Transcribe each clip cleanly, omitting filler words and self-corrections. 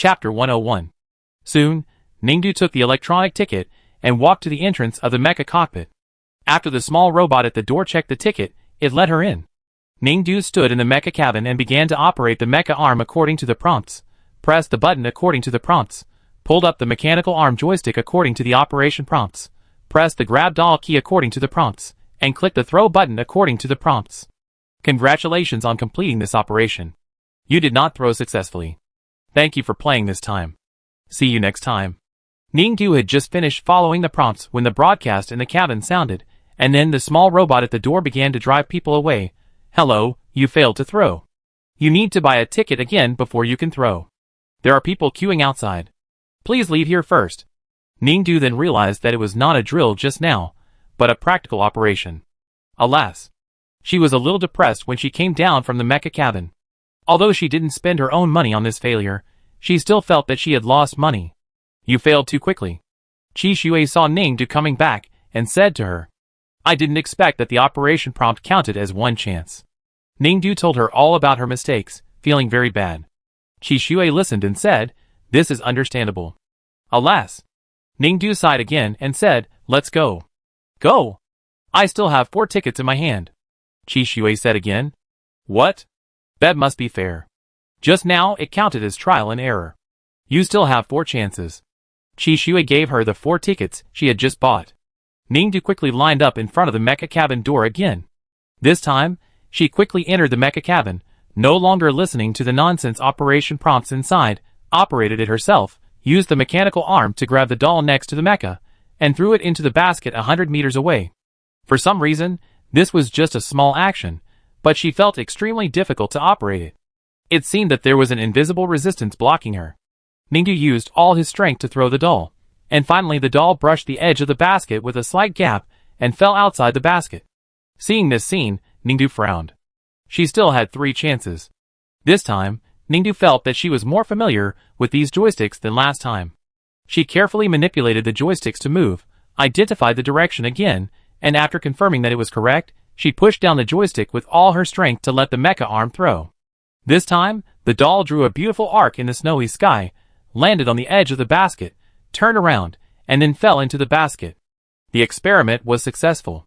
Chapter 101. Soon, Ningdu took the electronic ticket and walked to the entrance of the mecha cockpit. After the small robot at the door checked the ticket, it let her in. Ningdu stood in the mecha cabin and began to operate the mecha arm according to the prompts, pressed the button according to the prompts, pulled up the mechanical arm joystick according to the operation prompts, pressed the grab doll key according to the prompts, and clicked the throw button according to the prompts. Congratulations on completing this operation. You did not throw successfully. Thank you for playing this time. See you next time. Ningdu had just finished following the prompts when the broadcast in the cabin sounded, and then the small robot at the door began to drive people away. Hello, you failed to throw. You need to buy a ticket again before you can throw. There are people queuing outside. Please leave here first. Ningdu then realized that it was not a drill just now, but a practical operation. Alas. She was a little depressed when she came down from the mecha cabin. Although she didn't spend her own money on this failure, she still felt that she had lost money. You failed too quickly. Chi Shui saw Ningdu coming back and said to her, I didn't expect that the operation prompt counted as one chance. Ningdu told her all about her mistakes, feeling very bad. Chi Shui listened and said, this is understandable. Alas. Ningdu sighed again and said, let's go. Go. I still have 4 tickets in my hand. Chi Shui said again. What? That must be fair. Just now it counted as trial and error. You still have 4 chances. Chi Shui gave her the 4 tickets she had just bought. Ningdu quickly lined up in front of the mecha cabin door again. This time, she quickly entered the mecha cabin, no longer listening to the nonsense operation prompts inside, operated it herself, used the mechanical arm to grab the doll next to the mecha, and threw it into the basket 100 meters away. For some reason, this was just a small action, but she felt extremely difficult to operate it. It seemed that there was an invisible resistance blocking her. Ningdu used all his strength to throw the doll, and finally the doll brushed the edge of the basket with a slight gap and fell outside the basket. Seeing this scene, Ningdu frowned. She still had 3 chances. This time, Ningdu felt that she was more familiar with these joysticks than last time. She carefully manipulated the joysticks to move, identified the direction again, and after confirming that it was correct, she pushed down the joystick with all her strength to let the mecha arm throw. This time, the doll drew a beautiful arc in the snowy sky, landed on the edge of the basket, turned around, and then fell into the basket. The experiment was successful.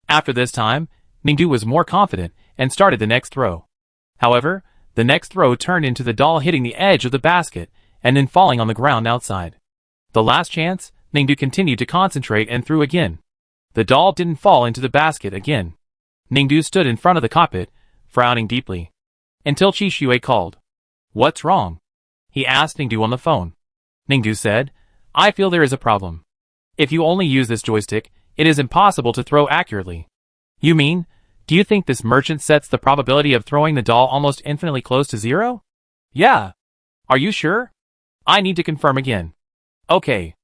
After this time, Ningdu was more confident and started the next throw. However, the next throw turned into the doll hitting the edge of the basket and then falling on the ground outside. The last chance, Ningdu continued to concentrate and threw again. The doll didn't fall into the basket again. Ningdu stood in front of the cockpit, frowning deeply. Until Chi Shui called. What's wrong? He asked Ningdu on the phone. Ningdu said, I feel there is a problem. If you only use this joystick, it is impossible to throw accurately. You mean, do you think this merchant sets the probability of throwing the doll almost infinitely close to 0? Yeah. Are you sure? I need to confirm again. Okay.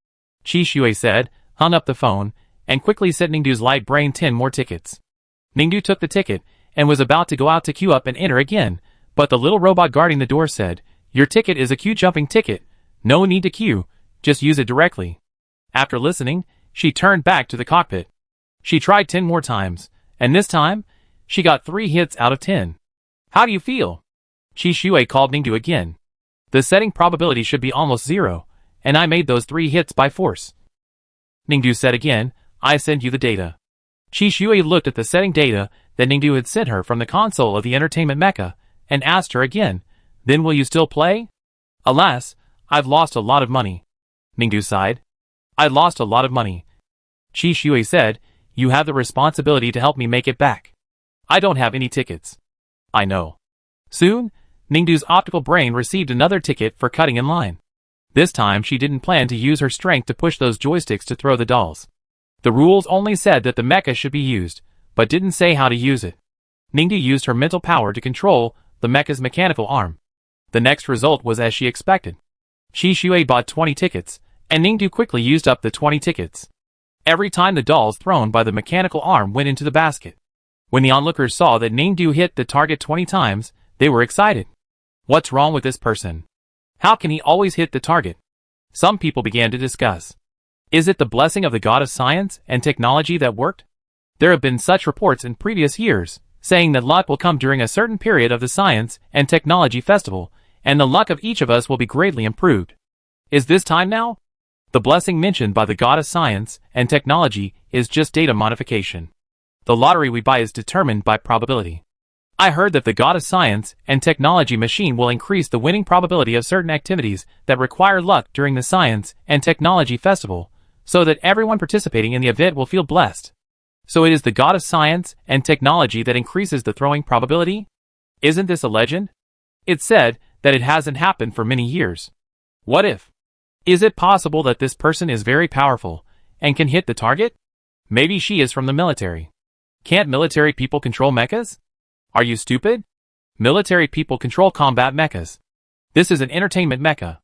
Chi Shui said, hung up the phone, and quickly sent Ningdu's light brain 10 more tickets. Ningdu took the ticket, and was about to go out to queue up and enter again, but the little robot guarding the door said, your ticket is a queue jumping ticket. No need to queue, just use it directly. After listening, she turned back to the cockpit. She tried 10 more times, and this time, she got 3 hits out of 10. How do you feel? Chi Shui called Ningdu again. The setting probability should be almost 0, and I made those 3 hits by force. Ningdu said again, I send you the data. Chi Shui looked at the setting data that Ningdu had sent her from the console of the entertainment mecha, and asked her again, then will you still play? Alas, I've lost a lot of money. Ningdu sighed. I lost a lot of money. Chi Shui said, you have the responsibility to help me make it back. I don't have any tickets. I know. Soon, Ningdu's optical brain received another ticket for cutting in line. This time she didn't plan to use her strength to push those joysticks to throw the dolls. The rules only said that the mecha should be used, but didn't say how to use it. Ningdu used her mental power to control the mecha's mechanical arm. The next result was as she expected. Chi Shui bought 20 tickets, and Ningdu quickly used up the 20 tickets. Every time the dolls thrown by the mechanical arm went into the basket. When the onlookers saw that Ningdu hit the target 20 times, they were excited. What's wrong with this person? How can he always hit the target? Some people began to discuss. Is it the blessing of the god of science and technology that worked? There have been such reports in previous years, saying that luck will come during a certain period of the Science and Technology Festival, and the luck of each of us will be greatly improved. Is this time now? The blessing mentioned by the god of science and technology is just data modification. The lottery we buy is determined by probability. I heard that the god of science and technology machine will increase the winning probability of certain activities that require luck during the science and technology festival, so that everyone participating in the event will feel blessed. So it is the god of science and technology that increases the throwing probability? Isn't this a legend? It's said that it hasn't happened for many years. What if? Is it possible that this person is very powerful and can hit the target? Maybe she is from the military. Can't military people control mechas? Are you stupid? Military people control combat mechas. This is an entertainment mecha.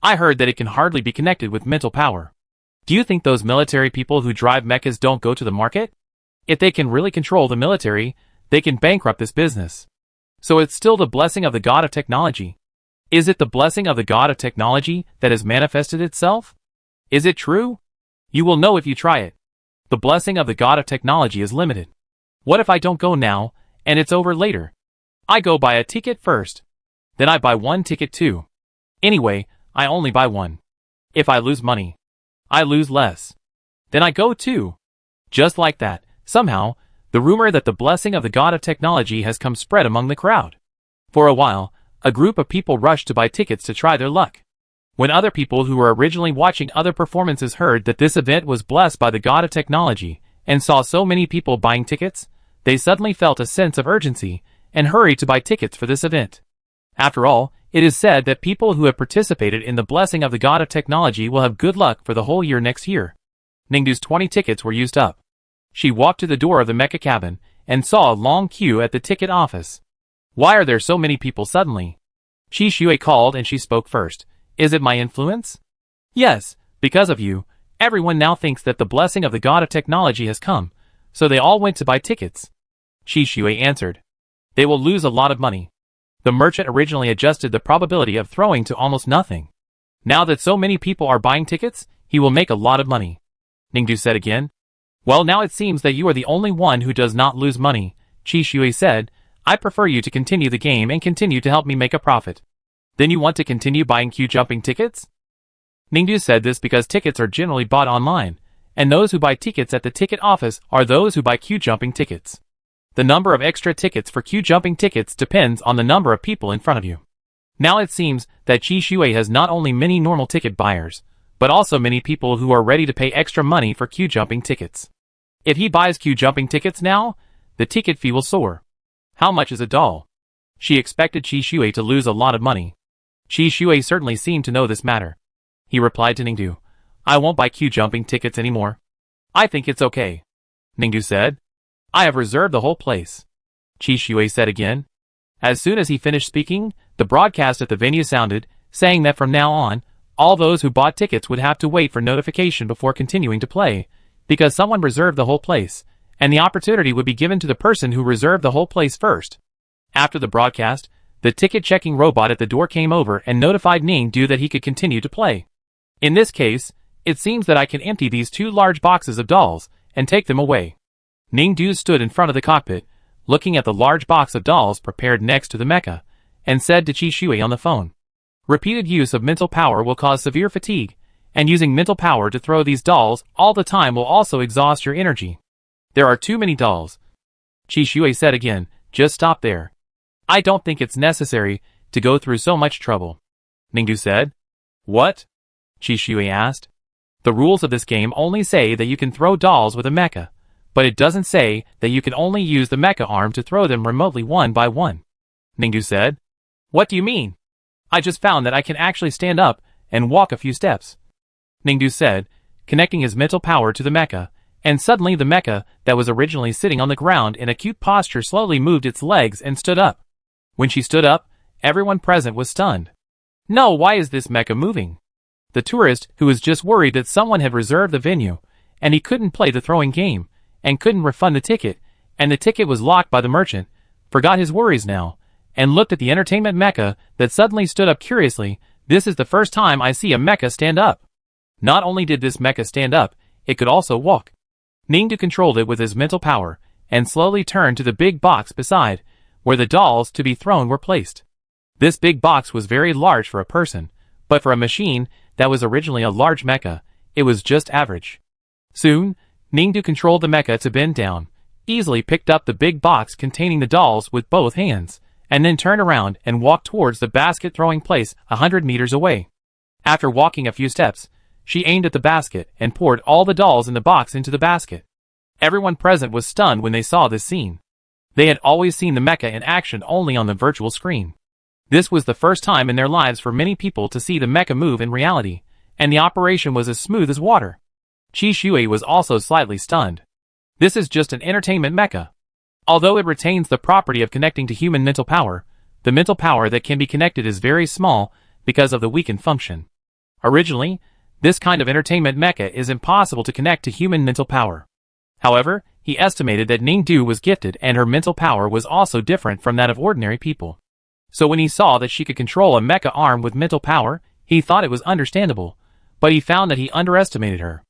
I heard that it can hardly be connected with mental power. Do you think those military people who drive mechas don't go to the market? If they can really control the military, they can bankrupt this business. So it's still the blessing of the god of technology. Is it the blessing of the god of technology that has manifested itself? Is it true? You will know if you try it. The blessing of the god of technology is limited. What if I don't go now, and it's over later? I go buy a ticket first. Then I buy one ticket too. Anyway, I only buy one. If I lose money, I lose less. Then I go too. Just like that, somehow, the rumor that the blessing of the god of technology has come spread among the crowd. For a while, a group of people rushed to buy tickets to try their luck. When other people who were originally watching other performances heard that this event was blessed by the god of technology and saw so many people buying tickets, they suddenly felt a sense of urgency and hurried to buy tickets for this event. After all, it is said that people who have participated in the blessing of the god of technology will have good luck for the whole year next year. Ningdu's 20 tickets were used up. She walked to the door of the mecha cabin and saw a long queue at the ticket office. Why are there so many people suddenly? Chi Shui called and she spoke first. Is it my influence? Yes, because of you, everyone now thinks that the blessing of the god of technology has come, so they all went to buy tickets. Chi Shui answered. They will lose a lot of money. The merchant originally adjusted the probability of throwing to almost nothing. Now that so many people are buying tickets, he will make a lot of money. Ningdu said again. Well, now it seems that you are the only one who does not lose money, Chi Shui said. I prefer you to continue the game and continue to help me make a profit. Then you want to continue buying queue jumping tickets? Ningdu said this because tickets are generally bought online, and those who buy tickets at the ticket office are those who buy queue jumping tickets. The number of extra tickets for queue jumping tickets depends on the number of people in front of you. Now it seems that Chi Shui has not only many normal ticket buyers, but also many people who are ready to pay extra money for queue jumping tickets. If he buys queue jumping tickets now, the ticket fee will soar. How much is a doll? She expected Chi Shui to lose a lot of money. Chi Shui certainly seemed to know this matter. He replied to Ningdu, I won't buy queue jumping tickets anymore. I think it's okay. Ningdu said. I have reserved the whole place. Chi Shui said again. As soon as he finished speaking, the broadcast at the venue sounded, saying that from now on, all those who bought tickets would have to wait for notification before continuing to play, because someone reserved the whole place, and the opportunity would be given to the person who reserved the whole place first. After the broadcast, the ticket-checking robot at the door came over and notified Ningdu that he could continue to play. In this case, it seems that I can empty these 2 large boxes of dolls and take them away. Ningdu stood in front of the cockpit, looking at the large box of dolls prepared next to the mecha, and said to Chi Shui on the phone, repeated use of mental power will cause severe fatigue, and using mental power to throw these dolls all the time will also exhaust your energy. There are too many dolls. Chi Shui said again, just stop there. I don't think it's necessary to go through so much trouble. Ningdu said. What? Chi Shui asked. The rules of this game only say that you can throw dolls with a mecha, but it doesn't say that you can only use the mecha arm to throw them remotely one by one. Ningdu said. What do you mean? I just found that I can actually stand up and walk a few steps. Ningdu said, connecting his mental power to the mecha, and suddenly the mecha that was originally sitting on the ground in a cute posture slowly moved its legs and stood up. When she stood up, everyone present was stunned. No, why is this mecha moving? The tourist, who was just worried that someone had reserved the venue, and he couldn't play the throwing game, and couldn't refund the ticket, and the ticket was locked by the merchant, forgot his worries now, and looked at the entertainment mecha that suddenly stood up curiously. This is the first time I see a mecha stand up. Not only did this mecha stand up, it could also walk. Ningdu controlled it with his mental power, and slowly turned to the big box beside, where the dolls to be thrown were placed. This big box was very large for a person, but for a machine that was originally a large mecha, it was just average. Soon, Ningdu controlled the mecha to bend down, easily picked up the big box containing the dolls with both hands, and then turned around and walked towards the basket throwing place 100 meters away. After walking a few steps, she aimed at the basket and poured all the dolls in the box into the basket. Everyone present was stunned when they saw this scene. They had always seen the mecha in action only on the virtual screen. This was the first time in their lives for many people to see the mecha move in reality, and the operation was as smooth as water. Qi Shui was also slightly stunned. This is just an entertainment mecha. Although it retains the property of connecting to human mental power, the mental power that can be connected is very small because of the weakened function. Originally, this kind of entertainment mecha is impossible to connect to human mental power. However, he estimated that Ningdu was gifted and her mental power was also different from that of ordinary people. So when he saw that she could control a mecha arm with mental power, he thought it was understandable, but he found that he underestimated her.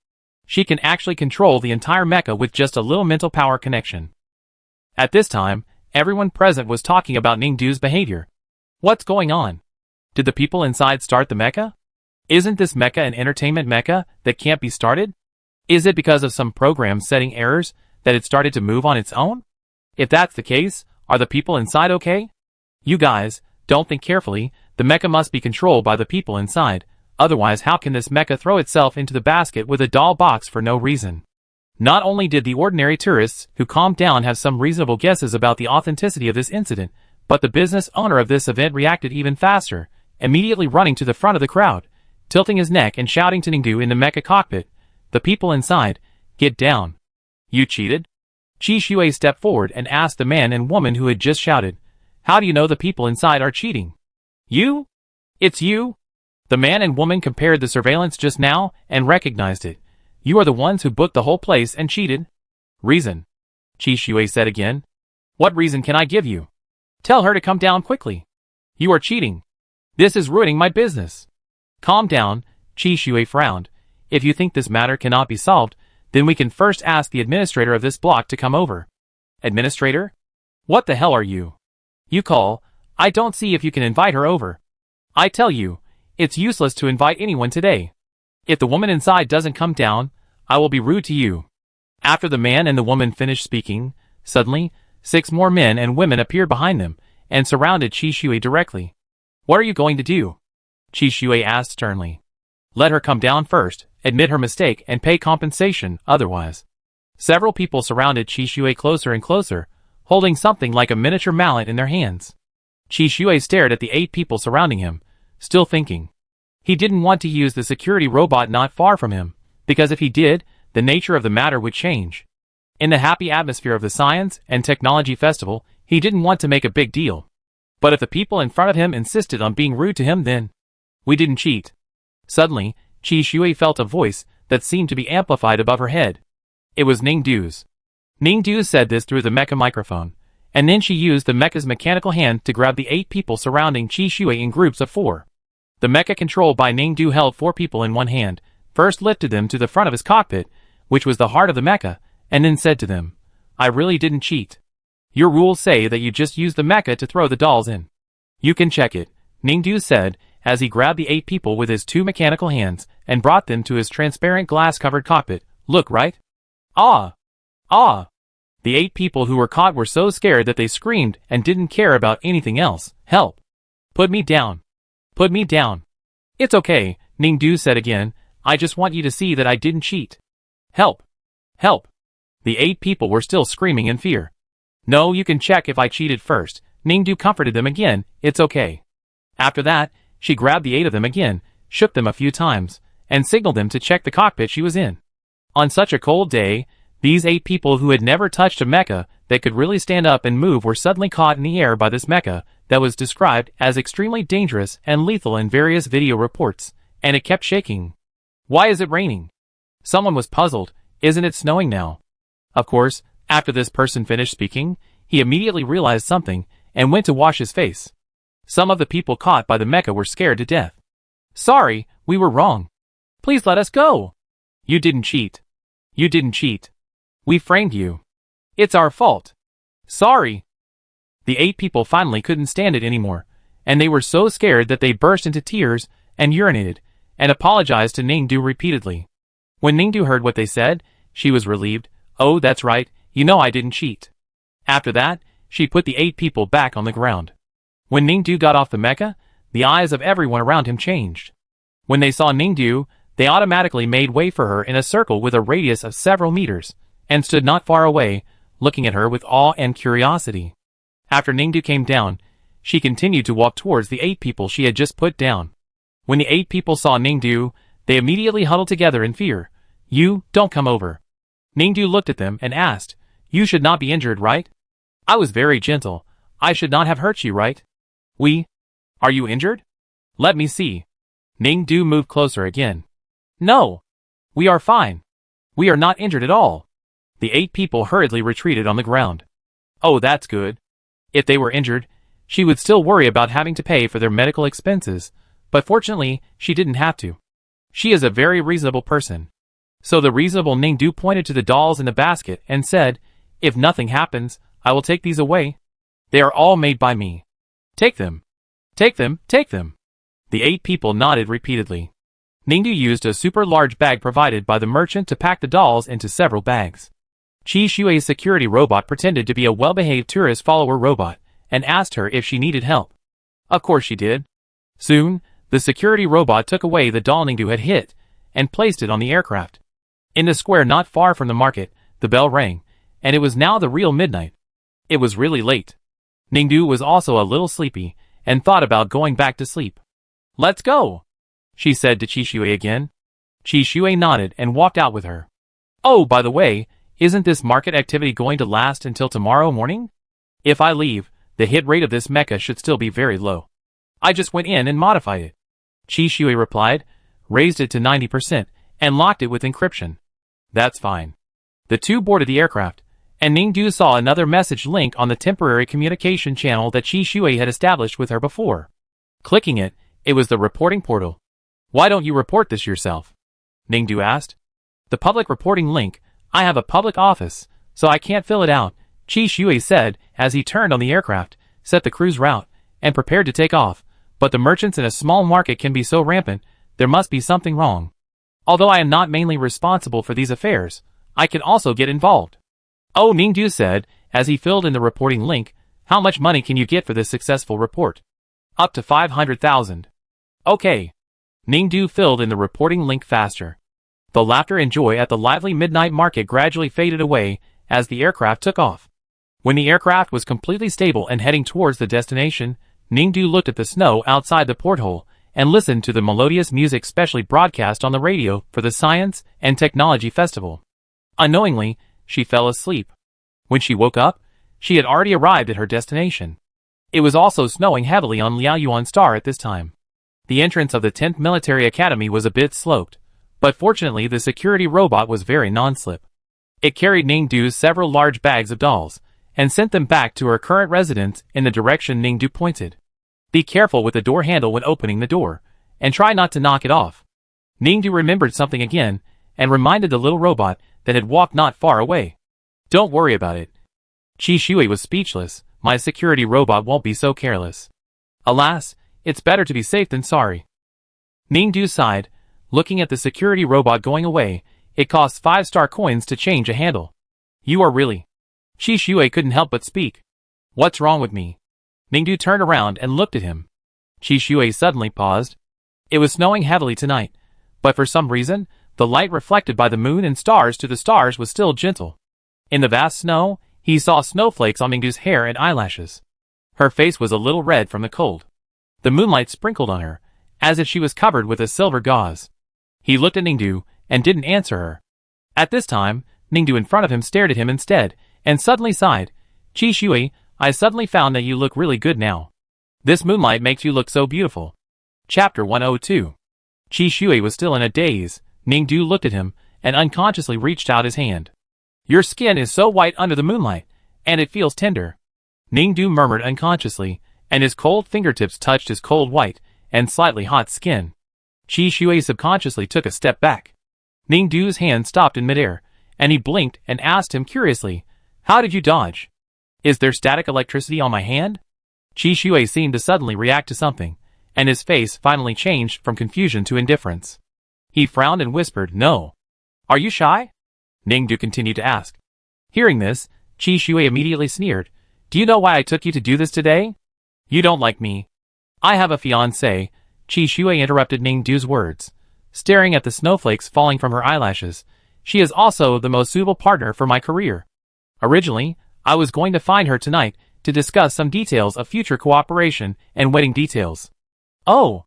She can actually control the entire mecha with just a little mental power connection. At this time, everyone present was talking about Ningdu's behavior. What's going on? Did the people inside start the mecha? Isn't this mecha an entertainment mecha that can't be started? Is it because of some program setting errors that it started to move on its own? If that's the case, are the people inside okay? You guys, don't think carefully, the mecha must be controlled by the people inside, otherwise how can this mecha throw itself into the basket with a doll box for no reason? Not only did the ordinary tourists who calmed down have some reasonable guesses about the authenticity of this incident, but the business owner of this event reacted even faster, immediately running to the front of the crowd, tilting his neck and shouting to Ningdu in the mecha cockpit, "The people inside, get down. You cheated?" Qi Shui stepped forward and asked the man and woman who had just shouted, "How do you know the people inside are cheating?" "You? It's you?" The man and woman compared the surveillance just now and recognized it. "You are the ones who booked the whole place and cheated?" "Reason?" Qi Shui said again. "What reason can I give you?" "Tell her to come down quickly. You are cheating. This is ruining my business." "Calm down," Qi Shui frowned. "If you think this matter cannot be solved, then we can first ask the administrator of this block to come over." "Administrator? What the hell are you? You call, I don't see if you can invite her over. I tell you, it's useless to invite anyone today. If the woman inside doesn't come down, I will be rude to you." After the man and the woman finished speaking, suddenly, 6 more men and women appeared behind them and surrounded Qi Shui directly. "What are you going to do?" Qi Shui asked sternly. "Let her come down first, admit her mistake and pay compensation, otherwise." Several people surrounded Qi Shui closer and closer, holding something like a miniature mallet in their hands. Qi Shui stared at the 8 people surrounding him, still thinking. He didn't want to use the security robot not far from him, because if he did, the nature of the matter would change. In the happy atmosphere of the Science and Technology Festival, he didn't want to make a big deal. But if the people in front of him insisted on being rude to him, then we didn't cheat. Suddenly, Qi Shui felt a voice that seemed to be amplified above her head. It was Ningdu's. Ningdu said this through the mecha microphone, and then she used the mecha's mechanical hand to grab the 8 people surrounding Qi Shui in groups of 4. The mecha controlled by Ningdu held 4 people in one hand, first lifted them to the front of his cockpit, which was the heart of the mecha, and then said to them, "I really didn't cheat. Your rules say that you just use the mecha to throw the dolls in. You can check it," Ningdu said, as he grabbed the 8 people with his 2 mechanical hands and brought them to his transparent glass-covered cockpit. "Look, right? Ah! Ah!" The 8 people who were caught were so scared that they screamed and didn't care about anything else. "Help! Put me down! Put me down!" "It's okay," Ningdu said again. "I just want you to see that I didn't cheat. Help! Help!" The 8 people were still screaming in fear. "No, you can check if I cheated first," Ningdu comforted them again. "It's okay." After that, she grabbed the 8 of them again, shook them a few times, and signaled them to check the cockpit she was in. On such a cold day, these 8 people who had never touched a mecha that could really stand up and move were suddenly caught in the air by this mecha that was described as extremely dangerous and lethal in various video reports, and it kept shaking. "Why is it raining?" Someone was puzzled. "Isn't it snowing now?" Of course, after this person finished speaking, he immediately realized something and went to wash his face. Some of the people caught by the mecha were scared to death. "Sorry, we were wrong. Please let us go." "You didn't cheat. You didn't cheat. We framed you. It's our fault. Sorry." The 8 people finally couldn't stand it anymore, and they were so scared that they burst into tears and urinated, and apologized to Ningdu repeatedly. When Ningdu heard what they said, she was relieved. Oh, that's right, you know I didn't cheat. After that, she put the 8 people back on the ground. When Ningdu got off the mecha, the eyes of everyone around him changed. When they saw Ningdu, they automatically made way for her in a circle with a radius of several meters, and stood not far away, looking at her with awe and curiosity. After Ningdu came down, she continued to walk towards the 8 people she had just put down. When the 8 people saw Ningdu, they immediately huddled together in fear. You, don't come over. Ningdu looked at them and asked, You should not be injured, right? I was very gentle. I should not have hurt you, right? Are you injured? Let me see. Ningdu moved closer again. No. We are fine. We are not injured at all. The 8 people hurriedly retreated on the ground. Oh, that's good. If they were injured, she would still worry about having to pay for their medical expenses, but fortunately, she didn't have to. She is a very reasonable person. So the reasonable Ningdu pointed to the dolls in the basket and said, If nothing happens, I will take these away. They are all made by me. Take them. Take them, take them. The 8 people nodded repeatedly. Ningdu used a super large bag provided by the merchant to pack the dolls into several bags. Qi Shui's security robot pretended to be a well-behaved tourist follower robot and asked her if she needed help. Of course she did. Soon, the security robot took away the doll Ningdu had hit and placed it on the aircraft. In the square not far from the market, the bell rang, and it was now the real midnight. It was really late. Ningdu was also a little sleepy and thought about going back to sleep. Let's go, she said to Qi Shui again. Qi Shui nodded and walked out with her. Oh, by the way, isn't this market activity going to last until tomorrow morning? If I leave, the hit rate of this mecha should still be very low. I just went in and modified it. Qi Shui replied, raised it to 90%, and locked it with encryption. That's fine. The two boarded the aircraft, and Ningdu saw another message link on the temporary communication channel that Qi Shui had established with her before. Clicking it, it was the reporting portal. Why don't you report this yourself? Ningdu asked. The public reporting link, I have a public office, so I can't fill it out, Qi Shui said as he turned on the aircraft, set the cruise route, and prepared to take off, but the merchants in a small market can be so rampant, there must be something wrong. Although I am not mainly responsible for these affairs, I can also get involved. Oh, Ningdu said, as he filled in the reporting link, how much money can you get for this successful report? Up to 500,000. Okay. Ningdu filled in the reporting link faster. The laughter and joy at the lively midnight market gradually faded away as the aircraft took off. When the aircraft was completely stable and heading towards the destination, Ningdu looked at the snow outside the porthole and listened to the melodious music specially broadcast on the radio for the Science and Technology Festival. Unknowingly, she fell asleep. When she woke up, she had already arrived at her destination. It was also snowing heavily on Liaoyuan Star at this time. The entrance of the 10th Military Academy was a bit sloped, but fortunately the security robot was very non-slip. It carried Ningdu's several large bags of dolls, and sent them back to her current residence in the direction Ningdu pointed. Be careful with the door handle when opening the door, and try not to knock it off. Ningdu remembered something again, and reminded the little robot that had walked not far away. Don't worry about it. Qi Shui was speechless. My security robot won't be so careless. Alas, it's better to be safe than sorry. Ningdu sighed, looking at the security robot going away. It costs 5-star coins to change a handle. You are really... Qi Shui couldn't help but speak. What's wrong with me? Ningdu turned around and looked at him. Qi Shui suddenly paused. It was snowing heavily tonight, but for some reason, the light reflected by the moon and stars to the stars was still gentle. In the vast snow, he saw snowflakes on Ningdu's hair and eyelashes. Her face was a little red from the cold. The moonlight sprinkled on her, as if she was covered with a silver gauze. He looked at Ningdu, and didn't answer her. At this time, Ningdu in front of him stared at him instead, and suddenly sighed. Qi Shui, I suddenly found that you look really good now. This moonlight makes you look so beautiful. Chapter 102. Qi Shui was still in a daze. Ningdu looked at him, and unconsciously reached out his hand. Your skin is so white under the moonlight, and it feels tender. Ningdu murmured unconsciously, and his cold fingertips touched his cold white, and slightly hot skin. Qi Shui subconsciously took a step back. Ningdu's hand stopped in midair, and he blinked and asked him curiously, How did you dodge? Is there static electricity on my hand? Qi Shui seemed to suddenly react to something, and his face finally changed from confusion to indifference. He frowned and whispered, "No. Are you shy?" Ningdu continued to ask. Hearing this, Qi Shui immediately sneered. "Do you know why I took you to do this today? You don't like me." "I have a fiancé," Qi Shui interrupted Ningdu's words, staring at the snowflakes falling from her eyelashes. "She is also the most suitable partner for my career. Originally, I was going to find her tonight to discuss some details of future cooperation and wedding details. Oh!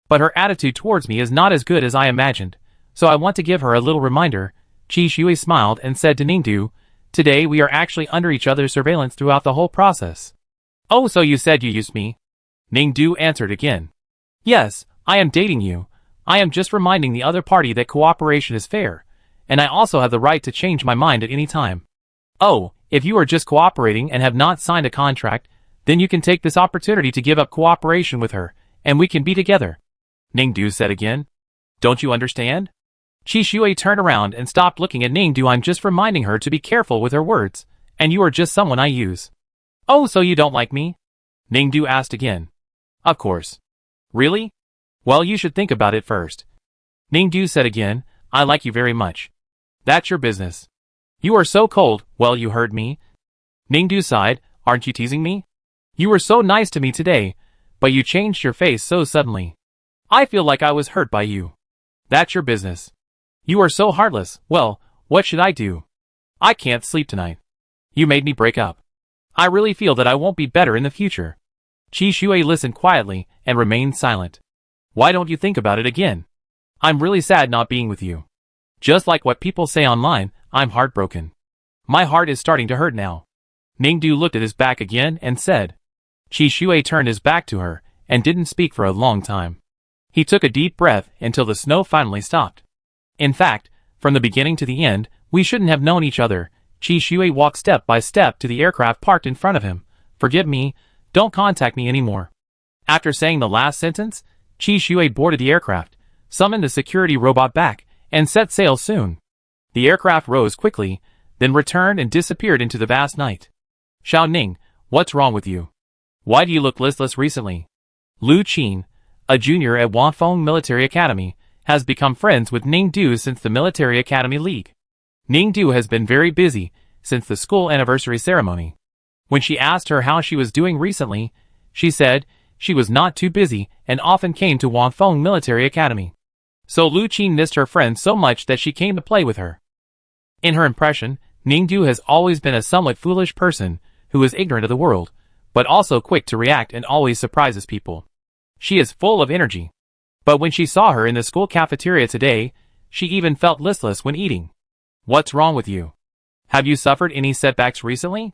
But her attitude towards me is not as good as I imagined, so I want to give her a little reminder." Qi Shui smiled and said to Ningdu, "Today we are actually under each other's surveillance throughout the whole process." "Oh, so you said you used me?" Ningdu answered again. "Yes, I am dating you. I am just reminding the other party that cooperation is fair, and I also have the right to change my mind at any time." "Oh, if you are just cooperating and have not signed a contract, then you can take this opportunity to give up cooperation with her, and we can be together," Ningdu said again. "Don't you understand?" Qi Shui turned around and stopped looking at Ningdu. "I'm just reminding her to be careful with her words, and you are just someone I use." "Oh, so you don't like me?" Ningdu asked again. "Of course." "Really? Well, you should think about it first." Ningdu said again, "I like you very much." "That's your business." "You are so cold." "Well, you heard me." Ningdu sighed. "Aren't you teasing me? You were so nice to me today, but you changed your face so suddenly. I feel like I was hurt by you." "That's your business." "You are so heartless." "Well, what should I do? I can't sleep tonight. You made me break up. I really feel that I won't be better in the future." Qi Shui listened quietly and remained silent. "Why don't you think about it again? I'm really sad not being with you. Just like what people say online, I'm heartbroken. My heart is starting to hurt now." Ningdu looked at his back again and said. Qi Shui turned his back to her and didn't speak for a long time. He took a deep breath until the snow finally stopped. "In fact, from the beginning to the end, we shouldn't have known each other." Qi Shui walked step by step to the aircraft parked in front of him. "Forgive me, don't contact me anymore." After saying the last sentence, Qi Shui boarded the aircraft, summoned the security robot back, and set sail soon. The aircraft rose quickly, then returned and disappeared into the vast night. "Xiao Ning, what's wrong with you? Why do you look listless recently?" Lu Qin, a junior at Wanfeng Military Academy, has become friends with Ningdu since the Military Academy League. Ningdu has been very busy since the school anniversary ceremony. When she asked her how she was doing recently, she said she was not too busy and often came to Wanfeng Military Academy. So Lu Qin missed her friend so much that she came to play with her. In her impression, Ningdu has always been a somewhat foolish person who is ignorant of the world, but also quick to react and always surprises people. She is full of energy. But when she saw her in the school cafeteria today, she even felt listless when eating. "What's wrong with you? Have you suffered any setbacks recently?"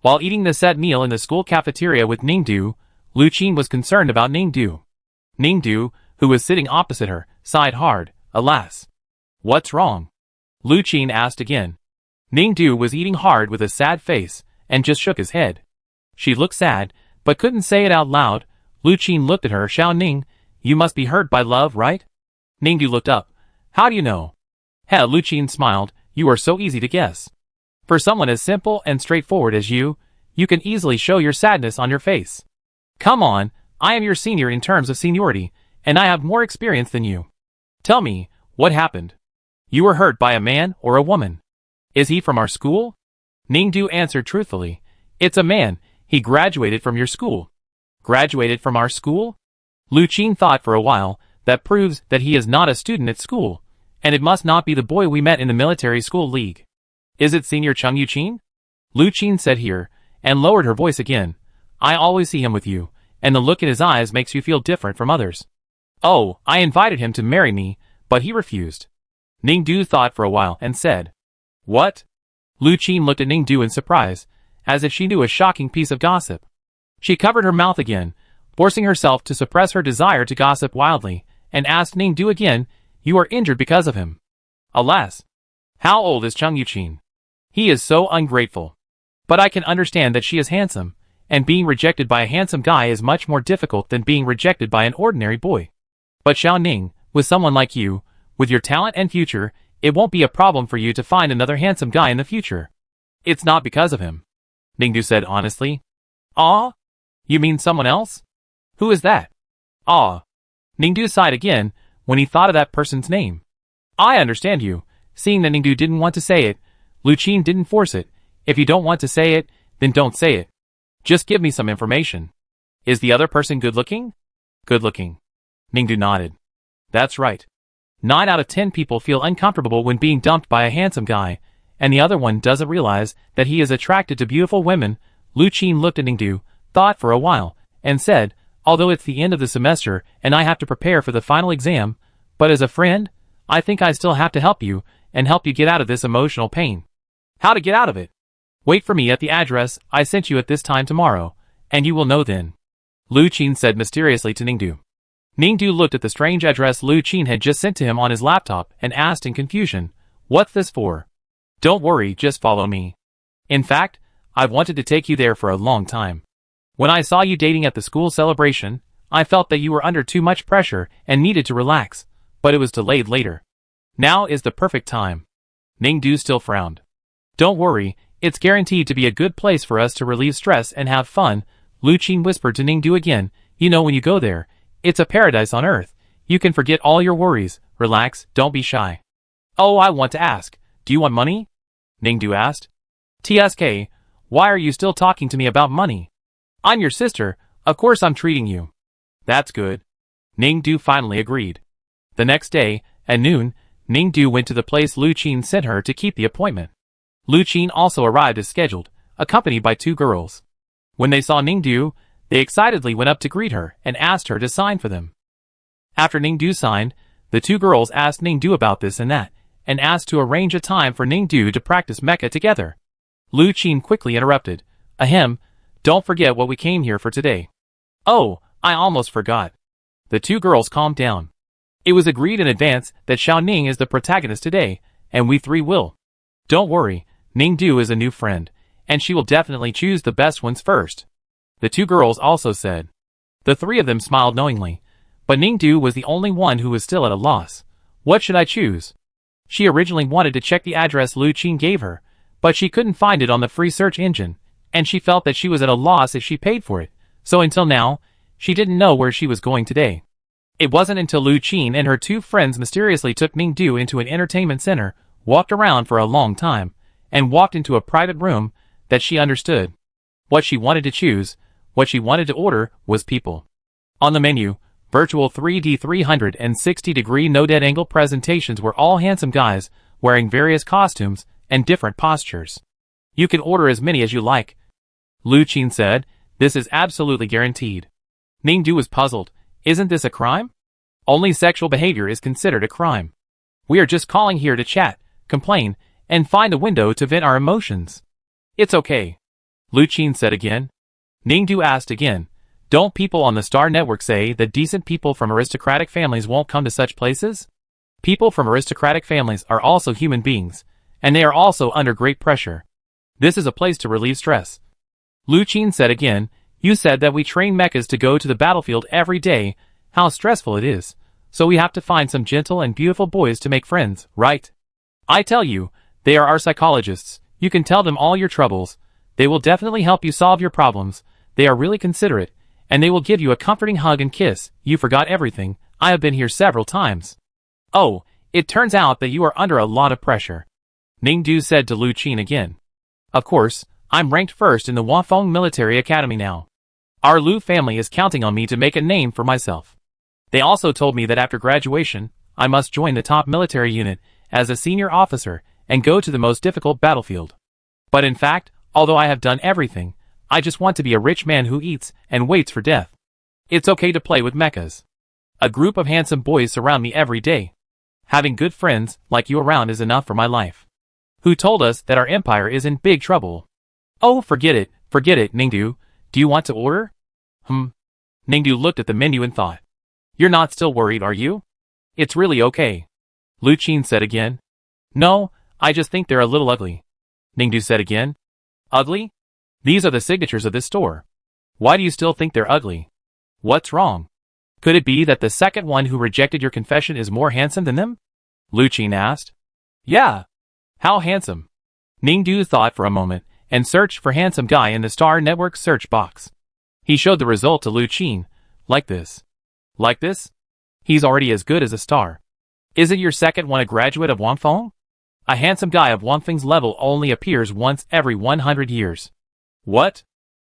While eating the set meal in the school cafeteria with Ningdu, Lu Qin was concerned about Ningdu. Ningdu, who was sitting opposite her, sighed hard. "Alas." "What's wrong?" Lu Qin asked again. Ningdu was eating hard with a sad face, and just shook his head. She looked sad, but couldn't say it out loud. Lu Qin looked at her. "Xiao Ning, you must be hurt by love, right?" Ningdu looked up. "How do you know?" Lu Qin smiled. "You are so easy to guess. For someone as simple and straightforward as you can easily show your sadness on your face. Come on, I am your senior in terms of seniority, and I have more experience than you. Tell me, what happened? You were hurt by a man or a woman? Is he from our school?" Ningdu answered truthfully. "It's a man. He graduated from your school." "Graduated from our school?" Lu Qin thought for a while. That proves that he is not a student at school, and it must not be the boy we met in the military school league. "Is it Senior Chung Yuqin?" Lu Qin said here, and lowered her voice again. "I always see him with you, and the look in his eyes makes you feel different from others." "Oh, I invited him to marry me, but he refused." Ningdu thought for a while and said. "What?" Lu Qin looked at Ningdu in surprise, as if she knew a shocking piece of gossip. She covered her mouth again, forcing herself to suppress her desire to gossip wildly, and asked Ningdu again, "You are injured because of him?" "Alas." "How old is Chung Yuqin?" "He is so ungrateful. But I can understand that she is handsome, and being rejected by a handsome guy is much more difficult than being rejected by an ordinary boy. But Xiao Ning, with someone like you, with your talent and future, it won't be a problem for you to find another handsome guy in the future." "It's not because of him," Ningdu said honestly. "Ah? You mean someone else? Who is that? Ah. Ningdu sighed again when he thought of that person's name. I understand you. Seeing that Ningdu didn't want to say it, Lu Qin didn't force it. If you don't want to say it, then don't say it. Just give me some information. Is the other person good looking? Good looking. Ningdu nodded. That's right. 9 out of 10 people feel uncomfortable when being dumped by a handsome guy, and the other one doesn't realize that he is attracted to beautiful women. Lu Qin looked at Ningdu, thought for a while, and said, although it's the end of the semester and I have to prepare for the final exam, but as a friend, I think I still have to help you and help you get out of this emotional pain. How to get out of it? Wait for me at the address I sent you at this time tomorrow, and you will know then. Lu Qin said mysteriously to Ningdu. Ningdu looked at the strange address Lu Qin had just sent to him on his laptop and asked in confusion, What's this for? Don't worry, just follow me. In fact, I've wanted to take you there for a long time. When I saw you dating at the school celebration, I felt that you were under too much pressure and needed to relax, but it was delayed later. Now is the perfect time. Ningdu still frowned. Don't worry, it's guaranteed to be a good place for us to relieve stress and have fun, Lu Qin whispered to Ningdu again. You know, when you go there, it's a paradise on earth. You can forget all your worries, relax, don't be shy. Oh, I want to ask, do you want money? Ningdu asked. TSK, why are you still talking to me about money? I'm your sister, of course I'm treating you. That's good. Ningdu finally agreed. The next day, at noon, Ningdu went to the place Lu Qin sent her to keep the appointment. Lu Qin also arrived as scheduled, accompanied by 2 girls. When they saw Ningdu, they excitedly went up to greet her and asked her to sign for them. After Ningdu signed, the 2 girls asked Ningdu about this and that, and asked to arrange a time for Ningdu to practice mecha together. Lu Qin quickly interrupted. Ahem, don't forget what we came here for today. Oh, I almost forgot. The 2 girls calmed down. It was agreed in advance that Xiao Ning is the protagonist today, and we 3 will. Don't worry, Ningdu is a new friend, and she will definitely choose the best ones first. The 2 girls also said. The 3 of them smiled knowingly, but Ningdu was the only one who was still at a loss. What should I choose? She originally wanted to check the address Lu Qin gave her, but she couldn't find it on the free search engine, and she felt that she was at a loss if she paid for it, so until now, she didn't know where she was going today. It wasn't until Lu Qin and her 2 friends mysteriously took Ningdu into an entertainment center, walked around for a long time, and walked into a private room, that she understood. What she wanted to choose, what she wanted to order, was people. On the menu, virtual 3D 360-degree no-dead-angle presentations were all handsome guys, wearing various costumes and different postures. You can order as many as you like. Lu Qin said, this is absolutely guaranteed. Ningdu was puzzled. Isn't this a crime? Only sexual behavior is considered a crime. We are just calling here to chat, complain, and find a window to vent our emotions. It's okay. Lu Qin said again. Ningdu asked again, don't people on the Star Network say that decent people from aristocratic families won't come to such places? People from aristocratic families are also human beings, and they are also under great pressure. This is a place to relieve stress. Lu Qin said again, you said that we train mechas to go to the battlefield every day, how stressful it is, so we have to find some gentle and beautiful boys to make friends, right? I tell you, they are our psychologists. You can tell them all your troubles. They will definitely help you solve your problems. They are really considerate, and they will give you a comforting hug and kiss. You forgot everything. I have been here several times. Oh, it turns out that you are under a lot of pressure. Ningdu said to Lu Qin again. Of course, I'm ranked first in the Wafeng Military Academy now. Our Lu family is counting on me to make a name for myself. They also told me that after graduation, I must join the top military unit as a senior officer and go to the most difficult battlefield. But in fact, although I have done everything, I just want to be a rich man who eats and waits for death. It's okay to play with mechas. A group of handsome boys surround me every day. Having good friends like you around is enough for my life. Who told us that our empire is in big trouble? Oh, forget it, Ningdu. Do you want to order? Ningdu looked at the menu and thought. You're not still worried, are you? It's really okay. Lu Qin said again. No, I just think they're a little ugly. Ningdu said again. Ugly? These are the signatures of this store. Why do you still think they're ugly? What's wrong? Could it be that the second one who rejected your confession is more handsome than them? Lu Qin asked. Yeah. How handsome? Ningdu thought for a moment and searched for handsome guy in the Star Network search box. He showed the result to Lu Qin. Like this. Like this? He's already as good as a star. Isn't your second one a graduate of Wangfeng? A handsome guy of Wangfeng's level only appears once every 100 years. What?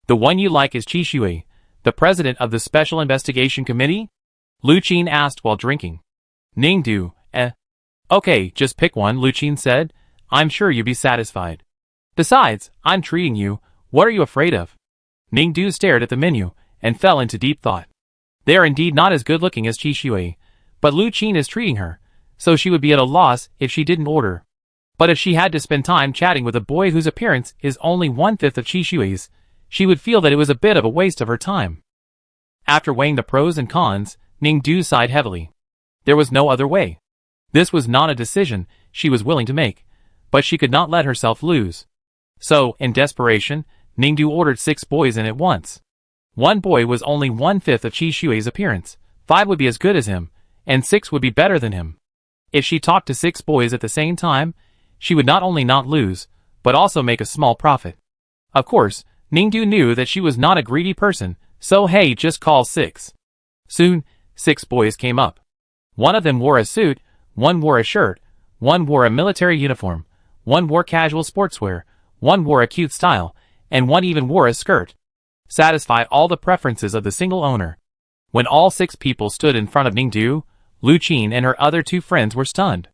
The one you like is Qi Shui, the president of the Special Investigation Committee? Lu Qin asked while drinking. Ningdu, Okay, just pick one, Lu Qin said. I'm sure you'll be satisfied. Besides, I'm treating you. What are you afraid of? Ningdu stared at the menu and fell into deep thought. They are indeed not as good looking as Qi Shui, but Lu Qin is treating her, so she would be at a loss if she didn't order. But if she had to spend time chatting with a boy whose appearance is only 1/5 of Qi Shui's, she would feel that it was a bit of a waste of her time. After weighing the pros and cons, Ningdu sighed heavily. There was no other way. This was not a decision she was willing to make, but she could not let herself lose. So, in desperation, Ningdu ordered 6 boys in at once. One boy was only 1/5 of Qi Shui's appearance, 5 would be as good as him, and 6 would be better than him. If she talked to 6 boys at the same time, she would not only not lose, but also make a small profit. Of course, Ningdu knew that she was not a greedy person, so hey, just call 6. Soon, 6 boys came up. One of them wore a suit, one wore a shirt, one wore a military uniform, one wore casual sportswear, one wore a cute style, and one even wore a skirt. Satisfy all the preferences of the single owner. When all 6 people stood in front of Ningdu, Lu Qin and her other 2 friends were stunned.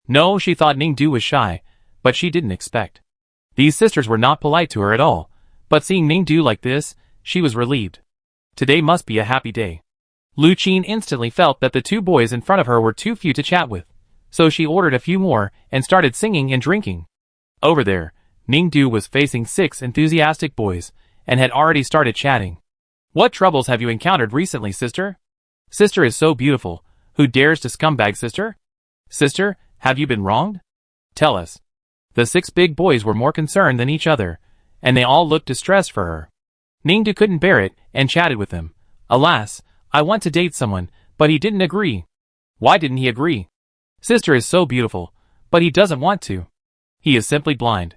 No, she thought Ningdu was shy, but she didn't expect. These sisters were not polite to her at all, but seeing Ningdu like this, she was relieved. Today must be a happy day. Lu Qin instantly felt that the 2 boys in front of her were too few to chat with, so she ordered a few more and started singing and drinking. Over there, Ningdu was facing 6 enthusiastic boys and had already started chatting. What troubles have you encountered recently, sister? Sister is so beautiful. Who dares to scumbag sister? Sister, have you been wronged? Tell us. The 6 big boys were more concerned than each other, and they all looked distressed for her. Ningdu couldn't bear it and chatted with them. Alas, I want to date someone, but he didn't agree. Why didn't he agree? Sister is so beautiful, but he doesn't want to. He is simply blind.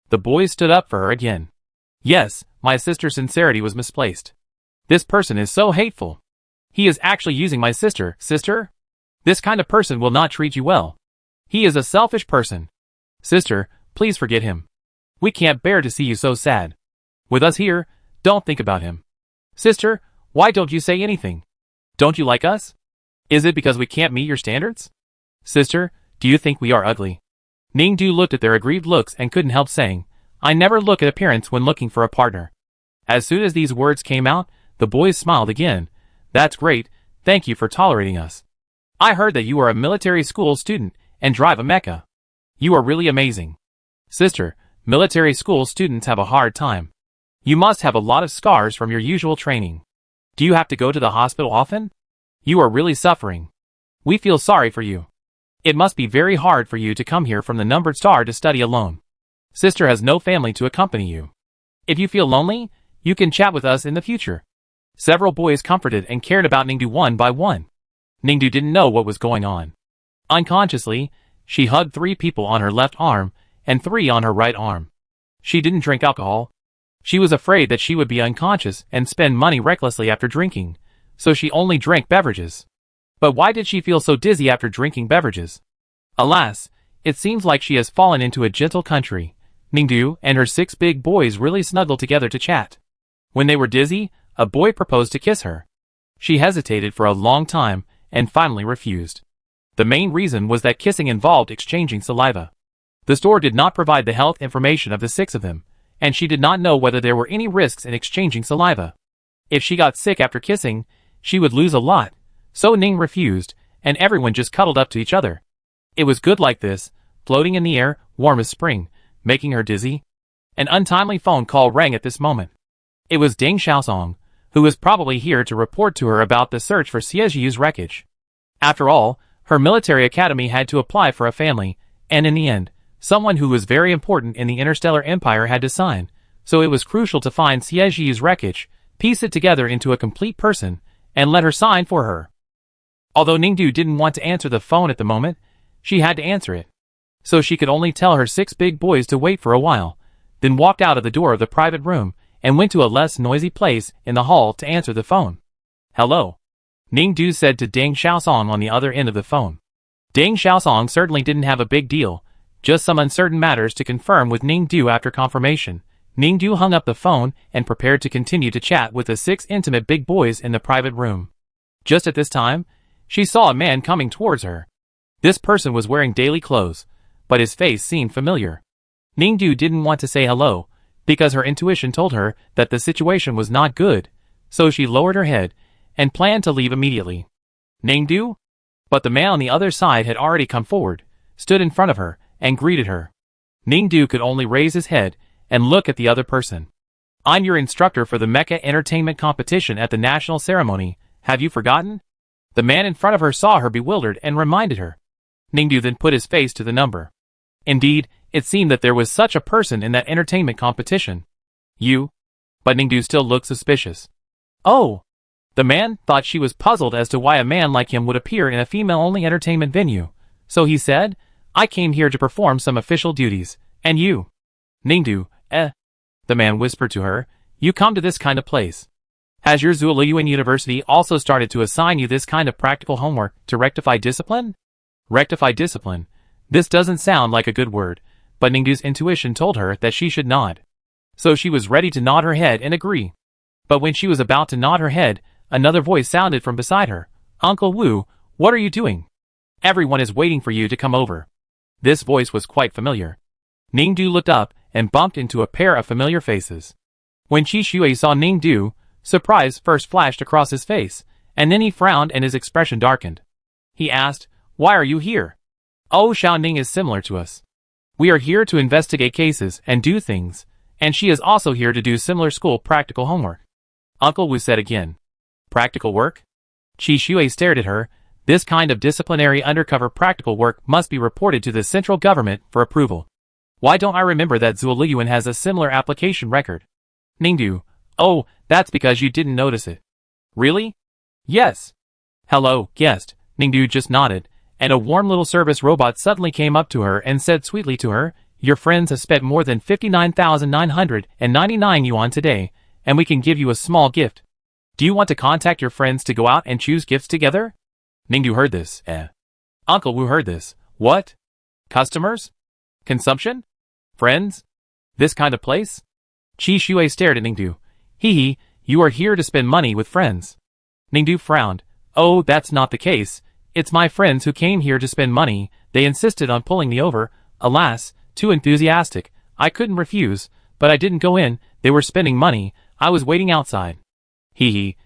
The boys stood up for her again. Yes, my sister's sincerity was misplaced. This person is so hateful. He is actually using my sister, sister? This kind of person will not treat you well. He is a selfish person. Sister, please forget him. We can't bear to see you so sad. With us here, don't think about him. Sister, why don't you say anything? Don't you like us? Is it because we can't meet your standards? Sister, do you think we are ugly? Ningdu looked at their aggrieved looks and couldn't help saying, I never look at appearance when looking for a partner. As soon as these words came out, the boys smiled again. That's great, thank you for tolerating us. I heard that you are a military school student and drive a mecha. You are really amazing. Sister, military school students have a hard time. You must have a lot of scars from your usual training. Do you have to go to the hospital often? You are really suffering. We feel sorry for you. It must be very hard for you to come here from the numbered star to study alone. Sister has no family to accompany you. If you feel lonely, you can chat with us in the future. Several boys comforted and cared about Ningdu one by one. Ningdu didn't know what was going on. Unconsciously, she hugged 3 people on her left arm and 3 on her right arm. She didn't drink alcohol. She was afraid that she would be unconscious and spend money recklessly after drinking, so she only drank beverages. But why did she feel so dizzy after drinking beverages? Alas, it seems like she has fallen into a gentle country. Ningdu and her 6 big boys really snuggled together to chat. When they were dizzy, a boy proposed to kiss her. She hesitated for a long time and finally refused. The main reason was that kissing involved exchanging saliva. The store did not provide the health information of the 6 of them, and she did not know whether there were any risks in exchanging saliva. If she got sick after kissing, she would lose a lot, so Ning refused, and everyone just cuddled up to each other. It was good like this, floating in the air, warm as spring, making her dizzy. An untimely phone call rang at this moment. It was Deng Xiaosong, who was probably here to report to her about the search for Xiejiu's wreckage. After all, her military academy had to apply for a family, and in the end, someone who was very important in the Interstellar Empire had to sign, so it was crucial to find Xiejiu's wreckage, piece it together into a complete person, and let her sign for her. Although Ningdu didn't want to answer the phone at the moment, she had to answer it. So she could only tell her 6 big boys to wait for a while, then walked out of the door of the private room and went to a less noisy place in the hall to answer the phone. "Hello," Ning Du said to Deng Xiaosong on the other end of the phone. Deng Xiaosong certainly didn't have a big deal, just some uncertain matters to confirm with Ning Du. After confirmation, Ning Du hung up the phone and prepared to continue to chat with the 6 intimate big boys in the private room. Just at this time, she saw a man coming towards her. This person was wearing daily clothes, but his face seemed familiar. Ning Du didn't want to say hello, because her intuition told her that the situation was not good, so she lowered her head and planned to leave immediately. "Ning Du?" But the man on the other side had already come forward, stood in front of her, and greeted her. Ning Du could only raise his head and look at the other person. "I'm your instructor for the mecha entertainment competition at the national ceremony. Have you forgotten?" The man in front of her saw her bewildered and reminded her. Ning Du then put his face to the number. Indeed, it seemed that there was such a person in that entertainment competition. "You?" But Ning Du still looked suspicious. "Oh!" The man thought she was puzzled as to why a man like him would appear in a female-only entertainment venue, so he said, "I came here to perform some official duties, and you?" Ning Du, The man whispered to her, "You come to this kind of place. Has your Zuoliyuan University also started to assign you this kind of practical homework to rectify discipline?" Rectify discipline. This doesn't sound like a good word, but Ning Du's intuition told her that she should nod. So she was ready to nod her head and agree. But when she was about to nod her head, another voice sounded from beside her. "Uncle Wu, what are you doing? Everyone is waiting for you to come over." This voice was quite familiar. Ning Du looked up and bumped into a pair of familiar faces. When Qi Shui saw Ning Du, surprise first flashed across his face, and then he frowned and his expression darkened. He asked, "Why are you here?" "Oh, Xiaoning is similar to us. We are here to investigate cases and do things, and she is also here to do similar school practical homework," Uncle Wu said again. "Practical work?" Qi Shui stared at her. "This kind of disciplinary undercover practical work must be reported to the central government for approval. Why don't I remember that Zuoliyuan has a similar application record?" Ning Du, "Oh, that's because you didn't notice it." "Really?" "Yes." "Hello, guest," Ning Du just nodded, and a warm little service robot suddenly came up to her and said sweetly to her, "Your friends have spent more than 59,999 yuan today, and we can give you a small gift. Do you want to contact your friends to go out and choose gifts together?" Ning Du heard this. Uncle Wu heard this. "What? Customers? Consumption? Friends? This kind of place?" Qi Shui stared at Ning Du. Hee, you are here to spend money with friends." Ning Du frowned. "Oh, that's not the case. It's my friends who came here to spend money. They insisted on pulling me over. Alas, too enthusiastic. I couldn't refuse, but I didn't go in. They were spending money. I was waiting outside." Hee.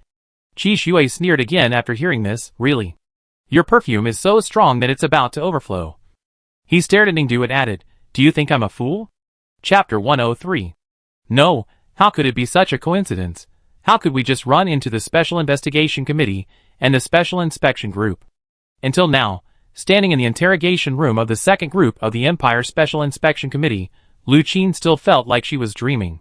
Qi Shui sneered again after hearing this. "Really? Your perfume is so strong that it's about to overflow." He stared at Ning Du and added, "Do you think I'm a fool?" Chapter 103. No, how could it be such a coincidence? How could we just run into the Special Investigation Committee and the Special Inspection Group? Until now, standing in the interrogation room of the second group of the Empire Special Inspection Committee, Lu Qin still felt like she was dreaming.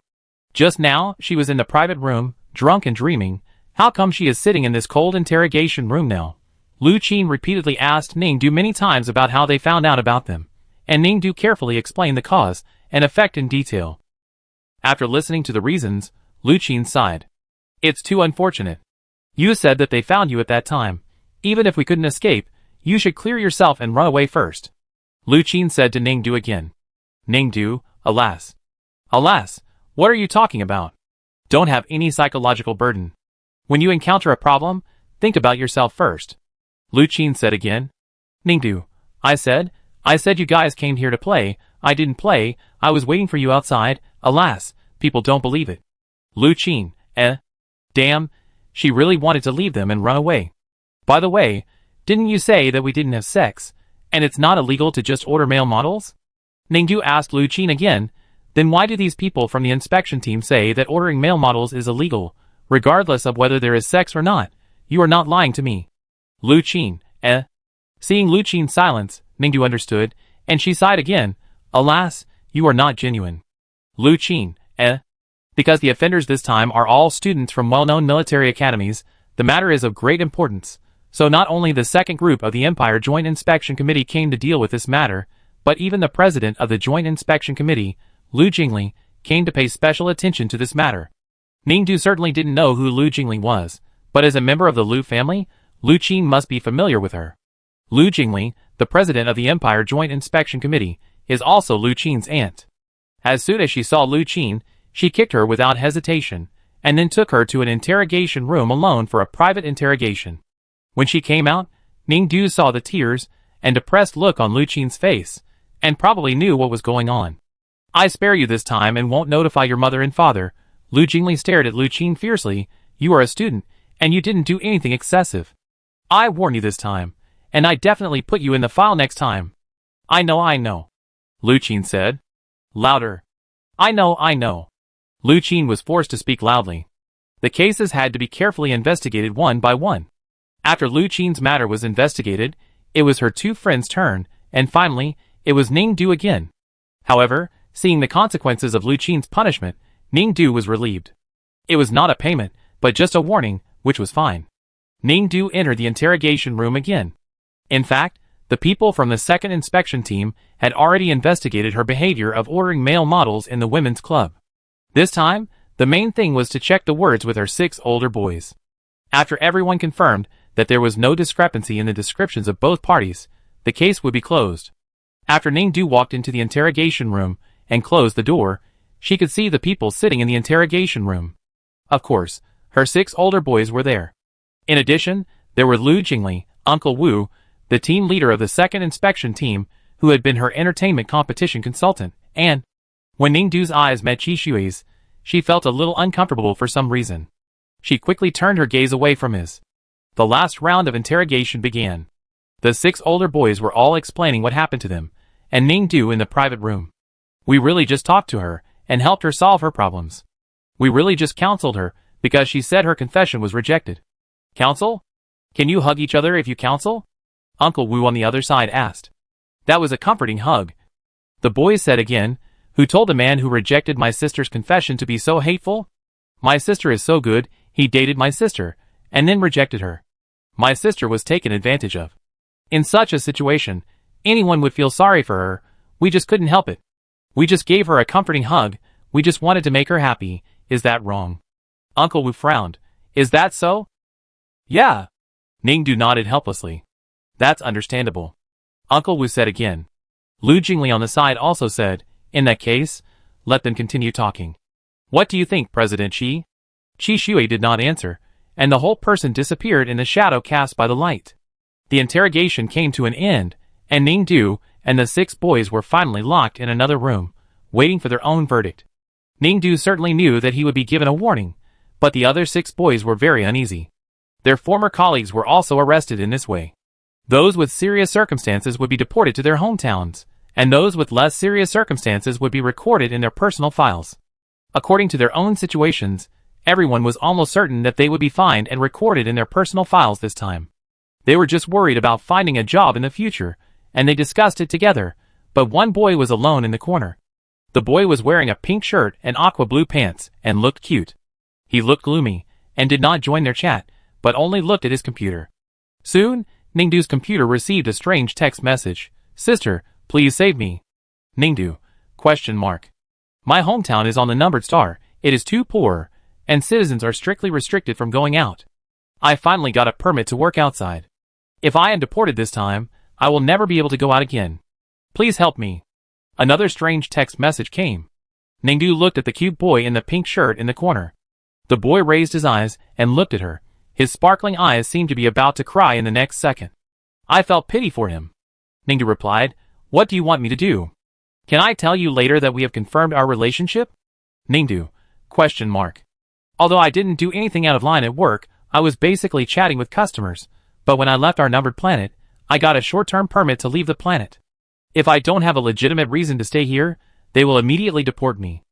Just now, she was in the private room, drunk and dreaming. How come she is sitting in this cold interrogation room now? Lu Qin repeatedly asked Ning Du many times about how they found out about them, and Ning Du carefully explained the cause and effect in detail. After listening to the reasons, Lu Qin sighed. "It's too unfortunate. You said that they found you at that time. Even if we couldn't escape, you should clear yourself and run away first." Lu Qin said to Ning Du again. Ning Du, alas. "Alas, what are you talking about? Don't have any psychological burden. When you encounter a problem, think about yourself first." Lu Qin said again. Ning Du, I said you guys came here to play. I didn't play. I was waiting for you outside. Alas, people don't believe it." Lu Qin, Damn, she really wanted to leave them and run away. "By the way, didn't you say that we didn't have sex, and it's not illegal to just order male models?" Ning Du asked Lu Qin again. "Then why do these people from the inspection team say that ordering male models is illegal, regardless of whether there is sex or not? You are not lying to me." Lu Qin, Seeing Lu Qin's silence, Ning Du understood, and she sighed again. "Alas, you are not genuine." Lu Qin, Because the offenders this time are all students from well-known military academies, the matter is of great importance. So not only the second group of the Empire Joint Inspection Committee came to deal with this matter, but even the president of the Joint Inspection Committee, Lu Jingli, came to pay special attention to this matter. Ningdu certainly didn't know who Lu Jingli was, but as a member of the Lu family, Lu Qin must be familiar with her. Lu Jingli, the president of the Empire Joint Inspection Committee, is also Lu Qin's aunt. As soon as she saw Lu Qin, she kicked her without hesitation, and then took her to an interrogation room alone for a private interrogation. When she came out, Ningdu saw the tears and depressed look on Lu Qin's face, and probably knew what was going on. "I spare you this time and won't notify your mother and father." Lu Jingli stared at Lu Qin fiercely. "You are a student, and you didn't do anything excessive. I warn you this time, and I definitely put you in the file next time." I know, Lu Qin said. Louder. I know. Lu Qin was forced to speak loudly. The cases had to be carefully investigated one by one. After Lu Qin's matter was investigated, it was her two friends' turn, and finally, it was Ningdu again. However, seeing the consequences of Lu Qin's punishment, Ningdu was relieved. It was not a payment, but just a warning, which was fine. Ningdu entered the interrogation room again. In fact, the people from the second inspection team had already investigated her behavior of ordering male models in the women's club. This time, the main thing was to check the words with her 6 older boys. After everyone confirmed that there was no discrepancy in the descriptions of both parties, the case would be closed. After Ningdu walked into the interrogation room and closed the door, she could see the people sitting in the interrogation room. Of course, her 6 older boys were there. In addition, there were Lu Jingli, Uncle Wu, the team leader of the second inspection team, who had been her entertainment competition consultant, and when Ningdu's eyes met Qi Xue's, she felt a little uncomfortable for some reason. She quickly turned her gaze away from his. The last round of interrogation began. The 6 older boys were all explaining what happened to them, and Ningdu in the private room. "We really just talked to her and helped her solve her problems. We really just counseled her because she said her confession was rejected." "Counsel? Can you hug each other if you counsel?" Uncle Wu on the other side asked. "That was a comforting hug," the boys said again. "Who told a man who rejected my sister's confession to be so hateful? My sister is so good, he dated my sister, and then rejected her. My sister was taken advantage of. In such a situation, anyone would feel sorry for her. We just couldn't help it. We just gave her a comforting hug. We just wanted to make her happy. Is that wrong?" Uncle Wu frowned. "Is that so?" "Yeah." Ningdu nodded helplessly. "That's understandable." Uncle Wu said again. Lu Jingli on the side also said, "In that case, let them continue talking. What do you think, President Qi?" Qi Xue did not answer, and the whole person disappeared in the shadow cast by the light. The interrogation came to an end, and Ningdu and the 6 boys were finally locked in another room, waiting for their own verdict. Ningdu certainly knew that he would be given a warning, but the other 6 boys were very uneasy. Their former colleagues were also arrested in this way. Those with serious circumstances would be deported to their hometowns, and those with less serious circumstances would be recorded in their personal files. According to their own situations, everyone was almost certain that they would be fined and recorded in their personal files this time. They were just worried about finding a job in the future, and they discussed it together, but one boy was alone in the corner. The boy was wearing a pink shirt and aqua blue pants, and looked cute. He looked gloomy, and did not join their chat, but only looked at his computer. Soon, Ningdu's computer received a strange text message. "Sister, please save me." Ningdu, ? My hometown is on the numbered star. It is too poor, and citizens are strictly restricted from going out. I finally got a permit to work outside. If I am deported this time, I will never be able to go out again. Please help me. Another strange text message came. Ningdu looked at the cute boy in the pink shirt in the corner. The boy raised his eyes and looked at her. His sparkling eyes seemed to be about to cry in the next second. I felt pity for him. Ningdu replied, "What do you want me to do? Can I tell you later that we have confirmed our relationship?" Ningdu, ? Although I didn't do anything out of line at work, I was basically chatting with customers, but when I left our numbered planet, I got a short-term permit to leave the planet. If I don't have a legitimate reason to stay here, they will immediately deport me.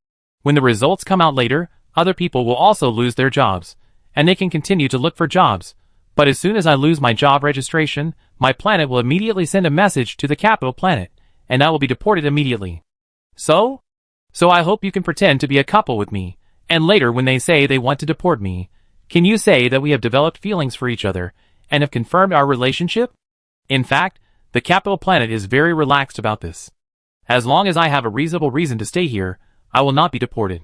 When the results come out later, other people will also lose their jobs, and they can continue to look for jobs. But as soon as I lose my job registration, my planet will immediately send a message to the capital planet, and I will be deported immediately. So I hope you can pretend to be a couple with me, and later when they say they want to deport me, can you say that we have developed feelings for each other, and have confirmed our relationship? In fact, the capital planet is very relaxed about this. As long as I have a reasonable reason to stay here, I will not be deported.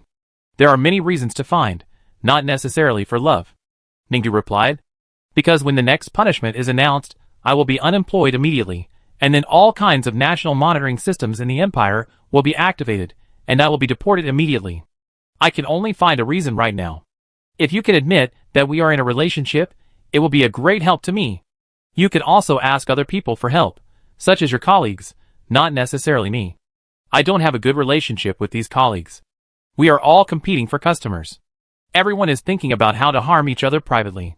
There are many reasons to find, Not necessarily for love, Ningdu replied. Because when the next punishment is announced, I will be unemployed immediately, and then all kinds of national monitoring systems in the empire will be activated, and I will be deported immediately. I can only find a reason right now. If you can admit that we are in a relationship, it will be a great help to me. You can also ask other people for help, such as your colleagues, not necessarily me. I don't have a good relationship with these colleagues. We are all competing for customers. Everyone is thinking about how to harm each other privately.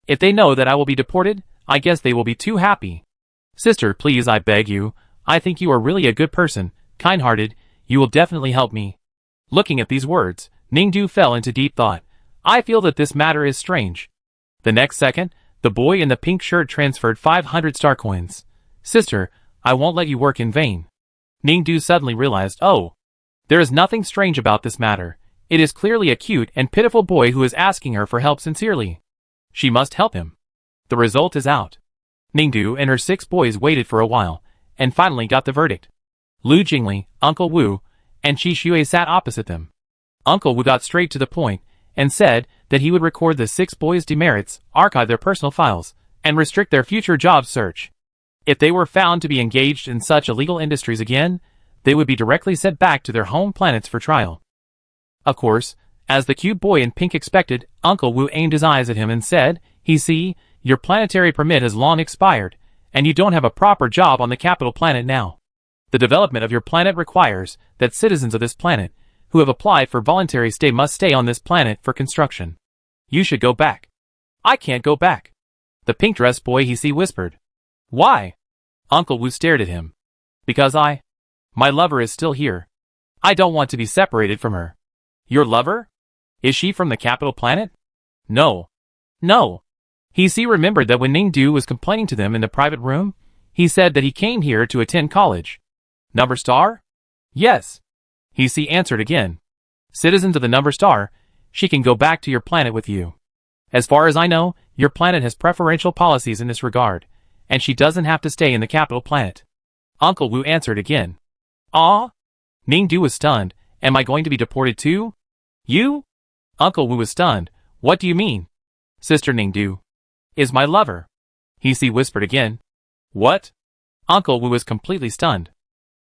If they know that I will be deported, I guess they will be too happy. Sister, please, I beg you. I think you are really a good person, kind-hearted. You will definitely help me. Looking at these words, Ningdu fell into deep thought. I feel that this matter is strange. The next second, the boy in the pink shirt transferred 500 star coins. Sister, I won't let you work in vain. Ningdu suddenly realized, oh, there is nothing strange about this matter. It is clearly a cute and pitiful boy who is asking her for help sincerely. She must help him. The result is out. Ningdu and her 6 boys waited for a while, and finally got the verdict. Lu Jingli, Uncle Wu, and Qi Shui sat opposite them. Uncle Wu got straight to the point, and said that he would record the 6 boys' demerits, archive their personal files, and restrict their future job search. If they were found to be engaged in such illegal industries again, they would be directly sent back to their home planets for trial. Of course, as the cute boy in pink expected, Uncle Wu aimed his eyes at him and said, see, your planetary permit has long expired, and you don't have a proper job on the capital planet now. The development of your planet requires that citizens of this planet, who have applied for voluntary stay must stay on this planet for construction. You should go back. I can't go back. The pink-dressed boy whispered. Why? Uncle Wu stared at him. Because my lover is still here. I don't want to be separated from her. Your lover? Is she from the capital planet? No. No. Remembered that when Ningdu was complaining to them in the private room, he said that he came here to attend college. Number star? Yes. Answered again. Citizens of the number star, she can go back to your planet with you. As far as I know, your planet has preferential policies in this regard, and she doesn't have to stay in the capital planet. Uncle Wu answered again. Ah? Ningdu was stunned. Am I going to be deported too? You? Uncle Wu was stunned. What do you mean? Sister Ningdu is my lover. Whispered again. What? Uncle Wu was completely stunned.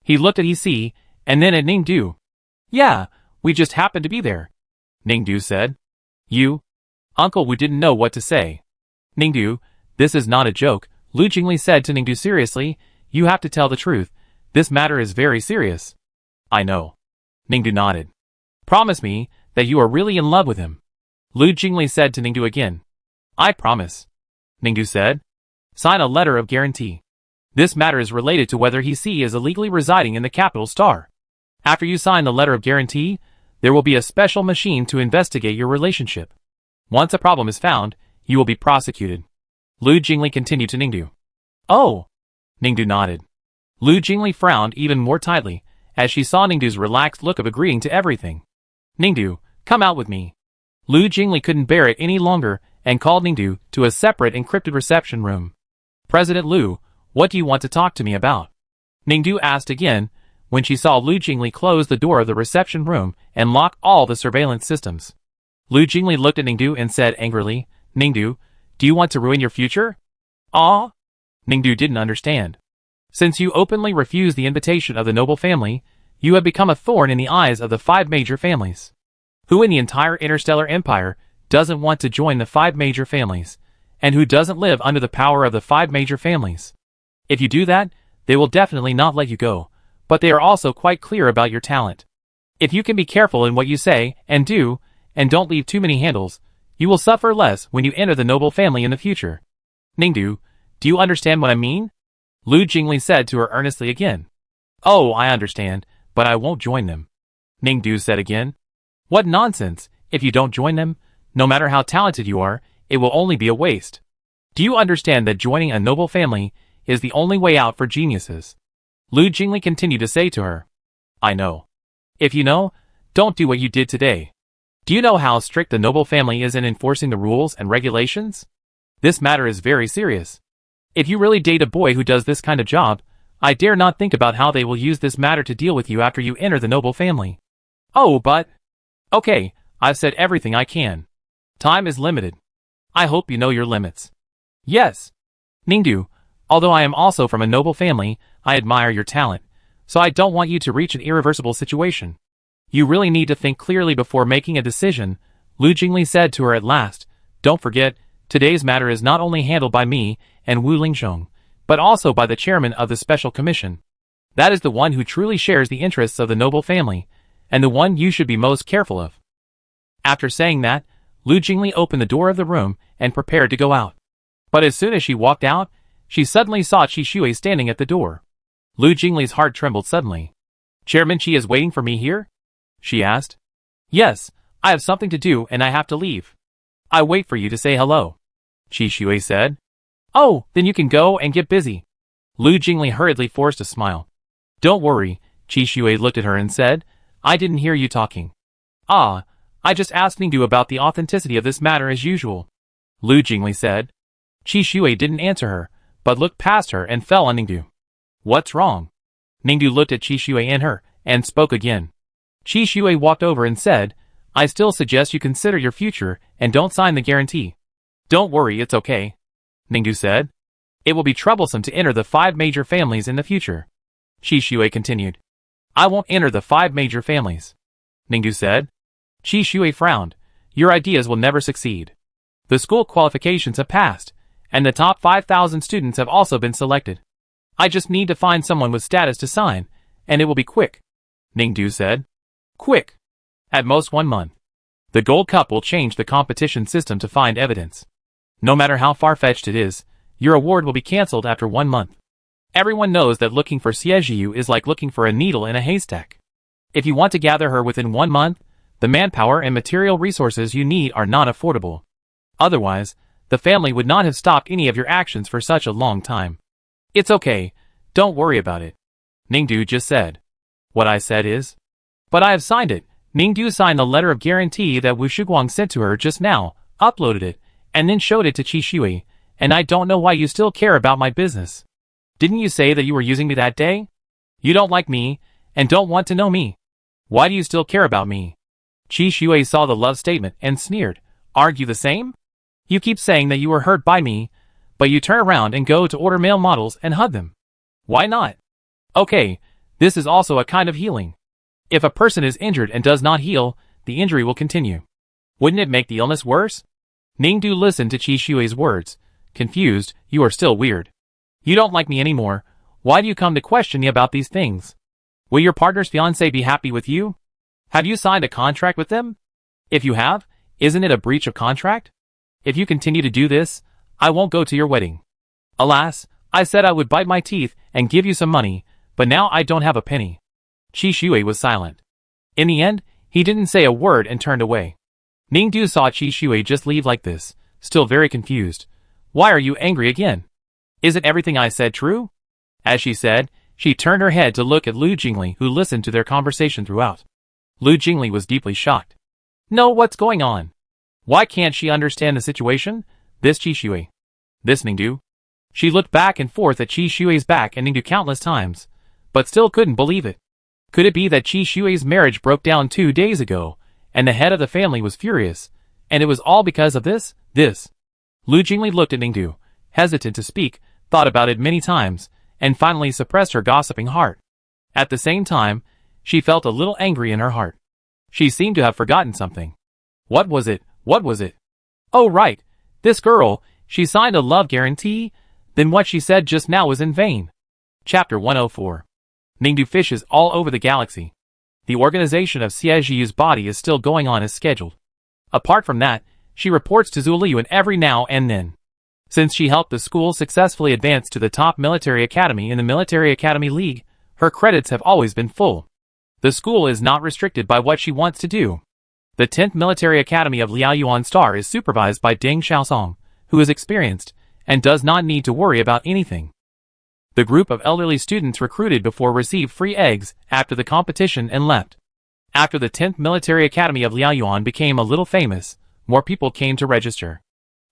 He looked at and then at Ningdu. Yeah, we just happened to be there, Ningdu said. You? Uncle Wu didn't know what to say. Ningdu, this is not a joke, Lu Jingli said to Ningdu seriously. You have to tell the truth. This matter is very serious. I know. Ningdu nodded. Promise me that you are really in love with him. Lu Jingli said to Ningdu again. I promise. Ningdu said. Sign a letter of guarantee. This matter is related to whether he is illegally residing in the capital star. After you sign the letter of guarantee, there will be a special machine to investigate your relationship. Once a problem is found, you will be prosecuted. Lu Jingli continued to Ningdu. Oh! Ningdu nodded. Lu Jingli frowned even more tightly, as she saw Ningdu's relaxed look of agreeing to everything. Ningdu, come out with me. Lu Jingli couldn't bear it any longer, and called Ningdu to a separate encrypted reception room. President Lu, what do you want to talk to me about? Ningdu asked again, when she saw Lu Jingli close the door of the reception room and lock all the surveillance systems. Lu Jingli looked at Ningdu and said angrily, Ningdu, do you want to ruin your future? Ah? Ningdu didn't understand. Since you openly refused the invitation of the noble family, you have become a thorn in the eyes of the 5 major families. Who in the entire interstellar empire doesn't want to join the 5 major families, and who doesn't live under the power of the 5 major families? If you do that, they will definitely not let you go, but they are also quite clear about your talent. If you can be careful in what you say and do, and don't leave too many handles, you will suffer less when you enter the noble family in the future. Ningdu, do you understand what I mean? Lu Jingli said to her earnestly again. Oh, I understand, but I won't join them. Ningdu said again. What nonsense! If you don't join them, no matter how talented you are, it will only be a waste. Do you understand that joining a noble family is the only way out for geniuses? Lu Jingli continued to say to her. I know. If you know, don't do what you did today. Do you know how strict the noble family is in enforcing the rules and regulations? This matter is very serious. If you really date a boy who does this kind of job, I dare not think about how they will use this matter to deal with you after you enter the noble family. Oh, but... Okay, I've said everything I can. Time is limited. I hope you know your limits. Yes. Ningdu, although I am also from a noble family, I admire your talent, so I don't want you to reach an irreversible situation. You really need to think clearly before making a decision, Lu Jingli said to her at last. Don't forget, today's matter is not only handled by me and Wu Lingsheng, but also by the chairman of the special commission. That is the one who truly shares the interests of the noble family, and the one you should be most careful of. After saying that, Lu Jingli opened the door of the room and prepared to go out. But as soon as she walked out, she suddenly saw Qi Shui standing at the door. Lu Jingli's heart trembled suddenly. Chairman Qi is waiting for me here? She asked. Yes, I have something to do and I have to leave. I wait for you to say hello, Qi Shui said. Oh, then you can go and get busy. Lu Jingli hurriedly forced a smile. Don't worry, Qi Shui looked at her and said, I didn't hear you talking. Ah, I just asked Ningdu about the authenticity of this matter as usual, Lu Jingli said. Qi Shui didn't answer her, but looked past her and fell on Ningdu. What's wrong? Ningdu looked at Qi Shui and her, and spoke again. Qi Shui walked over and said, I still suggest you consider your future and don't sign the guarantee. Don't worry, it's okay, Ningdu said. It will be troublesome to enter the 5 major families in the future. Qi Shui continued. I won't enter the 5 major families, Ningdu said. Qi Shui frowned. Your ideas will never succeed. The school qualifications have passed, and the top 5,000 students have also been selected. I just need to find someone with status to sign, and it will be quick, Ningdu said. Quick. At most 1 month. The Gold Cup will change the competition system to find evidence. No matter how far-fetched it is, your award will be cancelled after 1 month. Everyone knows that looking for Xiejiu is like looking for a needle in a haystack. If you want to gather her within 1 month, the manpower and material resources you need are not affordable. Otherwise, the family would not have stopped any of your actions for such a long time. It's okay, don't worry about it, Ningdu just said. What I said is? But I have signed it. Ningdu signed the letter of guarantee that Wu Shiguang sent to her just now, uploaded it, and then showed it to Qi Shui, and I don't know why you still care about my business. Didn't you say that you were using me that day? You don't like me, and don't want to know me. Why do you still care about me? Qi Shui saw the love statement and sneered. Argue the same? You keep saying that you were hurt by me, but you turn around and go to order male models and hug them. Why not? Okay, this is also a kind of healing. If a person is injured and does not heal, the injury will continue. Wouldn't it make the illness worse? Ningdu listened to Qi Shui's words. Confused, you are still weird. You don't like me anymore. Why do you come to question me about these things? Will your partner's fiancé be happy with you? Have you signed a contract with them? If you have, isn't it a breach of contract? If you continue to do this, I won't go to your wedding. Alas, I said I would bite my teeth and give you some money, but now I don't have a penny. Qi Shui was silent. In the end, he didn't say a word and turned away. Ningdu saw Qi Shui just leave like this, still very confused. Why are you angry again? Isn't everything I said true? As she said, she turned her head to look at Lu Jingli, who listened to their conversation throughout. Lu Jingli was deeply shocked. No, what's going on? Why can't she understand the situation? This Qi Shui. This Ningdu. She looked back and forth at Qi Shui's back and Ningdu countless times, but still couldn't believe it. Could it be that Qi Shui's marriage broke down 2 days ago, and the head of the family was furious, and it was all because of this? Lu Jingli looked at Ningdu, hesitant to speak, thought about it many times, and finally suppressed her gossiping heart. At the same time, she felt a little angry in her heart. She seemed to have forgotten something. What was it? Oh right, this girl, she signed a love guarantee? Then what she said just now was in vain. Chapter 104. Ningdu fishes all over the galaxy. The organization of Xiejiu's body is still going on as scheduled. Apart from that, she reports to Zuliuan every now and then. Since she helped the school successfully advance to the top military academy in the Military Academy League, her credits have always been full. The school is not restricted by what she wants to do. The 10th Military Academy of Liaoyuan Star is supervised by Deng Xiaosong, who is experienced, and does not need to worry about anything. The group of elderly students recruited before received free eggs after the competition and left. After the 10th Military Academy of Liaoyuan became a little famous, more people came to register.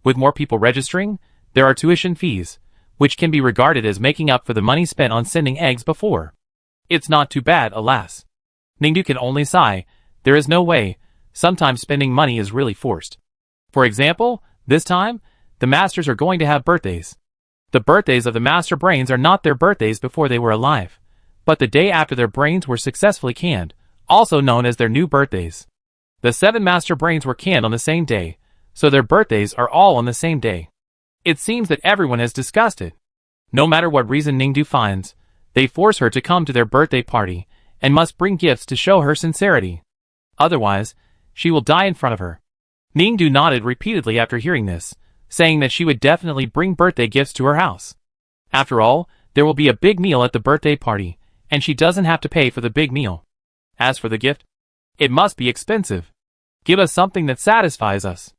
With more people registering, there are tuition fees, which can be regarded as making up for the money spent on sending eggs before. It's not too bad, alas. Ningdu can only sigh. There is no way. Sometimes spending money is really forced. For example, this time, the masters are going to have birthdays. The birthdays of the master brains are not their birthdays before they were alive, but the day after their brains were successfully canned, also known as their new birthdays. The 7 master brains were canned on the same day, so their birthdays are all on the same day. It seems that everyone has discussed it. No matter what reason Ningdu finds, they force her to come to their birthday party, and must bring gifts to show her sincerity. Otherwise, she will die in front of her. Ningdu nodded repeatedly after hearing this, saying that she would definitely bring birthday gifts to her house. After all, there will be a big meal at the birthday party, and she doesn't have to pay for the big meal. As for the gift, it must be expensive. Give us something that satisfies us.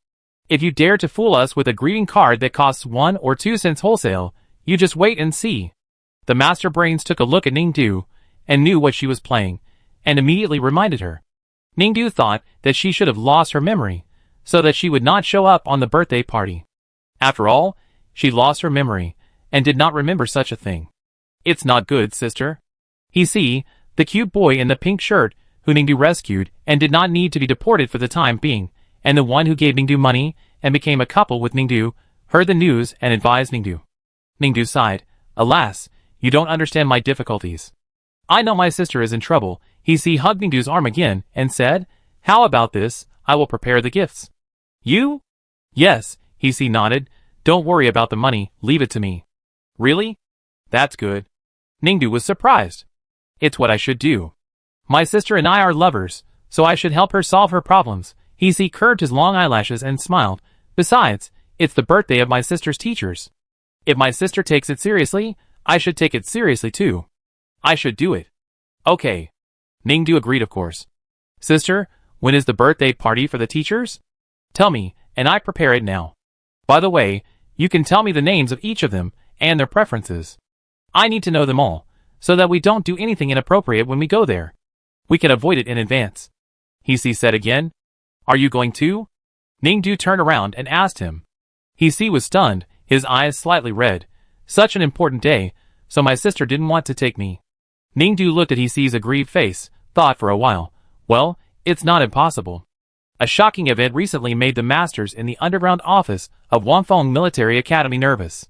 If you dare to fool us with a greeting card that costs 1 or 2 cents wholesale, you just wait and see. The master brains took a look at Ningdu, and knew what she was playing, and immediately reminded her. Ningdu thought that she should have lost her memory, so that she would not show up on the birthday party. After all, she lost her memory, and did not remember such a thing. It's not good, sister. He see, the cute boy in the pink shirt, who Ningdu rescued, and did not need to be deported for the time being, and the one who gave Ningdu money, and became a couple with Ningdu, heard the news and advised Ningdu. Ningdu sighed. Alas, you don't understand my difficulties. I know my sister is in trouble. He see hugged Ningdu's arm again, and said, how about this, I will prepare the gifts. You? Yes, he see nodded. Don't worry about the money, leave it to me. Really? That's good. Ningdu was surprised. It's what I should do. My sister and I are lovers, so I should help her solve her problems. He see curved his long eyelashes and smiled. Besides, it's the birthday of my sister's teachers. If my sister takes it seriously, I should take it seriously too. I should do it. Okay. Ningdu agreed, of course. Sister, when is the birthday party for the teachers? Tell me, and I prepare it now. By the way, you can tell me the names of each of them, and their preferences. I need to know them all, so that we don't do anything inappropriate when we go there. We can avoid it in advance. He said again. Are you going to? Ningdu turned around and asked him. He was stunned, his eyes slightly red. Such an important day, so my sister didn't want to take me. Ningdu looked at He's aggrieved face, thought for a while. Well, it's not impossible. A shocking event recently made the masters in the underground office of Wanfeng Military Academy nervous.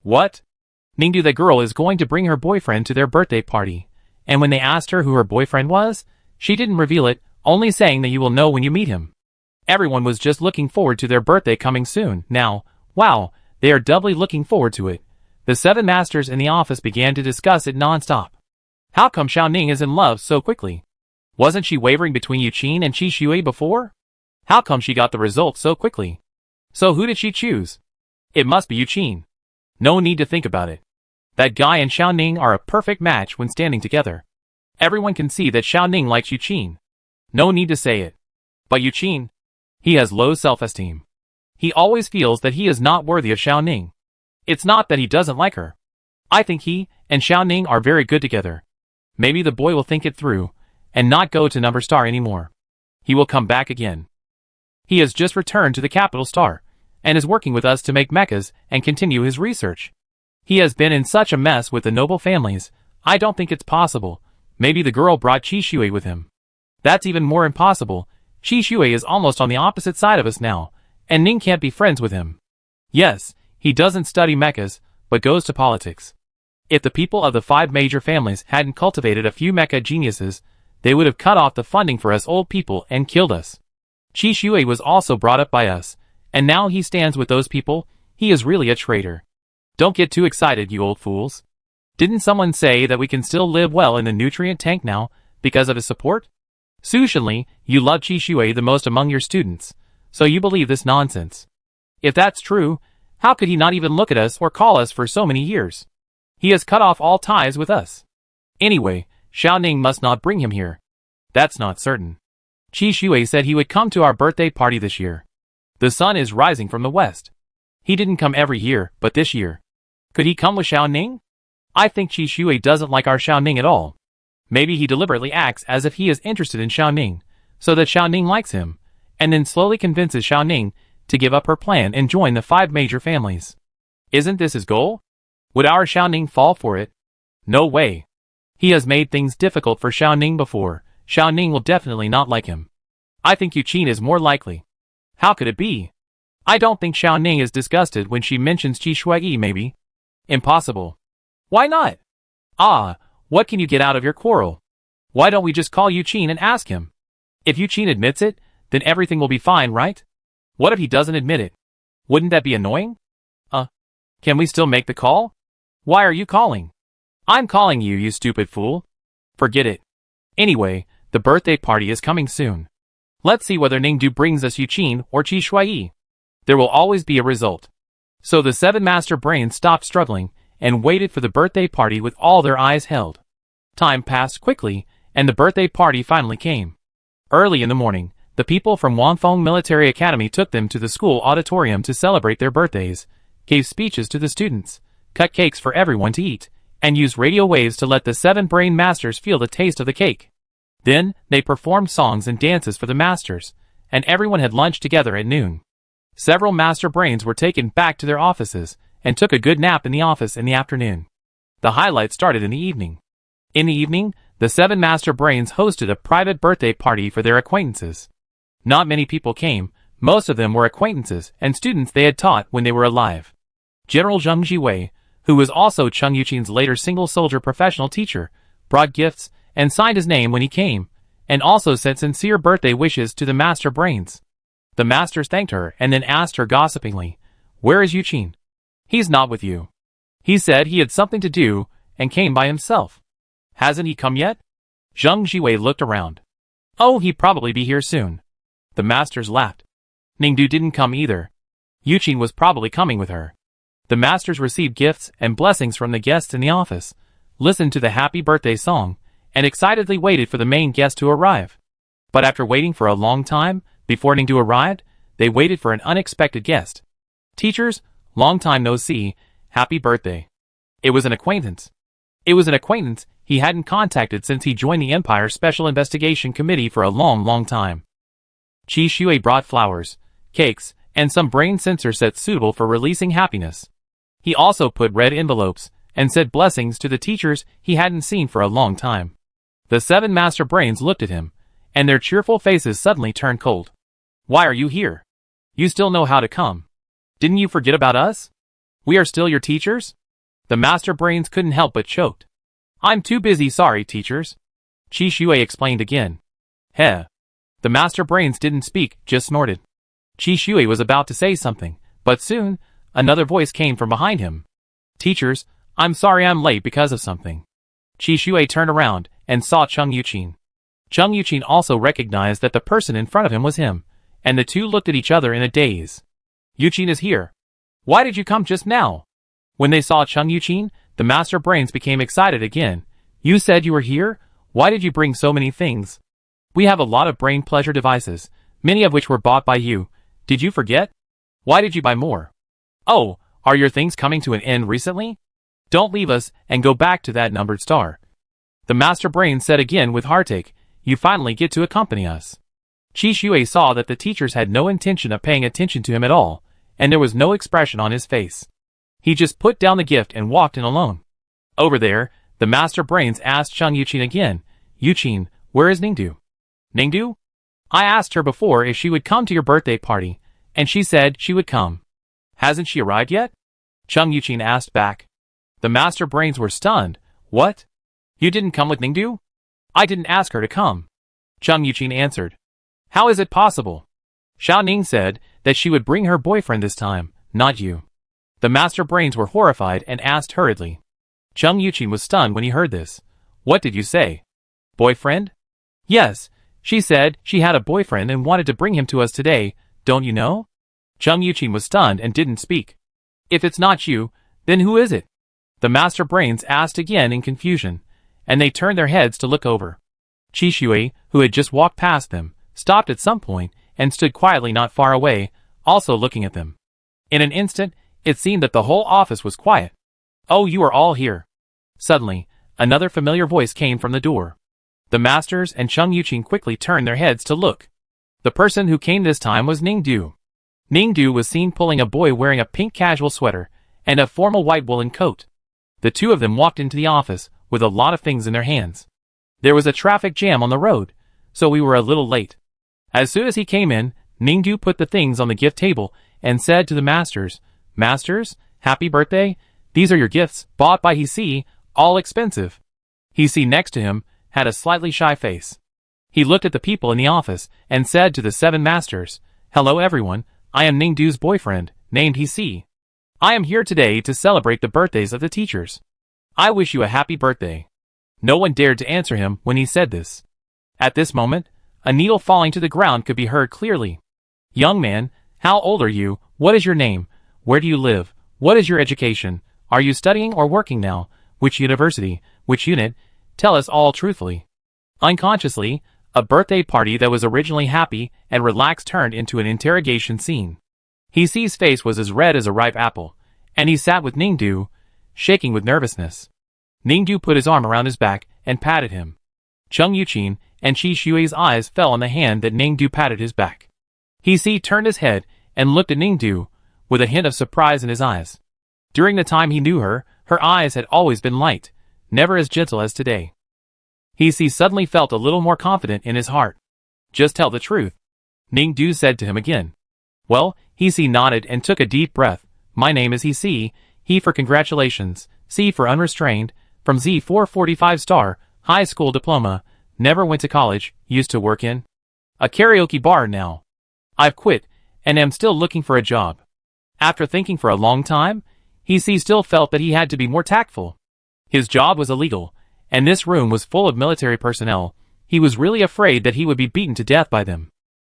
What? Ningdu, the girl is going to bring her boyfriend to their birthday party, and when they asked her who her boyfriend was, she didn't reveal it, only saying that you will know when you meet him. Everyone was just looking forward to their birthday coming soon. Now, wow, they are doubly looking forward to it. The 7 masters in the office began to discuss it non-stop. How come Xiaoning is in love so quickly? Wasn't she wavering between Yuqin and Qi Shui before? How come she got the result so quickly? So who did she choose? It must be Yuqin. No need to think about it. That guy and Xiaoning are a perfect match when standing together. Everyone can see that Xiaoning likes Yuqin. No need to say it. But Yuqin, he has low self-esteem. He always feels that he is not worthy of Xiaoning. It's not that he doesn't like her. I think he and Xiaoning are very good together. Maybe the boy will think it through, and not go to Number Star anymore. He will come back again. He has just returned to the Capital Star, and is working with us to make mechas and continue his research. He has been in such a mess with the noble families, I don't think it's possible. Maybe the girl brought Qi Shui with him. That's even more impossible. Qi Shui is almost on the opposite side of us now, and Ning can't be friends with him. Yes, he doesn't study mechas, but goes to politics. If the people of the 5 major families hadn't cultivated a few mecha geniuses, they would have cut off the funding for us old people and killed us. Qi Shui was also brought up by us, and now he stands with those people. He is really a traitor. Don't get too excited, you old fools. Didn't someone say that we can still live well in the nutrient tank now, because of his support? Su Shenli, you love Qi Shui the most among your students, so you believe this nonsense. If that's true, how could he not even look at us or call us for so many years? He has cut off all ties with us. Anyway, Xiaoning must not bring him here. That's not certain. Qi Shui said he would come to our birthday party this year. The sun is rising from the west. He didn't come every year, but this year. Could he come with Xiaoning? I think Qi Shui doesn't like our Xiaoning at all. Maybe he deliberately acts as if he is interested in Xiaoning, so that Xiaoning likes him, and then slowly convinces Xiaoning to give up her plan and join the 5 major families. Isn't this his goal? Would our Xiaoning fall for it? No way. He has made things difficult for Xiaoning before. Xiaoning will definitely not like him. I think Yuqin is more likely. How could it be? I don't think Xiao Ning is disgusted when she mentions Qi Shuai maybe. Impossible. Why not? Ah, what can you get out of your quarrel? Why don't we just call Yu Qin and ask him? If Yu Qin admits it, then everything will be fine, right? What if he doesn't admit it? Wouldn't that be annoying? Can we still make the call? Why are you calling? I'm calling you, you stupid fool. Forget it. Anyway, the birthday party is coming soon. Let's see whether Ningdu brings us Yu Qin or Qi Shuai. There will always be a result. So the 7 master brains stopped struggling and waited for the birthday party with all their eyes held. Time passed quickly, and the birthday party finally came. Early in the morning, the people from Wanfeng Military Academy took them to the school auditorium to celebrate their birthdays, gave speeches to the students, cut cakes for everyone to eat, and used radio waves to let the 7 brain masters feel the taste of the cake. Then, they performed songs and dances for the masters, and everyone had lunch together at noon. Several master brains were taken back to their offices, and took a good nap in the office in the afternoon. The highlight started in the evening. In the evening, the 7 master brains hosted a private birthday party for their acquaintances. Not many people came, most of them were acquaintances and students they had taught when they were alive. General Zheng Jiwei, who was also Cheng Yuqin's later single-soldier professional teacher, brought gifts and signed his name when he came, and also sent sincere birthday wishes to the master brains. The masters thanked her and then asked her gossipingly, "Where is Yu Qin? He's not with you. He said he had something to do and came by himself. Hasn't he come yet?" Zheng Jiwei looked around. "Oh, he'd probably be here soon." The masters laughed. Ningdu didn't come either. Yu Qin was probably coming with her. The masters received gifts and blessings from the guests in the office, listened to the happy birthday song, and excitedly waited for the main guest to arrive. But after waiting for a long time, before Ningdu arrived, they waited for an unexpected guest. "Teachers, long time no see, happy birthday." It was an acquaintance. It was an acquaintance he hadn't contacted since he joined the Empire Special Investigation Committee for a long time. Qi Shuai brought flowers, cakes, and some brain sensor sets suitable for releasing happiness. He also put red envelopes and said blessings to the teachers he hadn't seen for a long time. The 7 master brains looked at him, and their cheerful faces suddenly turned cold. "Why are you here? You still know how to come. Didn't you forget about us? We are still your teachers?" The master brains couldn't help but choked. "I'm too busy, sorry, teachers." Qi Shuai explained again. "Heh." The master brains didn't speak, just snorted. Qi Shuai was about to say something, but soon, another voice came from behind him. "Teachers, I'm sorry I'm late because of something." Qi Shuai turned around and saw Cheng Yuqin. Cheng Yuqin also recognized that the person in front of him was him, and the two looked at each other in a daze. "Yuqin is here. Why did you come just now?" When they saw Cheng Yuqin, the master brains became excited again. "You said you were here? Why did you bring so many things? We have a lot of brain pleasure devices, many of which were bought by you. Did you forget? Why did you buy more? Oh, are your things coming to an end recently? Don't leave us and go back to that numbered star." The master brain said again with heartache, "You finally get to accompany us." Qi Shuai saw that the teachers had no intention of paying attention to him at all, and there was no expression on his face. He just put down the gift and walked in alone. Over there, the master brains asked Cheng Yuqin again, "Yu Qin, where is Ningdu?" "Ningdu? I asked her before if she would come to your birthday party, and she said she would come. Hasn't she arrived yet?" Cheng Yuqin asked back. The master brains were stunned. "What? You didn't come with Ningdu?" "I didn't ask her to come." Cheng Yuqin answered. "How is it possible?" "Xiao Ning said that she would bring her boyfriend this time, not you." The master brains were horrified and asked hurriedly. Cheng Yuqin was stunned when he heard this. "What did you say? Boyfriend?" "Yes, she said she had a boyfriend and wanted to bring him to us today, don't you know?" Cheng Yuqin was stunned and didn't speak. "If it's not you, then who is it?" The master brains asked again in confusion, and they turned their heads to look over. Qi Shuai, who had just walked past them, stopped at some point and stood quietly not far away, also looking at them. In an instant, it seemed that the whole office was quiet. "Oh, you are all here." Suddenly, another familiar voice came from the door. The masters and Cheng Yuqin quickly turned their heads to look. The person who came this time was Ningdu. Ningdu was seen pulling a boy wearing a pink casual sweater and a formal white woolen coat. The two of them walked into the office with a lot of things in their hands. There was a traffic jam on the road, so we were a little late. As soon as he came in, Ningdu put the things on the gift table and said to the masters, "Masters, happy birthday. These are your gifts, bought by He, all expensive." He next to him had a slightly shy face. He looked at the people in the office and said to the 7 masters, "Hello everyone, I am Ningdu's boyfriend, named He. I am here today to celebrate the birthdays of the teachers. I wish you a happy birthday." No one dared to answer him when he said this. At this moment, a needle falling to the ground could be heard clearly. "Young man, how old are you? What is your name? Where do you live? What is your education? Are you studying or working now? Which university? Which unit? Tell us all truthfully." Unconsciously, a birthday party that was originally happy and relaxed turned into an interrogation scene. He's face was as red as a ripe apple, and he sat with Ningdu, shaking with nervousness. Ningdu put his arm around his back and patted him. Chung Yuqin and Shi Xue's eyes fell on the hand that Ningdu patted his back. He turned his head and looked at Ningdu, with a hint of surprise in his eyes. During the time he knew her, her eyes had always been light, never as gentle as today. He suddenly felt a little more confident in his heart. "Just tell the truth," Ningdu said to him again. Well, He nodded and took a deep breath. "My name is He for congratulations, C for unrestrained, from Z 445 star, high school diploma, never went to college, used to work in a karaoke bar now. I've quit, and am still looking for a job." After thinking for a long time, He still felt that he had to be more tactful. His job was illegal, and this room was full of military personnel. He was really afraid that he would be beaten to death by them.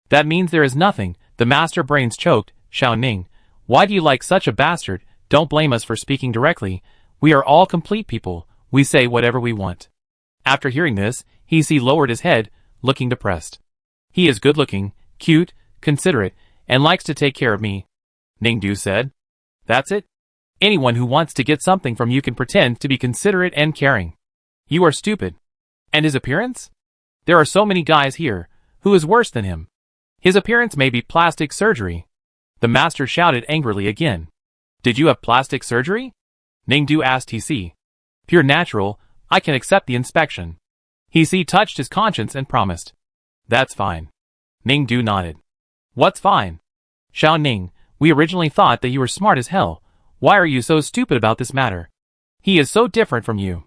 "That means there is nothing," the master brains choked. "Xiao Ning, why do you like such a bastard? Don't blame us for speaking directly. We are all complete people. We say whatever we want." After hearing this, He lowered his head, looking depressed. "He is good-looking, cute, considerate, and likes to take care of me," Ningdu said. "That's it? Anyone who wants to get something from you can pretend to be considerate and caring. You are stupid. And his appearance? There are so many guys here. Who is worse than him? His appearance may be plastic surgery." The master shouted angrily again. "Did you have plastic surgery?" Ningdu asked He. "Pure natural, I can accept the inspection." He touched his conscience and promised. "That's fine." Ningdu nodded. "What's fine?" "Xiao Ning, we originally thought that you were smart as hell. Why are you so stupid about this matter? He is so different from you.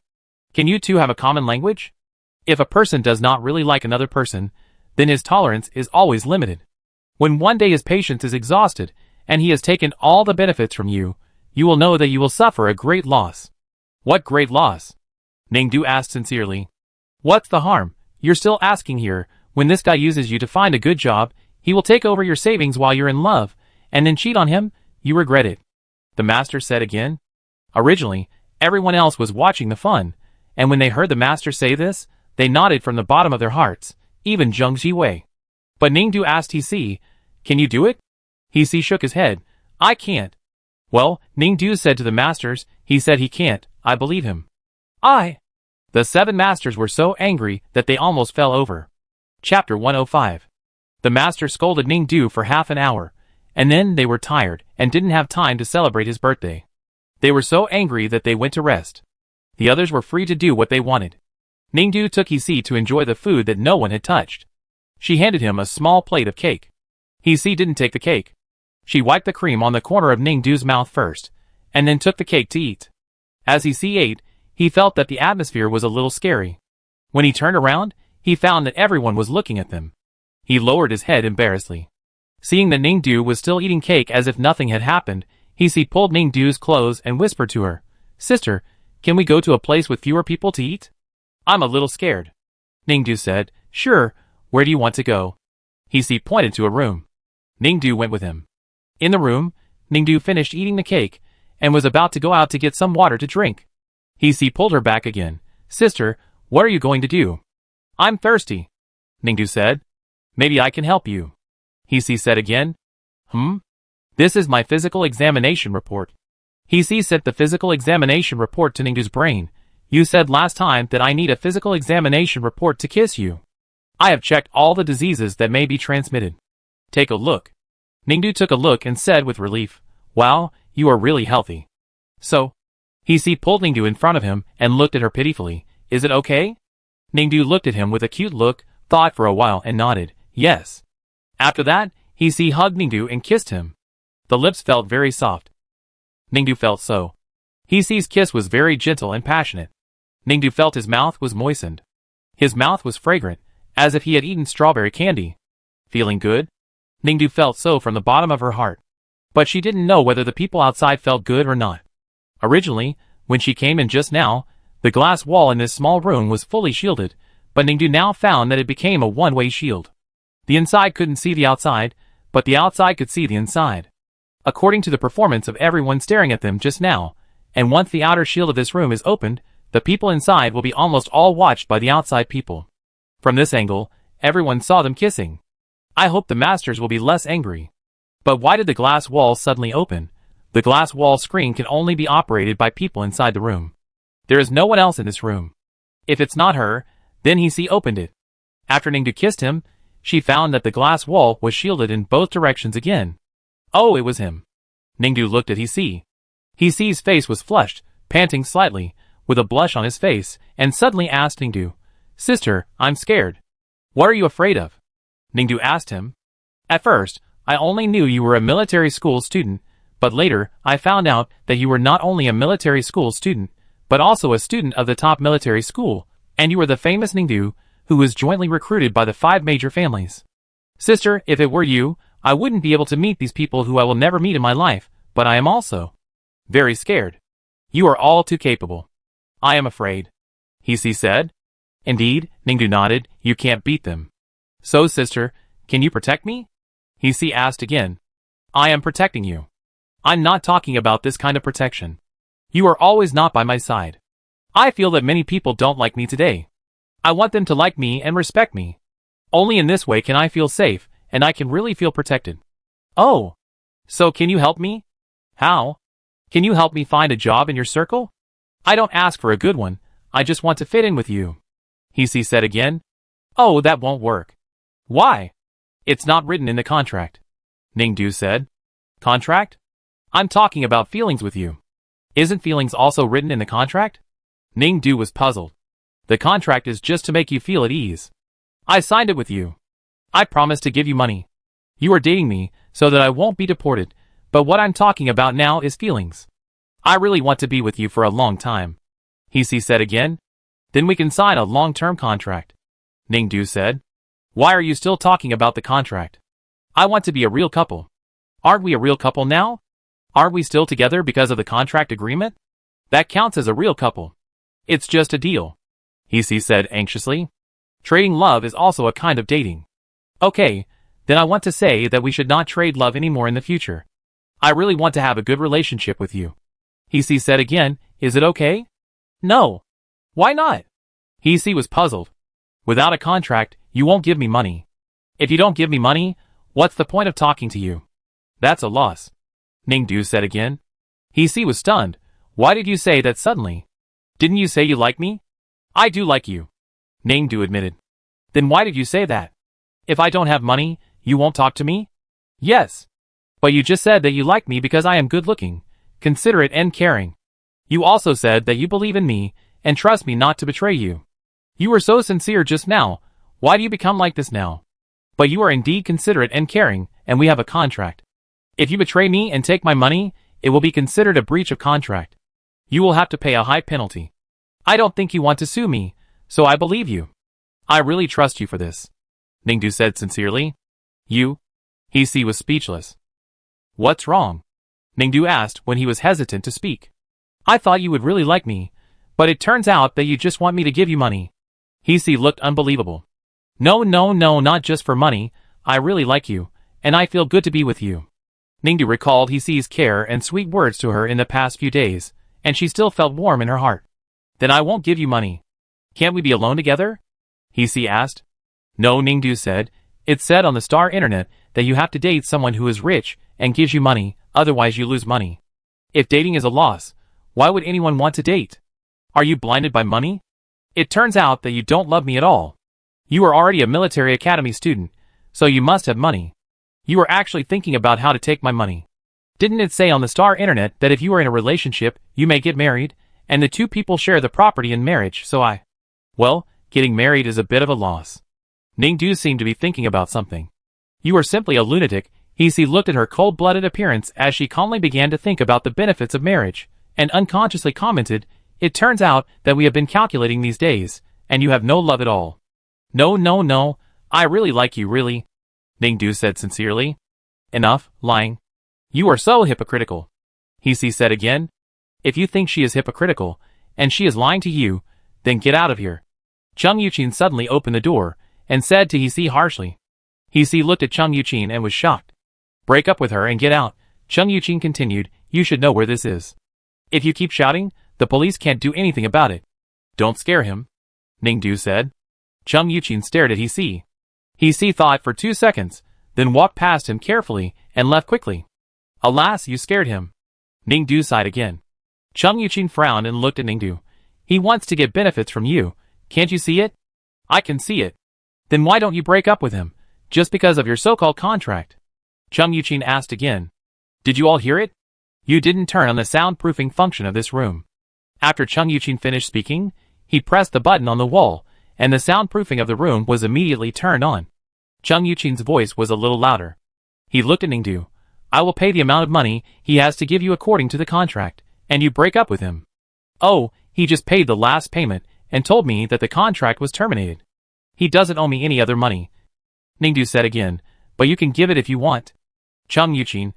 Can you two have a common language? If a person does not really like another person, then his tolerance is always limited. When one day his patience is exhausted, and he has taken all the benefits from you, you will know that you will suffer a great loss." "What great loss?" Ningdu asked sincerely. "What's the harm? You're still asking here. When this guy uses you to find a good job, he will take over your savings while you're in love, and then cheat on him. You regret it," the master said again. Originally, everyone else was watching the fun, and when they heard the master say this, they nodded from the bottom of their hearts, even Zheng Jiwei. But Ningdu asked He, "Can you do it?" He shook his head. "I can't." "Well," Ningdu said to the masters, "He said he can't, I believe him." The 7 masters were so angry that they almost fell over. Chapter 105. The master scolded Ningdu for half an hour, and then they were tired and didn't have time to celebrate his birthday. They were so angry that they went to rest. The others were free to do what they wanted. Ningdu took He to enjoy the food that no one had touched. She handed him a small plate of cake. He didn't take the cake. She wiped the cream on the corner of Ningdu's mouth first, and then took the cake to eat. As He ate, he felt that the atmosphere was a little scary. When he turned around, he found that everyone was looking at them. He lowered his head embarrassedly. Seeing that Ningdu was still eating cake as if nothing had happened, He pulled Ningdu's clothes and whispered to her, "Sister, can we go to a place with fewer people to eat? I'm a little scared." Ningdu said, "Sure, where do you want to go?" He pointed to a room. Ningdu went with him. In the room, Ningdu finished eating the cake, and was about to go out to get some water to drink. He pulled her back again. "Sister, what are you going to do?" "I'm thirsty," Ningdu said. "Maybe I can help you," He said again. This is my physical examination report." He sent the physical examination report to Ningdu's brain. "You said last time that I need a physical examination report to kiss you. I have checked all the diseases that may be transmitted. Take a look." Ningdu took a look and said with relief, "Wow, you are really healthy." "So?" He pulled Ningdu in front of him and looked at her pitifully. "Is it okay?" Ningdu looked at him with a cute look, thought for a while and nodded, "Yes." After that, He hugged Ningdu and kissed him. The lips felt very soft. Ningdu felt so. He-see's kiss was very gentle and passionate. Ningdu felt his mouth was moistened. His mouth was fragrant, as if he had eaten strawberry candy. Feeling good? Ningdu felt so from the bottom of her heart. But she didn't know whether the people outside felt good or not. Originally, when she came in just now, the glass wall in this small room was fully shielded, but Ningdu now found that it became a one-way shield. The inside couldn't see the outside, but the outside could see the inside. According to the performance of everyone staring at them just now, and once the outer shield of this room is opened, the people inside will be almost all watched by the outside people. From this angle, everyone saw them kissing. I hope the masters will be less angry. But why did the glass wall suddenly open? The glass wall screen can only be operated by people inside the room. There is no one else in this room. If it's not her, then he opened it. After Ningdu kissed him, she found that the glass wall was shielded in both directions again. Oh, it was him. Ningdu looked at He-see. He-see's face was flushed, panting slightly, with a blush on his face, and suddenly asked Ningdu, "Sister, I'm scared." "What are you afraid of?" Ningdu asked him. "At first, I only knew you were a military school student, but later, I found out that you were not only a military school student, but also a student of the top military school, and you were the famous Ningdu, who was jointly recruited by the 5 major families. Sister, if it were you, I wouldn't be able to meet these people who I will never meet in my life, but I am also very scared. You are all too capable." "I am afraid," He-see said. "Indeed," Ningdu nodded, "you can't beat them. So sister, can you protect me?" He-see asked again. "I am protecting you. I'm not talking about this kind of protection. You are always not by my side. I feel that many people don't like me today. I want them to like me and respect me. Only in this way can I feel safe, and I can really feel protected." "Oh. So can you help me?" "How? Can you help me find a job in your circle? I don't ask for a good one, I just want to fit in with you," He-see said again. "Oh, that won't work." "Why?" "It's not written in the contract," Ningdu said. "Contract? I'm talking about feelings with you. Isn't feelings also written in the contract?" Ningdu was puzzled. "The contract is just to make you feel at ease. I signed it with you. I promised to give you money. You are dating me, so that I won't be deported, but what I'm talking about now is feelings. I really want to be with you for a long time," He-see said again. "Then we can sign a long-term contract," Ningdu said. "Why are you still talking about the contract? I want to be a real couple. Aren't we a real couple now? Aren't we still together because of the contract agreement? That counts as a real couple. It's just a deal," He-see said anxiously. "Trading love is also a kind of dating." "Okay, then I want to say that we should not trade love anymore in the future. I really want to have a good relationship with you," He-see said again. "Is it okay?" "No." "Why not?" He-see was puzzled. "Without a contract, you won't give me money. If you don't give me money, what's the point of talking to you?" "That's a loss," Ningdu said again. He-see was stunned. "Why did you say that suddenly? Didn't you say you like me?" "I do like you," Ningdu admitted. "Then why did you say that? If I don't have money, you won't talk to me?" "Yes. But you just said that you like me because I am good-looking, considerate and caring. You also said that you believe in me and trust me not to betray you. You were so sincere just now, why do you become like this now? But you are indeed considerate and caring, and we have a contract. If you betray me and take my money, it will be considered a breach of contract. You will have to pay a high penalty. I don't think you want to sue me, so I believe you. I really trust you for this," Ningdu said sincerely. "You?" He-see was speechless. "What's wrong?" Ningdu asked when he was hesitant to speak. "I thought you would really like me, but it turns out that you just want me to give you money." He-see looked unbelievable. No, not just for money, I really like you, and I feel good to be with you." Ningdu recalled He-see's care and sweet words to her in the past few days, and she still felt warm in her heart. "Then I won't give you money. Can't we be alone together?" He-see asked. "No," Ningdu said. "It's said on the Star Internet that you have to date someone who is rich and gives you money, otherwise you lose money. If dating is a loss, why would anyone want to date? Are you blinded by money? It turns out that you don't love me at all. You are already a military academy student, so you must have money. You are actually thinking about how to take my money. Didn't it say on the Star Internet that if you are in a relationship, you may get married, and the 2 people share the property in marriage, so Well, getting married is a bit of a loss." Ningdu seemed to be thinking about something. "You are simply a lunatic," He looked at her cold-blooded appearance as she calmly began to think about the benefits of marriage, and unconsciously commented, "It turns out that we have been calculating these days, and you have no love at all." "No, no, no, I really like you, really," Ningdu said sincerely. "Enough, lying. You are so hypocritical," he said again. "If you think she is hypocritical, and she is lying to you, then get out of here." Chung Yuqin suddenly opened the door, and said to He harshly. He looked at Chung Yuqin and was shocked. "Break up with her and get out," Chung Yuqin continued. "You should know where this is. If you keep shouting, the police can't do anything about it." "Don't scare him," Ningdu said. Chung Yuqin stared at He. He thought for 2 seconds, then walked past him carefully and left quickly. "Alas, you scared him." Ningdu sighed again. Chung Yuqin frowned and looked at Ningdu. "He wants to get benefits from you. Can't you see it?" "I can see it." "Then why don't you break up with him, just because of your so-called contract?" Chung Yuqin asked again. "Did you all hear it? You didn't turn on the soundproofing function of this room." After Chung Yuqin finished speaking, he pressed the button on the wall, and the soundproofing of the room was immediately turned on. Chung Yuqin's voice was a little louder. He looked at Ningdu. "I will pay the amount of money he has to give you according to the contract, and you break up with him." "Oh, he just paid the last payment and told me that the contract was terminated. He doesn't owe me any other money," Ningdu said again, "but you can give it if you want." Chung Yuqin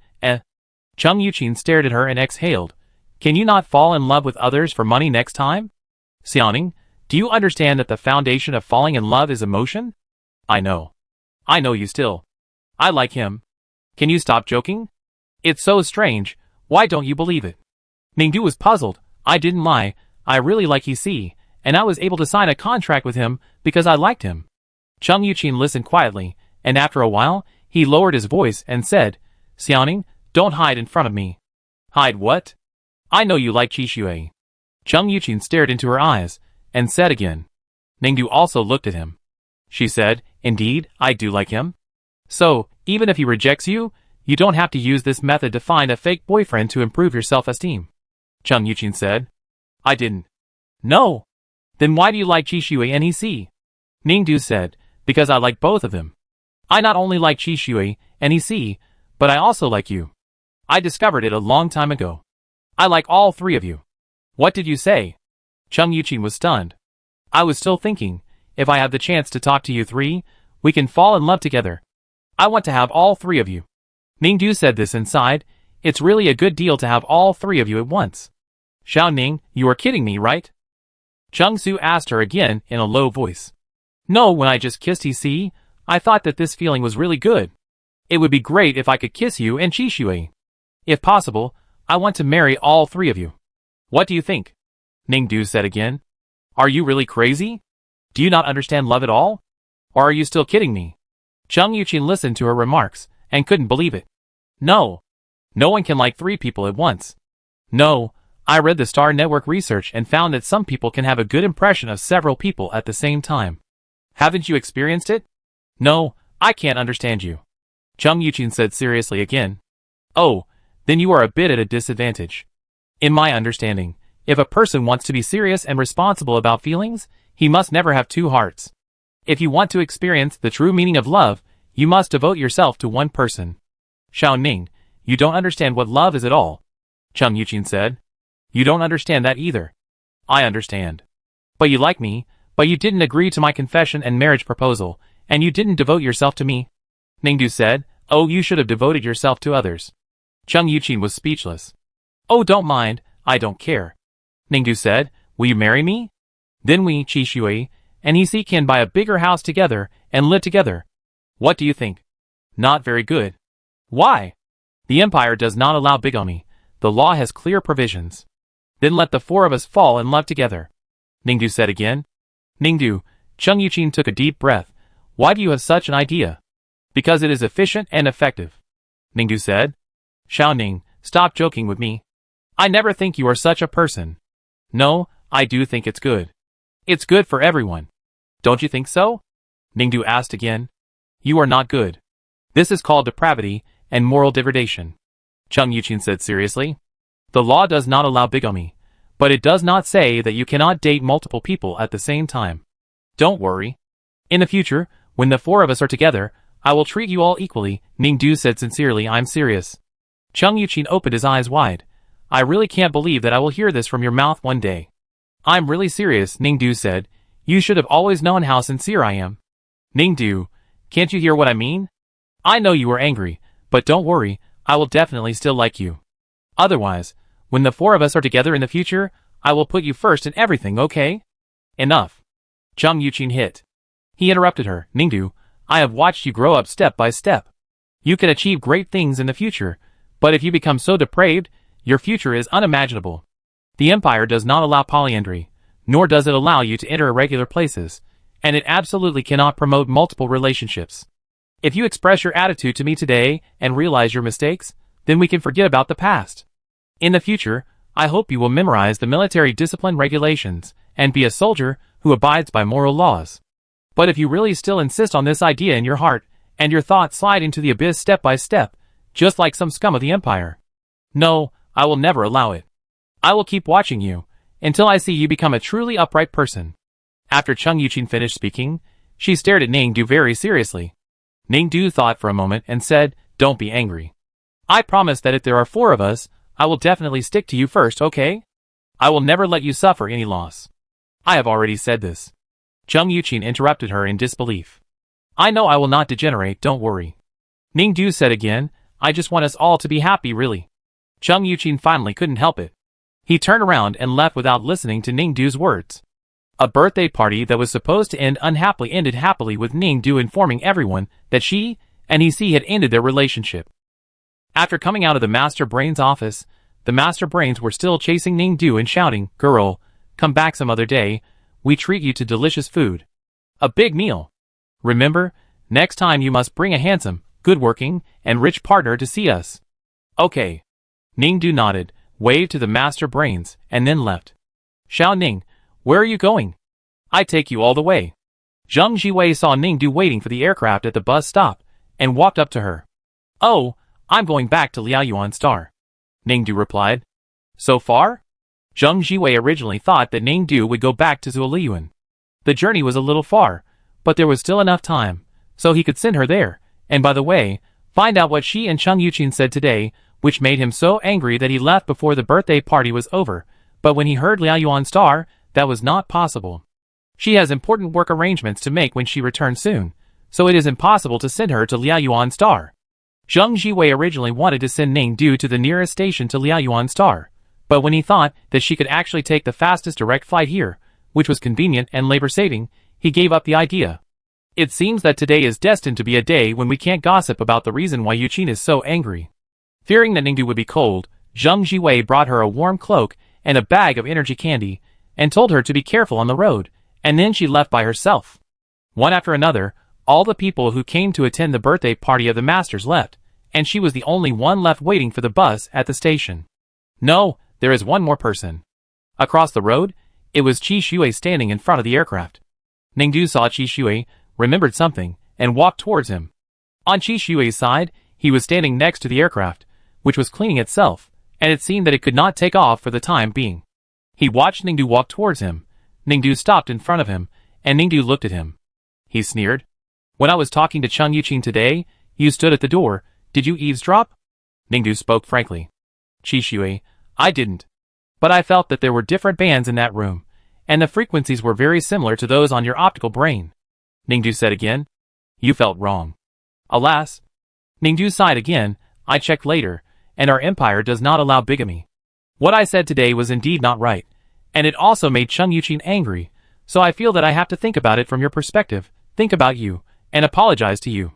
stared at her and exhaled. "Can you not fall in love with others for money next time? Xiaoning, do you understand that the foundation of falling in love is emotion?" I know you still. I like him. Can you stop joking? It's so strange, why don't you believe it?" Ningdu was puzzled. "I didn't lie, I really like He, and I was able to sign a contract with him because I liked him." Chung Yuqin listened quietly, and after a while, he lowered his voice and said, "Xiaoning, don't hide in front of me." "Hide what? I know you like Qishui." Chung Yuqin stared into her eyes, and said again. Ningdu also looked at him. She said, "Indeed, I do like him. So, even if he rejects you, you don't have to use this method to find a fake boyfriend to improve your self-esteem." Chung Yuqin said. "I didn't." "No. Then why do you like Qishui and He?" Ningdu said, "Because I like both of them. I not only like Qishui and He, but I also like you. I discovered it a long time ago. I like all three of you." "What did you say?" Chung Yuqin was stunned. "I was still thinking, if I have the chance to talk to you three, we can fall in love together. I want to have all three of you." Ningdu said this inside. "It's really a good deal to have all three of you at once." "Xiaoning, you are kidding me, right?" Chung Su asked her again in a low voice. "No, when I just kissed He, I thought that this feeling was really good. It would be great if I could kiss you and Qishui. If possible, I want to marry all three of you. What do you think?" Ningdu said again. "Are you really crazy? Do you not understand love at all? Or are you still kidding me?" Chung Yuqin listened to her remarks, and couldn't believe it. No one can like three people at once. "No, I read the Star Network research and found that some people can have a good impression of several people at the same time. Haven't you experienced it?" "No, I can't understand you," Chung Yuqin said seriously again. "Oh, then you are a bit at a disadvantage. In my understanding, if a person wants to be serious and responsible about feelings, he must never have two hearts. If you want to experience the true meaning of love, you must devote yourself to one person." "Xiaoning, you don't understand what love is at all," Chung Yuqin said. "You don't understand that either." "I understand. But you like me, but you didn't agree to my confession and marriage proposal, and you didn't devote yourself to me." Ningdu said, "Oh, you should have devoted yourself to others." Chung Yuqin was speechless. "Oh, don't mind, I don't care." Ningdu said, "Will you marry me? Then we, Qishui, and He can buy a bigger house together and live together. What do you think?" "Not very good." "Why?" "The empire does not allow bigamy. The law has clear provisions." "Then let the four of us fall in love together," Ningdu said again. "Ningdu," Chung Yuqin took a deep breath. "Why do you have such an idea?" "Because it is efficient and effective," Ningdu said. "Xiaoning, stop joking with me. I never think you are such a person." "No, I do think it's good. It's good for everyone. Don't you think so?" Ningdu asked again. "You are not good. This is called depravity and moral degradation," Chung Yuqin said seriously. "The law does not allow bigamy, but it does not say that you cannot date multiple people at the same time. Don't worry. In the future, when the four of us are together, I will treat you all equally, Ningdu said sincerely. I'm serious. Chung Yuqin opened his eyes wide. I really can't believe that I will hear this from your mouth one day. I'm really serious, Ningdu said. You should have always known how sincere I am. Ningdu, can't you hear what I mean? I know you are angry, but don't worry, I will definitely still like you. Otherwise, when the four of us are together in the future, I will put you first in everything, okay? Enough. Chung Yuqin hit. He interrupted her. Ningdu, I have watched you grow up step by step. You can achieve great things in the future, but if you become so depraved, your future is unimaginable. The Empire does not allow polyandry, nor does it allow you to enter irregular places, and it absolutely cannot promote multiple relationships. If you express your attitude to me today and realize your mistakes, then we can forget about the past. In the future, I hope you will memorize the military discipline regulations and be a soldier who abides by moral laws. But if you really still insist on this idea in your heart, and your thoughts slide into the abyss step by step, just like some scum of the Empire, no, I will never allow it. I will keep watching you, until I see you become a truly upright person. After Chung Yuqin finished speaking, she stared at Ningdu very seriously. Ningdu thought for a moment and said, Don't be angry. I promise that if there are four of us, I will definitely stick to you first, okay? I will never let you suffer any loss. I have already said this. Chung Yuqin interrupted her in disbelief. I know I will not degenerate, don't worry. Ningdu said again, I just want us all to be happy, really. Chung Yuqin finally couldn't help it. He turned around and left without listening to Ningdu's words. A birthday party that was supposed to end unhappily ended happily with Ningdu informing everyone that she and he had ended their relationship. After coming out of the Master Brain's office, the Master Brains were still chasing Ningdu and shouting, Girl, come back some other day, we treat you to delicious food. A big meal. Remember, next time you must bring a handsome, good-working, and rich partner to see us. Okay. Ningdu nodded, waved to the Master Brains, and then left. Xiao Ning, where are you going? I take you all the way. Zheng Jiwei saw Ningdu waiting for the aircraft at the bus stop, and walked up to her. Oh, I'm going back to Liaoyuan Star. Ningdu replied. So far? Zheng Jiwei originally thought that Ningdu would go back to Zuoliyuan. The journey was a little far, but there was still enough time, so he could send her there, and by the way, find out what she and Chung Yuqin said today, which made him so angry that he left before the birthday party was over, but when he heard Liaoyuan Star, that was not possible. She has important work arrangements to make when she returns soon, so it is impossible to send her to Liaoyuan Star. Zheng Jiwei originally wanted to send Ningdu to the nearest station to Liaoyuan Star, but when he thought that she could actually take the fastest direct flight here, which was convenient and labor-saving, he gave up the idea. It seems that today is destined to be a day when we can't gossip about the reason why Yuqin is so angry. Fearing that Ningdu would be cold, Zheng Jiwei brought her a warm cloak and a bag of energy candy, and told her to be careful on the road, and then she left by herself. One after another, all the people who came to attend the birthday party of the masters left, and she was the only one left waiting for the bus at the station. No, there is one more person. Across the road, it was Qi Shui standing in front of the aircraft. Ningdu saw Qi Shui, remembered something, and walked towards him. On Qi Shui's side, he was standing next to the aircraft, which was cleaning itself, and it seemed that it could not take off for the time being. He watched Ningdu walk towards him. Ningdu stopped in front of him, and Ningdu looked at him. He sneered. When I was talking to Chung Yuqin today, you stood at the door. Did you eavesdrop? Ningdu spoke frankly. Qi Shui, I didn't. But I felt that there were different bands in that room, and the frequencies were very similar to those on your optical brain. Ningdu said again. You felt wrong. Alas. Ningdu sighed again. I checked later, and our empire does not allow bigamy. What I said today was indeed not right, and it also made Chung Yuqin angry, so I feel that I have to think about it from your perspective, think about you, and apologize to you.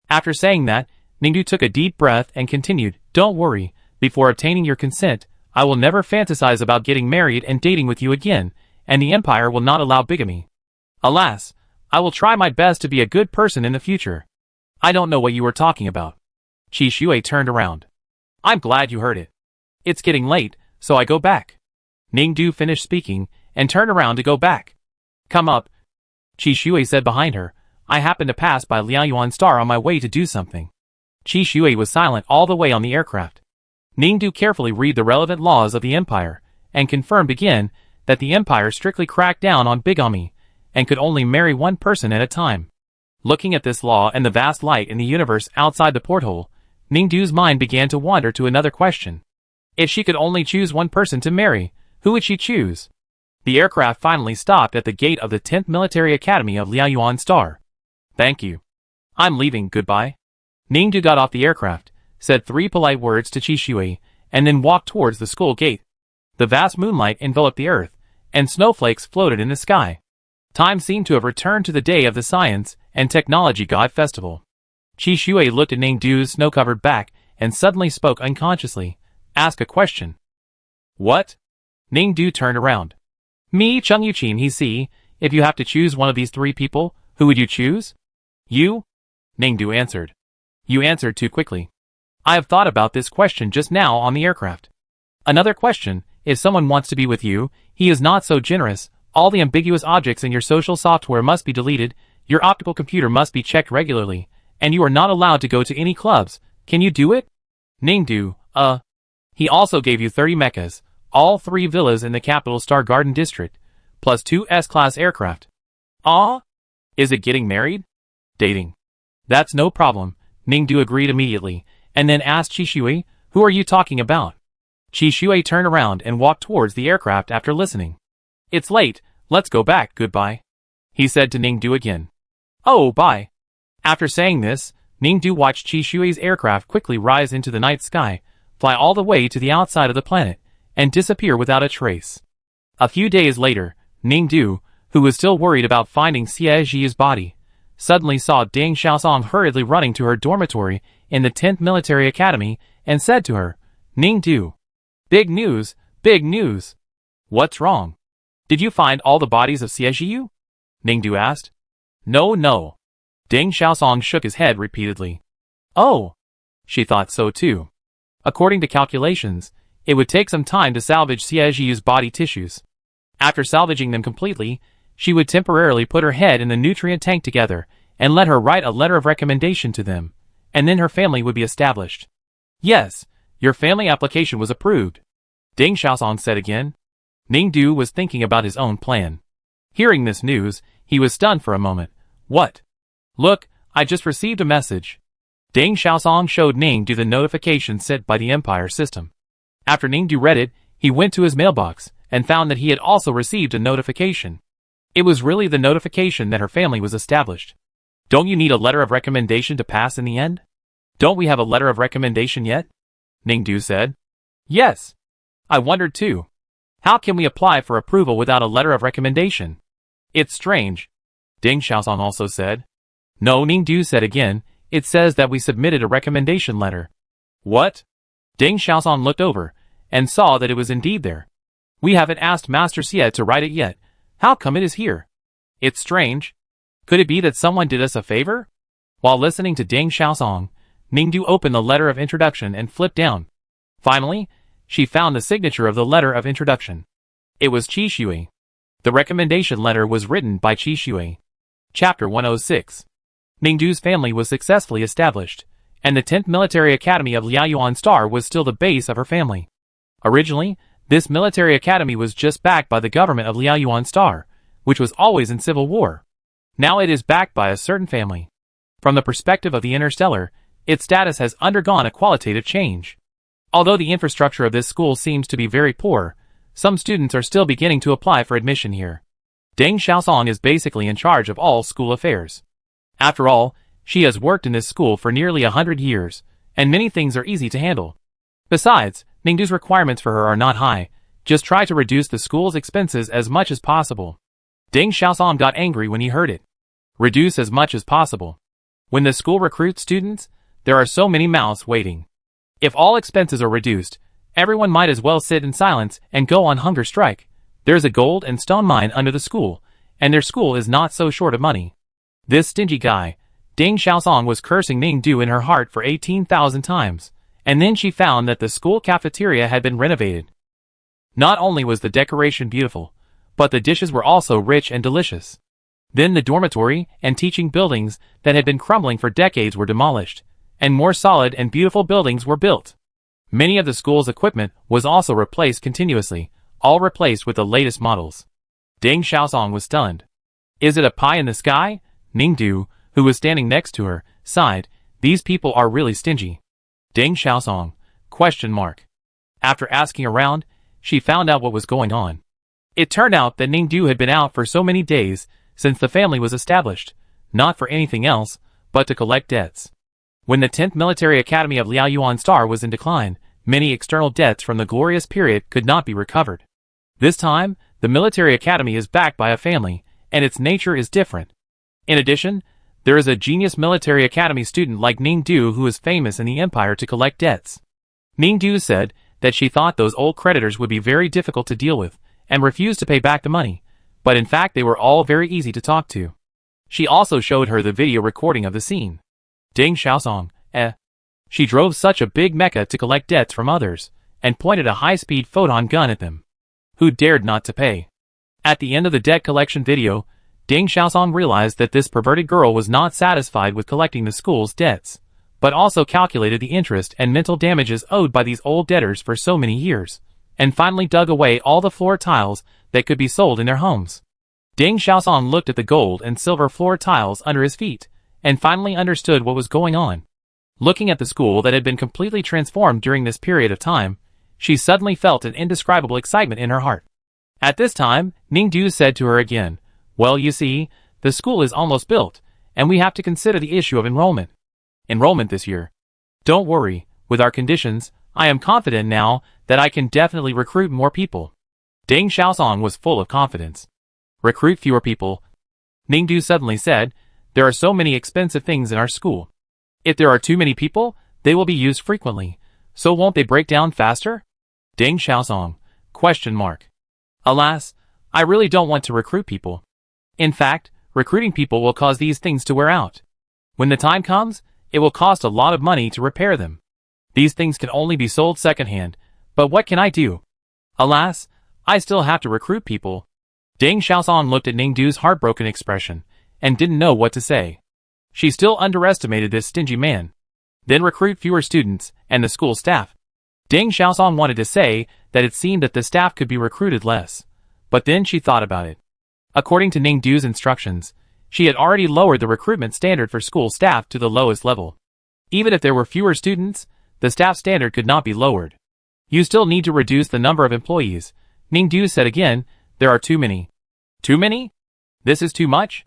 After saying that, Ningdu took a deep breath and continued, Don't worry, before obtaining your consent, I will never fantasize about getting married and dating with you again, and the empire will not allow bigamy. Alas, I will try my best to be a good person in the future. I don't know what you were talking about. Qi Shui turned around. I'm glad you heard it. It's getting late, so I go back. Ningdu finished speaking, and turned around to go back. Come up. Qi Shui said behind her. I happened to pass by Liaoyuan Star on my way to do something. Qi Shui was silent all the way on the aircraft. Ningdu carefully read the relevant laws of the empire, and confirmed again that the empire strictly cracked down on bigamy, and could only marry one person at a time. Looking at this law and the vast light in the universe outside the porthole, Ningdu's mind began to wander to another question. If she could only choose one person to marry, who would she choose? The aircraft finally stopped at the gate of the 10th Military Academy of Liaoyuan Star. Thank you. I'm leaving, goodbye. Ningdu got off the aircraft, said 3 polite words to Qishui, and then walked towards the school gate. The vast moonlight enveloped the earth, and snowflakes floated in the sky. Time seemed to have returned to the day of the Science and Technology God Festival. Qishui looked at Ningdu's snow-covered back and suddenly spoke unconsciously. Ask a question. What? Ningdu turned around. Me, Chung Yuqin, he see. If you have to choose one of these 3 people, who would you choose? You? Ningdu answered. You answered too quickly. I have thought about this question just now on the aircraft. Another question, if someone wants to be with you, he is not so generous, all the ambiguous objects in your social software must be deleted, your optical computer must be checked regularly, and you are not allowed to go to any clubs. Can you do it? Ningdu, He also gave you 30 mechas, all 3 villas in the capital Star Garden District, plus 2 S-class aircraft. Is it getting married? Dating. That's no problem, Ningdu agreed immediately, and then asked Qishui, who are you talking about? Qishui turned around and walked towards the aircraft after listening. It's late, let's go back, goodbye. He said to Ningdu again. Oh, bye. After saying this, Ningdu watched Qishui's aircraft quickly rise into the night sky, fly all the way to the outside of the planet, and disappear without a trace. A few days later, Ningdu, who was still worried about finding Xie Zhi's body, suddenly saw Deng Xiaosong hurriedly running to her dormitory in the 10th Military Academy and said to her, Ningdu. Big news, big news. What's wrong? Did you find all the bodies of Xie Zhi? Ningdu asked. No. Deng Xiaosong shook his head repeatedly. Oh. She thought so too. According to calculations, it would take some time to salvage Xie Zhi's body tissues. After salvaging them completely, she would temporarily put her head in the nutrient tank together and let her write a letter of recommendation to them, and then her family would be established. Yes, your family application was approved, Deng Xiaosong said again. Ningdu was thinking about his own plan. Hearing this news, he was stunned for a moment. What? Look, I just received a message. Deng Xiaosong showed Ningdu the notification sent by the Empire system. After Ningdu read it, he went to his mailbox and found that he had also received a notification. It was really the notification that her family was established. Don't you need a letter of recommendation to pass in the end? Don't we have a letter of recommendation yet? Ningdu said. Yes. I wondered too. How can we apply for approval without a letter of recommendation? It's strange. Deng Xiaosong also said. No, Ningdu said again, it says that we submitted a recommendation letter. What? Deng Xiaosong looked over and saw that it was indeed there. We haven't asked Master Xie to write it yet. How come it is here? It's strange. Could it be that someone did us a favor? While listening to Deng Xiaosong, Ningdu opened the letter of introduction and flipped down. Finally, she found the signature of the letter of introduction. It was Qishui. The recommendation letter was written by Qishui. Chapter 106. Ningdu's family was successfully established, and the 10th Military Academy of Liaoyuan Star was still the base of her family. Originally, this military academy was just backed by the government of Liaoyuan Star, which was always in civil war. Now it is backed by a certain family. From the perspective of the Interstellar, its status has undergone a qualitative change. Although the infrastructure of this school seems to be very poor, some students are still beginning to apply for admission here. Deng Xiaosong is basically in charge of all school affairs. After all, she has worked in this school for nearly 100 years, and many things are easy to handle. Besides, Ningdu's requirements for her are not high, just try to reduce the school's expenses as much as possible. Deng Xiaosong got angry when he heard it. Reduce as much as possible. When the school recruits students, there are so many mouths waiting. If all expenses are reduced, everyone might as well sit in silence and go on hunger strike. There's a gold and stone mine under the school, and their school is not so short of money. This stingy guy, Deng Xiaosong was cursing Ningdu in her heart for 18,000 times, and then she found that the school cafeteria had been renovated. Not only was the decoration beautiful, but the dishes were also rich and delicious. Then the dormitory and teaching buildings that had been crumbling for decades were demolished, and more solid and beautiful buildings were built. Many of the school's equipment was also replaced continuously, all replaced with the latest models. Deng Xiaosong was stunned. Is it a pie in the sky? Ningdu, who was standing next to her, sighed, "These people are really stingy." Deng Xiaosong? Question mark. After asking around, she found out what was going on. It turned out that Ningdu had been out for so many days since the family was established, not for anything else, but to collect debts. When the 10th Military Academy of Liaoyuan Star was in decline, many external debts from the glorious period could not be recovered. This time, the military academy is backed by a family, and its nature is different. In addition, there is a genius military academy student like Ningdu who is famous in the empire to collect debts. Ningdu said that she thought those old creditors would be very difficult to deal with, and refused to pay back the money, but in fact they were all very easy to talk to. She also showed her the video recording of the scene. Deng Xiaosong, She drove such a big mecha to collect debts from others, and pointed a high-speed photon gun at them. Who dared not to pay? At the end of the debt collection video, Deng Xiaosong realized that this perverted girl was not satisfied with collecting the school's debts, but also calculated the interest and mental damages owed by these old debtors for so many years, and finally dug away all the floor tiles that could be sold in their homes. Deng Xiaosong looked at the gold and silver floor tiles under his feet, and finally understood what was going on. Looking at the school that had been completely transformed during this period of time, she suddenly felt an indescribable excitement in her heart. At this time, Ningdu said to her again, "Well, you see, the school is almost built, and we have to consider the issue of enrollment. Enrollment this year. Don't worry, with our conditions, I am confident now that I can definitely recruit more people." Deng Xiaosong was full of confidence. Recruit fewer people? Ningdu suddenly said, "There are so many expensive things in our school. If there are too many people, they will be used frequently, so won't they break down faster?" Deng Xiaosong? Question mark. Alas, I really don't want to recruit people. In fact, recruiting people will cause these things to wear out. When the time comes, it will cost a lot of money to repair them. These things can only be sold secondhand, but what can I do? Alas, I still have to recruit people. Deng Xiaosong looked at Ningdu's heartbroken expression, and didn't know what to say. She still underestimated this stingy man. Then recruit fewer students, and the school staff. Deng Xiaosong wanted to say that it seemed that the staff could be recruited less, but then she thought about it. According to Ningdu's instructions, she had already lowered the recruitment standard for school staff to the lowest level. Even if there were fewer students, the staff standard could not be lowered. You still need to reduce the number of employees. Ningdu said again, "There are too many." Too many? This is too much?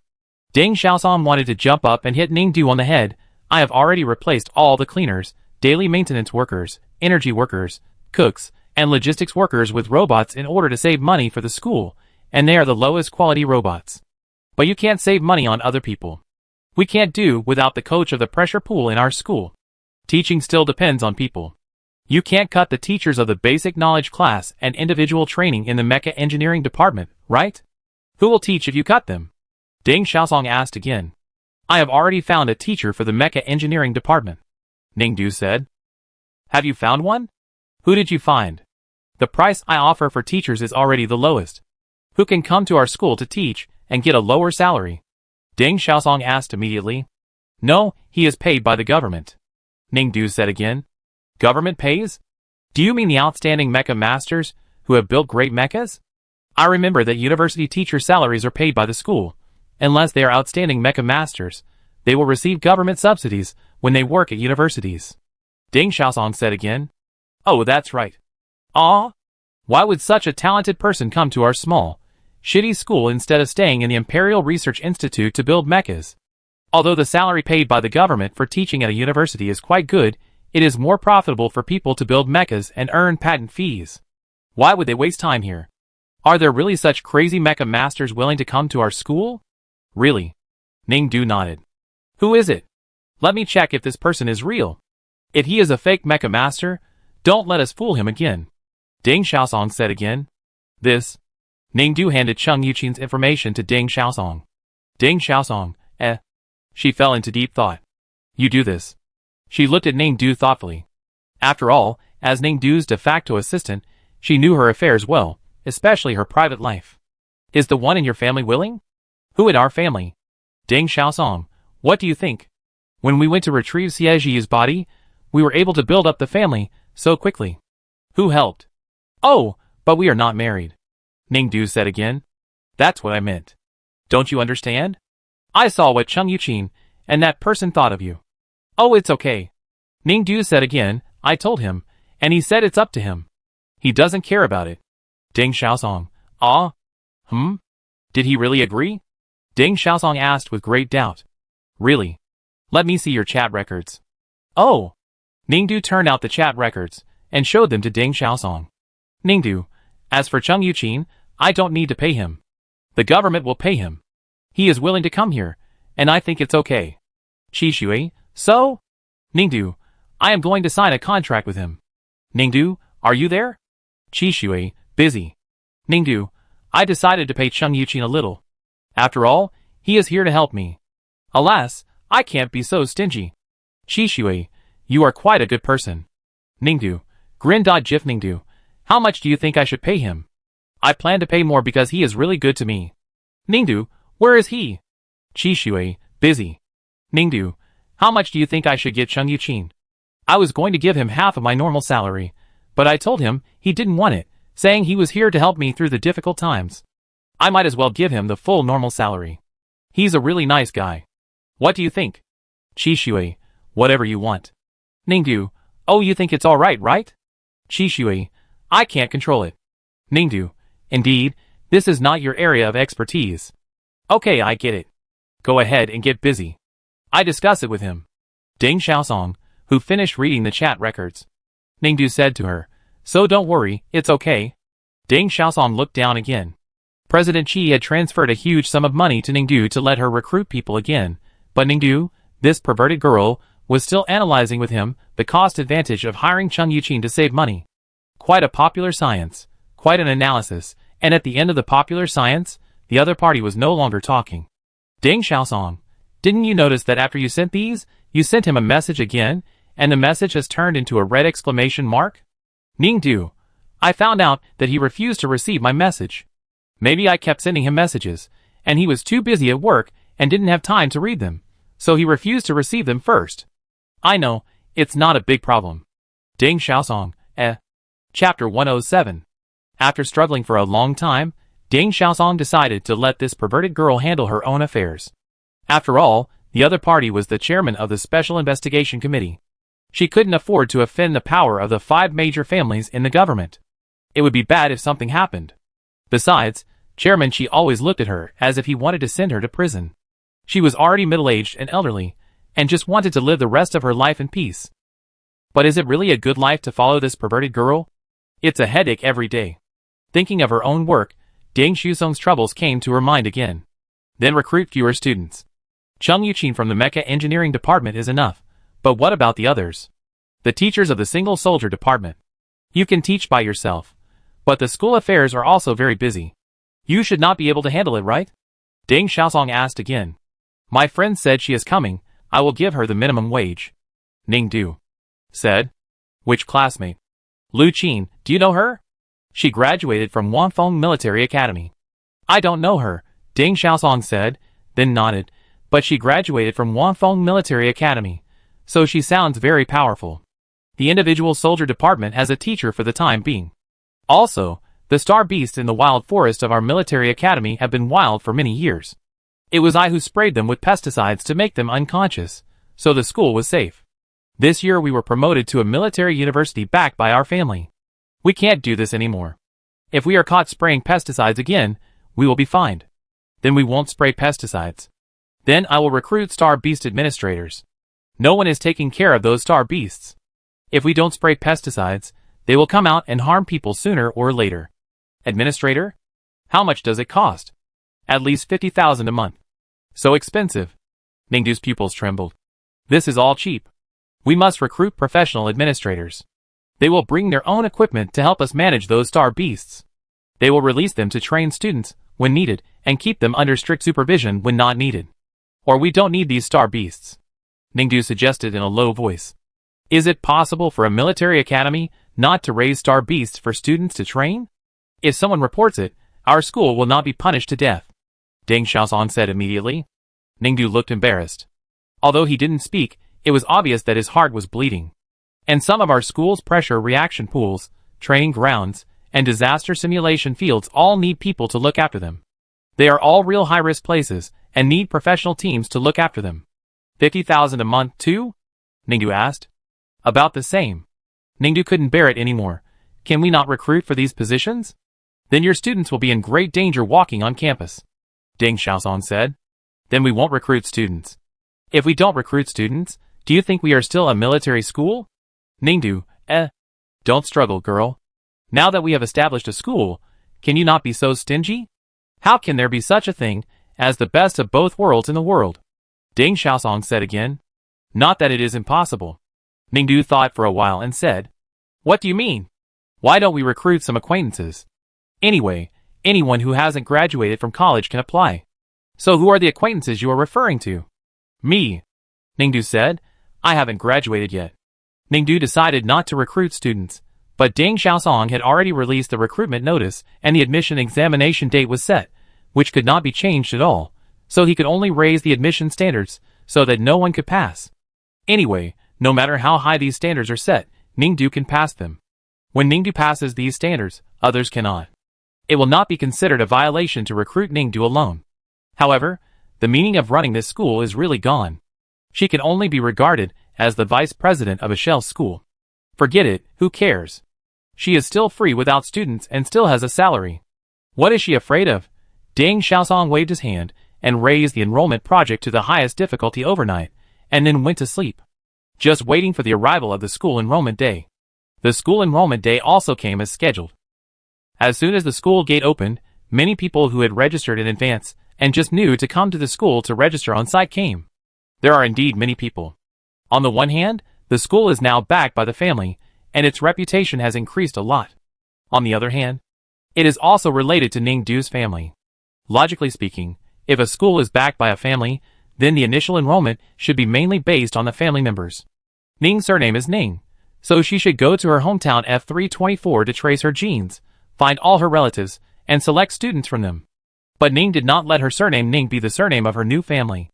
Deng Xiaosong wanted to jump up and hit Ningdu on the head. "I have already replaced all the cleaners, daily maintenance workers, energy workers, cooks, and logistics workers with robots in order to save money for the school, and they are the lowest quality robots. But you can't save money on other people. We can't do without the coach of the pressure pool in our school. Teaching still depends on people. You can't cut the teachers of the basic knowledge class and individual training in the mecha engineering department, right? Who will teach if you cut them?" Deng Xiaosong asked again. "I have already found a teacher for the mecha engineering department," Ningdu said. "Have you found one? Who did you find? The price I offer for teachers is already the lowest. Who can come to our school to teach and get a lower salary?" Deng Xiaosong asked immediately. "No, he is paid by the government," Ningdu said again. "Government pays? Do you mean the outstanding mecha masters who have built great mechas? I remember that university teacher salaries are paid by the school. Unless they are outstanding mecha masters, they will receive government subsidies when they work at universities." Deng Xiaosong said again. "Oh, that's right. Ah, why would such a talented person come to our small, shitty school instead of staying in the Imperial Research Institute to build mechas? Although the salary paid by the government for teaching at a university is quite good, it is more profitable for people to build mechas and earn patent fees. Why would they waste time here? Are there really such crazy mecha masters willing to come to our school?" "Really?" Ningdu nodded. "Who is it? Let me check if this person is real. If he is a fake mecha master, don't let us fool him again." Deng Xiaosong said again. "This." Ningdu handed Cheng Yuqin's information to Deng Xiaosong. Deng Xiaosong, She fell into deep thought. "You do this." She looked at Ningdu thoughtfully. After all, as Ningdu's de facto assistant, she knew her affairs well, especially her private life. "Is the one in your family willing?" "Who in our family?" Deng Xiaosong, what do you think? When we went to retrieve Xieji's body, we were able to build up the family so quickly. Who helped? "Oh, but we are not married," Ningdu said again. "That's what I meant. Don't you understand? I saw what Cheng Yuqin and that person thought of you. Oh, it's okay. Ningdu said again, I told him, and he said it's up to him. He doesn't care about it. Ding Xiaosong. Ah? Did he really agree? Ding Xiaosong asked with great doubt. Really? Let me see your chat records. Oh! Ningdu turned out the chat records, and showed them to Ding Xiaosong. Ningdu, as for Cheng Yuqin, I don't need to pay him. The government will pay him. He is willing to come here, and I think it's okay. Qi Shui, so? Ningdu, I am going to sign a contract with him. Ningdu, are you there? Qi Shui, busy. Ningdu, I decided to pay Cheng Yuqin a little. After all, he is here to help me. Alas, I can't be so stingy. Qi Shui, you are quite a good person. Ningdu, grin.gif Ningdu, how much do you think I should pay him? I plan to pay more because he is really good to me. Ningdu, where is he? Qi Shui, busy. Ningdu, how much do you think I should get Cheng Yuqin? I was going to give him half of my normal salary, but I told him he didn't want it, saying he was here to help me through the difficult times. I might as well give him the full normal salary. He's a really nice guy. What do you think? Qi Shui, whatever you want. Ningdu, oh, you think it's alright, right? Qi Shui, I can't control it. Ningdu, indeed, this is not your area of expertise. Okay, I get it. Go ahead and get busy. I discuss it with him. Ding Xiaosong, who finished reading the chat records. Ningdu said to her, so don't worry, it's okay. Ding Xiaosong looked down again. President Qi had transferred a huge sum of money to Ningdu to let her recruit people again, but Ningdu, this perverted girl, was still analyzing with him the cost advantage of hiring Cheng Yuqin to save money. Quite a popular science, quite an analysis, and at the end of the popular science, the other party was no longer talking. Ding Xiaosong, didn't you notice that after you sent these, you sent him a message again, and the message has turned into a red exclamation mark? Ningdu, I found out that he refused to receive my message. Maybe I kept sending him messages, and he was too busy at work and didn't have time to read them, so he refused to receive them first. I know, it's not a big problem. Ding Xiaosong, Chapter 107. After struggling for a long time, Ding Xiaosong decided to let this perverted girl handle her own affairs. After all, the other party was the chairman of the Special Investigation Committee. She couldn't afford to offend the power of the 5 major families in the government. It would be bad if something happened. Besides, Chairman Qi always looked at her as if he wanted to send her to prison. She was already middle-aged and elderly, and just wanted to live the rest of her life in peace. But is it really a good life to follow this perverted girl? It's a headache every day. Thinking of her own work, Ding Xiaosong's troubles came to her mind again. Then recruit fewer students. Cheng Yuqin from the Mecha Engineering Department is enough, but what about the others? The teachers of the Single Soldier Department. You can teach by yourself, but the school affairs are also very busy. You should not be able to handle it, right? Ding Xiaosong asked again. My friend said she is coming, I will give her the minimum wage. Ningdu said. Which classmate? Lu Qin, do you know her? She graduated from Wanfeng Military Academy. I don't know her, Ding Xiaosong said, then nodded, but she graduated from Wanfeng Military Academy, so she sounds very powerful. The individual soldier department has a teacher for the time being. Also, the star beasts in the wild forest of our military academy have been wild for many years. It was I who sprayed them with pesticides to make them unconscious, so the school was safe. This year we were promoted to a military university backed by our family. We can't do this anymore. If we are caught spraying pesticides again, we will be fined. Then we won't spray pesticides. Then I will recruit star beast administrators. No one is taking care of those star beasts. If we don't spray pesticides, they will come out and harm people sooner or later. Administrator? How much does it cost? At least 50,000 a month. So expensive. Ningdu's pupils trembled. This is all cheap. We must recruit professional administrators. They will bring their own equipment to help us manage those star beasts. They will release them to train students when needed and keep them under strict supervision when not needed. Or we don't need these star beasts. Ningdu suggested in a low voice. Is it possible for a military academy not to raise star beasts for students to train? If someone reports it, our school will not be punished to death. Ding Xiaosong said immediately. Ningdu looked embarrassed. Although he didn't speak, it was obvious that his heart was bleeding. And some of our school's pressure reaction pools, training grounds, and disaster simulation fields all need people to look after them. They are all real high-risk places, and need professional teams to look after them. 50,000 a month too? Ningdu asked. About the same. Ningdu couldn't bear it anymore. Can we not recruit for these positions? Then your students will be in great danger walking on campus. Deng Xiaosong said. Then we won't recruit students. If we don't recruit students, do you think we are still a military school? Ningdu, don't struggle, girl. Now that we have established a school, can you not be so stingy? How can there be such a thing as the best of both worlds in the world? Deng Xiaosong said again. Not that it is impossible. Ningdu thought for a while and said, What do you mean? Why don't we recruit some acquaintances? Anyway, anyone who hasn't graduated from college can apply. So who are the acquaintances you are referring to? Me, Ningdu said. I haven't graduated yet. Ningdu decided not to recruit students, but Deng Xiaosong had already released the recruitment notice and the admission examination date was set, which could not be changed at all, so he could only raise the admission standards so that no one could pass. Anyway, no matter how high these standards are set, Ningdu can pass them. When Ningdu passes these standards, others cannot. It will not be considered a violation to recruit Ningdu alone. However, the meaning of running this school is really gone. She can only be regarded as the vice president of a shell school. Forget it, who cares? She is still free without students and still has a salary. What is she afraid of? Deng Xiaosong waved his hand and raised the enrollment project to the highest difficulty overnight, and then went to sleep. Just waiting for the arrival of the school enrollment day. The school enrollment day also came as scheduled. As soon as the school gate opened, many people who had registered in advance and just knew to come to the school to register on site came. There are indeed many people. On the one hand, the school is now backed by the family, and its reputation has increased a lot. On the other hand, it is also related to Ningdu's family. Logically speaking, if a school is backed by a family, then the initial enrollment should be mainly based on the family members. Ning's surname is Ning, so she should go to her hometown F324 to trace her genes, find all her relatives, and select students from them. But Ning did not let her surname Ning be the surname of her new family.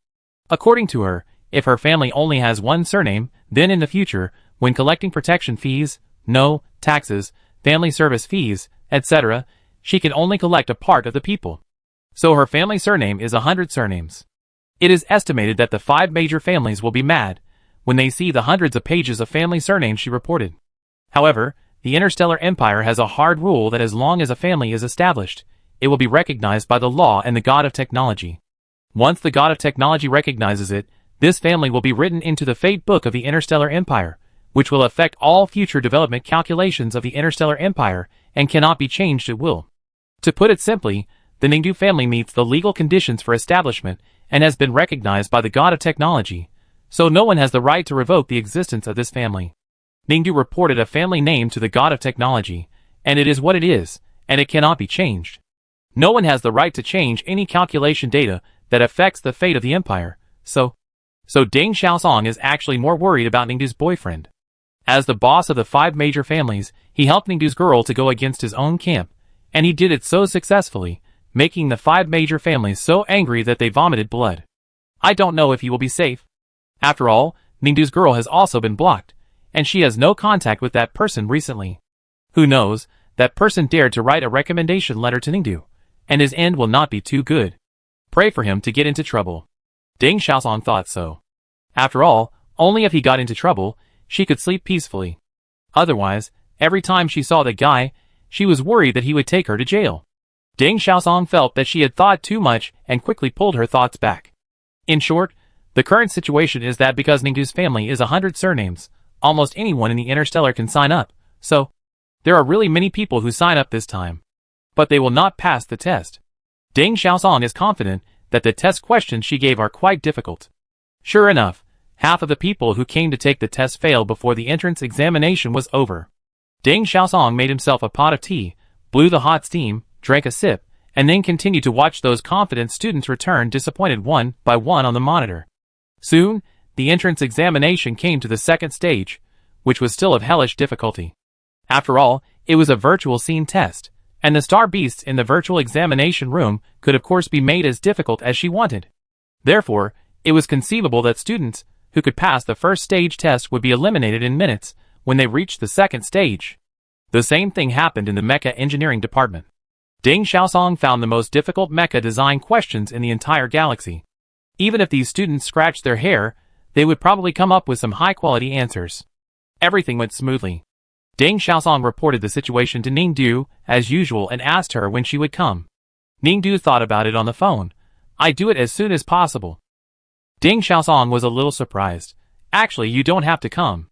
According to her, if her family only has one surname, then in the future, when collecting protection fees, taxes, family service fees, etc., she can only collect a part of the people. So her family surname is 100 surnames. It is estimated that the 5 major families will be mad when they see the hundreds of pages of family surnames she reported. However, the Interstellar Empire has a hard rule that as long as a family is established, it will be recognized by the law and the God of Technology. Once the God of Technology recognizes it, this family will be written into the fate book of the Interstellar Empire, which will affect all future development calculations of the Interstellar Empire and cannot be changed at will. To put it simply, the Ningdu family meets the legal conditions for establishment and has been recognized by the God of Technology, so no one has the right to revoke the existence of this family. Ningdu reported a family name to the God of Technology, and it is what it is, and it cannot be changed. No one has the right to change any calculation data that affects the fate of the empire, so Deng Xiaosong is actually more worried about Ningdu's boyfriend. As the boss of the 5 major families, he helped Ningdu's girl to go against his own camp, and he did it so successfully, making the 5 major families so angry that they vomited blood. I don't know if he will be safe. After all, Ningdu's girl has also been blocked, and she has no contact with that person recently. Who knows, that person dared to write a recommendation letter to Ningdu, and his end will not be too good. Pray for him to get into trouble. Deng Xiaosong thought so. After all, only if he got into trouble, she could sleep peacefully. Otherwise, every time she saw the guy, she was worried that he would take her to jail. Deng Xiaosong felt that she had thought too much and quickly pulled her thoughts back. In short, the current situation is that because Ningdu's family is 100 surnames, almost anyone in the Interstellar can sign up, so there are really many people who sign up this time. But they will not pass the test. Deng Xiaosong is confident that the test questions she gave are quite difficult. Sure enough, half of the people who came to take the test failed before the entrance examination was over. Deng Xiaosong made himself a pot of tea, blew the hot steam, drank a sip, and then continued to watch those confident students return disappointed one by one on the monitor. Soon, the entrance examination came to the second stage, which was still of hellish difficulty. After all, it was a virtual scene test, and the star beasts in the virtual examination room could of course be made as difficult as she wanted. Therefore, it was conceivable that students who could pass the first stage test would be eliminated in minutes when they reached the second stage. The same thing happened in the mecha engineering department. Deng Xiaosong found the most difficult mecha design questions in the entire galaxy. Even if these students scratched their hair, they would probably come up with some high-quality answers. Everything went smoothly. Deng Xiaosong reported the situation to Ningdu, as usual, and asked her when she would come. Ningdu thought about it on the phone. "I'd do it as soon as possible." Deng Xiaosong was a little surprised. "Actually, you don't have to come.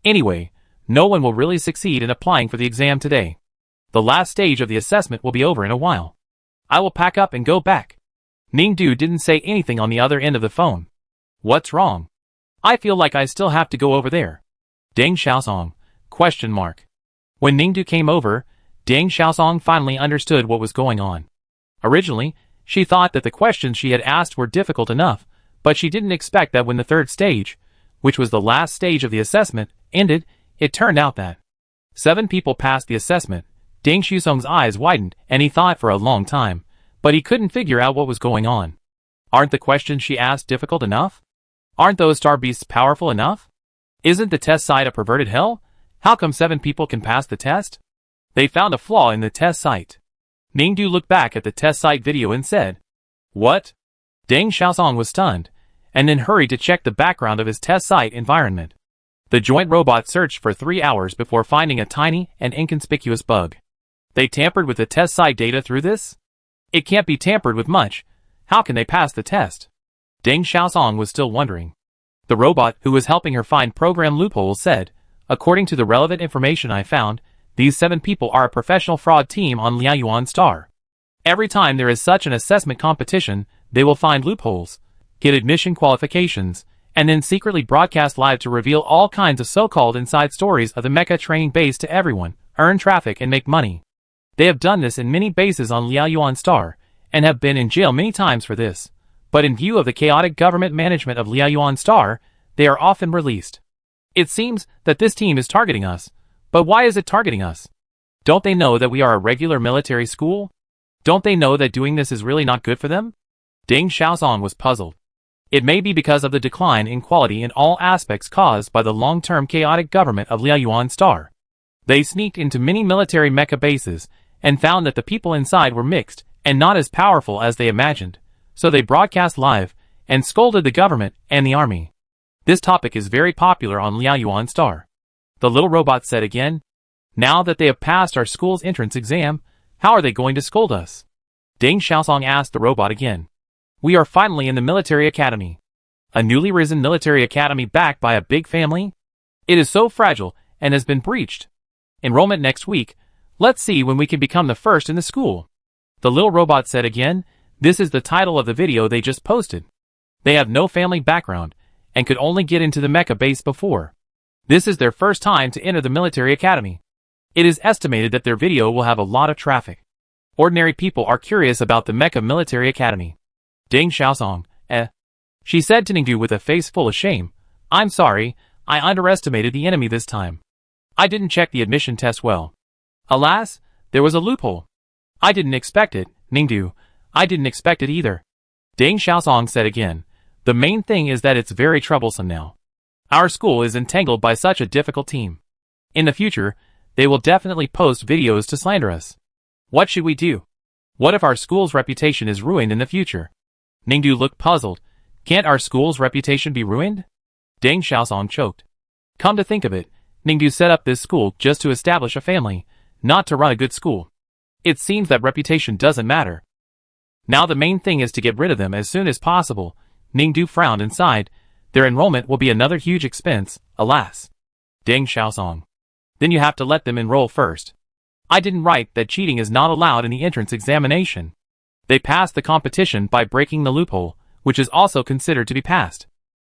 Anyway, no one will really succeed in applying for the exam today. The last stage of the assessment will be over in a while. I will pack up and go back." Ningdu didn't say anything on the other end of the phone. "What's wrong?" "I feel like I still have to go over there." Deng Xiaosong? When Ningdu came over, Deng Xiaosong finally understood what was going on. Originally, she thought that the questions she had asked were difficult enough, but she didn't expect that when the third stage, which was the last stage of the assessment, ended, it turned out that 7 people passed the assessment. Deng Xiaosong's eyes widened, and he thought for a long time, but he couldn't figure out what was going on. Aren't the questions she asked difficult enough? Aren't those star beasts powerful enough? Isn't the test site a perverted hell? How come 7 people can pass the test? They found a flaw in the test site. Ningdu looked back at the test site video and said, "What?" Deng Xiaosong was stunned, and then hurried to check the background of his test site environment. The joint robot searched for 3 hours before finding a tiny and inconspicuous bug. They tampered with the test site data through this? It can't be tampered with much. How can they pass the test? Deng Xiaosong was still wondering. The robot who was helping her find program loopholes said, "According to the relevant information I found, these 7 people are a professional fraud team on Liaoyuan Star. Every time there is such an assessment competition, they will find loopholes, get admission qualifications, and then secretly broadcast live to reveal all kinds of so-called inside stories of the mecha training base to everyone, earn traffic and make money. They have done this in many bases on Liaoyuan Star, and have been in jail many times for this. But in view of the chaotic government management of Liaoyuan Star, they are often released. It seems that this team is targeting us. But why is it targeting us? Don't they know that we are a regular military school? Don't they know that doing this is really not good for them?" Deng Xiaosong was puzzled. It may be because of the decline in quality in all aspects caused by the long-term chaotic government of Liaoyuan Star. They sneaked into many military mecha bases, and found that the people inside were mixed, and not as powerful as they imagined, so they broadcast live, and scolded the government and the army. This topic is very popular on Liaoyuan Star. The little robot said again, "Now that they have passed our school's entrance exam, how are they going to scold us?" Deng Xiaosong asked the robot again. "We are finally in the military academy. A newly risen military academy backed by a big family? It is so fragile and has been breached. Enrollment next week. Let's see when we can become the first in the school." The little robot said again, "This is the title of the video they just posted. They have no family background, and could only get into the mecha base before. This is their first time to enter the military academy. It is estimated that their video will have a lot of traffic. Ordinary people are curious about the mecha military academy." Deng Xiaosong, she said to Ningdu with a face full of shame, "I'm sorry, I underestimated the enemy this time. I didn't check the admission test well. Alas, there was a loophole. I didn't expect it, Ningdu. I didn't expect it either." Deng Xiaosong said again, "The main thing is that it's very troublesome now. Our school is entangled by such a difficult team. In the future, they will definitely post videos to slander us. What should we do? What if our school's reputation is ruined in the future?" Ningdu looked puzzled. "Can't our school's reputation be ruined?" Deng Xiaosong choked. "Come to think of it, Ningdu set up this school just to establish a family, not to run a good school. It seems that reputation doesn't matter. Now the main thing is to get rid of them as soon as possible." Ningdu frowned and sighed. "Their enrollment will be another huge expense, alas." Deng Xiaosong. "Then you have to let them enroll first. I didn't write that cheating is not allowed in the entrance examination. They passed the competition by breaking the loophole, which is also considered to be passed.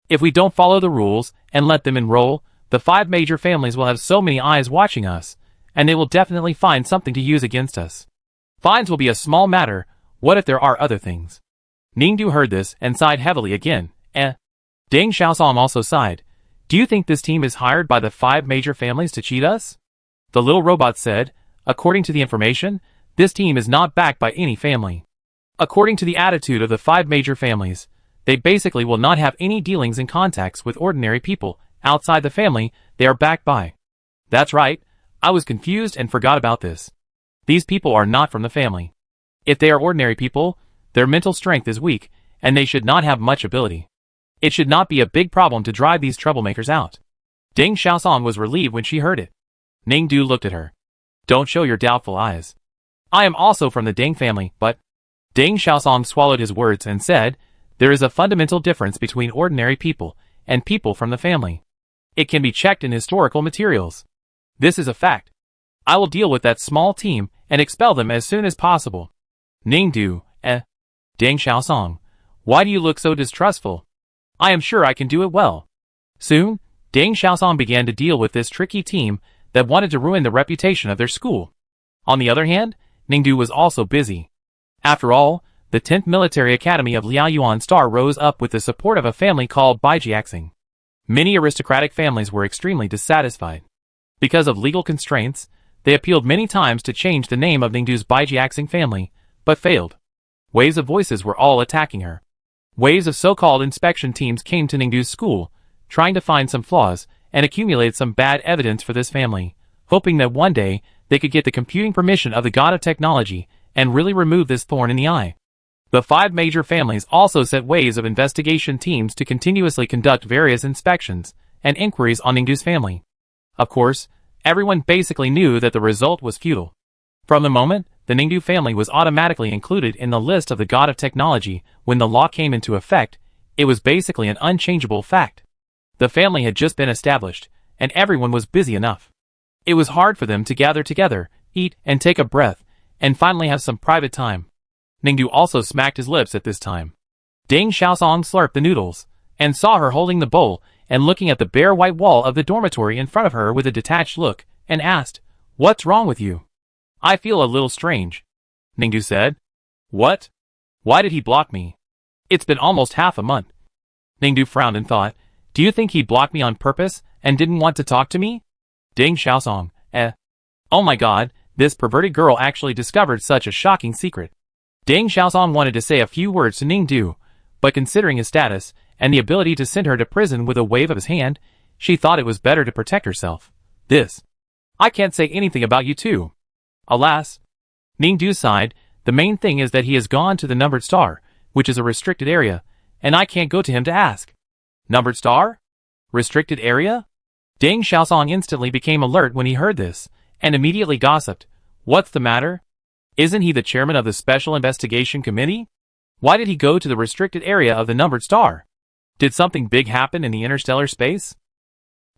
If we don't follow the rules and let them enroll, the 5 major families will have so many eyes watching us, and they will definitely find something to use against us. Fines will be a small matter. What if there are other things?" Ningdu heard this and sighed heavily again. Deng Xiaosong also sighed. "Do you think this team is hired by the 5 major families to cheat us?" The little robot said, "According to the information, this team is not backed by any family. According to the attitude of the 5 major families, they basically will not have any dealings and contacts with ordinary people outside the family they are backed by." "That's right. I was confused and forgot about this. These people are not from the family. If they are ordinary people, their mental strength is weak, and they should not have much ability. It should not be a big problem to drive these troublemakers out. Ding Xiaosong was relieved when she heard it. Ningdu looked at her. Don't show your doubtful eyes. I am also from the Ding family, but... Ding Xiaosong swallowed his words and said, there is a fundamental difference between ordinary people and people from the family. It can be checked in historical materials. This is a fact. I will deal with that small team and expel them as soon as possible. Ningdu, Ding Xiaosong, why do you look so distrustful? I am sure I can do it well. Soon, Ding Xiaosong began to deal with this tricky team that wanted to ruin the reputation of their school. On the other hand, Ningdu was also busy. After all, the 10th Military Academy of Liaoyuan Star rose up with the support of a family called Baijiaxing. Many aristocratic families were extremely dissatisfied. Because of legal constraints, they appealed many times to change the name of Ningdu's Baijiaxing family, but failed. Waves of voices were all attacking her. Waves of so-called inspection teams came to Ningdu's school, trying to find some flaws and accumulate some bad evidence for this family, hoping that one day they could get the computing permission of the god of technology and really remove this thorn in the eye. The 5 major families also set waves of investigation teams to continuously conduct various inspections and inquiries on Ningdu's family. Of course, everyone basically knew that the result was futile. From the moment the Ningdu family was automatically included in the list of the god of technology when the law came into effect, it was basically an unchangeable fact. The family had just been established, and everyone was busy enough. It was hard for them to gather together, eat and take a breath, and finally have some private time. Ningdu also smacked his lips at this time. Ding Xiaosong slurped the noodles, and saw her holding the bowl and looking at the bare white wall of the dormitory in front of her with a detached look, and asked, "What's wrong with you?" "I feel a little strange," Ningdu said. "What? Why did he block me? It's been almost half a month." Ningdu frowned and thought, do you think he blocked me on purpose and didn't want to talk to me? Ding Xiaosong, Oh my god, this perverted girl actually discovered such a shocking secret. Ding Xiaosong wanted to say a few words to Ningdu, but considering his status and the ability to send her to prison with a wave of his hand, she thought it was better to protect herself. I can't say anything about you too. Alas. Ningdu sighed, the main thing is that he has gone to the numbered star, which is a restricted area, and I can't go to him to ask. Numbered star? Restricted area? Ding Xiaosong instantly became alert when he heard this, and immediately gossiped. What's the matter? Isn't he the chairman of the Special Investigation Committee? Why did he go to the restricted area of the numbered star? Did something big happen in the interstellar space?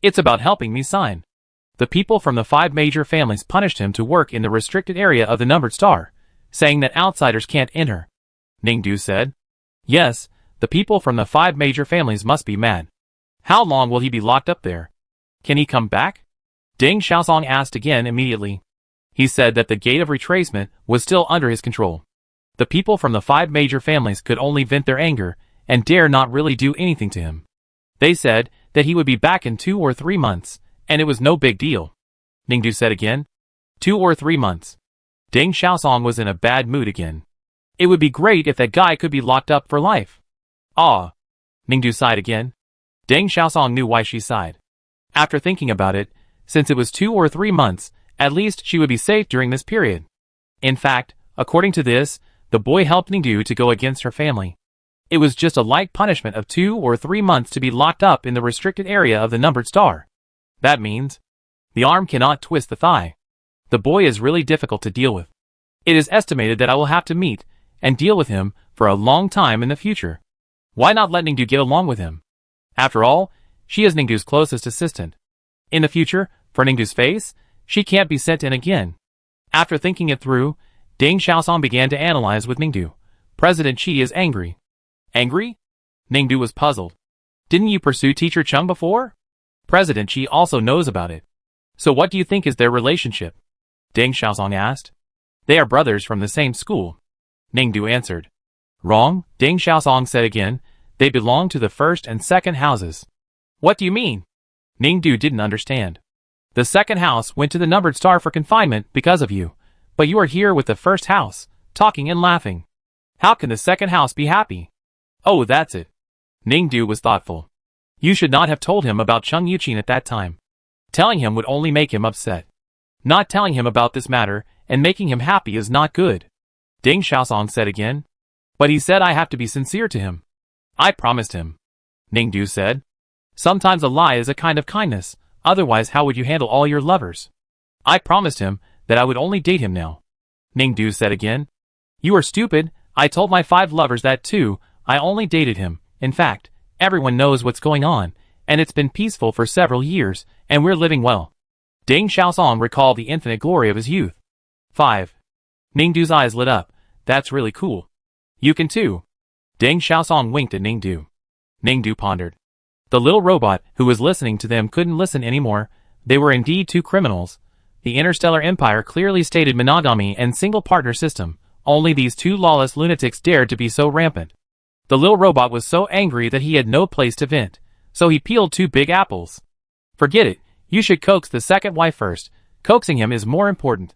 It's about helping me sign. The people from the 5 major families punished him to work in the restricted area of the numbered star, saying that outsiders can't enter. Ningdu said. Yes, the people from the 5 major families must be mad. How long will he be locked up there? Can he come back? Ding Xiaosong asked again immediately. He said that the gate of retracement was still under his control. The people from the 5 major families could only vent their anger and dare not really do anything to him. They said that he would be back in 2 or 3 months, and it was no big deal. Ningdu said again. 2 or 3 months. Ding Xiaosong was in a bad mood again. It would be great if that guy could be locked up for life. Ah. Ningdu sighed again. Ding Xiaosong knew why she sighed. After thinking about it, since it was 2 or 3 months, at least she would be safe during this period. In fact, according to this, the boy helped Ningdu to go against her family. It was just a light punishment of 2 or 3 months to be locked up in the restricted area of the numbered star. That means, the arm cannot twist the thigh. The boy is really difficult to deal with. It is estimated that I will have to meet and deal with him for a long time in the future. Why not let Ningdu get along with him? After all, she is Ningdu's closest assistant. In the future, for Ningdu's face, she can't be sent in again. After thinking it through, Ding Xiaosong began to analyze with Ningdu. President Qi is angry. Angry? Ningdu was puzzled. Didn't you pursue Teacher Chung before? President Qi also knows about it. So what do you think is their relationship? Ding Xiaosong asked. They are brothers from the same school. Ningdu answered. Wrong, Ding Xiaosong said again. They belong to the first and second houses. What do you mean? Ningdu didn't understand. The second house went to the numbered star for confinement because of you, but you are here with the first house, talking and laughing. How can the second house be happy? Oh, that's it. Ningdu was thoughtful. You should not have told him about Chung Yuqin at that time. Telling him would only make him upset. Not telling him about this matter and making him happy is not good. Ding Xiaosong said again. But he said I have to be sincere to him. I promised him. Ningdu said. Sometimes a lie is a kind of kindness, otherwise how would you handle all your lovers? I promised him that I would only date him now. Ningdu said again. You are stupid, I told my 5 lovers that too, I only dated him. In fact, everyone knows what's going on, and it's been peaceful for several years, and we're living well. Ding Xiaosong recalled the infinite glory of his youth. 5. Ningdu's eyes lit up. That's really cool. You can too. Ding Xiaosong winked at Ningdu. Ningdu pondered. The little robot who was listening to them couldn't listen anymore. They were indeed 2 criminals. The interstellar empire clearly stated monogamy and single-partner system. Only these 2 lawless lunatics dared to be so rampant. The little robot was so angry that he had no place to vent, so he peeled 2 big apples. Forget it, you should coax the second wife first. Coaxing him is more important.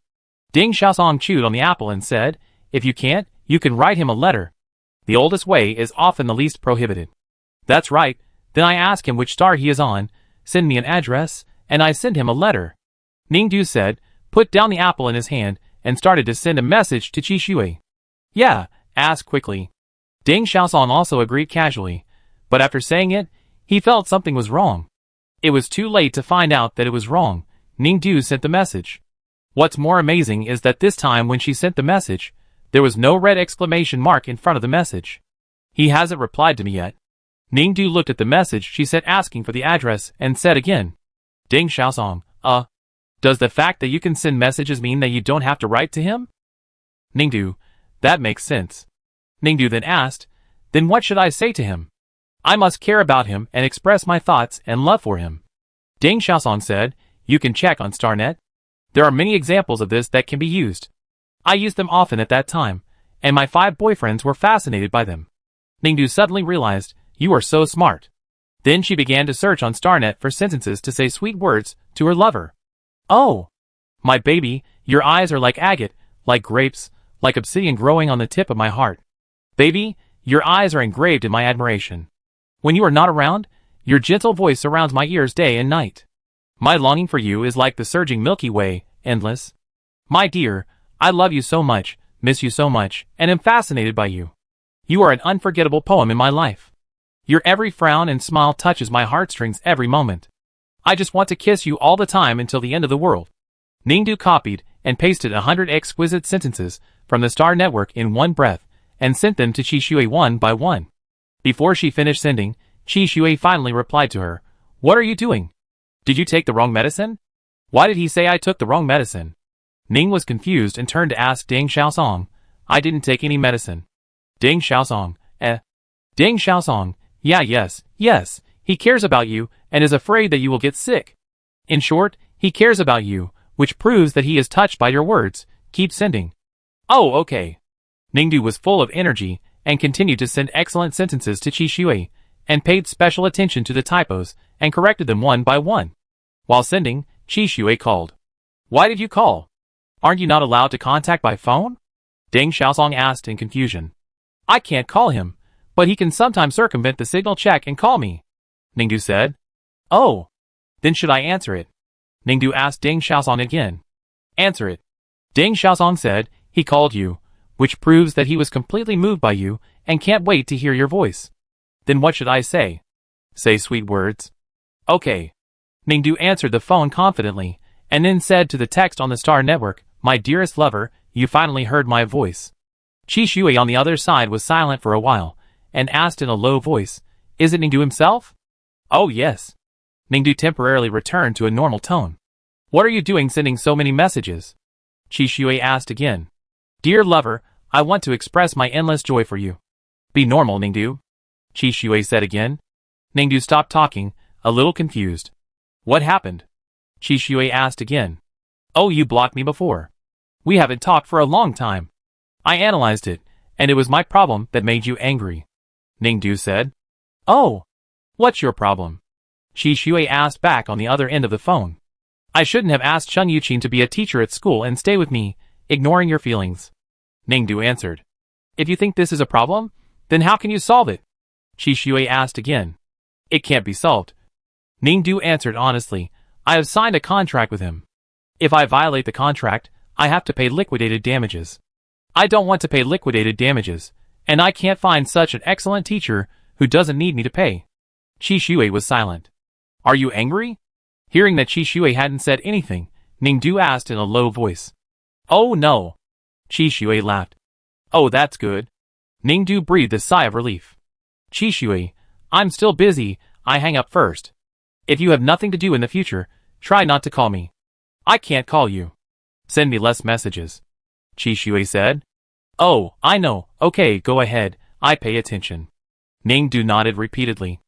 Ding Xiaosong chewed on the apple and said, if you can't, you can write him a letter. The oldest way is often the least prohibited. That's right, then I ask him which star he is on, send me an address, and I send him a letter. Ningdu said, put down the apple in his hand, and started to send a message to Qi Shui. Yeah, ask quickly. Ding Xiaosong also agreed casually, but after saying it, he felt something was wrong. It was too late to find out that it was wrong. Ningdu sent the message. What's more amazing is that this time when she sent the message, there was no red exclamation mark in front of the message. He hasn't replied to me yet. Ningdu looked at the message she sent asking for the address and said again. Ding Xiaosong, does the fact that you can send messages mean that you don't have to write to him? Ningdu, that makes sense. Ningdu then asked, then what should I say to him? I must care about him and express my thoughts and love for him. Ding Xiaosong said, you can check on StarNet. There are many examples of this that can be used. I used them often at that time, and my 5 boyfriends were fascinated by them. Ningdu suddenly realized, you are so smart. Then she began to search on StarNet for sentences to say sweet words to her lover. Oh, my baby, your eyes are like agate, like grapes, like obsidian growing on the tip of my heart. Baby, your eyes are engraved in my admiration. When you are not around, your gentle voice surrounds my ears day and night. My longing for you is like the surging Milky Way, endless. My dear, I love you so much, miss you so much, and am fascinated by you. You are an unforgettable poem in my life. Your every frown and smile touches my heartstrings every moment. I just want to kiss you all the time until the end of the world. Ningdu copied and pasted 100 exquisite sentences from the Star Network in one breath, and sent them to Qi Shui one by one. Before she finished sending, Qi Shui finally replied to her, What are you doing? Did you take the wrong medicine? Why did he say I took the wrong medicine? Ning was confused and turned to ask Ding Xiaosong, I didn't take any medicine. Ding Xiaosong, Ding Xiaosong, yes, he cares about you and is afraid that you will get sick. In short, he cares about you, which proves that he is touched by your words. Keep sending. Oh, okay. Ningdu was full of energy and continued to send excellent sentences to Qi Shui, and paid special attention to the typos and corrected them one by one. While sending, Qi Shui called. Why did you call? Aren't you not allowed to contact by phone? Ding Xiaosong asked in confusion. I can't call him, but he can sometimes circumvent the signal check and call me. Ningdu said. Oh. Then should I answer it? Ningdu asked Ding Xiaosong again. Answer it. Ding Xiaosong said, he called you, which proves that he was completely moved by you and can't wait to hear your voice. Then what should I say? Say sweet words. Okay. Ningdu answered the phone confidently, and then said to the text on the Star Network, My dearest lover, you finally heard my voice. Qi Shui on the other side was silent for a while, and asked in a low voice, Is it Ningdu himself? Oh yes. Ningdu temporarily returned to a normal tone. What are you doing sending so many messages? Qi Shui asked again. Dear lover, I want to express my endless joy for you. Be normal, Ningdu. Qi Shui said again. Ningdu stopped talking, a little confused. What happened? Qi Shui asked again. Oh, you blocked me before. We haven't talked for a long time. I analyzed it, and it was my problem that made you angry. Ningdu said. Oh. What's your problem? Qi Shui asked back on the other end of the phone. I shouldn't have asked Chun Yuqin to be a teacher at school and stay with me, ignoring your feelings. Ningdu answered. If you think this is a problem, then how can you solve it? Qi Shui asked again. It can't be solved. Ningdu answered honestly. I have signed a contract with him. If I violate the contract, I have to pay liquidated damages. I don't want to pay liquidated damages, and I can't find such an excellent teacher who doesn't need me to pay. Qi Shui was silent. Are you angry? Hearing that Qi Shui hadn't said anything, Ningdu asked in a low voice. Oh no. Qi Shui laughed. Oh, that's good. Ningdu breathed a sigh of relief. Qi Shui, I'm still busy, I hang up first. If you have nothing to do in the future, try not to call me. I can't call you. Send me less messages. Qi Shui said. Oh, I know, okay, go ahead, I pay attention. Ningdu nodded repeatedly.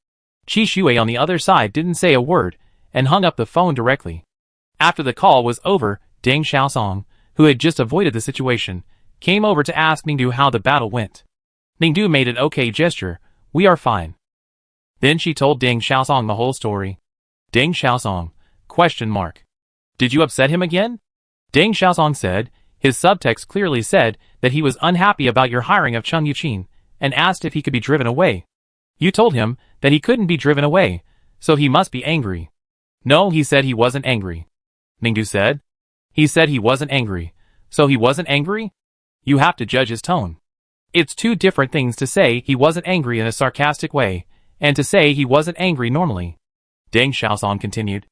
Qi Shui on the other side didn't say a word, and hung up the phone directly. After the call was over, Deng Xiaosong, who had just avoided the situation, came over to ask Ningdu how the battle went. Ningdu made an okay gesture, we are fine. Then she told Deng Xiaosong the whole story. Deng Xiaosong, ? Did you upset him again? Deng Xiaosong said, his subtext clearly said that he was unhappy about your hiring of Cheng Yuqin, and asked if he could be driven away. You told him that he couldn't be driven away, so he must be angry. No, he said he wasn't angry. Ningdu said. He said he wasn't angry, so he wasn't angry? You have to judge his tone. It's two different things to say he wasn't angry in a sarcastic way, and to say he wasn't angry normally. Deng Xiaosong continued.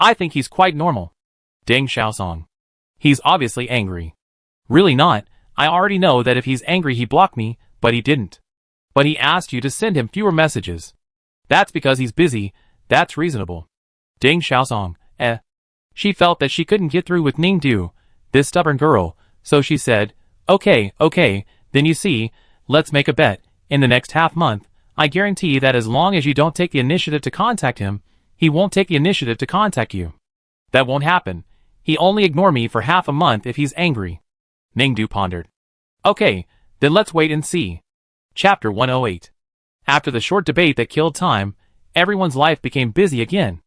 I think he's quite normal. Deng Xiaosong. He's obviously angry. Really not, I already know that if he's angry he blocked me, but he didn't. But he asked you to send him fewer messages. That's because he's busy, that's reasonable. Deng Xiaosong, She felt that she couldn't get through with Ningdu, this stubborn girl, so she said, okay, then you see, let's make a bet, in the next half month, I guarantee that as long as you don't take the initiative to contact him, he won't take the initiative to contact you. That won't happen. He only ignore me for half a month if he's angry. Ningdu pondered. Okay, then let's wait and see. Chapter 108. After the short debate that killed time, everyone's life became busy again.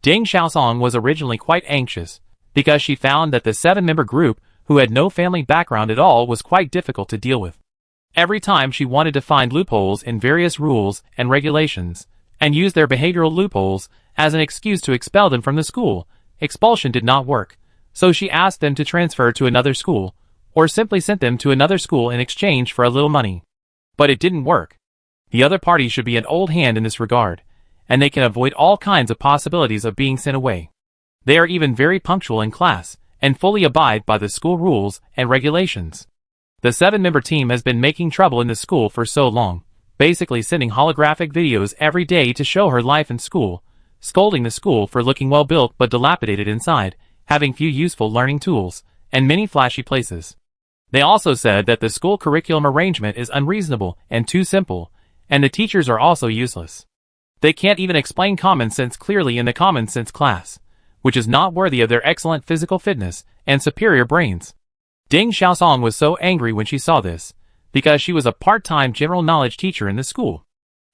Deng Xiaosong was originally quite anxious, because she found that the 7-member group, who had no family background at all, was quite difficult to deal with. Every time she wanted to find loopholes in various rules and regulations, and use their behavioral loopholes as an excuse to expel them from the school, expulsion did not work, so she asked them to transfer to another school, or simply sent them to another school in exchange for a little money. But it didn't work. The other party should be an old hand in this regard, and they can avoid all kinds of possibilities of being sent away. They are even very punctual in class, and fully abide by the school rules and regulations. The 7-member team has been making trouble in the school for so long, basically sending holographic videos every day to show her life in school, scolding the school for looking well built but dilapidated inside, having few useful learning tools, and many flashy places. They also said that the school curriculum arrangement is unreasonable and too simple, and the teachers are also useless. They can't even explain common sense clearly in the common sense class, which is not worthy of their excellent physical fitness and superior brains. Deng Xiaosong was so angry when she saw this, because she was a part-time general knowledge teacher in the school.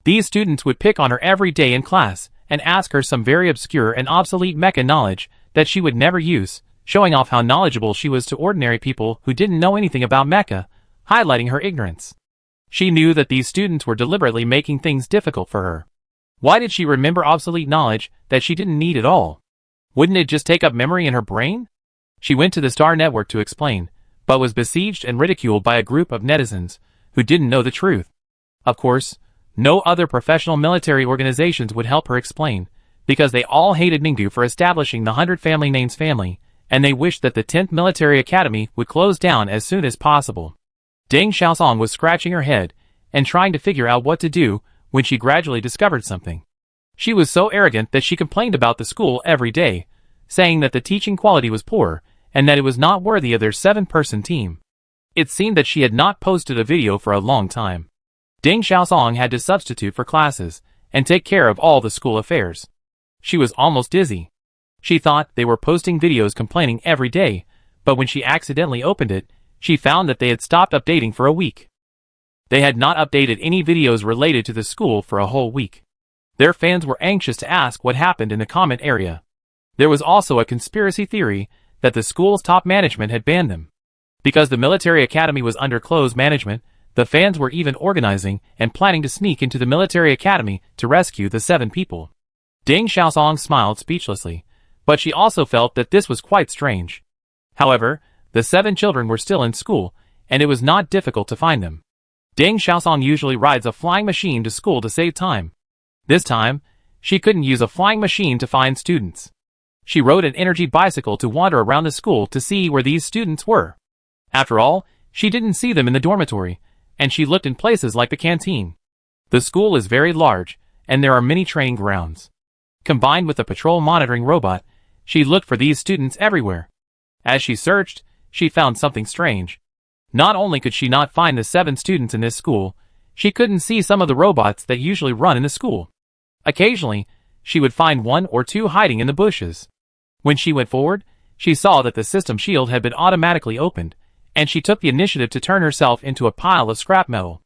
These students would pick on her every day in class and ask her some very obscure and obsolete mecha knowledge that she would never use, showing off how knowledgeable she was to ordinary people who didn't know anything about mecha, highlighting her ignorance. She knew that these students were deliberately making things difficult for her. Why did she remember obsolete knowledge that she didn't need at all? Wouldn't it just take up memory in her brain? She went to the Star Network to explain, but was besieged and ridiculed by a group of netizens who didn't know the truth. Of course, no other professional military organizations would help her explain, because they all hated Ningdu for establishing the 100 family names family, and they wished that the 10th Military Academy would close down as soon as possible. Deng Xiaosong was scratching her head and trying to figure out what to do when she gradually discovered something. She was so arrogant that she complained about the school every day, saying that the teaching quality was poor and that it was not worthy of their 7-person team. It seemed that she had not posted a video for a long time. Deng Xiaosong had to substitute for classes and take care of all the school affairs. She was almost dizzy. She thought they were posting videos complaining every day, but when she accidentally opened it, she found that they had stopped updating for a week. They had not updated any videos related to the school for a whole week. Their fans were anxious to ask what happened in the comment area. There was also a conspiracy theory that the school's top management had banned them. Because the military academy was under closed management, the fans were even organizing and planning to sneak into the military academy to rescue the 7 people. Deng Xiaosong smiled speechlessly, but she also felt that this was quite strange. However, the 7 children were still in school, and it was not difficult to find them. Deng Xiaosong usually rides a flying machine to school to save time. This time, she couldn't use a flying machine to find students. She rode an energy bicycle to wander around the school to see where these students were. After all, she didn't see them in the dormitory, and she looked in places like the canteen. The school is very large, and there are many training grounds. Combined with the patrol monitoring robot, she looked for these students everywhere. As she searched, she found something strange. Not only could she not find the 7 students in this school, she couldn't see some of the robots that usually run in the school. Occasionally, she would find 1 or 2 hiding in the bushes. When she went forward, she saw that the system shield had been automatically opened, and she took the initiative to turn herself into a pile of scrap metal.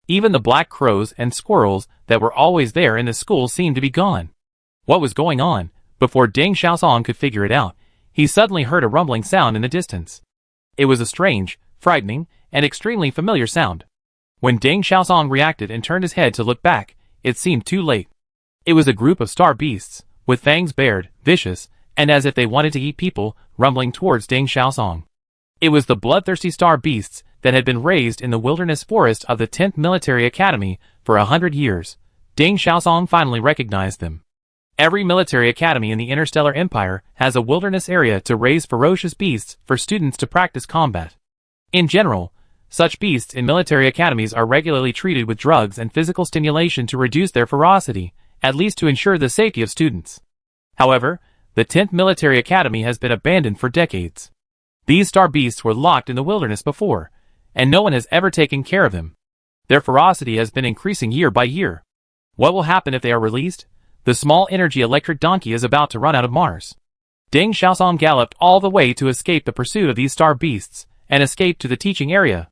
Even the black crows and squirrels that were always there in the school seemed to be gone. What was going on? Before Deng Xiaosong could figure it out, he suddenly heard a rumbling sound in the distance. It was a strange, frightening, and extremely familiar sound. When Deng Xiaosong reacted and turned his head to look back, it seemed too late. It was a group of star beasts, with fangs bared, vicious, and as if they wanted to eat people, rumbling towards Deng Xiaosong. It was the bloodthirsty star beasts that had been raised in the wilderness forest of the 10th Military Academy for 100 years. Deng Xiaosong finally recognized them. Every military academy in the Interstellar Empire has a wilderness area to raise ferocious beasts for students to practice combat. In general, such beasts in military academies are regularly treated with drugs and physical stimulation to reduce their ferocity, at least to ensure the safety of students. However, the 10th Military Academy has been abandoned for decades. These star beasts were locked in the wilderness before, and no one has ever taken care of them. Their ferocity has been increasing year by year. What will happen if they are released? The small energy electric donkey is about to run out of Mars. Deng Xiaosong galloped all the way to escape the pursuit of these star beasts, and escaped to the teaching area.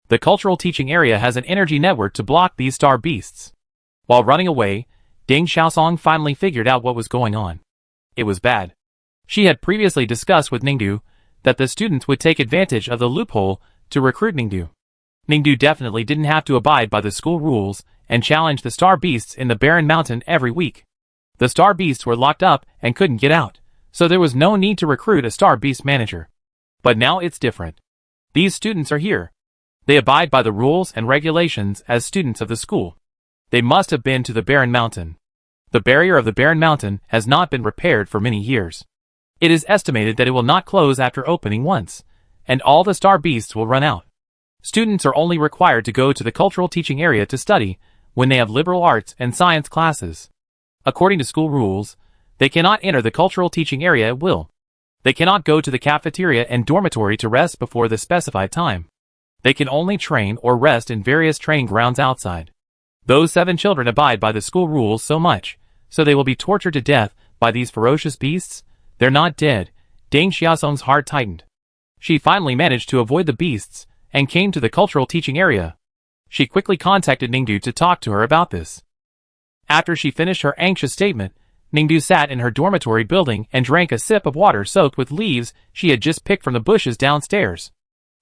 The cultural teaching area has an energy network to block these star beasts. While running away, Deng Xiaosong finally figured out what was going on. It was bad. She had previously discussed with Ningdu that the students would take advantage of the loophole to recruit Ningdu. Ningdu definitely didn't have to abide by the school rules and challenge the star beasts in the barren mountain every week. The star beasts were locked up and couldn't get out, so there was no need to recruit a star beast manager. But now it's different. These students are here. They abide by the rules and regulations as students of the school. They must have been to the barren mountain. The barrier of the barren mountain has not been repaired for many years. It is estimated that it will not close after opening once, and all the star beasts will run out. Students are only required to go to the cultural teaching area to study when they have liberal arts and science classes. According to school rules, they cannot enter the cultural teaching area at will. They cannot go to the cafeteria and dormitory to rest before the specified time. They can only train or rest in various training grounds outside. Those 7 children abide by the school rules so much, so they will be tortured to death by these ferocious beasts. They're not dead. Deng Xiaosong's heart tightened. She finally managed to avoid the beasts and came to the cultural teaching area. She quickly contacted Ningdu to talk to her about this. After she finished her anxious statement, Ningdu sat in her dormitory building and drank a sip of water soaked with leaves she had just picked from the bushes downstairs.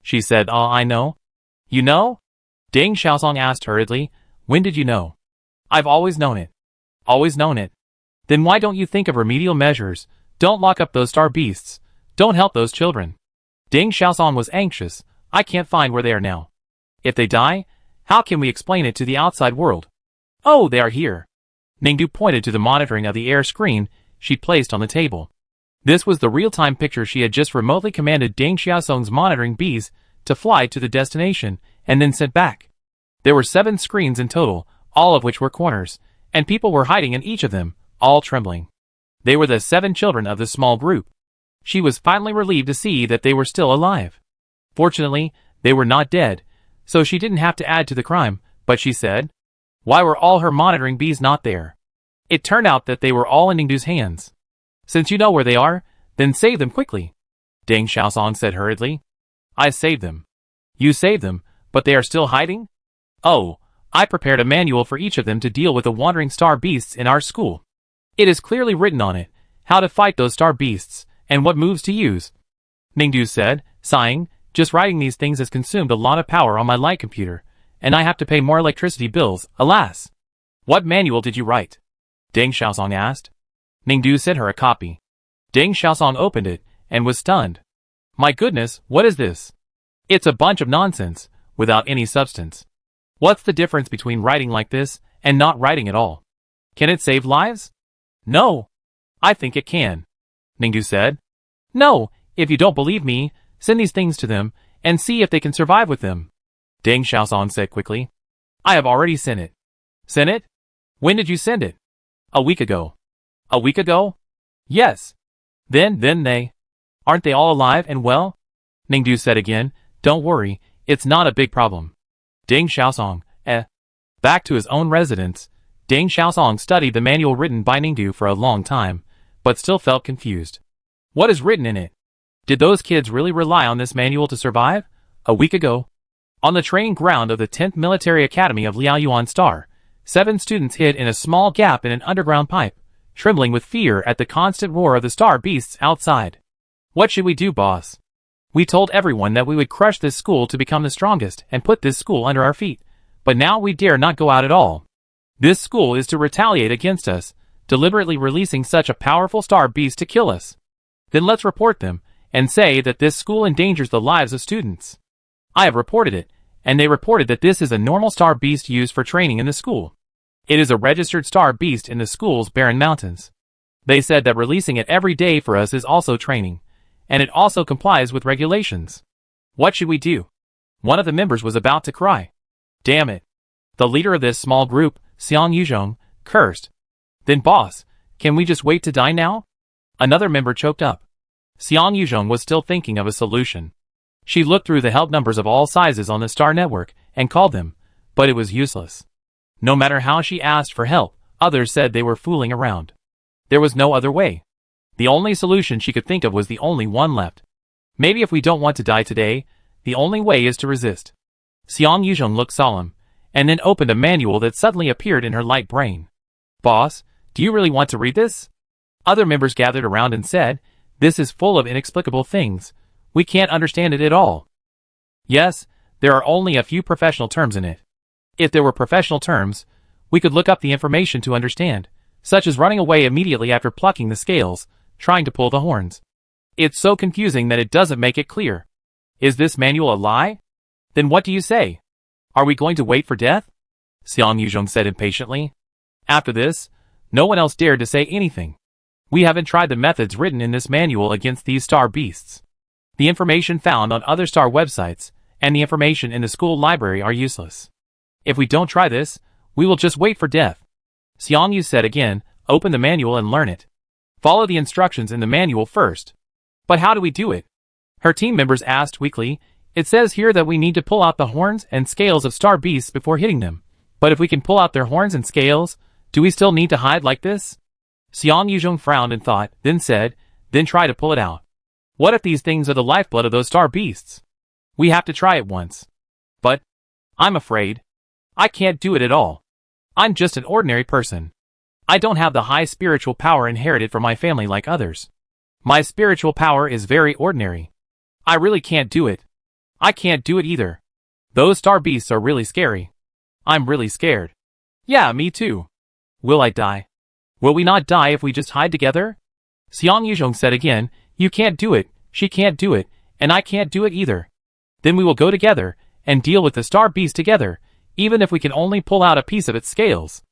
She said, I know. You know? Deng Xiaosong asked hurriedly, when did you know? I've always known it. Always known it. Then why don't you think of remedial measures? Don't lock up those star beasts. Don't help those children. Deng Xiaosong was anxious. I can't find where they are now. If they die, how can we explain it to the outside world? Oh, they are here. Ningdu pointed to the monitoring of the air screen she placed on the table. This was the real-time picture she had just remotely commanded Deng Xiaosong's monitoring bees to fly to the destination and then sent back. There were 7 screens in total, all of which were corners, and people were hiding in each of them, all trembling. They were the 7 children of the small group. She was finally relieved to see that they were still alive. Fortunately, they were not dead, so she didn't have to add to the crime, but she said, why were all her monitoring bees not there? It turned out that they were all in Ningdu's hands. Since you know where they are, then save them quickly. Deng Xiaosong said hurriedly. I saved them. You saved them, but they are still hiding? Oh, I prepared a manual for each of them to deal with the wandering star beasts in our school. It is clearly written on it, how to fight those star beasts, and what moves to use. Ningdu said, sighing, just writing these things has consumed a lot of power on my light computer, and I have to pay more electricity bills, alas. What manual did you write? Deng Xiaosong asked. Ningdu sent her a copy. Deng Xiaosong opened it, and was stunned. My goodness, what is this? It's a bunch of nonsense, without any substance. What's the difference between writing like this, and not writing at all? Can it save lives? No. I think it can, Ningdu said. No, if you don't believe me, send these things to them, and see if they can survive with them, Deng Xiaosong said quickly. I have already sent it. Sent it? When did you send it? A week ago. A week ago? Yes. Then they... Aren't they all alive and well? Ningdu said again. Don't worry, it's not a big problem. Deng Xiaosong, Back to his own residence, Deng Xiaosong studied the manual written by Ningdu for a long time, but still felt confused. What is written in it? Did those kids really rely on this manual to survive? A week ago, on the training ground of the 10th Military Academy of Liaoyuan Star, 7 students hid in a small gap in an underground pipe, trembling with fear at the constant roar of the star beasts outside. What should we do, boss? We told everyone that we would crush this school to become the strongest and put this school under our feet, but now we dare not go out at all. This school is to retaliate against us, deliberately releasing such a powerful star beast to kill us. Then let's report them, and say that this school endangers the lives of students. I have reported it, and they reported that this is a normal star beast used for training in the school. It is a registered star beast in the school's barren mountains. They said that releasing it every day for us is also training, and it also complies with regulations. What should we do? One of the members was about to cry. Damn it. The leader of this small group, Xiang Yuzhong, cursed. Then boss, can we just wait to die now? Another member choked up. Xiang Yuzhong was still thinking of a solution. She looked through the help numbers of all sizes on the star network and called them, but it was useless. No matter how she asked for help, others said they were fooling around. There was no other way. The only solution she could think of was the only one left. Maybe if we don't want to die today, the only way is to resist. Xiang Yuzhong looked solemn, and then opened a manual that suddenly appeared in her light brain. Boss, do you really want to read this? Other members gathered around and said, this is full of inexplicable things. We can't understand it at all. Yes, there are only a few professional terms in it. If there were professional terms, we could look up the information to understand, such as running away immediately after plucking the scales, trying to pull the horns. It's so confusing that it doesn't make it clear. Is this manual a lie? Then what do you say? Are we going to wait for death? Xiang Yuzhong said impatiently. After this, no one else dared to say anything. We haven't tried the methods written in this manual against these star beasts. The information found on other star websites and the information in the school library are useless. If we don't try this, we will just wait for death. Xiang Yu said again, open the manual and learn it. Follow the instructions in the manual first. But how do we do it? Her team members asked weakly. It says here that we need to pull out the horns and scales of star beasts before hitting them. But if we can pull out their horns and scales, do we still need to hide like this? Xiang Yuzhong frowned and thought, then said, then try to pull it out. What if these things are the lifeblood of those star beasts? We have to try it once. But I'm afraid I can't do it at all. I'm just an ordinary person. I don't have the high spiritual power inherited from my family like others. My spiritual power is very ordinary. I really can't do it. I can't do it either. Those star beasts are really scary. I'm really scared. Yeah, me too. Will I die? Will we not die if we just hide together? Xiang Yuzhong said again, you can't do it, she can't do it, and I can't do it either. Then we will go together and deal with the star beast together, even if we can only pull out a piece of its scales.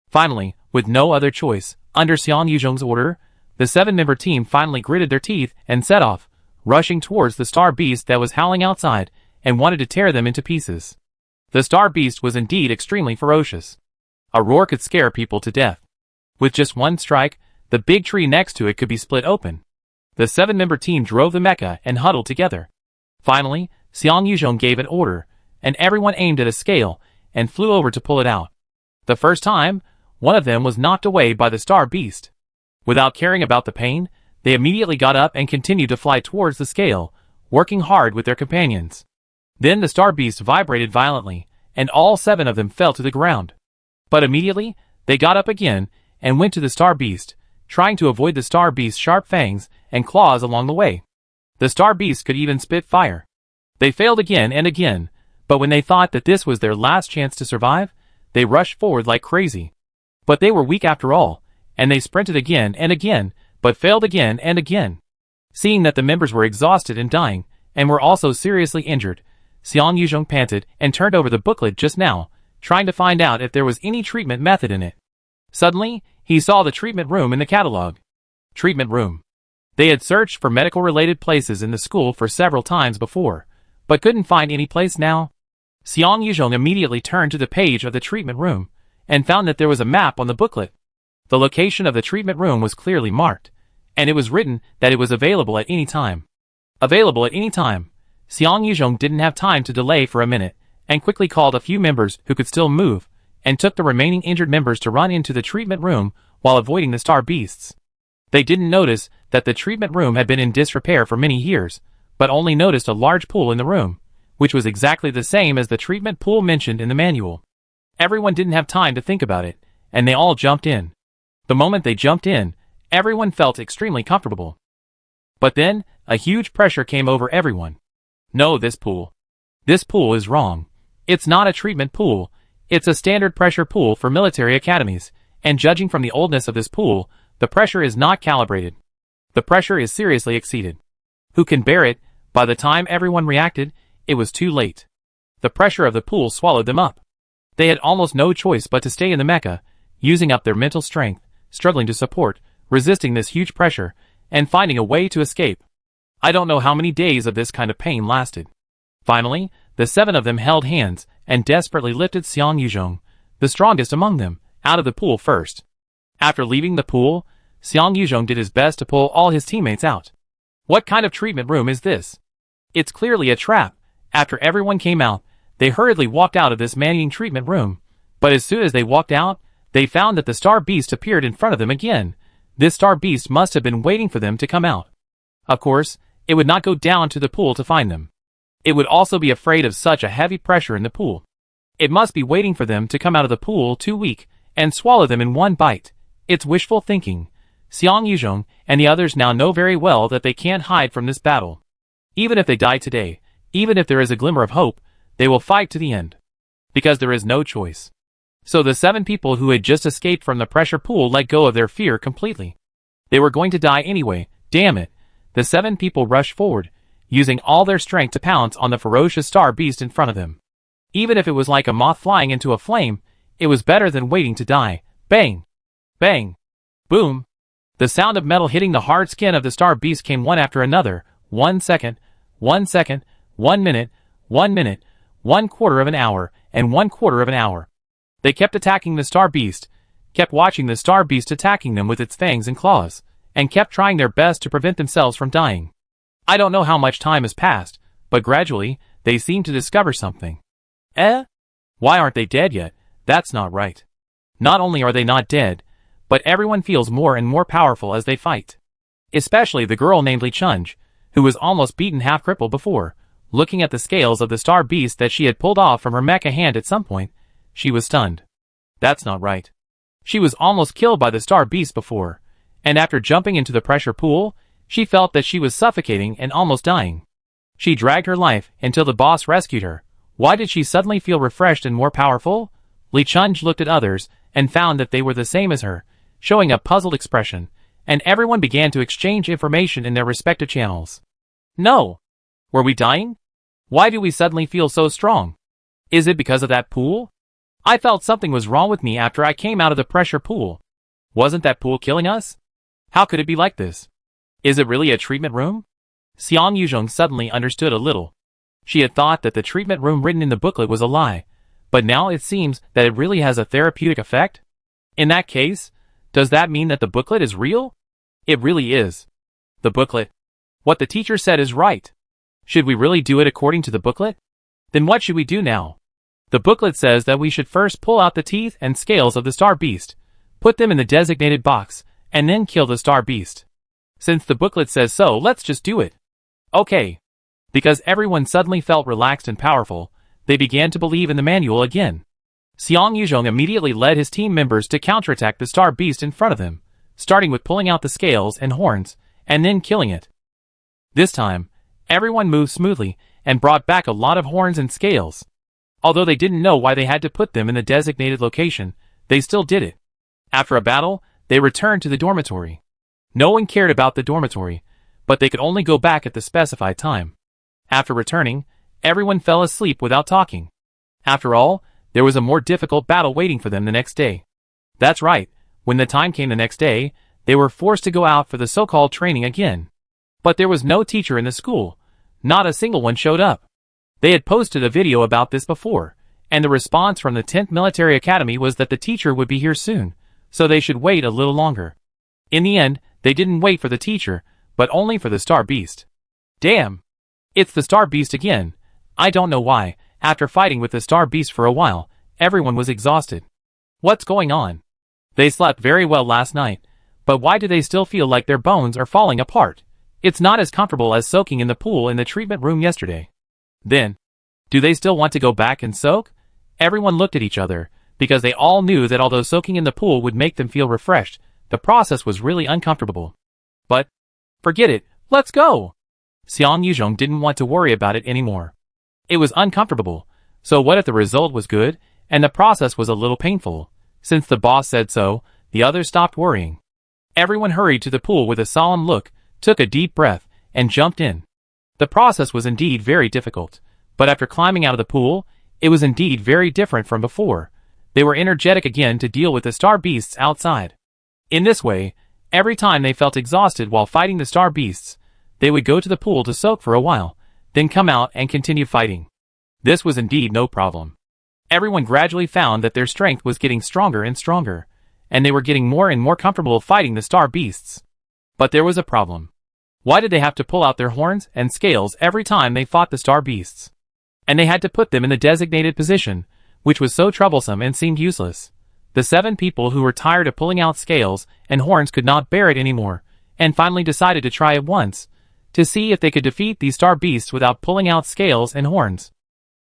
Finally, with no other choice, under Xiang Yuzhong's order, the 7-member team finally gritted their teeth and set off, rushing towards the star beast that was howling outside and wanted to tear them into pieces. The star beast was indeed extremely ferocious. A roar could scare people to death. With just one strike, the big tree next to it could be split open. The 7-member team drove the mecha and huddled together. Finally, Xiang Yuzhong gave an order, and everyone aimed at a scale and flew over to pull it out. The first time, one of them was knocked away by the star beast. Without caring about the pain, they immediately got up and continued to fly towards the scale, working hard with their companions. Then the star beast vibrated violently, and all 7 of them fell to the ground. But immediately, they got up again and went to the star beast, trying to avoid the star beast's sharp fangs and claws along the way. The star beast could even spit fire. They failed again and again, but when they thought that this was their last chance to survive, they rushed forward like crazy. But they were weak after all, and they sprinted again and again, but failed again and again. Seeing that the members were exhausted and dying, and were also seriously injured, Xiang Yuzhong panted and turned over the booklet just now, trying to find out if there was any treatment method in it. Suddenly, he saw the treatment room in the catalog. Treatment room. They had searched for medical-related places in the school for several times before, but couldn't find any place now. Xiang Yuzhong immediately turned to the page of the treatment room, and found that there was a map on the booklet. The location of the treatment room was clearly marked, and it was written that it was available at any time. Available at any time. Xiang Yuzhong didn't have time to delay for a minute, and quickly called a few members who could still move, and took the remaining injured members to run into the treatment room while avoiding the star beasts. They didn't notice that the treatment room had been in disrepair for many years, but only noticed a large pool in the room, which was exactly the same as the treatment pool mentioned in the manual. Everyone didn't have time to think about it, and they all jumped in. The moment they jumped in, everyone felt extremely comfortable. But then, a huge pressure came over everyone. No, this pool. This pool is wrong. It's not a treatment pool. It's a standard pressure pool for military academies, and judging from the oldness of this pool, the pressure is not calibrated. The pressure is seriously exceeded. Who can bear it? By the time everyone reacted, it was too late. The pressure of the pool swallowed them up. They had almost no choice but to stay in the mecha, using up their mental strength, struggling to support, resisting this huge pressure, and finding a way to escape. I don't know how many days of this kind of pain lasted. Finally, the 7 of them held hands and desperately lifted Xiang Yuzhong, the strongest among them, out of the pool first. After leaving the pool, Xiang Yuzhong did his best to pull all his teammates out. What kind of treatment room is this? It's clearly a trap. After everyone came out, they hurriedly walked out of this man-eating treatment room, but as soon as they walked out, they found that the star beast appeared in front of them again. This star beast must have been waiting for them to come out. Of course, it would not go down to the pool to find them. It would also be afraid of such a heavy pressure in the pool. It must be waiting for them to come out of the pool too weak and swallow them in one bite. It's wishful thinking. Xiang Yuzhong and the others now know very well that they can't hide from this battle. Even if they die today, even if there is a glimmer of hope, they will fight to the end. Because there is no choice. So the 7 people who had just escaped from the pressure pool let go of their fear completely. They were going to die anyway, damn it. The 7 people rushed forward, using all their strength to pounce on the ferocious star beast in front of them. Even if it was like a moth flying into a flame, it was better than waiting to die. Bang! Bang! Boom! The sound of metal hitting the hard skin of the star beast came one after another. 1 second, 1 second, 1 minute, 1 minute, 1/4 of an hour, and 1/4 of an hour. They kept attacking the star beast, kept watching the star beast attacking them with its fangs and claws, and kept trying their best to prevent themselves from dying. I don't know how much time has passed, but gradually, they seem to discover something. Why aren't they dead yet? That's not right. Not only are they not dead, but everyone feels more and more powerful as they fight. Especially the girl named Li Chunj, who was almost beaten half crippled before. Looking at the scales of the star beast that she had pulled off from her mecha hand at some point, she was stunned. That's not right. She was almost killed by the star beast before, and after jumping into the pressure pool, she felt that she was suffocating and almost dying. She dragged her life until the boss rescued her. Why did she suddenly feel refreshed and more powerful? Li Chunj looked at others and found that they were the same as her, showing a puzzled expression, and everyone began to exchange information in their respective channels. No! Were we dying? Why do we suddenly feel so strong? Is it because of that pool? I felt something was wrong with me after I came out of the pressure pool. Wasn't that pool killing us? How could it be like this? Is it really a treatment room? Xiang Yuzhong suddenly understood a little. She had thought that the treatment room written in the booklet was a lie, but now it seems that it really has a therapeutic effect? In that case, does that mean that the booklet is real? It really is. The booklet. What the teacher said is right. Should we really do it according to the booklet? Then what should we do now? The booklet says that we should first pull out the teeth and scales of the star beast, put them in the designated box, and then kill the star beast. Since the booklet says so, let's just do it. Okay. Because everyone suddenly felt relaxed and powerful, they began to believe in the manual again. Xiang Yuzhong immediately led his team members to counterattack the star beast in front of them, starting with pulling out the scales and horns, and then killing it. This time, everyone moved smoothly and brought back a lot of horns and scales. Although they didn't know why they had to put them in the designated location, they still did it. After a battle, they returned to the dormitory. No one cared about the dormitory, but they could only go back at the specified time. After returning, everyone fell asleep without talking. After all, there was a more difficult battle waiting for them the next day. That's right, When the time came the next day, they were forced to go out for the so-called training again. But there was no teacher in the school. Not a single one showed up. They had posted a video about this before, and the response from the 10th Military Academy was that the teacher would be here soon, so they should wait a little longer. In the end, they didn't wait for the teacher, but only for the Star Beast. Damn! It's the Star Beast again. I don't know why, after fighting with the Star Beast for a while, everyone was exhausted. What's going on? They slept very well last night, but why do they still feel like their bones are falling apart? It's not as comfortable as soaking in the pool in the treatment room yesterday. Then, do they still want to go back and soak? Everyone looked at each other, because they all knew that although soaking in the pool would make them feel refreshed, the process was really uncomfortable. But, forget it, let's go! Xiang Yuzhong didn't want to worry about it anymore. It was uncomfortable, so what if the result was good, and the process was a little painful? Since the boss said so, the others stopped worrying. Everyone hurried to the pool with a solemn look, took a deep breath, and jumped in. The process was indeed very difficult, but after climbing out of the pool, it was indeed very different from before. They were energetic again to deal with the Star Beasts outside. In this way, every time they felt exhausted while fighting the Star Beasts, they would go to the pool to soak for a while, then come out and continue fighting. This was indeed no problem. Everyone gradually found that their strength was getting stronger and stronger, and they were getting more and more comfortable fighting the Star Beasts. But there was a problem. Why did they have to pull out their horns and scales every time they fought the Star Beasts? And they had to put them in the designated position, which was so troublesome and seemed useless. The 7 people who were tired of pulling out scales and horns could not bear it anymore, and finally decided to try it once, to see if they could defeat these Star Beasts without pulling out scales and horns.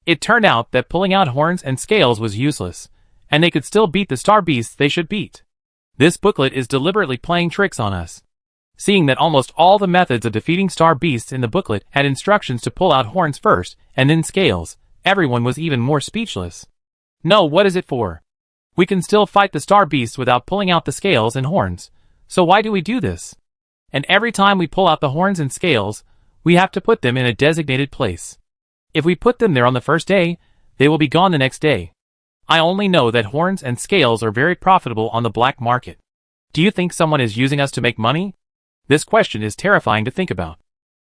It turned out that pulling out horns and scales was useless, and they could still beat the Star Beasts they should beat. This booklet is deliberately playing tricks on us. Seeing that almost all the methods of defeating Star Beasts in the booklet had instructions to pull out horns first, and then scales, everyone was even more speechless. No, what is it for? We can still fight the Star Beasts without pulling out the scales and horns, so why do we do this? And every time we pull out the horns and scales, we have to put them in a designated place. If we put them there on the first day, they will be gone the next day. I only know that horns and scales are very profitable on the black market. Do you think someone is using us to make money? This question is terrifying to think about.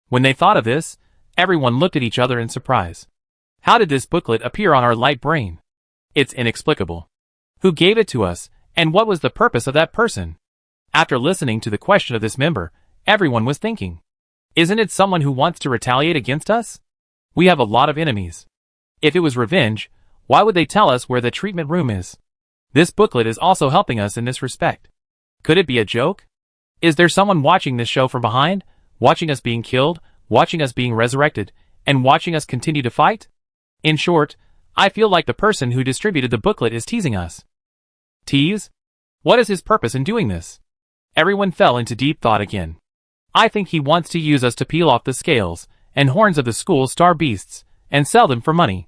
When they thought of this, everyone looked at each other in surprise. How did this booklet appear on our light brain? It's inexplicable. Who gave it to us, and what was the purpose of that person? After listening to the question of this member, everyone was thinking, isn't it someone who wants to retaliate against us? We have a lot of enemies. If it was revenge, why would they tell us where the treatment room is? This booklet is also helping us in this respect. Could it be a joke? Is there someone watching this show from behind, watching us being killed, watching us being resurrected, and watching us continue to fight? In short, I feel like the person who distributed the booklet is teasing us. Tease? What is his purpose in doing this? Everyone fell into deep thought again. I think he wants to use us to peel off the scales and horns of the school's Star Beasts and sell them for money.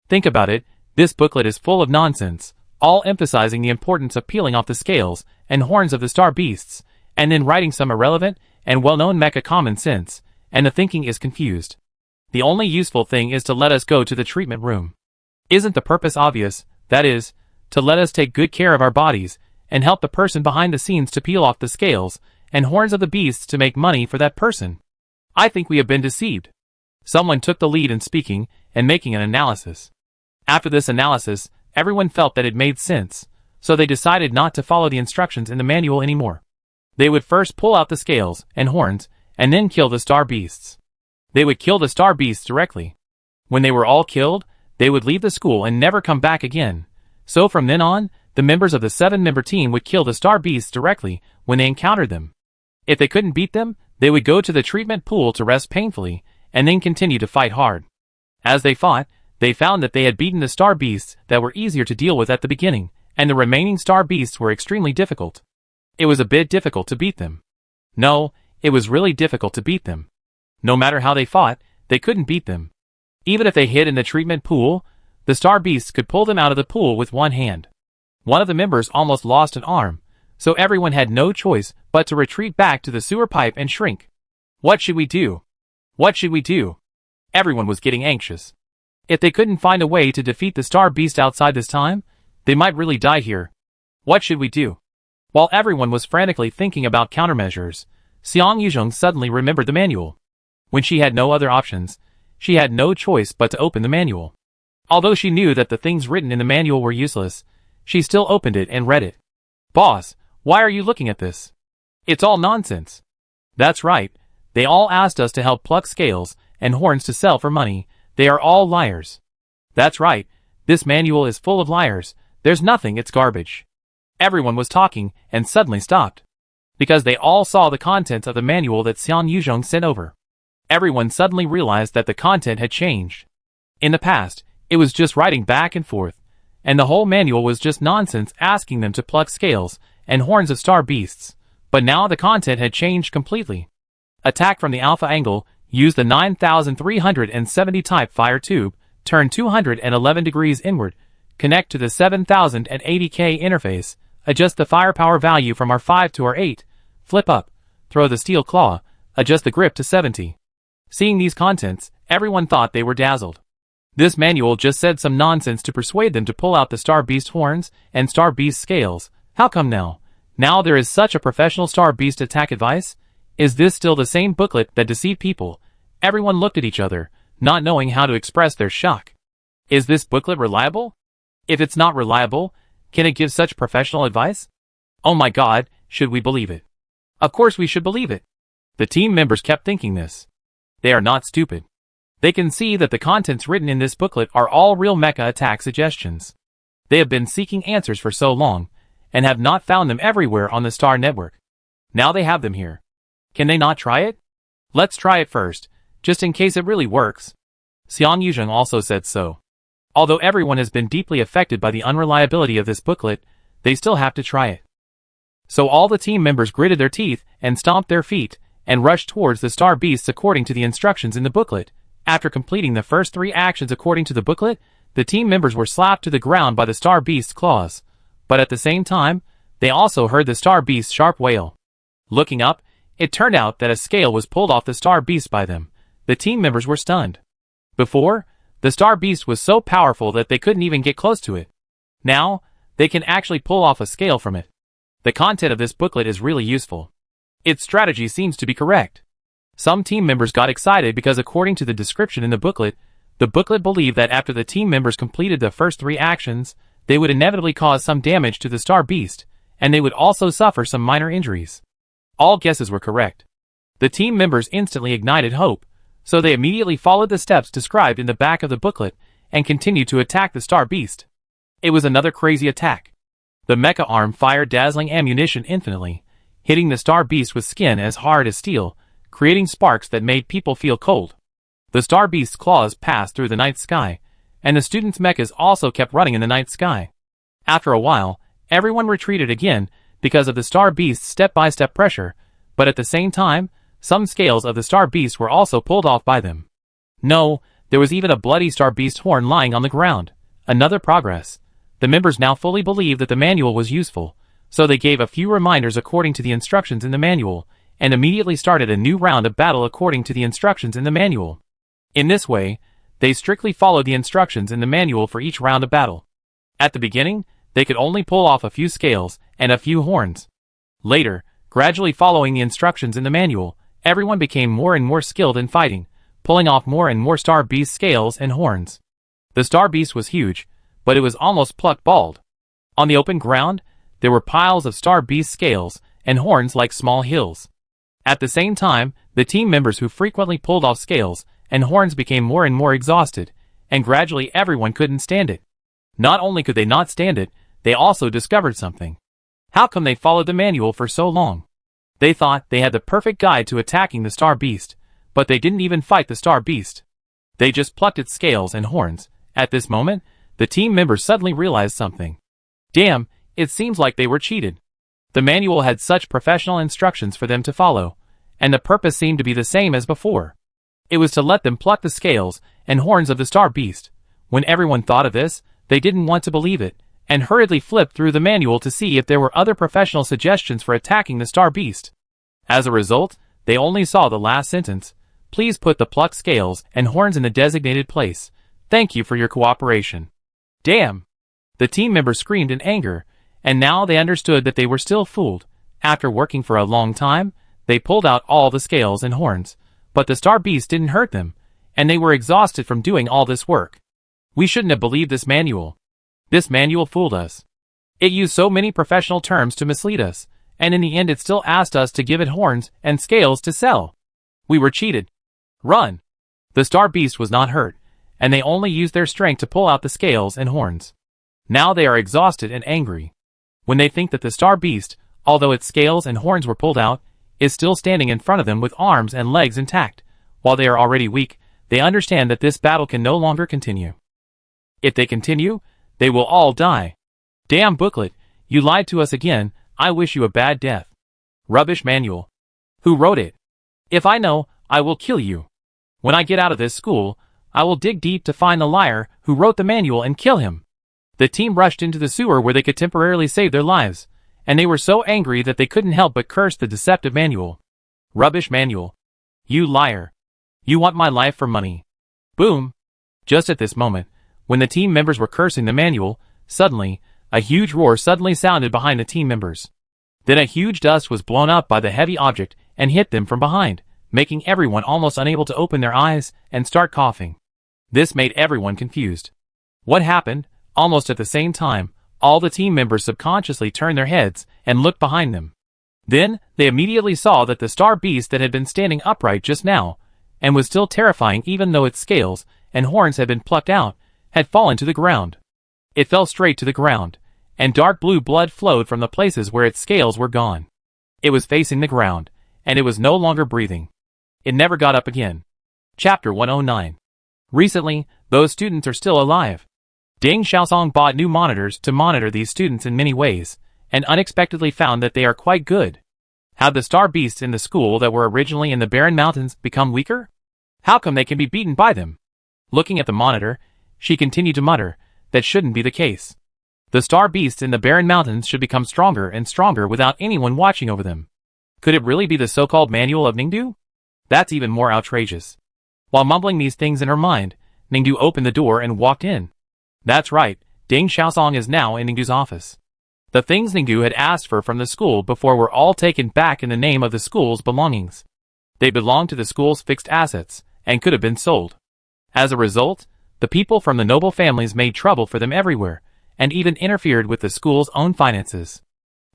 Think about it, this booklet is full of nonsense, all emphasizing the importance of peeling off the scales and horns of the Star Beasts, and then writing some irrelevant and well-known mecha common sense, and the thinking is confused. The only useful thing is to let us go to the treatment room. Isn't the purpose obvious, that is, to let us take good care of our bodies, and help the person behind the scenes to peel off the scales and horns of the beasts to make money for that person? I think we have been deceived. Someone took the lead in speaking and making an analysis. After this analysis, everyone felt that it made sense, so they decided not to follow the instructions in the manual anymore. They would first pull out the scales and horns, and then kill the Star Beasts. They would kill the Star Beasts directly. When they were all killed, they would leave the school and never come back again. So from then on, the members of the 7-member team would kill the Star Beasts directly when they encountered them. If they couldn't beat them, they would go to the treatment pool to rest painfully, and then continue to fight hard. As they fought, they found that they had beaten the Star Beasts that were easier to deal with at the beginning, and the remaining Star Beasts were extremely difficult. It was a bit difficult to beat them. No, it was really difficult to beat them. No matter how they fought, they couldn't beat them. Even if they hid in the treatment pool, the Star Beasts could pull them out of the pool with one hand. One of the members almost lost an arm, so everyone had no choice but to retreat back to the sewer pipe and shrink. What should we do? What should we do? Everyone was getting anxious. If they couldn't find a way to defeat the Star Beast outside this time, they might really die here. What should we do? While everyone was frantically thinking about countermeasures, Xiang Yuzhong suddenly remembered the manual. When she had no other options, she had no choice but to open the manual. Although she knew that the things written in the manual were useless, she still opened it and read it. "Boss, why are you looking at this? It's all nonsense." "That's right. They all asked us to help pluck scales and horns to sell for money. They are all liars." "That's right. This manual is full of liars. There's nothing, it's garbage." Everyone was talking and suddenly stopped, because they all saw the contents of the manual that Xiang Yuzhong sent over. Everyone suddenly realized that the content had changed. In the past, it was just writing back and forth, and the whole manual was just nonsense asking them to pluck scales and horns of star beasts, but now the content had changed completely. Attack from the alpha angle, use the 9370 type fire tube, turn 211 degrees inward, connect to the 7080K interface, adjust the firepower value from R5 to R8, flip up, throw the steel claw, adjust the grip to 70. Seeing these contents, everyone thought they were dazzled. This manual just said some nonsense to persuade them to pull out the Star Beast horns and Star Beast scales. How come now? Now there is such a professional Star Beast attack advice? Is this still the same booklet that deceived people? Everyone looked at each other, not knowing how to express their shock. Is this booklet reliable? If it's not reliable, can it give such professional advice? Oh my god, should we believe it? Of course we should believe it. The team members kept thinking this. They are not stupid. They can see that the contents written in this booklet are all real mecha attack suggestions. They have been seeking answers for so long, and have not found them everywhere on the Star Network. Now they have them here. Can they not try it? Let's try it first, just in case it really works. Xiang Yuzhong also said so. Although everyone has been deeply affected by the unreliability of this booklet, they still have to try it. So all the team members gritted their teeth and stomped their feet, and rushed towards the Star Beasts according to the instructions in the booklet. After completing the first 3 actions according to the booklet, the team members were slapped to the ground by the Star Beast's claws. But at the same time, they also heard the Star Beast's sharp wail. Looking up, it turned out that a scale was pulled off the Star Beast by them. The team members were stunned. Before, the Star Beast was so powerful that they couldn't even get close to it. Now, they can actually pull off a scale from it. The content of this booklet is really useful. Its strategy seems to be correct. Some team members got excited because according to the description in the booklet believed that after the team members completed the first 3 actions, they would inevitably cause some damage to the Star Beast, and they would also suffer some minor injuries. All guesses were correct. The team members instantly ignited hope, so they immediately followed the steps described in the back of the booklet and continued to attack the Star Beast. It was another crazy attack. The mecha arm fired dazzling ammunition infinitely, hitting the Star Beast with skin as hard as steel, creating sparks that made people feel cold. The Star Beast's claws passed through the night sky, and the students' mechas also kept running in the night sky. After a while, everyone retreated again because of the Star Beast's step-by-step pressure, but at the same time, some scales of the Star Beast were also pulled off by them. No, there was even a bloody Star Beast horn lying on the ground. Another progress. The members now fully believed that the manual was useful, so they gave a few reminders according to the instructions in the manual, and immediately started a new round of battle according to the instructions in the manual. In this way, they strictly followed the instructions in the manual for each round of battle. At the beginning, they could only pull off a few scales and a few horns. Later, gradually following the instructions in the manual, everyone became more and more skilled in fighting, pulling off more and more Star Beast scales and horns. The Star Beast was huge, but it was almost plucked bald. On the open ground, there were piles of Star Beast scales and horns like small hills. At the same time, the team members who frequently pulled off scales and horns became more and more exhausted, and gradually everyone couldn't stand it. Not only could they not stand it, they also discovered something. How come they followed the manual for so long? They thought they had the perfect guide to attacking the Star Beast, but they didn't even fight the Star Beast. They just plucked its scales and horns. At this moment, the team members suddenly realized something. Damn, it seems like they were cheated. The manual had such professional instructions for them to follow, and the purpose seemed to be the same as before. It was to let them pluck the scales and horns of the Star Beast. When everyone thought of this, they didn't want to believe it, and hurriedly flipped through the manual to see if there were other professional suggestions for attacking the Star Beast. As a result, they only saw the last sentence. Please put the plucked scales and horns in the designated place. Thank you for your cooperation. Damn! The team members screamed in anger, And now they understood that they were still fooled. After working for a long time, they pulled out all the scales and horns, but the star beast didn't hurt them, and they were exhausted from doing all this work. We shouldn't have believed this manual. This manual fooled us. It used so many professional terms to mislead us, and in the end it still asked us to give it horns and scales to sell. We were cheated. Run! The star beast was not hurt, and they only used their strength to pull out the scales and horns. Now they are exhausted and angry. When they think that the star beast, although its scales and horns were pulled out, is still standing in front of them with arms and legs intact, while they are already weak, they understand that this battle can no longer continue. If they continue, they will all die. Damn booklet, you lied to us again, I wish you a bad death. Rubbish manual. Who wrote it? If I know, I will kill you. When I get out of this school, I will dig deep to find the liar who wrote the manual and kill him. The team rushed into the sewer where they could temporarily save their lives, and they were so angry that they couldn't help but curse the deceptive manual. Rubbish manual. You liar. You want my life for money. Boom. Just at this moment, when the team members were cursing the manual, suddenly, a huge roar suddenly sounded behind the team members. Then a huge dust was blown up by the heavy object and hit them from behind, making everyone almost unable to open their eyes and start coughing. This made everyone confused. What happened? Almost at the same time, all the team members subconsciously turned their heads and looked behind them. Then, they immediately saw that the star beast that had been standing upright just now, and was still terrifying even though its scales and horns had been plucked out, had fallen to the ground. It fell straight to the ground, and dark blue blood flowed from the places where its scales were gone. It was facing the ground, and it was no longer breathing. It never got up again. Chapter 109. Recently, those students are still alive. Deng Xiaosong bought new monitors to monitor these students in many ways, and unexpectedly found that they are quite good. Had the star beasts in the school that were originally in the barren mountains become weaker? How come they can be beaten by them? Looking at the monitor, she continued to mutter, that shouldn't be the case. The star beasts in the barren mountains should become stronger and stronger without anyone watching over them. Could it really be the so-called manual of Ningdu? That's even more outrageous. While mumbling these things in her mind, Ningdu opened the door and walked in. That's right, Deng Xiaosong is now in Ningdu's office. The things Ningdu had asked for from the school before were all taken back in the name of the school's belongings. They belonged to the school's fixed assets, and could have been sold. As a result, the people from the noble families made trouble for them everywhere, and even interfered with the school's own finances.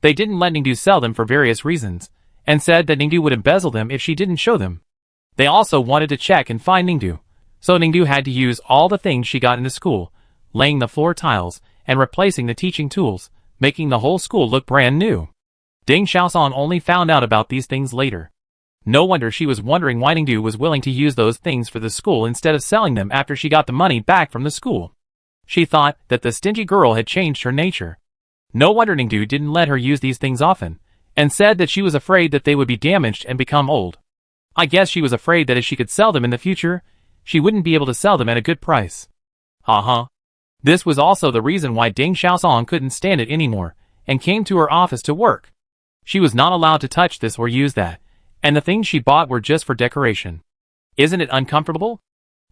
They didn't let Ningdu sell them for various reasons, and said that Ningdu would embezzle them if she didn't show them. They also wanted to check and find Ningdu, so Ningdu had to use all the things she got in the school, laying the floor tiles, and replacing the teaching tools, making the whole school look brand new. Deng Xiaosong only found out about these things later. No wonder she was wondering why Ningdu was willing to use those things for the school instead of selling them after she got the money back from the school. She thought that the stingy girl had changed her nature. No wonder Ningdu didn't let her use these things often, and said that she was afraid that they would be damaged and become old. I guess she was afraid that if she could sell them in the future, she wouldn't be able to sell them at a good price. This was also the reason why Deng Xiaosong couldn't stand it anymore, and came to her office to work. She was not allowed to touch this or use that, and the things she bought were just for decoration. Isn't it uncomfortable?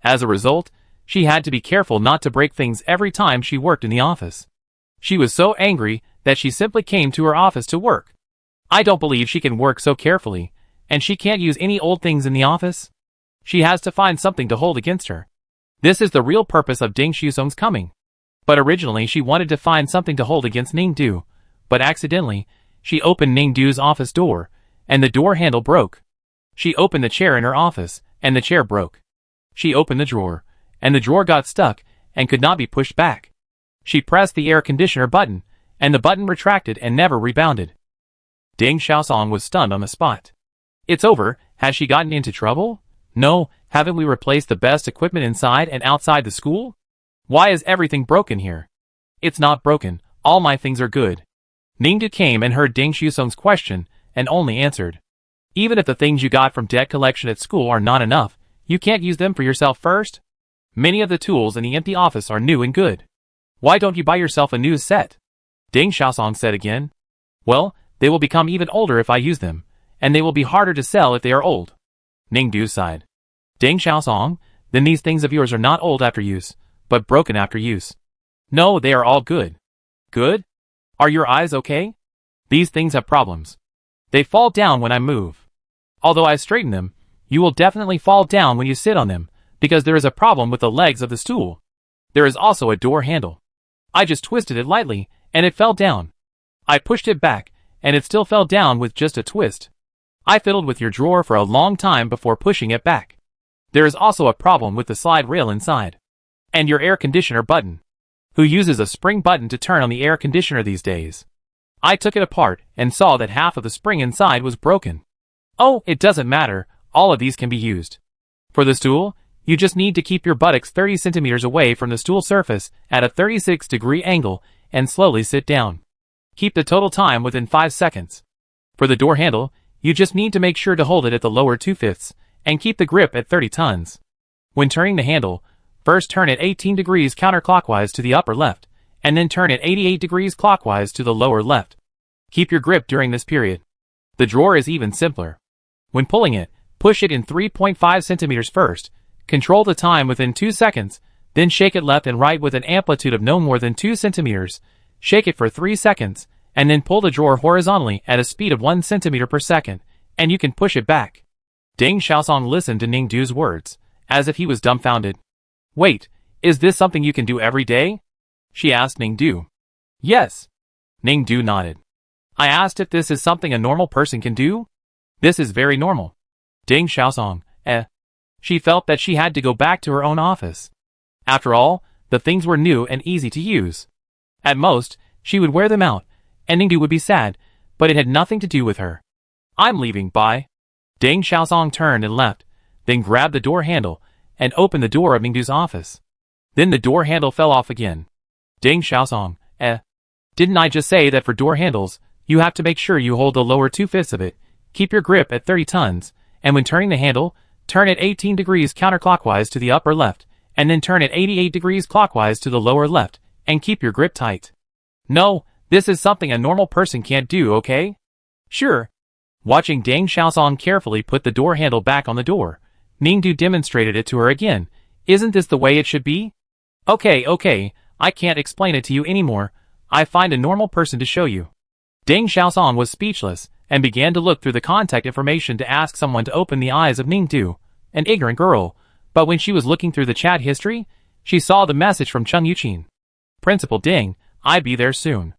As a result, she had to be careful not to break things every time she worked in the office. She was so angry that she simply came to her office to work. I don't believe she can work so carefully, and she can't use any old things in the office. She has to find something to hold against her. This is the real purpose of Deng Xiaosong's coming. But originally she wanted to find something to hold against Ningdu, but accidentally, she opened Ningdu's office door, and the door handle broke. She opened the chair in her office, and the chair broke. She opened the drawer, and the drawer got stuck, and could not be pushed back. She pressed the air conditioner button, and the button retracted and never rebounded. Deng Xiaosong was stunned on the spot. It's over, has she gotten into trouble? No, haven't we replaced the best equipment inside and outside the school? Why is everything broken here? It's not broken, all my things are good. Ningdu came and heard Deng Xiaosong's question, and only answered. Even if the things you got from debt collection at school are not enough, you can't use them for yourself first? Many of the tools in the empty office are new and good. Why don't you buy yourself a new set? Deng Xiaosong said again. Well, they will become even older if I use them, and they will be harder to sell if they are old. Ningdu sighed. Deng Xiaosong, then these things of yours are not old after use, but broken after use. No, they are all good. Good? Are your eyes okay? These things have problems. They fall down when I move. Although I straighten them, you will definitely fall down when you sit on them, because there is a problem with the legs of the stool. There is also a door handle. I just twisted it lightly, and it fell down. I pushed it back, and it still fell down with just a twist. I fiddled with your drawer for a long time before pushing it back. There is also a problem with the slide rail inside. And your air conditioner button. Who uses a spring button to turn on the air conditioner these days? I took it apart and saw that half of the spring inside was broken. Oh, it doesn't matter, all of these can be used. For the stool, you just need to keep your buttocks 30 centimeters away from the stool surface at a 36-degree angle and slowly sit down. Keep the total time within 5 seconds. For the door handle, you just need to make sure to hold it at the lower 2/5 and keep the grip at 30 tons. When turning the handle, first turn it 18 degrees counterclockwise to the upper left, and then turn it 88 degrees clockwise to the lower left. Keep your grip during this period. The drawer is even simpler. When pulling it, push it in 3.5 centimeters first, control the time within 2 seconds, then shake it left and right with an amplitude of no more than 2 centimeters, shake it for 3 seconds, and then pull the drawer horizontally at a speed of 1 centimeter per second, and you can push it back. Deng Xiaosong listened to Ningdu's words, as if he was dumbfounded. Wait, is this something you can do every day? She asked Ningdu. Yes. Ningdu nodded. I asked if this is something a normal person can do? This is very normal. Deng Xiaosong, She felt that she had to go back to her own office. After all, the things were new and easy to use. At most, she would wear them out, and Ningdu would be sad, but it had nothing to do with her. I'm leaving, bye. Deng Xiaosong turned and left, then grabbed the door handle, and opened the door of Ningdu's office. Then the door handle fell off again. Deng Xiaosong, Didn't I just say that for door handles, you have to make sure you hold the lower 2/5 of it, keep your grip at 30 tons, and when turning the handle, turn it 18 degrees counterclockwise to the upper left, and then turn it 88 degrees clockwise to the lower left, and keep your grip tight. No, this is something a normal person can't do, okay? Sure. Watching Deng Xiaosong carefully put the door handle back on the door, Ningdu demonstrated it to her again. Isn't this the way it should be? Okay, I can't explain it to you anymore. I find a normal person to show you. Deng Xiaosong was speechless, and began to look through the contact information to ask someone to open the eyes of Ningdu, an ignorant girl, but when she was looking through the chat history, she saw the message from Cheng Yuqin. Principal Deng, I'll be there soon.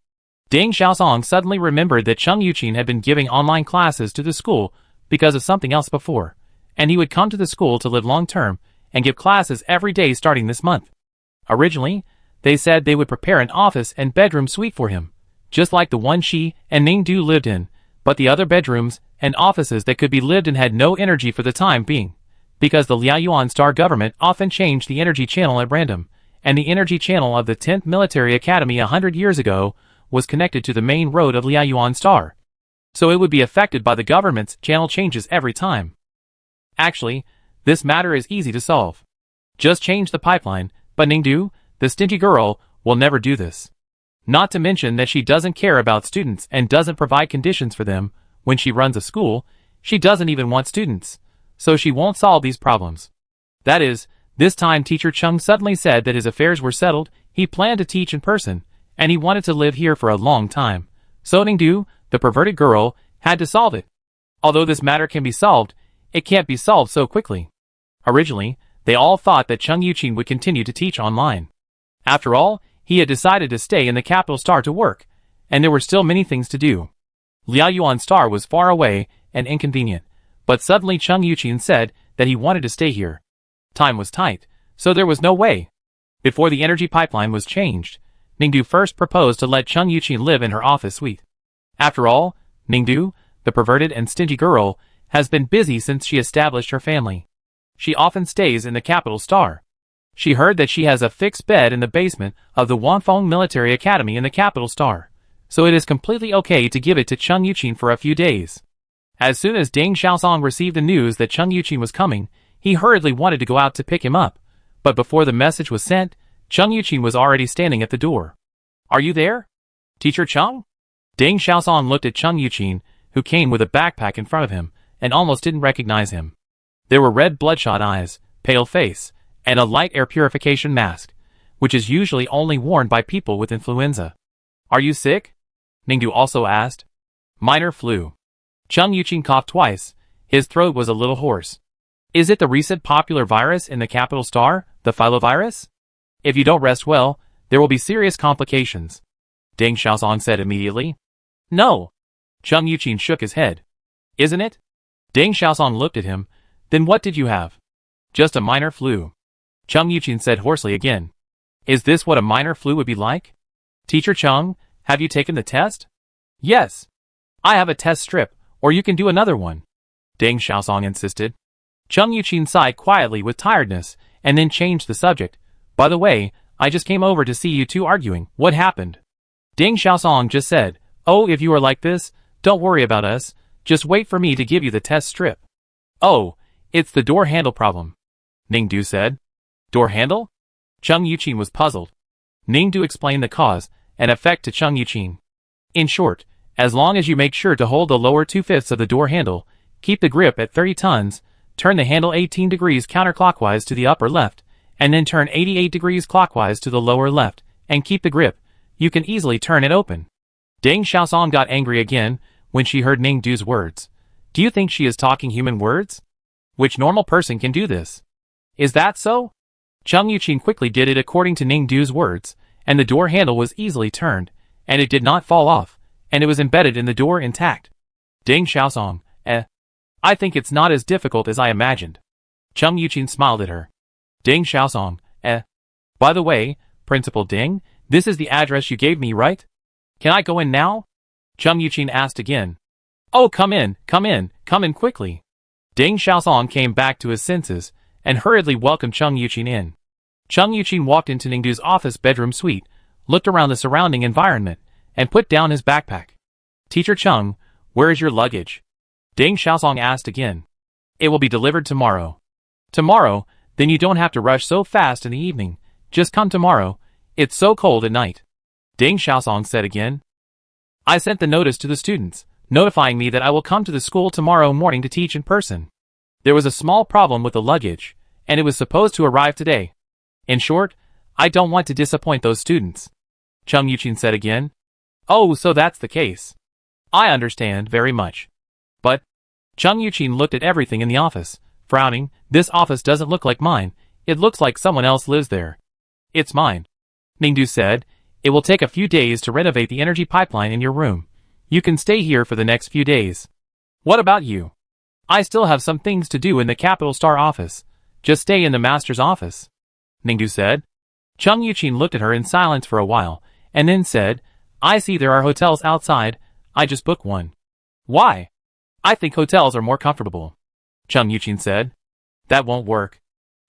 Deng Xiaosong suddenly remembered that Cheng Yuqin had been giving online classes to the school because of something else before, and he would come to the school to live long-term and give classes every day starting this month. Originally, they said they would prepare an office and bedroom suite for him, just like the one she and Ningdu lived in, but the other bedrooms and offices that could be lived in had no energy for the time being, because the Liaoyuan Star government often changed the energy channel at random, and the energy channel of the 10th Military Academy 100 years ago was connected to the main road of Liaoyuan Star. So it would be affected by the government's channel changes every time. Actually, this matter is easy to solve. Just change the pipeline, but Ningdu, the stingy girl, will never do this. Not to mention that she doesn't care about students and doesn't provide conditions for them. When she runs a school, she doesn't even want students, so she won't solve these problems. That is, this time Teacher Chung suddenly said that his affairs were settled, he planned to teach in person, and he wanted to live here for a long time. So Ningdu, the perverted girl, had to solve it. Although this matter can be solved, it can't be solved so quickly. Originally, they all thought that Cheng Yuqin would continue to teach online. After all, he had decided to stay in the capital star to work, and there were still many things to do. Liaoyuan Star was far away and inconvenient, but suddenly Cheng Yuqin said that he wanted to stay here. Time was tight, so there was no way. Before the energy pipeline was changed, Ningdu first proposed to let Cheng Yuqin live in her office suite. After all, Ningdu, the perverted and stingy girl, has been busy since she established her family. She often stays in the capital star. She heard that she has a fixed bed in the basement of the Wanfeng Military Academy in the capital star, so it is completely okay to give it to Cheng Yuqin for a few days. As soon as Deng Xiaosong received the news that Cheng Yuqin was coming, he hurriedly wanted to go out to pick him up, but before the message was sent, Cheng Yuqin was already standing at the door. Are you there? Teacher Cheng? Deng Xiaosong looked at Cheng Yuqin, who came with a backpack in front of him, and almost didn't recognize him. There were red bloodshot eyes, pale face, and a light air purification mask, which is usually only worn by people with influenza. Are you sick? Ningdu also asked. Minor flu. Chung Yuqing coughed twice. His throat was a little hoarse. Is it the recent popular virus in the capital star, the filovirus? If you don't rest well, there will be serious complications. Deng Xiaosong said immediately. No. Chung Yuqing shook his head. Isn't it? Deng Xiaosong looked at him. Then what did you have? Just a minor flu. Chung Yuqing said hoarsely again. Is this what a minor flu would be like? Teacher Chung, have you taken the test? Yes. I have a test strip, or you can do another one. Deng Xiaosong insisted. Chung Yuqing sighed quietly with tiredness, and then changed the subject. By the way, I just came over to see you two arguing. What happened? Deng Xiaosong just said, oh, if you are like this, don't worry about us, just wait for me to give you the test strip. Oh, it's the door handle problem. Ningdu said. Door handle? Chung Yuqing was puzzled. Ningdu explained the cause and effect to Chung Yuqing. In short, as long as you make sure to hold the lower 2/5 of the door handle, keep the grip at 30 tons, turn the handle 18 degrees counterclockwise to the upper left, and then turn 88 degrees clockwise to the lower left, and keep the grip, you can easily turn it open. Deng Xiaosong got angry again when she heard Ningdu's words. Do you think she is talking human words? Which normal person can do this? Is that so? Chung Yuqing quickly did it according to Ningdu's words, and the door handle was easily turned, and it did not fall off, and it was embedded in the door intact. Deng Xiaosong, I think it's not as difficult as I imagined. Chung Yuqing smiled at her. Deng Xiaosong, By the way, Principal Deng, this is the address you gave me, right? Can I go in now? Chung Yuqing asked again. Oh, come in quickly. Deng Xiaosong came back to his senses, and hurriedly welcomed Chung Yuqing in. Chung Yuqing walked into Ningdu's office bedroom suite, looked around the surrounding environment, and put down his backpack. Teacher Chung, where is your luggage? Deng Xiaosong asked again. It will be delivered tomorrow. Tomorrow? Then you don't have to rush so fast in the evening. Just come tomorrow. It's so cold at night. Deng Xiaosong said again. I sent the notice to the students, notifying me that I will come to the school tomorrow morning to teach in person. There was a small problem with the luggage, and it was supposed to arrive today. In short, I don't want to disappoint those students. Chung Yuqing said again. Oh, so that's the case. I understand very much. But, Chung Yuqing looked at everything in the office, frowning. This office doesn't look like mine. It looks like someone else lives there. It's mine. Ningdu said. It will take a few days to renovate the energy pipeline in your room. You can stay here for the next few days. What about you? I still have some things to do in the Capital Star office. Just stay in the master's office. Ningdu said. Chung Yuqing looked at her in silence for a while, and then said, I see there are hotels outside. I just booked one. Why? I think hotels are more comfortable. Chung Yuqing said. That won't work.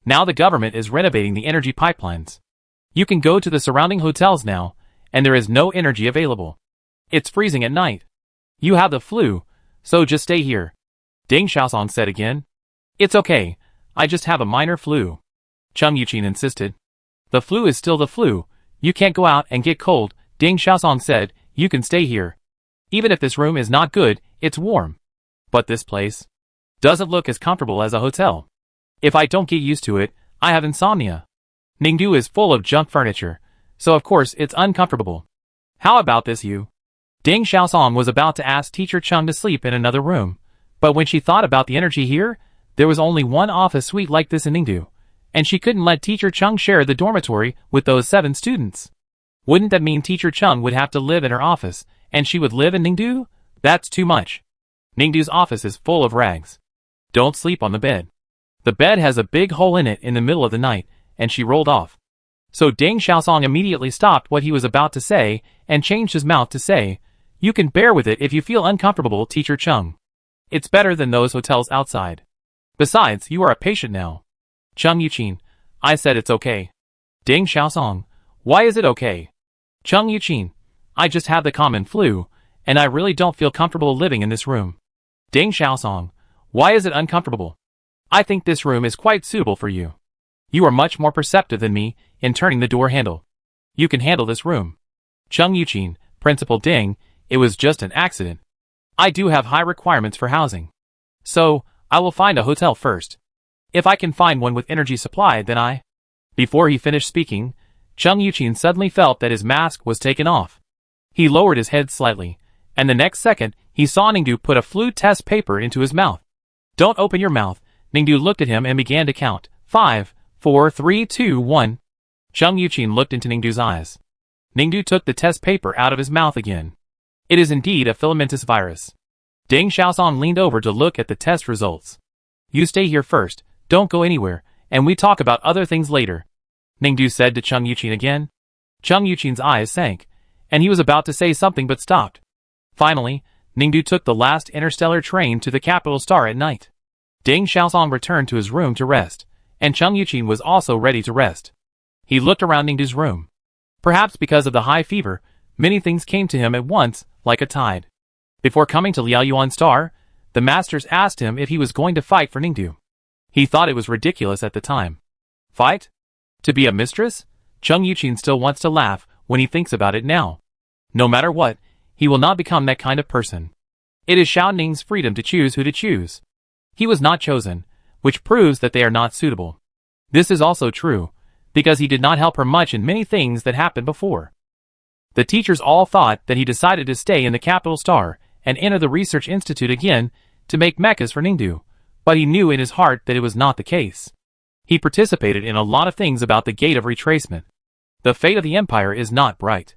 Now the government is renovating the energy pipelines. You can go to the surrounding hotels now, and there is no energy available. It's freezing at night. You have the flu, so just stay here. Deng Xiaosong said again. It's okay, I just have a minor flu. Chung Yuqing insisted. The flu is still the flu. You can't go out and get cold. Deng Xiaosong said. You can stay here. Even if this room is not good, it's warm. But this place doesn't look as comfortable as a hotel. If I don't get used to it, I have insomnia. Ningdu is full of junk furniture, so of course it's uncomfortable. How about this you? Deng Xiaosong was about to ask Teacher Chung to sleep in another room, but when she thought about the energy here, there was only one office suite like this in Ningdu, and she couldn't let Teacher Chung share the dormitory with those 7 students. Wouldn't that mean Teacher Chung would have to live in her office, and she would live in Ningdu? That's too much. Ningdu's office is full of rags. Don't sleep on the bed. The bed has a big hole in it in the middle of the night, and she rolled off. So Deng Xiaosong immediately stopped what he was about to say, and changed his mouth to say, You can bear with it if you feel uncomfortable, Teacher Chung. It's better than those hotels outside. Besides, you are a patient now. Chung Yuqing, I said it's okay. Deng Xiaosong, why is it okay? Chung Yuqing, I just have the common flu, and I really don't feel comfortable living in this room. Deng Xiaosong, why is it uncomfortable? I think this room is quite suitable for you. You are much more perceptive than me in turning the door handle. You can handle this room. Chung Yuqing, Principal Deng, it was just an accident. I do have high requirements for housing. So, I will find a hotel first. If I can find one with energy supply, then I... Before he finished speaking, Chung Yuqing suddenly felt that his mask was taken off. He lowered his head slightly, and the next second, he saw Ningdu put a flute test paper into his mouth. Don't open your mouth. Ningdu looked at him and began to count. 5, 4, 3, 2, 1. Chung Yuqin looked into Ningdu's eyes. Ningdu took the test paper out of his mouth again. It is indeed a filamentous virus. Deng Xiaosong leaned over to look at the test results. You stay here first, don't go anywhere, and we talk about other things later, Ningdu said to Chung Yuqin again. Chung Yuqin's eyes sank, and he was about to say something but stopped. Finally, Ningdu took the last interstellar train to the capital star at night. Deng Xiaosong returned to his room to rest, and Chung Yuqin was also ready to rest. He looked around Ningdu's room. Perhaps because of the high fever, many things came to him at once, like a tide. Before coming to Liaoyuan Star, the masters asked him if he was going to fight for Ningdu. He thought it was ridiculous at the time. Fight? To be a mistress? Chung Yuqin still wants to laugh when he thinks about it now. No matter what, he will not become that kind of person. It is Xiao Ning's freedom to choose who to choose. He was not chosen, which proves that they are not suitable. This is also true, because he did not help her much in many things that happened before. The teachers all thought that he decided to stay in the capital star and enter the research institute again to make mechas for Ningdu, but he knew in his heart that it was not the case. He participated in a lot of things about the gate of retracement. The fate of the empire is not bright.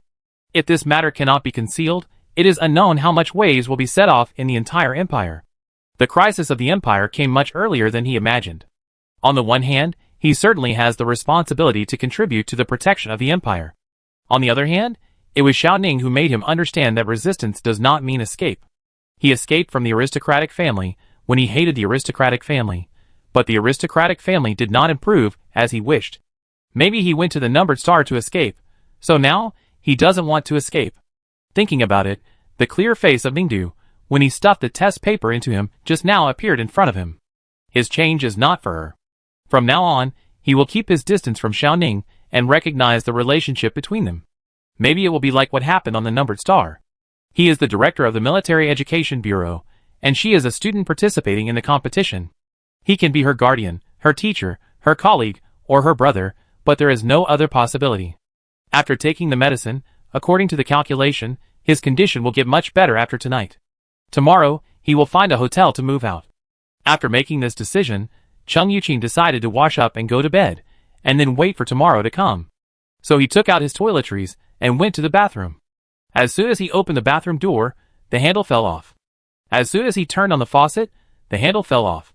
If this matter cannot be concealed, it is unknown how much waves will be set off in the entire empire. The crisis of the empire came much earlier than he imagined. On the one hand, he certainly has the responsibility to contribute to the protection of the empire. On the other hand, it was Xiao Ning who made him understand that resistance does not mean escape. He escaped from the aristocratic family when he hated the aristocratic family, but the aristocratic family did not improve as he wished. Maybe he went to the numbered star to escape, so now he doesn't want to escape. Thinking about it, the clear face of Ningdu, when he stuffed the test paper into him, just now appeared in front of him. His change is not for her. From now on, he will keep his distance from Xiao Ning and recognize the relationship between them. Maybe it will be like what happened on the numbered star. He is the director of the Military Education Bureau, and she is a student participating in the competition. He can be her guardian, her teacher, her colleague, or her brother, but there is no other possibility. After taking the medicine, according to the calculation, his condition will get much better after tonight. Tomorrow, he will find a hotel to move out. After making this decision, Chung Yuqin decided to wash up and go to bed, and then wait for tomorrow to come. So he took out his toiletries and went to the bathroom. As soon as he opened the bathroom door, the handle fell off. As soon as he turned on the faucet, the handle fell off.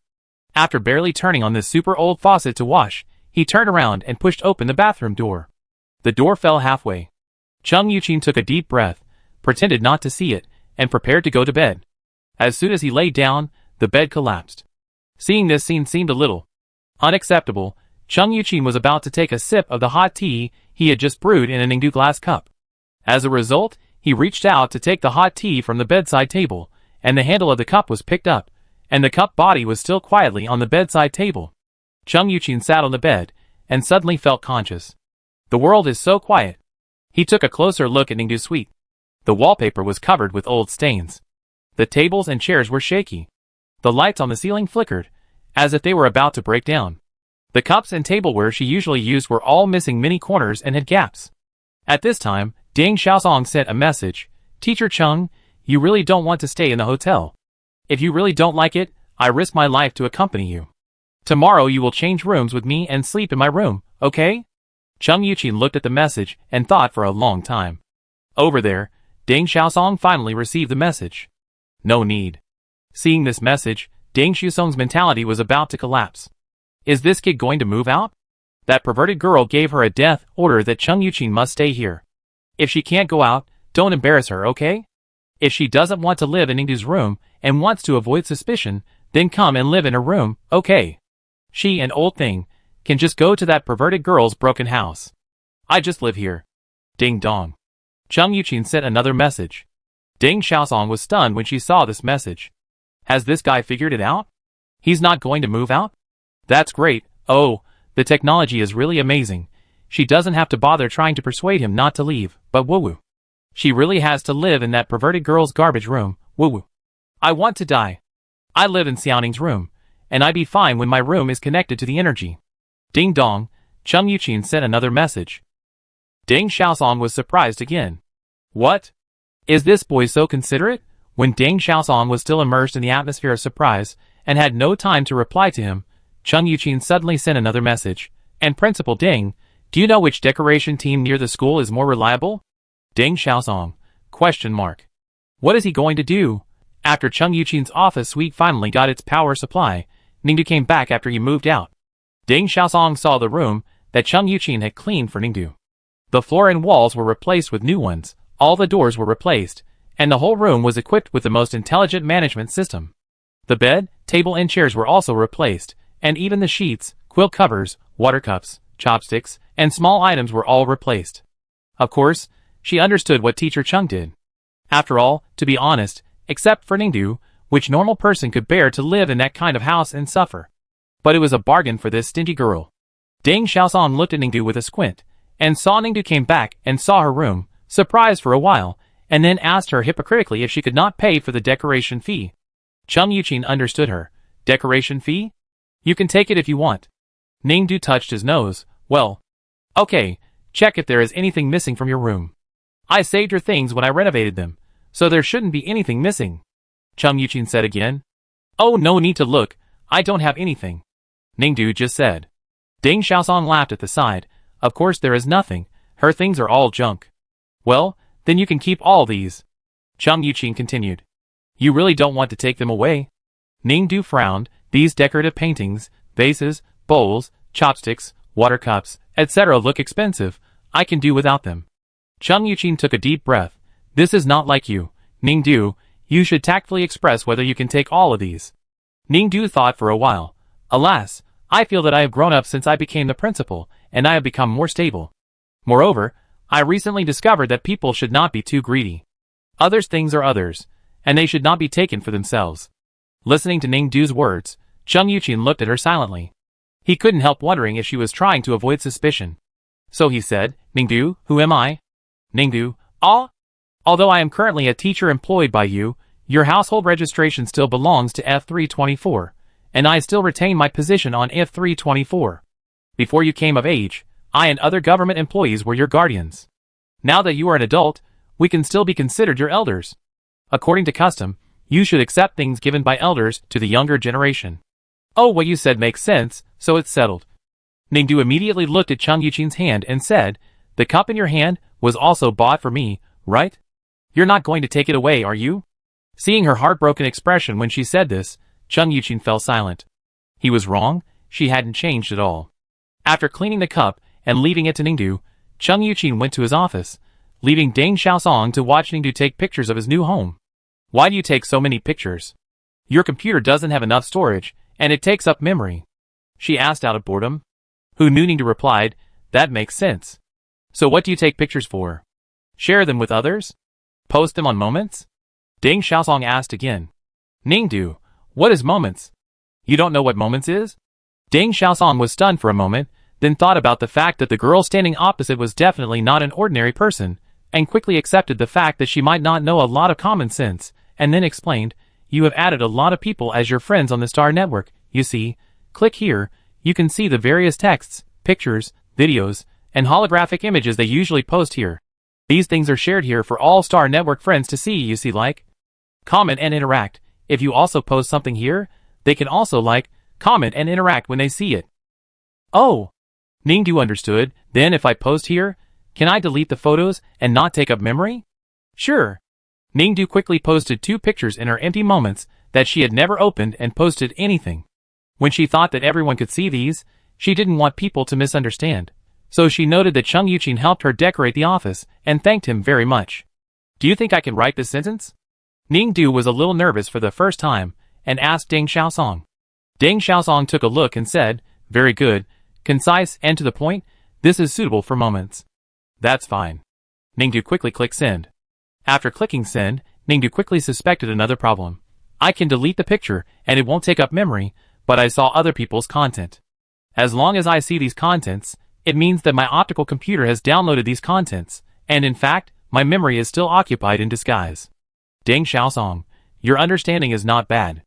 After barely turning on this super old faucet to wash, he turned around and pushed open the bathroom door. The door fell halfway. Chung Yuqin took a deep breath, pretended not to see it, and prepared to go to bed. As soon as he lay down, the bed collapsed. Seeing this scene seemed a little unacceptable. Chung Yuqin was about to take a sip of the hot tea he had just brewed in a Ningdu glass cup. As a result, he reached out to take the hot tea from the bedside table, and the handle of the cup was picked up, and the cup body was still quietly on the bedside table. Chung Yuqin sat on the bed, and suddenly felt conscious. The world is so quiet. He took a closer look at Ningdu's suite. The wallpaper was covered with old stains. The tables and chairs were shaky. The lights on the ceiling flickered, as if they were about to break down. The cups and tableware she usually used were all missing many corners and had gaps. At this time, Deng Xiaosong sent a message. Teacher Chung, you really don't want to stay in the hotel. If you really don't like it, I risk my life to accompany you. Tomorrow you will change rooms with me and sleep in my room, okay? Chung Yuqin looked at the message and thought for a long time. Over there, Deng Xiaosong finally received the message. No need. Seeing this message, Deng Xiaosong's mentality was about to collapse. Is this kid going to move out? That perverted girl gave her a death order that Chung Yuqin must stay here. If she can't go out, don't embarrass her, okay? If she doesn't want to live in Ningdu's room and wants to avoid suspicion, then come and live in her room, okay? She, an old thing, can just go to that perverted girl's broken house. I just live here. Ding dong. Chung Yuqin sent another message. Deng Xiaosong was stunned when she saw this message. Has this guy figured it out? He's not going to move out? That's great. Oh, the technology is really amazing. She doesn't have to bother trying to persuade him not to leave, but woo-woo. She really has to live in that perverted girl's garbage room, woo-woo. I want to die. I live in Xiaoning's room, and I'd be fine when my room is connected to the energy. Ding dong, Chung Yuqin sent another message. Deng Xiaosong was surprised again. What? Is this boy so considerate? When Deng Xiaosong was still immersed in the atmosphere of surprise and had no time to reply to him, Chung Yuqin suddenly sent another message. And Principal Deng, do you know which decoration team near the school is more reliable? Deng Xiaosong. Question mark. What is he going to do? After Chung Yuqin's office suite finally got its power supply, Ningdu came back after he moved out. Deng Xiaosong saw the room that Chung Yuqin had cleaned for Ningdu. The floor and walls were replaced with new ones, all the doors were replaced, and the whole room was equipped with the most intelligent management system. The bed, table and chairs were also replaced, and even the sheets, quill covers, water cups, chopsticks, and small items were all replaced. Of course, she understood what Teacher Chung did. After all, to be honest, except for Ningdu, which normal person could bear to live in that kind of house and suffer. But it was a bargain for this stingy girl. Deng Xiaosong looked at Ningdu with a squint, and saw Ningdu came back and saw her room, surprised for a while, and then asked her hypocritically if she could not pay for the decoration fee. Chung Yuqin understood her. Decoration fee? You can take it if you want. Ningdu touched his nose. Well, okay, check if there is anything missing from your room. I saved your things when I renovated them, so there shouldn't be anything missing. Chung Yuqin said again. Oh, no need to look, I don't have anything. Ningdu just said. Deng Xiaosong laughed at the side. Of course there is nothing, her things are all junk. Well, then you can keep all these. Chung Yuqin continued. You really don't want to take them away? Ningdu frowned. These decorative paintings, vases, bowls, chopsticks, water cups, etc. look expensive. I can do without them. Chung Yuqin took a deep breath. This is not like you, Ningdu. You should tactfully express whether you can take all of these. Ningdu thought for a while. Alas, I feel that I have grown up since I became the principal, and I have become more stable. Moreover, I recently discovered that people should not be too greedy. Others' things are others, and they should not be taken for themselves. Listening to Ningdu's words, Chung Yuqin looked at her silently. He couldn't help wondering if she was trying to avoid suspicion. So he said, Ningdu, who am I? Ningdu, although I am currently a teacher employed by you, your household registration still belongs to F324, and I still retain my position on F324. Before you came of age, I and other government employees were your guardians. Now that you are an adult, we can still be considered your elders. According to custom, you should accept things given by elders to the younger generation. Oh, what you said makes sense, so it's settled. Ningdu immediately looked at Chung Yuqin's hand and said, the cup in your hand was also bought for me, right? You're not going to take it away, are you? Seeing her heartbroken expression when she said this, Chung Yuqin fell silent. He was wrong, she hadn't changed at all. After cleaning the cup and leaving it to Ningdu, Chung Yuqin went to his office, leaving Deng Xiaosong to watch Ningdu take pictures of his new home. Why do you take so many pictures? Your computer doesn't have enough storage, and it takes up memory. She asked out of boredom. Who knew Ningdu replied, that makes sense. So what do you take pictures for? Share them with others? Post them on Moments? Deng Xiaosong asked again. Ningdu, what is Moments? You don't know what Moments is? Deng Xiaosong was stunned for a moment, then thought about the fact that the girl standing opposite was definitely not an ordinary person, and quickly accepted the fact that she might not know a lot of common sense, and then explained, you have added a lot of people as your friends on the Star Network, you see. Click here, you can see the various texts, pictures, videos, and holographic images they usually post here. These things are shared here for all Star Network friends to see, you see, like, comment and interact. If you also post something here, they can also like, comment and interact when they see it. Oh! Ningdu understood. Then if I post here, can I delete the photos and not take up memory? Sure. Ningdu quickly posted 2 pictures in her empty moments that she had never opened and posted anything. When she thought that everyone could see these, she didn't want people to misunderstand. So she noted that Chung Yuqin helped her decorate the office and thanked him very much. Do you think I can write this sentence? Ningdu was a little nervous for the first time and asked Deng Xiaosong. Deng Xiaosong took a look and said, very good, concise and to the point, this is suitable for Moments. That's fine. Ningdu quickly clicked send. After clicking send, Ningdu quickly suspected another problem. I can delete the picture and it won't take up memory, but I saw other people's content. As long as I see these contents, it means that my optical computer has downloaded these contents, and in fact, my memory is still occupied in disguise. Deng Xiaosong, your understanding is not bad.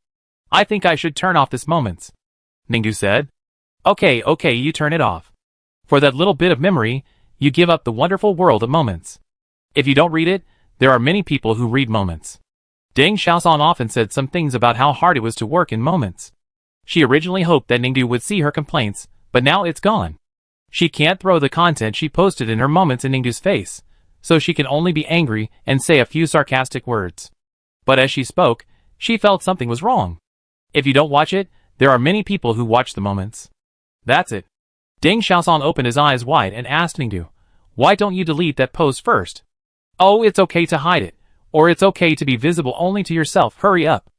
I think I should turn off this Moments. Ningdu said. Okay, you turn it off. For that little bit of memory, you give up the wonderful world of Moments. If you don't read it, there are many people who read moments. Deng Xiaosong often said some things about how hard it was to work in moments. She originally hoped that Ningdu would see her complaints, but now it's gone. She can't throw the content she posted in her moments in Ningdu's face, so she can only be angry and say a few sarcastic words. But as she spoke, she felt something was wrong. If you don't watch it, there are many people who watch the moments. That's it. Deng Xiaosong opened his eyes wide and asked Ningdu, "Why don't you delete that post first?" "Oh, it's okay to hide it, or it's okay to be visible only to yourself, hurry up."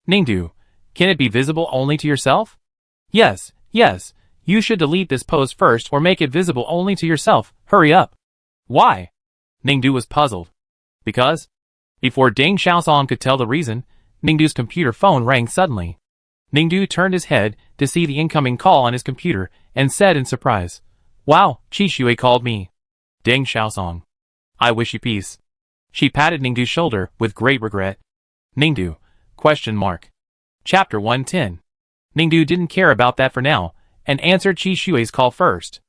"Ningdu, can it be visible only to yourself?" Yes, you should delete this post first or make it visible only to yourself, hurry up." "Why?" Ningdu was puzzled. "Because?" Before Deng Xiaosong could tell the reason, Ningdu's computer phone rang suddenly. Ningdu turned his head to see the incoming call on his computer and said in surprise, "Wow, Qi Shui called me." Deng Xiaosong. "I wish you peace." She patted Ningdu's shoulder with great regret. Ningdu? Chapter 110. Ningdu didn't care about that for now, and answered Qi Shui's call first.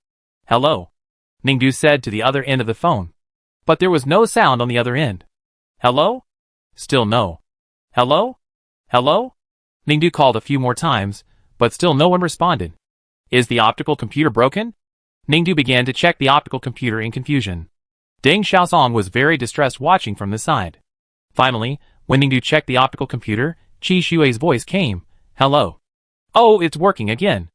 "Hello," Ningdu said to the other end of the phone. But there was no sound on the other end. "Hello?" Still no. "Hello? Hello?" Ningdu called a few more times, but still no one responded. Is the optical computer broken? Ningdu began to check the optical computer in confusion. Deng Xiaosong was very distressed watching from the side. Finally, when Ningdu checked the optical computer, Qi Shui's voice came, "Hello." "Oh, it's working again."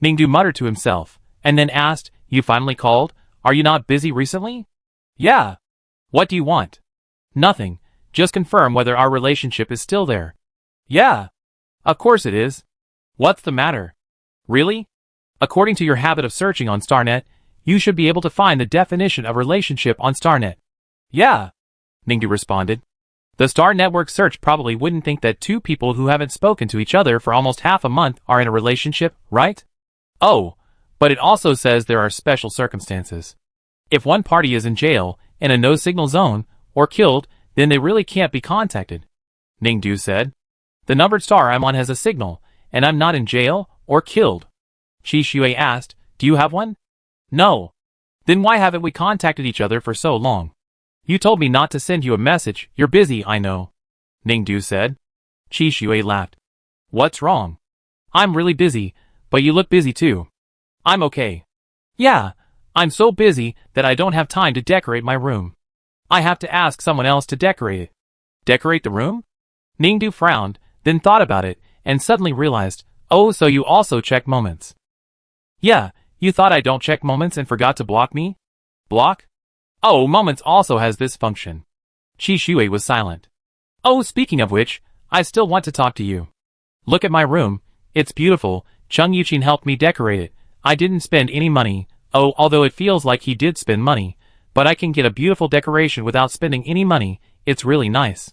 Ningdu muttered to himself, and then asked, "You finally called? Are you not busy recently?" "Yeah." "What do you want?" "Nothing. Just confirm whether our relationship is still there." "Yeah." "Of course it is." "What's the matter?" "Really? According to your habit of searching on StarNet, you should be able to find the definition of relationship on StarNet." "Yeah," Ningdu responded. The Star Network search probably wouldn't think that two people who haven't spoken to each other for almost half a month are in a relationship, right? Oh, but it also says there are special circumstances. If one party is in jail, in a no-signal zone, or killed, then they really can't be contacted. Ningdu said. The numbered star I'm on has a signal, and I'm not in jail, or killed. Qi Shui asked, do you have one? No. Then why haven't we contacted each other for so long? You told me not to send you a message, you're busy, I know. Ningdu said. Qi Shui laughed. What's wrong? I'm really busy, but you look busy too. I'm okay. Yeah, I'm so busy that I don't have time to decorate my room. I have to ask someone else to decorate it. Decorate the room? Ningdu frowned, then thought about it, and suddenly realized, oh, so you also check moments. Yeah, you thought I don't check moments and forgot to block me? Block? Oh, moments also has this function. Qi Shui was silent. Oh, speaking of which, I still want to talk to you. Look at my room, it's beautiful, Chung Yuqin helped me decorate it. I didn't spend any money, oh, although it feels like he did spend money, but I can get a beautiful decoration without spending any money, it's really nice.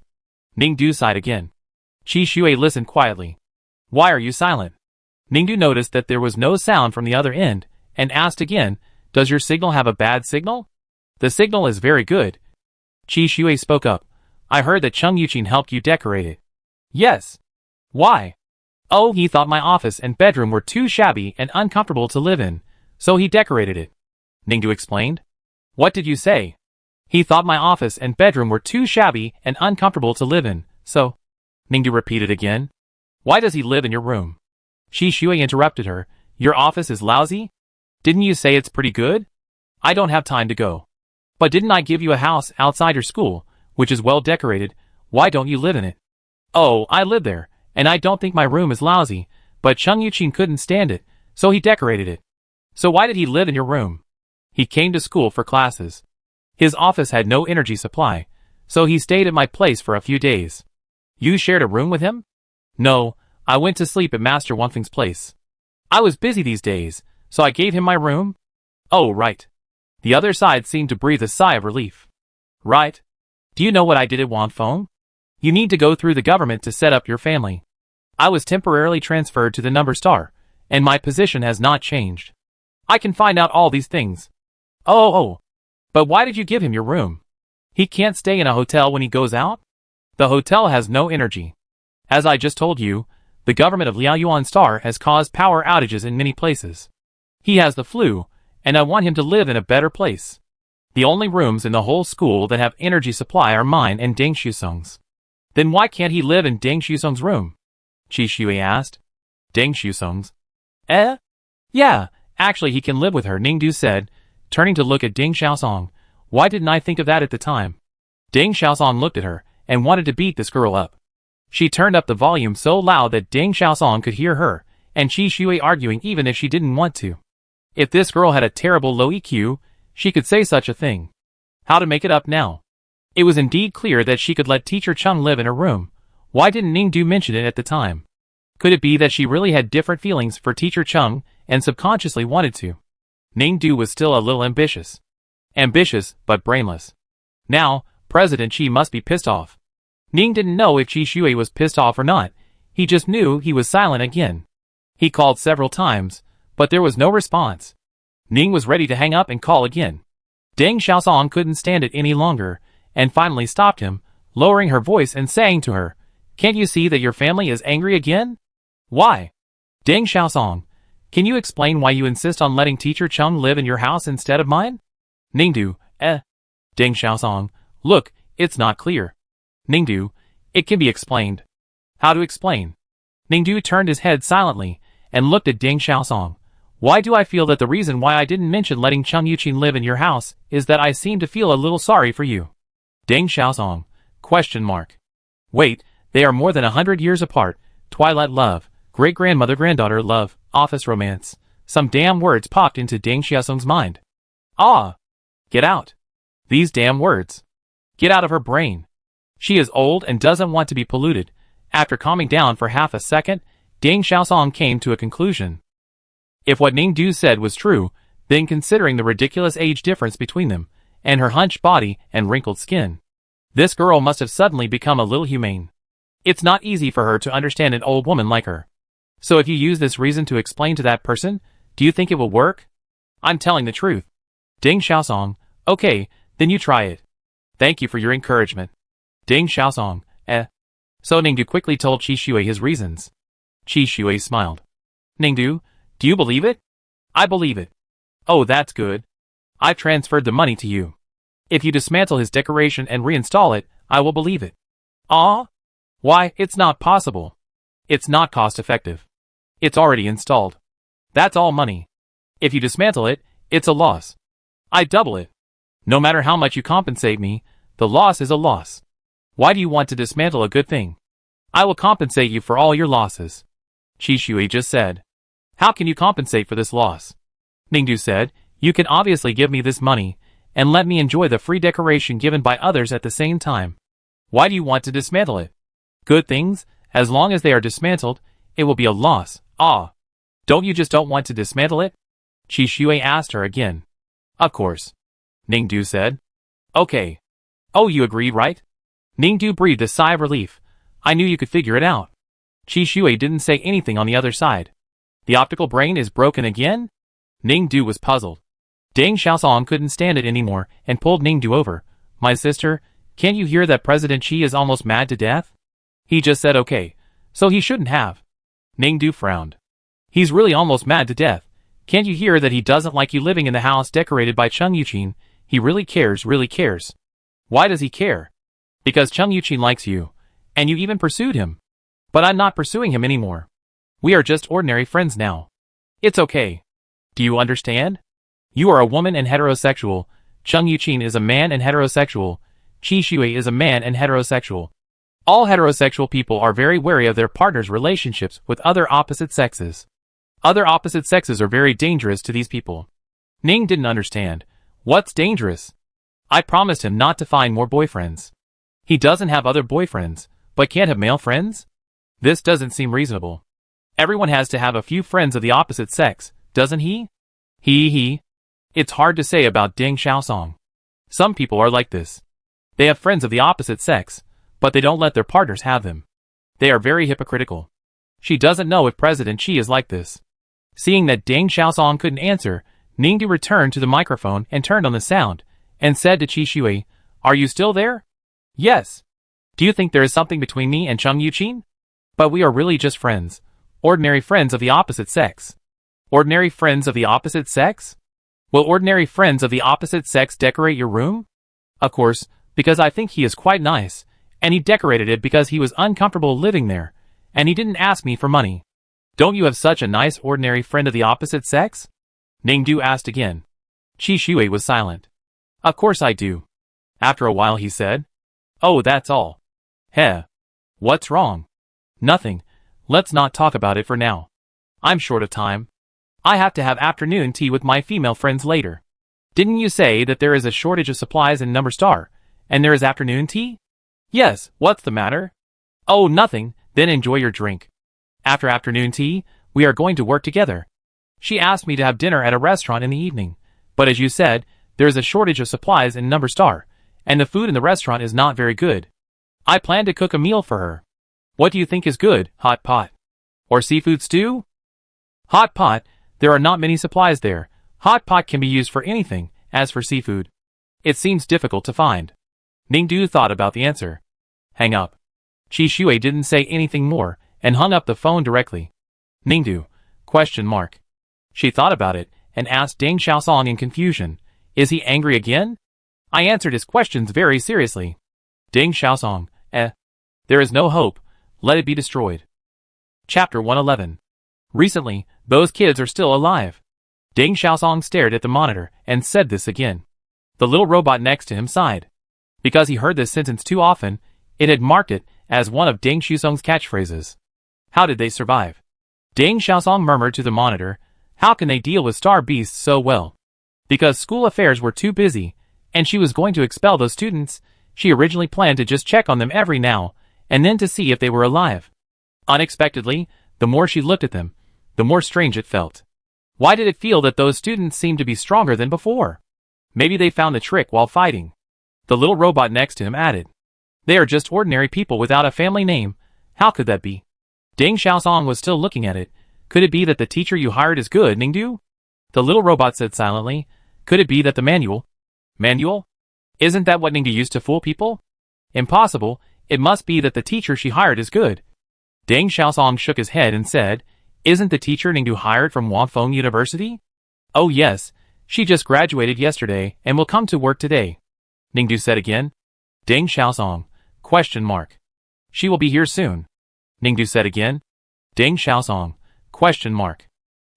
Ningdu sighed again. Qi Shui listened quietly. Why are you silent? Ningdu noticed that there was no sound from the other end, and asked again, does your signal have a bad signal? The signal is very good. Qi Shui spoke up. I heard that Chung Yuqin helped you decorate it. Yes. Why? Oh, he thought my office and bedroom were too shabby and uncomfortable to live in, so he decorated it. Ningdu explained. What did you say? He thought my office and bedroom were too shabby and uncomfortable to live in, so... Ningdu repeated again. Why does he live in your room? Qi Shui interrupted her. Your office is lousy? Didn't you say it's pretty good? I don't have time to go. But didn't I give you a house outside your school, which is well decorated? Why don't you live in it? Oh, I live there, and I don't think my room is lousy, but Chung Yuqin couldn't stand it, so he decorated it. So why did he live in your room? He came to school for classes. His office had no energy supply, so he stayed at my place for a few days. You shared a room with him? No, I went to sleep at Master Wanfeng's place. I was busy these days, so I gave him my room? Oh, right. The other side seemed to breathe a sigh of relief. Right. Do you know what I did at Wanfeng? You need to go through the government to set up your family. I was temporarily transferred to the number star, and my position has not changed. I can find out all these things. Oh. But why did you give him your room? He can't stay in a hotel when he goes out? The hotel has no energy. As I just told you, the government of Liaoyuan Star has caused power outages in many places. He has the flu, and I want him to live in a better place. The only rooms in the whole school that have energy supply are mine and Deng Shusung's. Then why can't he live in Deng Shusung's room? Qi Shui asked. Deng Shusung's? Yeah, actually he can live with her, Ningdu said, turning to look at Deng Xiaosong. Why didn't I think of that at the time? Deng Xiaosong looked at her and wanted to beat this girl up. She turned up the volume so loud that Deng Xiaosong could hear her, and Qi Shui arguing even if she didn't want to. If this girl had a terrible low EQ, she could say such a thing. How to make it up now? It was indeed clear that she could let Teacher Chung live in her room. Why didn't Ningdu mention it at the time? Could it be that she really had different feelings for Teacher Chung and subconsciously wanted to? Ningdu was still a little ambitious. Ambitious, but brainless. Now, President Qi must be pissed off. Ning didn't know if Qi Shui was pissed off or not. He just knew he was silent again. He called several times, but there was no response. Ning was ready to hang up and call again. Deng Xiaosong couldn't stand it any longer, and finally stopped him, lowering her voice and saying to her, "Can't you see that your family is angry again? Why? Deng Xiaosong, can you explain why you insist on letting Teacher Chung live in your house instead of mine?" Ningdu, Deng Xiaosong, look, it's not clear. Ningdu, it can be explained. How to explain? Ningdu turned his head silently and looked at Deng Xiaosong. Why do I feel that the reason why I didn't mention letting Chung Yuqin live in your house is that I seem to feel a little sorry for you? Deng Xiaosong, question mark. Wait, they are more than 100 years apart. Twilight love, great-grandmother-granddaughter love, office romance. Some damn words popped into Deng Xiaosong's mind. Ah! Get out. These damn words. Get out of her brain. She is old and doesn't want to be polluted. After calming down for half a second, Deng Xiaosong came to a conclusion. If what Ningdu said was true, then considering the ridiculous age difference between them, and her hunched body and wrinkled skin, this girl must have suddenly become a little humane. It's not easy for her to understand an old woman like her. So if you use this reason to explain to that person, do you think it will work? I'm telling the truth. Deng Xiaosong, okay, then you try it. Thank you for your encouragement. Deng Xiaosong, So Ningdu quickly told Qi Shui his reasons. Qi Shui smiled. Ningdu, do you believe it? I believe it. Oh, that's good. I've transferred the money to you. If you dismantle his decoration and reinstall it, I will believe it. Ah? Why, it's not possible. It's not cost-effective. It's already installed. That's all money. If you dismantle it, it's a loss. I double it. No matter how much you compensate me, the loss is a loss. Why do you want to dismantle a good thing? I will compensate you for all your losses. Qi Shui just said. How can you compensate for this loss? Ningdu said, you can obviously give me this money, and let me enjoy the free decoration given by others at the same time. Why do you want to dismantle it? Good things, as long as they are dismantled, it will be a loss. Ah. Don't you just don't want to dismantle it? Qi Shui asked her again. Of course. Ningdu said. Okay. Oh, you agreed, right? Ningdu breathed a sigh of relief. I knew you could figure it out. Qi Shui didn't say anything on the other side. The optical brain is broken again? Ningdu was puzzled. Deng Xiaosong couldn't stand it anymore and pulled Ningdu over. My sister, can't you hear that President Qi is almost mad to death? He just said okay, so he shouldn't have. Ningdu frowned. He's really almost mad to death. Can't you hear that he doesn't like you living in the house decorated by Chung Yuqin? He really cares, really cares. Why does he care? Because Chung Yuqin likes you, and you even pursued him. But I'm not pursuing him anymore. We are just ordinary friends now. It's okay. Do you understand? You are a woman and heterosexual. Chung Yuqin is a man and heterosexual. Qi Shui is a man and heterosexual. All heterosexual people are very wary of their partner's relationships with other opposite sexes. Other opposite sexes are very dangerous to these people. Ning didn't understand. What's dangerous? I promised him not to find more boyfriends. He doesn't have other boyfriends, but can't have male friends? This doesn't seem reasonable. Everyone has to have a few friends of the opposite sex, doesn't he? It's hard to say about Deng Xiaosong. Some people are like this. They have friends of the opposite sex, but they don't let their partners have them. They are very hypocritical. She doesn't know if President Qi is like this. Seeing that Deng Xiaosong couldn't answer, Ningdu returned to the microphone and turned on the sound, and said to Qi Shui, Are you still there? Yes. Do you think there is something between me and Chung Yuqin? But we are really just friends. Ordinary friends of the opposite sex. Ordinary friends of the opposite sex? Will ordinary friends of the opposite sex decorate your room? Of course, because I think he is quite nice, and he decorated it because he was uncomfortable living there, and he didn't ask me for money. Don't you have such a nice ordinary friend of the opposite sex? Ningdu asked again. Qi Shui was silent. Of course I do. After a while he said, Oh, that's all. Heh. What's wrong? Nothing. Let's not talk about it for now. I'm short of time. I have to have afternoon tea with my female friends later. Didn't you say that there is a shortage of supplies in Number Star, and there is afternoon tea? Yes, what's the matter? Oh, nothing, then enjoy your drink. After afternoon tea, we are going to work together. She asked me to have dinner at a restaurant in the evening, but as you said, there is a shortage of supplies in Number Star, and the food in the restaurant is not very good. I plan to cook a meal for her. What do you think is good, hot pot? Or seafood stew? Hot pot, there are not many supplies there. Hot pot can be used for anything. As for seafood, it seems difficult to find. Ningdu thought about the answer. Hang up. Qi Shui didn't say anything more, and hung up the phone directly. Ningdu? ? She thought about it, and asked Deng Xiaosong in confusion, Is he angry again? I answered his questions very seriously. Deng Xiaosong, There is no hope, let it be destroyed. Chapter 111. Recently, those kids are still alive. Deng Xiaosong stared at the monitor, and said this again. The little robot next to him sighed. Because he heard this sentence too often, it had marked it as one of Deng Xiaosong's catchphrases. How did they survive? Deng Xiaosong murmured to the monitor, How can they deal with star beasts so well? Because school affairs were too busy, and she was going to expel those students. She originally planned to just check on them every now and then to see if they were alive. Unexpectedly, the more she looked at them, the more strange it felt. Why did it feel that those students seemed to be stronger than before? Maybe they found the trick while fighting. The little robot next to him added. They are just ordinary people without a family name. How could that be? Deng Xiaosong was still looking at it. Could it be that the teacher you hired is good, Ningdu? The little robot said silently. Could it be that the manual? Manual? Isn't that what Ningdu used to fool people? Impossible. It must be that the teacher she hired is good. Deng Xiaosong shook his head and said, Isn't the teacher Ningdu hired from Wangfeng University? Oh yes, she just graduated yesterday and will come to work today. Ningdu said again. Deng Xiaosong? ? She will be here soon. Ningdu said again. Deng Xiaosong? ?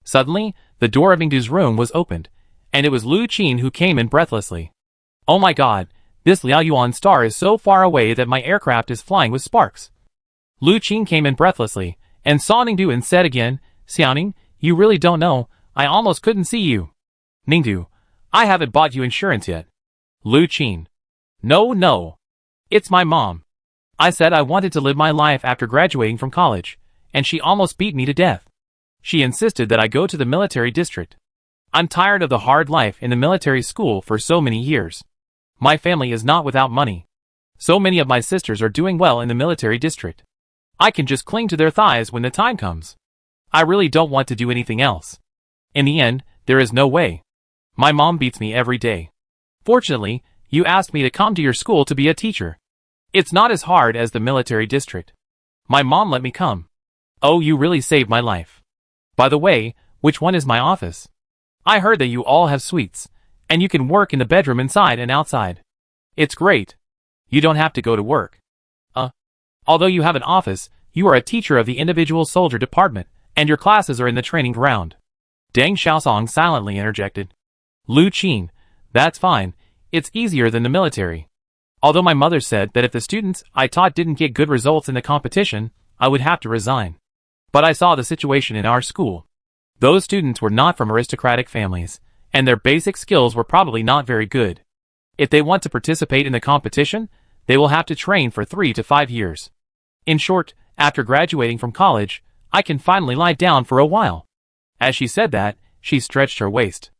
Suddenly, the door of Ningdu's room was opened, and it was Lu Qin who came in breathlessly. Oh my god, this Liaoyuan star is so far away that my aircraft is flying with sparks. Lu Qin came in breathlessly, and saw Ningdu and said again, Xiaoning, you really don't know, I almost couldn't see you. Ningdu, I haven't bought you insurance yet. Lu Qin. No. It's my mom. I said I wanted to live my life after graduating from college, and she almost beat me to death. She insisted that I go to the military district. I'm tired of the hard life in the military school for so many years. My family is not without money. So many of my sisters are doing well in the military district. I can just cling to their thighs when the time comes. I really don't want to do anything else. In the end, there is no way. My mom beats me every day. Fortunately, you asked me to come to your school to be a teacher. It's not as hard as the military district. My mom let me come. Oh, you really saved my life. By the way, which one is my office? I heard that you all have suites, and you can work in the bedroom inside and outside. It's great. You don't have to go to work. Although you have an office, you are a teacher of the individual soldier department, and your classes are in the training ground. Deng Xiaosong silently interjected. Lu Qin, that's fine, it's easier than the military. Although my mother said that if the students I taught didn't get good results in the competition, I would have to resign. But I saw the situation in our school. Those students were not from aristocratic families, and their basic skills were probably not very good. If they want to participate in the competition, they will have to train for 3 to 5 years. In short, after graduating from college, I can finally lie down for a while. As she said that, she stretched her waist.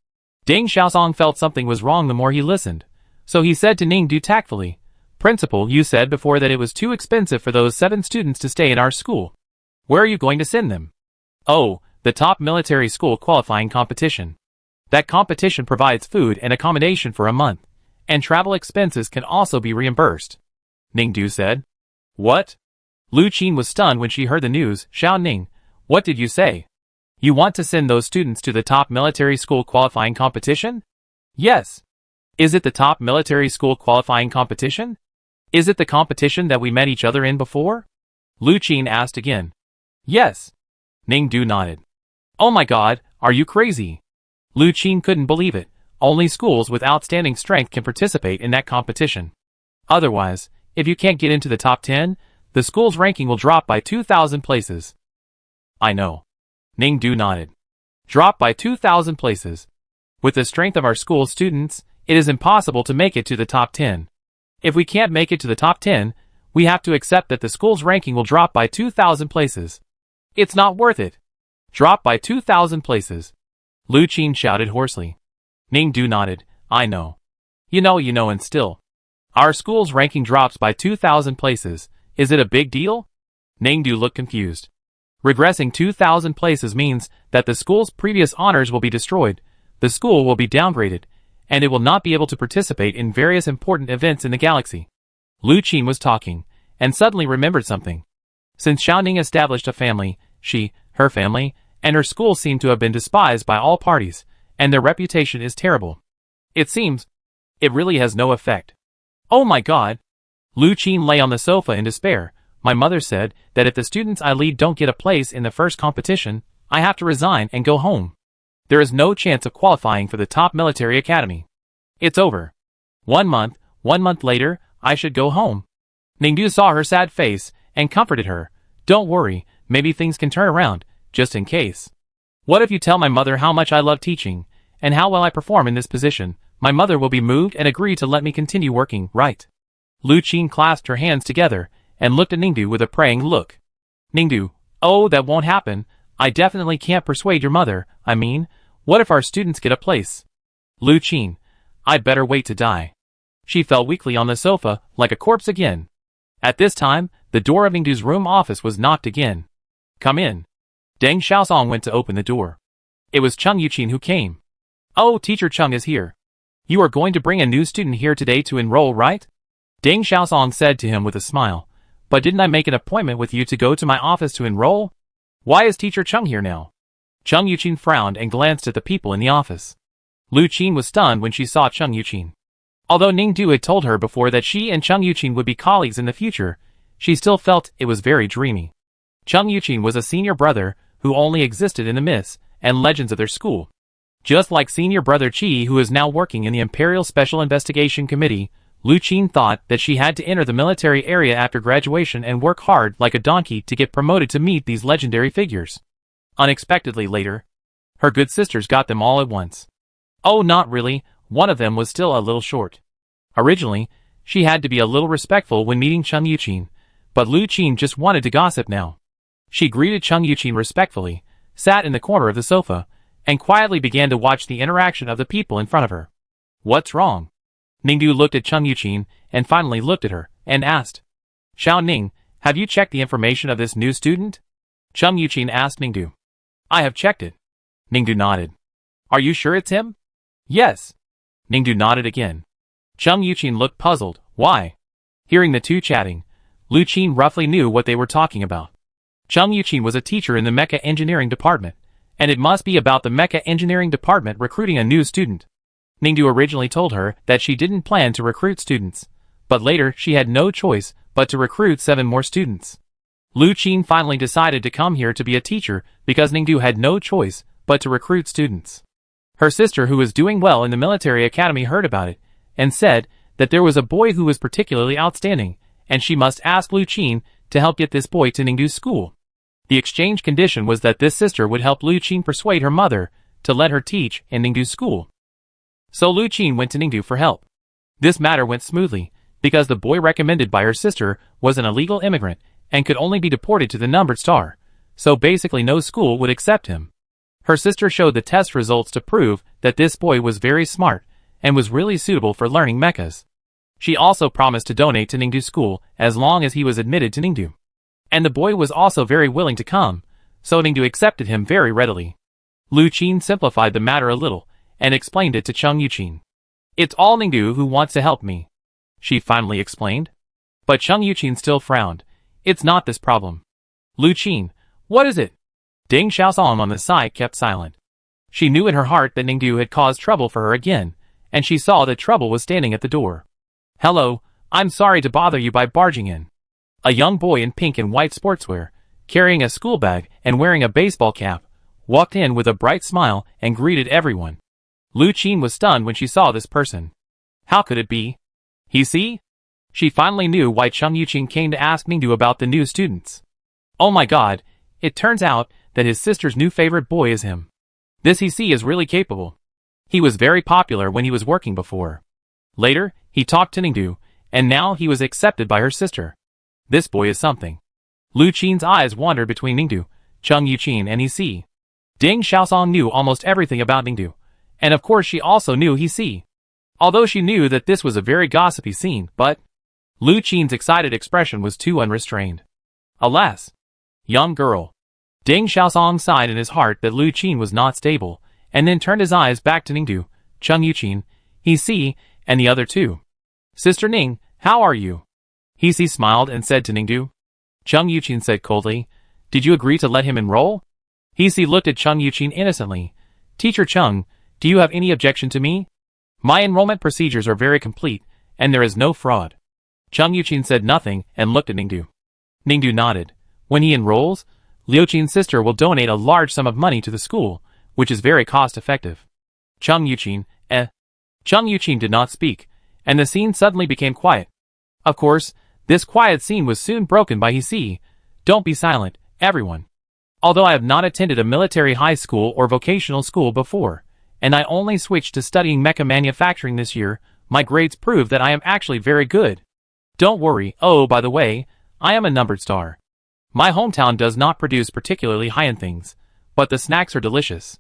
Deng Xiaosong felt something was wrong the more he listened, so he said to Ningdu tactfully, Principal, you said before that it was too expensive for those 7 students to stay in our school. Where are you going to send them? Oh, the top military school qualifying competition. That competition provides food and accommodation for a month, and travel expenses can also be reimbursed. Ningdu said. What? Lu Qin was stunned when she heard the news. Xiao Ning, what did you say? You want to send those students to the top military school qualifying competition? Yes. Is it the top military school qualifying competition? Is it the competition that we met each other in before? Lu Qin asked again. Yes. Ningdu nodded. Oh my god, are you crazy? Lu Qin couldn't believe it. Only schools with outstanding strength can participate in that competition. Otherwise, if you can't get into the top 10, the school's ranking will drop by 2,000 places. I know. Ningdu nodded. Drop by 2,000 places. With the strength of our school's students, it is impossible to make it to the top 10. If we can't make it to the top 10, we have to accept that the school's ranking will drop by 2,000 places. It's not worth it. Drop by 2,000 places. Lu Qin shouted hoarsely. Ningdu nodded. I know. You know and still. Our school's ranking drops by 2,000 places. Is it a big deal? Ningdu looked confused. Regressing 2,000 places means that the school's previous honors will be destroyed, the school will be downgraded, and it will not be able to participate in various important events in the galaxy. Lu Qin was talking, and suddenly remembered something. Since Xiaoning established a family, she, her family, and her school seem to have been despised by all parties, and their reputation is terrible. It seems, it really has no effect. Oh my god! Lu Qin lay on the sofa in despair. My mother said that if the students I lead don't get a place in the first competition, I have to resign and go home. There is no chance of qualifying for the top military academy. It's over. 1 month later, I should go home. Ningdu saw her sad face and comforted her. Don't worry, maybe things can turn around, just in case. What if you tell my mother how much I love teaching, and how well I perform in this position? My mother will be moved and agree to let me continue working, right? Lu Qin clasped her hands together and looked at Ningdu with a praying look. Ningdu, oh, that won't happen. I definitely can't persuade your mother. I mean, what if our students get a place? Lu Qin, I'd better wait to die. She fell weakly on the sofa, like a corpse again. At this time, the door of Ningdu's room office was knocked again. Come in. Deng Xiaosong went to open the door. It was Cheng Yuqin who came. Oh, Teacher Cheng is here. You are going to bring a new student here today to enroll, right? Deng Xiaosong said to him with a smile. But didn't I make an appointment with you to go to my office to enroll? Why is Teacher Cheng here now? Cheng Yuqin frowned and glanced at the people in the office. Lu Qin was stunned when she saw Cheng Yuqin. Although Ningdu had told her before that she and Cheng Yuqin would be colleagues in the future, she still felt it was very dreamy. Cheng Yuqin was a senior brother who only existed in the myths and legends of their school. Just like senior brother Qi, who is now working in the Imperial Special Investigation Committee, Lu Qin thought that she had to enter the military area after graduation and work hard like a donkey to get promoted to meet these legendary figures. Unexpectedly later, her good sisters got them all at once. Oh, not really, one of them was still a little short. Originally, she had to be a little respectful when meeting Cheng Yuqin, but Lu Qin just wanted to gossip now. She greeted Cheng Yuqin respectfully, sat in the corner of the sofa, and quietly began to watch the interaction of the people in front of her. What's wrong? Ningdu looked at Cheng Yuqin and finally looked at her and asked, Xiao Ning, have you checked the information of this new student? Cheng Yuqin asked Ningdu. I have checked it. Ningdu nodded. Are you sure it's him? Yes. Ningdu nodded again. Cheng Yuqin looked puzzled. Why? Hearing the two chatting, Lu Qin roughly knew what they were talking about. Cheng Yuqin was a teacher in the Mecha Engineering Department, and it must be about the Mecha Engineering Department recruiting a new student. Ningdu originally told her that she didn't plan to recruit students, but later she had no choice but to recruit 7 more students. Lu Qin finally decided to come here to be a teacher because Ningdu had no choice but to recruit students. Her sister, who was doing well in the military academy, heard about it and said that there was a boy who was particularly outstanding, and she must ask Lu Qin to help get this boy to Ningdu's school. The exchange condition was that this sister would help Lu Qin persuade her mother to let her teach in Ningdu's school. So Lu Qin went to Ningdu for help. This matter went smoothly, because the boy recommended by her sister was an illegal immigrant and could only be deported to the numbered star, so basically no school would accept him. Her sister showed the test results to prove that this boy was very smart and was really suitable for learning mechas. She also promised to donate to Ningdu's school as long as he was admitted to Ningdu. And the boy was also very willing to come, so Ningdu accepted him very readily. Lu Qin simplified the matter a little and explained it to Cheng Yuqin. It's all Ningdu who wants to help me, she finally explained. But Cheng Yuqin still frowned. It's not this problem. Lu Qin, what is it? Ding Xiaosong on the side kept silent. She knew in her heart that Ningdu had caused trouble for her again, and she saw that trouble was standing at the door. "Hello, I'm sorry to bother you by barging in." A young boy in pink and white sportswear, carrying a school bag and wearing a baseball cap, walked in with a bright smile and greeted everyone. Lu Qin was stunned when she saw this person. How could it be? He see? She finally knew why Cheng Yuqing came to ask Ningdu about the new students. Oh my god, it turns out that his sister's new favorite boy is him. This he see is really capable. He was very popular when he was working before. Later, he talked to Ningdu, and now he was accepted by her sister. This boy is something. Lu Qin's eyes wandered between Ningdu, Cheng Yuqing and He Si. Ding Xiaosong knew almost everything about Ningdu, and of course she also knew He Si. Although she knew that this was a very gossipy scene, but Lu Qin's excited expression was too unrestrained. Alas! Young girl. Ding Xiaosong sighed in his heart that Lu Qin was not stable, and then turned his eyes back to Ningdu, Cheng Yuqing, He Si, and the other two. Sister Ning, how are you? He Si smiled and said to Ningdu. Cheng Yuqing said coldly, Did you agree to let him enroll? He Si looked at Cheng Yuqing innocently. Teacher Cheng, do you have any objection to me? My enrollment procedures are very complete, and there is no fraud. Cheng Yuqing said nothing and looked at Ningdu. Ningdu nodded. When he enrolls, Liu Qin's sister will donate a large sum of money to the school, which is very cost-effective. Cheng Yuqing did not speak, and the scene suddenly became quiet. Of course, this quiet scene was soon broken by He Si. Don't be silent, everyone. Although I have not attended a military high school or vocational school before, and I only switched to studying mecha manufacturing this year, my grades prove that I am actually very good. Don't worry, oh by the way, I am a numbered star. My hometown does not produce particularly high-end things, but the snacks are delicious.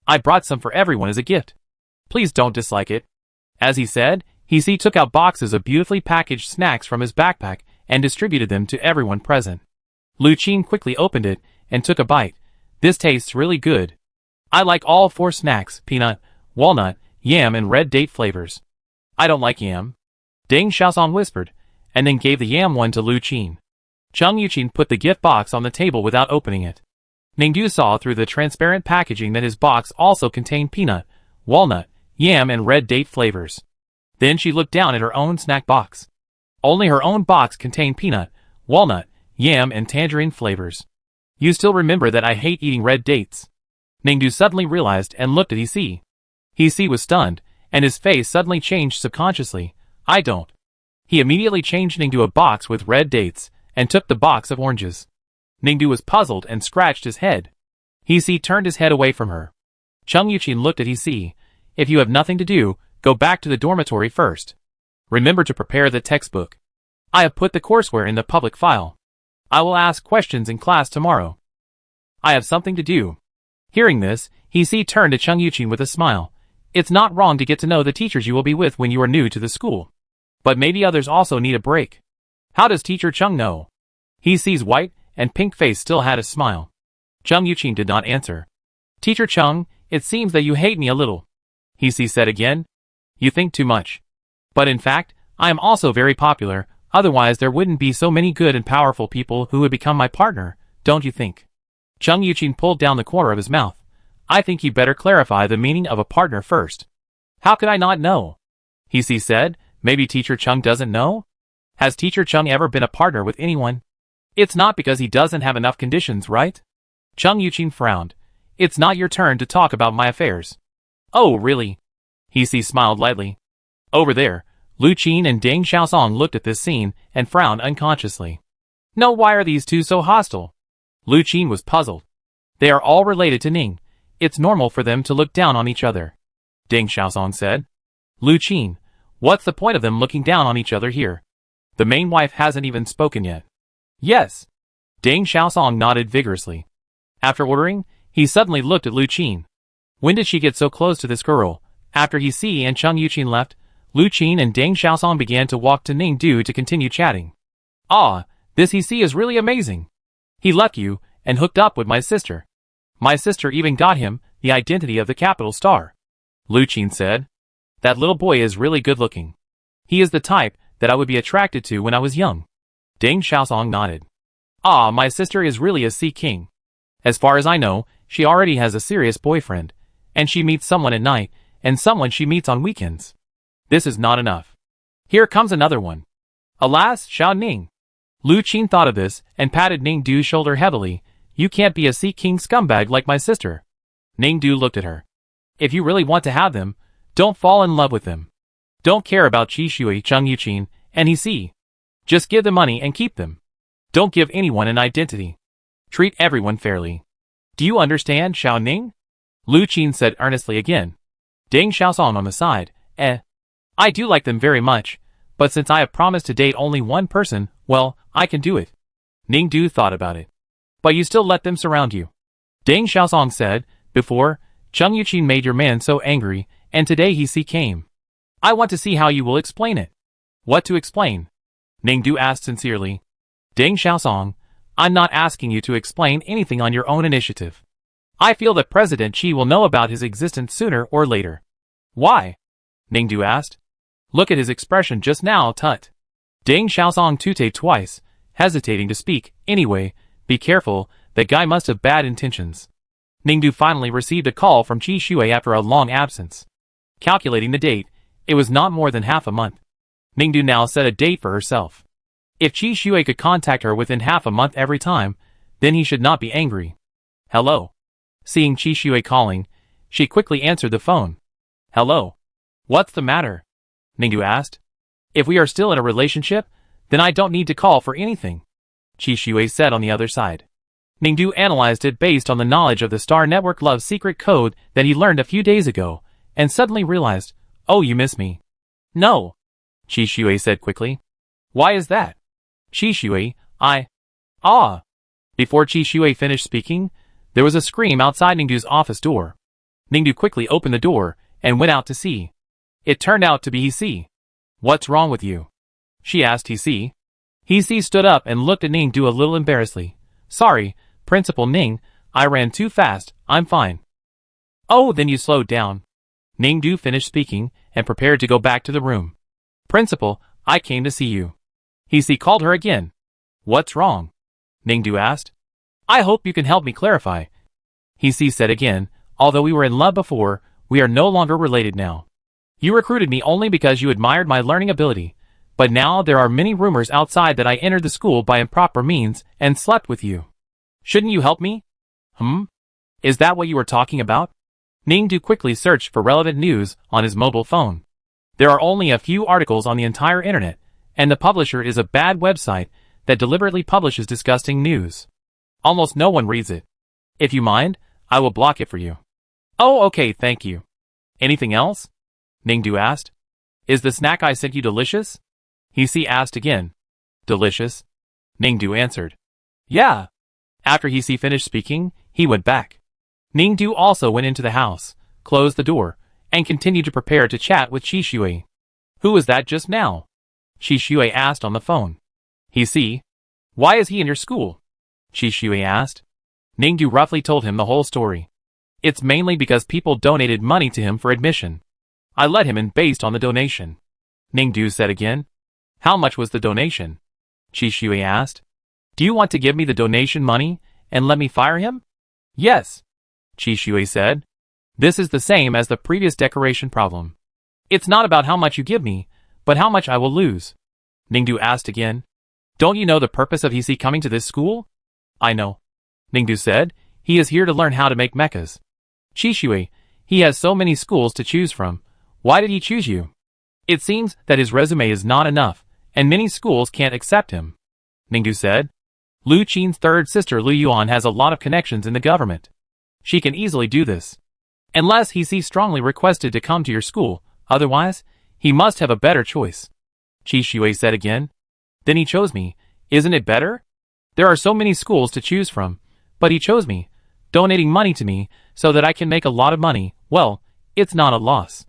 I brought some for everyone as a gift. Please don't dislike it. As he said, He Si took out boxes of beautifully packaged snacks from his backpack and distributed them to everyone present. Lu Qin quickly opened it and took a bite. This tastes really good. I like all 4 snacks, peanut, walnut, yam and red date flavors. I don't like yam. Ding Xiaosong whispered, and then gave the yam one to Lu Qin. Cheng Yuqing put the gift box on the table without opening it. Ningdu saw through the transparent packaging that his box also contained peanut, walnut, yam and red date flavors. Then she looked down at her own snack box. Only her own box contained peanut, walnut, yam and tangerine flavors. You still remember that I hate eating red dates. Ningdu suddenly realized and looked at He Si. He Si was stunned, and his face suddenly changed subconsciously. I don't. He immediately changed Ningdu a box with red dates, and took the box of oranges. Ningdu was puzzled and scratched his head. He Si turned his head away from her. Cheng Yuqing looked at He Si. If you have nothing to do, go back to the dormitory first. Remember to prepare the textbook. I have put the courseware in the public file. I will ask questions in class tomorrow. I have something to do. Hearing this, He Si turned to Cheng Yuqing with a smile. It's not wrong to get to know the teachers you will be with when you are new to the school. But maybe others also need a break. How does Teacher Cheng know? He Si's white and pink face still had a smile. Cheng Yuqing did not answer. Teacher Cheng, it seems that you hate me a little. He Si said again. You think too much. But in fact, I am also very popular, otherwise there wouldn't be so many good and powerful people who would become my partner, don't you think? Cheng Yuqing pulled down the corner of his mouth. I think you better clarify the meaning of a partner first. How could I not know? He Si said, maybe Teacher Cheng doesn't know? Has Teacher Cheng ever been a partner with anyone? It's not because he doesn't have enough conditions, right? Cheng Yuqing frowned. It's not your turn to talk about my affairs. Oh, really? He Si smiled lightly. Over there, Lu Qin and Ding Xiaosong looked at this scene and frowned unconsciously. No, why are these two so hostile? Lu Qin was puzzled. They are all related to Ning. It's normal for them to look down on each other. Ding Xiaosong said. Lu Qin, what's the point of them looking down on each other here? The main wife hasn't even spoken yet. Yes. Ding Xiaosong nodded vigorously. After ordering, he suddenly looked at Lu Qin. When did she get so close to this girl? After He Si and Cheng Yuqing left, Lu Qin and Ding Xiaosong began to walk to Ningdu to continue chatting. Ah, this He Si is really amazing. He left you and hooked up with my sister. My sister even got him the identity of the capital star. Lu Qin said. That little boy is really good looking. He is the type that I would be attracted to when I was young. Ding Xiaosong nodded. Ah, my sister is really a sea king. As far as I know, she already has a serious boyfriend, and she meets someone at night, and someone she meets on weekends. This is not enough. Here comes another one. Alas, Xiao Ning. Lu Qin thought of this and patted Ning Du's shoulder heavily. You can't be a Sea King scumbag like my sister. Ning Du looked at her. If you really want to have them, don't fall in love with them. Don't care about Qi Shui, Cheng Yuqin, and He Si. Just give the money and keep them. Don't give anyone an identity. Treat everyone fairly. Do you understand, Xiao Ning? Lu Qin said earnestly again. Deng Xiaosong on the side. I do like them very much, but since I have promised to date only one person, well, I can do it. Ning Du thought about it. But you still let them surround you. Deng Xiaosong said, before, Cheng Yuqin made your man so angry, and today He Si came. I want to see how you will explain it. What to explain? Ning Du asked sincerely. Deng Xiaosong, I'm not asking you to explain anything on your own initiative. I feel that President Qi will know about his existence sooner or later. Why? Ning Du asked. Look at his expression just now, tut. Deng Xiaosong tooted twice, hesitating to speak. Anyway, be careful, that guy must have bad intentions. Ning Du finally received a call from Qi Shui after a long absence. Calculating the date, it was not more than half a month. Ning Du now set a date for herself. If Qi Shui could contact her within half a month every time, then he should not be angry. Hello. Seeing Qi Shui calling, she quickly answered the phone. Hello. What's the matter? Ning Du asked. If we are still in a relationship, then I don't need to call for anything. Qi Shui said on the other side. Ning Du analyzed it based on the knowledge of the Star Network Love secret code that he learned a few days ago, and suddenly realized, oh, you miss me. No. Qi Shui said quickly. Why is that? Qi Shui, Ah. Before Qi Shui finished speaking, there was a scream outside Ning Du's office door. Ning Du quickly opened the door and went out to see. It turned out to be He Si. What's wrong with you? She asked He Si. He Si stood up and looked at Ning Du a little embarrassedly. Sorry, Principal Ning, I ran too fast, I'm fine. Oh, then you slowed down. Ning Du finished speaking and prepared to go back to the room. Principal, I came to see you. He Si called her again. What's wrong? Ning Du asked. I hope you can help me clarify. He Si said again, although we were in love before, we are no longer related now. You recruited me only because you admired my learning ability, but now there are many rumors outside that I entered the school by improper means and slept with you. Shouldn't you help me? Is that what you were talking about? Ning Du quickly searched for relevant news on his mobile phone. There are only a few articles on the entire internet, and the publisher is a bad website that deliberately publishes disgusting news. Almost no one reads it. If you mind, I will block it for you. Oh, okay, thank you. Anything else? Ning Du asked. Is the snack I sent you delicious? He Si asked again. Delicious? Ning Du answered. Yeah. After He Si finished speaking, he went back. Ning Du also went into the house, closed the door, and continued to prepare to chat with Qi Shui. Who was that just now? Qi Shui asked on the phone. He Si. Why is he in your school? Qi Shui asked. Ning Du roughly told him the whole story. It's mainly because people donated money to him for admission. I let him in based on the donation. Ning Du said again. How much was the donation? Qi Shui asked. Do you want to give me the donation money and let me fire him? Yes. Qi Shui said. This is the same as the previous decoration problem. It's not about how much you give me, but how much I will lose. Ning Du asked again. Don't you know the purpose of He Si coming to this school? I know. Ning Du said. He is here to learn how to make mechas. Qi Shui, he has so many schools to choose from. Why did he choose you? It seems that his resume is not enough, and many schools can't accept him. Ning Du said. Lu Qin's third sister Lu Yuan has a lot of connections in the government. She can easily do this. Unless He Si strongly requested to come to your school, otherwise, he must have a better choice. Qi Shui said again. Then he chose me. Isn't it better? There are so many schools to choose from, but he chose me, donating money to me so that I can make a lot of money. Well, it's not a loss.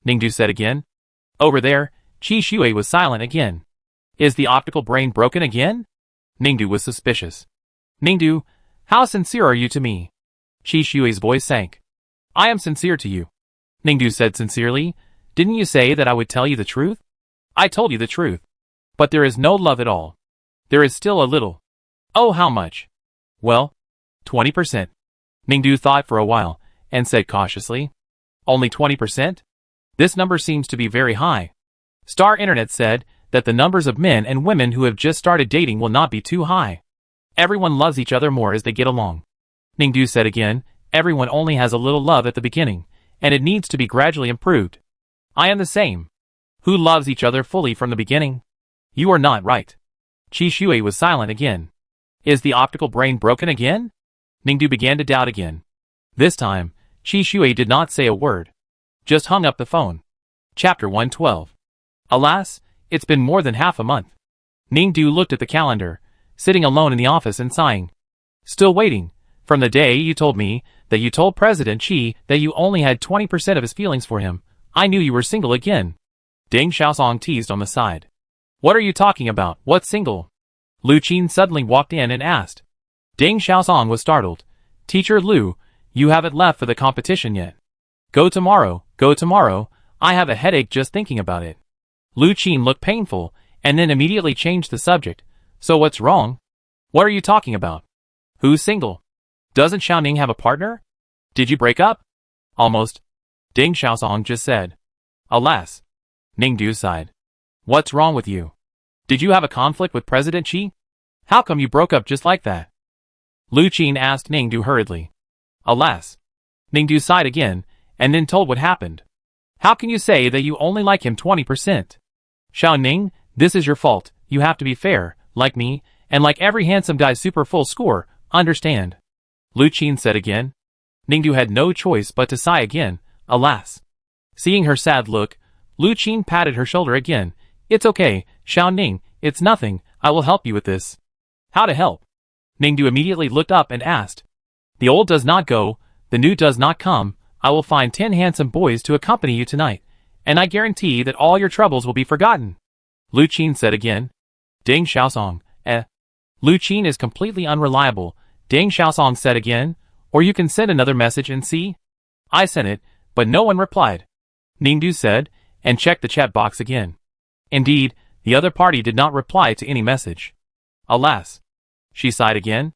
Ning Du said again. Over there, Qi Shui was silent again. Is the optical brain broken again? Ning Du was suspicious. Ning Du, how sincere are you to me? Qi Shui's voice sank. I am sincere to you. Ning Du said sincerely. Didn't you say that I would tell you the truth? I told you the truth. But there is no love at all. There is still a little. Oh, how much? Well, 20%. Ningdu thought for a while, and said cautiously. Only 20%? This number seems to be very high. Star Internet said that the numbers of men and women who have just started dating will not be too high. Everyone loves each other more as they get along. Ningdu said again, everyone only has a little love at the beginning, and it needs to be gradually improved. I am the same. Who loves each other fully from the beginning? You are not right. Qi Shui was silent again. Is the optical brain broken again? Ningdu began to doubt again. This time, Qi Shui did not say a word. Just hung up the phone. Chapter 112. Alas, it's been more than half a month. Ningdu looked at the calendar, sitting alone in the office and sighing. Still waiting. From the day you told me that you told President Qi that you only had 20% of his feelings for him, I knew you were single again. Deng Xiaosong teased on the side. What are you talking about? What single? Lu Qin suddenly walked in and asked. Deng Xiaosong was startled. Teacher Lu, you haven't left for the competition yet. Go tomorrow, I have a headache just thinking about it. Lu Qin looked painful, and then immediately changed the subject. So what's wrong? What are you talking about? Who's single? Doesn't Xiaoning have a partner? Did you break up? Almost. Deng Xiaosong just said. Alas. Ningdu sighed. What's wrong with you? Did you have a conflict with President Qi? How come you broke up just like that? Lu Qin asked Ningdu hurriedly. Alas. Ningdu sighed again, and then told what happened. How can you say that you only like him 20%? Xiaoning, this is your fault. You have to be fair, like me, and like every handsome guy super full score, understand? Lu Qin said again. Ningdu had no choice but to sigh again, alas. Seeing her sad look, Lu Qin patted her shoulder again. It's okay, Xiaoning, it's nothing, I will help you with this. How to help? Ningdu immediately looked up and asked. The old does not go, the new does not come. I will find 10 handsome boys to accompany you tonight, and I guarantee that all your troubles will be forgotten. Lu Qin said again. Deng Xiaosong, Lu Qin is completely unreliable, Deng Xiaosong said again, or you can send another message and see. I sent it, but no one replied. Ningdu said, and checked the chat box again. Indeed, the other party did not reply to any message. Alas. She sighed again.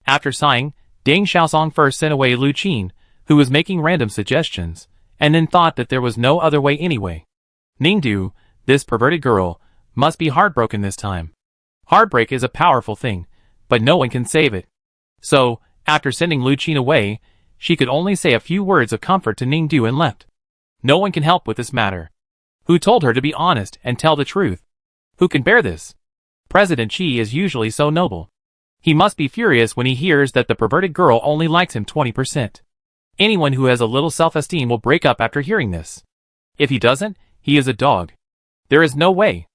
After sighing, Deng Xiaosong first sent away Lu Qin, who was making random suggestions, and then thought that there was no other way anyway. Ningdu, this perverted girl, must be heartbroken this time. Heartbreak is a powerful thing, but no one can save it. So, after sending Lu Qin away, she could only say a few words of comfort to Ningdu and left. No one can help with this matter. Who told her to be honest and tell the truth? Who can bear this? President Qi is usually so noble. He must be furious when he hears that the perverted girl only likes him 20%. Anyone who has a little self-esteem will break up after hearing this. If he doesn't, he is a dog. There is no way.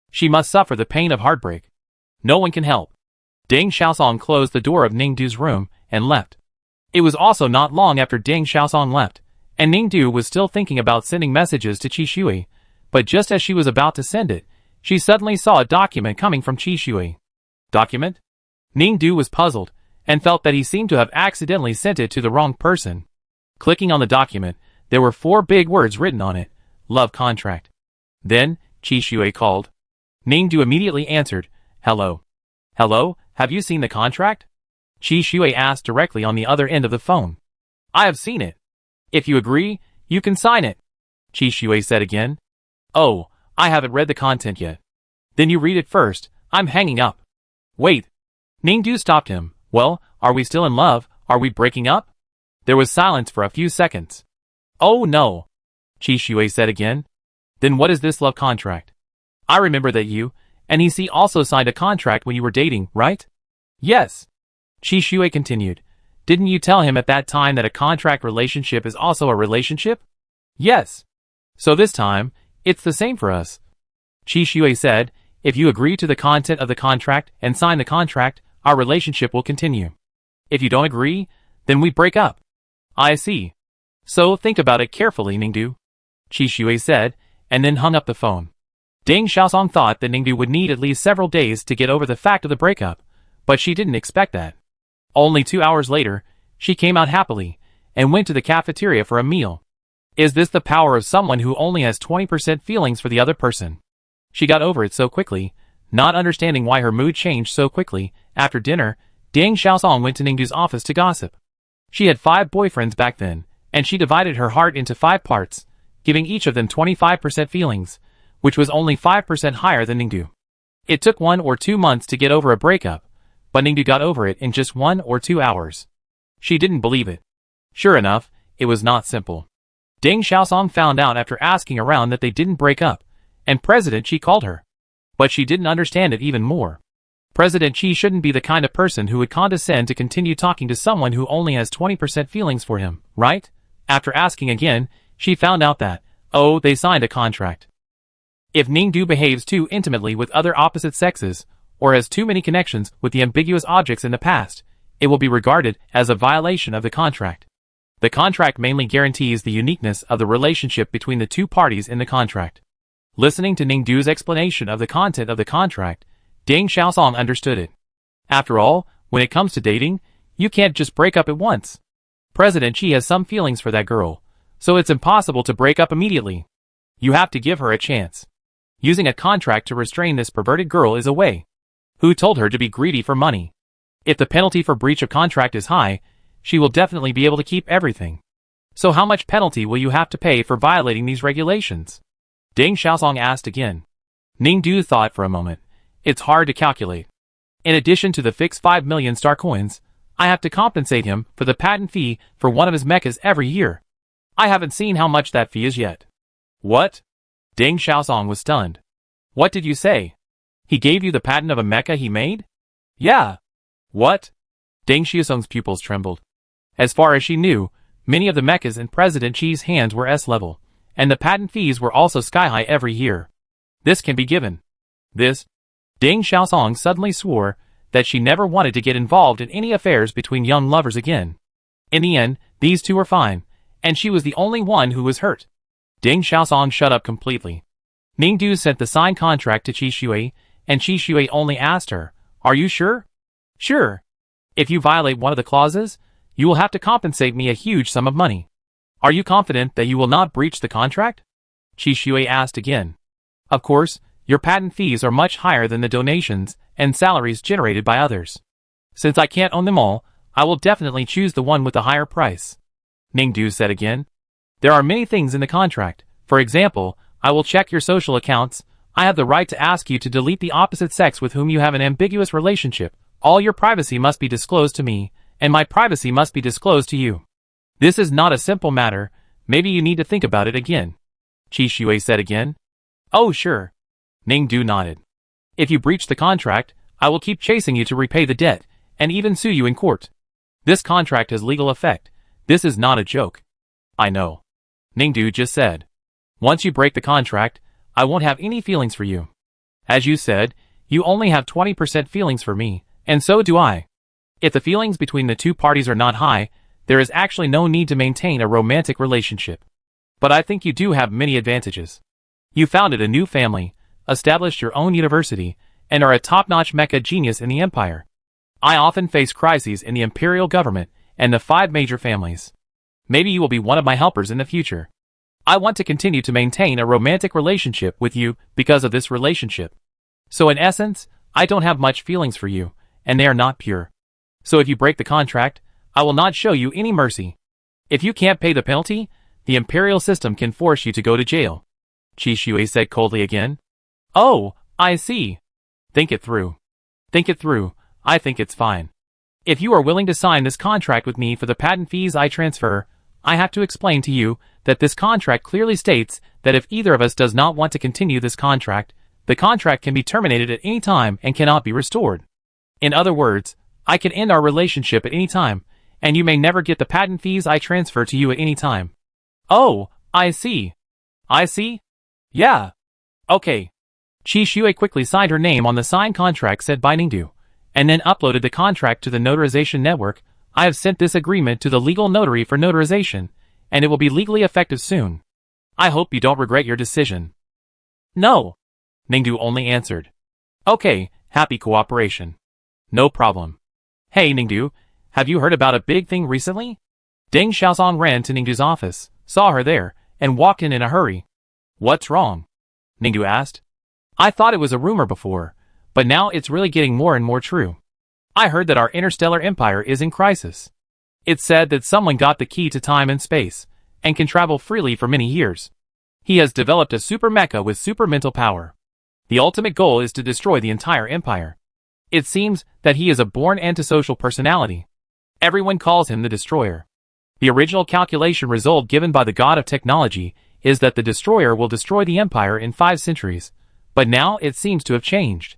She must suffer the pain of heartbreak. No one can help. Deng Xiaosong closed the door of Ningdu's room and left. It was also not long after Deng Xiaosong left, and Ningdu was still thinking about sending messages to Qi Shui, but just as she was about to send it, she suddenly saw a document coming from Qi Shui. Document? Ningdu was puzzled, and felt that he seemed to have accidentally sent it to the wrong person. Clicking on the document, there were 4 big words written on it. Love contract. Then, Qi Shui called. Ningdu immediately answered, Hello. Hello, have you seen the contract? Qi Shui asked directly on the other end of the phone. I have seen it. If you agree, you can sign it. Qi Shui said again. Oh, I haven't read the content yet. Then you read it first, I'm hanging up. Wait. Ningdu stopped him. Well, are we still in love? Are we breaking up? There was silence for a few seconds. Oh no. Qi Shui said again. Then what is this love contract? I remember that you and he also signed a contract when you were dating, right? Yes. Qi Shui continued. Didn't you tell him at that time that a contract relationship is also a relationship? Yes. So this time, it's the same for us. Qi Shui said, if you agree to the content of the contract and sign the contract, our relationship will continue. If you don't agree, then we break up. I see. So think about it carefully, Ningdu. Qi Shui said, and then hung up the phone. Deng Xiaosong thought that Ningdu would need at least several days to get over the fact of the breakup, but she didn't expect that. Only 2 hours later, she came out happily, and went to the cafeteria for a meal. Is this the power of someone who only has 20% feelings for the other person? She got over it so quickly, not understanding why her mood changed so quickly. After dinner, Deng Xiaosong went to Ningdu's office to gossip. She had 5 boyfriends back then, and she divided her heart into 5 parts, giving each of them 25% feelings, which was only 5% higher than Ningdu. It took 1 or 2 months to get over a breakup, but Ningdu got over it in just 1 or 2 hours. She didn't believe it. Sure enough, it was not simple. Deng Xiaosong found out after asking around that they didn't break up, and President Xi called her. But she didn't understand it even more. President Xi shouldn't be the kind of person who would condescend to continue talking to someone who only has 20% feelings for him, right? After asking again, she found out that, oh, they signed a contract. If Ningdu behaves too intimately with other opposite sexes, or has too many connections with the ambiguous objects in the past, it will be regarded as a violation of the contract. The contract mainly guarantees the uniqueness of the relationship between the 2 parties in the contract. Listening to Ningdu's explanation of the content of the contract, Deng Xiaosong understood it. After all, when it comes to dating, you can't just break up at once. President Xi has some feelings for that girl, so it's impossible to break up immediately. You have to give her a chance. Using a contract to restrain this perverted girl is a way. Who told her to be greedy for money? If the penalty for breach of contract is high, she will definitely be able to keep everything. So how much penalty will you have to pay for violating these regulations? Deng Xiaosong asked again. Ningdu thought for a moment. It's hard to calculate. In addition to the fixed 5 million star coins, I have to compensate him for the patent fee for one of his mechas every year. I haven't seen how much that fee is yet. What? Deng Xiaosong was stunned. What did you say? He gave you the patent of a mecha he made? Yeah. What? Deng Xiaosong's pupils trembled. As far as she knew, many of the mechas in President Xi's hands were S-level, and the patent fees were also sky-high every year. This can be given. This? Deng Xiaosong suddenly swore that she never wanted to get involved in any affairs between young lovers again. In the end, these 2 were fine, and she was the only one who was hurt. Deng Xiaosong shut up completely. Ningdu sent the signed contract to Qi Shui, and Qi Shui only asked her, "Are you sure?" "Sure. If you violate one of the clauses, you will have to compensate me a huge sum of money. Are you confident that you will not breach the contract?" Qi Shui asked again. "Of course, your patent fees are much higher than the donations and salaries generated by others. Since I can't own them all, I will definitely choose the one with the higher price," Ningdu said again. "There are many things in the contract. For example, I will check your social accounts. I have the right to ask you to delete the opposite sex with whom you have an ambiguous relationship. All your privacy must be disclosed to me, and my privacy must be disclosed to you. This is not a simple matter. Maybe you need to think about it again," Qi Shui said again. "Oh sure." Ningdu nodded. "If you breach the contract, I will keep chasing you to repay the debt, and even sue you in court. This contract has legal effect. This is not a joke." "I know," Ningdu just said. "Once you break the contract, I won't have any feelings for you. As you said, you only have 20% feelings for me, and so do I. If the feelings between the 2 parties are not high, there is actually no need to maintain a romantic relationship. But I think you do have many advantages. You founded a new family, established your own university, and are a top-notch mecha genius in the empire. I often face crises in the imperial government and the 5 major families. Maybe you will be one of my helpers in the future. I want to continue to maintain a romantic relationship with you because of this relationship. So in essence, I don't have much feelings for you, and they are not pure. So if you break the contract, I will not show you any mercy. If you can't pay the penalty, the imperial system can force you to go to jail," Qi Shui said coldly again. "Oh, I see. Think it through. Think it through. I think it's fine. If you are willing to sign this contract with me for the patent fees I transfer, I have to explain to you that this contract clearly states that if either of us does not want to continue this contract, the contract can be terminated at any time and cannot be restored. In other words, I can end our relationship at any time, and you may never get the patent fees I transfer to you at any time." "Oh, I see. I see? Yeah. Okay." Qi Shui quickly signed her name on the signed contract sent by Ningdu, and then uploaded the contract to the notarization network. "I have sent this agreement to the legal notary for notarization, and it will be legally effective soon. I hope you don't regret your decision." "No," Ningdu only answered. "Okay, happy cooperation. No problem. Hey Ningdu, have you heard about a big thing recently?" Deng Xiaosong ran to Ningdu's office, saw her there, and walked in a hurry. "What's wrong?" Ningdu asked. "I thought it was a rumor before, but now it's really getting more and more true. I heard that our interstellar empire is in crisis. It's said that someone got the key to time and space, and can travel freely for many years. He has developed a super mecha with super mental power. The ultimate goal is to destroy the entire empire. It seems that he is a born antisocial personality. Everyone calls him the Destroyer. The original calculation result given by the god of technology is that the Destroyer will destroy the empire in 5 centuries, but now it seems to have changed.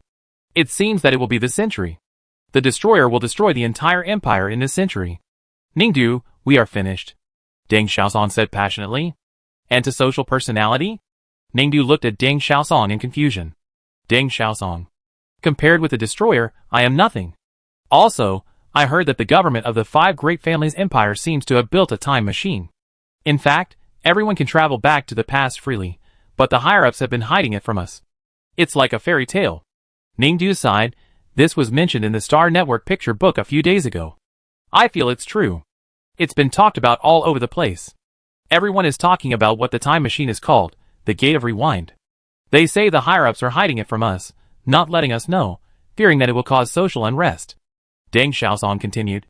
It seems that it will be this century. The Destroyer will destroy the entire empire in this century. Ningdu, we are finished. Deng Xiaosong said passionately. Antisocial personality? Ningdu looked at Deng Xiaosong in confusion. Deng Xiaosong. Compared with the Destroyer, I am nothing. Also, I heard that the government of the 5 great families' empire seems to have built a time machine. In fact, everyone can travel back to the past freely, but the higher-ups have been hiding it from us. It's like a fairy tale. Ningdu sighed. This was mentioned in the Star Network picture book a few days ago. I feel it's true. It's been talked about all over the place. Everyone is talking about what the time machine is called, the Gate of Rewind. They say the higher-ups are hiding it from us, not letting us know, fearing that it will cause social unrest. Deng Xiaosong continued.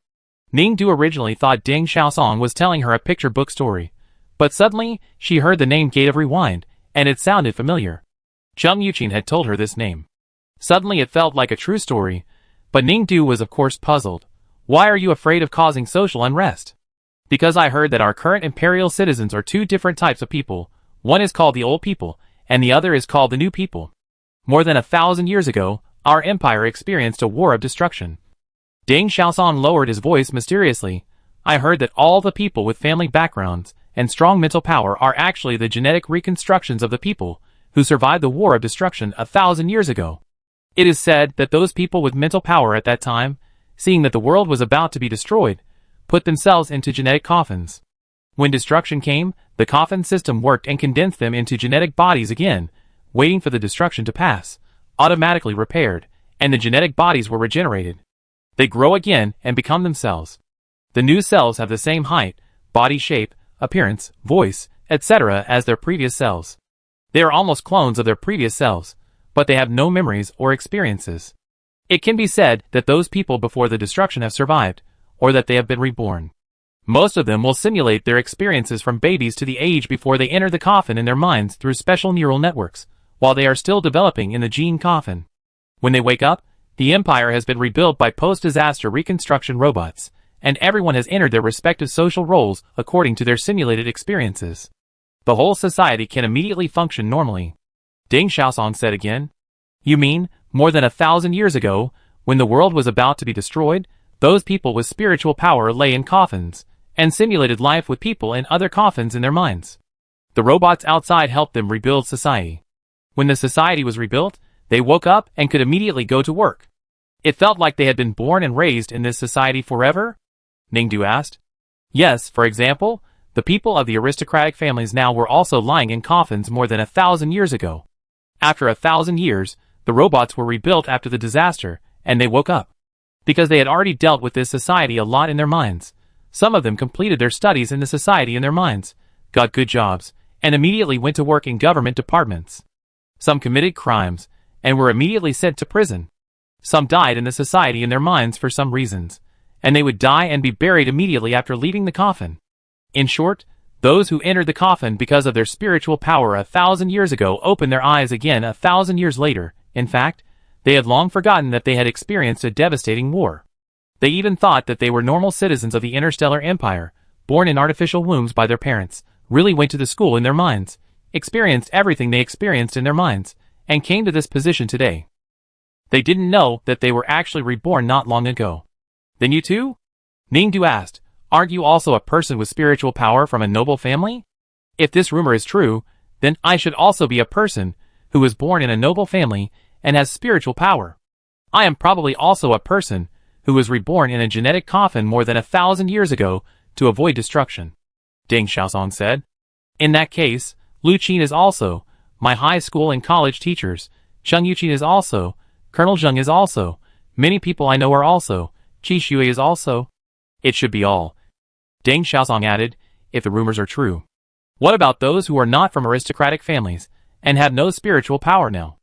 Ningdu originally thought Deng Xiaosong was telling her a picture book story, but suddenly, she heard the name Gate of Rewind, and it sounded familiar. Zheng Yuqin had told her this name. Suddenly it felt like a true story, but Ningdu was of course puzzled. Why are you afraid of causing social unrest? Because I heard that our current imperial citizens are 2 different types of people. One is called the old people, and the other is called the new people. More than 1,000 years ago, our empire experienced a war of destruction. Deng Xiaosong lowered his voice mysteriously. I heard that all the people with family backgrounds and strong mental power are actually the genetic reconstructions of the people who survived the war of destruction 1,000 years ago. It is said that those people with mental power at that time, seeing that the world was about to be destroyed, put themselves into genetic coffins. When destruction came, the coffin system worked and condensed them into genetic bodies again, waiting for the destruction to pass, automatically repaired, and the genetic bodies were regenerated. They grow again and become themselves. The new cells have the same height, body shape, appearance, voice, etc. as their previous selves. They are almost clones of their previous selves, but they have no memories or experiences. It can be said that those people before the destruction have survived, or that they have been reborn. Most of them will simulate their experiences from babies to the age before they enter the coffin in their minds through special neural networks, while they are still developing in the gene coffin. When they wake up, the empire has been rebuilt by post-disaster reconstruction robots, and everyone has entered their respective social roles according to their simulated experiences. The whole society can immediately function normally. Deng Xiaosong said again. You mean, more than 1,000 years ago, when the world was about to be destroyed, those people with spiritual power lay in coffins, and simulated life with people in other coffins in their minds. The robots outside helped them rebuild society. When the society was rebuilt, they woke up and could immediately go to work. It felt like they had been born and raised in this society forever? Ningdu asked. Yes, for example, the people of the aristocratic families now were also lying in coffins more than 1,000 years ago. After 1,000 years, the robots were rebuilt after the disaster, and they woke up. Because they had already dealt with this society a lot in their minds. Some of them completed their studies in the society in their minds, got good jobs, and immediately went to work in government departments. Some committed crimes, and were immediately sent to prison. Some died in the society in their minds for some reasons, and they would die and be buried immediately after leaving the coffin. In short, those who entered the coffin because of their spiritual power 1,000 years ago opened their eyes again 1,000 years later. In fact, they had long forgotten that they had experienced a devastating war. They even thought that they were normal citizens of the interstellar empire, born in artificial wombs by their parents, really went to the school in their minds, experienced everything they experienced in their minds, and came to this position today. They didn't know that they were actually reborn not long ago. Then you too? Ningdu asked, aren't you also a person with spiritual power from a noble family? If this rumor is true, then I should also be a person who was born in a noble family and has spiritual power. I am probably also a person who was reborn in a genetic coffin more than 1,000 years ago to avoid destruction. Deng Xiaosong said. In that case, Lu Qin is also, my high school and college teachers, Zheng Yuqin is also, Colonel Zheng is also, many people I know are also, Qi Shui is also. It should be all. Deng Xiaosong added, if the rumors are true. What about those who are not from aristocratic families, and have no spiritual power now?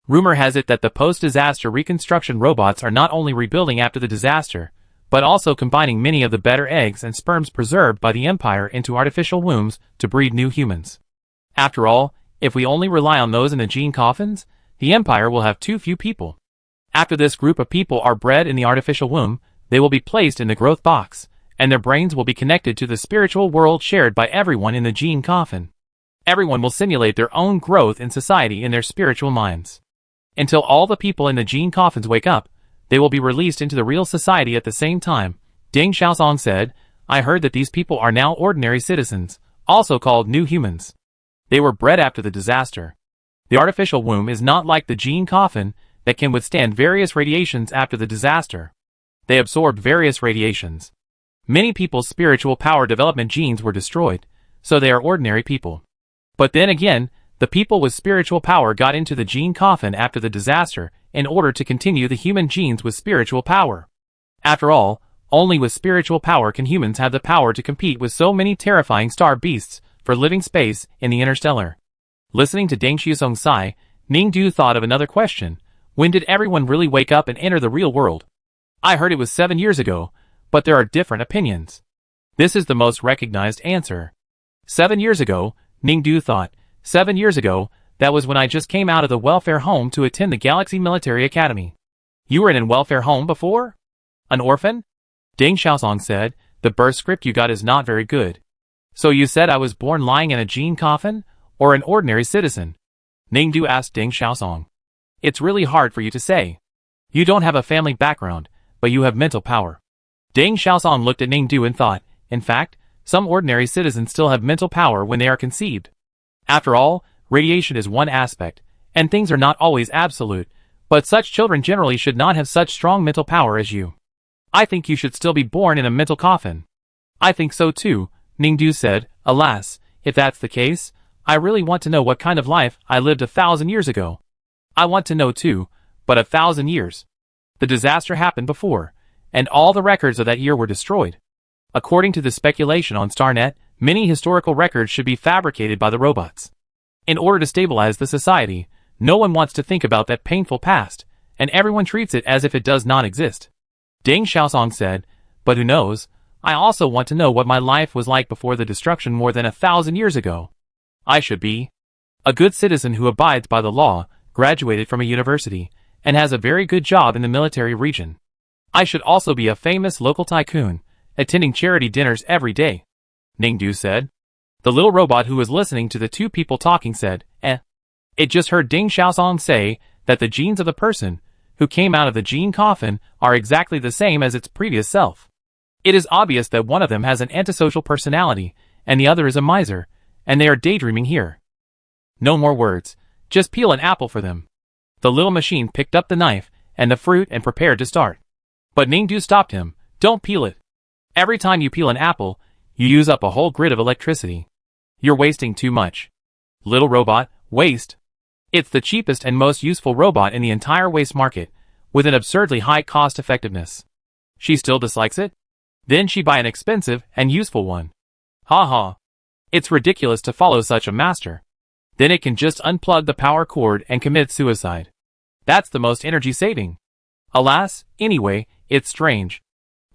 Rumor has it that the post-disaster reconstruction robots are not only rebuilding after the disaster, but also combining many of the better eggs and sperms preserved by the Empire into artificial wombs to breed new humans. After all, if we only rely on those in the gene coffins, the Empire will have too few people. After this group of people are bred in the artificial womb, they will be placed in the growth box, and their brains will be connected to the spiritual world shared by everyone in the gene coffin. Everyone will simulate their own growth in society in their spiritual minds. Until all the people in the gene coffins wake up, they will be released into the real society at the same time. Deng Xiaosong said, I heard that these people are now ordinary citizens, also called new humans. They were bred after the disaster. The artificial womb is not like the gene coffin that can withstand various radiations after the disaster. They absorbed various radiations. Many people's spiritual power development genes were destroyed, so they are ordinary people. But then again, the people with spiritual power got into the gene coffin after the disaster in order to continue the human genes with spiritual power. After all, only with spiritual power can humans have the power to compete with so many terrifying star beasts for living space in the interstellar. Listening to Deng Xiaosong's sigh, Ningdu thought of another question. When did everyone really wake up and enter the real world? I heard it was 7 years ago, but there are different opinions. This is the most recognized answer. 7 years ago, Ningdu thought. 7 years ago, that was when I just came out of the welfare home to attend the Galaxy Military Academy. You were in a welfare home before? An orphan? Deng Xiaosong said, the birth script you got is not very good. So you said I was born lying in a gene coffin, or an ordinary citizen? Ningdu asked Deng Xiaosong. It's really hard for you to say. You don't have a family background, but you have mental power. Deng Xiaosong looked at Ningdu and thought, in fact, some ordinary citizens still have mental power when they are conceived. After all, radiation is one aspect, and things are not always absolute, but such children generally should not have such strong mental power as you. I think you should still be born in a mental coffin. I think so too, Ningdu said. Alas, if that's the case, I really want to know what kind of life I lived 1,000 years ago. I want to know too, but 1,000 years. The disaster happened before, and all the records of that year were destroyed. According to the speculation on StarNet, many historical records should be fabricated by the robots. In order to stabilize the society, no one wants to think about that painful past, and everyone treats it as if it does not exist. Deng Xiaosong said, but who knows, I also want to know what my life was like before the destruction more than 1,000 years ago. I should be a good citizen who abides by the law, graduated from a university, and has a very good job in the military region. I should also be a famous local tycoon, attending charity dinners every day. Ningdu said. The little robot who was listening to the two people talking said, It just heard Deng Xiaosong say that the genes of the person who came out of the gene coffin are exactly the same as its previous self. It is obvious that one of them has an antisocial personality, and the other is a miser, and they are daydreaming here. No more words, just peel an apple for them. The little machine picked up the knife and the fruit and prepared to start. But Ningdu stopped him. Don't peel it. Every time you peel an apple, you use up a whole grid of electricity. You're wasting too much. Little robot, waste. It's the cheapest and most useful robot in the entire waste market, with an absurdly high cost effectiveness. She still dislikes it? Then she buy an expensive and useful one. Ha ha. It's ridiculous to follow such a master. Then it can just unplug the power cord and commit suicide. That's the most energy saving. Alas, anyway, it's strange.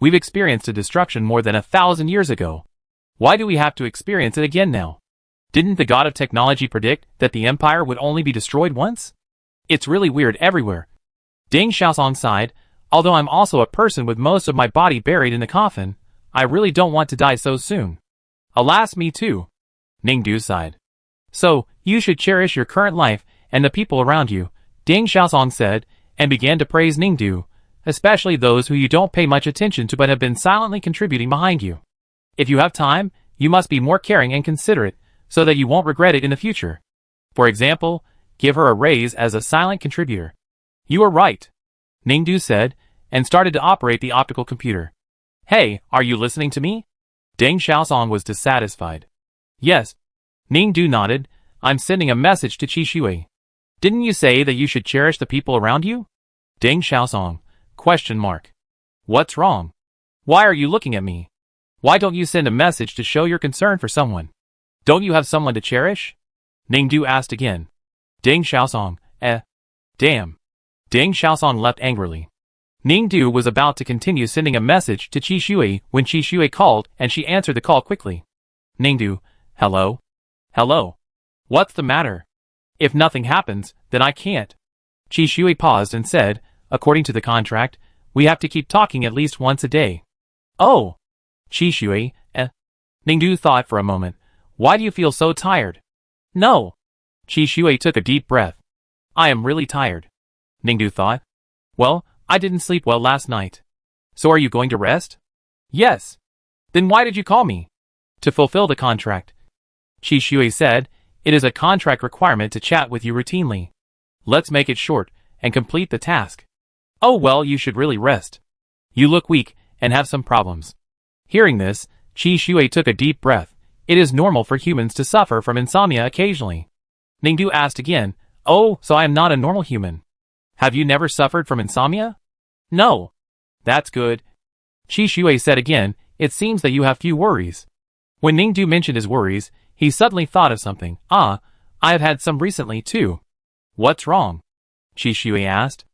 We've experienced a destruction more than 1,000 years ago. Why do we have to experience it again now? Didn't the god of technology predict that the empire would only be destroyed once? It's really weird everywhere. Deng Xiaosong sighed. Although I'm also a person with most of my body buried in the coffin, I really don't want to die so soon. Alas, me too. Ningdu sighed. So, you should cherish your current life and the people around you, Deng Xiaosong said, and began to praise Ningdu, especially those who you don't pay much attention to but have been silently contributing behind you. If you have time, you must be more caring and considerate, so that you won't regret it in the future. For example, give her a raise as a silent contributor. You are right, Ningdu said, and started to operate the optical computer. Hey, are you listening to me? Deng Xiaosong was dissatisfied. Yes. Ningdu nodded. I'm sending a message to Qi Shui. Didn't you say that you should cherish the people around you? Deng Xiaosong. ? What's wrong? Why are you looking at me? Why don't you send a message to show your concern for someone? Don't you have someone to cherish? Ningdu asked again. Deng Xiaosong. Deng Damn. Deng Xiaosong left angrily. Ningdu was about to continue sending a message to Qi Shui when Qi Shui called and she answered the call quickly. Ningdu, hello? Hello? What's the matter? If nothing happens, then I can't. Qi Shui paused and said, according to the contract, we have to keep talking at least once a day. Oh! Qi Shui, Ningdu thought for a moment. Why do you feel so tired? No. Qi Shui took a deep breath. I am really tired. Ningdu thought. Well, I didn't sleep well last night. So are you going to rest? Yes. Then why did you call me? To fulfill the contract. Qi Shui said, it is a contract requirement to chat with you routinely. Let's make it short and complete the task. Oh well, you should really rest. You look weak and have some problems. Hearing this, Qi Shui took a deep breath. It is normal for humans to suffer from insomnia occasionally. Ningdu asked again, oh, so I am not a normal human. Have you never suffered from insomnia? No. That's good. Qi Shui said again, it seems that you have few worries. When Ningdu mentioned his worries, he suddenly thought of something. I have had some recently too. What's wrong? Qi Shui asked.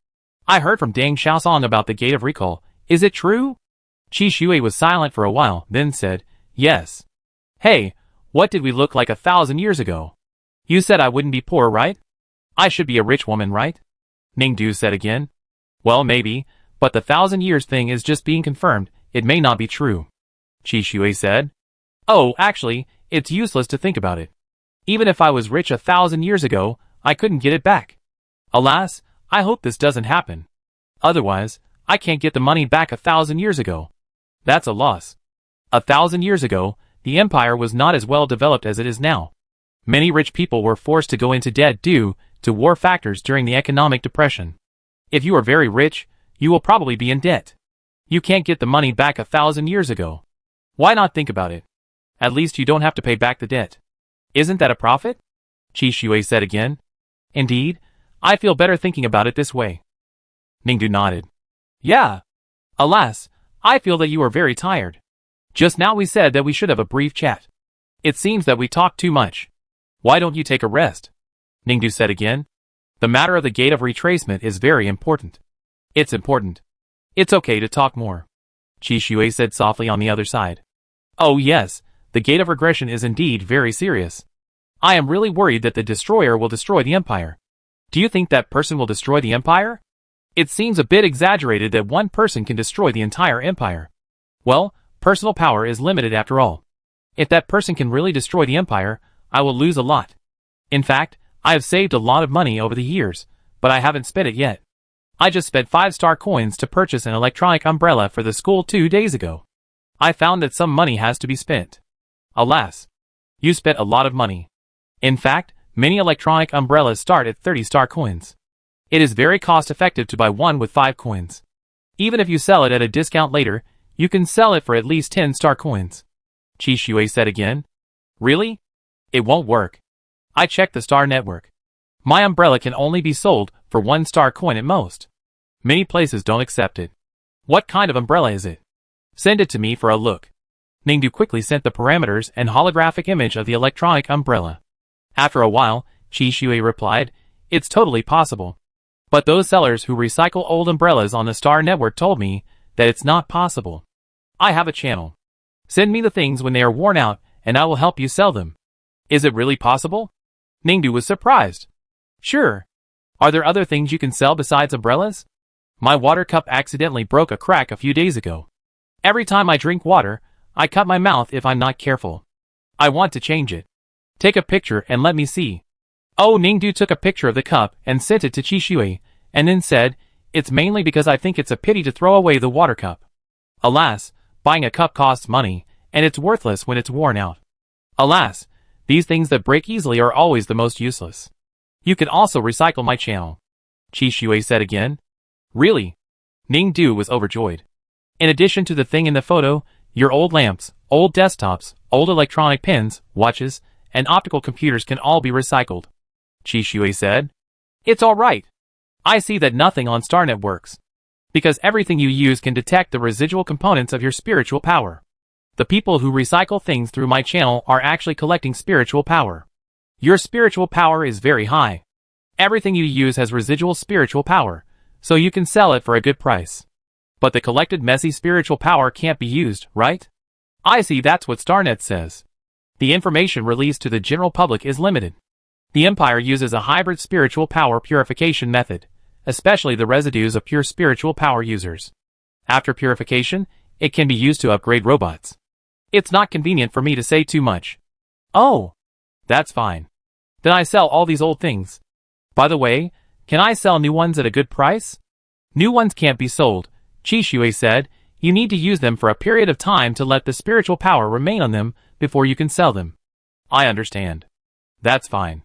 I heard from Deng Xiaosong about the Gate of Recall. Is it true? Qi Shui was silent for a while, then said, yes. Hey, what did we look like 1,000 years ago? You said I wouldn't be poor, right? I should be a rich woman, right? Ningdu said again. Well, maybe, but the 1,000 years thing is just being confirmed. It may not be true. Qi Shui said. Oh, actually, it's useless to think about it. Even if I was rich 1,000 years ago, I couldn't get it back. Alas, I hope this doesn't happen. Otherwise, I can't get the money back 1,000 years ago. That's a loss. 1,000 years ago, the empire was not as well developed as it is now. Many rich people were forced to go into debt due to war factors during the economic depression. If you are very rich, you will probably be in debt. You can't get the money back 1,000 years ago. Why not think about it? At least you don't have to pay back the debt. Isn't that a profit? Qi Shui said again. Indeed, I feel better thinking about it this way. Ningdu nodded. Yeah. Alas, I feel that you are very tired. Just now we said that we should have a brief chat. It seems that we talked too much. Why don't you take a rest? Ningdu said again. The matter of the Gate of Retracement is very important. It's important. It's okay to talk more. Qi Shui said softly on the other side. Oh yes, the Gate of Regression is indeed very serious. I am really worried that the Destroyer will destroy the Empire. Do you think that person will destroy the Empire? It seems a bit exaggerated that one person can destroy the entire Empire. Well, personal power is limited after all. If that person can really destroy the Empire, I will lose a lot. In fact, I have saved a lot of money over the years, but I haven't spent it yet. I just spent 5-star coins to purchase an electronic umbrella for the school 2 days ago. I found that some money has to be spent. Alas, you spent a lot of money. In fact, many electronic umbrellas start at 30-star coins. It is very cost-effective to buy one with 5 coins. Even if you sell it at a discount later, you can sell it for at least 10-star coins. Qi Shui said again. Really? It won't work. I checked the star network. My umbrella can only be sold for 1-star coin at most. Many places don't accept it. What kind of umbrella is it? Send it to me for a look. Ningdu quickly sent the parameters and holographic image of the electronic umbrella. After a while, Qi Shui replied, it's totally possible. But those sellers who recycle old umbrellas on the star network told me that it's not possible. I have a channel. Send me the things when they are worn out and I will help you sell them. Is it really possible? Ningdu was surprised. Sure. Are there other things you can sell besides umbrellas? My water cup accidentally broke a crack a few days ago. Every time I drink water, I cut my mouth if I'm not careful. I want to change it. Take a picture and let me see. Oh, Ningdu took a picture of the cup and sent it to Qi Shui, and then said, it's mainly because I think it's a pity to throw away the water cup. Alas, buying a cup costs money, and it's worthless when it's worn out. Alas, these things that break easily are always the most useless. You can also recycle my channel. Qi Shui said again. Really? Ningdu was overjoyed. In addition to the thing in the photo, your old lamps, old desktops, old electronic pens, watches, and optical computers can all be recycled. Qi Shui said. It's all right. I see that nothing on StarNet works. Because everything you use can detect the residual components of your spiritual power. The people who recycle things through my channel are actually collecting spiritual power. Your spiritual power is very high. Everything you use has residual spiritual power, so you can sell it for a good price. But the collected messy spiritual power can't be used, right? I see, that's what StarNet says. The information released to the general public is limited. The Empire uses a hybrid spiritual power purification method, especially the residues of pure spiritual power users. After purification, it can be used to upgrade robots. It's not convenient for me to say too much. Oh, that's fine. Then I sell all these old things. By the way, can I sell new ones at a good price? New ones can't be sold, Chishui said. You need to use them for a period of time to let the spiritual power remain on them before you can sell them. I understand. That's fine.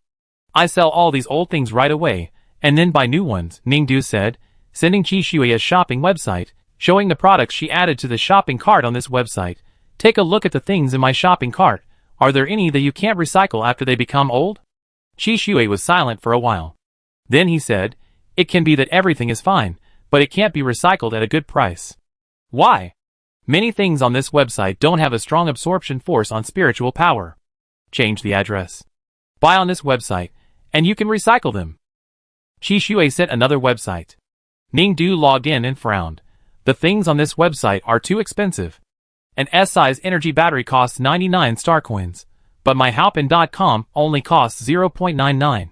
I sell all these old things right away, and then buy new ones, Ningdu said, sending Chishui a shopping website, showing the products she added to the shopping cart on this website. Take a look at the things in my shopping cart. Are there any that you can't recycle after they become old? Chishui was silent for a while. Then he said, it can be that everything is fine, but it can't be recycled at a good price. Why? Many things on this website don't have a strong absorption force on spiritual power. Change the address. Buy on this website, and you can recycle them. Chishui sent another website. Ningdu logged in and frowned. The things on this website are too expensive. An S-size energy battery costs 99 star coins, but my Haupin.com only costs 0.99.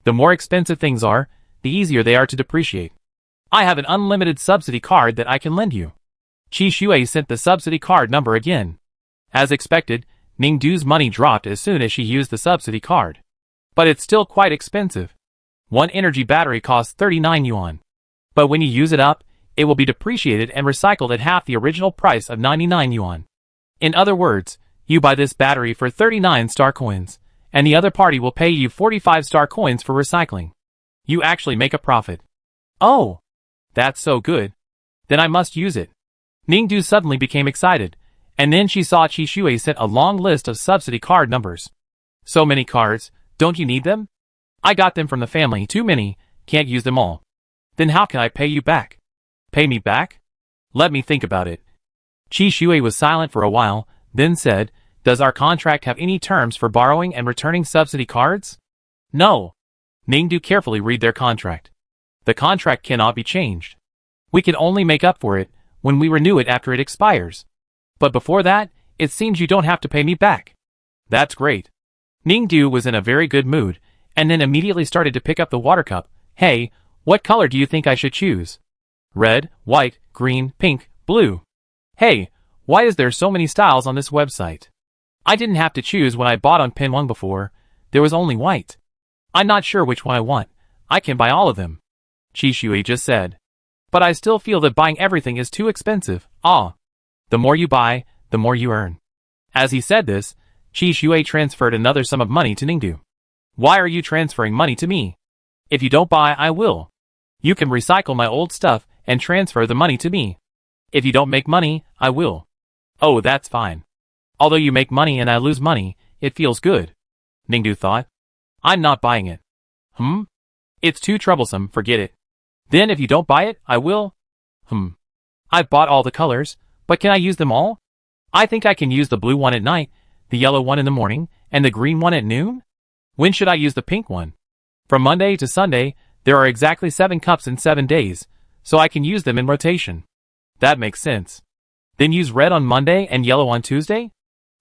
The more expensive things are, the easier they are to depreciate. I have an unlimited subsidy card that I can lend you. Chishui sent the subsidy card number again. As expected, Ningdu's money dropped as soon as she used the subsidy card. But it's still quite expensive. One energy battery costs 39 yuan. But when you use it up, it will be depreciated and recycled at half the original price of 99 yuan. In other words, you buy this battery for 39 star coins, and the other party will pay you 45 star coins for recycling. You actually make a profit. Oh, that's so good. Then I must use it. Ningdu suddenly became excited, and then she saw Chishui sent a long list of subsidy card numbers. So many cards, don't you need them? I got them from the family, too many, can't use them all. Then how can I pay you back? Pay me back? Let me think about it. Chishui was silent for a while, then said, does our contract have any terms for borrowing and returning subsidy cards? No. Ningdu carefully read their contract. The contract cannot be changed. We can only make up for it when we renew it after it expires. But before that, it seems you don't have to pay me back. That's great. Ningdu was in a very good mood, and then immediately started to pick up the water cup. Hey, what color do you think I should choose? Red, white, green, pink, blue. Hey, why is there so many styles on this website? I didn't have to choose when I bought on Pinwang before. There was only white. I'm not sure which one I want. I can buy all of them. Chishui just said. But I still feel that buying everything is too expensive. The more you buy, the more you earn. As he said this, Chishui transferred another sum of money to Ningdu. Why are you transferring money to me? If you don't buy, I will. You can recycle my old stuff and transfer the money to me. If you don't make money, I will. Oh, that's fine. Although you make money and I lose money, it feels good. Ningdu thought. I'm not buying it. It's too troublesome, forget it. Then if you don't buy it, I will. I've bought all the colors, but can I use them all? I think I can use the blue one at night, the yellow one in the morning, and the green one at noon? When should I use the pink one? From Monday to Sunday, there are exactly 7 cups in 7 days, so I can use them in rotation. That makes sense. Then use red on Monday and yellow on Tuesday?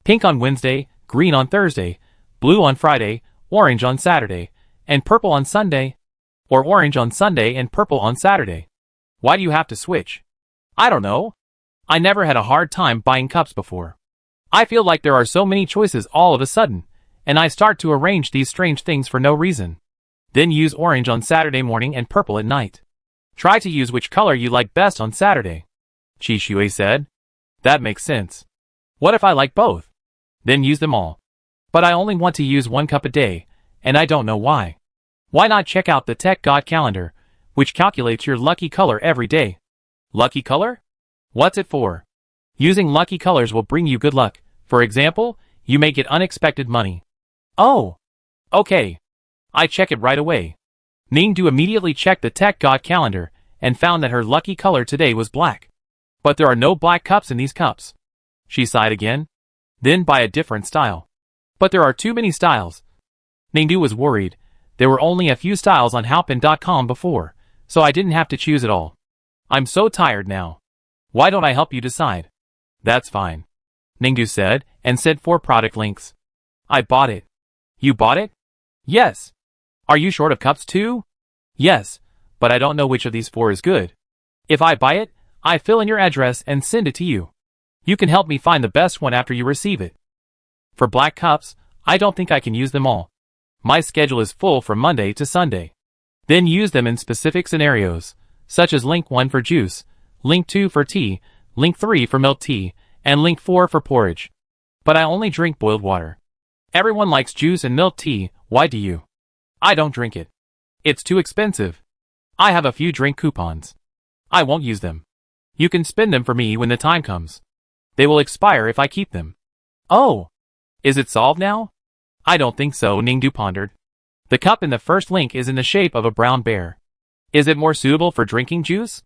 Pink on Wednesday, green on Thursday, blue on Friday, orange on Saturday, and purple on Sunday. Or orange on Sunday and purple on Saturday. Why do you have to switch? I don't know. I never had a hard time buying cups before. I feel like there are so many choices all of a sudden, and I start to arrange these strange things for no reason. Then use orange on Saturday morning and purple at night. Try to use which color you like best on Saturday. Chishui said. That makes sense. What if I like both? Then use them all. But I only want to use 1 cup a day, and I don't know why. Why not check out the Tech God calendar, which calculates your lucky color every day? Lucky color? What's it for? Using lucky colors will bring you good luck. For example, you may get unexpected money. Oh, okay. I check it right away. Ningdu immediately checked the Tech God calendar and found that her lucky color today was black. But there are no black cups in these cups. She sighed again. Then buy a different style. But there are too many styles. Ningdu was worried. There were only a few styles on Halpin.com before, so I didn't have to choose it all. I'm so tired now. Why don't I help you decide? That's fine, Ningdu said, and sent 4 product links. I bought it. You bought it? Yes. Are you short of cups too? Yes, but I don't know which of these 4 is good. If I buy it, I fill in your address and send it to you. You can help me find the best one after you receive it. For black cups, I don't think I can use them all. My schedule is full from Monday to Sunday. Then use them in specific scenarios, such as link 1 for juice, link 2 for tea, link 3 for milk tea, and link 4 for porridge. But I only drink boiled water. Everyone likes juice and milk tea, why do you? I don't drink it. It's too expensive. I have a few drink coupons. I won't use them. You can spend them for me when the time comes. They will expire if I keep them. Oh! Is it solved now? I don't think so, Ningdu pondered. The cup in the first link is in the shape of a brown bear. Is it more suitable for drinking juice?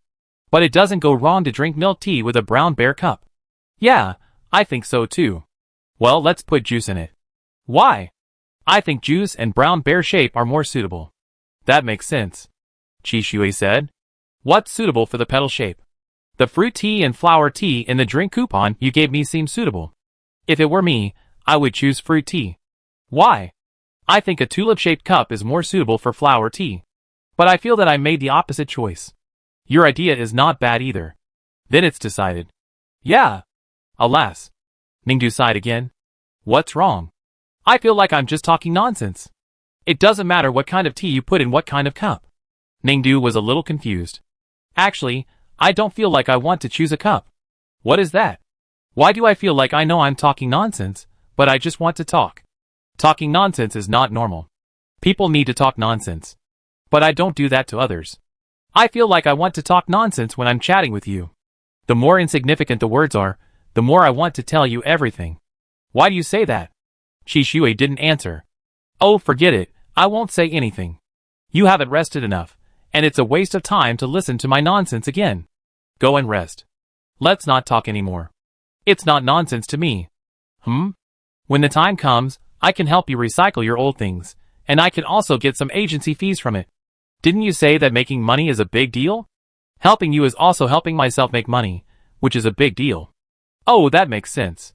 But it doesn't go wrong to drink milk tea with a brown bear cup. Yeah, I think so too. Well, let's put juice in it. Why? I think juice and brown bear shape are more suitable. That makes sense, Chi Shui said. What's suitable for the petal shape? The fruit tea and flower tea in the drink coupon you gave me seem suitable. If it were me, I would choose fruit tea. Why? I think a tulip-shaped cup is more suitable for flower tea. But I feel that I made the opposite choice. Your idea is not bad either. Then it's decided. Yeah. Alas. Ningdu sighed again. What's wrong? I feel like I'm just talking nonsense. It doesn't matter what kind of tea you put in what kind of cup. Ningdu was a little confused. Actually, I don't feel like I want to choose a cup. What is that? Why do I feel like I know I'm talking nonsense, but I just want to talk? Talking nonsense is not normal. People need to talk nonsense. But I don't do that to others. I feel like I want to talk nonsense when I'm chatting with you. The more insignificant the words are, the more I want to tell you everything. Why do you say that? Chi Shui didn't answer. Oh, forget it, I won't say anything. You haven't rested enough, and it's a waste of time to listen to my nonsense again. Go and rest. Let's not talk anymore. It's not nonsense to me. When the time comes, I can help you recycle your old things, and I can also get some agency fees from it. Didn't you say that making money is a big deal? Helping you is also helping myself make money, which is a big deal. Oh, that makes sense.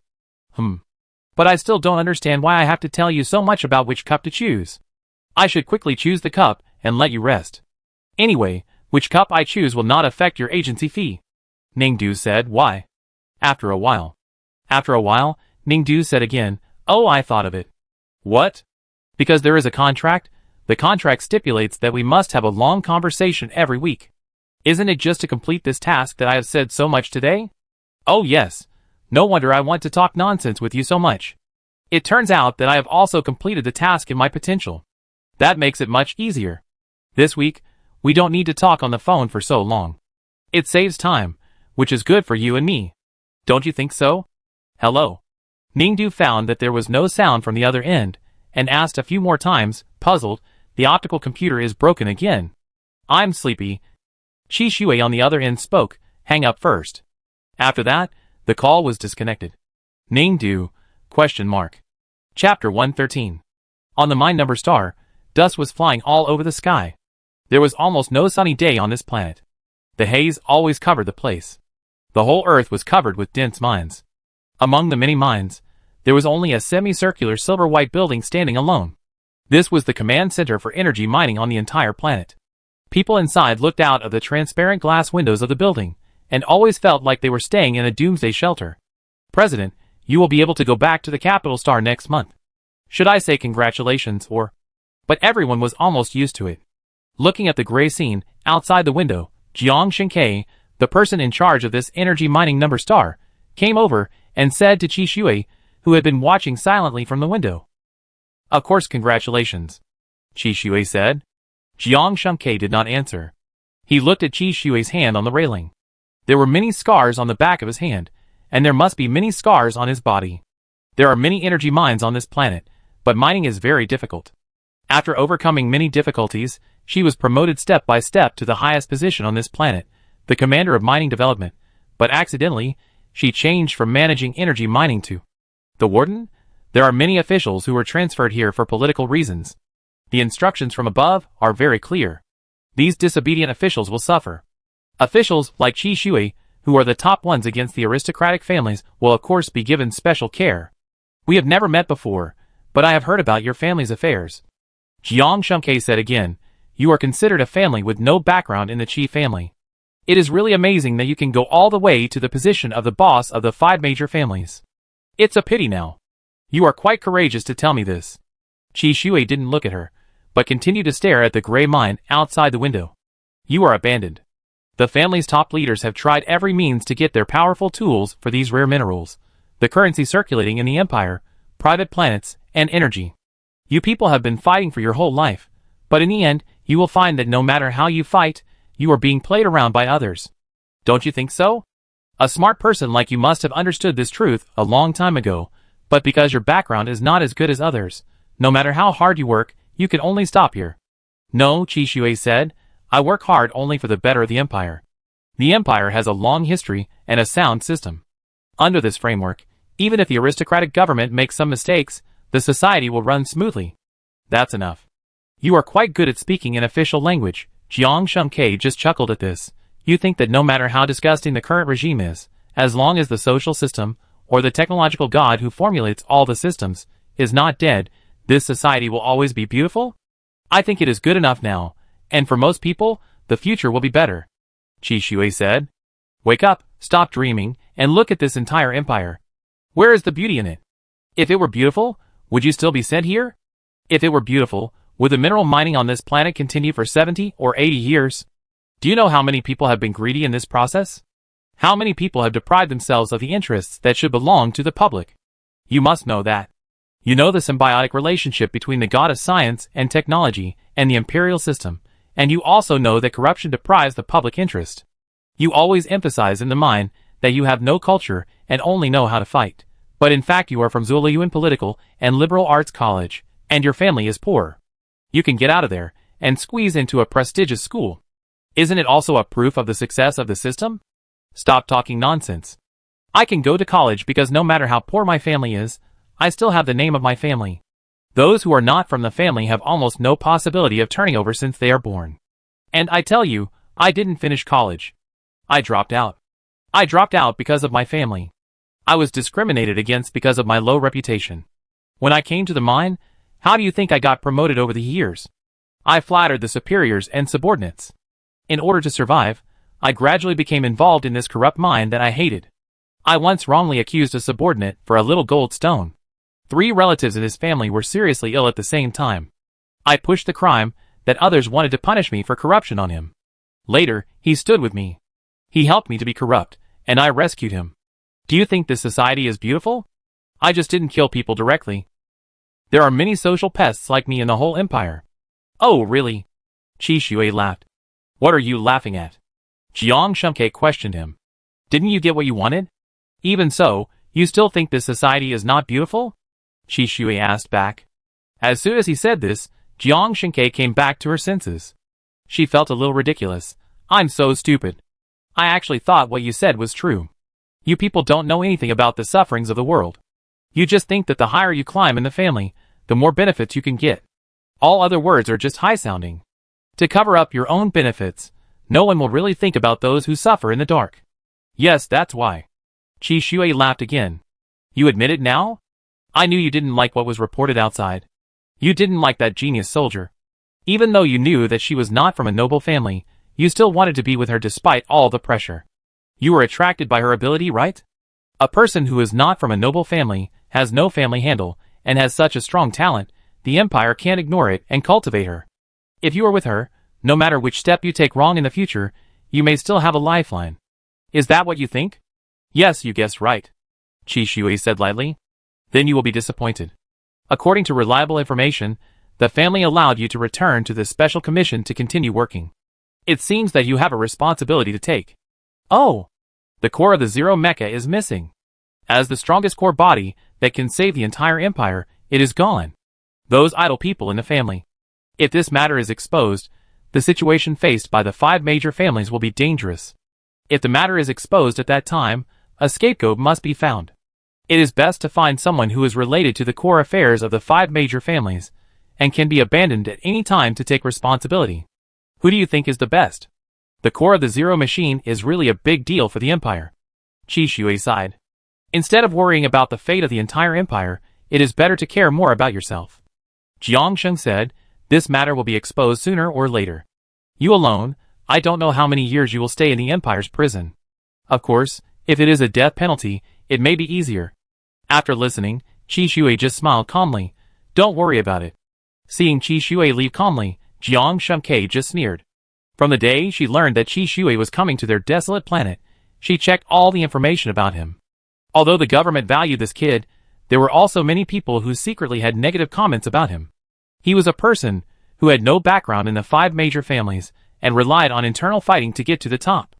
But I still don't understand why I have to tell you so much about which cup to choose. I should quickly choose the cup and let you rest. Anyway, which cup I choose will not affect your agency fee. Ningdu said, why? After a while. After a while, Ningdu said again, oh, I thought of it. What? Because there is a contract. The contract stipulates that we must have a long conversation every week. Isn't it just to complete this task that I have said so much today? Oh yes. No wonder I want to talk nonsense with you so much. It turns out that I have also completed the task in my potential. That makes it much easier. This week, we don't need to talk on the phone for so long. It saves time, which is good for you and me. Don't you think so? Hello. Ningdu found that there was no sound from the other end, and asked a few more times, puzzled, the optical computer is broken again. I'm sleepy. Chi Shui on the other end spoke, hang up first. After that, the call was disconnected. Ningdu? ? Chapter 113. On the Mind Number star, dust was flying all over the sky. There was almost no sunny day on this planet. The haze always covered the place. The whole earth was covered with dense mines. Among the many mines, there was only a semicircular silver-white building standing alone. This was the command center for energy mining on the entire planet. People inside looked out of the transparent glass windows of the building, and always felt like they were staying in a doomsday shelter. President, you will be able to go back to the capital star next month. Should I say congratulations or... But everyone was almost used to it. Looking at the gray scene, outside the window, Jiang Shinkei, the person in charge of this energy mining number star, came over and said to Chi Shui, who had been watching silently from the window. Of course, congratulations, Chi Shui said. Jiang Shinkei did not answer. He looked at Chi Shui's hand on the railing. There were many scars on the back of his hand, and there must be many scars on his body. There are many energy mines on this planet, but mining is very difficult. After overcoming many difficulties, she was promoted step by step to the highest position on this planet, the commander of mining development, but accidentally, she changed from managing energy mining to the warden. There are many officials who were transferred here for political reasons. The instructions from above are very clear. These disobedient officials will suffer. Officials like Qi Shui, who are the top ones against the aristocratic families, will of course be given special care. We have never met before, but I have heard about your family's affairs. Jiang Shumkei said again, you are considered a family with no background in the Qi family. It is really amazing that you can go all the way to the position of the boss of the 5 major families. It's a pity now. You are quite courageous to tell me this. Qi Shui didn't look at her, but continued to stare at the gray mine outside the window. You are abandoned. The family's top leaders have tried every means to get their powerful tools for these rare minerals, the currency circulating in the empire, private planets, and energy. You people have been fighting for your whole life, but in the end, you will find that no matter how you fight, you are being played around by others. Don't you think so? A smart person like you must have understood this truth a long time ago, but because your background is not as good as others, no matter how hard you work, you can only stop here. No, Qi Shui said, I work hard only for the better of the empire. The empire has a long history and a sound system. Under this framework, even if the aristocratic government makes some mistakes, the society will run smoothly. That's enough. You are quite good at speaking in official language. Jiang Shumkei just chuckled at this. You think that no matter how disgusting the current regime is, as long as the social system, or the technological god who formulates all the systems, is not dead, this society will always be beautiful? I think it is good enough now, and for most people, the future will be better. Qi Shui said. Wake up, stop dreaming, and look at this entire empire. Where is the beauty in it? If it were beautiful, would you still be sent here? If it were beautiful, would the mineral mining on this planet continue for 70 or 80 years? Do you know how many people have been greedy in this process? How many people have deprived themselves of the interests that should belong to the public? You must know that. You know the symbiotic relationship between the god of science and technology and the imperial system, and you also know that corruption deprives the public interest. You always emphasize in the mind that you have no culture and only know how to fight, but in fact you are from Zuliyuan Political and Liberal Arts College, and your family is poor. You can get out of there and squeeze into a prestigious school. Isn't it also a proof of the success of the system? Stop talking nonsense. I can go to college because no matter how poor my family is, I still have the name of my family. Those who are not from the family have almost no possibility of turning over since they are born. And I tell you, I didn't finish college. I dropped out. I dropped out because of my family. I was discriminated against because of my low reputation. When I came to the mine, how do you think I got promoted over the years? I flattered the superiors and subordinates. In order to survive, I gradually became involved in this corrupt mine that I hated. I once wrongly accused a subordinate for a little gold stone. 3 relatives in his family were seriously ill at the same time. I pushed the crime that others wanted to punish me for corruption on him. Later, he stood with me. He helped me to be corrupt, and I rescued him. Do you think this society is beautiful? I just didn't kill people directly. There are many social pests like me in the whole empire. Oh, really? Qi Shui laughed. What are you laughing at? Jiang Shumkei questioned him. Didn't you get what you wanted? Even so, you still think this society is not beautiful? Qi Shui asked back. As soon as he said this, Jiang Shumkei came back to her senses. She felt a little ridiculous. I'm so stupid. I actually thought what you said was true. You people don't know anything about the sufferings of the world. You just think that the higher you climb in the family, the more benefits you can get. All other words are just high-sounding. To cover up your own benefits, no one will really think about those who suffer in the dark. Yes, that's why. Qi Shui laughed again. You admit it now? I knew you didn't like what was reported outside. You didn't like that genius soldier. Even though you knew that she was not from a noble family, you still wanted to be with her despite all the pressure. You were attracted by her ability, right? A person who is not from a noble family, has no family handle, and has such a strong talent, the empire can't ignore it and cultivate her. If you are with her, no matter which step you take wrong in the future, you may still have a lifeline. Is that what you think? Yes, you guessed right. Qi Shui said lightly. Then you will be disappointed. According to reliable information, the family allowed you to return to the special commission to continue working. It seems that you have a responsibility to take. Oh! The core of the Zero Mecha is missing. As the strongest core body that can save the entire empire, it is gone. Those idle people in the family. If this matter is exposed, the situation faced by the 5 major families will be dangerous. If the matter is exposed at that time, a scapegoat must be found. It is best to find someone who is related to the core affairs of the 5 major families, and can be abandoned at any time to take responsibility. Who do you think is the best? The core of the Zero machine is really a big deal for the Empire. Qi Shui sighed. Instead of worrying about the fate of the entire Empire, it is better to care more about yourself. Jiang Sheng said, this matter will be exposed sooner or later. You alone, I don't know how many years you will stay in the Empire's prison. Of course, if it is a death penalty, it may be easier. After listening, Qi Shui just smiled calmly. Don't worry about it. Seeing Qi Shui leave calmly, Jiang Shengke just sneered. From the day she learned that Qi Shui was coming to their desolate planet, she checked all the information about him. Although the government valued this kid, there were also many people who secretly had negative comments about him. He was a person who had no background in the 5 major families and relied on internal fighting to get to the top.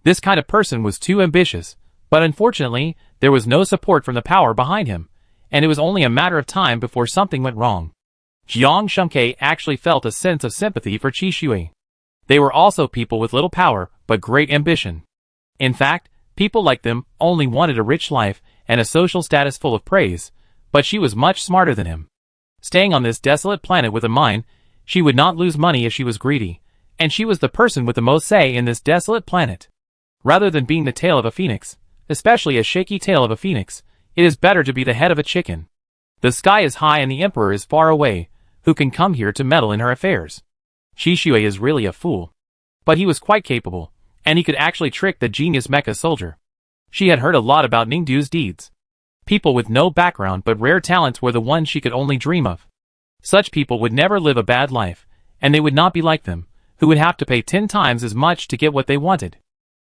This kind of person was too ambitious, but unfortunately, there was no support from the power behind him, and it was only a matter of time before something went wrong. Jiang Shengke actually felt a sense of sympathy for Qi Shui. They were also people with little power, but great ambition. In fact, people like them only wanted a rich life and a social status full of praise, but she was much smarter than him. Staying on this desolate planet with a mine, she would not lose money if she was greedy, and she was the person with the most say in this desolate planet. Rather than being the tail of a phoenix, especially a shaky tail of a phoenix, it is better to be the head of a chicken. The sky is high and the emperor is far away, who can come here to meddle in her affairs? Qi Shui is really a fool. But he was quite capable, and he could actually trick the genius mecha soldier. She had heard a lot about Ningdu's deeds. People with no background but rare talents were the ones she could only dream of. Such people would never live a bad life, and they would not be like them, who would have to pay 10 times as much to get what they wanted.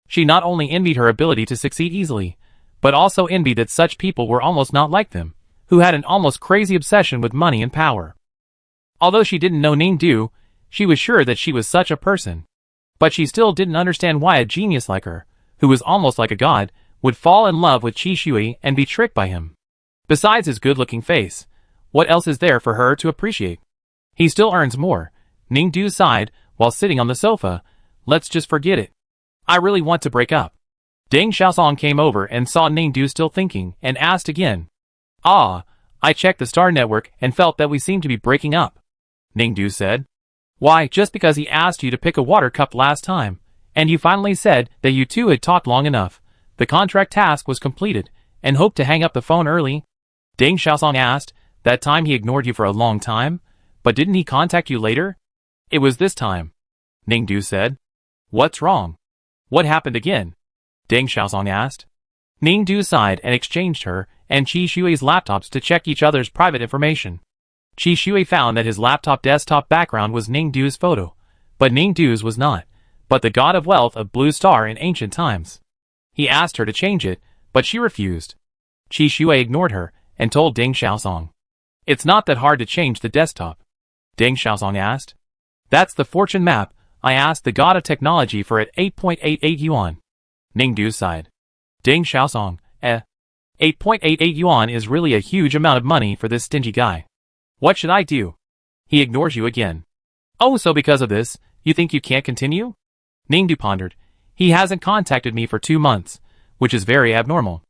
She not only envied her ability to succeed easily, but also envied that such people were almost not like them, who had an almost crazy obsession with money and power. Although she didn't know Ningdu, she was sure that she was such a person. But she still didn't understand why a genius like her, who was almost like a god, would fall in love with Qi Shui and be tricked by him. Besides his good-looking face, what else is there for her to appreciate? He still earns more. Ningdu sighed while sitting on the sofa. Let's just forget it. I really want to break up. Deng Xiaosong came over and saw Ningdu still thinking and asked again. Ah, I checked the Star Network and felt that we seem to be breaking up. Ningdu said. Why, just because he asked you to pick a water cup last time, and you finally said that you two had talked long enough. The contract task was completed, and hoped to hang up the phone early. Deng Xiaosong asked, that time he ignored you for a long time, but didn't he contact you later? It was this time. Ningdu said. What's wrong? What happened again? Deng Xiaosong asked. Ningdu sighed and exchanged her and Qi Shui's laptops to check each other's private information. Qi Shui found that his laptop desktop background was Ningdu's photo, but Ningdu's was not, but the god of wealth of Blue Star in ancient times. He asked her to change it, but she refused. Qi Shui ignored her and told Deng Xiaosong. It's not that hard to change the desktop. Deng Xiaosong asked. That's the fortune map I asked the god of technology for at 8.88 yuan. Ningdu sighed. Deng Xiaosong, 8.88 yuan is really a huge amount of money for this stingy guy. What should I do? He ignores you again. Oh, so because of this, you think you can't continue? Ningdu pondered. He hasn't contacted me for 2 months, which is very abnormal.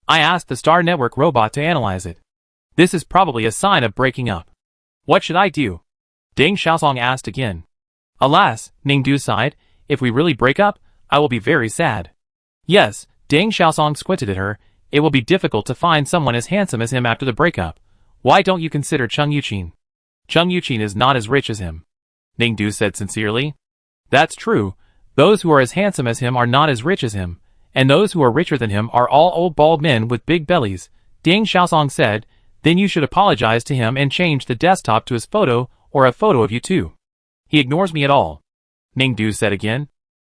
I asked the Star Network robot to analyze it. This is probably a sign of breaking up. What should I do? Deng Xiaosong asked again. Alas, Ningdu sighed, if we really break up, I will be very sad. Yes, Deng Xiaosong squinted at her, it will be difficult to find someone as handsome as him after the breakup. Why don't you consider Cheng Yuqin? Cheng Yuqin is not as rich as him. Ningdu said sincerely. That's true. Those who are as handsome as him are not as rich as him, and those who are richer than him are all old bald men with big bellies. Deng Xiaosong said, then you should apologize to him and change the desktop to his photo or a photo of you too. He ignores me at all. Ningdu said again.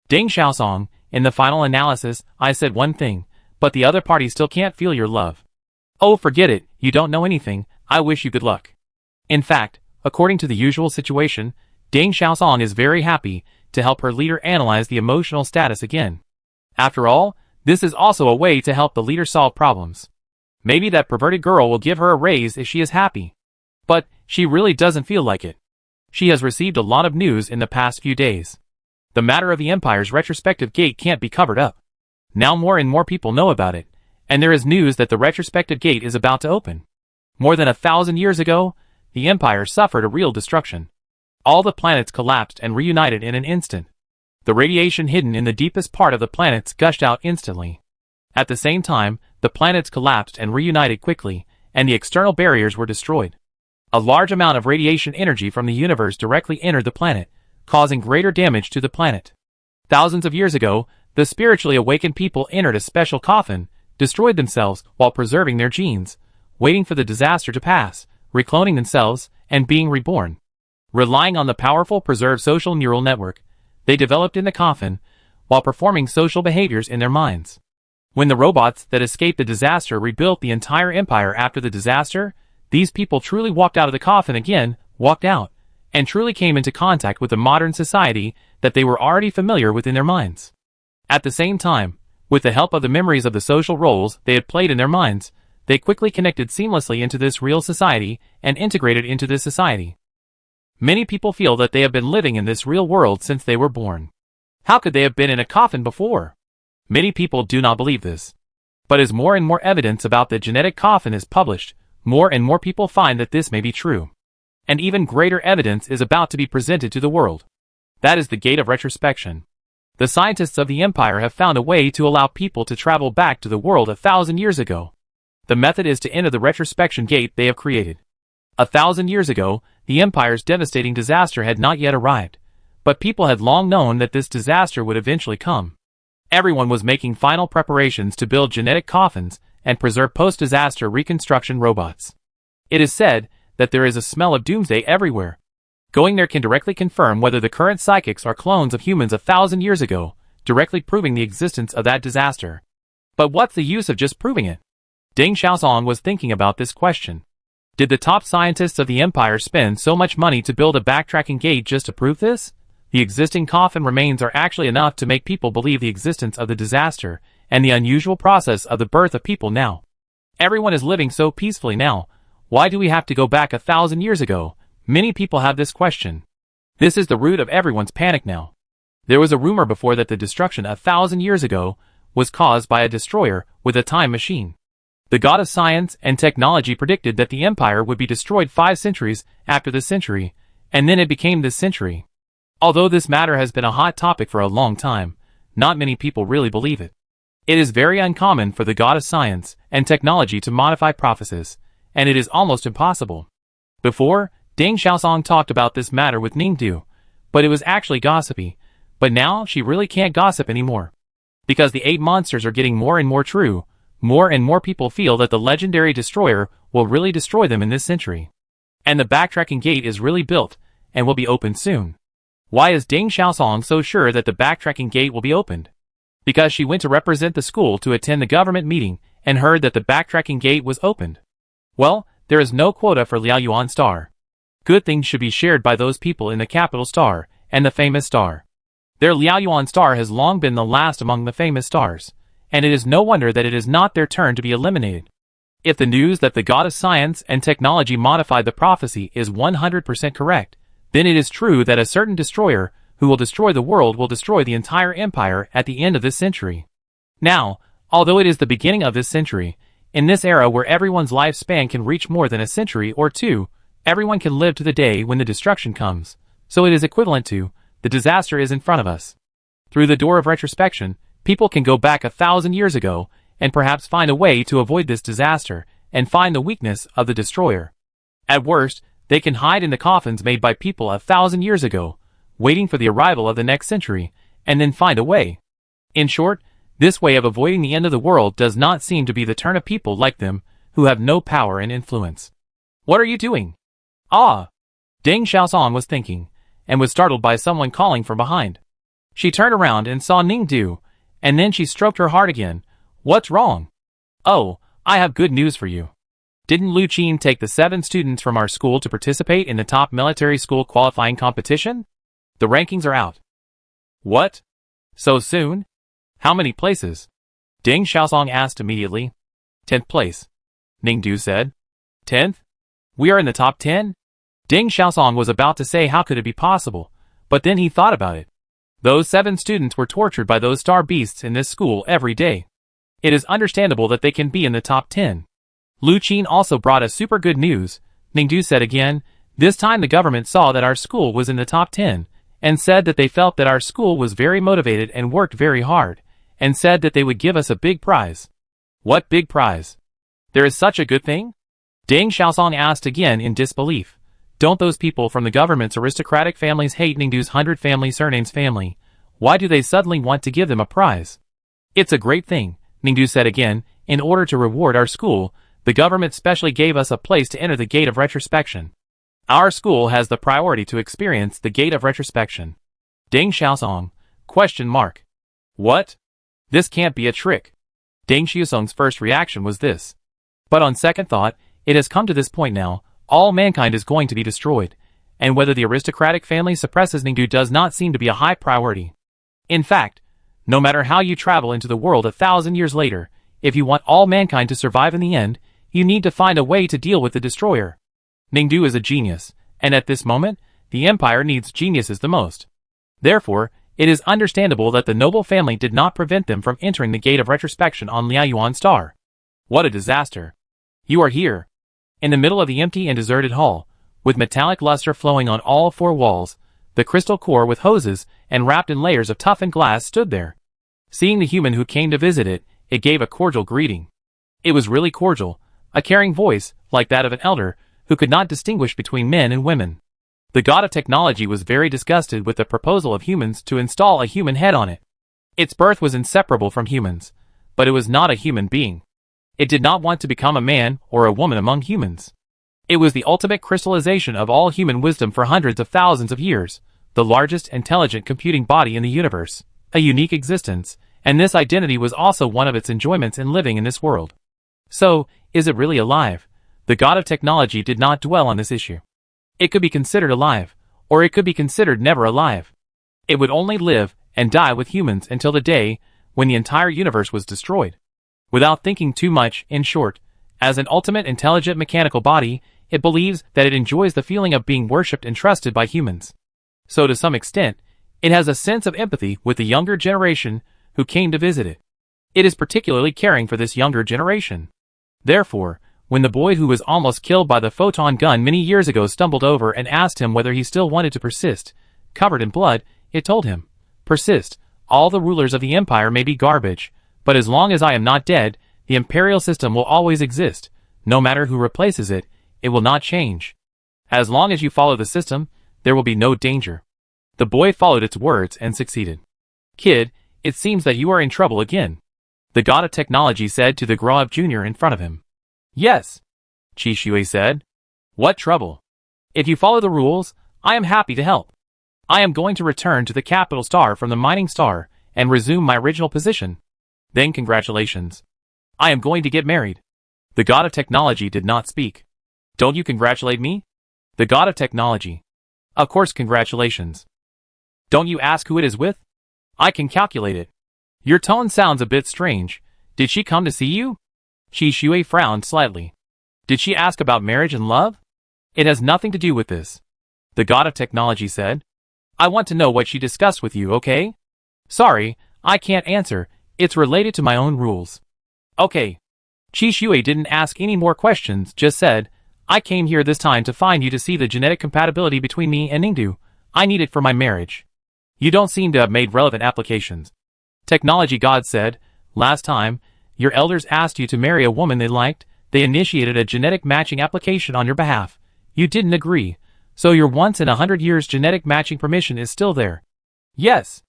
Deng Xiaosong, in the final analysis, I said one thing, but the other party still can't feel your love. Oh, forget it, you don't know anything, I wish you good luck. In fact, according to the usual situation, Deng Xiaosong is very happy to help her leader analyze the emotional status again. After all, this is also a way to help the leader solve problems. Maybe that perverted girl will give her a raise if she is happy. But she really doesn't feel like it. She has received a lot of news in the past few days. The matter of the Empire's retrospective gate can't be covered up. Now more and more people know about it, and there is news that the retrospective gate is about to open. More than 1,000 years ago, the Empire suffered a real destruction. All the planets collapsed and reunited in an instant. The radiation hidden in the deepest part of the planets gushed out instantly. At the same time, the planets collapsed and reunited quickly, and the external barriers were destroyed. A large amount of radiation energy from the universe directly entered the planet, causing greater damage to the planet. Thousands of years ago, the spiritually awakened people entered a special coffin, destroyed themselves while preserving their genes, waiting for the disaster to pass, recloning themselves, and being reborn. Relying on the powerful preserved social neural network, they developed in the coffin, while performing social behaviors in their minds. When the robots that escaped the disaster rebuilt the entire empire after the disaster, these people truly walked out of the coffin again, walked out, and truly came into contact with the modern society that they were already familiar with in their minds. At the same time, with the help of the memories of the social roles they had played in their minds, they quickly connected seamlessly into this real society and integrated into this society. Many people feel that they have been living in this real world since they were born. How could they have been in a coffin before? Many people do not believe this. But as more and more evidence about the genetic coffin is published, more and more people find that this may be true. And even greater evidence is about to be presented to the world. That is the gate of retrospection. The scientists of the Empire have found a way to allow people to travel back to the world 1,000 years ago. The method is to enter the retrospection gate they have created. 1,000 years ago, the Empire's devastating disaster had not yet arrived, but people had long known that this disaster would eventually come. Everyone was making final preparations to build genetic coffins and preserve post-disaster reconstruction robots. It is said that there is a smell of doomsday everywhere. Going there can directly confirm whether the current psychics are clones of humans 1,000 years ago, directly proving the existence of that disaster. But what's the use of just proving it? Deng Xiaosong was thinking about this question. Did the top scientists of the Empire spend so much money to build a backtracking gate just to prove this? The existing coffin remains are actually enough to make people believe the existence of the disaster and the unusual process of the birth of people now. Everyone is living so peacefully now. Why do we have to go back 1,000 years ago? Many people have this question. This is the root of everyone's panic now. There was a rumor before that the destruction 1,000 years ago was caused by a destroyer with a time machine. The god of science and technology predicted that the empire would be destroyed 5 centuries after this century, and then it became this century. Although this matter has been a hot topic for a long time, not many people really believe it. It is very uncommon for the god of science and technology to modify prophecies, and it is almost impossible. Before, Deng Xiaosong talked about this matter with Ningdu, but it was actually gossipy, but now she really can't gossip anymore. Because the 8 monsters are getting more and more true, more and more people feel that the legendary destroyer will really destroy them in this century. And the backtracking gate is really built, and will be opened soon. Why is Deng Xiaosong so sure that the backtracking gate will be opened? Because she went to represent the school to attend the government meeting and heard that the backtracking gate was opened. Well, there is no quota for Liaoyuan Star. Good things should be shared by those people in the capital star and the famous star. Their Liaoyuan Star has long been the last among the famous stars, and it is no wonder that it is not their turn to be eliminated. If the news that the god of science and technology modified the prophecy is 100% correct, then it is true that a certain destroyer who will destroy the world will destroy the entire empire at the end of this century. Now, although it is the beginning of this century, in this era where everyone's lifespan can reach more than a century or 2, everyone can live to the day when the destruction comes, so it is equivalent to, the disaster is in front of us. Through the door of retrospection, people can go back 1,000 years ago, and perhaps find a way to avoid this disaster, and find the weakness of the destroyer. At worst, they can hide in the coffins made by people 1,000 years ago, waiting for the arrival of the next century, and then find a way. In short, this way of avoiding the end of the world does not seem to be the turn of people like them, who have no power and influence. What are you doing? Ah! Deng Xiaosong was thinking, and was startled by someone calling from behind. She turned around and saw Ningdu, and then she stroked her heart again. What's wrong? Oh, I have good news for you. Didn't Lu Qin take the 7 students from our school to participate in the top military school qualifying competition? The rankings are out. What? So soon? How many places? Deng Xiaosong asked immediately. 10th place. Ningdu said. 10th? We are in the top 10? Deng Xiaosong was about to say how could it be possible, but then he thought about it. Those 7 students were tortured by those star beasts in this school every day. It is understandable that they can be in the top 10. Lu Qin also brought us super good news. Ningdu said again. This time the government saw that our school was in the top 10, and said that they felt that our school was very motivated and worked very hard, and said that they would give us a big prize. What big prize? There is such a good thing? Deng Xiaosong asked again in disbelief. Don't those people from the government's aristocratic families hate Ningdu's 100 family surnames family? Why do they suddenly want to give them a prize? It's a great thing, Ningdu said again. In order to reward our school, the government specially gave us a place to enter the gate of retrospection. Our school has the priority to experience the gate of retrospection. Deng Xiaosong? Question mark. What? This can't be a trick. Deng Xiaosong's first reaction was this. But on second thought, it has come to this point now, all mankind is going to be destroyed, and whether the aristocratic family suppresses Ningdu does not seem to be a high priority. In fact, no matter how you travel into the world 1,000 years later, if you want all mankind to survive in the end, you need to find a way to deal with the destroyer. Ningdu is a genius, and at this moment, the empire needs geniuses the most. Therefore, it is understandable that the noble family did not prevent them from entering the gate of retrospection on Liaoyuan Star. What a disaster. You are here. In the middle of the empty and deserted hall, with metallic luster flowing on all four walls, the crystal core with hoses and wrapped in layers of toughened glass stood there. Seeing the human who came to visit it, it gave a cordial greeting. It was really cordial, a caring voice, like that of an elder, who could not distinguish between men and women. The god of technology was very disgusted with the proposal of humans to install a human head on it. Its birth was inseparable from humans, but it was not a human being. It did not want to become a man or a woman among humans. It was the ultimate crystallization of all human wisdom for hundreds of thousands of years, the largest intelligent computing body in the universe, a unique existence, and this identity was also one of its enjoyments in living in this world. So, is it really alive? The god of technology did not dwell on this issue. It could be considered alive, or it could be considered never alive. It would only live and die with humans until the day when the entire universe was destroyed. Without thinking too much, in short, as an ultimate intelligent mechanical body, it believes that it enjoys the feeling of being worshipped and trusted by humans. So to some extent, it has a sense of empathy with the younger generation who came to visit it. It is particularly caring for this younger generation. Therefore, when the boy who was almost killed by the photon gun many years ago stumbled over and asked him whether he still wanted to persist, covered in blood, it told him, "Persist, all the rulers of the empire may be garbage, but as long as I am not dead, the imperial system will always exist. No matter who replaces it, it will not change. As long as you follow the system, there will be no danger." The boy followed its words and succeeded. "Kid, it seems that you are in trouble again," the god of technology said to the Groab Jr. in front of him. "Yes," Qi Shui said. "What trouble? If you follow the rules, I am happy to help. I am going to return to the capital star from the mining star and resume my original position. Then congratulations. I am going to get married." The god of technology did not speak. "Don't you congratulate me?" The god of technology. "Of course congratulations. Don't you ask who it is with? I can calculate it. Your tone sounds a bit strange. Did she come to see you?" Qi Shui frowned slightly. "Did she ask about marriage and love?" "It has nothing to do with this," the god of technology said. "I want to know what she discussed with you, okay? Sorry, I can't answer, it's related to my own rules." "Okay." Qi Shui didn't ask any more questions, just said, "I came here this time to find you to see the genetic compatibility between me and Ningdu. I need it for my marriage. You don't seem to have made relevant applications." Technology God said, "Last time, your elders asked you to marry a woman they liked, they initiated a genetic matching application on your behalf. You didn't agree, so your once in 100 years genetic matching permission is still there." "Yes.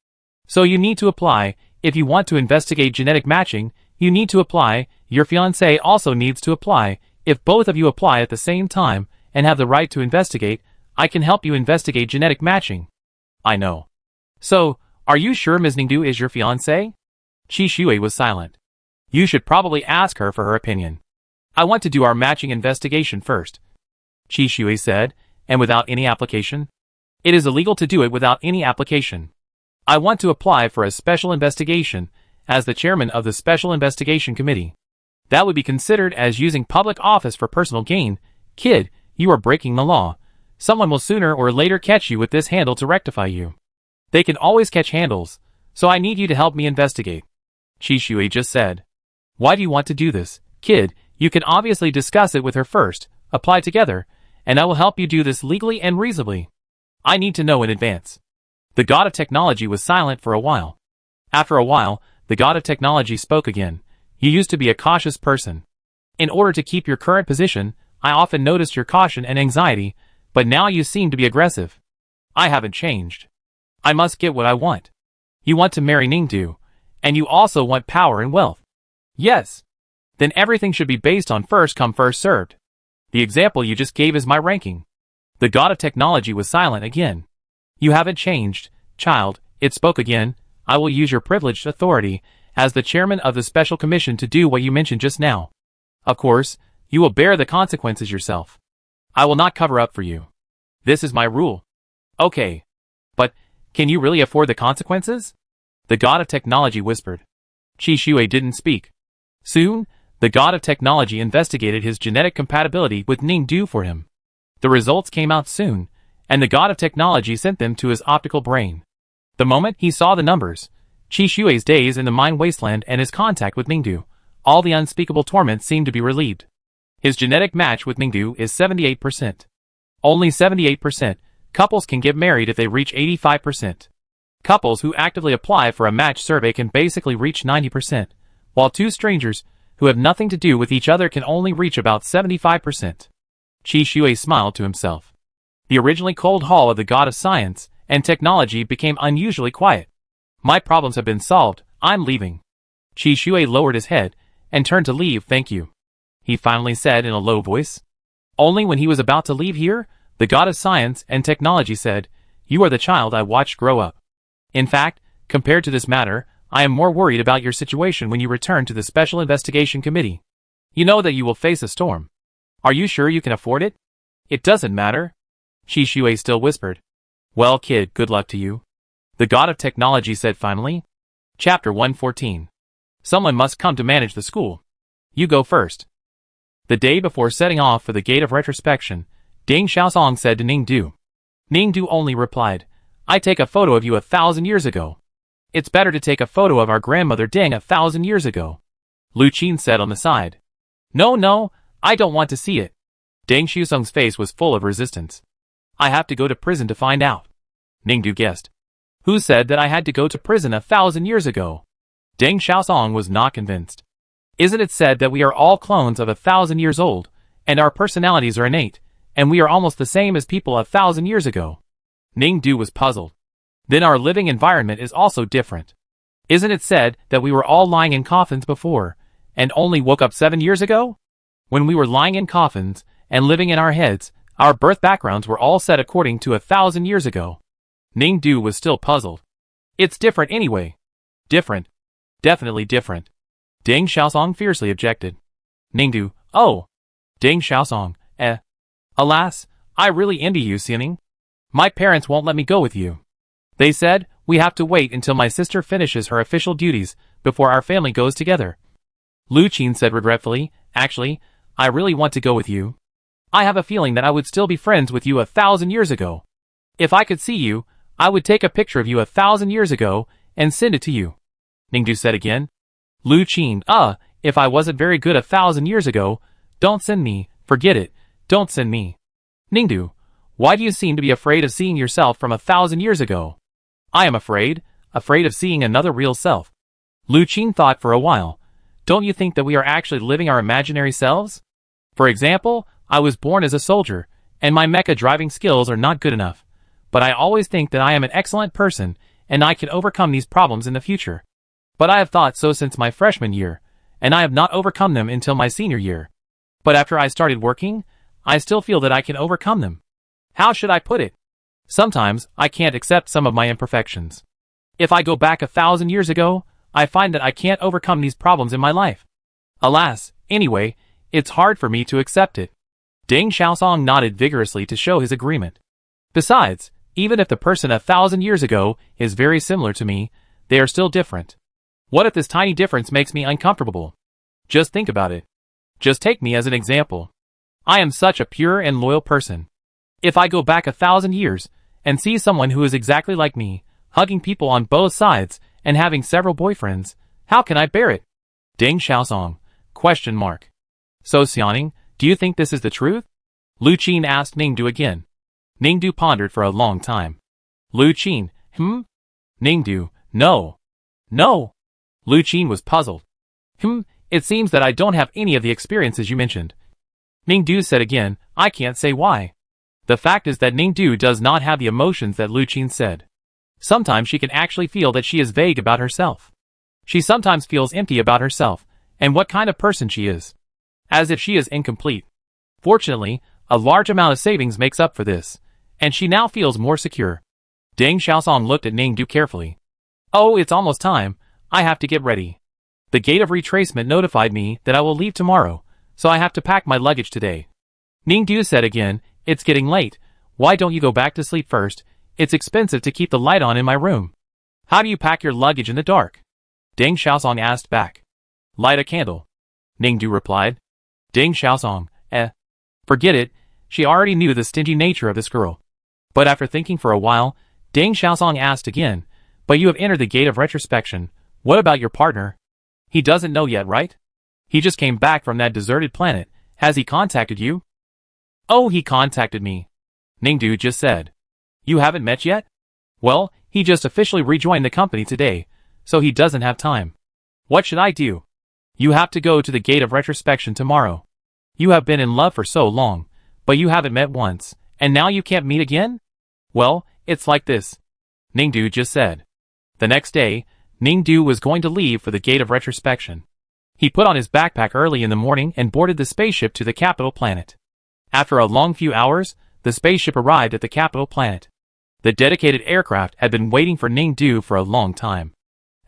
So you need to apply. If you want to investigate genetic matching, you need to apply. Your fiancé also needs to apply. If both of you apply at the same time and have the right to investigate, I can help you investigate genetic matching." "I know. So, are you sure Ms. Ningdu is your fiancé?" Qi Shui was silent. "You should probably ask her for her opinion. I want to do our matching investigation first," Qi Shui said, "and without any application? It is illegal to do it without any application. I want to apply for a special investigation as the chairman of the Special Investigation Committee. That would be considered as using public office for personal gain. Kid, you are breaking the law. Someone will sooner or later catch you with this handle to rectify you. They can always catch handles, so I need you to help me investigate," Qi Shui just said. "Why do you want to do this? Kid, you can obviously discuss it with her first, apply together, and I will help you do this legally and reasonably. I need to know in advance. The god of technology was silent for a while. After a while, the god of technology spoke again. You used to be a cautious person. In order to keep your current position, I often noticed your caution and anxiety, but now you seem to be aggressive. I haven't changed. I must get what I want. You want to marry Ningdu, and you also want power and wealth. Yes. Then everything should be based on first come first served. The example you just gave is my ranking. The god of technology was silent again. You haven't changed, child, it spoke again. I will use your privileged authority as the chairman of the special commission to do what you mentioned just now. Of course, you will bear the consequences yourself. I will not cover up for you. This is my rule. Okay. But, can you really afford the consequences? The god of technology whispered. Qi Shui didn't speak. Soon, the god of technology investigated his genetic compatibility with Ningdu for him. The results came out soon, and the god of technology sent them to his optical brain. The moment he saw the numbers, Qi Shui's days in the mine wasteland and his contact with Ningdu, all the unspeakable torment seemed to be relieved. His genetic match with Ningdu is 78%. Only 78%. Couples can get married if they reach 85%. Couples who actively apply for a match survey can basically reach 90%, while two strangers who have nothing to do with each other can only reach about 75%. Qi Shui smiled to himself. The originally cold hall of the god of science and technology became unusually quiet. My problems have been solved, I'm leaving. Qi Shui lowered his head and turned to leave. Thank you, he finally said in a low voice. Only when he was about to leave here, the god of science and technology said, You are the child I watched grow up. In fact, compared to this matter, I am more worried about your situation when you return to the Special Investigation Committee. You know that you will face a storm. Are you sure you can afford it? It doesn't matter. Qi Shui still whispered. Well, kid, good luck to you. The god of technology said finally. Chapter 114. Someone must come to manage the school. You go first. The day before setting off for the gate of retrospection, Ding Xiaosong said to Ningdu. Ningdu only replied, I take a photo of you 1,000 years ago. It's better to take a photo of our grandmother Ding 1,000 years ago. Lu Qin said on the side. No, I don't want to see it. Ding Xiaosong's face was full of resistance. I have to go to prison to find out. Ningdu guessed. Who said that I had to go to prison 1,000 years ago? Ding Xiaosong was not convinced. Isn't it said that we are all clones of 1,000 years old, and our personalities are innate, and we are almost the same as people 1,000 years ago? Ningdu was puzzled. Then our living environment is also different. Isn't it said that we were all lying in coffins before, and only woke up 7 years ago? When we were lying in coffins, and living in our heads, our birth backgrounds were all set according to 1,000 years ago. Ningdu was still puzzled. It's different anyway. Different. Definitely different. Ding Xiaosong fiercely objected. Ningdu, oh. Ding Xiaosong, Alas, I really envy you, Xining. My parents won't let me go with you. They said, we have to wait until my sister finishes her official duties before our family goes together. Lu Qin said regretfully, Actually, I really want to go with you. I have a feeling that I would still be friends with you 1,000 years ago. If I could see you, I would take a picture of you 1,000 years ago and send it to you. Ningdu said again. Lu Qin, if I wasn't very good 1,000 years ago, don't send me, forget it, don't send me. Ningdu, why do you seem to be afraid of seeing yourself from 1,000 years ago? I am afraid of seeing another real self. Lu Qin thought for a while. Don't you think that we are actually living our imaginary selves? For example, I was born as a soldier, and my mecha driving skills are not good enough. But I always think that I am an excellent person, and I can overcome these problems in the future. But I have thought so since my freshman year, and I have not overcome them until my senior year. But after I started working, I still feel that I can overcome them. How should I put it? Sometimes, I can't accept some of my imperfections. If I go back 1,000 years ago, I find that I can't overcome these problems in my life. Alas, anyway, it's hard for me to accept it. Ding Xiaosong nodded vigorously to show his agreement. Besides, even if the person 1,000 years ago is very similar to me, they are still different. What if this tiny difference makes me uncomfortable? Just think about it. Just take me as an example. I am such a pure and loyal person. If I go back 1,000 years and see someone who is exactly like me, hugging people on both sides and having several boyfriends, how can I bear it? Ding Xiaosong. ? So Xianing, do you think this is the truth? Lu Qin asked Ningdu again. Ningdu pondered for a long time. Lu Qin, Ningdu, no. No. Lu Qin was puzzled. It seems that I don't have any of the experiences you mentioned. Ningdu said again, I can't say why. The fact is that Ningdu does not have the emotions that Lu Qin said. Sometimes she can actually feel that she is vague about herself. She sometimes feels empty about herself, and what kind of person she is. As if she is incomplete. Fortunately, a large amount of savings makes up for this, and she now feels more secure. Deng Xiaosong looked at Ningdu carefully. Oh, it's almost time. I have to get ready. The gate of retracement notified me that I will leave tomorrow, so I have to pack my luggage today. Ningdu said again, it's getting late. Why don't you go back to sleep first? It's expensive to keep the light on in my room. How do you pack your luggage in the dark? Deng Xiaosong asked back. Light a candle. Ningdu replied. Deng Xiaosong, forget it. She already knew the stingy nature of this girl. But after thinking for a while, Deng Xiaosong asked again, but you have entered the gate of retrospection. What about your partner? He doesn't know yet, right? He just came back from that deserted planet. Has he contacted you? Oh, he contacted me. Ningdu just said. You haven't met yet? Well, he just officially rejoined the company today, so he doesn't have time. What should I do? You have to go to the gate of retrospection tomorrow. You have been in love for so long, but you haven't met once, and now you can't meet again? Well, it's like this. Ningdu just said. The next day, Ningdu was going to leave for the gate of retrospection. He put on his backpack early in the morning and boarded the spaceship to the capital planet. After a long few hours, the spaceship arrived at the capital planet. The dedicated aircraft had been waiting for Ningdu for a long time.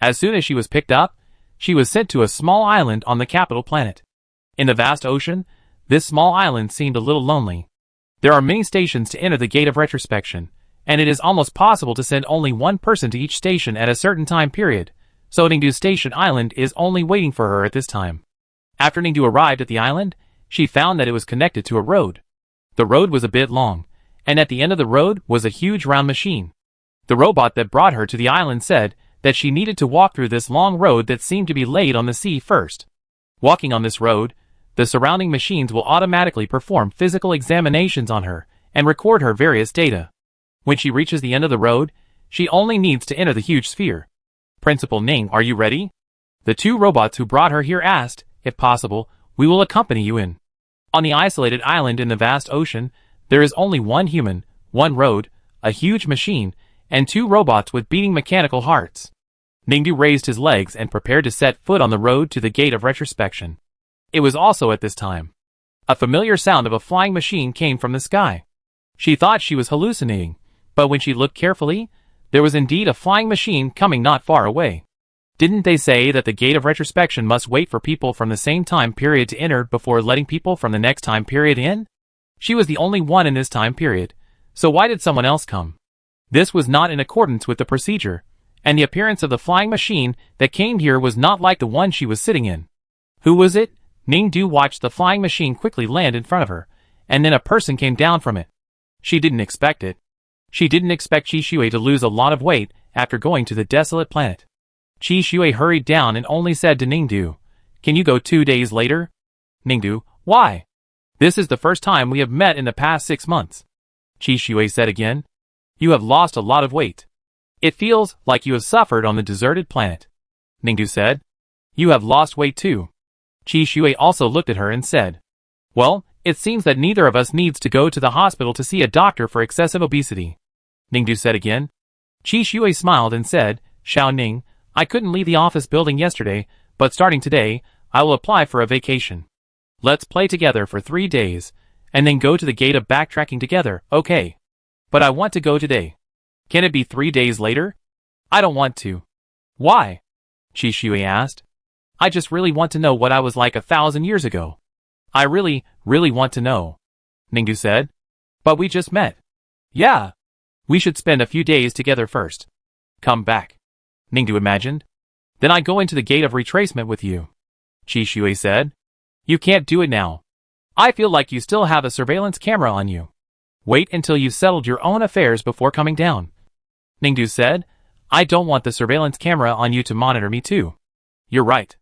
As soon as she was picked up, she was sent to a small island on the capital planet. In the vast ocean, this small island seemed a little lonely. There are many stations to enter the gate of retrospection, and it is almost possible to send only one person to each station at a certain time period, so Ningdu Station Island is only waiting for her at this time. After Ningdu arrived at the island, she found that it was connected to a road. The road was a bit long, and at the end of the road was a huge round machine. The robot that brought her to the island said that she needed to walk through this long road that seemed to be laid on the sea first. Walking on this road, the surrounding machines will automatically perform physical examinations on her and record her various data. When she reaches the end of the road, she only needs to enter the huge sphere. Principal Ning, are you ready? The two robots who brought her here asked, if possible, we will accompany you in. On the isolated island in the vast ocean, there is only one human, one road, a huge machine, and two robots with beating mechanical hearts. Ningdu raised his legs and prepared to set foot on the road to the gate of retrospection. It was also at this time. A familiar sound of a flying machine came from the sky. She thought she was hallucinating, but when she looked carefully, there was indeed a flying machine coming not far away. Didn't they say that the gate of retrospection must wait for people from the same time period to enter before letting people from the next time period in? She was the only one in this time period, so why did someone else come? This was not in accordance with the procedure, and the appearance of the flying machine that came here was not like the one she was sitting in. Who was it? Ningdu watched the flying machine quickly land in front of her, and then a person came down from it. She didn't expect it. She didn't expect Qi Shui to lose a lot of weight after going to the desolate planet. Qi Shui hurried down and only said to Ningdu, "Can you go 2 days later?" Ningdu, why? This is the first time we have met in the past 6 months. Qi Shui said again, you have lost a lot of weight. It feels like you have suffered on the deserted planet. Ningdu said, you have lost weight too. Qi Shui also looked at her and said, well, it seems that neither of us needs to go to the hospital to see a doctor for excessive obesity. Ningdu said again. Qi Shui smiled and said, Xiao Ning, I couldn't leave the office building yesterday, but starting today, I will apply for a vacation. Let's play together for 3 days, and then go to the gate of backtracking together, okay? But I want to go today. Can it be 3 days later? I don't want to. Why? Qi Shui asked. I just really want to know what I was like 1,000 years ago. I really want to know. Ningdu said. But we just met. Yeah. We should spend a few days together first. Come back. Ningdu imagined. Then I go into the gate of retracement with you. Qi Shui said. You can't do it now. I feel like you still have a surveillance camera on you. Wait until you've settled your own affairs before coming down. Ningdu said. I don't want the surveillance camera on you to monitor me too. You're right.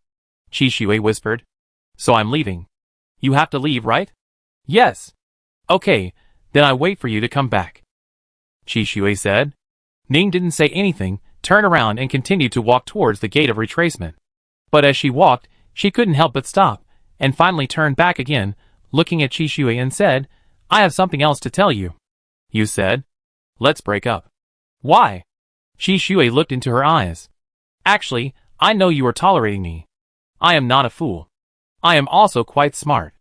Qi Shui whispered. So I'm leaving. You have to leave, right? Yes. Okay, then I wait for you to come back, Qi Shui said. Ning didn't say anything, turned around and continued to walk towards the gate of retracement. But as she walked, she couldn't help but stop, and finally turned back again, looking at Qi Shui and said, I have something else to tell you. You said? Let's break up. Why? Qi Shui looked into her eyes. Actually, I know you are tolerating me. I am not a fool. I am also quite smart.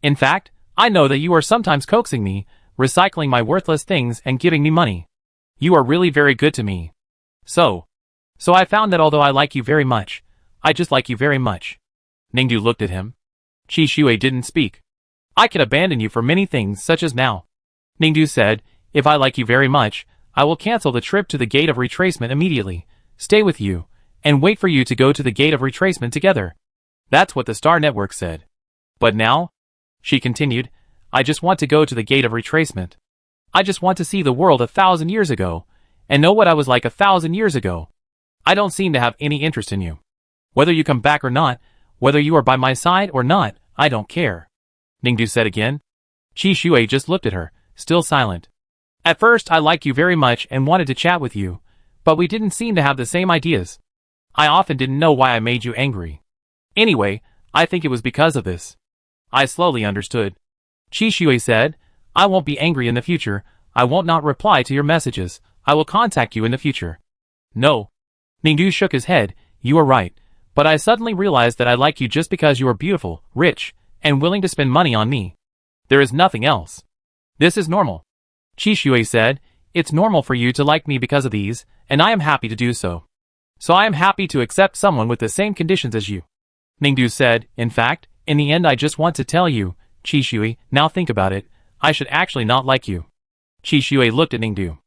In fact, I know that you are sometimes coaxing me, recycling my worthless things and giving me money. You are really very good to me. So I found that although I like you very much, I just like you very much. Ningdu looked at him. Qi Shui didn't speak. I can abandon you for many things such as now. Ningdu said, if I like you very much, I will cancel the trip to the gate of retracement immediately, stay with you, and wait for you to go to the gate of retracement together. That's what the Star Network said. But now, she continued, I just want to go to the gate of retracement. I just want to see the world 1,000 years ago, and know what I was like 1,000 years ago. I don't seem to have any interest in you. Whether you come back or not, whether you are by my side or not, I don't care. Ningdu said again. Qi Shui just looked at her, still silent. At first I liked you very much and wanted to chat with you, but we didn't seem to have the same ideas. I often didn't know why I made you angry. Anyway, I think it was because of this. I slowly understood. Qi Shui said, I won't be angry in the future, I won't not reply to your messages, I will contact you in the future. No. Ningdu shook his head, you are right, but I suddenly realized that I like you just because you are beautiful, rich, and willing to spend money on me. There is nothing else. This is normal. Qi Shui said, it's normal for you to like me because of these, and I am happy to do so. So I am happy to accept someone with the same conditions as you. Ningdu said, in fact, in the end I just want to tell you, Qi Shui, now think about it, I should actually not like you. Qi Shui looked at Ningdu.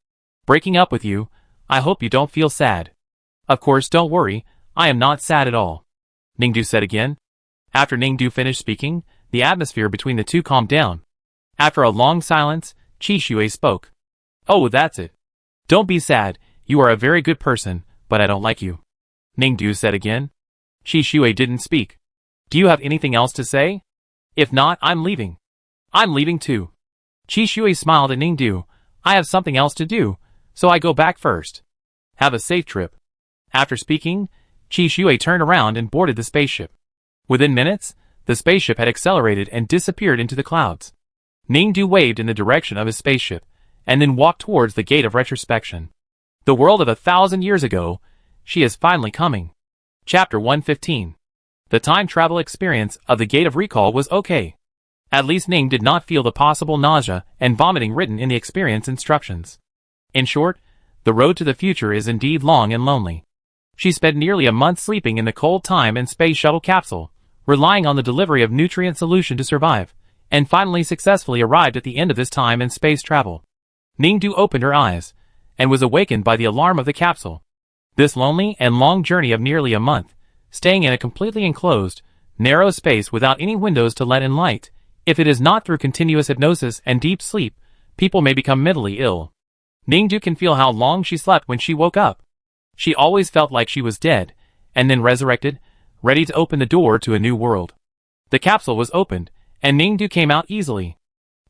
Breaking up with you, I hope you don't feel sad. Of course, don't worry, I am not sad at all. Ningdu said again. After Ningdu finished speaking, the atmosphere between the two calmed down. After a long silence, Qi Shui spoke. Oh, that's it. Don't be sad, you are a very good person, but I don't like you. Ningdu said again. Qi Shui didn't speak. Do you have anything else to say? If not, I'm leaving. I'm leaving too. Qi Shui smiled at Ningdu. I have something else to do, so I go back first. Have a safe trip. After speaking, Qi Shui turned around and boarded the spaceship. Within minutes, the spaceship had accelerated and disappeared into the clouds. Ningdu waved in the direction of his spaceship, and then walked towards the gate of retrospection. The world of 1,000 years ago, she is finally coming. Chapter 115. The time travel experience of the Gate of Recall was okay. At least Ning did not feel the possible nausea and vomiting written in the experience instructions. In short, the road to the future is indeed long and lonely. She spent nearly a month sleeping in the cold time and space shuttle capsule, relying on the delivery of nutrient solution to survive, and finally successfully arrived at the end of this time and space travel. Ningdu opened her eyes, and was awakened by the alarm of the capsule. This lonely and long journey of nearly a month, staying in a completely enclosed, narrow space without any windows to let in light, if it is not through continuous hypnosis and deep sleep, people may become mentally ill. Ningdu can feel how long she slept when she woke up. She always felt like she was dead, and then resurrected, ready to open the door to a new world. The capsule was opened, and Ningdu came out easily.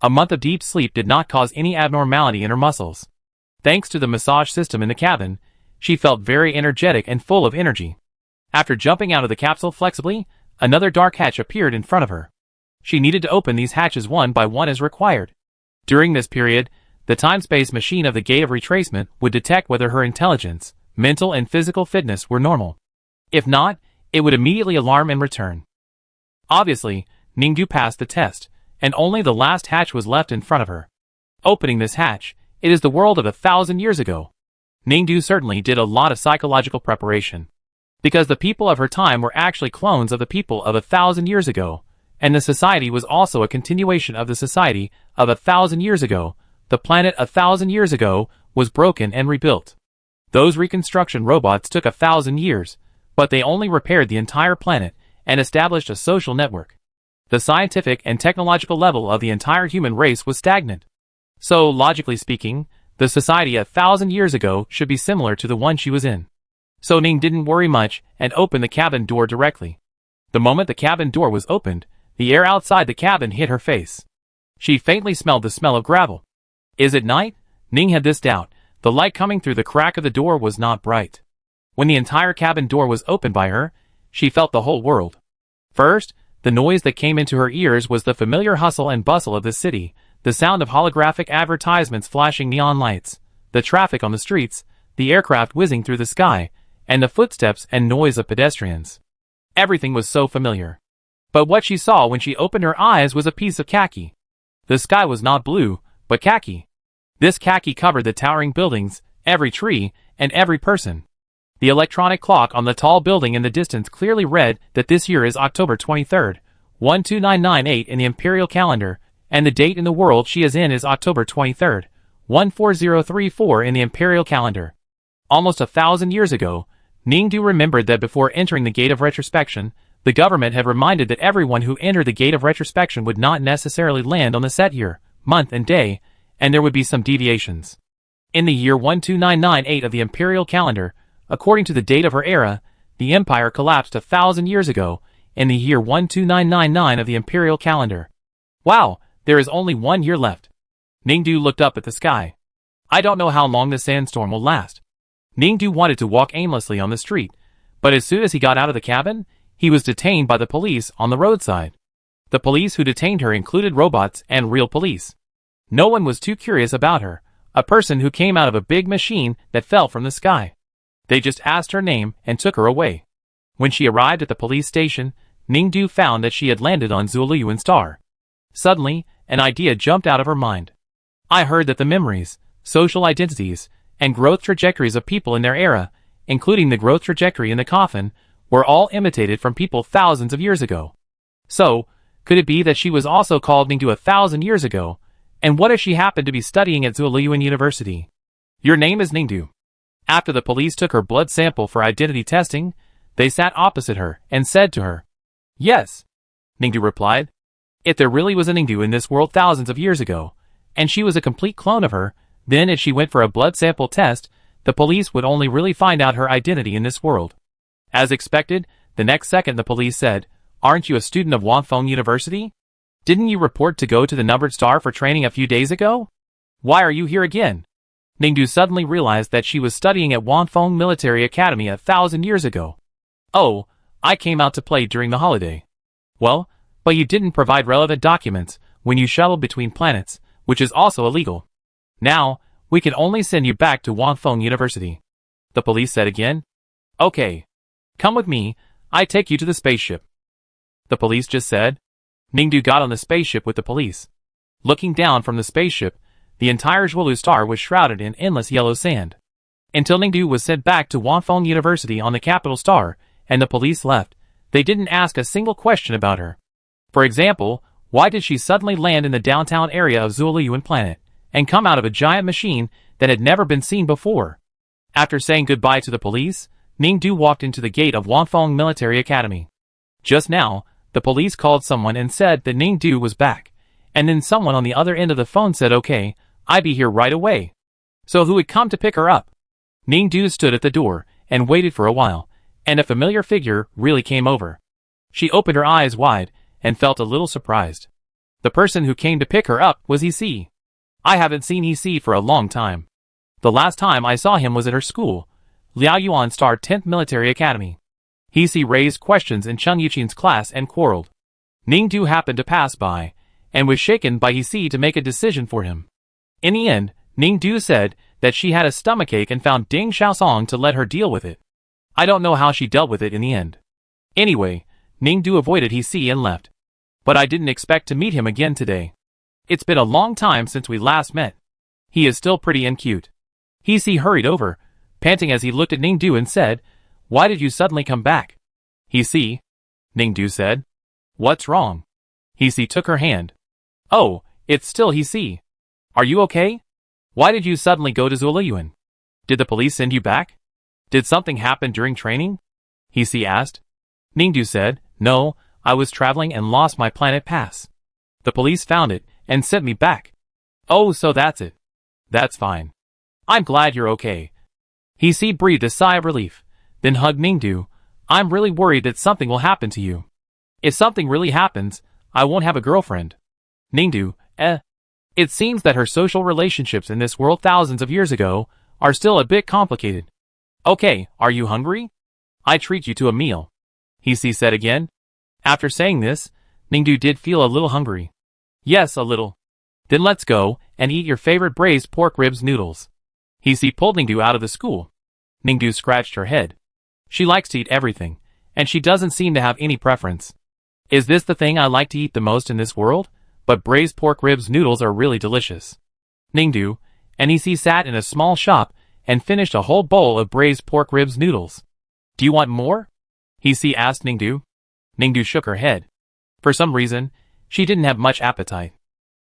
A month of deep sleep did not cause any abnormality in her muscles. Thanks to the massage system in the cabin, she felt very energetic and full of energy. After jumping out of the capsule flexibly, another dark hatch appeared in front of her. She needed to open these hatches one by one as required. During this period, the time-space machine of the Gate of Retracement would detect whether her intelligence, mental and physical fitness were normal. If not, it would immediately alarm and return. Obviously, Ningdu passed the test, and only the last hatch was left in front of her. Opening this hatch, it is the world of 1,000 years ago. Ningdu certainly did a lot of psychological preparation. Because the people of her time were actually clones of the people of 1,000 years ago, and the society was also a continuation of the society of 1,000 years ago, the planet 1,000 years ago was broken and rebuilt. Those reconstruction robots took 1,000 years, but they only repaired the entire planet and established a social network. The scientific and technological level of the entire human race was stagnant. So, logically speaking, the society 1,000 years ago should be similar to the one she was in. So Ning didn't worry much and opened the cabin door directly. The moment the cabin door was opened, the air outside the cabin hit her face. She faintly smelled the smell of gravel. Is it night? Ning had this doubt. The light coming through the crack of the door was not bright. When the entire cabin door was opened by her, she felt the whole world. First, the noise that came into her ears was the familiar hustle and bustle of the city, the sound of holographic advertisements flashing neon lights, the traffic on the streets, the aircraft whizzing through the sky, and the footsteps and noise of pedestrians. Everything was so familiar. But what she saw when she opened her eyes was a piece of khaki. The sky was not blue, but khaki. This khaki covered the towering buildings, every tree, and every person. The electronic clock on the tall building in the distance clearly read that this year is October 23rd, 12998 in the imperial calendar, and the date in the world she is in is October 23rd, 14034 in the imperial calendar. Almost 1,000 years ago, Ningdu remembered that before entering the Gate of Retrospection, the government had reminded that everyone who entered the Gate of Retrospection would not necessarily land on the set year, month and day, and there would be some deviations. In the year 12998 of the imperial calendar, according to the date of her era, the empire collapsed 1,000 years ago, in the year 12999 of the imperial calendar. Wow, there is only 1 year left. Ningdu looked up at the sky. I don't know how long the sandstorm will last. Ningdu wanted to walk aimlessly on the street, but as soon as he got out of the cabin, he was detained by the police on the roadside. The police who detained her included robots and real police. No one was too curious about her, a person who came out of a big machine that fell from the sky. They just asked her name and took her away. When she arrived at the police station, Ningdu found that she had landed on Zuluyuan Star. Suddenly, an idea jumped out of her mind. I heard that the memories, social identities, and growth trajectories of people in their era, including the growth trajectory in the coffin, were all imitated from people thousands of years ago. So, could it be that she was also called Ningdu 1,000 years ago, and what if she happened to be studying at Zuluyuan University? Your name is Ningdu. After the police took her blood sample for identity testing, they sat opposite her and said to her, Yes, Ningdu replied. If there really was a Ningdu in this world thousands of years ago, and she was a complete clone of her, then if she went for a blood sample test, the police would only really find out her identity in this world. As expected, the next second the police said, Aren't you a student of Wanfeng University? Didn't you report to go to the numbered star for training a few days ago? Why are you here again? Ningdu suddenly realized that she was studying at Wanfeng Military Academy 1,000 years ago. Oh, I came out to play during the holiday. Well, but you didn't provide relevant documents when you shuttled between planets, which is also illegal. Now, we can only send you back to Wanfeng University. The police said again. Okay. Come with me, I take you to the spaceship. The police just said. Ningdu got on the spaceship with the police. Looking down from the spaceship, the entire Zhuolu star was shrouded in endless yellow sand. Until Ningdu was sent back to Wanfeng University on the capital star, and the police left, they didn't ask a single question about her. For example, why did she suddenly land in the downtown area of Zuluyuan planet, and come out of a giant machine that had never been seen before? After saying goodbye to the police, Ningdu walked into the gate of Wanfeng Military Academy. Just now, the police called someone and said that Ningdu was back, and then someone on the other end of the phone said okay, I'd be here right away. So who had come to pick her up? Ningdu stood at the door, and waited for a while, and a familiar figure really came over. She opened her eyes wide, and felt a little surprised. The person who came to pick her up was EC. I haven't seen EC for a long time. The last time I saw him was at her school, Liaoyuan Star 10th Military Academy. EC raised questions in Cheng Yuqin's class and quarreled. Ningdu happened to pass by, and was shaken by EC to make a decision for him. In the end, Ningdu said that she had a stomachache and found Ding Xiaosong to let her deal with it. I don't know how she dealt with it in the end. Anyway, Ningdu avoided EC and left. But I didn't expect to meet him again today. It's been a long time since we last met. He is still pretty and cute. EC hurried over, panting as he looked at Ningdu and said, Why did you suddenly come back? EC, Ningdu said. What's wrong? EC took her hand. Oh, it's still EC. Are you okay? Why did you suddenly go to Zuluyuan? Did the police send you back? Did something happen during training? EC asked. Ningdu said, No, I was traveling and lost my planet pass. The police found it and sent me back. Oh, so that's it. That's fine. I'm glad you're okay. EC breathed a sigh of relief, then hugged Ningdu. I'm really worried that something will happen to you. If something really happens, I won't have a girlfriend. Ningdu, It seems that her social relationships in this world thousands of years ago are still a bit complicated. Okay, are you hungry? I treat you to a meal, He said again. After saying this, Ningdu did feel a little hungry. Yes, a little. Then let's go and eat your favorite braised pork ribs noodles. He pulled Ningdu out of the school. Ningdu scratched her head. She likes to eat everything, and she doesn't seem to have any preference. Is this the thing I like to eat the most in this world? But braised pork ribs noodles are really delicious. Ningdu and he sat in a small shop and finished a whole bowl of braised pork ribs noodles. Do you want more? He asked Ningdu. Ningdu shook her head. For some reason, she didn't have much appetite.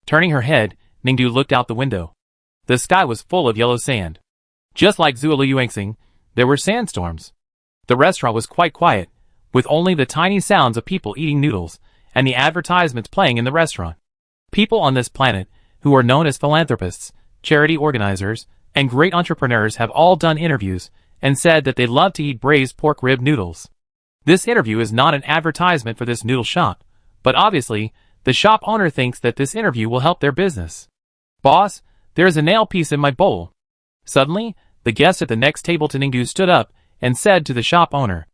Turning her head, Ningdu looked out the window. The sky was full of yellow sand. Just like Zuoliyuansing, there were sandstorms. The restaurant was quite quiet, with only the tiny sounds of people eating noodles and the advertisements playing in the restaurant. People on this planet, who are known as philanthropists, charity organizers, and great entrepreneurs have all done interviews and said that they love to eat braised pork rib noodles. This interview is not an advertisement for this noodle shop, but obviously, the shop owner thinks that this interview will help their business. Boss, there is a nail piece in my bowl. Suddenly, the guest at the next table to Ningdu stood up and said to the shop owner.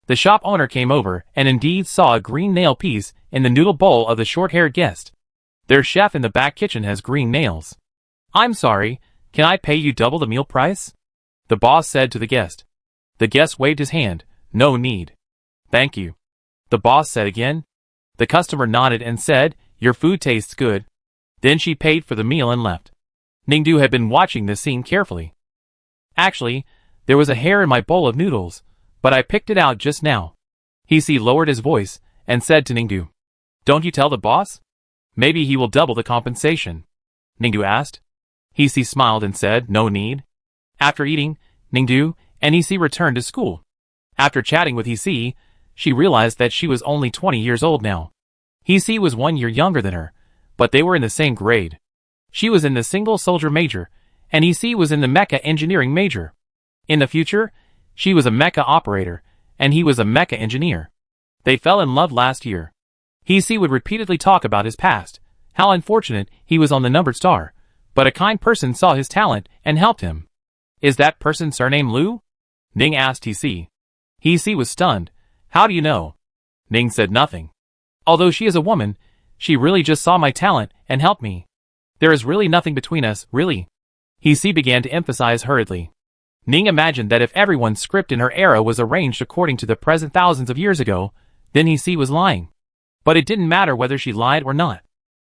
The shop owner came over and indeed saw a green nail piece in the noodle bowl of the short-haired guest. Their chef in the back kitchen has green nails. I'm sorry, can I pay you double the meal price? The boss said to the guest. The guest waved his hand. No need. Thank you. The boss said again. The customer nodded and said, your food tastes good. Then she paid for the meal and left. Ningdu had been watching this scene carefully. Actually, there was a hair in my bowl of noodles, but I picked it out just now. He lowered his voice and said to Ningdu. Don't you tell the boss? Maybe he will double the compensation. Ningdu asked. He smiled and said, no need. After eating, Ningdu and He returned to school. After chatting with He, she realized that she was only 20 years old now. He was 1 year younger than her, but they were in the same grade. She was in the single soldier major, and He was in the mecha engineering major. In the future, she was a mecha operator, and he was a mecha engineer. They fell in love last year. He would repeatedly talk about his past, how unfortunate he was on the numbered star, but a kind person saw his talent and helped him. Is that person surnamed Liu? Ning asked He. He was stunned. How do you know? Ning said nothing. Although she is a woman, she really just saw my talent and helped me. There is really nothing between us, really. He began to emphasize hurriedly. Ning imagined that if everyone's script in her era was arranged according to the present thousands of years ago, then He was lying. But it didn't matter whether she lied or not.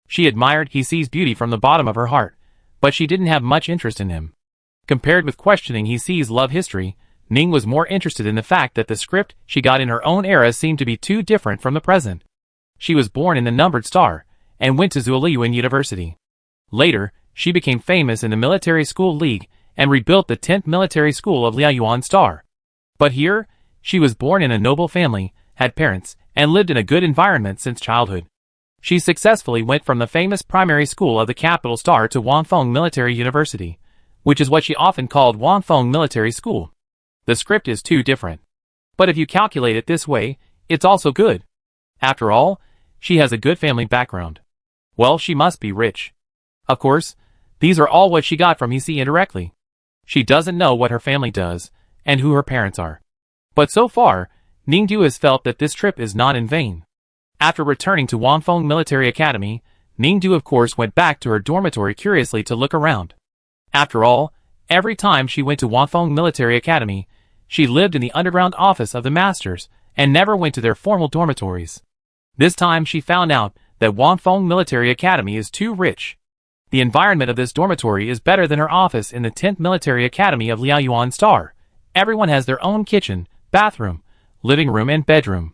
She admired He's beauty from the bottom of her heart, but she didn't have much interest in him. Compared with questioning He's love history, Ning was more interested in the fact that the script she got in her own era seemed to be too different from the present. She was born in the numbered star, and went to Zuoliyuan University. Later, she became famous in the military school league, and rebuilt the 10th military school of Liaoyuan Star. But here, she was born in a noble family, had parents, and lived in a good environment since childhood. She successfully went from the famous primary school of the capital star to Wanfeng Military University, which is what she often called Wanfeng Military School. The script is too different. But if you calculate it this way, it's also good. After all, she has a good family background. Well, she must be rich. Of course, these are all what she got from He indirectly. She doesn't know what her family does, and who her parents are. But so far, Ningdu has felt that this trip is not in vain. After returning to Wanfeng Military Academy, Ningdu of course went back to her dormitory curiously to look around. After all, every time she went to Wanfeng Military Academy, she lived in the underground office of the masters, and never went to their formal dormitories. This time she found out that Wanfeng Military Academy is too rich. The environment of this dormitory is better than her office in the 10th Military Academy of Liaoyuan Star. Everyone has their own kitchen, bathroom, living room and bedroom.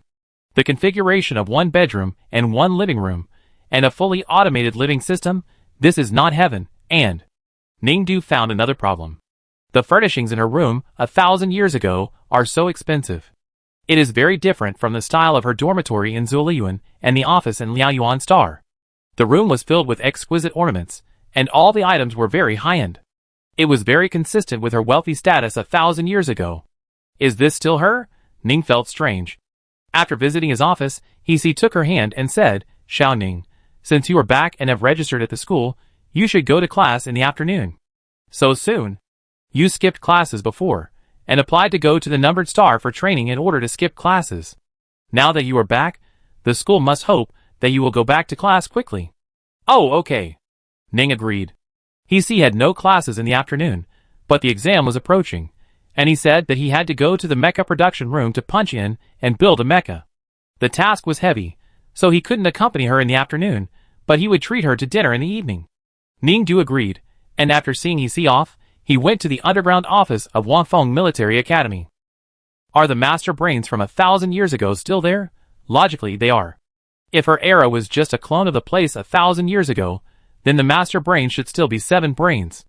The configuration of one bedroom and one living room, and a fully automated living system, this is not heaven, and Ningdu found another problem. The furnishings in her room 1,000 years ago are so expensive. It is very different from the style of her dormitory in Zuoliyuan and the office in Liaoyuan Star. The room was filled with exquisite ornaments, and all the items were very high-end. It was very consistent with her wealthy status 1,000 years ago. Is this still her? Ning felt strange. After visiting his office, He took her hand and said, Xiao Ning, Since you are back and have registered at the school, you should go to class in the afternoon. So soon? You skipped classes before, and applied to go to the numbered star for training in order to skip classes. Now that you are back, the school must hope that you will go back to class quickly. Oh, okay. Ning agreed. He had no classes in the afternoon, but the exam was approaching, and he said that he had to go to the mecha production room to punch in and build a mecha. The task was heavy, so he couldn't accompany her in the afternoon, but he would treat her to dinner in the evening. Ningdu agreed, and after seeing he off, he went to the underground office of Wanfeng Military Academy. Are the master brains from 1,000 years ago still there? Logically, they are. If her era was just a clone of the place 1,000 years ago, then the master brain should still be 7 brains.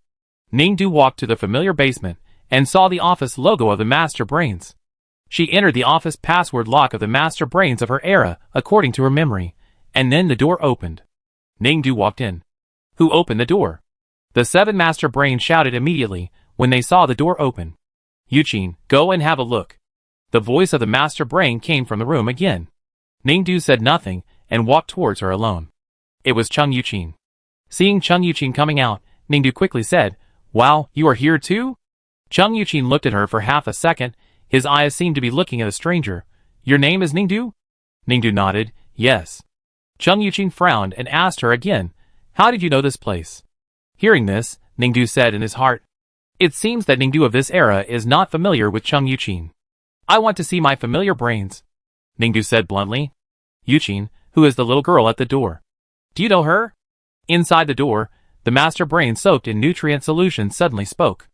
Ningdu walked to the familiar basement and saw the office logo of the master brains. She entered the office password lock of the master brains of her era according to her memory, and then the door opened. Ningdu walked in. Who opened the door? The 7 master brains shouted immediately when they saw the door open. Yuqin, go and have a look. The voice of the master brain came from the room again. Ningdu said nothing and walked towards her alone. It was Chung Yuqin. Seeing Chung Yuqin coming out, Ningdu quickly said, "Wow, you are here too?" Chung Yuqin looked at her for half a second. His eyes seemed to be looking at a stranger. Your name is Ningdu? Ningdu nodded, yes. Chung Yuqin frowned and asked her again, how did you know this place? Hearing this, Ningdu said in his heart, it seems that Ningdu of this era is not familiar with Chung Yuqin. I want to see my familiar brains. Ningdu said bluntly. Yuqin, who is the little girl at the door. Do you know her? Inside the door, the master brain soaked in nutrient solution suddenly spoke.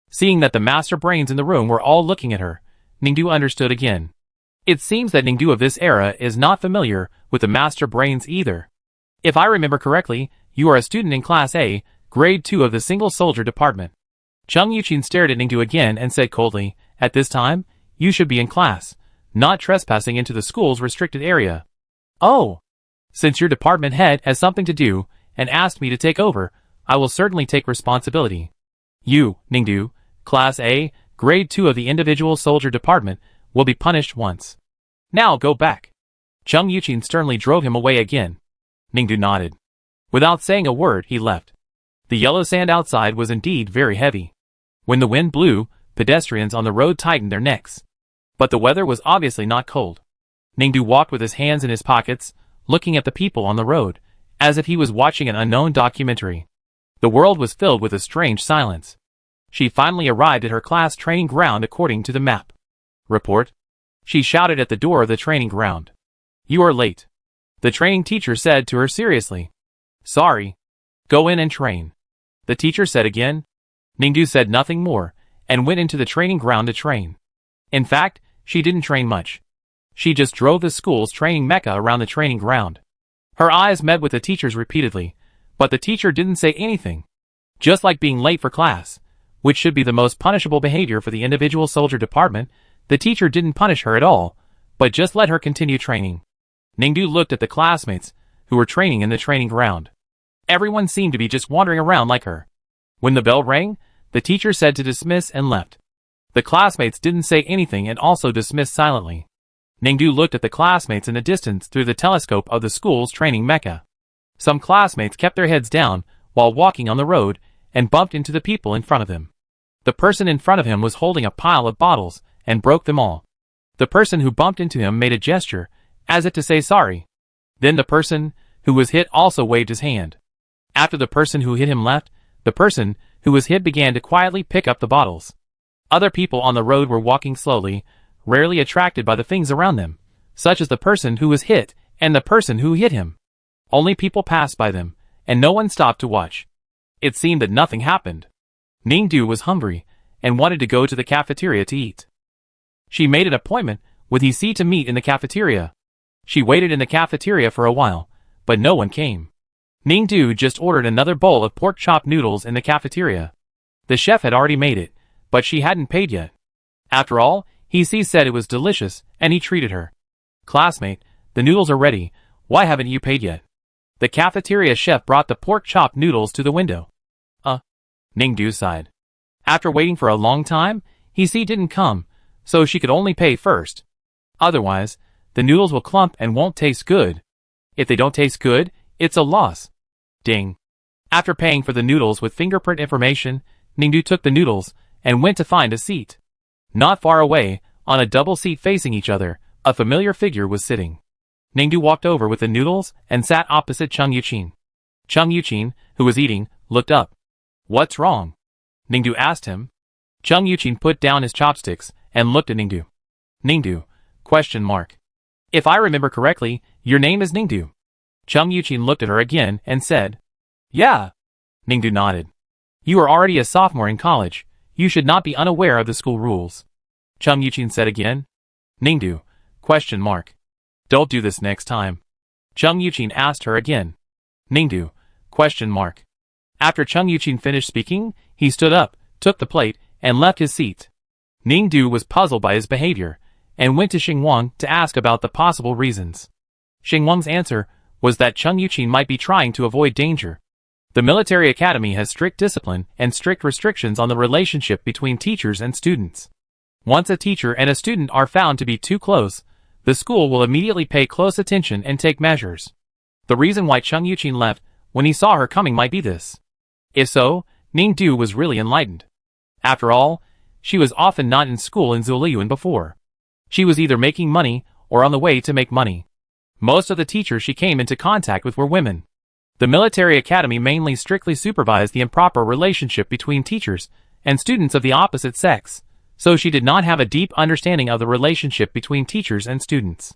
Seeing that the master brains in the room were all looking at her, Ningdu understood again. It seems that Ningdu of this era is not familiar with the master brains either. If I remember correctly, you are a student in Class A, Grade 2 of the Single Soldier Department. Chung Yuqin stared at Ningdu again and said coldly, at this time, you should be in class, not trespassing into the school's restricted area. Oh! Since your department head has something to do, and asked me to take over, I will certainly take responsibility. You, Ningdu, Class A, Grade 2 of the Individual Soldier Department, will be punished once. Now go back. Chung Yuqin sternly drove him away again. Ningdu nodded. Without saying a word, he left. The yellow sand outside was indeed very heavy. When the wind blew, pedestrians on the road tightened their necks. But the weather was obviously not cold. Ningdu walked with his hands in his pockets, looking at the people on the road, as if he was watching an unknown documentary. The world was filled with a strange silence. She finally arrived at her class training ground according to the map. Report. She shouted at the door of the training ground. You are late. The training teacher said to her seriously. Sorry. Go in and train. The teacher said again. Ningdu said nothing more, and went into the training ground to train. In fact, she didn't train much. She just drove the school's training mecha around the training ground. Her eyes met with the teacher's repeatedly, but the teacher didn't say anything. Just like being late for class, which should be the most punishable behavior for the individual soldier department, the teacher didn't punish her at all, but just let her continue training. Ningdu looked at the classmates, who were training in the training ground. Everyone seemed to be just wandering around like her. When the bell rang, the teacher said to dismiss and left. The classmates didn't say anything and also dismissed silently. Ningdu looked at the classmates in the distance through the telescope of the school's training mecha. Some classmates kept their heads down while walking on the road and bumped into the people in front of them. The person in front of him was holding a pile of bottles and broke them all. The person who bumped into him made a gesture, as if to say sorry. Then the person who was hit also waved his hand. After the person who hit him left, the person who was hit began to quietly pick up the bottles. Other people on the road were walking slowly, rarely attracted by the things around them, such as the person who was hit and the person who hit him. Only people passed by them, and no one stopped to watch. It seemed that nothing happened. Ningdu was hungry and wanted to go to the cafeteria to eat. She made an appointment with Hisi to meet in the cafeteria. She waited in the cafeteria for a while, but no one came. Ningdu just ordered another bowl of pork chop noodles in the cafeteria. The chef had already made it, but she hadn't paid yet. After all, Hisi said it was delicious, and he treated her. Classmate, the noodles are ready, why haven't you paid yet? The cafeteria chef brought the pork chop noodles to the window. Ningdu sighed. After waiting for a long time, Hisi didn't come, so she could only pay first. Otherwise, the noodles will clump and won't taste good. If they don't taste good, It's a loss. Ding. After paying for the noodles with fingerprint information, Ningdu took the noodles and went to find a seat. Not far away, on a double seat facing each other, a familiar figure was sitting. Ningdu walked over with the noodles and sat opposite Chung Yuqin. Chung Yuqin, who was eating, looked up. What's wrong? Ningdu asked him. Chung Yuqin put down his chopsticks and looked at Ningdu. Ningdu? ? If I remember correctly, your name is Ningdu. Chung Yuqin looked at her again and said, Yeah. Ningdu nodded. You are already a sophomore in college. You should not be unaware of the school rules. Chung Yuqin said again. Ningdu? ? Don't do this next time. Chung Yuqin asked her again. Ningdu? ? After Chung Yuqin finished speaking, he stood up, took the plate, and left his seat. Ningdu was puzzled by his behavior, and went to Xingwang to ask about the possible reasons. Xingwang's answer was that Chung Yuqin might be trying to avoid danger. The military academy has strict discipline and strict restrictions on the relationship between teachers and students. Once a teacher and a student are found to be too close, the school will immediately pay close attention and take measures. The reason why Chung Yuqin left when he saw her coming might be this. If so, Ningdu was really enlightened. After all, she was often not in school in Zuliyuan before. She was either making money or on the way to make money. Most of the teachers she came into contact with were women. The military academy mainly strictly supervised the improper relationship between teachers and students of the opposite sex, so she did not have a deep understanding of the relationship between teachers and students.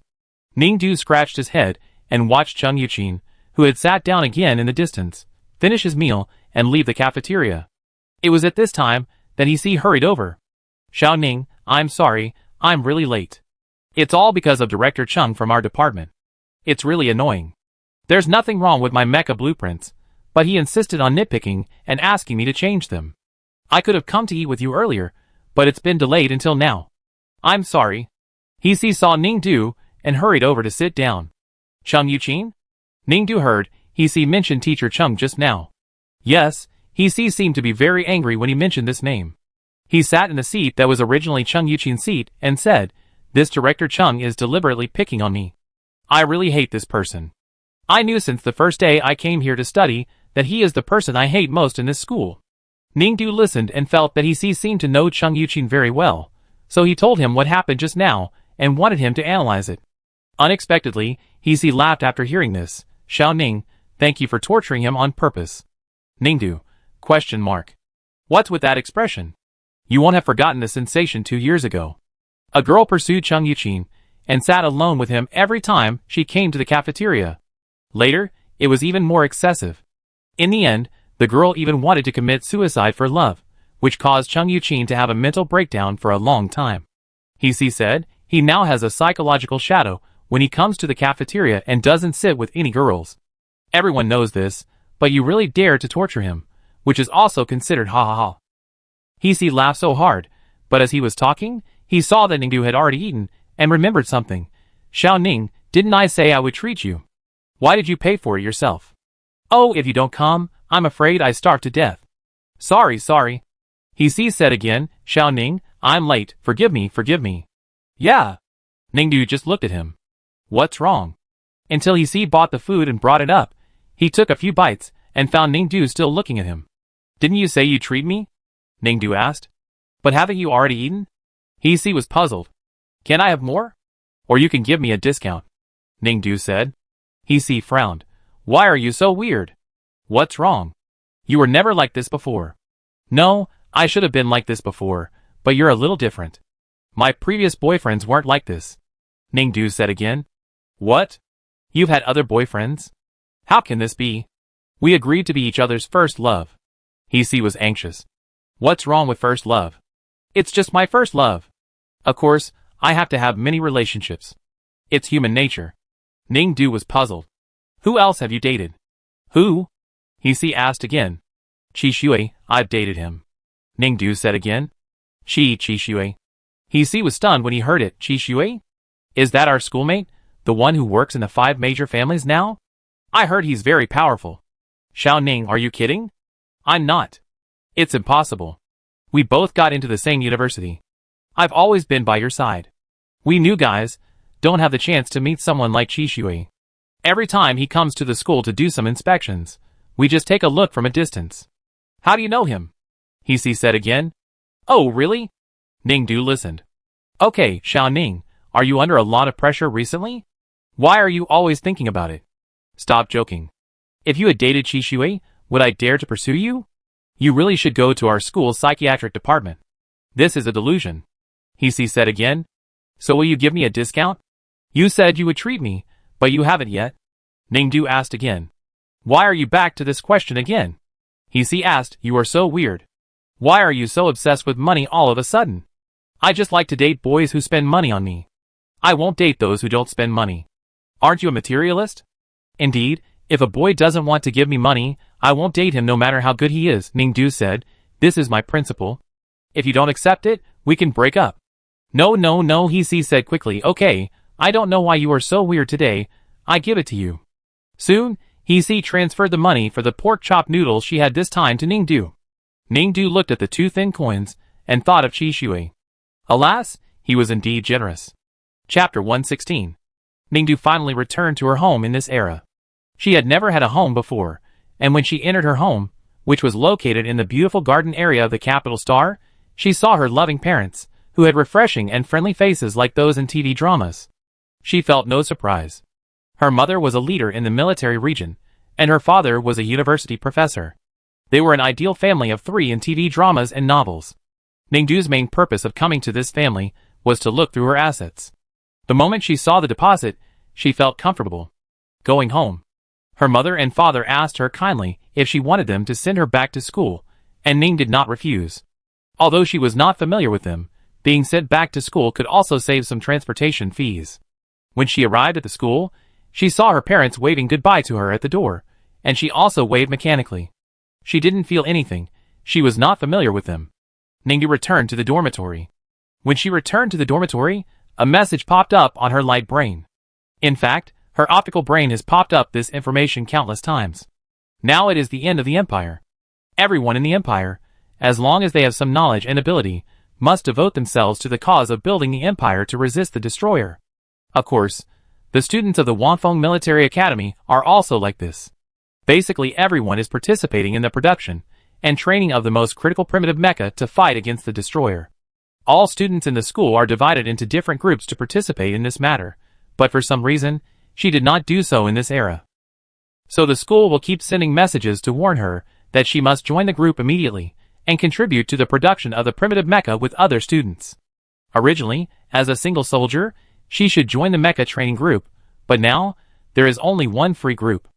Ningdu scratched his head and watched Chung Yuqin, who had sat down again in the distance, finish his meal and leave the cafeteria. It was at this time that he hurried over. Xiao Ning, I'm sorry, I'm really late. It's all because of Director Chung from our department. It's really annoying. There's nothing wrong with my mecha blueprints, but he insisted on nitpicking and asking me to change them. I could have come to eat with you earlier, but it's been delayed until now. I'm sorry. He saw Ningdu and hurried over to sit down. Chung Yuqin? Ningdu heard he mentioned teacher Chung just now. Yes, he seemed to be very angry when he mentioned this name. He sat in the seat that was originally Chung Yuqin's seat and said, This Director Chung is deliberately picking on me. I really hate this person. I knew since the first day I came here to study that he is the person I hate most in this school. Ningdu listened and felt that he seemed to know Chung Yuqin very well, so he told him what happened just now and wanted him to analyze it. Unexpectedly, he laughed after hearing this. Xiao Ning, thank you for torturing him on purpose. Ningdu? ? What's with that expression? You won't have forgotten the sensation 2 years ago. A girl pursued Chung Yuqin and sat alone with him every time she came to the cafeteria. Later, it was even more excessive. In the end, the girl even wanted to commit suicide for love, which caused Chung Yuqin to have a mental breakdown for a long time. He said he now has a psychological shadow when he comes to the cafeteria and doesn't sit with any girls. Everyone knows this, but you really dare to torture him, which is also considered ha ha ha. He laughed so hard, but as he was talking, he saw that Ningdu had already eaten and remembered something. Xiao Ning, didn't I say I would treat you? Why did you pay for it yourself? Oh, if you don't come, I'm afraid I starve to death. Sorry. He said again, Xiao Ning, I'm late, forgive me. Yeah. Ningdu just looked at him. What's wrong? Until he bought the food and brought it up. He took a few bites and found Ningdu still looking at him. Didn't you say you'd treat me? Ningdu asked. But haven't you already eaten? He was puzzled. Can I have more? Or you can give me a discount. Ningdu said. He frowned. Why are you so weird? What's wrong? You were never like this before. No, I should have been like this before, but you're a little different. My previous boyfriends weren't like this. Ningdu said again. What? You've had other boyfriends? How can this be? We agreed to be each other's first love. He was anxious. What's wrong with first love? It's just my first love. Of course, I have to have many relationships. It's human nature. Ningdu was puzzled. Who else have you dated? Who? He asked again. Qi Shui, I've dated him. Ningdu said again. Qi Shui. He was stunned when he heard it. Qi Shui? Is that our schoolmate? The one who works in the 5 major families now? I heard he's very powerful. Xiao Ning, are you kidding? I'm not. It's impossible. We both got into the same university. I've always been by your side. We new guys don't have the chance to meet someone like Qi Shui. Every time he comes to the school to do some inspections, we just take a look from a distance. How do you know him? He said again. Oh, really? Ningdu listened. Okay, Xiao Ning, are you under a lot of pressure recently? Why are you always thinking about it? Stop joking. If you had dated Qi Shui, would I dare to pursue you? You really should go to our school's psychiatric department. This is a delusion. He said again. So will you give me a discount? You said you would treat me, but you haven't yet. Ningdu asked again. Why are you back to this question again? He asked. You are so weird. Why are you so obsessed with money all of a sudden? I just like to date boys who spend money on me. I won't date those who don't spend money. Aren't you a materialist? Indeed, if a boy doesn't want to give me money, I won't date him no matter how good he is, Ningdu said. This is my principle. If you don't accept it, we can break up. No, he said quickly. Okay, I don't know why you are so weird today. I give it to you. Soon, he transferred the money for the pork chop noodles she had this time to Ningdu. Ningdu looked at the 2 thin coins and thought of Qi Shui. Alas, he was indeed generous. Chapter 116. Ningdu finally returned to her home in this era. She had never had a home before, and when she entered her home, which was located in the beautiful garden area of the capital star, she saw her loving parents, who had refreshing and friendly faces like those in TV dramas. She felt no surprise. Her mother was a leader in the military region, and her father was a university professor. They were an ideal family of 3 in TV dramas and novels. Ningdu's main purpose of coming to this family was to look through her assets. The moment she saw the deposit, she felt comfortable. Going home, her mother and father asked her kindly if she wanted them to send her back to school, and Ning did not refuse. Although she was not familiar with them, being sent back to school could also save some transportation fees. When she arrived at the school, she saw her parents waving goodbye to her at the door, and she also waved mechanically. She didn't feel anything. She was not familiar with them. Ningdu returned to the dormitory. When she returned to the dormitory, a message popped up on her light brain. In fact, her optical brain has popped up this information countless times. Now it is the end of the empire. Everyone in the empire, as long as they have some knowledge and ability, must devote themselves to the cause of building the empire to resist the destroyer. Of course, the students of the Wanfeng Military Academy are also like this. Basically everyone is participating in the production and training of the most critical primitive mecha to fight against the destroyer. All students in the school are divided into different groups to participate in this matter, but for some reason, she did not do so in this era. So the school will keep sending messages to warn her that she must join the group immediately and contribute to the production of the primitive mecha with other students. Originally, as a single soldier, she should join the mecha training group, but now, there is only one free group.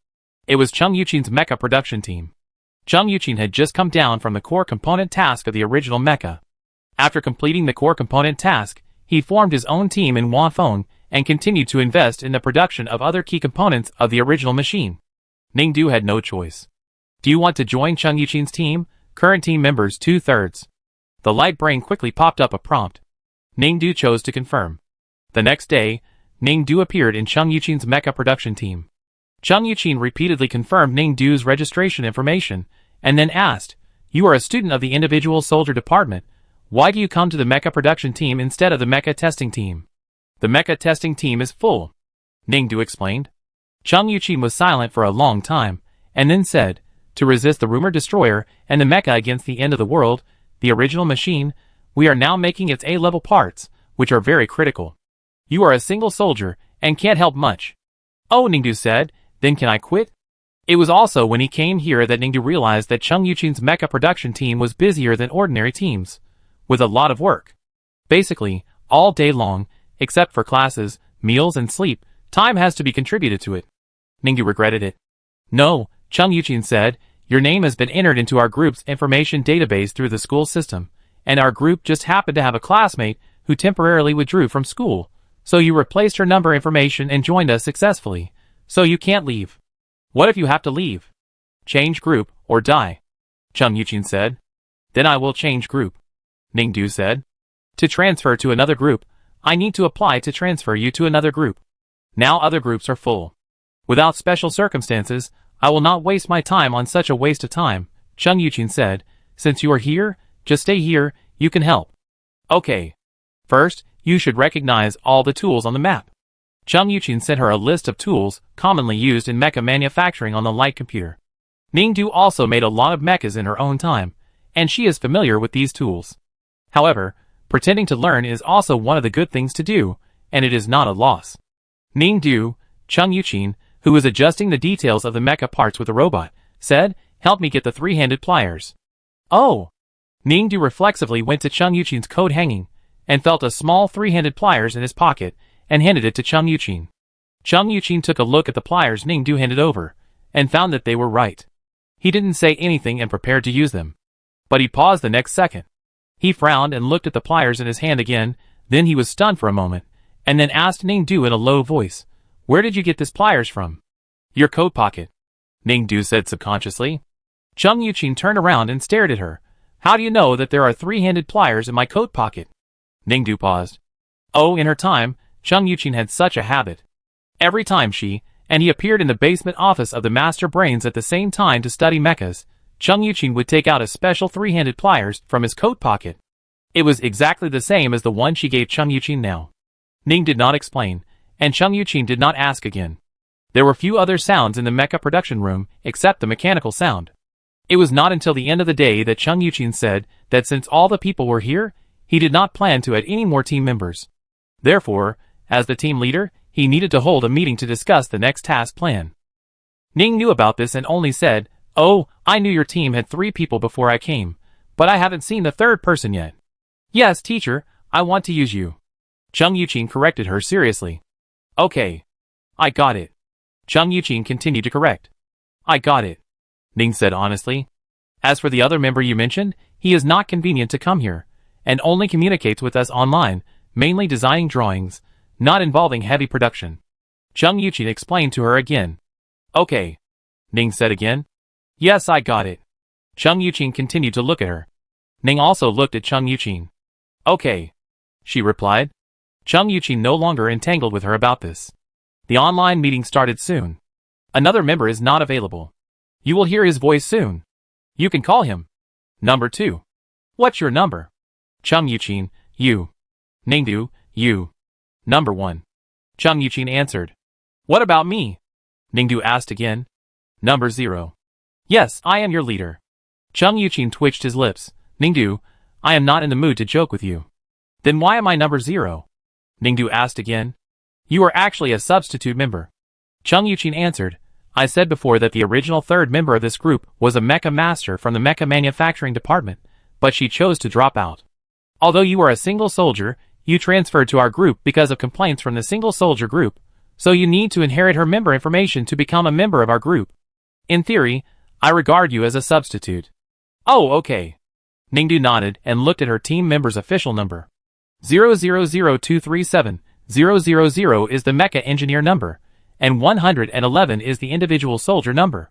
It was Chung Yuqin's mecha production team. Chung Yuqin had just come down from the core component task of the original mecha. After completing the core component task, he formed his own team in Wanfeng and continued to invest in the production of other key components of the original machine. Ningdu had no choice. Do you want to join Chung Yuqin's team? Current team members 2/3. The light brain quickly popped up a prompt. Ningdu chose to confirm. The next day, Ningdu appeared in Chung Yuqin's mecha production team. Chung Yuqin repeatedly confirmed Ningdu's registration information, and then asked, "You are a student of the individual soldier department. Why do you come to the mecha production team instead of the mecha testing team?" "The mecha testing team is full," Ningdu explained. Chung Yuqin was silent for a long time, and then said, "To resist the rumored destroyer and the mecha against the end of the world, the original machine, we are now making its A-level parts, which are very critical. You are a single soldier, and can't help much." "Oh," Ningdu said, "then can I quit?" It was also when he came here that Ningdu realized that Chung Yuqin's mecha production team was busier than ordinary teams, with a lot of work. Basically, all day long, except for classes, meals and sleep, time has to be contributed to it. Ningdu regretted it. "No," Chung Yuqin said, "your name has been entered into our group's information database through the school system, and our group just happened to have a classmate who temporarily withdrew from school, so you replaced her number information and joined us successfully, so you can't leave." "What if you have to leave?" "Change group, or die," Chung Yuqin said. "Then I will change group," Ningdu said. "To transfer to another group, I need to apply to transfer you to another group. Now other groups are full. Without special circumstances, I will not waste my time on such a waste of time," Chung Yuqin said. "Since you are here, just stay here, you can help." "Okay. First, you should recognize all the tools on the map." Chung Yuqin sent her a list of tools commonly used in mecha manufacturing on the light computer. Ningdu also made a lot of mechas in her own time, and she is familiar with these tools. However, pretending to learn is also one of the good things to do, and it is not a loss. Ningdu, Chung Yuqin, who was adjusting the details of the mecha parts with the robot, said, "Help me get the three-handed pliers." Oh! Ningdu reflexively went to Chung Yuqin's coat hanging, and felt a small three-handed pliers in his pocket, and handed it to Chung Yuqin. Chung Yuqin took a look at the pliers Ningdu handed over, and found that they were right. He didn't say anything and prepared to use them. But he paused the next second. He frowned and looked at the pliers in his hand again, then he was stunned for a moment, and then asked Ningdu in a low voice, "Where did you get this pliers from?" "Your coat pocket," Ningdu said subconsciously. Chung Yuqin turned around and stared at her. "How do you know that there are three-handed pliers in my coat pocket?" Ningdu paused. Oh, in her time, Chung Yuqin had such a habit. Every time she and he appeared in the basement office of the Master Brains at the same time to study mechas, Chung Yuqin would take out a special three-handed pliers from his coat pocket. It was exactly the same as the one she gave Chung Yuqin now. Ning did not explain, and Chung Yuqin did not ask again. There were few other sounds in the mecha production room except the mechanical sound. It was not until the end of the day that Chung Yuqin said that since all the people were here, he did not plan to add any more team members. Therefore, as the team leader, he needed to hold a meeting to discuss the next task plan. Ning knew about this and only said, "Oh, I knew your team had 3 people before I came, but I haven't seen the third person yet." "Yes, teacher, I want to use you." Chung Yuqin corrected her seriously. "Okay. I got it." Chung Yuqin continued to correct. "I got it," Ning said honestly. "As for the other member you mentioned, he is not convenient to come here, and only communicates with us online, mainly designing drawings, not involving heavy production." Chung Yuqin explained to her again. "Okay," Ning said again. "Yes, I got it." Chung Yuqin continued to look at her. Ning also looked at Chung Yuqin. "Okay," she replied. Chung Yuqin no longer entangled with her about this. The online meeting started soon. "Another member is not available. You will hear his voice soon. You can call him. Number 2. What's your number?" Chung Yuqin, "You." Ningdu, "You." Number 1. Chung Yuqin answered. "What about me?" Ningdu asked again. Number 0. "Yes, I am your leader." Chung Yuqin twitched his lips. "Ningdu, I am not in the mood to joke with you." "Then why am I number 0? Ningdu asked again. "You are actually a substitute member." Chung Yuqin answered. "I said before that the original third member of this group was a mecha master from the mecha manufacturing department, but she chose to drop out. Although you are a single soldier, you transferred to our group because of complaints from the single soldier group, so you need to inherit her member information to become a member of our group. In theory, I regard you as a substitute." "Oh, okay." Ningdu nodded and looked at her team member's official number. 000237, 000 is the mecha engineer number, and 111 is the individual soldier number.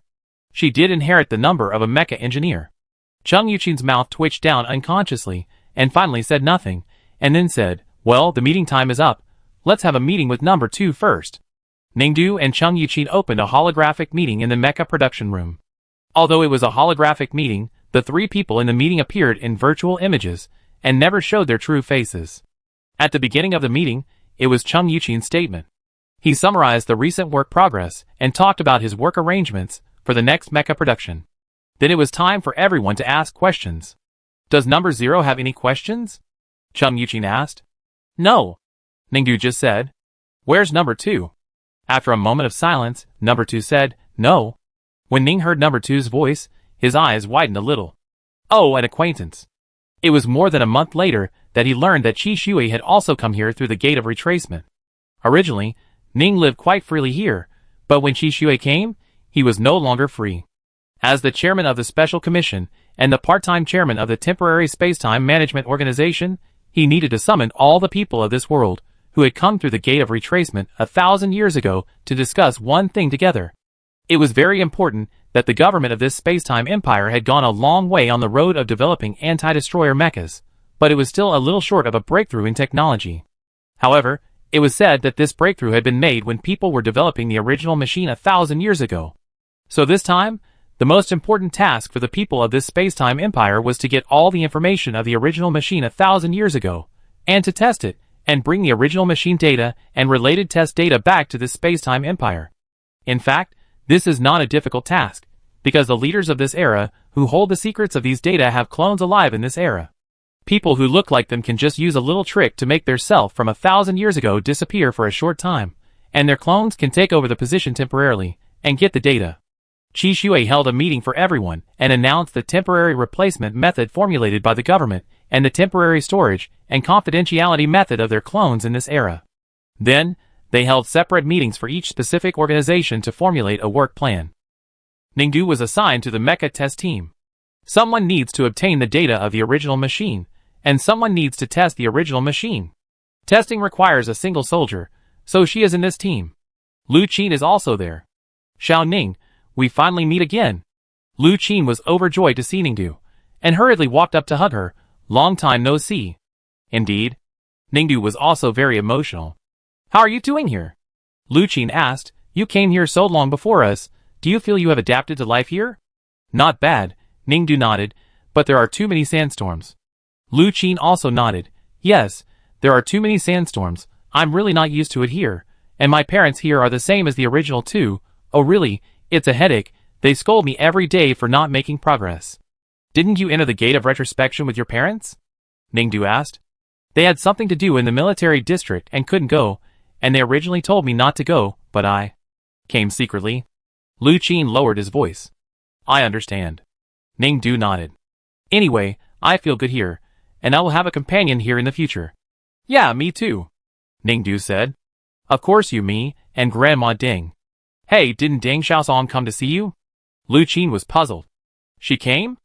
She did inherit the number of a mecha engineer. Chung Yuqin's mouth twitched down unconsciously, and finally said nothing, and then said, "Well, the meeting time is up. Let's have a meeting with number 2 first." Ningdu and Chung Yuqin opened a holographic meeting in the mecha production room. Although it was a holographic meeting, the 3 people in the meeting appeared in virtual images, and never showed their true faces. At the beginning of the meeting, it was Chung Yuqin's statement. He summarized the recent work progress, and talked about his work arrangements for the next mecha production. Then it was time for everyone to ask questions. "Does number 0 have any questions?" Chung Yuqin asked. "No," Ningdu just said. "Where's number 2? After a moment of silence, number 2 said, "No." When Ning heard number 2's voice, his eyes widened a little. "Oh, an acquaintance." It was more than a month later that he learned that Qi Shui had also come here through the gate of retracement. Originally, Ning lived quite freely here, but when Qi Shui came, he was no longer free. As the chairman of the Special Commission, and the part-time chairman of the Temporary Space-Time Management Organization, he needed to summon all the people of this world, who had come through the gate of retracement 1,000 years ago to discuss one thing together. It was very important that the government of this space-time empire had gone a long way on the road of developing anti-destroyer mechas, but it was still a little short of a breakthrough in technology. However, it was said that this breakthrough had been made when people were developing the original machine 1,000 years ago. So this time, the most important task for the people of this space-time empire was to get all the information of the original machine 1,000 years ago, and to test it, and bring the original machine data and related test data back to this space-time empire. In fact, this is not a difficult task, because the leaders of this era who hold the secrets of these data have clones alive in this era. People who look like them can just use a little trick to make their self from 1,000 years ago disappear for a short time, and their clones can take over the position temporarily and get the data. Qi Shui held a meeting for everyone and announced the temporary replacement method formulated by the government and the temporary storage and confidentiality method of their clones in this era. Then, they held separate meetings for each specific organization to formulate a work plan. Ningdu was assigned to the mecha test team. Someone needs to obtain the data of the original machine, and someone needs to test the original machine. Testing requires a single soldier, so she is in this team. Lu Qin is also there. Xiao Ning, we finally meet again. Lu Qin was overjoyed to see Ningdu, and hurriedly walked up to hug her. Long time no see. Indeed. Ningdu was also very emotional. How are you doing here? Lu Qin asked. You came here so long before us. Do you feel you have adapted to life here? Not bad, Ningdu nodded, but there are too many sandstorms. Lu Qin also nodded. Yes, there are too many sandstorms. I'm really not used to it here, and my parents here are the same as the original too. Oh really, it's a headache. They scold me every day for not making progress. Didn't you enter the gate of retrospection with your parents? Ningdu asked. They had something to do in the military district and couldn't go, and they originally told me not to go, but I came secretly. Lu Qin lowered his voice. I understand. Ningdu nodded. Anyway, I feel good here, and I will have a companion here in the future. Yeah, me too, Ningdu said. Of course you, me, and Grandma Ding. Hey, didn't Ding Xiaosong come to see you? Lu Qin was puzzled. She came?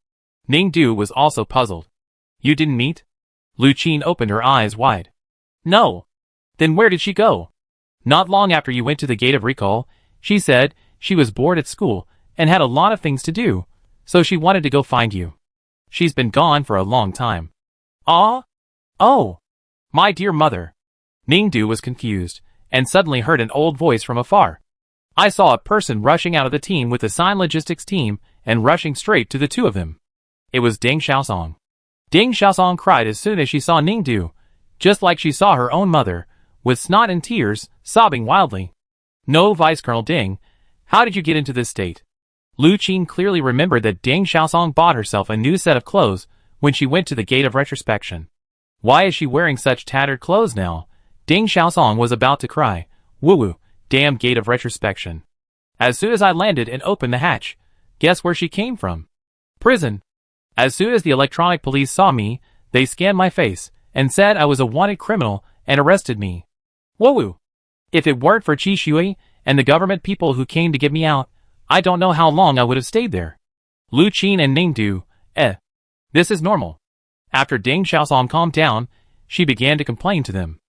Ningdu was also puzzled. You didn't meet? Lu Qin opened her eyes wide. No. Then where did she go? Not long after you went to the Gate of Recall, she said she was bored at school and had a lot of things to do, so she wanted to go find you. She's been gone for a long time. Ah? Oh. My dear mother. Ningdu was confused, and suddenly heard an old voice from afar. I saw a person rushing out of the team with the Sign Logistics team and rushing straight to the two of them. It was Ding Xiaosong. Ding Xiaosong cried as soon as she saw Ningdu, just like she saw her own mother, with snot and tears, sobbing wildly. No, Vice Colonel Ding, how did you get into this state? Lu Qin clearly remembered that Ding Xiaosong bought herself a new set of clothes when she went to the Gate of Retrospection. Why is she wearing such tattered clothes now? Ding Xiaosong was about to cry. Woo-woo, damn Gate of Retrospection. As soon as I landed and opened the hatch, guess where she came from? Prison. As soon as the electronic police saw me, they scanned my face and said I was a wanted criminal and arrested me. Woo-woo. If it weren't for Qi Shui and the government people who came to get me out, I don't know how long I would have stayed there. Lu Qin and Ningdu, this is normal. After Ding Xiaosong calmed down, she began to complain to them.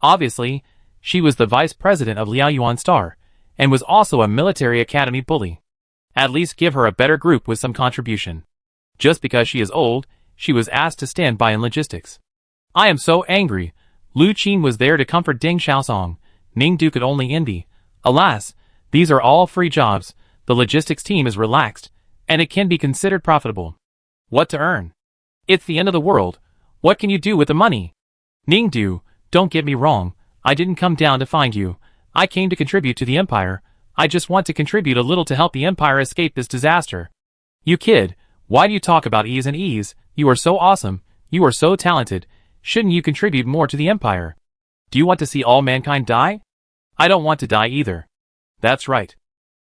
Obviously, she was the vice president of Liaoyuan Star, and was also a military academy bully. At least give her a better group with some contribution. Just because she is old, she was asked to stand by in logistics. I am so angry. Lu Qin was there to comfort Ding Xiaosong. Ningdu could only envy. Alas, these are all free jobs, the logistics team is relaxed, and it can be considered profitable. What to earn? It's the end of the world. What can you do with the money? Ningdu, don't get me wrong, I didn't come down to find you. I came to contribute to the Empire. I just want to contribute a little to help the Empire escape this disaster. You kid, why do you talk about ease and ease? You are so awesome, you are so talented. Shouldn't you contribute more to the Empire? Do you want to see all mankind die? I don't want to die either. That's right.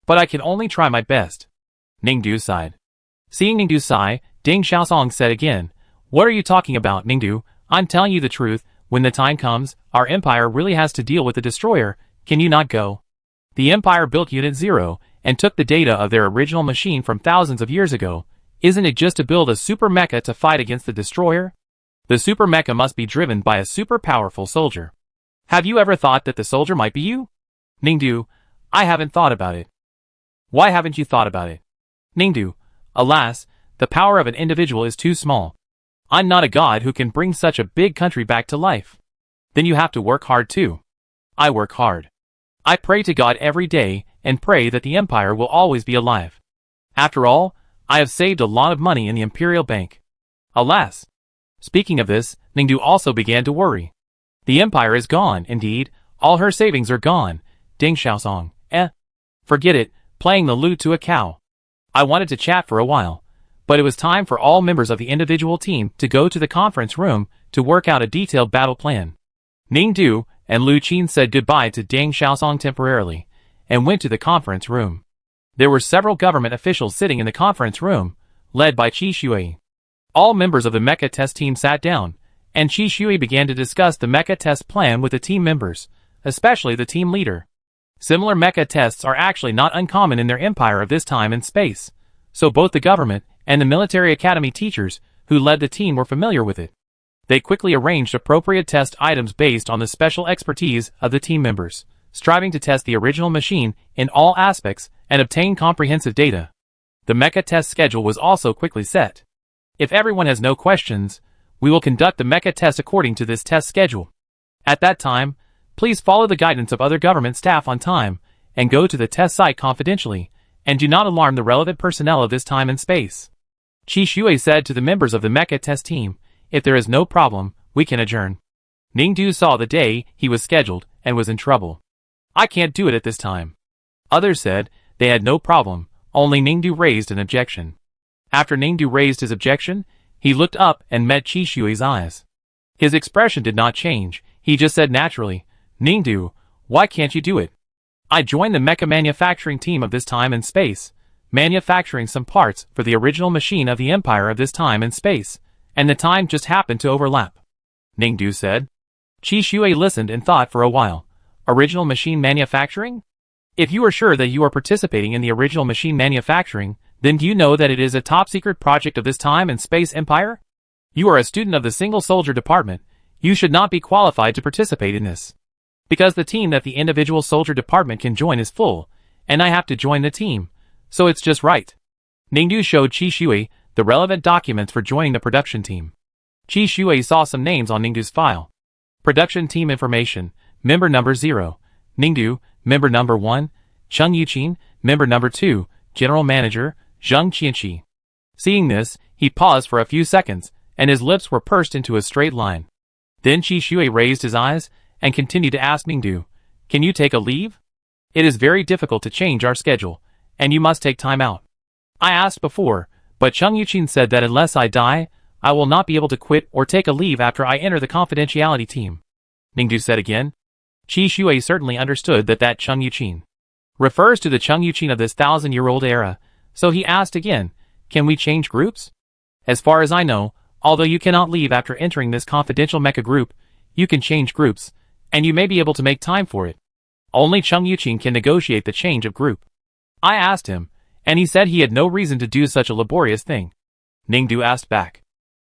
But I can only try my best. Ningdu sighed. Seeing Ningdu sigh, Ding Xiaosong said again, What are you talking about, Ningdu? I'm telling you the truth. When the time comes, our empire really has to deal with the destroyer. Can you not go? The empire built Unit 0 and took the data of their original machine from thousands of years ago. Isn't it just to build a super mecha to fight against the destroyer? The super mecha must be driven by a super powerful soldier. Have you ever thought that the soldier might be you? Ningdu, I haven't thought about it. Why haven't you thought about it? Ningdu, alas, the power of an individual is too small. I'm not a god who can bring such a big country back to life. Then you have to work hard too. I work hard. I pray to God every day and pray that the empire will always be alive. After all, I have saved a lot of money in the Imperial Bank. Alas. Speaking of this, Ningdu also began to worry. The empire is gone, indeed. All her savings are gone. Ding Xiaosong. Forget it, playing the lute to a cow. I wanted to chat for a while, but it was time for all members of the individual team to go to the conference room to work out a detailed battle plan. Ningdu and Lu Qin said goodbye to Ding Xiaosong temporarily, and went to the conference room. There were several government officials sitting in the conference room, led by Qi Shui. All members of the mecha test team sat down, and Qi Shui began to discuss the mecha test plan with the team members, especially the team leader. Similar mecha tests are actually not uncommon in their empire of this time and space, so both the government and the military academy teachers who led the team were familiar with it. They quickly arranged appropriate test items based on the special expertise of the team members, striving to test the original machine in all aspects and obtain comprehensive data. The mecha test schedule was also quickly set. If everyone has no questions, we will conduct the mecha test according to this test schedule. At that time, please follow the guidance of other government staff on time, and go to the test site confidentially, and do not alarm the relevant personnel of this time and space. Qi Shui said to the members of the mecha test team, if there is no problem, we can adjourn. Ningdu saw the day he was scheduled and was in trouble. I can't do it at this time. Others said they had no problem, only Ningdu raised an objection. After Ningdu raised his objection, he looked up and met Qi Shui's eyes. His expression did not change, he just said naturally, Ningdu, why can't you do it? I joined the mecha manufacturing team of this time and space, manufacturing some parts for the original machine of the empire of this time and space, and the time just happened to overlap. Ningdu said. Qi Shui listened and thought for a while. Original machine manufacturing? If you are sure that you are participating in the original machine manufacturing, then do you know that it is a top-secret project of this time and space empire? You are a student of the single soldier department. You should not be qualified to participate in this. Because the team that the individual soldier department can join is full, and I have to join the team, so it's just right. Ningdu showed Qi Shui the relevant documents for joining the production team. Qi Shui saw some names on Ningdu's file. Production team information, member number 0, Ningdu, member number 1, Cheng Yuqin, member number 2, general manager, Zheng Qianqi. Seeing this, he paused for a few seconds, and his lips were pursed into a straight line. Then Qi Shui raised his eyes, and continued to ask Ningdu, can you take a leave? It is very difficult to change our schedule, and you must take time out. I asked before, but Cheng Yuqin said that unless I die, I will not be able to quit or take a leave after I enter the confidentiality team. Ningdu said again. Qi Shui certainly understood that Cheng Yuqin refers to the Cheng Yuqin of this 1,000-year-old era, so he asked again, can we change groups? As far as I know, although you cannot leave after entering this confidential mecha group, you can change groups, and you may be able to make time for it. Only Cheng Yuqin can negotiate the change of group. I asked him, and he said he had no reason to do such a laborious thing. Ningdu asked back.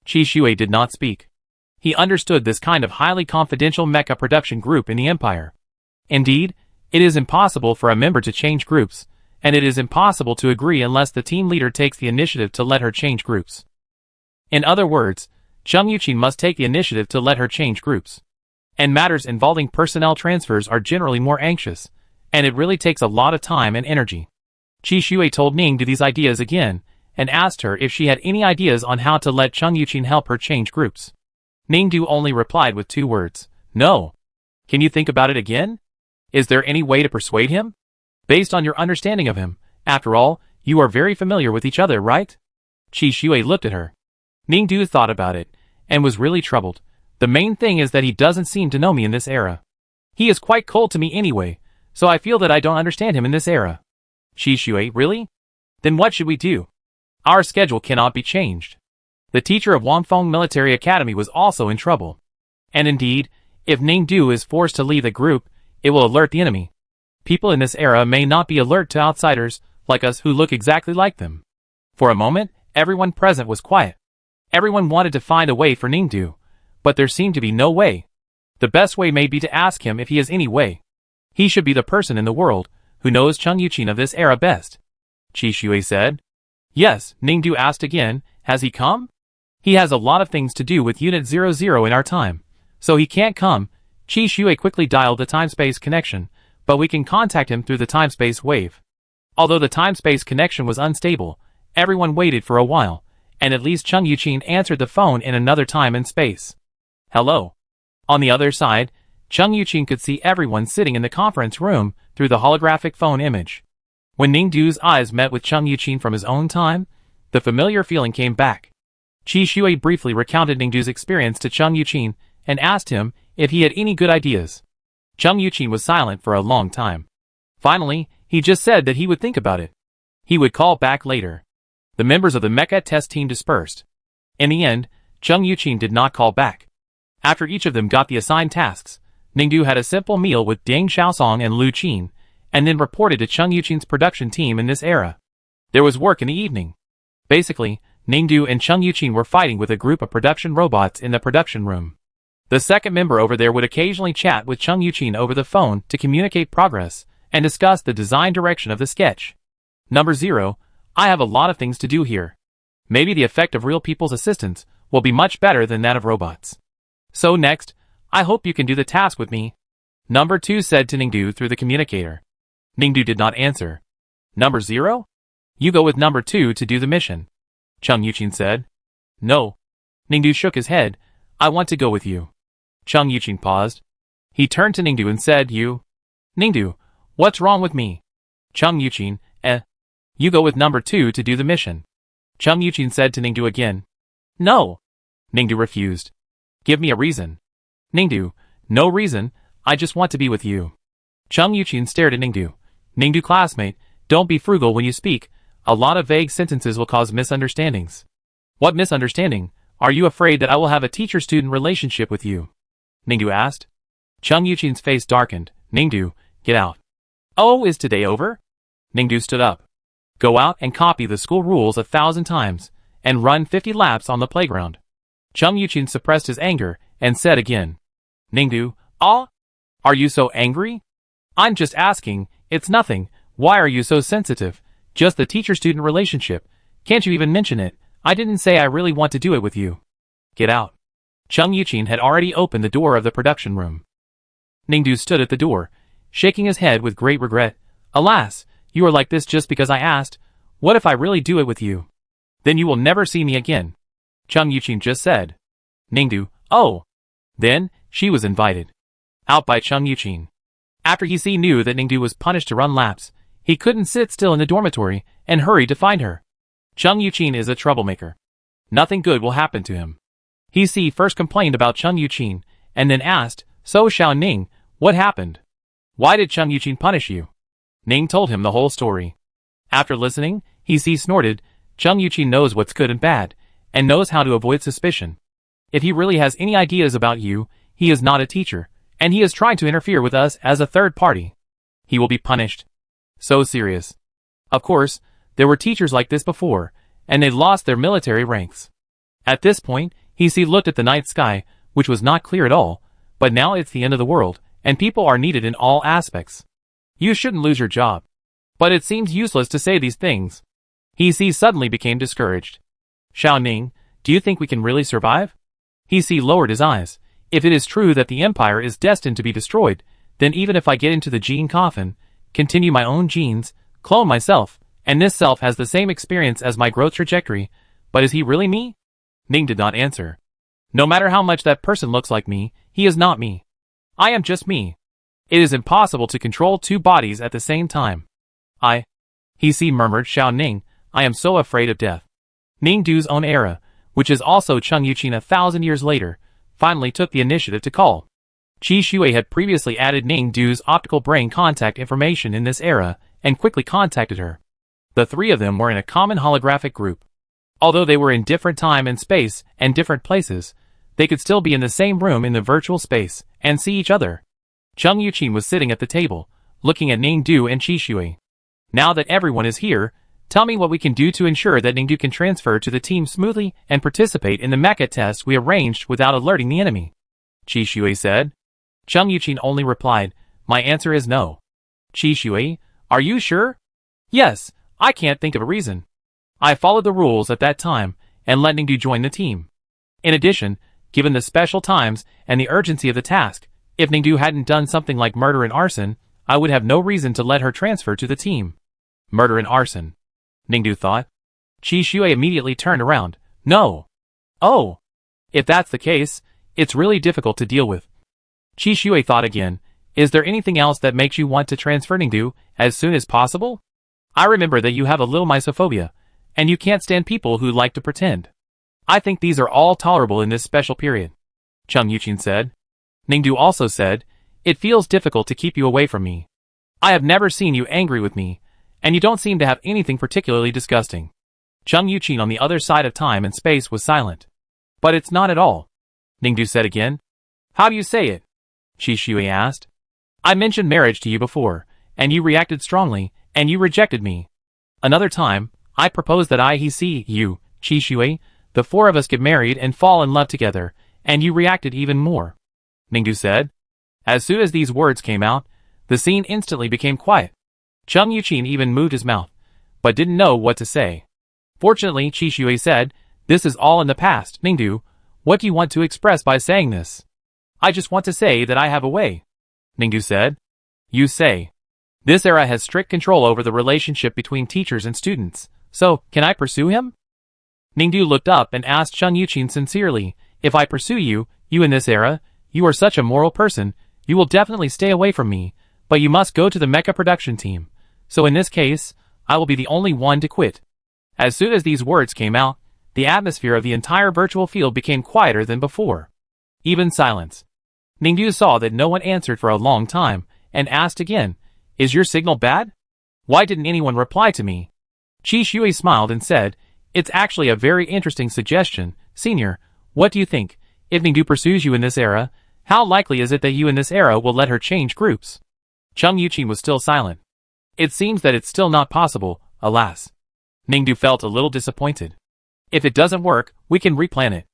Qi Shui did not speak. He understood this kind of highly confidential mecha production group in the empire. Indeed, it is impossible for a member to change groups, and it is impossible to agree unless the team leader takes the initiative to let her change groups. In other words, Cheng Yuqin must take the initiative to let her change groups. And matters involving personnel transfers are generally more anxious, and it really takes a lot of time and energy. Qi Shui told Ningdu these ideas again, and asked her if she had any ideas on how to let Cheng Yuqin help her change groups. Ningdu only replied with 2 words, no. Can you think about it again? Is there any way to persuade him? Based on your understanding of him, after all, you are very familiar with each other, right? Qi Shui looked at her. Ningdu thought about it, and was really troubled. The main thing is that he doesn't seem to know me in this era. He is quite cold to me anyway, so I feel that I don't understand him in this era. Qi Shui, really? Then what should we do? Our schedule cannot be changed. The teacher of Wangfeng Military Academy was also in trouble. And indeed, if Ningdu is forced to leave the group, it will alert the enemy. People in this era may not be alert to outsiders, like us who look exactly like them. For a moment, everyone present was quiet. Everyone wanted to find a way for Ningdu, but there seemed to be no way. The best way may be to ask him if he has any way. He should be the person in the world who knows Cheng Yuqin of this era best. Qi Shui said. Yes, Ningdu asked again, has he come? He has a lot of things to do with Unit 00 in our time, so he can't come. Qi Shui quickly dialed the time-space connection, but we can contact him through the time-space wave. Although the time-space connection was unstable, everyone waited for a while, and at least Cheng Yuqin answered the phone in another time and space. Hello. On the other side, Chung Yuqin could see everyone sitting in the conference room through the holographic phone image. When Ningdu's eyes met with Chung Yuqin from his own time, the familiar feeling came back. Qi Shui briefly recounted Ningdu's experience to Chung Yuqin and asked him if he had any good ideas. Chung Yuqin was silent for a long time. Finally, he just said that he would think about it. He would call back later. The members of the mecha test team dispersed. In the end, Chung Yuqin did not call back. After each of them got the assigned tasks, Ningdu had a simple meal with Deng Xiaosong and Lu Qin, and then reported to Chung Yuqin's production team in this era. There was work in the evening. Basically, Ningdu and Chung Yuqin were fighting with a group of production robots in the production room. The second member over there would occasionally chat with Chung Yuqin over the phone to communicate progress and discuss the design direction of the sketch. Number 0, I have a lot of things to do here. Maybe the effect of real people's assistance will be much better than that of robots. So next, I hope you can do the task with me. Number 2 said to Ningdu through the communicator. Ningdu did not answer. Number 0? You go with number 2 to do the mission. Chung Yuqin said. No. Ningdu shook his head. I want to go with you. Chung Yuqin paused. He turned to Ningdu and said, You? Ningdu, what's wrong with me? Chung Yuqin, You go with number 2 to do the mission. Chung Yuqin said to Ningdu again. No. Ningdu refused. Give me a reason. Ningdu, no reason, I just want to be with you. Chung Yuqin stared at Ningdu. Ningdu classmate, don't be frugal when you speak. A lot of vague sentences will cause misunderstandings. What misunderstanding? Are you afraid that I will have a teacher-student relationship with you? Ningdu asked. Chung Yuqin's face darkened. Ningdu, get out. Oh, is today over? Ningdu stood up. Go out and copy the school rules 1,000 times, and run 50 laps on the playground. Chung Yuqin suppressed his anger, and said again. Ningdu, are you so angry? I'm just asking, it's nothing, why are you so sensitive? Just the teacher-student relationship. Can't you even mention it? I didn't say I really want to do it with you. Get out. Chung Yuqin had already opened the door of the production room. Ningdu stood at the door, shaking his head with great regret. Alas, you are like this just because I asked. What if I really do it with you? Then you will never see me again. Chung Yuqin just said. Ningdu, oh. Then, she was invited. Out by Chung Yuqin. After he knew that Ningdu was punished to run laps, he couldn't sit still in the dormitory and hurried to find her. Chung Yuqin is a troublemaker. Nothing good will happen to him. He first complained about Chung Yuqin, and then asked, So Xiao Ning, what happened? Why did Chung Yuqin punish you? Ning told him the whole story. After listening, he snorted, Chung Yuqin knows what's good and bad, and knows how to avoid suspicion. If he really has any ideas about you, he is not a teacher, and he is trying to interfere with us as a third party. He will be punished. So serious. Of course, there were teachers like this before, and they lost their military ranks. At this point, he looked at the night sky, which was not clear at all, but now it's the end of the world, and people are needed in all aspects. You shouldn't lose your job. But it seems useless to say these things. He suddenly became discouraged. Xiao Ning, do you think we can really survive? He lowered his eyes. If it is true that the empire is destined to be destroyed, then even if I get into the gene coffin, continue my own genes, clone myself, and this self has the same experience as my growth trajectory, but is he really me? Ning did not answer. No matter how much that person looks like me, he is not me. I am just me. It is impossible to control two bodies at the same time. He murmured Xiao Ning, I am so afraid of death. Ningdu's own era, which is also Chung Yuqin 1,000 years later, finally took the initiative to call. Qi Shui had previously added Ningdu's optical brain contact information in this era, and quickly contacted her. The three of them were in a common holographic group. Although they were in different time and space, and different places, they could still be in the same room in the virtual space, and see each other. Chung Yuqin was sitting at the table, looking at Ningdu and Qi Shui. Now that everyone is here, tell me what we can do to ensure that Ningdu can transfer to the team smoothly and participate in the mecha test we arranged without alerting the enemy. Qi Shui said. Chung Yuqin only replied, My answer is no. Qi Shui, are you sure? Yes, I can't think of a reason. I followed the rules at that time, and let Ningdu join the team. In addition, given the special times and the urgency of the task, if Ningdu hadn't done something like murder and arson, I would have no reason to let her transfer to the team. Murder and arson. Ningdu thought. Qi Shui immediately turned around. No. Oh. If that's the case, it's really difficult to deal with. Qi Shui thought again. Is there anything else that makes you want to transfer Ningdu as soon as possible? I remember that you have a little misophobia, and you can't stand people who like to pretend. I think these are all tolerable in this special period. Cheng Yuqin said. Ningdu also said, it feels difficult to keep you away from me. I have never seen you angry with me, and you don't seem to have anything particularly disgusting. Cheng Yuqin on the other side of time and space was silent. But it's not at all. Ningdu said again. How do you say it? Qi Shui asked. I mentioned marriage to you before, and you reacted strongly, and you rejected me. Another time, I proposed that he see you, Qi Shui, the four of us get married and fall in love together, and you reacted even more. Ningdu said. As soon as these words came out, the scene instantly became quiet. Cheng Yuqin even moved his mouth, but didn't know what to say. Fortunately, Qi Shui said, this is all in the past. Ningdu, what do you want to express by saying this? I just want to say that I have a way. Ningdu said. You say. This era has strict control over the relationship between teachers and students, so can I pursue him? Ningdu looked up and asked Cheng Yuqin sincerely, if I pursue you in this era, you are such a moral person, you will definitely stay away from me, but you must go to the mecha production team. So in this case, I will be the only one to quit. As soon as these words came out, the atmosphere of the entire virtual field became quieter than before. Even silence. Ningdu saw that no one answered for a long time, and asked again, is your signal bad? Why didn't anyone reply to me? Qi Shui smiled and said, it's actually a very interesting suggestion, senior. What do you think? If Ningdu pursues you in this era, how likely is it that you in this era will let her change groups? Cheng Yuqin was still silent. It seems that it's still not possible, alas. Ningdu felt a little disappointed. If it doesn't work, we can replan it.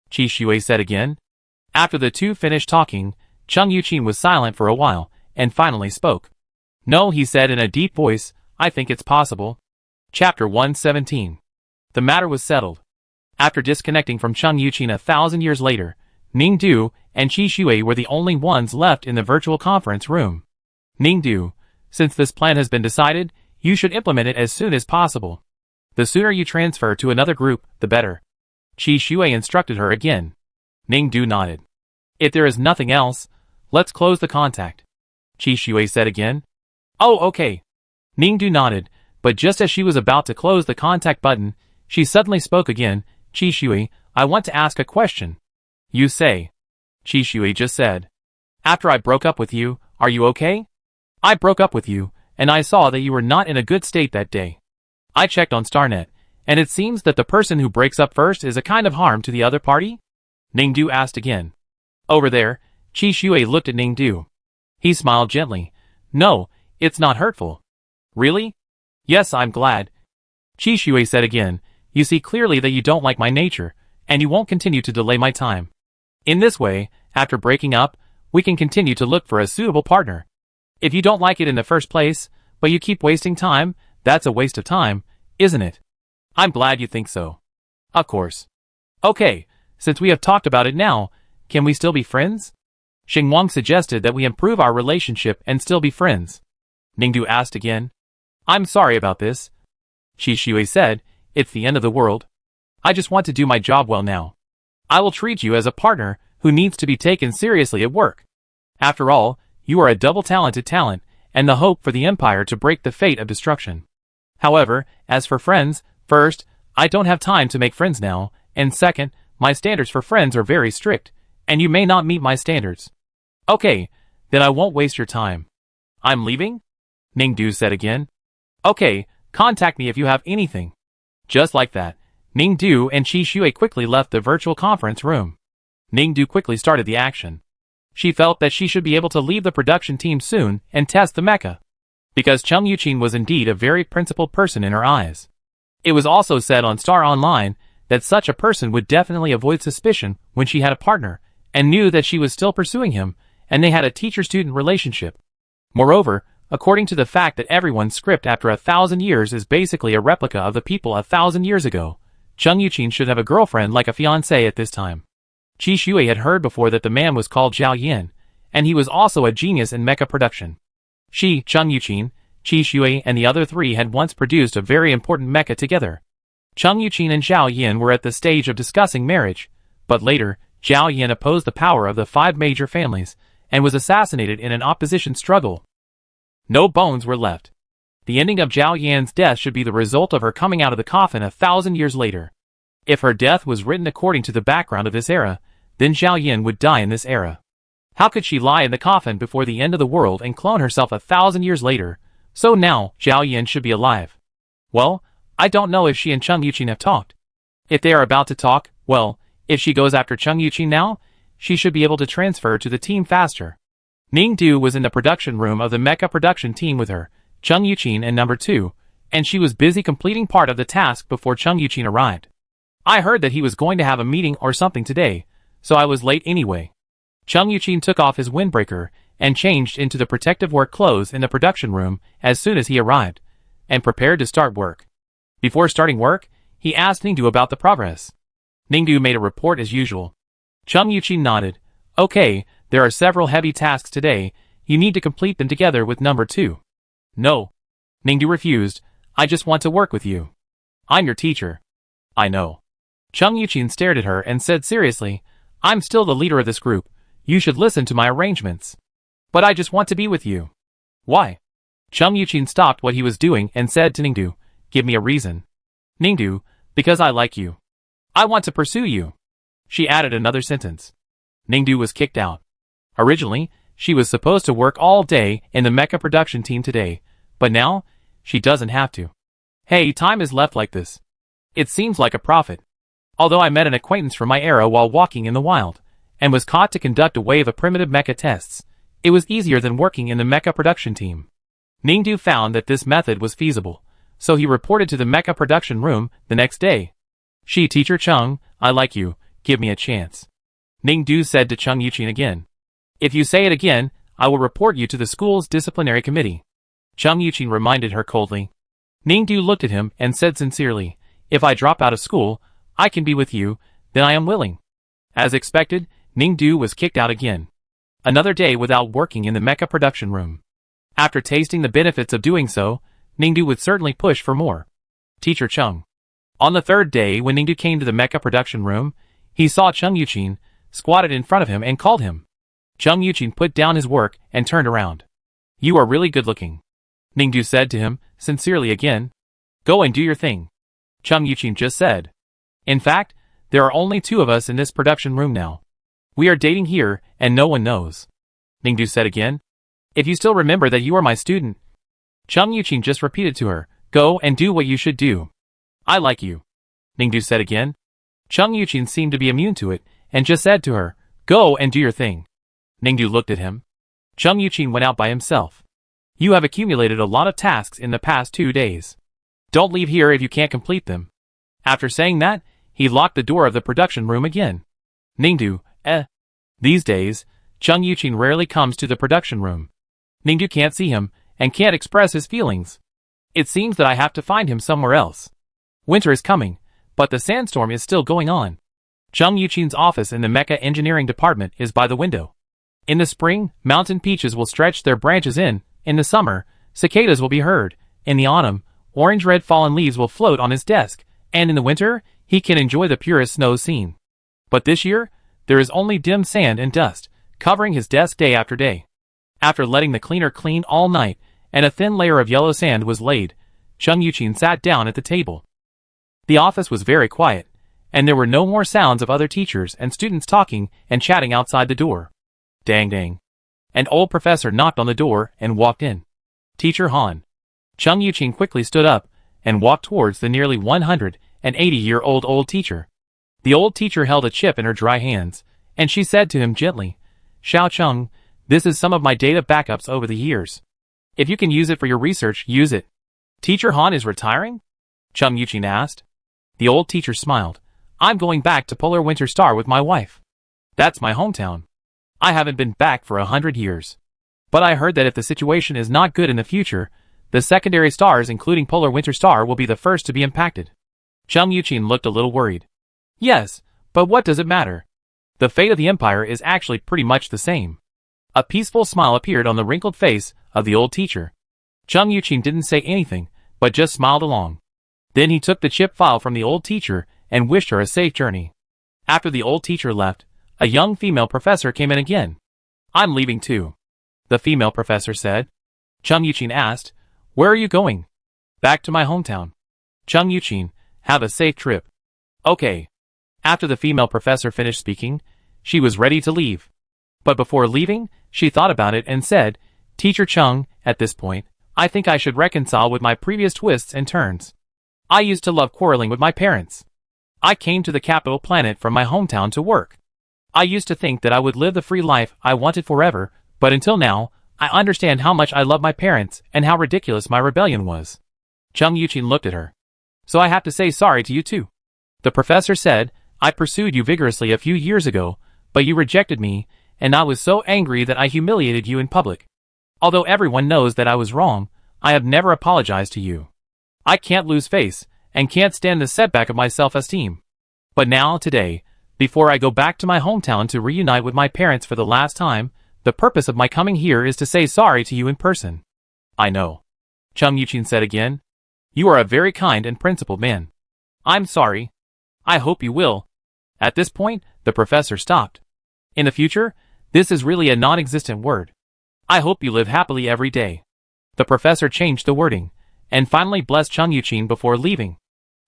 Qi Shui said again. After the two finished talking, Cheng Yuqin was silent for a while, and finally spoke. No, he said in a deep voice, I think it's possible. Chapter 117. The matter was settled. After disconnecting from Cheng Yuqin 1,000 years later, Ningdu and Qi Shui were the only ones left in the virtual conference room. Ningdu, since this plan has been decided, you should implement it as soon as possible. The sooner you transfer to another group, the better. Qi Shui instructed her again. Ningdu nodded. If there is nothing else, let's close the contact. Qi Shui said again. Oh, okay. Ningdu nodded, but just as she was about to close the contact button, she suddenly spoke again. Qi Shui, I want to ask a question. You say. Qi Shui just said. After I broke up with you, are you okay? I broke up with you, and I saw that you were not in a good state that day. I checked on Starnet, and it seems that the person who breaks up first is a kind of harm to the other party? Ningdu asked again. Over there, Qi Shui looked at Ningdu. He smiled gently. No, it's not hurtful. Really? Yes, I'm glad. Qi Shui said again. You see clearly that you don't like my nature, and you won't continue to delay my time. In this way, after breaking up, we can continue to look for a suitable partner. If you don't like it in the first place, but you keep wasting time, that's a waste of time, isn't it? I'm glad you think so. Of course. Okay, since we have talked about it now, can we still be friends? Xing Wang suggested that we improve our relationship and still be friends. Ningdu asked again. I'm sorry about this. Qi Shui said, it's the end of the world. I just want to do my job well now. I will treat you as a partner who needs to be taken seriously at work. After all, you are a double-talented talent, and the hope for the Empire to break the fate of destruction. However, as for friends, first, I don't have time to make friends now, and second, my standards for friends are very strict, and you may not meet my standards. Okay, then I won't waste your time. I'm leaving? Ningdu said again. Okay, contact me if you have anything. Just like that, Ningdu and Qi Shui quickly left the virtual conference room. Ningdu quickly started the action. She felt that she should be able to leave the production team soon and test the mecha. Because Cheng Yuqin was indeed a very principled person in her eyes. It was also said on Star Online that such a person would definitely avoid suspicion when she had a partner, and knew that she was still pursuing him, and they had a teacher-student relationship. Moreover, according to the fact that everyone's script after 1,000 years is basically a replica of the people 1,000 years ago, Cheng Yuqin should have a girlfriend like a fiancé at this time. Qi Shui had heard before that the man was called Zhao Yin, and he was also a genius in mecha production. She, Cheng Yuqin, Qi Shui, and the other three had once produced a very important mecha together. Cheng Yuqin and Zhao Yin were at the stage of discussing marriage, but later, Zhao Yin opposed the power of the 5 major families, and was assassinated in an opposition struggle. No bones were left. The ending of Zhao Yan's death should be the result of her coming out of the coffin 1,000 years later. If her death was written according to the background of this era, then Zhao Yan would die in this era. How could she lie in the coffin before the end of the world and clone herself 1,000 years later? So now, Zhao Yan should be alive. Well, I don't know if she and Cheng Yuqin have talked. If they are about to talk, well, if she goes after Cheng Yuqin now, she should be able to transfer to the team faster. Ning Du was in the production room of the mecha production team with her, Cheng Yuqin and number 2, and she was busy completing part of the task before Cheng Yuqin arrived. I heard that he was going to have a meeting or something today, so I was late anyway. Cheng Yuqin took off his windbreaker and changed into the protective work clothes in the production room as soon as he arrived, and prepared to start work. Before starting work, he asked Ningdu about the progress. Ningdu made a report as usual. Cheng Yuqin nodded. Okay, there are several heavy tasks today, you need to complete them together with number 2. No. Ningdu refused, I just want to work with you. I'm your teacher. I know. Cheng Yuqin stared at her and said seriously, I'm still the leader of this group, you should listen to my arrangements. But I just want to be with you. Why? Cheng Yuqin stopped what he was doing and said to Ningdu, give me a reason. Ningdu, because I like you. I want to pursue you. She added another sentence. Ningdu was kicked out. Originally, she was supposed to work all day in the mecha production team today, but now, she doesn't have to. Hey, time is left like this. It seems like a profit. Although I met an acquaintance from my era while walking in the wild, and was caught to conduct a wave of primitive mecha tests, it was easier than working in the mecha production team. Ningdu found that this method was feasible, so he reported to the mecha production room the next day. Teacher Cheng, I like you, give me a chance. Ningdu said to Cheng Yuqin again. If you say it again, I will report you to the school's disciplinary committee. Cheng Yuqin reminded her coldly. Ningdu looked at him and said sincerely, if I drop out of school, I can be with you, then I am willing. As expected, Ningdu was kicked out again. Another day without working in the mecha production room. After tasting the benefits of doing so, Ningdu would certainly push for more. Teacher Cheng. On the third day when Ningdu came to the mecha production room, he saw Cheng Yuqin, squatted in front of him and called him. Cheng Yuqin put down his work and turned around. You are really good looking. Ningdu said to him, sincerely again. Go and do your thing. Cheng Yuqin just said. In fact, there are only 2 of us in this production room now. We are dating here, and no one knows. Ningdu said again. If you still remember that you are my student. Cheng Yuqin just repeated to her, go and do what you should do. I like you. Ningdu said again. Cheng Yuqin seemed to be immune to it, and just said to her, go and do your thing. Ningdu looked at him. Cheng Yuqin went out by himself. You have accumulated a lot of tasks in the past 2 days. Don't leave here if you can't complete them. After saying that, he locked the door of the production room again. Ningdu, These days, Cheng Yuqin rarely comes to the production room. Ningdu can't see him, and can't express his feelings. It seems that I have to find him somewhere else. Winter is coming, but the sandstorm is still going on. Cheng Yuqin's office in the mecha engineering department is by the window. In the spring, mountain peaches will stretch their branches in the summer, cicadas will be heard, in the autumn, orange-red fallen leaves will float on his desk, and in the winter, he can enjoy the purest snow scene. But this year, there is only dim sand and dust, covering his desk day after day. After letting the cleaner clean all night, and a thin layer of yellow sand was laid, Cheng Yuqin sat down at the table. The office was very quiet, and there were no more sounds of other teachers and students talking and chatting outside the door. Dang dang. An old professor knocked on the door and walked in. Teacher Han. Cheng Yuqin quickly stood up and walked towards the nearly 180-year-old old teacher. The old teacher held a chip in her dry hands, and she said to him gently, Xiao Cheng, this is some of my data backups over the years. If you can use it for your research, use it. Teacher Han is retiring? Cheng Yuqin asked. The old teacher smiled. I'm going back to Polar Winter Star with my wife. That's my hometown. I haven't been back for 100 years. But I heard that if the situation is not good in the future, the secondary stars including Polar Winter Star will be the first to be impacted. Cheng Yuqin looked a little worried. Yes, but what does it matter? The fate of the empire is actually pretty much the same. A peaceful smile appeared on the wrinkled face of the old teacher. Cheng Yuqin didn't say anything, but just smiled along. Then he took the chip file from the old teacher and wished her a safe journey. After the old teacher left, a young female professor came in again. I'm leaving too, the female professor said. Chung Yuqin asked, "Where are you going?" "Back to my hometown." "Chung Yuqin, have a safe trip." "Okay." After the female professor finished speaking, she was ready to leave. But before leaving, she thought about it and said, "Teacher Chung, at this point, I think I should reconcile with my previous twists and turns. I used to love quarreling with my parents. I came to the capital planet from my hometown to work. I used to think that I would live the free life I wanted forever, but until now, I understand how much I love my parents and how ridiculous my rebellion was." Chung Yuqin looked at her. "So I have to say sorry to you too." The professor said, "I pursued you vigorously a few years ago, but you rejected me, and I was so angry that I humiliated you in public. Although everyone knows that I was wrong, I have never apologized to you. I can't lose face, and can't stand the setback of my self-esteem. But now, today, before I go back to my hometown to reunite with my parents for the last time, the purpose of my coming here is to say sorry to you in person." "I know," Chung Yuqin said again. "You are a very kind and principled man. I'm sorry. I hope you will." At this point, the professor stopped. "In the future, this is really a non-existent word. I hope you live happily every day." The professor changed the wording, and finally blessed Chung Yuqin before leaving.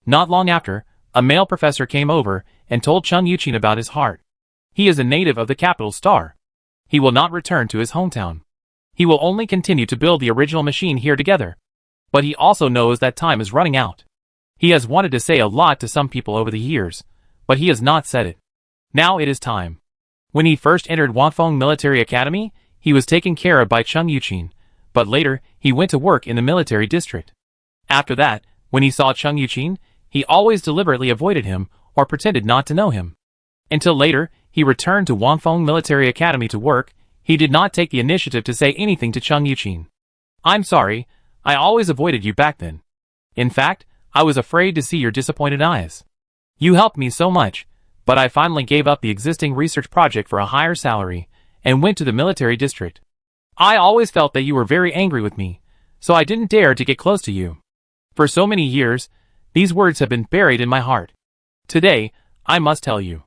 Not long after, a male professor came over and told Chung Yuqin about his heart. He is a native of the capital star. He will not return to his hometown. He will only continue to build the original machine here together. But he also knows that time is running out. He has wanted to say a lot to some people over the years, but he has not said it. Now it is time. When he first entered Wanfeng Military Academy, he was taken care of by Chung Yuqin, but later he went to work in the military district. After that, when he saw Chung Yuqin, he always deliberately avoided him or pretended not to know him. Until later, he returned to Wanfeng Military Academy to work. He did not take the initiative to say anything to Chung Yuqin. "I'm sorry, I always avoided you back then. In fact, I was afraid to see your disappointed eyes. You helped me so much, but I finally gave up the existing research project for a higher salary and went to the military district. I always felt that you were very angry with me, so I didn't dare to get close to you. For so many years, these words have been buried in my heart. Today, I must tell you.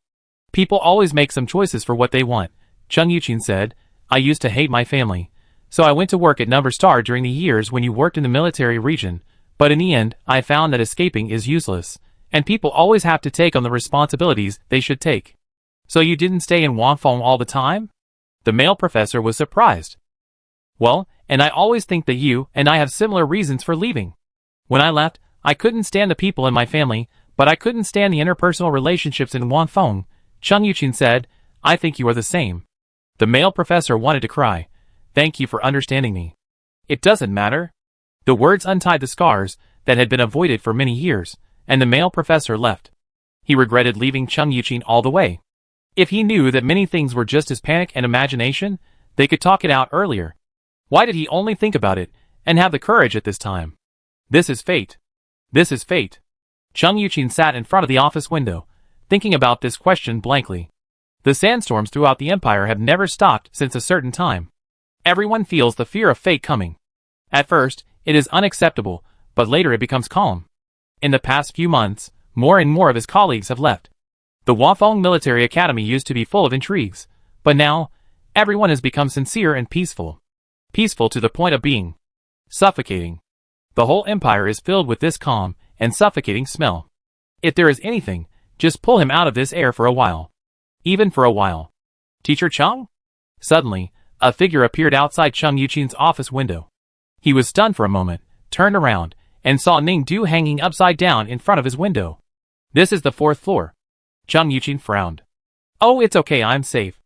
People always make some choices for what they want," Chung Yuqin said. "I used to hate my family, so I went to work at Number Star during the years when you worked in the military region, but in the end, I found that escaping is useless, and people always have to take on the responsibilities they should take. So you didn't stay in Wanfeng all the time?" The male professor was surprised. "Well, and I always think that you and I have similar reasons for leaving. When I left, I couldn't stand the people in my family, but I couldn't stand the interpersonal relationships in Wanfeng," Chung Yuqin said. "I think you are the same." The male professor wanted to cry. "Thank you for understanding me. It doesn't matter." The words untied the scars that had been avoided for many years, and the male professor left. He regretted leaving Chung Yuqin all the way. If he knew that many things were just his panic and imagination, they could talk it out earlier. Why did he only think about it and have the courage at this time? This is fate. This is fate. Chung Yuqin sat in front of the office window, thinking about this question blankly. The sandstorms throughout the empire have never stopped since a certain time. Everyone feels the fear of fate coming. At first, it is unacceptable, but later it becomes calm. In the past few months, more and more of his colleagues have left. The Wanfeng Military Academy used to be full of intrigues, but now, everyone has become sincere and peaceful. Peaceful to the point of being suffocating. The whole empire is filled with this calm and suffocating smell. If there is anything, just pull him out of this air for a while. Even for a while. "Teacher Chung?" Suddenly, a figure appeared outside Chung Yuqin's office window. He was stunned for a moment, turned around, and saw Ning Du hanging upside down in front of his window. "This is the 4th floor." Chung Yuqin frowned. "Oh, it's okay, I'm safe."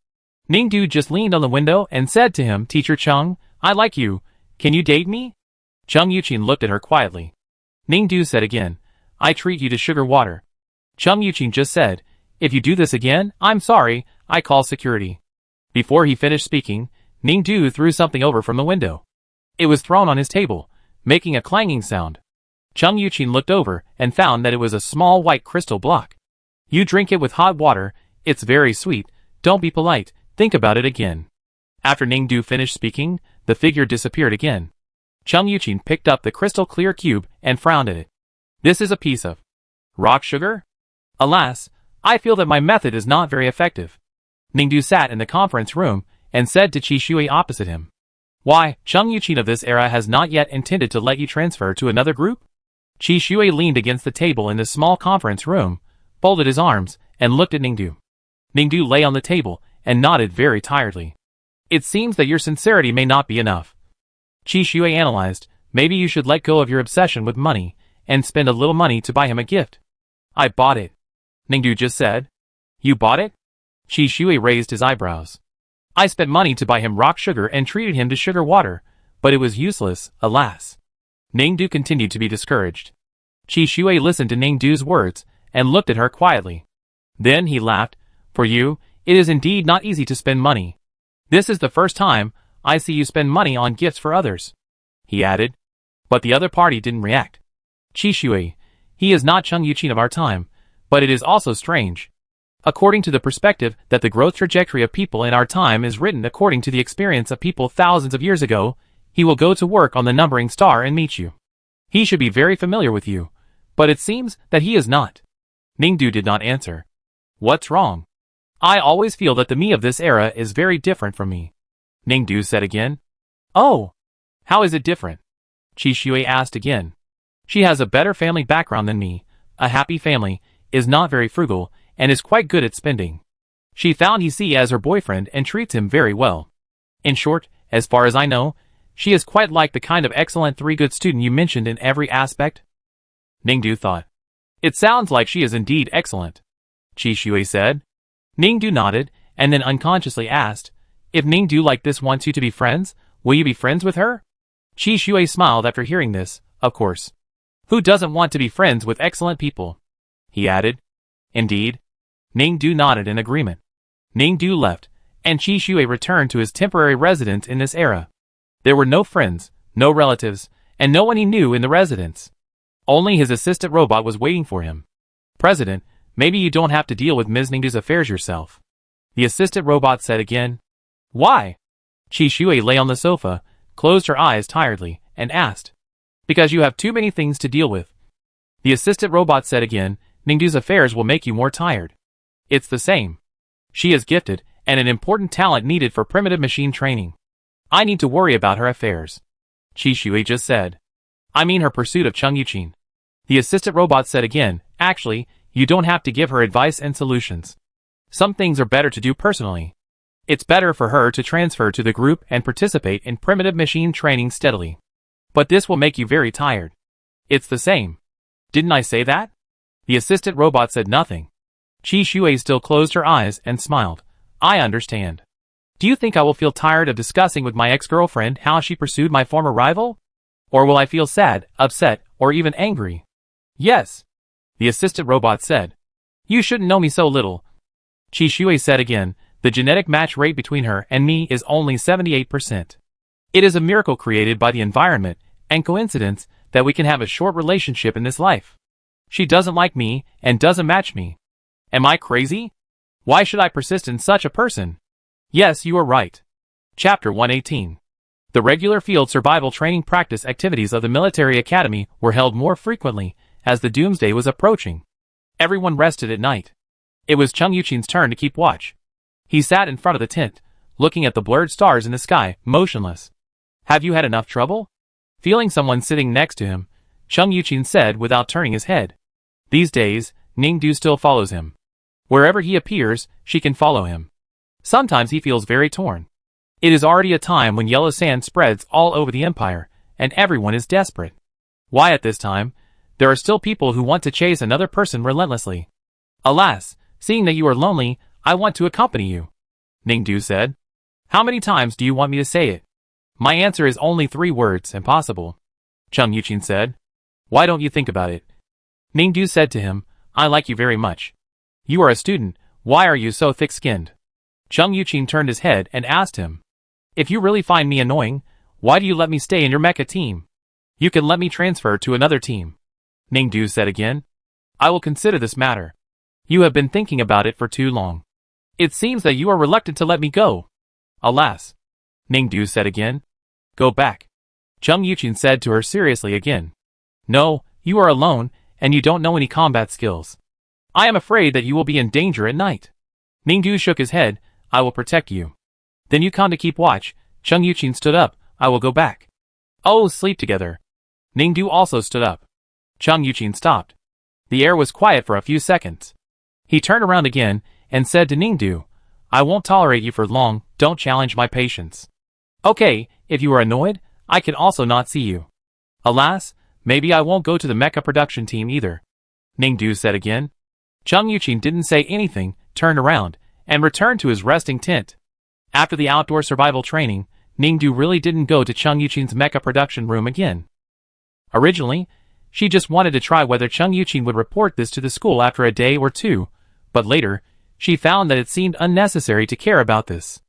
Ning Du just leaned on the window and said to him, "Teacher Chung, I like you. Can you date me?" Chung Yuqin looked at her quietly. Ning Du said again, "I treat you to sugar water." Chung Yuqin just said, "If you do this again, I'm sorry, I call security." Before he finished speaking, Ning Du threw something over from the window. It was thrown on his table, making a clanging sound. Chung Yuqin looked over and found that it was a small white crystal block. "You drink it with hot water, it's very sweet, don't be polite, think about it again." After Ning Du finished speaking, the figure disappeared again. Chung Yuqin picked up the crystal clear cube and frowned at it. "This is a piece of rock sugar? Alas, I feel that my method is not very effective." Ning Du sat in the conference room and said to Qi Shui opposite him. Why, Chung Yuqin of this era has not yet intended to let you transfer to another group? Qi Shui leaned against the table in the small conference room, folded his arms, and looked at Ningdu. Ningdu lay on the table and nodded very tiredly. It seems that your sincerity may not be enough. Qi Shui analyzed, maybe you should let go of your obsession with money and spend a little money to buy him a gift. I bought it. Ningdu just said. You bought it? Qi Shui raised his eyebrows. I spent money to buy him rock sugar and treated him to sugar water, but it was useless, alas. Ningdu continued to be discouraged. Qi Shui listened to Ningdu's words and looked at her quietly. Then he laughed. For you, it is indeed not easy to spend money. This is the first time I see you spend money on gifts for others, he added. But the other party didn't react. Qi Shui, he is not Chung Yuqin of our time, but it is also strange. According to the perspective that the growth trajectory of people in our time is written according to the experience of people thousands of years ago, he will go to work on the numbering star and meet you. He should be very familiar with you, but it seems that he is not. Ningdu did not answer. What's wrong? I always feel that the me of this era is very different from me. Ningdu said again. Oh, how is it different? Qi Shui asked again. She has a better family background than me, a happy family, is not very frugal, and is quite good at spending. She found he as her boyfriend and treats him very well. In short, as far as I know, she is quite like the kind of excellent three-good student you mentioned in every aspect. Ningdu thought. It sounds like she is indeed excellent. Qi Shui said. Ningdu nodded, and then unconsciously asked, if Ningdu like this wants you to be friends, will you be friends with her? Qi Shui smiled after hearing this, of course. Who doesn't want to be friends with excellent people? He added. Indeed. Ningdu nodded in agreement. Ningdu left, and Qi Shui returned to his temporary residence in this era. There were no friends, no relatives, and no one he knew in the residence. Only his assistant robot was waiting for him. President, maybe you don't have to deal with Ms. Ningdu's affairs yourself. The assistant robot said again. Why? Qi Shui lay on the sofa, closed her eyes tiredly, and asked. Because you have too many things to deal with. The assistant robot said again, Ningdu's affairs will make you more tired. It's the same. She is gifted, and an important talent needed for primitive machine training. I need to worry about her affairs. Qi Shui just said. I mean her pursuit of Chung Yuqin. The assistant robot said again, actually, you don't have to give her advice and solutions. Some things are better to do personally. It's better for her to transfer to the group and participate in primitive machine training steadily. But this will make you very tired. It's the same. Didn't I say that? The assistant robot said nothing. Qi Shui still closed her eyes and smiled. I understand. Do you think I will feel tired of discussing with my ex-girlfriend how she pursued my former rival? Or will I feel sad, upset, or even angry? Yes. The assistant robot said. You shouldn't know me so little. Qi Shui said again, the genetic match rate between her and me is only 78%. It is a miracle created by the environment and coincidence that we can have a short relationship in this life. She doesn't like me and doesn't match me. Am I crazy? Why should I persist in such a person? Yes, you are right. Chapter 118. The regular field survival training practice activities of the military academy were held more frequently as the doomsday was approaching. Everyone rested at night. It was Chung Yuqin's turn to keep watch. He sat in front of the tent, looking at the blurred stars in the sky, motionless. Have you had enough trouble? Feeling someone sitting next to him, Chung Yuqin said without turning his head. These days, Ningdu still follows him. Wherever he appears, she can follow him. Sometimes he feels very torn. It is already a time when yellow sand spreads all over the empire, and everyone is desperate. Why at this time, there are still people who want to chase another person relentlessly. Alas, seeing that you are lonely, I want to accompany you. Ningdu said. How many times do you want me to say it? My answer is only 3 words, impossible. Chung Yuqin said. Why don't you think about it? Ningdu said to him, I like you very much. You are a student, why are you so thick-skinned? Chung Yuqin turned his head and asked him. If you really find me annoying, why do you let me stay in your mecha team? You can let me transfer to another team. Ningdu said again. I will consider this matter. You have been thinking about it for too long. It seems that you are reluctant to let me go. Alas. Ningdu said again. Go back. Chung Yuqin said to her seriously again. No, you are alone, and you don't know any combat skills. I am afraid that you will be in danger at night. Ningdu shook his head. I will protect you. Then you come to keep watch. Chung Yuqin stood up. I will go back. Oh, sleep together. Ningdu also stood up. Chung Yuqin stopped. The air was quiet for a few seconds. He turned around again and said to Ningdu, I won't tolerate you for long, don't challenge my patience. Okay, if you are annoyed, I can also not see you. Alas, maybe I won't go to the mecha production team either. Ningdu said again. Chung Yuqin didn't say anything, turned around, and returned to his resting tent. After the outdoor survival training, Ningdu really didn't go to Chung Yuqin's mecha production room again. Originally, she just wanted to try whether Chung Yuqin would report this to the school after a day or two, but later, she found that it seemed unnecessary to care about this.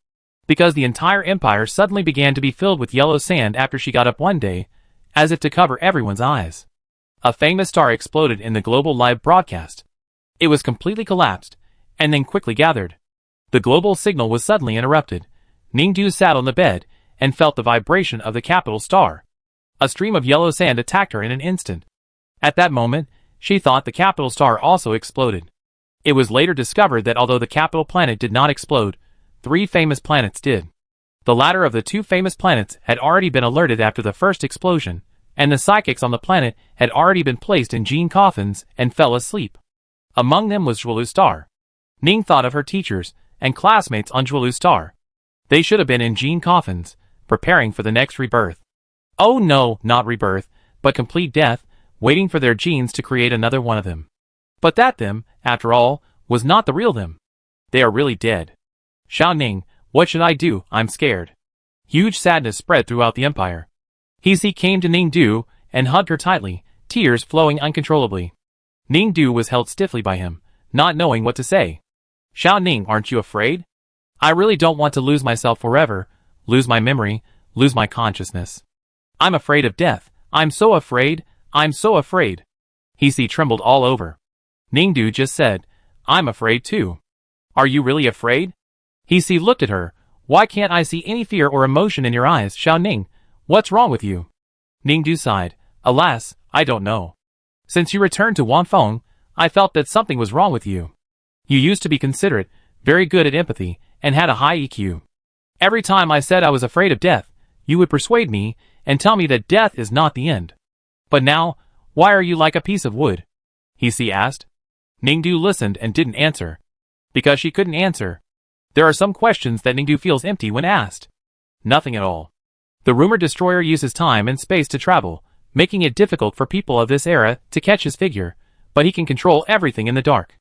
Because the entire empire suddenly began to be filled with yellow sand after she got up one day, as if to cover everyone's eyes. A famous star exploded in the global live broadcast. It was completely collapsed, and then quickly gathered. The global signal was suddenly interrupted. Ningdu sat on the bed, and felt the vibration of the capital star. A stream of yellow sand attacked her in an instant. At that moment, she thought the capital star also exploded. It was later discovered that although the capital planet did not explode, 3 famous planets did. The latter of the 2 famous planets had already been alerted after the first explosion, and the psychics on the planet had already been placed in gene coffins and fell asleep. Among them was Zhuelu Star. Ning thought of her teachers and classmates on Zhuelu Star. They should have been in gene coffins, preparing for the next rebirth. Oh no, not rebirth, but complete death, waiting for their genes to create another one of them. But that them, after all, was not the real them. They are really dead. Xiao Ning, what should I do? I'm scared. Huge sadness spread throughout the empire. He came to Ningdu and hugged her tightly, tears flowing uncontrollably. Ningdu was held stiffly by him, not knowing what to say. Xiao Ning, aren't you afraid? I really don't want to lose myself forever, lose my memory, lose my consciousness. I'm afraid of death. I'm so afraid. I'm so afraid. He trembled all over. Ningdu just said, I'm afraid too. Are you really afraid? He looked at her. Why can't I see any fear or emotion in your eyes, Xiao Ning? What's wrong with you? Ningdu sighed. Alas, I don't know. Since you returned to Wanfeng, I felt that something was wrong with you. You used to be considerate, very good at empathy, and had a high EQ. Every time I said I was afraid of death, you would persuade me and tell me that death is not the end. But now, why are you like a piece of wood? He asked. Ningdu listened and didn't answer. Because she couldn't answer. There are some questions that Ningdu feels empty when asked. Nothing at all. The rumored destroyer uses time and space to travel, making it difficult for people of this era to catch his figure, but he can control everything in the dark.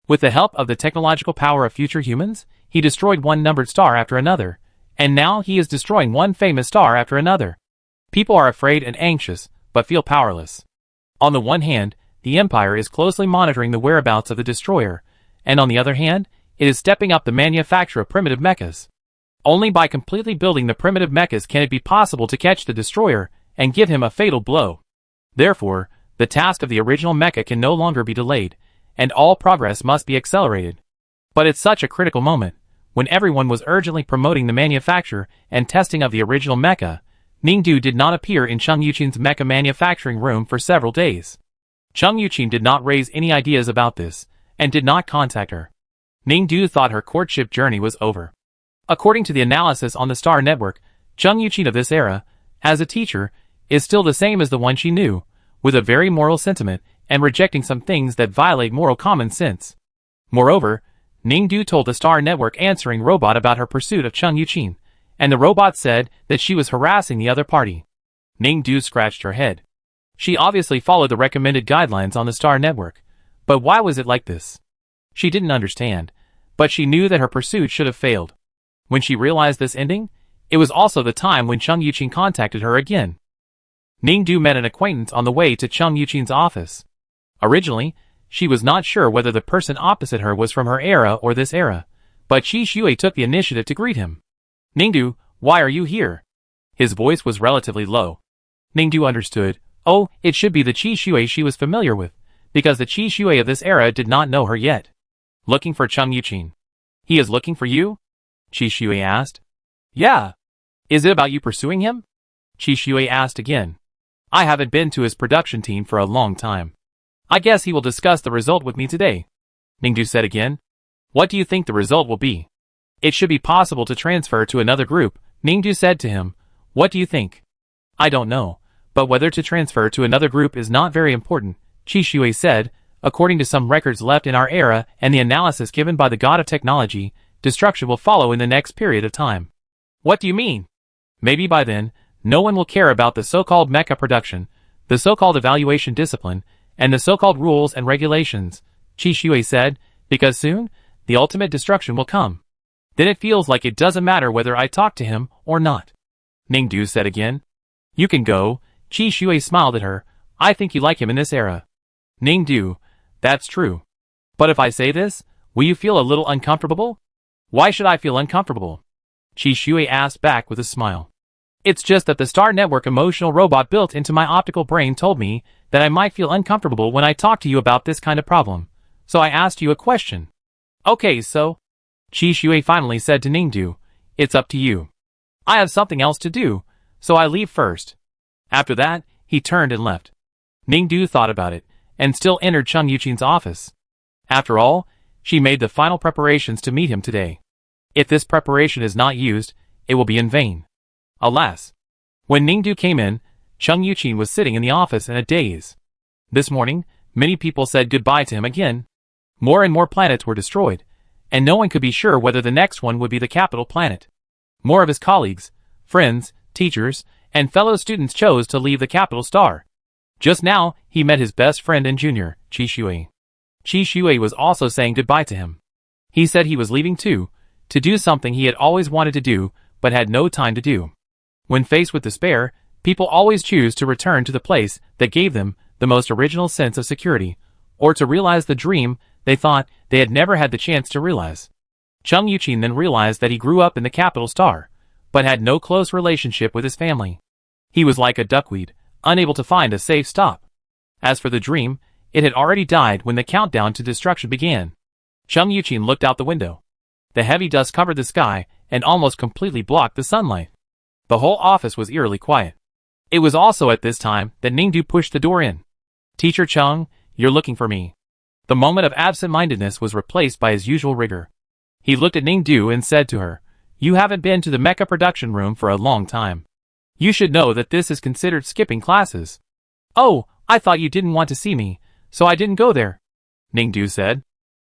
With the help of the technological power of future humans, he destroyed one numbered star after another, and now he is destroying one famous star after another. People are afraid and anxious, but feel powerless. On the one hand, the Empire is closely monitoring the whereabouts of the destroyer, and on the other hand, it is stepping up the manufacture of primitive mechas. Only by completely building the primitive mechas can it be possible to catch the destroyer and give him a fatal blow. Therefore, the task of the original mecha can no longer be delayed, and all progress must be accelerated. But at such a critical moment, when everyone was urgently promoting the manufacture and testing of the original mecha, Ningdu did not appear in Chung Yuqin's mecha manufacturing room for several days. Chung Yuqin did not raise any ideas about this, and did not contact her. Ningdu thought her courtship journey was over. According to the analysis on the Star Network, Chung Yuqin of this era, as a teacher, is still the same as the one she knew, with a very moral sentiment and rejecting some things that violate moral common sense. Moreover, Ningdu told the Star Network answering robot about her pursuit of Chung Yuqin, and the robot said that she was harassing the other party. Ningdu scratched her head. She obviously followed the recommended guidelines on the Star Network, but why was it like this? She didn't understand, but she knew that her pursuit should have failed. When she realized this ending, it was also the time when Chung Yuqin contacted her again. Ningdu met an acquaintance on the way to Chung Yuqin's office. Originally, she was not sure whether the person opposite her was from her era or this era, but Qi Shui took the initiative to greet him. Ningdu, why are you here? His voice was relatively low. Ningdu understood. Oh, it should be the Qi Shui she was familiar with, because the Qi Shui of this era did not know her yet. Looking for Chung Yuqin. He is looking for you? Qi Shui asked. Yeah. Is it about you pursuing him? Qi Shui asked again. I haven't been to his production team for a long time. I guess he will discuss the result with me today. Ningdu said again. What do you think the result will be? It should be possible to transfer to another group, Ningdu said to him. What do you think? I don't know, but whether to transfer to another group is not very important, Qishui said. According to some records left in our era and the analysis given by the god of technology, destruction will follow in the next period of time. What do you mean? Maybe by then, no one will care about the so-called mecha production, the so-called evaluation discipline, and the so-called rules and regulations, Qishui said, because soon, the ultimate destruction will come. Then it feels like it doesn't matter whether I talk to him or not. Ningdu said again. You can go, Qishui smiled at her. I think you like him in this era. Ningdu, that's true. But if I say this, will you feel a little uncomfortable? Why should I feel uncomfortable? Qishui asked back with a smile. It's just that the Star Network emotional robot built into my optical brain told me that I might feel uncomfortable when I talk to you about this kind of problem. So I asked you a question. Okay, so? Qishui finally said to Ningdu, it's up to you. I have something else to do, so I leave first. After that, he turned and left. Ningdu thought about it, and still entered Cheng Yuqin's office. After all, she made the final preparations to meet him today. If this preparation is not used, it will be in vain. Alas! When Ningdu came in, Cheng Yuqin was sitting in the office in a daze. This morning, many people said goodbye to him again. More and more planets were destroyed, and no one could be sure whether the next one would be the capital planet. More of his colleagues, friends, teachers, and fellow students chose to leave the capital star. Just now, he met his best friend and junior, Qishui. Qishui was also saying goodbye to him. He said he was leaving too, to do something he had always wanted to do, but had no time to do. When faced with despair, people always choose to return to the place that gave them the most original sense of security, or to realize the dream they thought they had never had the chance to realize. Cheng Yuqin then realized that he grew up in the capital star, but had no close relationship with his family. He was like a duckweed, unable to find a safe stop. As for the dream, it had already died when the countdown to destruction began. Cheng Yuqin looked out the window. The heavy dust covered the sky and almost completely blocked the sunlight. The whole office was eerily quiet. It was also at this time that Ningdu pushed the door in. Teacher Cheng, you're looking for me. The moment of absent-mindedness was replaced by his usual rigor. He looked at Ningdu and said to her, You haven't been to the mecha production room for a long time. You should know that this is considered skipping classes. Oh, I thought you didn't want to see me, so I didn't go there, Ningdu said.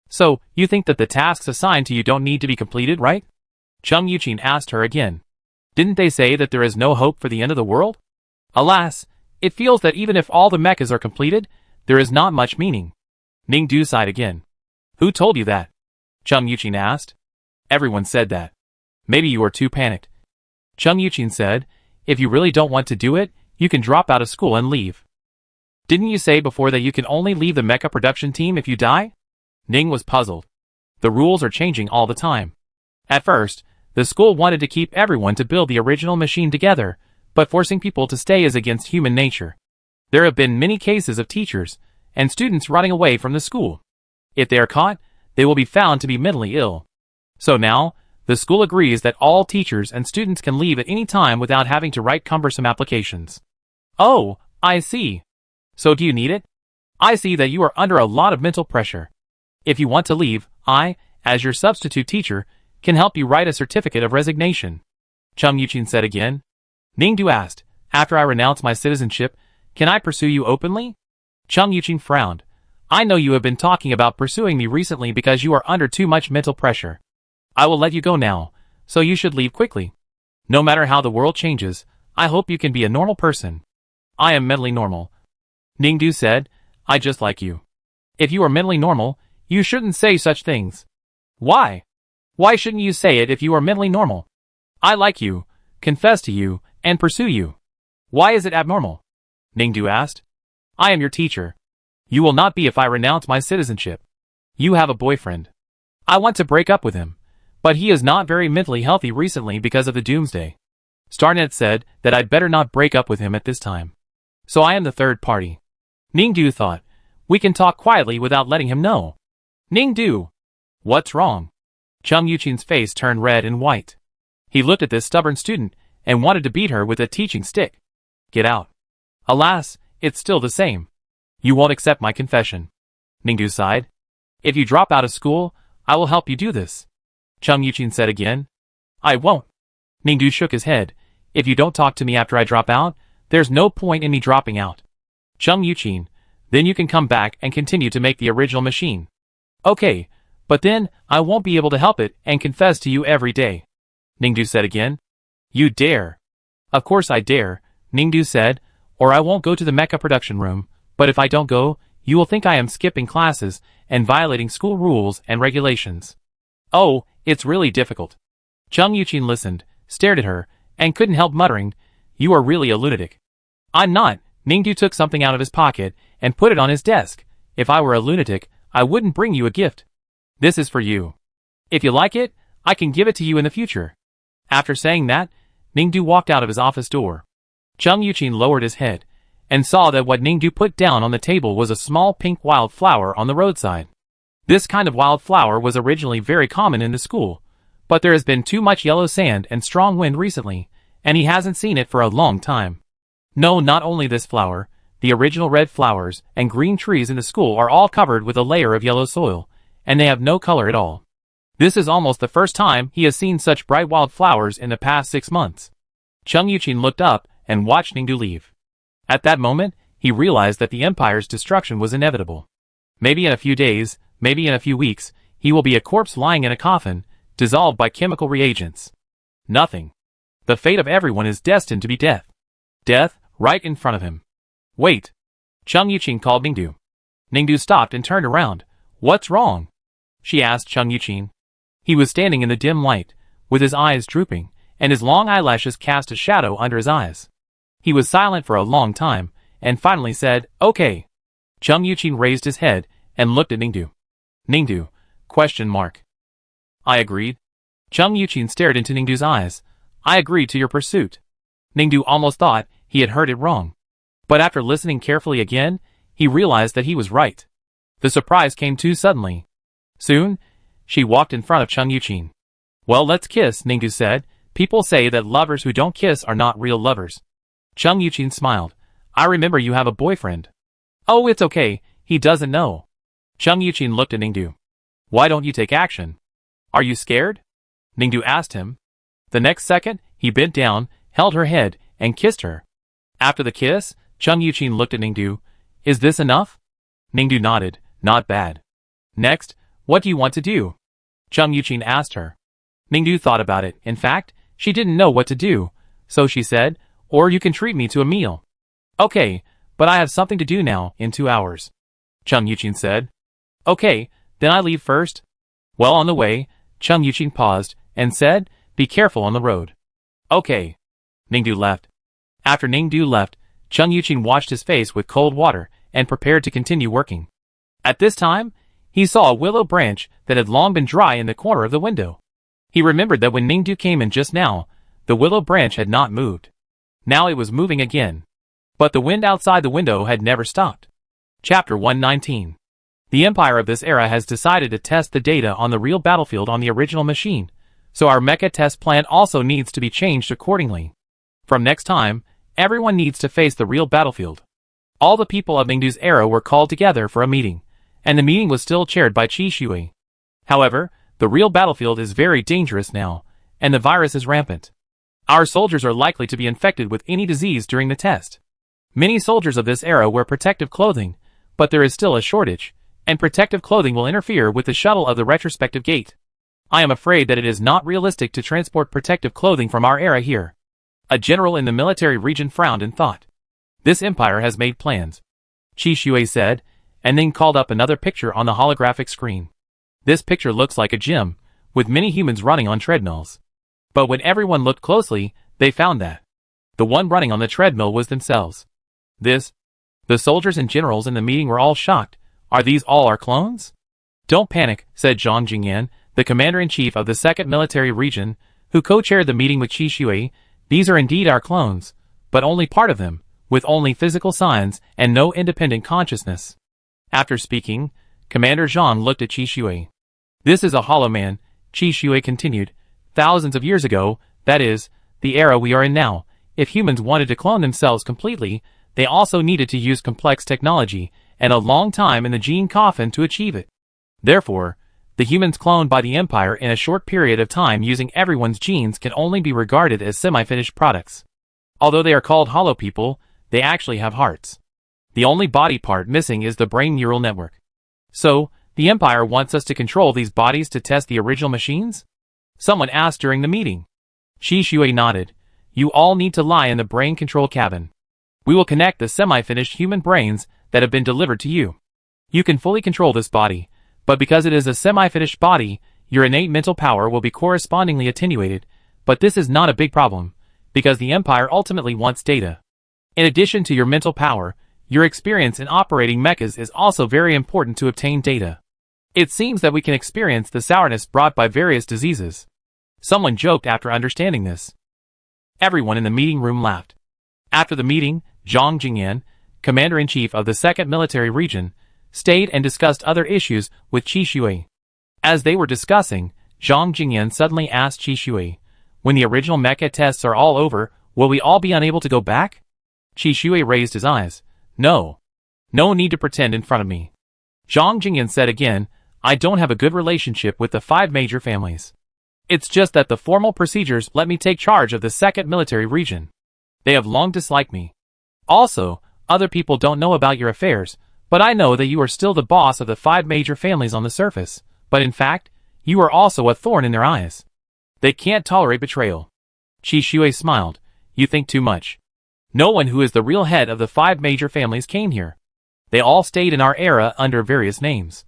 So, you think that the tasks assigned to you don't need to be completed, right? Cheng Yuqin asked her again. Didn't they say that there is no hope for the end of the world? Alas, it feels that even if all the mechas are completed, there is not much meaning. Ningdu sighed again. Who told you that? Cheng Yuqin asked. Everyone said that. Maybe you were too panicked. Cheng Yuqin said, If you really don't want to do it, you can drop out of school and leave. Didn't you say before that you can only leave the mecha production team if you die? Ning was puzzled. The rules are changing all the time. At first, the school wanted to keep everyone to build the original machine together, but forcing people to stay is against human nature. There have been many cases of teachers and students running away from the school. If they are caught, they will be found to be mentally ill. So now, the school agrees that all teachers and students can leave at any time without having to write cumbersome applications. Oh, I see. So do you need it? I see that you are under a lot of mental pressure. If you want to leave, I, as your substitute teacher, can help you write a certificate of resignation. Cheng Yuqin said again. Ningdu asked, After I renounce my citizenship, can I pursue you openly? Cheng Yuqin frowned. I know you have been talking about pursuing me recently because you are under too much mental pressure. I will let you go now, so you should leave quickly. No matter how the world changes, I hope you can be a normal person. I am mentally normal. Ningdu said, I just like you. If you are mentally normal, you shouldn't say such things. Why? Why shouldn't you say it if you are mentally normal? I like you, confess to you, and pursue you. Why is it abnormal? Ningdu asked. I am your teacher. You will not be if I renounce my citizenship. You have a boyfriend. I want to break up with him, but he is not very mentally healthy recently because of the doomsday. Starnet said that I'd better not break up with him at this time. So I am the third party. Ningdu thought, we can talk quietly without letting him know. Ningdu! What's wrong? Cheng Yuqin's face turned red and white. He looked at this stubborn student and wanted to beat her with a teaching stick. Get out. Alas, it's still the same. You won't accept my confession. Ningdu sighed. If you drop out of school, I will help you do this. Chung Yuqin said again. I won't. Ningdu shook his head. If you don't talk to me after I drop out, there's no point in me dropping out. Chung Yuqin, then you can come back and continue to make the original machine. Okay, but then I won't be able to help it and confess to you every day. Ningdu said again. You dare. Of course I dare, Ningdu said, or I won't go to the mecha production room, but if I don't go, you will think I am skipping classes and violating school rules and regulations. Oh, it's really difficult. Chung Yuqin listened, stared at her, and couldn't help muttering, You are really a lunatic. I'm not. Ningdu took something out of his pocket and put it on his desk. If I were a lunatic, I wouldn't bring you a gift. This is for you. If you like it, I can give it to you in the future. After saying that, Ningdu walked out of his office door. Chung Yuqin lowered his head and saw that what Ningdu put down on the table was a small pink wildflower on the roadside. This kind of wildflower was originally very common in the school, but there has been too much yellow sand and strong wind recently, and he hasn't seen it for a long time. No, not only this flower, the original red flowers and green trees in the school are all covered with a layer of yellow soil, and they have no color at all. This is almost the first time he has seen such bright wildflowers in the past 6 months. Chung Yuqin looked up and watched Ningdu leave. At that moment, he realized that the Empire's destruction was inevitable. Maybe in a few days, maybe in a few weeks, he will be a corpse lying in a coffin, dissolved by chemical reagents. Nothing. The fate of everyone is destined to be death. Death, right in front of him. Wait. Chung Yuqin called Ningdu. Ningdu stopped and turned around. What's wrong? She asked Chung Yuqin. He was standing in the dim light, with his eyes drooping, and his long eyelashes cast a shadow under his eyes. He was silent for a long time, and finally said, Okay. Chung Yuqin raised his head and looked at Ningdu. Ningdu? ? I agreed. Chung Yuqin stared into Ningdu's eyes. I agreed to your pursuit. Ningdu almost thought he had heard it wrong. But after listening carefully again, he realized that he was right. The surprise came too suddenly. Soon, she walked in front of Chung Yuqin. Well, let's kiss, Ningdu said. People say that lovers who don't kiss are not real lovers. Chung Yuqin smiled. I remember you have a boyfriend. Oh, it's okay, he doesn't know. Chung Yuqin looked at Ningdu. Why don't you take action? Are you scared? Ningdu asked him. The next second, he bent down, held her head, and kissed her. After the kiss, Chung Yuqin looked at Ningdu. Is this enough? Ningdu nodded. Not bad. Next, what do you want to do? Chung Yuqin asked her. Ningdu thought about it. In fact, she didn't know what to do, so she said, Or you can treat me to a meal. Okay, but I have something to do now, in 2 hours. Chung Yuqin said. Okay, then I leave first. Well, on the way, Chung Yuqin paused and said, Be careful on the road. Okay. Ningdu left. After Ningdu left, Chung Yuqin washed his face with cold water and prepared to continue working. At this time, he saw a willow branch that had long been dry in the corner of the window. He remembered that when Ningdu came in just now, the willow branch had not moved. Now it was moving again. But the wind outside the window had never stopped. Chapter 119. The Empire of this era has decided to test the data on the real battlefield on the original machine, so our mecha test plan also needs to be changed accordingly. From next time, everyone needs to face the real battlefield. All the people of Ningdu's era were called together for a meeting, and the meeting was still chaired by Qi Shui. However, the real battlefield is very dangerous now, and the virus is rampant. Our soldiers are likely to be infected with any disease during the test. Many soldiers of this era wear protective clothing, but there is still a shortage, and protective clothing will interfere with the shuttle of the retrospective gate. I am afraid that it is not realistic to transport protective clothing from our era here. A general in the military region frowned and thought. This empire has made plans, Qi Shui said, and then called up another picture on the holographic screen. This picture looks like a gym, with many humans running on treadmills. But when everyone looked closely, they found that the one running on the treadmill was themselves. The soldiers and generals in the meeting were all shocked. Are these all our clones? Don't panic, said Zhang Jingyan, the commander-in-chief of the 2nd Military Region, who co-chaired the meeting with Qi Shui. These are indeed our clones, but only part of them, with only physical signs and no independent consciousness. After speaking, Commander Zhang looked at Qi Shui. This is a hollow man, Qi Shui continued. Thousands of years ago, that is, the era we are in now, if humans wanted to clone themselves completely, they also needed to use complex technology and a long time in the gene coffin to achieve it. Therefore, The humans cloned by the Empire in a short period of time using everyone's genes can only be regarded as semi-finished products. Although they are called hollow people, they actually have hearts. The only body part missing is the brain neural network. So, the Empire wants us to control these bodies to test the original machines? Someone asked during the meeting. Qi Shui nodded. You all need to lie in the brain control cabin. We will connect the semi-finished human brains that have been delivered to you. You can fully control this body, but because it is a semi-finished body, your innate mental power will be correspondingly attenuated, but this is not a big problem, because the Empire ultimately wants data. In addition to your mental power, your experience in operating mechas is also very important to obtain data. It seems that we can experience the sourness brought by various diseases. Someone joked after understanding this. Everyone in the meeting room laughed. After the meeting, Zhang Jingyan, Commander-in-Chief of the 2nd Military Region, stayed and discussed other issues with Qi Shui. As they were discussing, Zhang Jingyan suddenly asked Qi Shui, when the original mecha tests are all over, will we all be unable to go back? Qi Shui raised his eyes. No. No need to pretend in front of me. Zhang Jingyan said again, I don't have a good relationship with the 5 major families. It's just that the formal procedures let me take charge of the 2nd Military Region. They have long disliked me. Also, other people don't know about your affairs, but I know that you are still the boss of the 5 major families on the surface, but in fact, you are also a thorn in their eyes. They can't tolerate betrayal. Qi Shui smiled. You think too much. No one who is the real head of the 5 major families came here. They all stayed in our era under various names.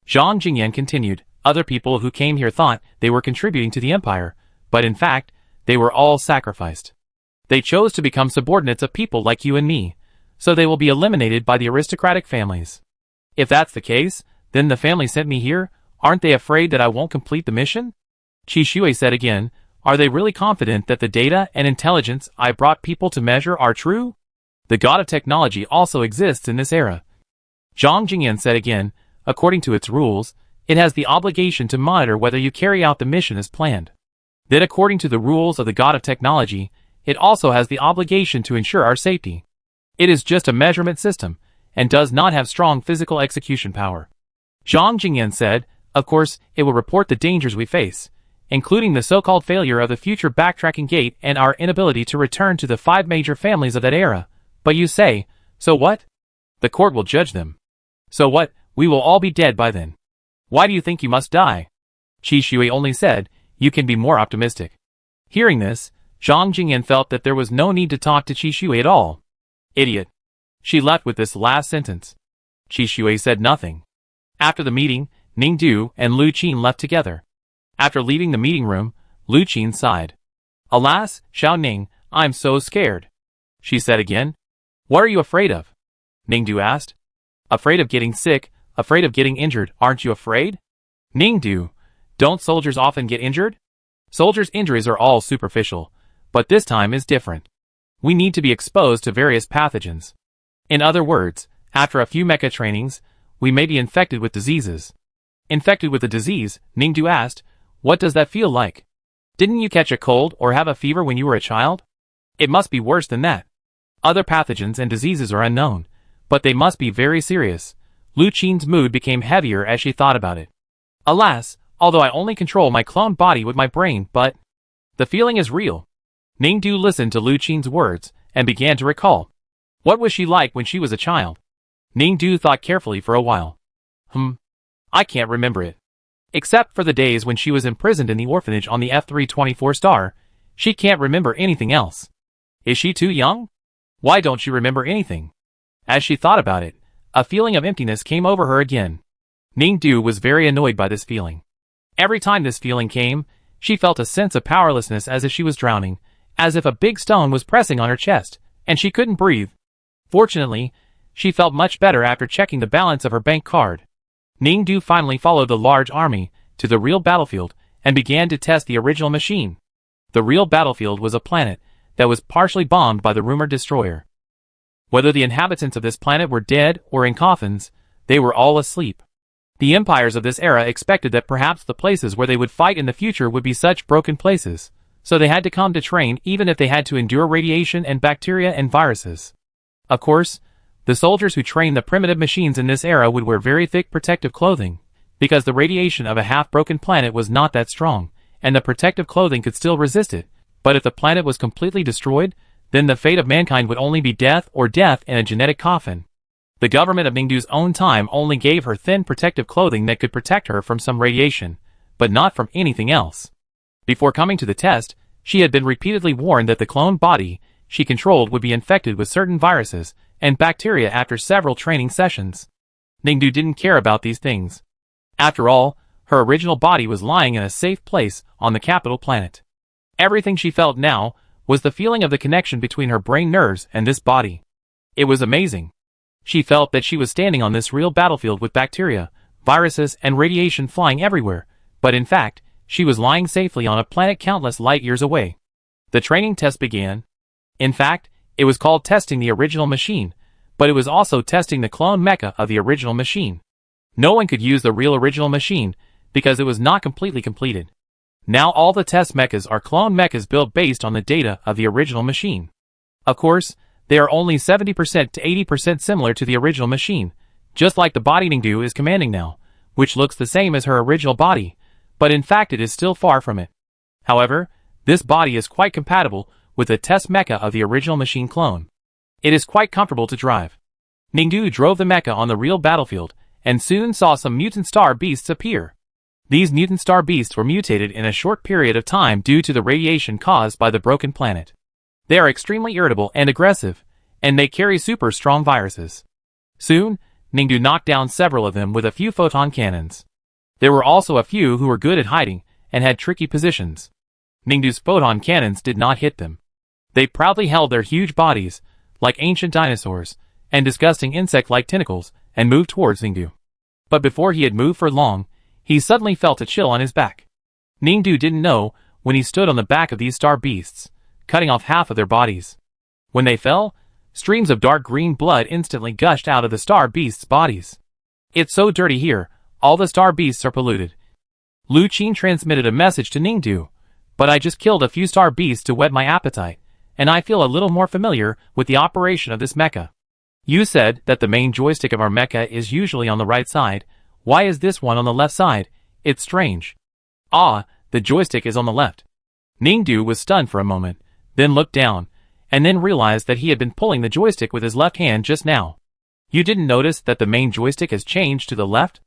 Zhang Jingyan continued, other people who came here thought they were contributing to the Empire, but in fact, they were all sacrificed. They chose to become subordinates of people like you and me, so they will be eliminated by the aristocratic families. If that's the case, then the family sent me here, aren't they afraid that I won't complete the mission? Qi Shui said again, are they really confident that the data and intelligence I brought people to measure are true? The god of technology also exists in this era. Zhang Jingyan said again, according to its rules, it has the obligation to monitor whether you carry out the mission as planned. Then according to the rules of the god of technology, it also has the obligation to ensure our safety. It is just a measurement system, and does not have strong physical execution power. Zhang Jingyan said, of course, it will report the dangers we face, including the so-called failure of the future backtracking gate and our inability to return to the 5 major families of that era. But you say, so what? The court will judge them. So what, we will all be dead by then. Why do you think you must die? Qi Shui only said, you can be more optimistic. Hearing this, Zhang Jingyan felt that there was no need to talk to Qi Shui at all. Idiot. She left with this last sentence. Qi Shui said nothing. After the meeting, Ning Du and Lu Qin left together. After leaving the meeting room, Lu Qin sighed. Alas, Xiao Ning, I'm so scared. She said again. What are you afraid of? Ning Du asked. Afraid of getting sick, afraid of getting injured, aren't you afraid? Ning Du, don't soldiers often get injured? Soldiers' injuries are all superficial, but this time is different. We need to be exposed to various pathogens. In other words, after a few mecha trainings, we may be infected with diseases. Infected with a disease, Ning Du asked, what does that feel like? Didn't you catch a cold or have a fever when you were a child? It must be worse than that. Other pathogens and diseases are unknown, but they must be very serious. Lu Qin's mood became heavier as she thought about it. Alas, although I only control my cloned body with my brain, but the feeling is real. Ning Du listened to Lu Qin's words and began to recall. What was she like when she was a child? Ning Du thought carefully for a while. I can't remember it. Except for the days when she was imprisoned in the orphanage on the F324 star, she can't remember anything else. Is she too young? Why don't she remember anything? As she thought about it, a feeling of emptiness came over her again. Ning Du was very annoyed by this feeling. Every time this feeling came, she felt a sense of powerlessness as if she was drowning, as if a big stone was pressing on her chest, and she couldn't breathe. Fortunately, she felt much better after checking the balance of her bank card. Ning Du finally followed the large army to the real battlefield and began to test the original machine. The real battlefield was a planet that was partially bombed by the rumored destroyer. Whether the inhabitants of this planet were dead or in coffins, they were all asleep. The empires of this era expected that perhaps the places where they would fight in the future would be such broken places, so they had to come to train even if they had to endure radiation and bacteria and viruses. Of course, the soldiers who trained the primitive machines in this era would wear very thick protective clothing, because the radiation of a half-broken planet was not that strong, and the protective clothing could still resist it. But if the planet was completely destroyed, then the fate of mankind would only be death or death in a genetic coffin. The government of Ningdu's own time only gave her thin protective clothing that could protect her from some radiation, but not from anything else. Before coming to the test, she had been repeatedly warned that the cloned body she controlled would be infected with certain viruses and bacteria after several training sessions. Ningdu didn't care about these things. After all, her original body was lying in a safe place on the capital planet. Everything she felt now was the feeling of the connection between her brain nerves and this body. It was amazing. She felt that she was standing on this real battlefield with bacteria, viruses, and radiation flying everywhere, but in fact, she was lying safely on a planet countless light years away. The training test began. In fact, it was called testing the original machine, but it was also testing the clone mecha of the original machine. No one could use the real original machine because it was not completely completed. Now all the test mechas are clone mechas built based on the data of the original machine. Of course, they are only 70% to 80% similar to the original machine, just like the body Ningdu is commanding now, which looks the same as her original body, but in fact it is still far from it. However, this body is quite compatible with the test mecha of the original machine clone. It is quite comfortable to drive. Ningdu drove the mecha on the real battlefield, and soon saw some mutant star beasts appear. These mutant star beasts were mutated in a short period of time due to the radiation caused by the broken planet. They are extremely irritable and aggressive, and they carry super strong viruses. Soon, Ningdu knocked down several of them with a few photon cannons. There were also a few who were good at hiding and had tricky positions. Ningdu's photon cannons did not hit them. They proudly held their huge bodies, like ancient dinosaurs, and disgusting insect-like tentacles, and moved towards Ningdu. But before he had moved for long, he suddenly felt a chill on his back. Ningdu didn't know when he stood on the back of these star beasts, cutting off half of their bodies. When they fell, streams of dark green blood instantly gushed out of the star beasts' bodies. It's so dirty here, all the star beasts are polluted. Lu Qin transmitted a message to Ningdu, but I just killed a few star beasts to whet my appetite, and I feel a little more familiar with the operation of this mecha. You said that the main joystick of our mecha is usually on the right side. Why is this one on the left side? It's strange. Ah, the joystick is on the left. Ningdu was stunned for a moment, then looked down, and then realized that he had been pulling the joystick with his left hand just now. You didn't notice that the main joystick has changed to the left?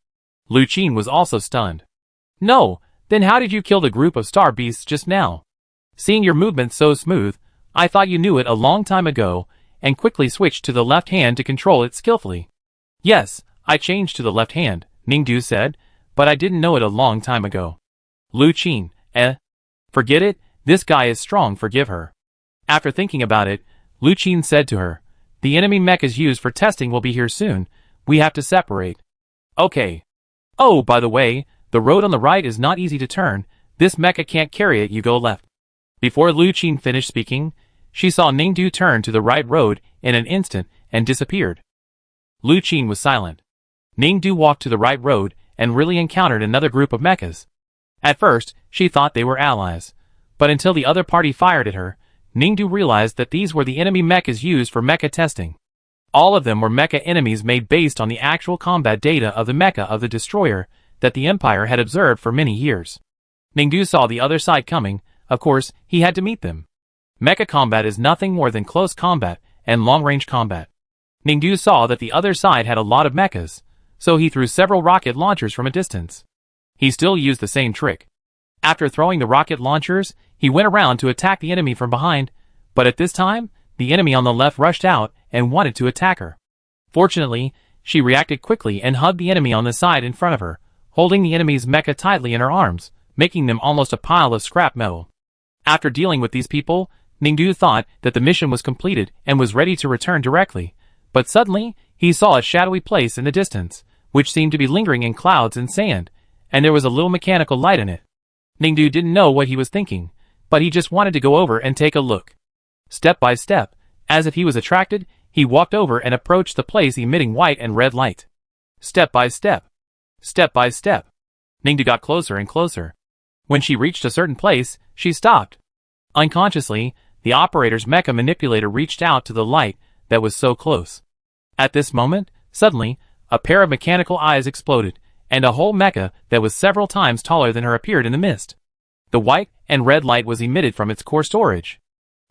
Lu Qin was also stunned. No, then how did you kill the group of star beasts just now? Seeing your movements so smooth, I thought you knew it a long time ago, and quickly switched to the left hand to control it skillfully. Yes, I changed to the left hand, Ningdu said, but I didn't know it a long time ago. Lu Qin, forget it, this guy is strong, forgive her. After thinking about it, Lu Qin said to her, the enemy mechas used for testing will be here soon, we have to separate. Okay. Oh, by the way, the road on the right is not easy to turn, this mecha can't carry it, you go left. Before Lu Qin finished speaking, she saw Ningdu turn to the right road in an instant and disappeared. Lu Qin was silent. Ningdu walked to the right road and really encountered another group of mechas. At first, she thought they were allies, but until the other party fired at her, Ningdu realized that these were the enemy mechas used for mecha testing. All of them were mecha enemies made based on the actual combat data of the mecha of the destroyer that the Empire had observed for many years. Ningdu saw the other side coming, of course, he had to meet them. Mecha combat is nothing more than close combat and long-range combat. Ningdu saw that the other side had a lot of mechas, so he threw several rocket launchers from a distance. He still used the same trick. After throwing the rocket launchers, he went around to attack the enemy from behind, but at this time, the enemy on the left rushed out and wanted to attack her. Fortunately, she reacted quickly and hugged the enemy on the side in front of her, holding the enemy's mecha tightly in her arms, making them almost a pile of scrap metal. After dealing with these people, Ningdu thought that the mission was completed and was ready to return directly, but suddenly, he saw a shadowy place in the distance, which seemed to be lingering in clouds and sand, and there was a little mechanical light in it. Ningdu didn't know what he was thinking, but he just wanted to go over and take a look. Step by step, as if he was attracted, he walked over and approached the place emitting white and red light. Step by step. Step by step. Ningdu got closer and closer. When she reached a certain place, she stopped. Unconsciously, the operator's mecha manipulator reached out to the light that was so close. At this moment, suddenly, a pair of mechanical eyes exploded, and a whole mecha that was several times taller than her appeared in the mist. The white and red light was emitted from its core storage.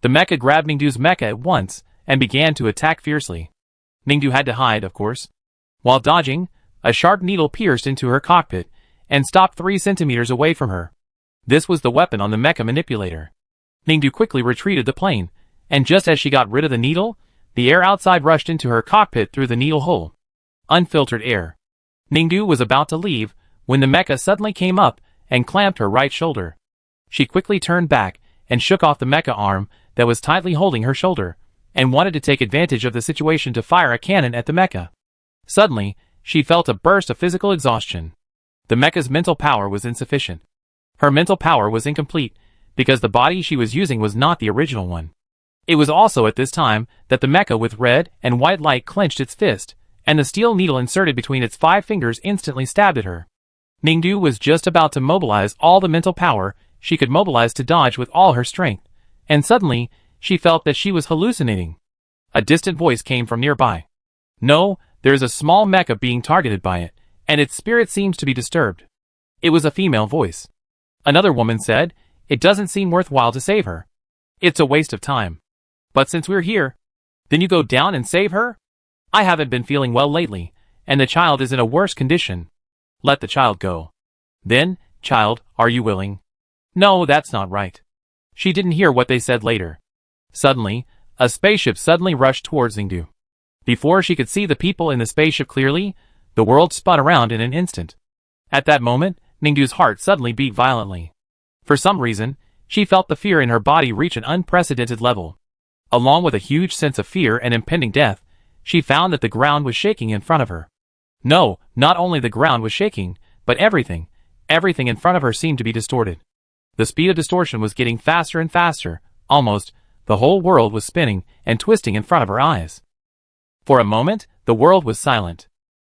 The mecha grabbed Ningdu's mecha at once and began to attack fiercely. Ningdu had to hide, of course. While dodging, a sharp needle pierced into her cockpit and stopped 3 centimeters away from her. This was the weapon on the mecha manipulator. Ningdu quickly retreated the plane, and just as she got rid of the needle, the air outside rushed into her cockpit through the needle hole. Unfiltered air. Ningdu was about to leave when the mecha suddenly came up and clamped her right shoulder. She quickly turned back and shook off the mecha arm that was tightly holding her shoulder, and wanted to take advantage of the situation to fire a cannon at the mecha. Suddenly, she felt a burst of physical exhaustion. The mecha's mental power was insufficient. Her mental power was incomplete, because the body she was using was not the original one. It was also at this time that the mecha with red and white light clenched its fist, and the steel needle inserted between its 5 fingers instantly stabbed at her. Ningdu was just about to mobilize all the mental power she could mobilize to dodge with all her strength, and suddenly, she felt that she was hallucinating. A distant voice came from nearby. No, there is a small mecha being targeted by it, and its spirit seems to be disturbed. It was a female voice. Another woman said, "It doesn't seem worthwhile to save her. It's a waste of time. But since we're here, then you go down and save her? I haven't been feeling well lately, and the child is in a worse condition. Let the child go." Then, "Child, are you willing?" "No, that's not right." She didn't hear what they said later. Suddenly, a spaceship suddenly rushed towards Ningdu. Before she could see the people in the spaceship clearly, the world spun around in an instant. At that moment, Ningdu's heart suddenly beat violently. For some reason, she felt the fear in her body reach an unprecedented level. Along with a huge sense of fear and impending death, she found that the ground was shaking in front of her. No, not only the ground was shaking, but everything in front of her seemed to be distorted. The speed of distortion was getting faster and faster, almost, the whole world was spinning and twisting in front of her eyes. For a moment, the world was silent.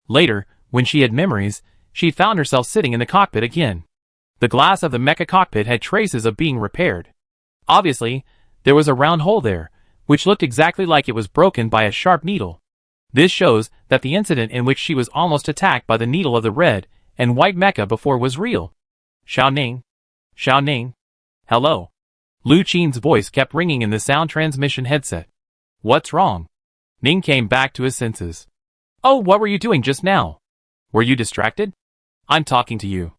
Later, when she had memories, she found herself sitting in the cockpit again. The glass of the mecha cockpit had traces of being repaired. Obviously, there was a round hole there, which looked exactly like it was broken by a sharp needle. This shows that the incident in which she was almost attacked by the needle of the red and white mecha before was real. Xiao Ning? Xiao Ning? Hello? Lu Qin's voice kept ringing in the sound transmission headset. What's wrong? Ning came back to his senses. Oh, what were you doing just now? Were you distracted? I'm talking to you.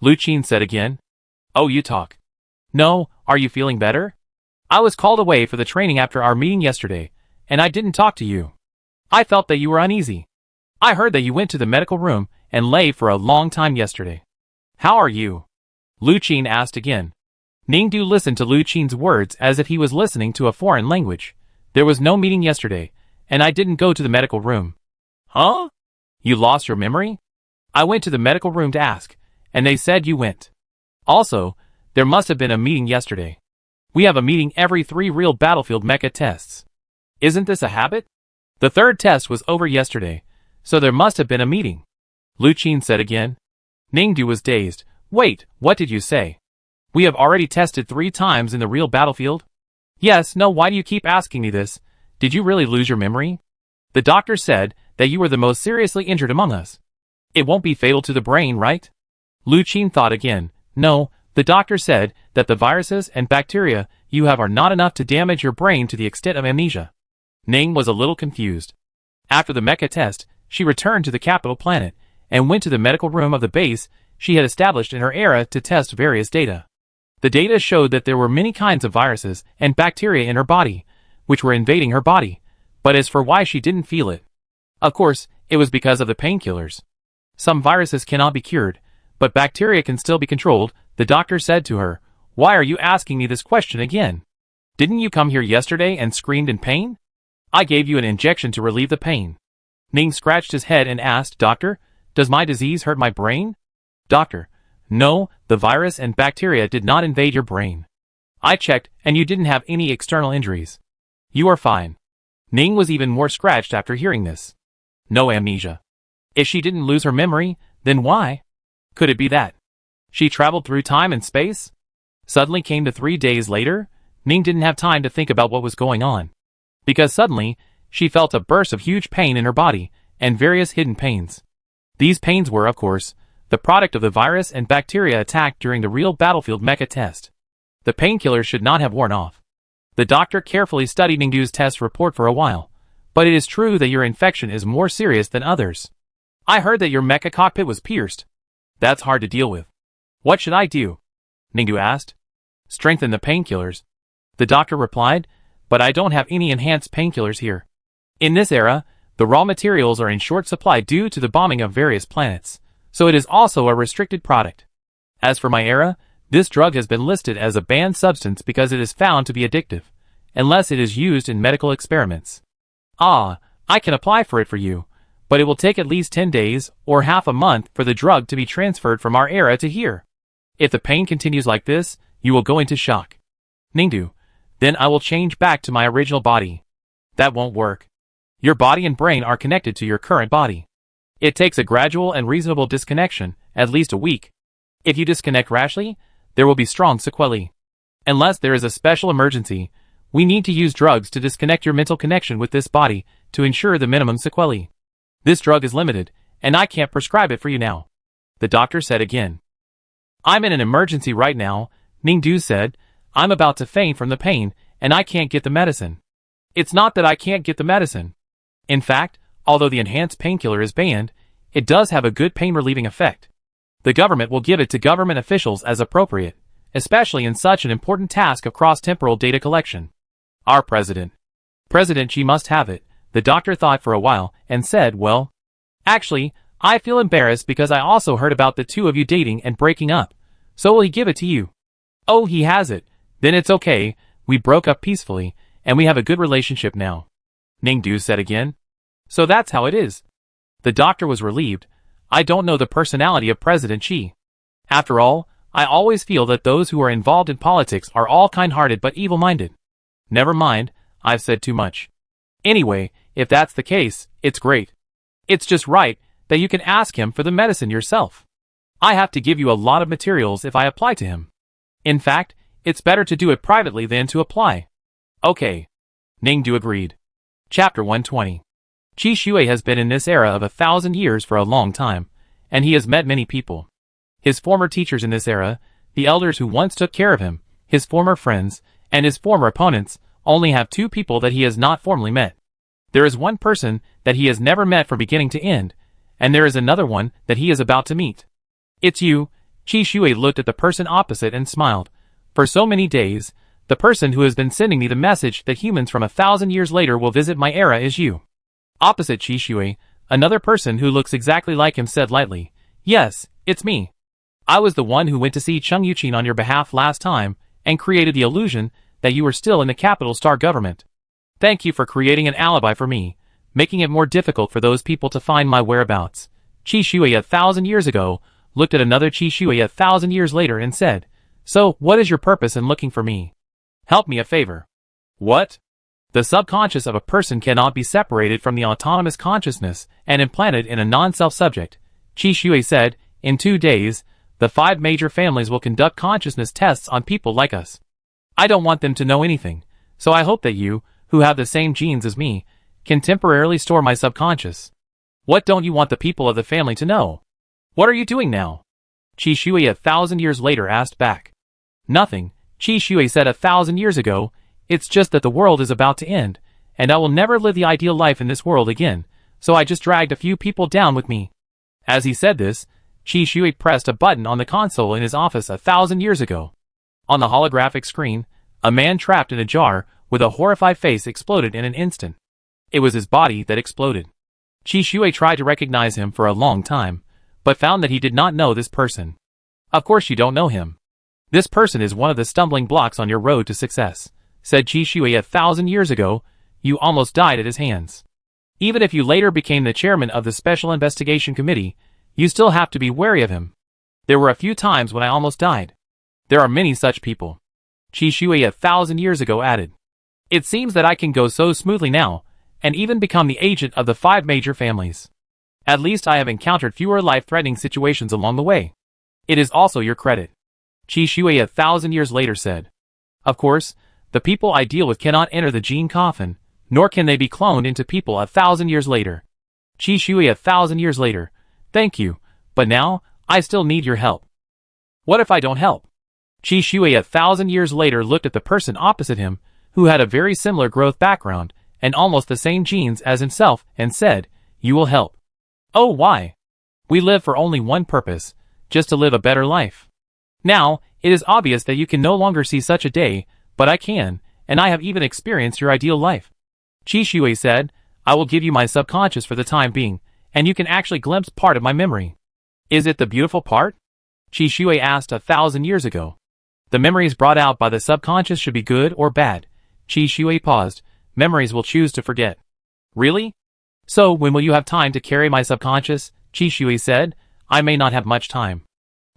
Lu Qin said again. Oh, you talk. No, are you feeling better? I was called away for the training after our meeting yesterday, and I didn't talk to you. I felt that you were uneasy. I heard that you went to the medical room and lay for a long time yesterday. How are you? Lu Qin asked again. Ningdu listened to Lu Qin's words as if he was listening to a foreign language. There was no meeting yesterday, and I didn't go to the medical room. Huh? You lost your memory? I went to the medical room to ask, and they said you went. Also, there must have been a meeting yesterday. We have a meeting every 3 real battlefield mecha tests. Isn't this a habit? The 3rd test was over yesterday, so there must have been a meeting. Lu Qin said again. Ningdu was dazed. Wait, what did you say? We have already tested 3 times in the real battlefield? Yes, no, why do you keep asking me this? Did you really lose your memory? The doctor said that you were the most seriously injured among us. It won't be fatal to the brain, right? Lu Qin thought again. No, the doctor said that the viruses and bacteria you have are not enough to damage your brain to the extent of amnesia. Ning was a little confused. After the mecha test, she returned to the capital planet and went to the medical room of the base she had established in her era to test various data. The data showed that there were many kinds of viruses and bacteria in her body, which were invading her body, but as for why she didn't feel it, of course, it was because of the painkillers. Some viruses cannot be cured, but bacteria can still be controlled, the doctor said to her. Why are you asking me this question again? Didn't you come here yesterday and screamed in pain? I gave you an injection to relieve the pain. Ning scratched his head and asked, Doctor, does my disease hurt my brain? Doctor, no, the virus and bacteria did not invade your brain. I checked and you didn't have any external injuries. You are fine. Ning was even more scratched after hearing this. No amnesia. If she didn't lose her memory, then why? Could it be that she traveled through time and space? Suddenly came to 3 days later, Ning didn't have time to think about what was going on. Because suddenly, she felt a burst of huge pain in her body, and various hidden pains. These pains were, of course, the product of the virus and bacteria attacked during the real battlefield mecha test. The painkillers should not have worn off. The doctor carefully studied Ningdu's test report for a while, but it is true that your infection is more serious than others. I heard that your mecha cockpit was pierced. That's hard to deal with. What should I do? Ningdu asked. Strengthen the painkillers. The doctor replied, but I don't have any enhanced painkillers here. In this era, the raw materials are in short supply due to the bombing of various planets, so it is also a restricted product. As for my era, this drug has been listed as a banned substance because it is found to be addictive, unless it is used in medical experiments. I can apply for it for you, but it will take at least 10 days or half a month for the drug to be transferred from our era to here. If the pain continues like this, you will go into shock. Ningdu, then I will change back to my original body. That won't work. Your body and brain are connected to your current body. It takes a gradual and reasonable disconnection, at least a week. If you disconnect rashly, there will be strong sequelae. Unless there is a special emergency, we need to use drugs to disconnect your mental connection with this body to ensure the minimum sequelae. This drug is limited, and I can't prescribe it for you now. The doctor said again. I'm in an emergency right now, Ningdu said. I'm about to faint from the pain, and I can't get the medicine. It's not that I can't get the medicine. In fact, although the enhanced painkiller is banned, it does have a good pain-relieving effect. The government will give it to government officials as appropriate, especially in such an important task of cross-temporal data collection. Our President Xi must have it, the doctor thought for a while, and said, well, actually, I feel embarrassed because I also heard about the two of you dating and breaking up, so will he give it to you? Oh, he has it, then it's okay, we broke up peacefully, and we have a good relationship now. Ningdu said again. So that's how it is. The doctor was relieved. I don't know the personality of President Xi. After all, I always feel that those who are involved in politics are all kind-hearted but evil-minded. Never mind, I've said too much. Anyway, if that's the case, it's great. It's just right that you can ask him for the medicine yourself. I have to give you a lot of materials if I apply to him. In fact, it's better to do it privately than to apply. Okay. Ningdu agreed. Chapter 120. Qi Shui has been in this era of 1,000 years for a long time, and he has met many people. His former teachers in this era, the elders who once took care of him, his former friends, and his former opponents, only have two people that he has not formally met. There is one person that he has never met from beginning to end, and there is another one that he is about to meet. It's you. Qi Shui looked at the person opposite and smiled. For so many days, the person who has been sending me the message that humans from 1,000 years later will visit my era is you. Opposite Qi Shui, another person who looks exactly like him said lightly, yes, it's me. I was the one who went to see Cheng Yuqin on your behalf last time, and created the illusion that you were still in the capital star government. Thank you for creating an alibi for me, making it more difficult for those people to find my whereabouts. Qi Shui 1,000 years ago looked at another Qi Shui 1,000 years later and said, so, what is your purpose in looking for me? Help me a favor. What? The subconscious of a person cannot be separated from the autonomous consciousness and implanted in a non-self subject. Qi Shui said, in 2 days, the 5 major families will conduct consciousness tests on people like us. I don't want them to know anything, so I hope that you, who have the same genes as me, can temporarily store my subconscious. What don't you want the people of the family to know? What are you doing now? Qi Shui 1,000 years later asked back. Nothing, Qi Shui said 1,000 years ago. It's just that the world is about to end, and I will never live the ideal life in this world again, so I just dragged a few people down with me. As he said this, Qi Shui pressed a button on the console in his office 1,000 years ago. On the holographic screen, a man trapped in a jar with a horrified face exploded in an instant. It was his body that exploded. Qi Shui tried to recognize him for a long time, but found that he did not know this person. Of course you don't know him. This person is one of the stumbling blocks on your road to success, said Qi Shui 1,000 years ago. You almost died at his hands. Even if you later became the chairman of the Special Investigation Committee, you still have to be wary of him. There were a few times when I almost died. There are many such people. Qi Shui 1,000 years ago added. It seems that I can go so smoothly now, and even become the agent of the 5 major families. At least I have encountered fewer life-threatening situations along the way. It is also your credit. Qi Shui 1,000 years later said. Of course, the people I deal with cannot enter the gene coffin, nor can they be cloned into people 1,000 years later. Qi Shui 1,000 years later. Thank you, but now, I still need your help. What if I don't help? Qi Shui 1,000 years later looked at the person opposite him, who had a very similar growth background, and almost the same genes as himself, and said, You will help. Oh, why? We live for only one purpose, just to live a better life. Now, it is obvious that you can no longer see such a day, but I can, and I have even experienced your ideal life. Qi Shui said, I will give you my subconscious for the time being, and you can actually glimpse part of my memory. Is it the beautiful part? Qi Shui asked 1,000 years ago. The memories brought out by the subconscious should be good or bad. Qi Shui paused. Memories will choose to forget. Really? So when will you have time to carry my subconscious? Qi Shui said. I may not have much time.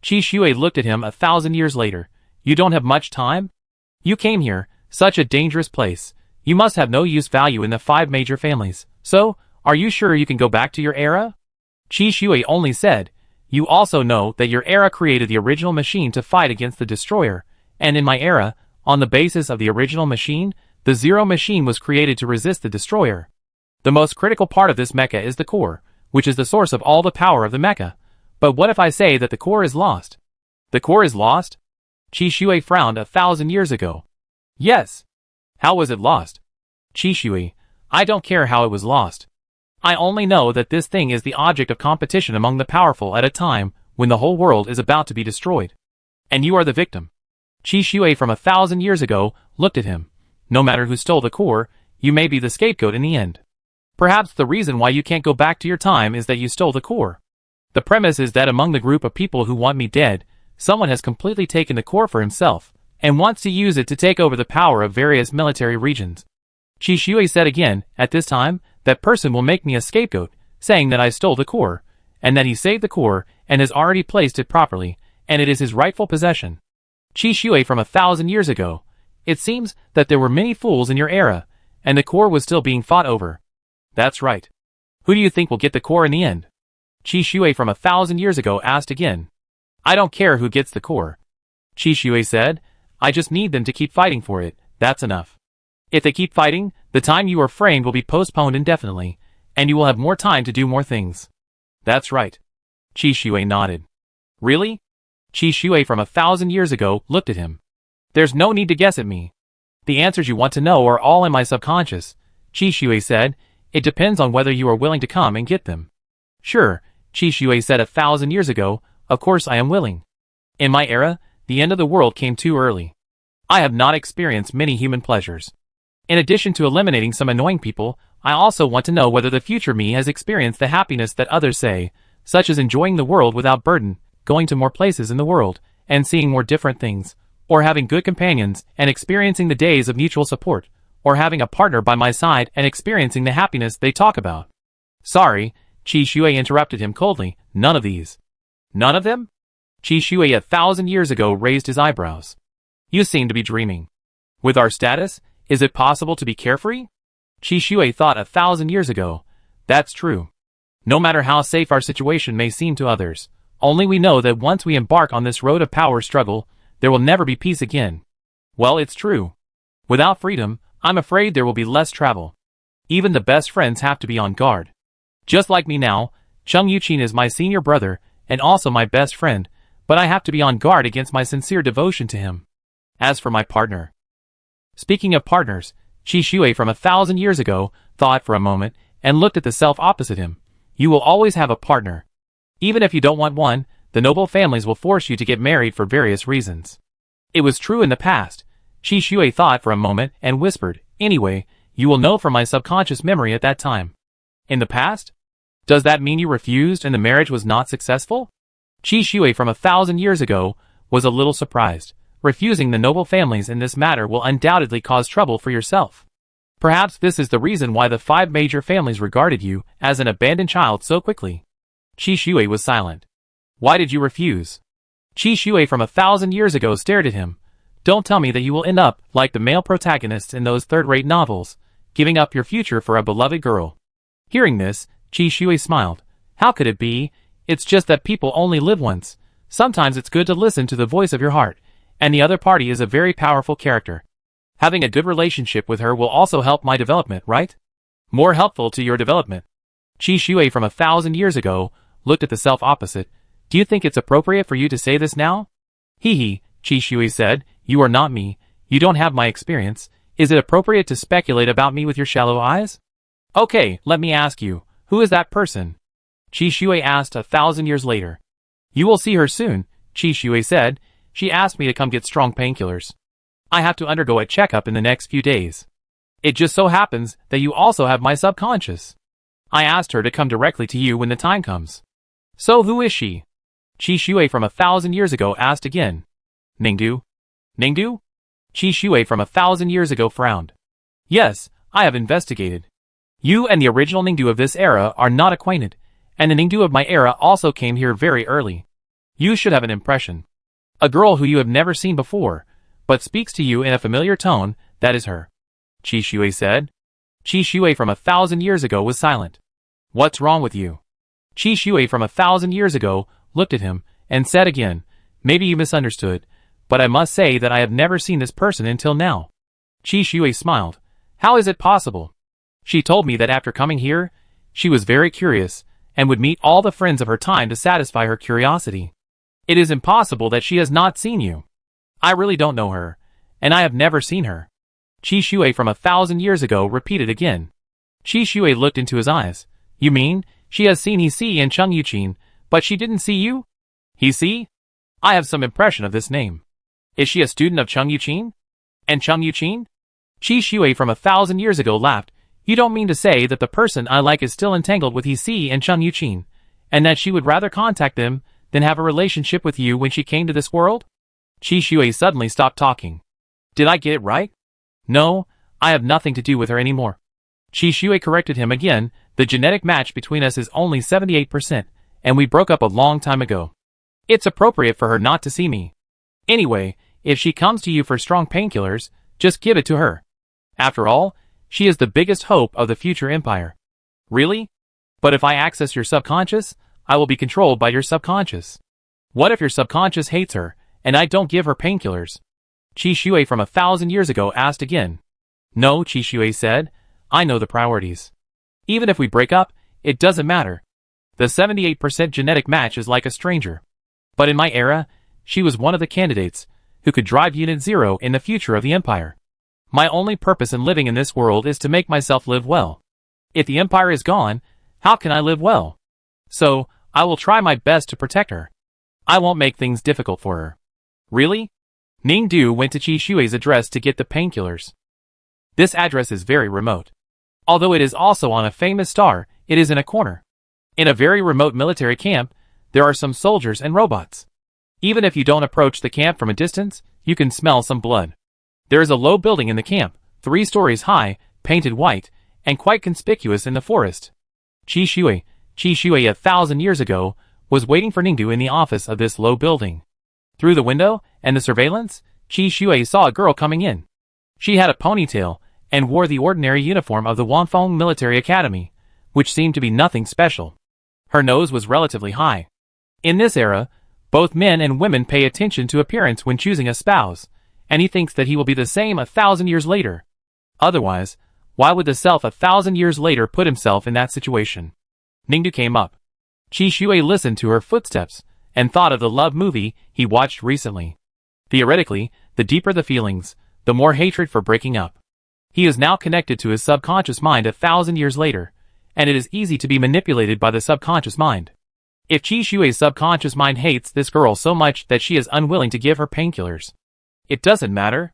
Qi Shui looked at him 1,000 years later. You don't have much time? You came here, such a dangerous place. You must have no use value in the 5 major families. So, are you sure you can go back to your era? Qi Shui only said, You also know that your era created the original machine to fight against the destroyer, and in my era, on the basis of the original machine, the Zero machine was created to resist the destroyer. The most critical part of this mecha is the core, which is the source of all the power of the mecha. But what if I say that the core is lost? The core is lost? Qi Shui frowned 1,000 years ago. Yes. How was it lost? Qi Shui, I don't care how it was lost. I only know that this thing is the object of competition among the powerful at a time when the whole world is about to be destroyed. And you are the victim. Qi Shui from 1,000 years ago looked at him. No matter who stole the core, you may be the scapegoat in the end. Perhaps the reason why you can't go back to your time is that you stole the core. The premise is that among the group of people who want me dead, someone has completely taken the core for himself, and wants to use it to take over the power of various military regions. Qi Shui said again, at this time, that person will make me a scapegoat, saying that I stole the core, and that he saved the core, and has already placed it properly, and it is his rightful possession. Qi Shui from 1,000 years ago. It seems that there were many fools in your era, and the core was still being fought over. That's right. Who do you think will get the core in the end? Qi Shui from 1,000 years ago asked again. I don't care who gets the core. Qi Shui said, I just need them to keep fighting for it, that's enough. If they keep fighting, the time you are framed will be postponed indefinitely, and you will have more time to do more things. That's right. Qi Shui nodded. Really? Qi Shui from 1,000 years ago looked at him. There's no need to guess at me. The answers you want to know are all in my subconscious. Qi Shui said, it depends on whether you are willing to come and get them. Sure, Qi Shui said 1,000 years ago, of course I am willing. In my era, the end of the world came too early. I have not experienced many human pleasures. In addition to eliminating some annoying people, I also want to know whether the future me has experienced the happiness that others say, such as enjoying the world without burden, going to more places in the world, and seeing more different things, or having good companions and experiencing the days of mutual support, or having a partner by my side and experiencing the happiness they talk about. Sorry, Qi Shui interrupted him coldly, none of these. None of them? Qi Shui 1,000 years ago raised his eyebrows. You seem to be dreaming. With our status, is it possible to be carefree? Qi Shui thought 1,000 years ago. That's true. No matter how safe our situation may seem to others, only we know that once we embark on this road of power struggle, there will never be peace again. Well, it's true. Without freedom, I'm afraid there will be less travel. Even the best friends have to be on guard. Just like me now, Chung Yuqin is my senior brother, and also my best friend, but I have to be on guard against my sincere devotion to him. As for my partner. Speaking of partners, Qi Shui from 1,000 years ago thought for a moment and looked at the self opposite him. You will always have a partner. Even if you don't want one, the noble families will force you to get married for various reasons. It was true in the past. Qi Shui thought for a moment and whispered, anyway, you will know from my subconscious memory at that time. In the past? Does that mean you refused and the marriage was not successful? Qi Shui from 1,000 years ago was a little surprised. Refusing the noble families in this matter will undoubtedly cause trouble for yourself. Perhaps this is the reason why the 5 major families regarded you as an abandoned child so quickly. Qi Shui was silent. Why did you refuse? Qi Shui from 1,000 years ago stared at him. Don't tell me that you will end up like the male protagonists in those third-rate novels, giving up your future for a beloved girl. Hearing this, Qi Shui smiled. How could it be? It's just that people only live once. Sometimes it's good to listen to the voice of your heart, and the other party is a very powerful character. Having a good relationship with her will also help my development, right? More helpful to your development. Qi Shui from 1,000 years ago looked at the self opposite. Do you think it's appropriate for you to say this now? Hee hee, Qi Shui said, you are not me, you don't have my experience, is it appropriate to speculate about me with your shallow eyes? Okay, let me ask you, who is that person? Qi Shui asked 1,000 years later. You will see her soon, Qi Shui said, she asked me to come get strong painkillers. I have to undergo a checkup in the next few days. It just so happens that you also have my subconscious. I asked her to come directly to you when the time comes. So who is she? Qi Shui from 1,000 years ago asked again. Ningdu? Ningdu? Qi Shui from 1,000 years ago frowned. Yes, I have investigated. You and the original Ningdu of this era are not acquainted, and the Ningdu of my era also came here very early. You should have an impression. A girl who you have never seen before, but speaks to you in a familiar tone, that is her. Qi Shui said. Qi Shui from 1,000 years ago was silent. What's wrong with you? Qi Shui from 1,000 years ago looked at him and said again, maybe you misunderstood, but I must say that I have never seen this person until now. Qi Shui smiled. How is it possible? She told me that after coming here, she was very curious and would meet all the friends of her time to satisfy her curiosity. It is impossible that she has not seen you. I really don't know her, and I have never seen her. Qi Shui from 1,000 years ago repeated again. Qi Shui looked into his eyes. You mean, she has seen He and Cheng Yuqin, but she didn't see you? He? I have some impression of this name. Is she a student of Cheng Yuqin? And Cheng Yuqin? Qi Shui from 1,000 years ago laughed. You don't mean to say that the person I like is still entangled with He and Cheng Yuqin, and that she would rather contact them than have a relationship with you when she came to this world? Qi Shui suddenly stopped talking. Did I get it right? No, I have nothing to do with her anymore. Qi Shui corrected him again, the genetic match between us is only 78%, and we broke up a long time ago. It's appropriate for her not to see me. Anyway, if she comes to you for strong painkillers, just give it to her. After all, she is the biggest hope of the future empire. Really? But if I access your subconscious, I will be controlled by your subconscious. What if your subconscious hates her, and I don't give her painkillers? Qi Shui from 1,000 years ago asked again. No, Qi Shui said, I know the priorities. Even if we break up, it doesn't matter. The 78% genetic match is like a stranger. But in my era, she was one of the candidates who could drive Unit Zero in the future of the Empire. My only purpose in living in this world is to make myself live well. If the Empire is gone, how can I live well? So, I will try my best to protect her. I won't make things difficult for her. Really? Ningdu went to Qi Shui's address to get the painkillers. This address is very remote. Although it is also on a famous star, it is in a corner. In a very remote military camp, there are some soldiers and robots. Even if you don't approach the camp from a distance, you can smell some blood. There is a low building in the camp, 3 stories high, painted white, and quite conspicuous in the forest. Qi Shui, 1,000 years ago, was waiting for Ningdu in the office of this low building. Through the window and the surveillance, Qi Shui saw a girl coming in. She had a ponytail and wore the ordinary uniform of the Wanfeng Military Academy, which seemed to be nothing special. Her nose was relatively high. In this era, both men and women pay attention to appearance when choosing a spouse, and he thinks that he will be the same 1,000 years later. Otherwise, why would the self 1,000 years later put himself in that situation? Ningdu came up. Qi Shui listened to her footsteps and thought of the love movie he watched recently. Theoretically, the deeper the feelings, the more hatred for breaking up. He is now connected to his subconscious mind 1,000 years later, and it is easy to be manipulated by the subconscious mind. If Qi Shui's subconscious mind hates this girl so much that she is unwilling to give her painkillers, it doesn't matter.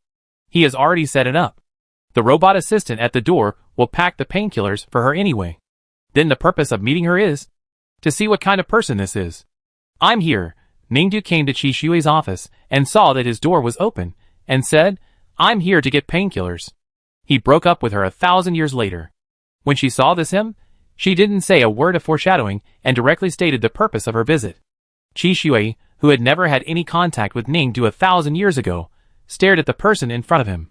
He has already set it up. The robot assistant at the door will pack the painkillers for her anyway. Then the purpose of meeting her is to see what kind of person this is. I'm here. Ningdu came to Qi Shui's office and saw that his door was open and said, I'm here to get painkillers. He broke up with her 1,000 years later. When she saw him, she didn't say a word of foreshadowing and directly stated the purpose of her visit. Qi Shui, who had never had any contact with Ningdu 1,000 years ago, stared at the person in front of him.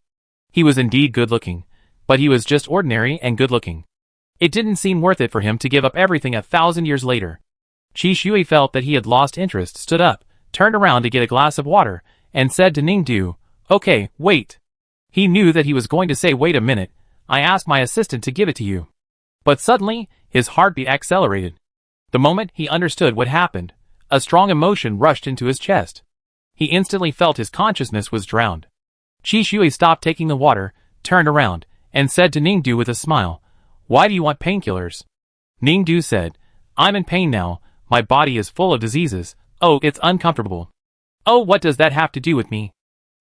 He was indeed good-looking, but he was just ordinary and good-looking. It didn't seem worth it for him to give up everything 1,000 years later. Qi Shui felt that he had lost interest, stood up, turned around to get a glass of water, and said to Ningdu, Okay, wait. He knew that he was going to say wait a minute, I asked my assistant to give it to you. But suddenly, his heartbeat accelerated. The moment he understood what happened, A strong emotion rushed into his chest. He instantly felt his consciousness was drowned. Qi Shui stopped taking the water, turned around, and said to Ningdu with a smile, "Why do you want painkillers?" Ningdu said, "I'm in pain now, my body is full of diseases, oh, it's uncomfortable." "Oh, what does that have to do with me?"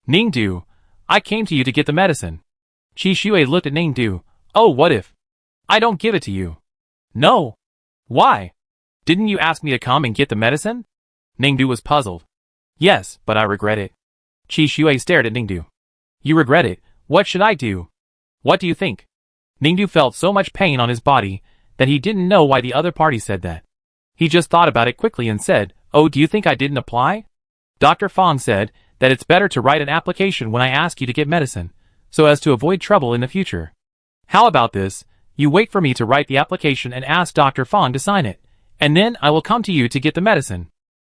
"Ningdu, I came to you to get the medicine." Qi Shui looked at Ningdu, "Oh, what if I don't give it to you?" "No." "Why? Didn't you ask me to come and get the medicine?" Ningdu was puzzled. "Yes, but I regret it." Qi Shui stared at Ningdu. "You regret it? What should I do?" "What do you think?" Ningdu felt so much pain on his body that he didn't know why the other party said that. He just thought about it quickly and said, "Oh, do you think I didn't apply? Dr. Fong said that it's better to write an application when I ask you to get medicine, so as to avoid trouble in the future. How about this, you wait for me to write the application and ask Dr. Fong to sign it, and then I will come to you to get the medicine."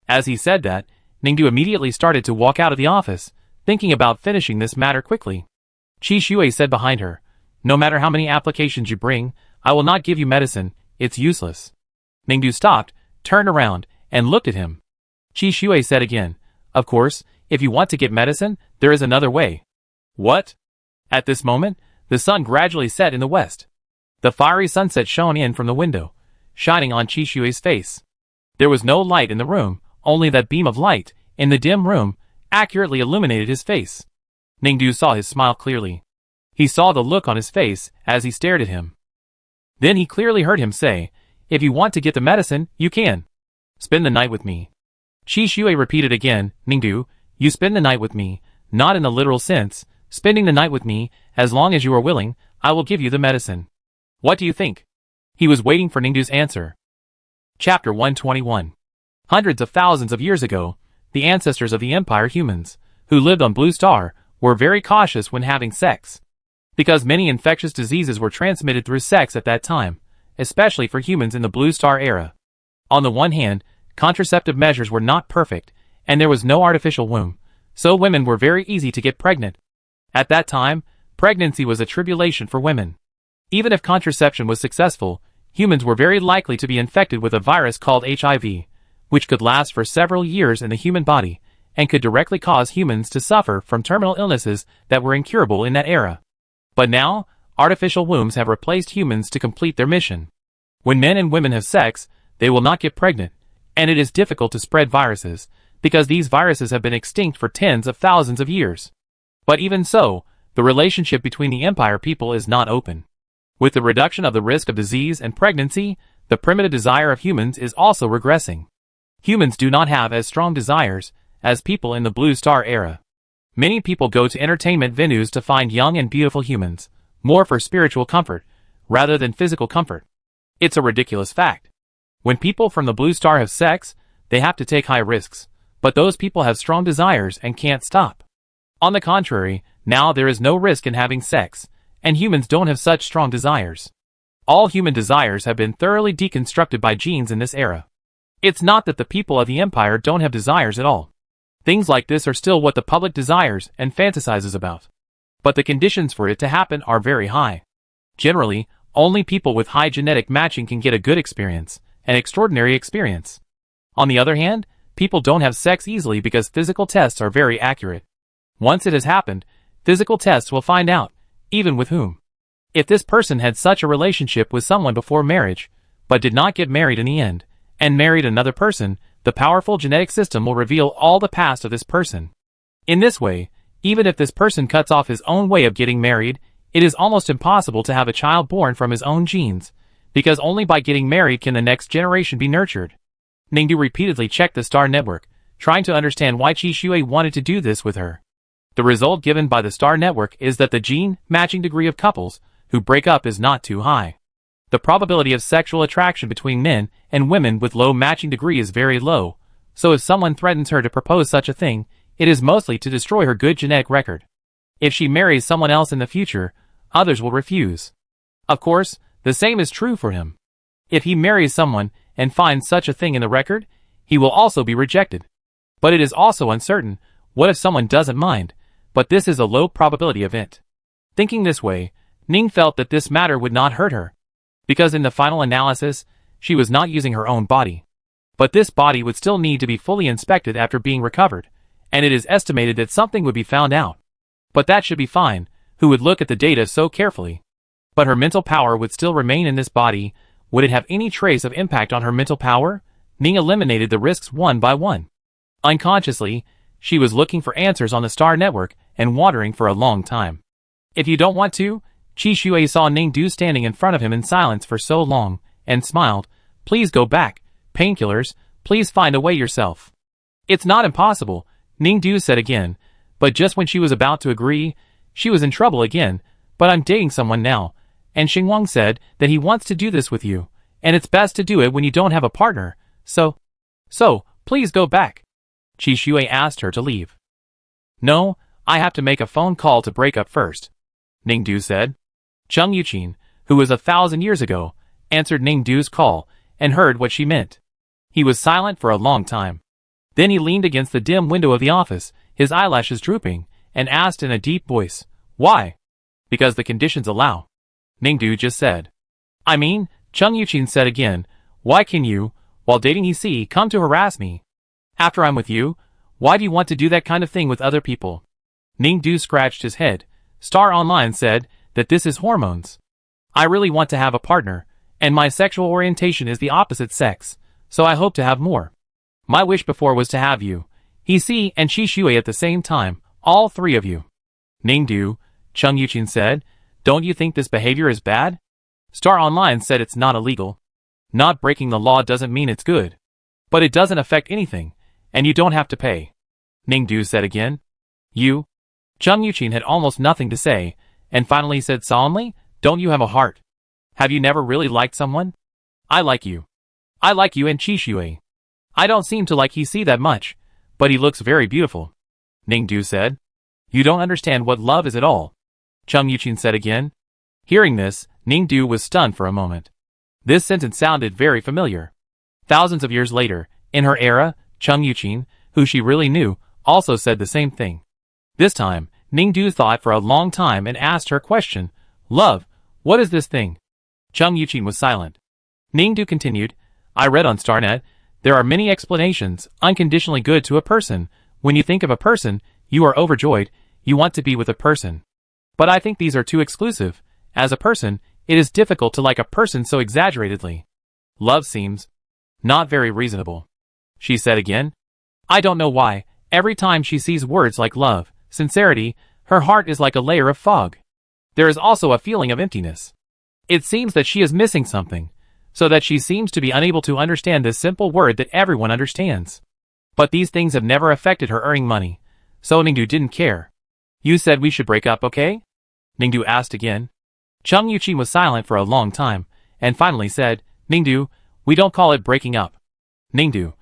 As he said that, Ningdu immediately started to walk out of the office, thinking about finishing this matter quickly. Qi Shui said behind her, "No matter how many applications you bring, I will not give you medicine, it's useless." Ningdu stopped, turned around, and looked at him. Qi Shui said again, "Of course, if you want to get medicine, there is another way." "What?" At this moment, the sun gradually set in the west. The fiery sunset shone in from the window, shining on Qi Shui's face. There was no light in the room, only that beam of light, in the dim room, accurately illuminated his face. Ningdu saw his smile clearly. He saw the look on his face as he stared at him. Then he clearly heard him say, "If you want to get the medicine, you can. Spend the night with me." Qi Shui repeated again, "Ningdu, you spend the night with me, not in the literal sense, spending the night with me, as long as you are willing, I will give you the medicine. What do you think?" He was waiting for Ningdu's answer. Chapter 121. Hundreds of thousands of years ago, the ancestors of the Empire humans, who lived on Blue Star, were very cautious when having sex. Because many infectious diseases were transmitted through sex at that time, especially for humans in the Blue Star era. On the one hand, contraceptive measures were not perfect, and there was no artificial womb, so women were very easy to get pregnant. At that time, pregnancy was a tribulation for women. Even if contraception was successful, humans were very likely to be infected with a virus called HIV, which could last for several years in the human body, and could directly cause humans to suffer from terminal illnesses that were incurable in that era. But now, artificial wombs have replaced humans to complete their mission. When men and women have sex, they will not get pregnant, and it is difficult to spread viruses, because these viruses have been extinct for tens of thousands of years. But even so, the relationship between the Empire people is not open. With the reduction of the risk of disease and pregnancy, the primitive desire of humans is also regressing. Humans do not have as strong desires as people in the Blue Star era. Many people go to entertainment venues to find young and beautiful humans, more for spiritual comfort, rather than physical comfort. It's a ridiculous fact. When people from the Blue Star have sex, they have to take high risks, but those people have strong desires and can't stop. On the contrary, now there is no risk in having sex, and humans don't have such strong desires. All human desires have been thoroughly deconstructed by genes in this era. It's not that the people of the Empire don't have desires at all. Things like this are still what the public desires and fantasizes about. But the conditions for it to happen are very high. Generally, only people with high genetic matching can get a good experience, an extraordinary experience. On the other hand, people don't have sex easily because physical tests are very accurate. Once it has happened, physical tests will find out, even with whom. If this person had such a relationship with someone before marriage, but did not get married in the end, and married another person, the powerful genetic system will reveal all the past of this person. In this way, even if this person cuts off his own way of getting married, it is almost impossible to have a child born from his own genes, because only by getting married can the next generation be nurtured. Ningdu repeatedly checked the star network, trying to understand why Qi Shui wanted to do this with her. The result given by the star network is that the gene matching degree of couples who break up is not too high. The probability of sexual attraction between men and women with low matching degree is very low, so if someone threatens her to propose such a thing, it is mostly to destroy her good genetic record. If she marries someone else in the future, others will refuse. Of course, the same is true for him. If he marries someone and finds such a thing in the record, he will also be rejected. But it is also uncertain, what if someone doesn't mind, but this is a low probability event. Thinking this way, Ning felt that this matter would not hurt her, because in the final analysis, she was not using her own body. But this body would still need to be fully inspected after being recovered, and it is estimated that something would be found out. But that should be fine, who would look at the data so carefully? But her mental power would still remain in this body. Would it have any trace of impact on her mental power? Ning eliminated the risks one by one. Unconsciously, she was looking for answers on the star network and wandering for a long time. If you don't want to, Qi Shui saw Ning Du standing in front of him in silence for so long, and smiled. Please go back, painkillers, please find a way yourself. It's not impossible, Ning Du said again, but just when she was about to agree, she was in trouble again. But I'm dating someone now, and Xingwang said that he wants to do this with you, and it's best to do it when you don't have a partner, so, please go back. Qi Shui asked her to leave. No, I have to make a phone call to break up first, Ning Du said. Cheng Yuqin, who was 1,000 years ago, answered Ning Du's call, and heard what she meant. He was silent for a long time. Then he leaned against the dim window of the office, his eyelashes drooping, and asked in a deep voice, Why? Because the conditions allow. Ning Du just said. I mean, Cheng Yuqin said again, why can you, while dating he come to harass me? After I'm with you, why do you want to do that kind of thing with other people? Ning Du scratched his head. Star Online said that this is hormones. I really want to have a partner, and my sexual orientation is the opposite sex, so I hope to have more. My wish before was to have you, he and Qi Shui at the same time, all three of you. Ning Du, Cheng Yuqin said, don't you think this behavior is bad? Star Online said it's not illegal. Not breaking the law doesn't mean it's good. But it doesn't affect anything, and you don't have to pay. Ning Du said again. You? Cheng Yuqin had almost nothing to say, and finally said solemnly, don't you have a heart? Have you never really liked someone? I like you. I like you and Qi Shui. I don't seem to like he that much, but he looks very beautiful. Ning Du said. You don't understand what love is at all. Cheng Yuqin said again. Hearing this, Ning Du was stunned for a moment. This sentence sounded very familiar. Thousands of years later, in her era, Cheng Yuqin, who she really knew, also said the same thing. This time, Ning Du thought for a long time and asked her question, Love, what is this thing? Cheng Yuqin was silent. Ning Du continued, I read on Starnet, there are many explanations, unconditionally good to a person. When you think of a person, you are overjoyed, you want to be with a person. But I think these are too exclusive. As a person, it is difficult to like a person so exaggeratedly. Love seems not very reasonable. She said again. I don't know why, every time she sees words like love, sincerity, her heart is like a layer of fog. There is also a feeling of emptiness. It seems that she is missing something, so that she seems to be unable to understand this simple word that everyone understands. But these things have never affected her earning money, so Ning Du didn't care. You said we should break up, okay? Ning Du asked again. Cheng Yuqin was silent for a long time, and finally said, Ning Du, we don't call it breaking up. Ning Du, ?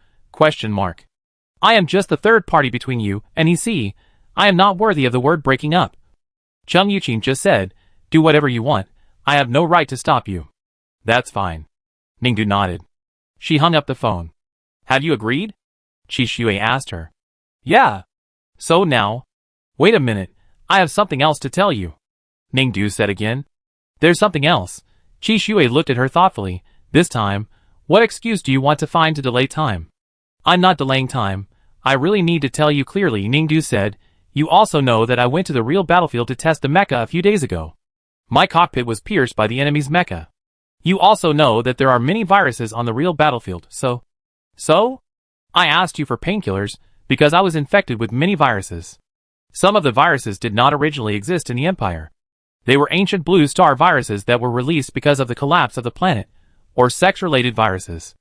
I am just the third party between you and he. I am not worthy of the word breaking up. Cheng Yuqin just said, do whatever you want, I have no right to stop you. That's fine. Ning Du nodded. She hung up the phone. Have you agreed? Qi Shui asked her. Yeah. So now? Wait a minute, I have something else to tell you. Ning Du said again. There's something else. Qi Shui looked at her thoughtfully. This time, what excuse do you want to find to delay time? I'm not delaying time. I really need to tell you clearly, Ning Du said. You also know that I went to the real battlefield to test the mecha a few days ago. My cockpit was pierced by the enemy's mecha. You also know that there are many viruses on the real battlefield, so? I asked you for painkillers, because I was infected with many viruses. Some of the viruses did not originally exist in the Empire. They were ancient blue star viruses that were released because of the collapse of the planet, or sex-related viruses.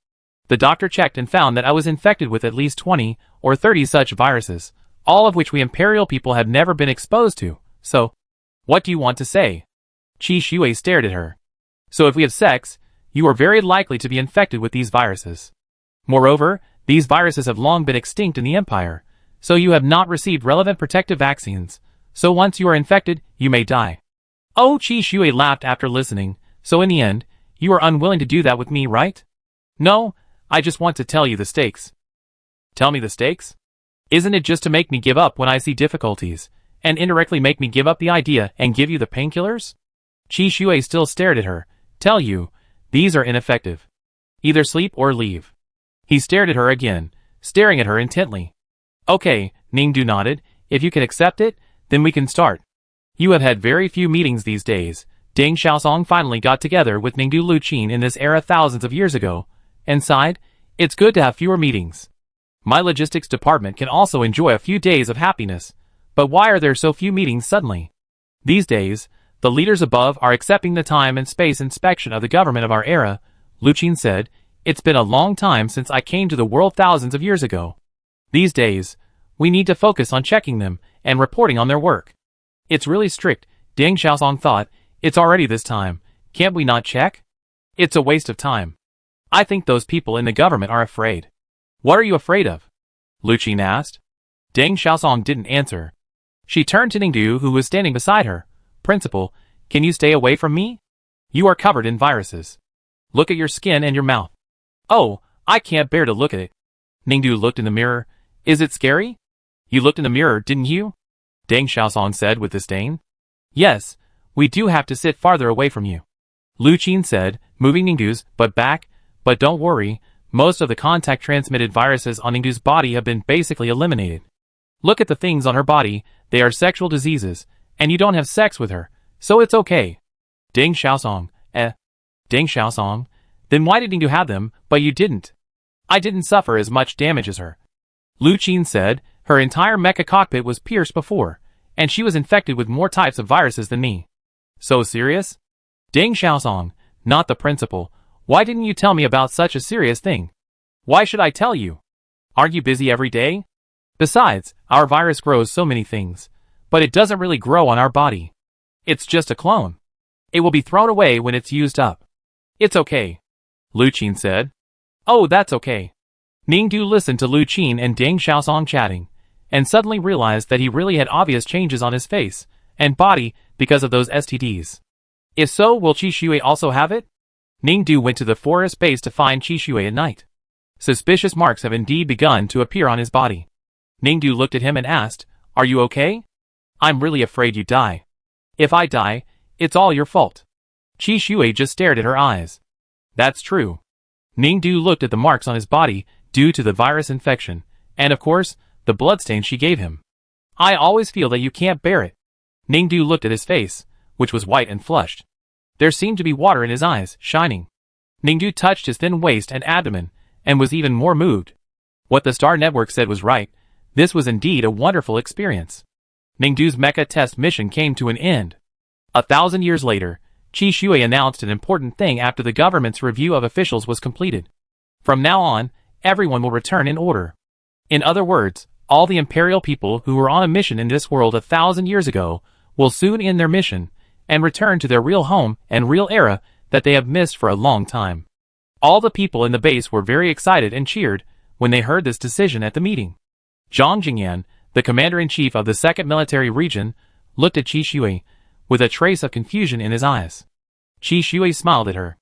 The doctor checked and found that I was infected with at least 20 or 30 such viruses, all of which we Imperial people have never been exposed to, so? What do you want to say? Qi Shui stared at her. So if we have sex, you are very likely to be infected with these viruses. Moreover, these viruses have long been extinct in the Empire, so you have not received relevant protective vaccines, so once you are infected, you may die. Oh, Qi Shui laughed after listening, so in the end, you are unwilling to do that with me, right? No, I just want to tell you the stakes. Tell me the stakes? Isn't it just to make me give up when I see difficulties, and indirectly make me give up the idea and give you the painkillers? Qi Shui still stared at her. Tell you, these are ineffective. Either sleep or leave. He stared at her again, staring at her intently. Okay, Ningdu nodded. If you can accept it, then we can start. You have had very few meetings these days. Deng Xiaosong finally got together with Ningdu Luqin in this era thousands of years ago, and sighed, it's good to have fewer meetings. My logistics department can also enjoy a few days of happiness, but why are there so few meetings suddenly? These days, the leaders above are accepting the time and space inspection of the government of our era, Luqin said. It's been a long time since I came to the world thousands of years ago. These days, we need to focus on checking them and reporting on their work. It's really strict, Deng Xiaosong thought. It's already this time. Can't we not check? It's a waste of time. I think those people in the government are afraid. What are you afraid of? Luqin asked. Deng Xiaosong didn't answer. She turned to Ningdu, who was standing beside her. Principal, can you stay away from me? You are covered in viruses. Look at your skin and your mouth. Oh, I can't bear to look at it. Ningdu looked in the mirror. Is it scary? You looked in the mirror, didn't you? Deng Xiaosong said with disdain. Yes, we do have to sit farther away from you. Luqin said, moving Ningdu's butt back. But don't worry, most of the contact-transmitted viruses on Ningdu's body have been basically eliminated. Look at the things on her body, they are sexual diseases, and you don't have sex with her, so it's okay. Deng Xiaosong, Deng Xiaosong, then why did Ningdu have them, but you didn't? I didn't suffer as much damage as her. Luqin said, her entire mecha cockpit was pierced before, and she was infected with more types of viruses than me. So serious? Deng Xiaosong, not the principal. Why didn't you tell me about such a serious thing? Why should I tell you? Aren't you busy every day? Besides, our virus grows so many things, but it doesn't really grow on our body. It's just a clone. It will be thrown away when it's used up. It's okay, Luqin said. Oh, that's okay. Ningdu listened to Luqin and Deng Xiaosong chatting, and suddenly realized that he really had obvious changes on his face and body because of those STDs. If so, will Qi Shui also have it? Ningdu went to the forest base to find Qi Shui at night. Suspicious marks have indeed begun to appear on his body. Ningdu looked at him and asked, are you okay? I'm really afraid you die. If I die, it's all your fault. Qi Shui just stared at her eyes. That's true. Ningdu looked at the marks on his body due to the virus infection, and of course, the bloodstain she gave him. I always feel that you can't bear it. Ningdu looked at his face, which was white and flushed. There seemed to be water in his eyes, shining. Ningdu touched his thin waist and abdomen, and was even more moved. What the Star Network said was right. This was indeed a wonderful experience. Ningdu's mecha test mission came to an end. 1,000 years later, Qi Shui announced an important thing after the government's review of officials was completed. From now on, everyone will return in order. In other words, all the imperial people who were on a mission in this world 1,000 years ago will soon end their mission and return to their real home and real era that they have missed for a long time. All the people in the base were very excited and cheered when they heard this decision at the meeting. Zhang Jingyan, the commander-in-chief of the 2nd Military Region, looked at Qi Shui with a trace of confusion in his eyes. Qi Shui smiled at her.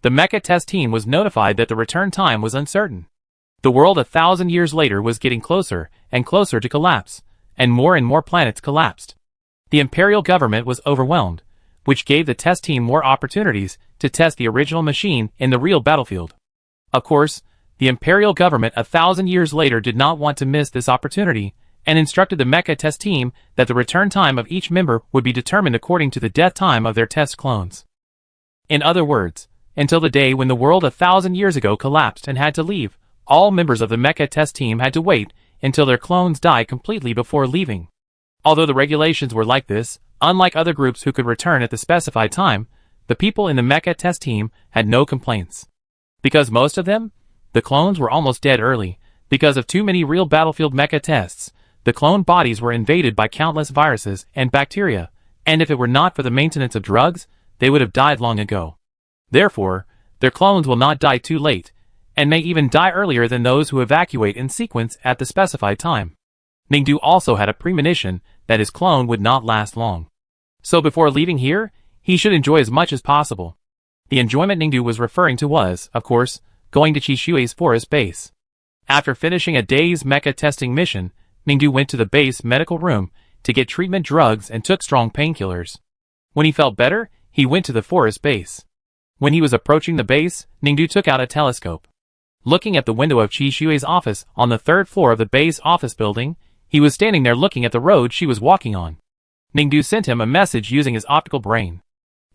The mecha test team was notified that the return time was uncertain. The world 1,000 years later was getting closer and closer to collapse, and more planets collapsed. The imperial government was overwhelmed, which gave the test team more opportunities to test the original machine in the real battlefield. Of course, the imperial government 1,000 years later did not want to miss this opportunity, and instructed the mecha test team that the return time of each member would be determined according to the death time of their test clones. In other words, until the day when the world 1,000 years ago collapsed and had to leave, all members of the mecha test team had to wait until their clones died completely before leaving. Although the regulations were like this, unlike other groups who could return at the specified time, the people in the mecha test team had no complaints. Because most of them, the clones were almost dead early, because of too many real battlefield mecha tests. The clone bodies were invaded by countless viruses and bacteria, and if it were not for the maintenance of drugs, they would have died long ago. Therefore, their clones will not die too late, and may even die earlier than those who evacuate in sequence at the specified time. Ningdu also had a premonition that his clone would not last long. So before leaving here, he should enjoy as much as possible. The enjoyment Ningdu was referring to was, of course, going to Qi Shui's forest base. After finishing a day's mecha testing mission, Ningdu went to the base medical room to get treatment drugs and took strong painkillers. When he felt better, he went to the forest base. When he was approaching the base, Ningdu took out a telescope. Looking at the window of Qi Shui's office on the 3rd floor of the base office building, he was standing there looking at the road she was walking on. Ningdu sent him a message using his optical brain.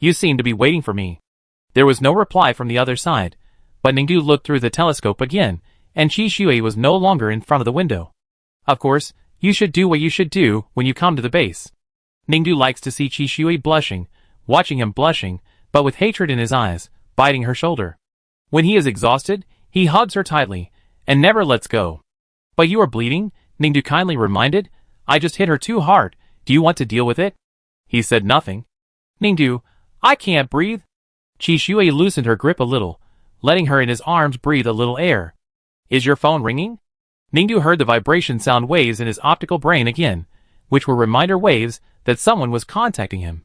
"You seem to be waiting for me." There was no reply from the other side, but Ningdu looked through the telescope again, and Qi Shui was no longer in front of the window. Of course, you should do what you should do when you come to the base. Ningdu likes to see Qi Shui blushing, watching him blushing, but with hatred in his eyes, biting her shoulder. When he is exhausted, he hugs her tightly, and never lets go. "But you are bleeding," Ningdu kindly reminded. "I just hit her too hard. Do you want to deal with it?" He said nothing. "Ningdu, I can't breathe." Qi Shui loosened her grip a little, letting her in his arms breathe a little air. "Is your phone ringing?" Ningdu heard the vibration sound waves in his optical brain again, which were reminder waves that someone was contacting him.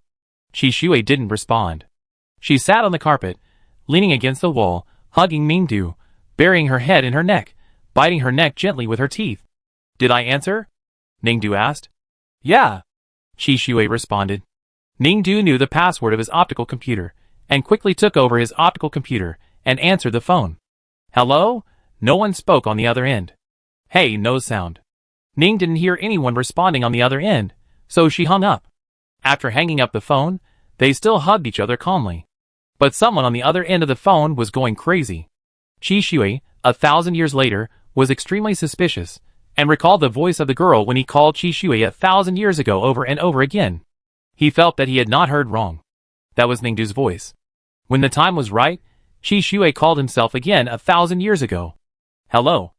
Qi Shui didn't respond. She sat on the carpet, leaning against the wall, hugging Ningdu, burying her head in her neck, biting her neck gently with her teeth. "Did I answer?" Ningdu asked. "Yeah," Qi Shui responded. Ningdu knew the password of his optical computer, and quickly took over his optical computer and answered the phone. "Hello?" No one spoke on the other end. "Hey," no sound. Ning didn't hear anyone responding on the other end, so she hung up. After hanging up the phone, they still hugged each other calmly. But someone on the other end of the phone was going crazy. Qi Shui, 1,000 years later, was extremely suspicious, and recalled the voice of the girl when he called Qi Shui 1,000 years ago over and over again. He felt that he had not heard wrong. That was Ningdu's voice. When the time was right, Qi Shui called himself again 1,000 years ago. "Hello."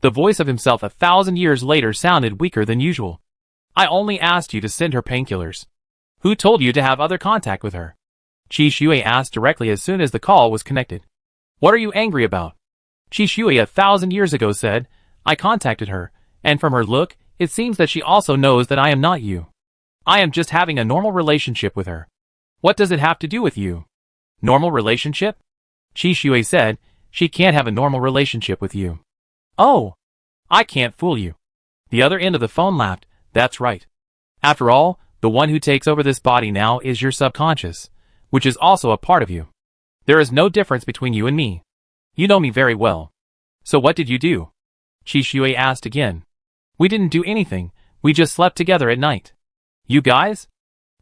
The voice of himself 1,000 years later sounded weaker than usual. "I only asked you to send her painkillers. Who told you to have other contact with her?" Qi Shui asked directly as soon as the call was connected. "What are you angry about?" Qi Shui 1,000 years ago said, "I contacted her, and from her look, it seems that she also knows that I am not you. I am just having a normal relationship with her. What does it have to do with you?" "Normal relationship?" Qi Shui said, "She can't have a normal relationship with you." "Oh, I can't fool you." The other end of the phone laughed. "That's right. After all, the one who takes over this body now is your subconscious, which is also a part of you. There is no difference between you and me. You know me very well. So what did you do?" Qi Shui asked again. "We didn't do anything, we just slept together at night." "You guys?"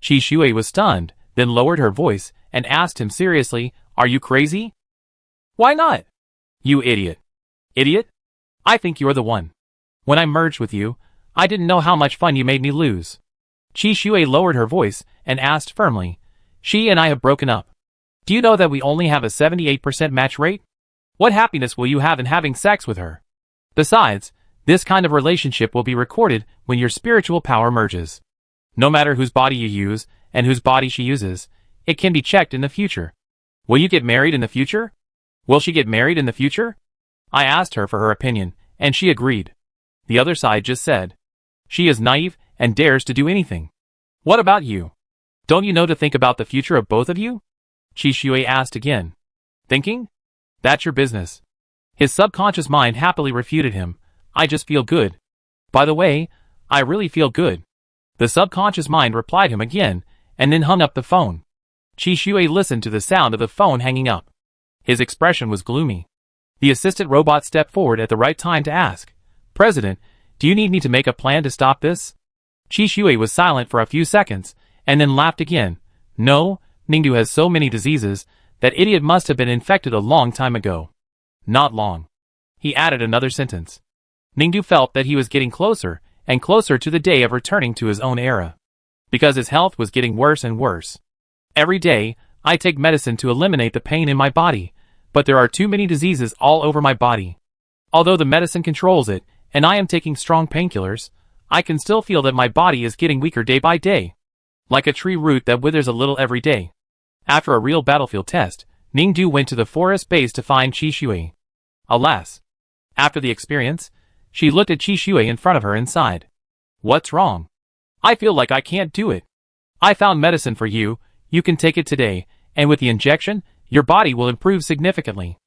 Qi Shui was stunned, then lowered her voice, and asked him seriously, "Are you crazy?" "Why not?" "You idiot." "Idiot? I think you're the one. When I merged with you, I didn't know how much fun you made me lose." Qi Shui lowered her voice and asked firmly, "She and I have broken up. Do you know that we only have a 78% match rate? What happiness will you have in having sex with her? Besides, this kind of relationship will be recorded when your spiritual power merges. No matter whose body you use and whose body she uses, it can be checked in the future. Will you get married in the future? Will she get married in the future?" I asked her for her opinion, and she agreed. The other side just said, "She is naive and dares to do anything." "What about you? Don't you know to think about the future of both of you?" Qi Shui asked again. "Thinking? That's your business." His subconscious mind happily refuted him. "I just feel good. By the way, I really feel good." The subconscious mind replied him again, and then hung up the phone. Qi Shui listened to the sound of the phone hanging up. His expression was gloomy. The assistant robot stepped forward at the right time to ask, "President, do you need me to make a plan to stop this?" Qi Shui was silent for a few seconds, and then laughed again. "No, Ningdu has so many diseases, that idiot must have been infected a long time ago." "Not long." He added another sentence. Ningdu felt that he was getting closer and closer to the day of returning to his own era. Because his health was getting worse and worse. "Every day, I take medicine to eliminate the pain in my body, but there are too many diseases all over my body. Although the medicine controls it, and I am taking strong painkillers, I can still feel that my body is getting weaker day by day. Like a tree root that withers a little every day." After a real battlefield test, Ningdu went to the forest base to find Qi Shui. Alas! After the experience, she looked at Qi Shui in front of her and sighed. "What's wrong? I feel like I can't do it. I found medicine for you, you can take it today, and with the injection, your body will improve significantly."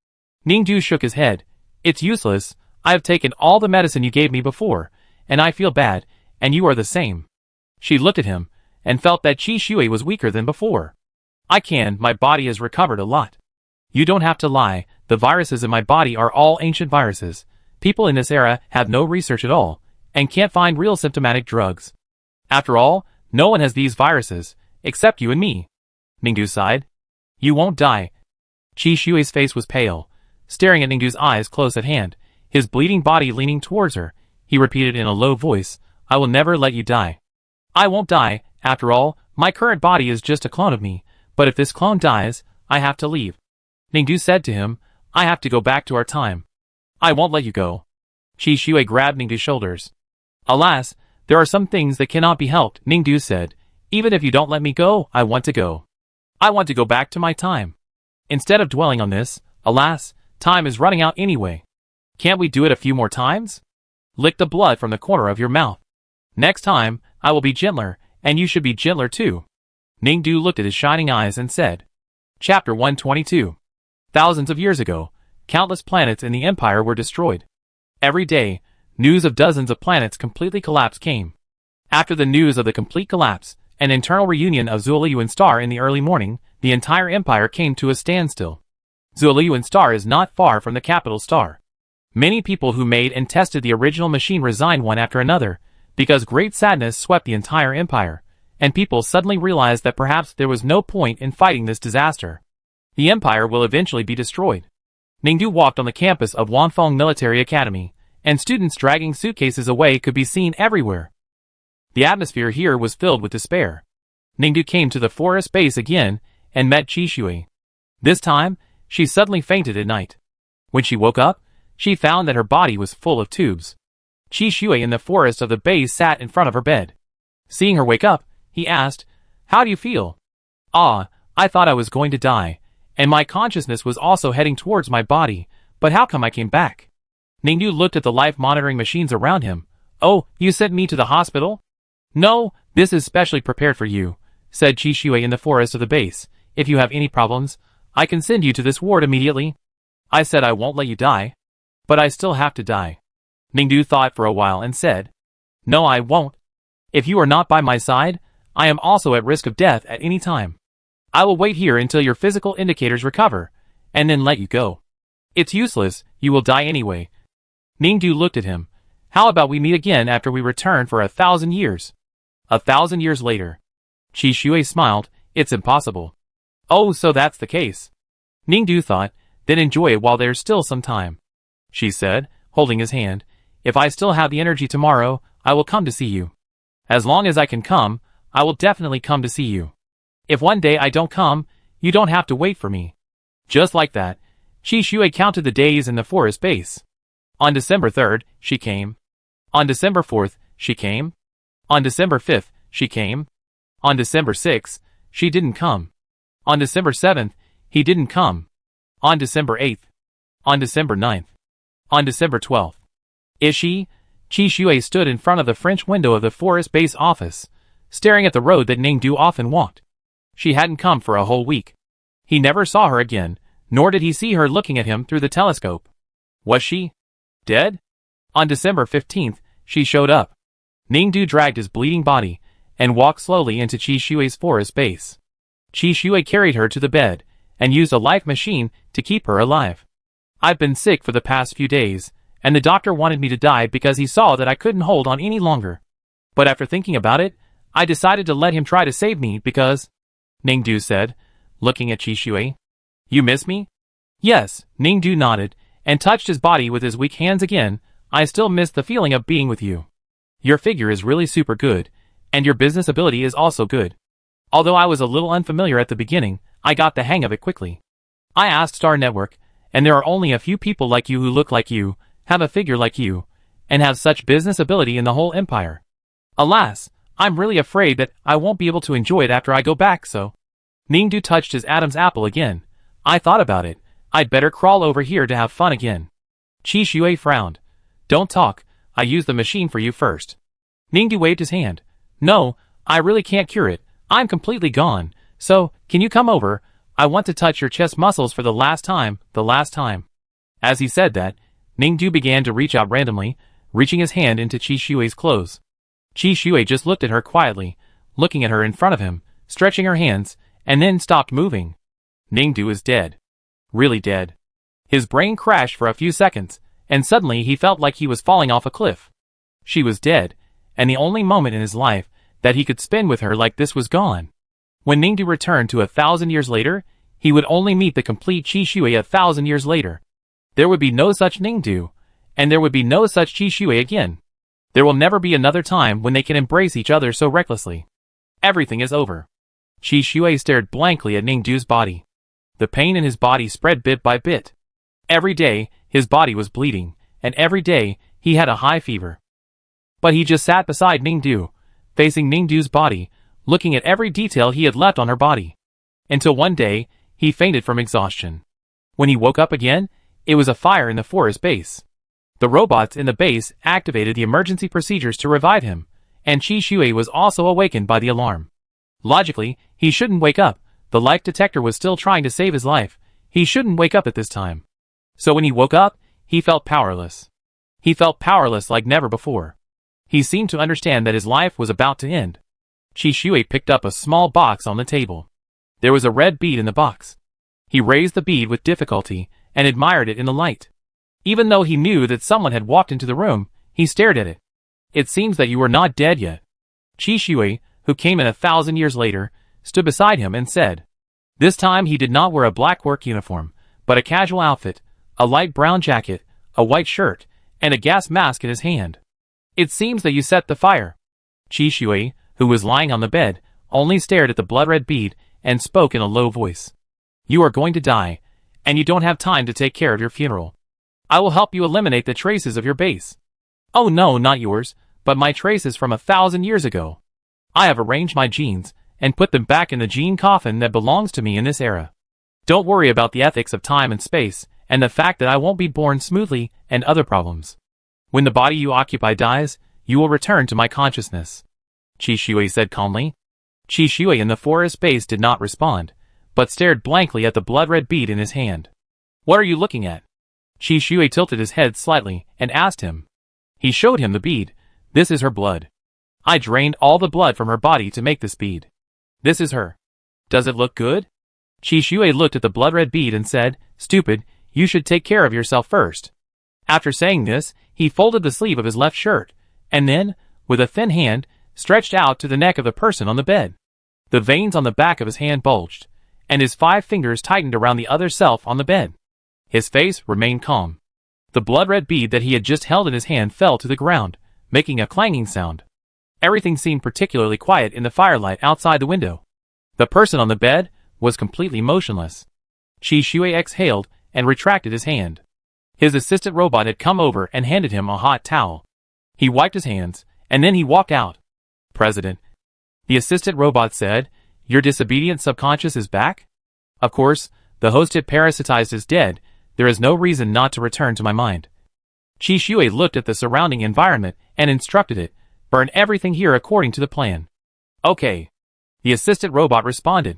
Ningdu shook his head. "It's useless, I have taken all the medicine you gave me before, and I feel bad, and you are the same." She looked at him, and felt that Qi Shui was weaker than before. "My body has recovered a lot. You don't have to lie, The viruses in my body are all ancient viruses. People in this era have no research at all, and can't find real symptomatic drugs. After all, no one has these viruses, except you and me. Ningdu sighed. You won't die. Qi Shui's face was pale, staring at Ningdu's eyes close at hand, his bleeding body leaning towards her. He repeated in a low voice, I will never let you die. I won't die. After all, my current body is just a clone of me, but if this clone dies, I have to leave. Ningdu said to him, I have to go back to our time. I won't let you go. Qi Shui grabbed Ningdu's shoulders. Alas, there are some things that cannot be helped, Ningdu said. Even if you don't let me go, I want to go. I want to go back to my time. Instead of dwelling on this, alas, time is running out anyway. Can't we do it a few more times? Lick the blood from the corner of your mouth. Next time, I will be gentler, and you should be gentler too. Ningdu looked at his shining eyes and said. Chapter 122. Thousands of years ago, countless planets in the Empire were destroyed. Every day, news of dozens of planets completely collapsed came. After the news of the complete collapse, an internal reunion of Zuoliyuan Star in the early morning, the entire empire came to a standstill. Zuoliyuan Star is not far from the capital star. Many people who made and tested the original machine resigned one after another, because great sadness swept the entire empire, and people suddenly realized that perhaps there was no point in fighting this disaster. The empire will eventually be destroyed. Ningdu walked on the campus of Wanfeng Military Academy, and students dragging suitcases away could be seen everywhere. The atmosphere here was filled with despair. Ningdu came to the forest base again and met Qi Shui. This time, she suddenly fainted at night. When she woke up, she found that her body was full of tubes. Qi Shui in the forest of the base sat in front of her bed. Seeing her wake up, he asked, How do you feel? Ah, I thought I was going to die, and my consciousness was also heading towards my body, but how come I came back? Ningdu looked at the life-monitoring machines around him. Oh, you sent me to the hospital? No, this is specially prepared for you, said Qi Shui in the forest of the base. If you have any problems, I can send you to this ward immediately. I said I won't let you die. But I still have to die. Ningdu thought for a while and said, No, I won't. If you are not by my side, I am also at risk of death at any time. I will wait here until your physical indicators recover, and then let you go. It's useless, you will die anyway. Ningdu looked at him. How about we meet again after we return for 1,000 years? 1,000 years later. Qi Shui smiled. It's impossible. Oh, so that's the case. Ningdu thought, then enjoy it while there's still some time. She said, holding his hand. If I still have the energy tomorrow, I will come to see you. As long as I can come, I will definitely come to see you. If one day I don't come, you don't have to wait for me. Just like that, Qi Shui counted the days in the forest base. On December 3rd, she came. On December 4th, she came. On December 5th, she came. On December 6th, she didn't come. On December 7th, he didn't come. On December 8th. On December 9th. On December 12th. Is she? Qi Shui stood in front of the French window of the forest base office, staring at the road that Ningdu often walked. She hadn't come for a whole week. He never saw her again, nor did he see her looking at him through the telescope. Was she dead? On December 15th, she showed up. Ningdu dragged his bleeding body and walked slowly into Qi Shui's forest base. Qi Shui carried her to the bed and used a life machine to keep her alive. I've been sick for the past few days, and the doctor wanted me to die because he saw that I couldn't hold on any longer. But after thinking about it, I decided to let him try to save me because... Ningdu said, looking at Qi Shui. You miss me? Yes, Ningdu nodded, and touched his body with his weak hands again. I still miss the feeling of being with you. Your figure is really super good, and your business ability is also good. Although I was a little unfamiliar at the beginning, I got the hang of it quickly. I asked Star Network, and there are only a few people like you who look like you, have a figure like you, and have such business ability in the whole empire. Alas, I'm really afraid that I won't be able to enjoy it after I go back, so... Ningdu touched his Adam's apple again. I thought about it. I'd better crawl over here to have fun again. Qi Shui frowned. Don't talk, I used the machine for you first. Ningdu waved his hand. No, I really can't cure it. I'm completely gone. So, can you come over? I want to touch your chest muscles for the last time. As he said that, Ningdu began to reach out randomly, reaching his hand into Qi Shui's clothes. Qi Shui just looked at her quietly, looking at her in front of him, stretching her hands, and then stopped moving. Ningdu is dead. Really dead. His brain crashed for a few seconds, and suddenly he felt like he was falling off a cliff. She was dead, and the only moment in his life that he could spend with her like this was gone. When Ningdu returned to 1,000 years later, he would only meet the complete Qi Shui 1,000 years later. There would be no such Ningdu, and there would be no such Qi Shui again. There will never be another time when they can embrace each other so recklessly. Everything is over. Qi Shui stared blankly at Ningdu's body. The pain in his body spread bit by bit. Every day, his body was bleeding, and every day, he had a high fever. But he just sat beside Ningdu, facing Ningdu's body, looking at every detail he had left on her body. Until one day, he fainted from exhaustion. When he woke up again, it was a fire in the forest base. The robots in the base activated the emergency procedures to revive him, and Qi Shui was also awakened by the alarm. Logically, he shouldn't wake up. The life detector was still trying to save his life. He shouldn't wake up at this time. So when he woke up, he felt powerless. He felt powerless like never before. He seemed to understand that his life was about to end. Qi Shui picked up a small box on the table. There was a red bead in the box. He raised the bead with difficulty and admired it in the light. Even though he knew that someone had walked into the room, he stared at it. It seems that you are not dead yet. Qi Shui, who came in 1,000 years later, stood beside him and said. This time he did not wear a black work uniform, but a casual outfit, a light brown jacket, a white shirt, and a gas mask in his hand. It seems that you set the fire. Qi Shui, who was lying on the bed, only stared at the blood-red bead and spoke in a low voice. You are going to die, and you don't have time to take care of your funeral. I will help you eliminate the traces of your base. Oh no, not yours, but my traces from 1,000 years ago. I have arranged my genes and put them back in the gene coffin that belongs to me in this era. Don't worry about the ethics of time and space, and the fact that I won't be born smoothly, and other problems. When the body you occupy dies, you will return to my consciousness. Qi Shui said calmly. Qi Shui in the forest base did not respond, but stared blankly at the blood-red bead in his hand. What are you looking at? Qi Shui tilted his head slightly and asked him. He showed him the bead. This is her blood. I drained all the blood from her body to make this bead. This is her. Does it look good? Qi Shui looked at the blood-red bead and said, Stupid, you should take care of yourself first. After saying this, he folded the sleeve of his left shirt, and then, with a thin hand, stretched out to the neck of the person on the bed. The veins on the back of his hand bulged, and his 5 fingers tightened around the other self on the bed. His face remained calm. The blood-red bead that he had just held in his hand fell to the ground, making a clanging sound. Everything seemed particularly quiet in the firelight outside the window. The person on the bed was completely motionless. Qi Shui exhaled and retracted his hand. His assistant robot had come over and handed him a hot towel. He wiped his hands, and then he walked out. President. The assistant robot said, Your disobedient subconscious is back? Of course, the host it parasitized is dead. There is no reason not to return to my mind. Qi Shui looked at the surrounding environment and instructed it, Burn everything here according to the plan. Okay. The assistant robot responded.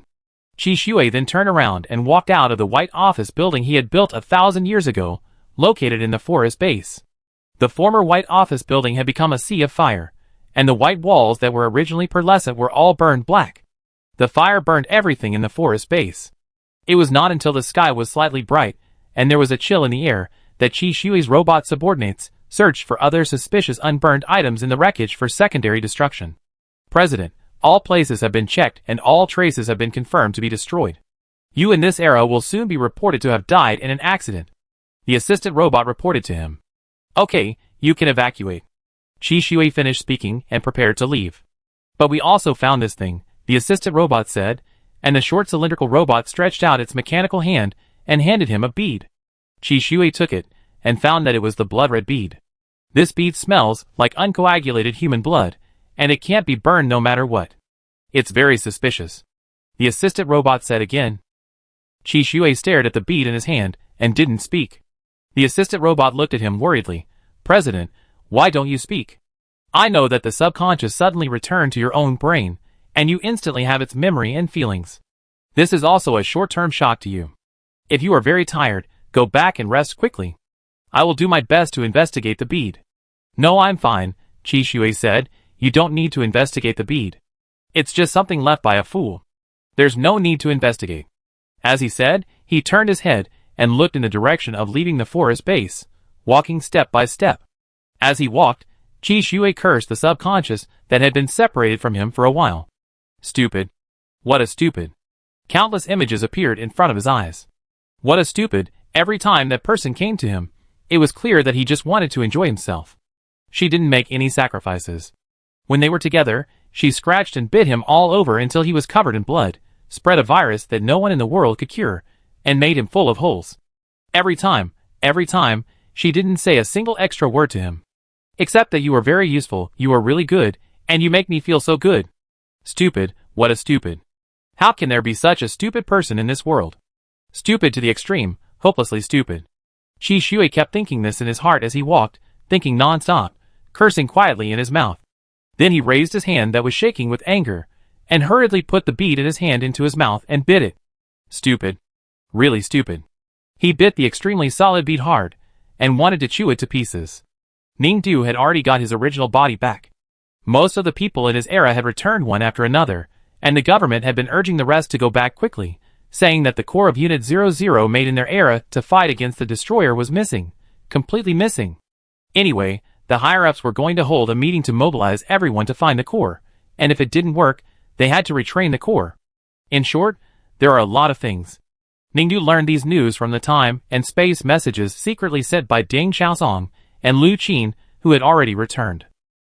Qi Shui then turned around and walked out of the white office building he had built 1,000 years ago, located in the forest base. The former white office building had become a sea of fire, and the white walls that were originally pearlescent were all burned black. The fire burned everything in the forest base. It was not until the sky was slightly bright, and there was a chill in the air, that Qi Shui's robot subordinates searched for other suspicious unburned items in the wreckage for secondary destruction. President, all places have been checked and all traces have been confirmed to be destroyed. You in this era will soon be reported to have died in an accident. The assistant robot reported to him. Okay, you can evacuate. Qi Shui finished speaking and prepared to leave. But we also found this thing, the assistant robot said, and the short cylindrical robot stretched out its mechanical hand and handed him a bead. Qi Shui took it and found that it was the blood-red bead. This bead smells like uncoagulated human blood, and it can't be burned no matter what. It's very suspicious. The assistant robot said again. Qi Shui stared at the bead in his hand and didn't speak. The assistant robot looked at him worriedly. President, why don't you speak? I know that the subconscious suddenly returned to your own brain, and you instantly have its memory and feelings. This is also a short-term shock to you. If you are very tired, go back and rest quickly. I will do my best to investigate the bead. No, I'm fine, Qi Shui said. You don't need to investigate the bead. It's just something left by a fool. There's no need to investigate. As he said, he turned his head and looked in the direction of leaving the forest base, walking step by step. As he walked, Qi Shui cursed the subconscious that had been separated from him for a while. Stupid. What a stupid. Countless images appeared in front of his eyes. What a stupid. Every time that person came to him, it was clear that he just wanted to enjoy himself. She didn't make any sacrifices. When they were together, she scratched and bit him all over until he was covered in blood, spread a virus that no one in the world could cure, and made him full of holes. Every time, she didn't say a single extra word to him. Except that you are very useful, you are really good, and you make me feel so good. Stupid, what a stupid. How can there be such a stupid person in this world? Stupid to the extreme, hopelessly stupid. Qi Shui kept thinking this in his heart as he walked, thinking non-stop, cursing quietly in his mouth. Then he raised his hand that was shaking with anger, and hurriedly put the bead in his hand into his mouth and bit it. Stupid. Really stupid. He bit the extremely solid bead hard, and wanted to chew it to pieces. Ningdu had already got his original body back. Most of the people in his era had returned one after another, and the government had been urging the rest to go back quickly, saying that the core of Unit 00 made in their era to fight against the destroyer was missing, completely missing. Anyway, the higher-ups were going to hold a meeting to mobilize everyone to find the core, and if it didn't work, they had to retrain the core. In short, there are a lot of things. Ningdu learned these news from the time and space messages secretly sent by Ding Xiaosong and Lu Qin, who had already returned.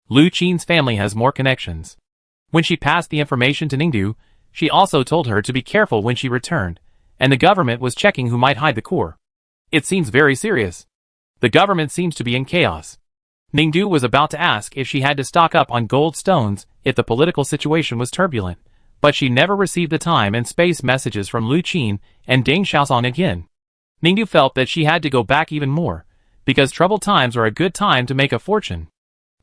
Lu Qin's family has more connections. When she passed the information to Ningdu, she also told her to be careful when she returned, and the government was checking who might hide the core. It seems very serious. The government seems to be in chaos. Ningdu was about to ask if she had to stock up on gold stones if the political situation was turbulent, but she never received the time and space messages from Lu Qin and Ding Xiaosong again. Ningdu felt that she had to go back even more, because troubled times are a good time to make a fortune.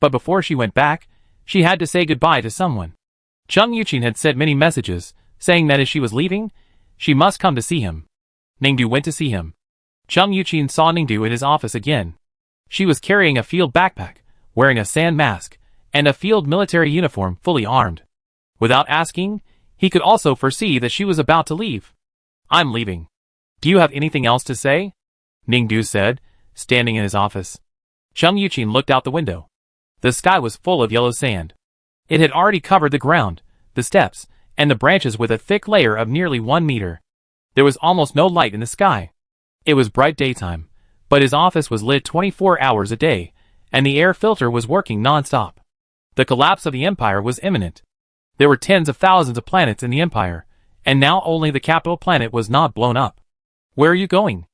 But before she went back, she had to say goodbye to someone. Cheng Yuqin had sent many messages, saying that as she was leaving, she must come to see him. Ningdu went to see him. Cheng Yuqin saw Ningdu in his office again. She was carrying a field backpack, wearing a sand mask, and a field military uniform fully armed. Without asking, he could also foresee that she was about to leave. I'm leaving. Do you have anything else to say? Ningdu said, standing in his office. Cheng Yuqin looked out the window. The sky was full of yellow sand. It had already covered the ground, the steps, and the branches with a thick layer of nearly 1 meter. There was almost no light in the sky. It was bright daytime, but his office was lit 24 hours a day, and the air filter was working non-stop. The collapse of the empire was imminent. There were tens of thousands of planets in the empire, and now only the capital planet was not blown up. Where are you going?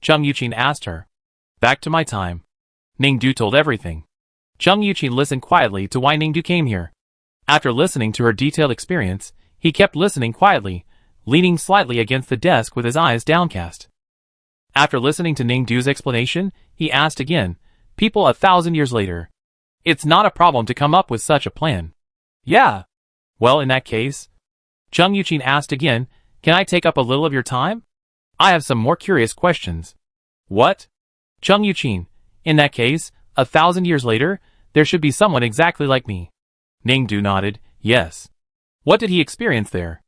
Cheng Yuqin asked her. Back to my time. Ningdu told everything. Cheng Yuqin listened quietly to why Ningdu came here. After listening to her detailed experience, he kept listening quietly, leaning slightly against the desk with his eyes downcast. After listening to Ningdu's explanation, he asked again, people 1,000 years later. It's not a problem to come up with such a plan. Yeah. Well, in that case, Cheng Yuqin asked again, can I take up a little of your time? I have some more curious questions. What? Cheng Yuqin, in that case, 1,000 years later, there should be someone exactly like me. Ningdu nodded, yes. What did he experience there?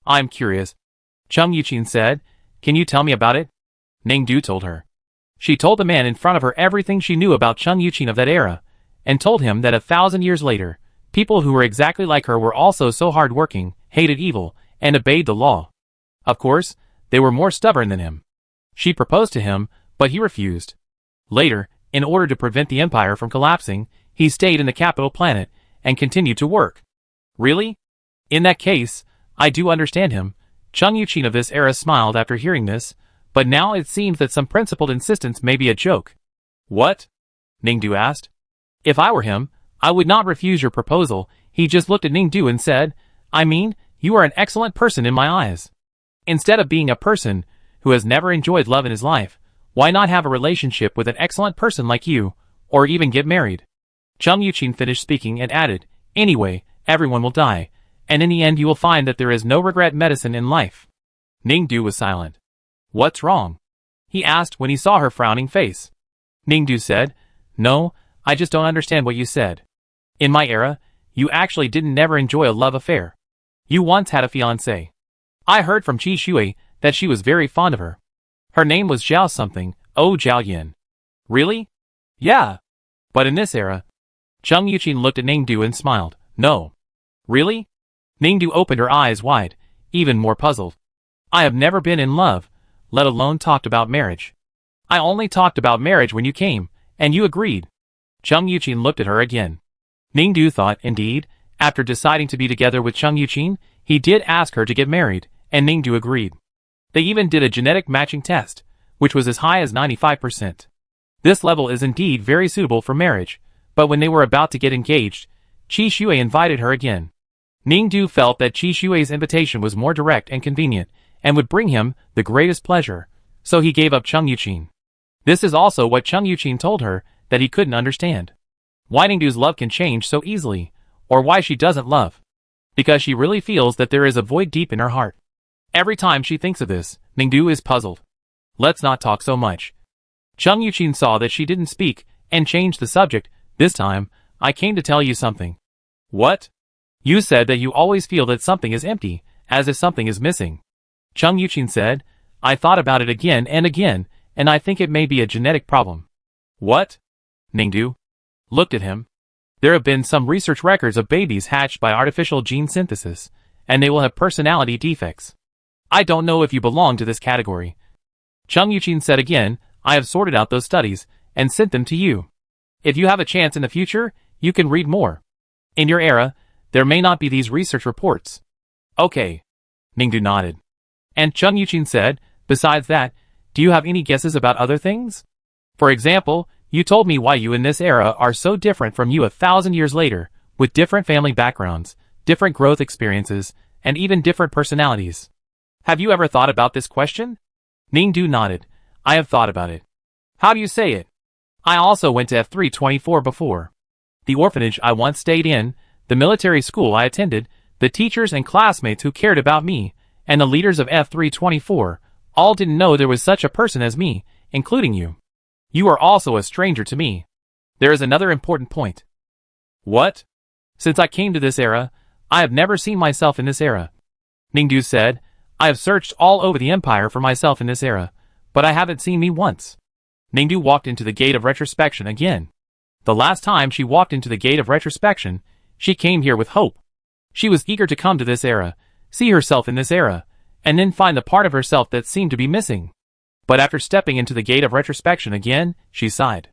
I'm curious. Cheng Yuqin said, can you tell me about it? Ningdu told her. She told the man in front of her everything she knew about Cheng Yuqin of that era, and told him that 1,000 years later, people who were exactly like her were also so hard-working, hated evil, and obeyed the law. Of course, they were more stubborn than him. She proposed to him, but he refused. Later, in order to prevent the empire from collapsing, he stayed in the capital planet and continued to work. Really? In that case, I do understand him. Cheng Yuqin of this era smiled after hearing this, but now it seems that some principled insistence may be a joke. What? Ningdu asked. If I were him, I would not refuse your proposal. He just looked at Ningdu and said, I mean, you are an excellent person in my eyes. Instead of being a person who has never enjoyed love in his life, why not have a relationship with an excellent person like you, or even get married? Cheng Yuqin finished speaking and added, anyway, everyone will die, and in the end you will find that there is no regret medicine in life. Ningdu was silent. What's wrong? He asked when he saw her frowning face. Ningdu said, no, I just don't understand what you said. In my era, you actually didn't never enjoy a love affair. You once had a fiancé. I heard from Qi Shui that she was very fond of her. Her name was Zhao something, oh Zhao Yin. Really? Yeah. But in this era, Chung Yuqin looked at Ningdu and smiled. No. Really? Ningdu opened her eyes wide, even more puzzled. I have never been in love, let alone talked about marriage. I only talked about marriage when you came, and you agreed. Chung Yuqin looked at her again. Ningdu thought, indeed, after deciding to be together with Chung Yuqin, he did ask her to get married, and Ningdu agreed. They even did a genetic matching test, which was as high as 95%. This level is indeed very suitable for marriage, but when they were about to get engaged, Qi Shui invited her again. Ningdu felt that Qi Shui's invitation was more direct and convenient, and would bring him the greatest pleasure, so he gave up Chung Yuqin. This is also what Chung Yuqin told her that he couldn't understand. Why Ningdu's love can change so easily, or why she doesn't love. Because she really feels that there is a void deep in her heart. Every time she thinks of this, Ningdu is puzzled. Let's not talk so much. Chung Yuqin saw that she didn't speak, and changed the subject. This time, I came to tell you something. What? You said that you always feel that something is empty, as if something is missing. Chung Yuqin said, I thought about it again, and I think it may be a genetic problem. What? Ningdu looked at him. There have been some research records of babies hatched by artificial gene synthesis, and they will have personality defects. I don't know if you belong to this category. Chung Yuqin said again, I have sorted out those studies, and sent them to you. If you have a chance in the future, you can read more. In your era, there may not be these research reports. Okay. Ningdu nodded. And Chung Yuqin said, besides that, do you have any guesses about other things? For example, you told me why you in this era are so different from you 1,000 years later, with different family backgrounds, different growth experiences, and even different personalities. Have you ever thought about this question? Ningdu nodded. I have thought about it. How do you say it? I also went to F324 before. The orphanage I once stayed in, the military school I attended, the teachers and classmates who cared about me, and the leaders of F324, all didn't know there was such a person as me, including you. You are also a stranger to me. There is another important point. What? Since I came to this era, I have never seen myself in this era. Ningdu said, I have searched all over the empire for myself in this era, but I haven't seen me once. Ningdu walked into the gate of retrospection again. The last time she walked into the gate of retrospection, she came here with hope. She was eager to come to this era, see herself in this era, and then find the part of herself that seemed to be missing. But after stepping into the gate of retrospection again, she sighed.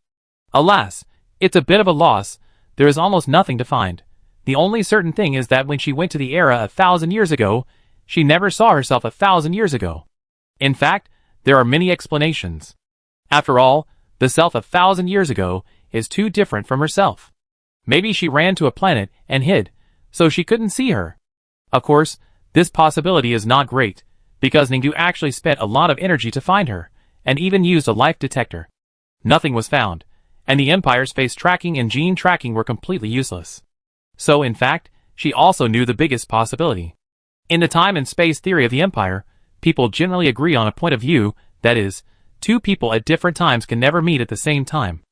Alas, it's a bit of a loss, there is almost nothing to find. The only certain thing is that when she went to the era 1,000 years ago, she never saw herself 1,000 years ago. In fact, there are many explanations. After all, the self 1,000 years ago is too different from herself. Maybe she ran to a planet and hid, so she couldn't see her. Of course, this possibility is not great, because Ningdu actually spent a lot of energy to find her, and even used a life detector. Nothing was found, and the Empire's face tracking and gene tracking were completely useless. So in fact, she also knew the biggest possibility. In the time and space theory of the Empire, people generally agree on a point of view, that is, two people at different times can never meet at the same time.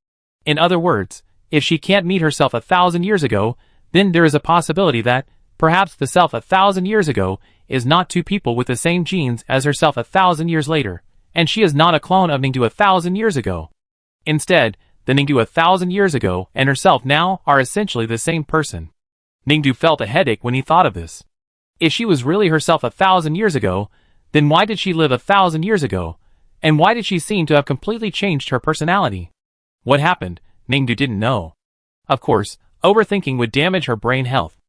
In other words, if she can't meet herself 1,000 years ago, then there is a possibility that, perhaps the self 1,000 years ago is not two people with the same genes as herself 1,000 years later, and she is not a clone of Ningdu 1,000 years ago. Instead, the Ningdu 1,000 years ago and herself now are essentially the same person. Ningdu felt a headache when he thought of this. If she was really herself 1,000 years ago, then why did she live 1,000 years ago? And why did she seem to have completely changed her personality? What happened, Ningdu didn't know. Of course, overthinking would damage her brain health.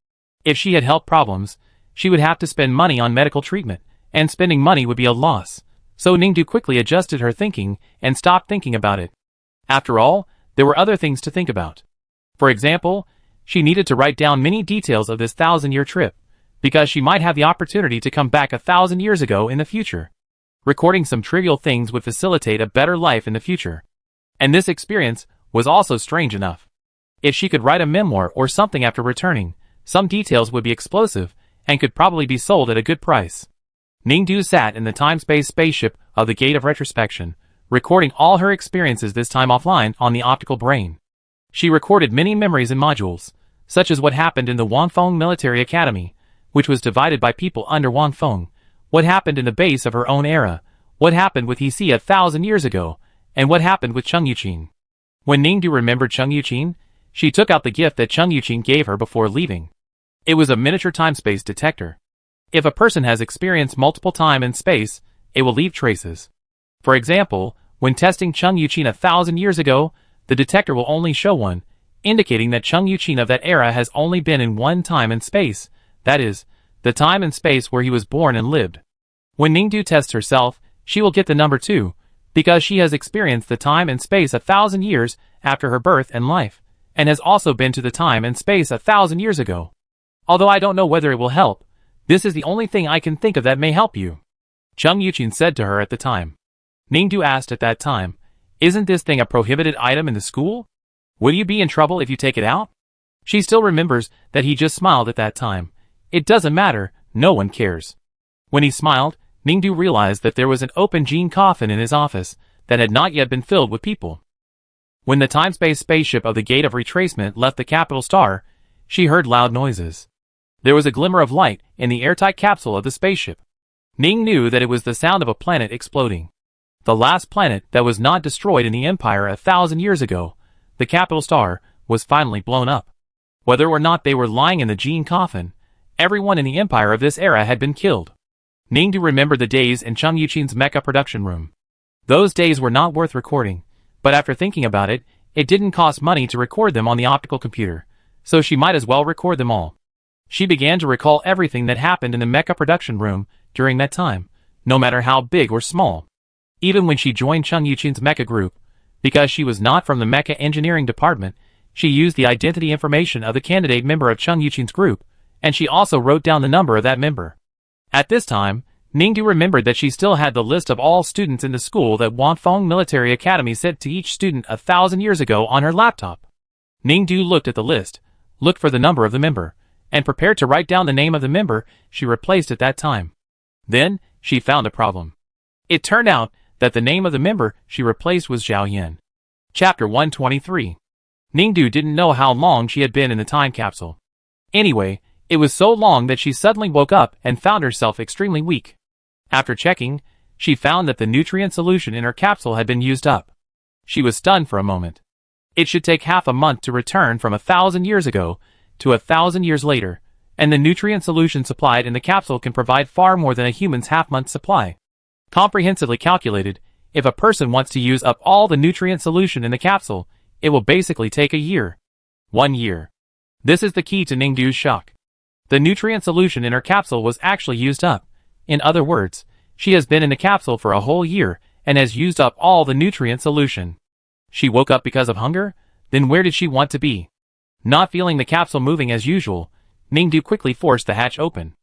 If she had health problems, she would have to spend money on medical treatment, and spending money would be a loss. So Ningdu quickly adjusted her thinking and stopped thinking about it. After all, there were other things to think about. For example, she needed to write down many details of this 1,000-year trip, because she might have the opportunity to come back 1,000 years ago in the future. Recording some trivial things would facilitate a better life in the future. And this experience was also strange enough. If she could write a memoir or something after returning, some details would be explosive, and could probably be sold at a good price. Ningdu sat in the time-space spaceship of the Gate of Retrospection, recording all her experiences this time offline on the optical brain. She recorded many memories in modules, such as what happened in the Wangfeng Military Academy, which was divided by people under Wangfeng, what happened in the base of her own era, What happened with He 1,000 years ago, and what happened with Chung Yuqin? When Ningdu remembered Chung Yuqin, she took out the gift that Chung Yuqin gave her before leaving. It was a miniature time-space detector. If a person has experienced multiple time and space, it will leave traces. For example, when testing Chung Yuqin 1,000 years ago, the detector will only show one, indicating that Chung Yuqin of that era has only been in one time and space, that is, the time and space where he was born and lived. When Ningdu tests herself, she will get the number 2, because she has experienced the time and space 1,000 years after her birth and life, and has also been to the time and space 1,000 years ago. Although I don't know whether it will help, this is the only thing I can think of that may help you, Chung Yuqin said to her at the time. Ningdu asked at that time, "Isn't this thing a prohibited item in the school? Will you be in trouble if you take it out?" She still remembers that he just smiled at that time. It doesn't matter, no one cares. When he smiled, Ningdu realized that there was an open gene coffin in his office that had not yet been filled with people. When the time-space spaceship of the Gate of Retracement left the capital star, she heard loud noises. There was a glimmer of light in the airtight capsule of the spaceship. Ning knew that it was the sound of a planet exploding. The last planet that was not destroyed in the Empire 1,000 years ago, the capital star, was finally blown up. Whether or not they were lying in the gene coffin, everyone in the Empire of this era had been killed. Ningdu remembered the days in Chung Yuqin's mecha production room. Those days were not worth recording, but after thinking about it, it didn't cost money to record them on the optical computer, so she might as well record them all. She began to recall everything that happened in the mecha production room during that time, no matter how big or small. Even when she joined Chung Yuqin's mecha group, because she was not from the mecha engineering department, she used the identity information of the candidate member of Chung Yuqin's group, and she also wrote down the number of that member. At this time, Ningdu remembered that she still had the list of all students in the school that Wanfeng Military Academy sent to each student 1,000 years ago on her laptop. Ningdu looked at the list, looked for the number of the member, and prepared to write down the name of the member she replaced at that time. Then, she found a problem. It turned out that the name of the member she replaced was Zhao Yan. Chapter 123. Ningdu didn't know how long she had been in the time capsule. Anyway, it was so long that she suddenly woke up and found herself extremely weak. After checking, she found that the nutrient solution in her capsule had been used up. She was stunned for a moment. It should take half a month to return from 1,000 years ago to 1,000 years later, and the nutrient solution supplied in the capsule can provide far more than a human's half-month supply. Comprehensively calculated, if a person wants to use up all the nutrient solution in the capsule, it will basically take a year. 1 year. This is the key to Ningdu's shock. The nutrient solution in her capsule was actually used up. In other words, she has been in the capsule for a whole year and has used up all the nutrient solution. She woke up because of hunger? Then where did she want to be? Not feeling the capsule moving as usual, Ningdu quickly forced the hatch open.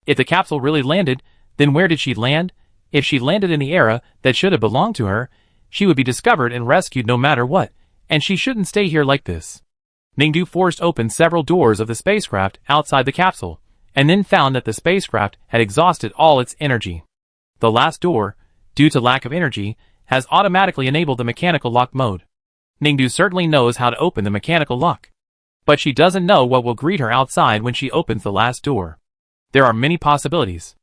If the capsule really landed, then where did she land? If she landed in the era that should have belonged to her, she would be discovered and rescued no matter what, and she shouldn't stay here like this. Ningdu forced open several doors of the spacecraft outside the capsule, and then found that the spacecraft had exhausted all its energy. The last door, due to lack of energy, has automatically enabled the mechanical lock mode. Ningdu certainly knows how to open the mechanical lock. But she doesn't know what will greet her outside when she opens the last door. There are many possibilities.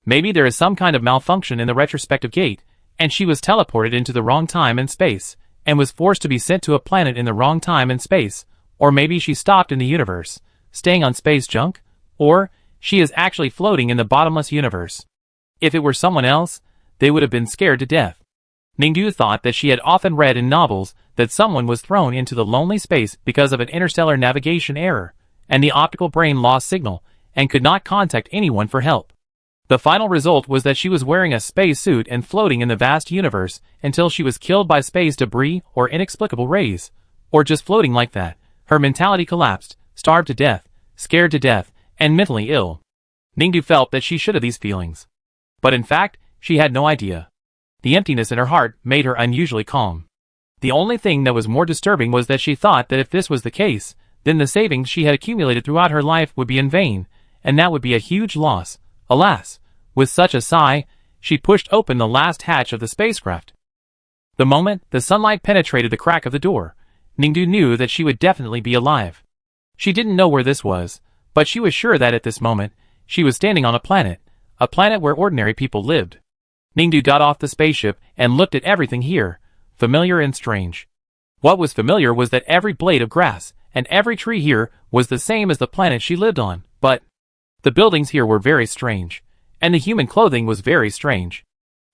Maybe there is some kind of malfunction in the retrospective gate, and she was teleported into the wrong time and space, and was forced to be sent to a planet in the wrong time and space, or maybe she stopped in the universe, staying on space junk, or she is actually floating in the bottomless universe. If it were someone else, they would have been scared to death. Ningdu thought that she had often read in novels that someone was thrown into the lonely space because of an interstellar navigation error, and the optical brain lost signal, and could not contact anyone for help. The final result was that she was wearing a space suit and floating in the vast universe until she was killed by space debris or inexplicable rays, or just floating like that. Her mentality collapsed, starved to death, scared to death, and mentally ill. Ningdu felt that she should have these feelings. But in fact, she had no idea. The emptiness in her heart made her unusually calm. The only thing that was more disturbing was that she thought that if this was the case, then the savings she had accumulated throughout her life would be in vain, and that would be a huge loss. Alas! With such a sigh, she pushed open the last hatch of the spacecraft. The moment the sunlight penetrated the crack of the door, Ningdu knew that she would definitely be alive. She didn't know where this was, but she was sure that at this moment, she was standing on a planet where ordinary people lived. Ningdu got off the spaceship and looked at everything here, familiar and strange. What was familiar was that every blade of grass and every tree here was the same as the planet she lived on, but the buildings here were very strange, and the human clothing was very strange.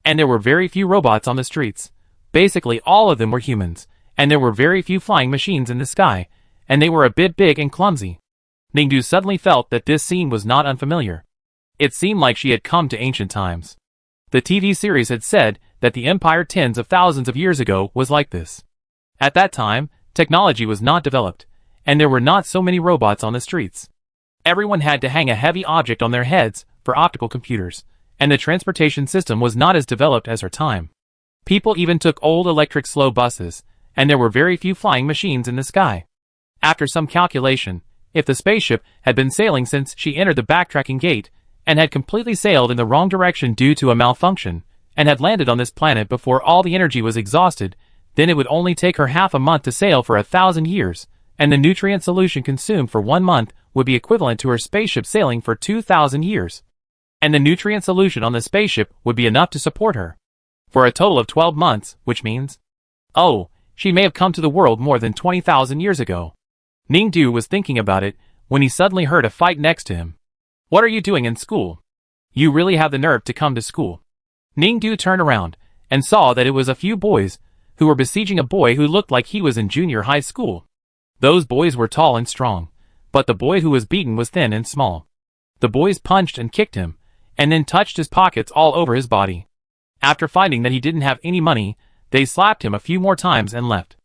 And there were very few robots on the streets. Basically all of them were humans, and there were very few flying machines in the sky, and they were a bit big and clumsy. Ningdu suddenly felt that this scene was not unfamiliar. It seemed like she had come to ancient times. The TV series had said that the empire tens of thousands of years ago was like this. At that time, technology was not developed, and there were not so many robots on the streets. Everyone had to hang a heavy object on their heads for optical computers, and the transportation system was not as developed as her time. People even took old electric slow buses, and there were very few flying machines in the sky. After some calculation, if the spaceship had been sailing since she entered the backtracking gate, and had completely sailed in the wrong direction due to a malfunction, and had landed on this planet before all the energy was exhausted, then it would only take her half a month to sail for 1,000 years, and the nutrient solution consumed for 1 month would be equivalent to her spaceship sailing for 2,000 years. And the nutrient solution on the spaceship would be enough to support her for a total of 12 months, which means, oh, she may have come to the world more than 20,000 years ago. Ningdu was thinking about it when he suddenly heard a fight next to him. What are you doing in school? You really have the nerve to come to school. Ningdu turned around and saw that it was a few boys who were besieging a boy who looked like he was in junior high school. Those boys were tall and strong, but the boy who was beaten was thin and small. The boys punched and kicked him, and then touched his pockets all over his body. After finding that he didn't have any money, they slapped him a few more times and left.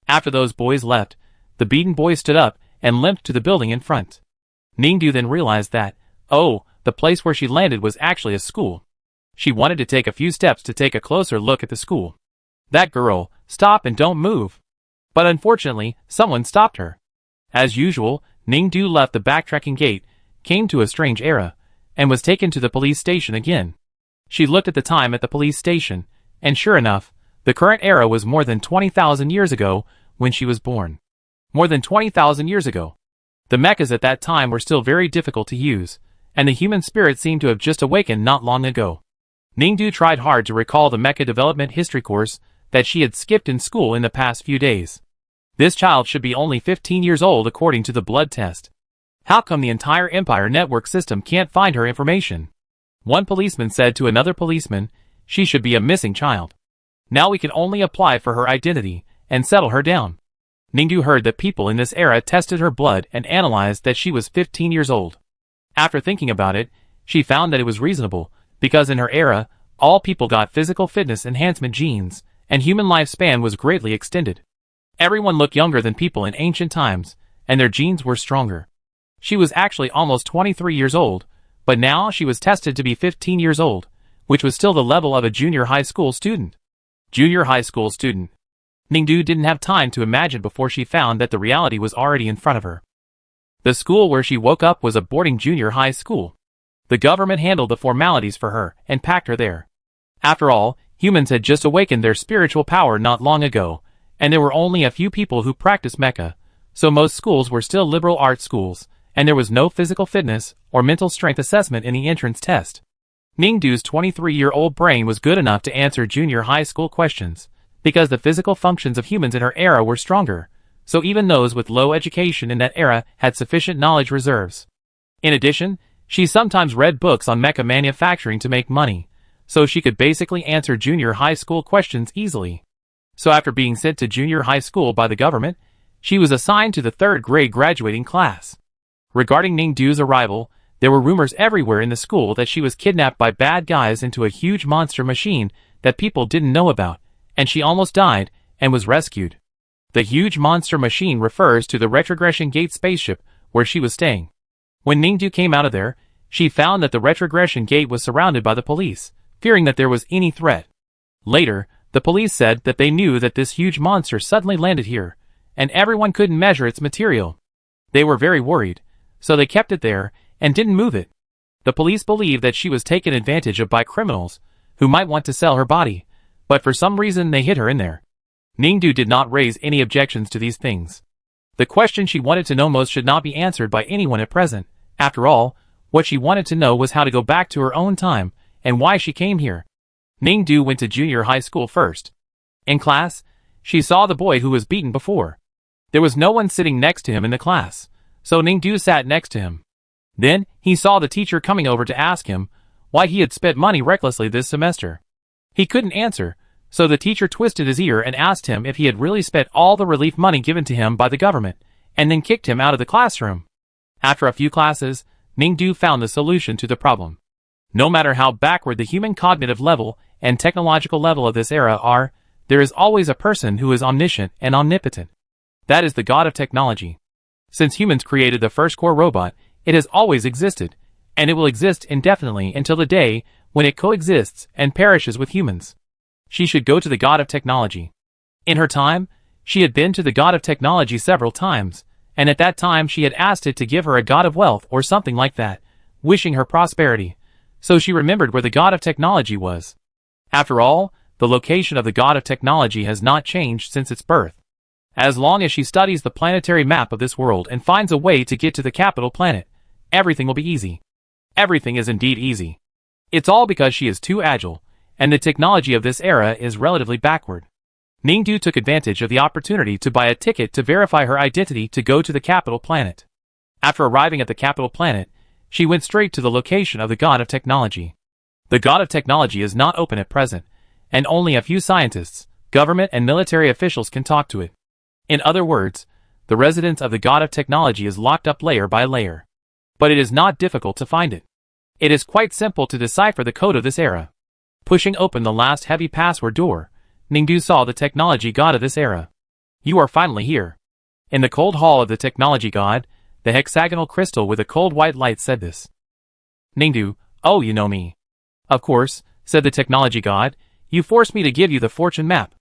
After those boys left, the beaten boy stood up and limped to the building in front. Ningdu then realized that, oh, the place where she landed was actually a school. She wanted to take a few steps to take a closer look at the school. That girl, stop and don't move. But unfortunately, someone stopped her. As usual, Ningdu left the backtracking gate, came to a strange era, and was taken to the police station again. She looked at the time at the police station, and sure enough, the current era was more than 20,000 years ago when she was born. More than 20,000 years ago. The mechas at that time were still very difficult to use, and the human spirit seemed to have just awakened not long ago. Ningdu tried hard to recall the mecha development history course that she had skipped in school in the past few days. This child should be only 15 years old according to the blood test. How come the entire Empire network system can't find her information? One policeman said to another policeman, she should be a missing child. Now we can only apply for her identity and settle her down. Ningdu heard that people in this era tested her blood and analyzed that she was 15 years old. After thinking about it, she found that it was reasonable, because in her era, all people got physical fitness enhancement genes, and human lifespan was greatly extended. Everyone looked younger than people in ancient times, and their genes were stronger. She was actually almost 23 years old, but now she was tested to be 15 years old, which was still the level of a junior high school student. Junior high school student. Ningdu didn't have time to imagine before she found that the reality was already in front of her. The school where she woke up was a boarding junior high school. The government handled the formalities for her and packed her there. After all, humans had just awakened their spiritual power not long ago, and there were only a few people who practiced mecha, so most schools were still liberal arts schools, and there was no physical fitness or mental strength assessment in the entrance test. Ningdu's 23-year-old brain was good enough to answer junior high school questions, because the physical functions of humans in her era were stronger, so even those with low education in that era had sufficient knowledge reserves. In addition, she sometimes read books on mecha manufacturing to make money, so she could basically answer junior high school questions easily. So after being sent to junior high school by the government, she was assigned to the 3rd grade graduating class. Regarding Ningdu's arrival, there were rumors everywhere in the school that she was kidnapped by bad guys into a huge monster machine that people didn't know about, and she almost died and was rescued. The huge monster machine refers to the retrogression gate spaceship where she was staying. When Ningdu came out of there, she found that the retrogression gate was surrounded by the police, fearing that there was any threat. Later, the police said that they knew that this huge monster suddenly landed here, and everyone couldn't measure its material. They were very worried, so they kept it there and didn't move it. The police believed that she was taken advantage of by criminals who might want to sell her body, but for some reason they hid her in there. Ningdu did not raise any objections to these things. The question she wanted to know most should not be answered by anyone at present. After all, what she wanted to know was how to go back to her own time and why she came here. Ningdu went to junior high school first. In class, she saw the boy who was beaten before. There was no one sitting next to him in the class, so Ningdu sat next to him. Then, he saw the teacher coming over to ask him why he had spent money recklessly this semester. He couldn't answer, so the teacher twisted his ear and asked him if he had really spent all the relief money given to him by the government, and then kicked him out of the classroom. After a few classes, Ningdu found the solution to the problem. No matter how backward the human cognitive level and technological level of this era are, there is always a person who is omniscient and omnipotent. That is the God of technology. Since humans created the first core robot, it has always existed, and it will exist indefinitely until the day when it coexists and perishes with humans. She should go to the God of technology. In her time, she had been to the God of technology several times, and at that time she had asked it to give her a god of wealth or something like that, wishing her prosperity, so she remembered where the God of technology was. After all, the location of the God of technology has not changed since its birth. As long as she studies the planetary map of this world and finds a way to get to the capital planet, everything will be easy. Everything is indeed easy. It's all because she is too agile, and the technology of this era is relatively backward. Ningdu took advantage of the opportunity to buy a ticket to verify her identity to go to the capital planet. After arriving at the capital planet, she went straight to the location of the God of technology. The God of technology is not open at present, and only a few scientists, government and military officials can talk to it. In other words, the residence of the God of technology is locked up layer by layer. But it is not difficult to find it. It is quite simple to decipher the code of this era. Pushing open the last heavy password door, Ningdu saw the technology God of this era. You are finally here. In the cold hall of the technology God, the hexagonal crystal with a cold white light said this. Ningdu, oh, you know me. Of course, said the technology God, you forced me to give you the fortune map.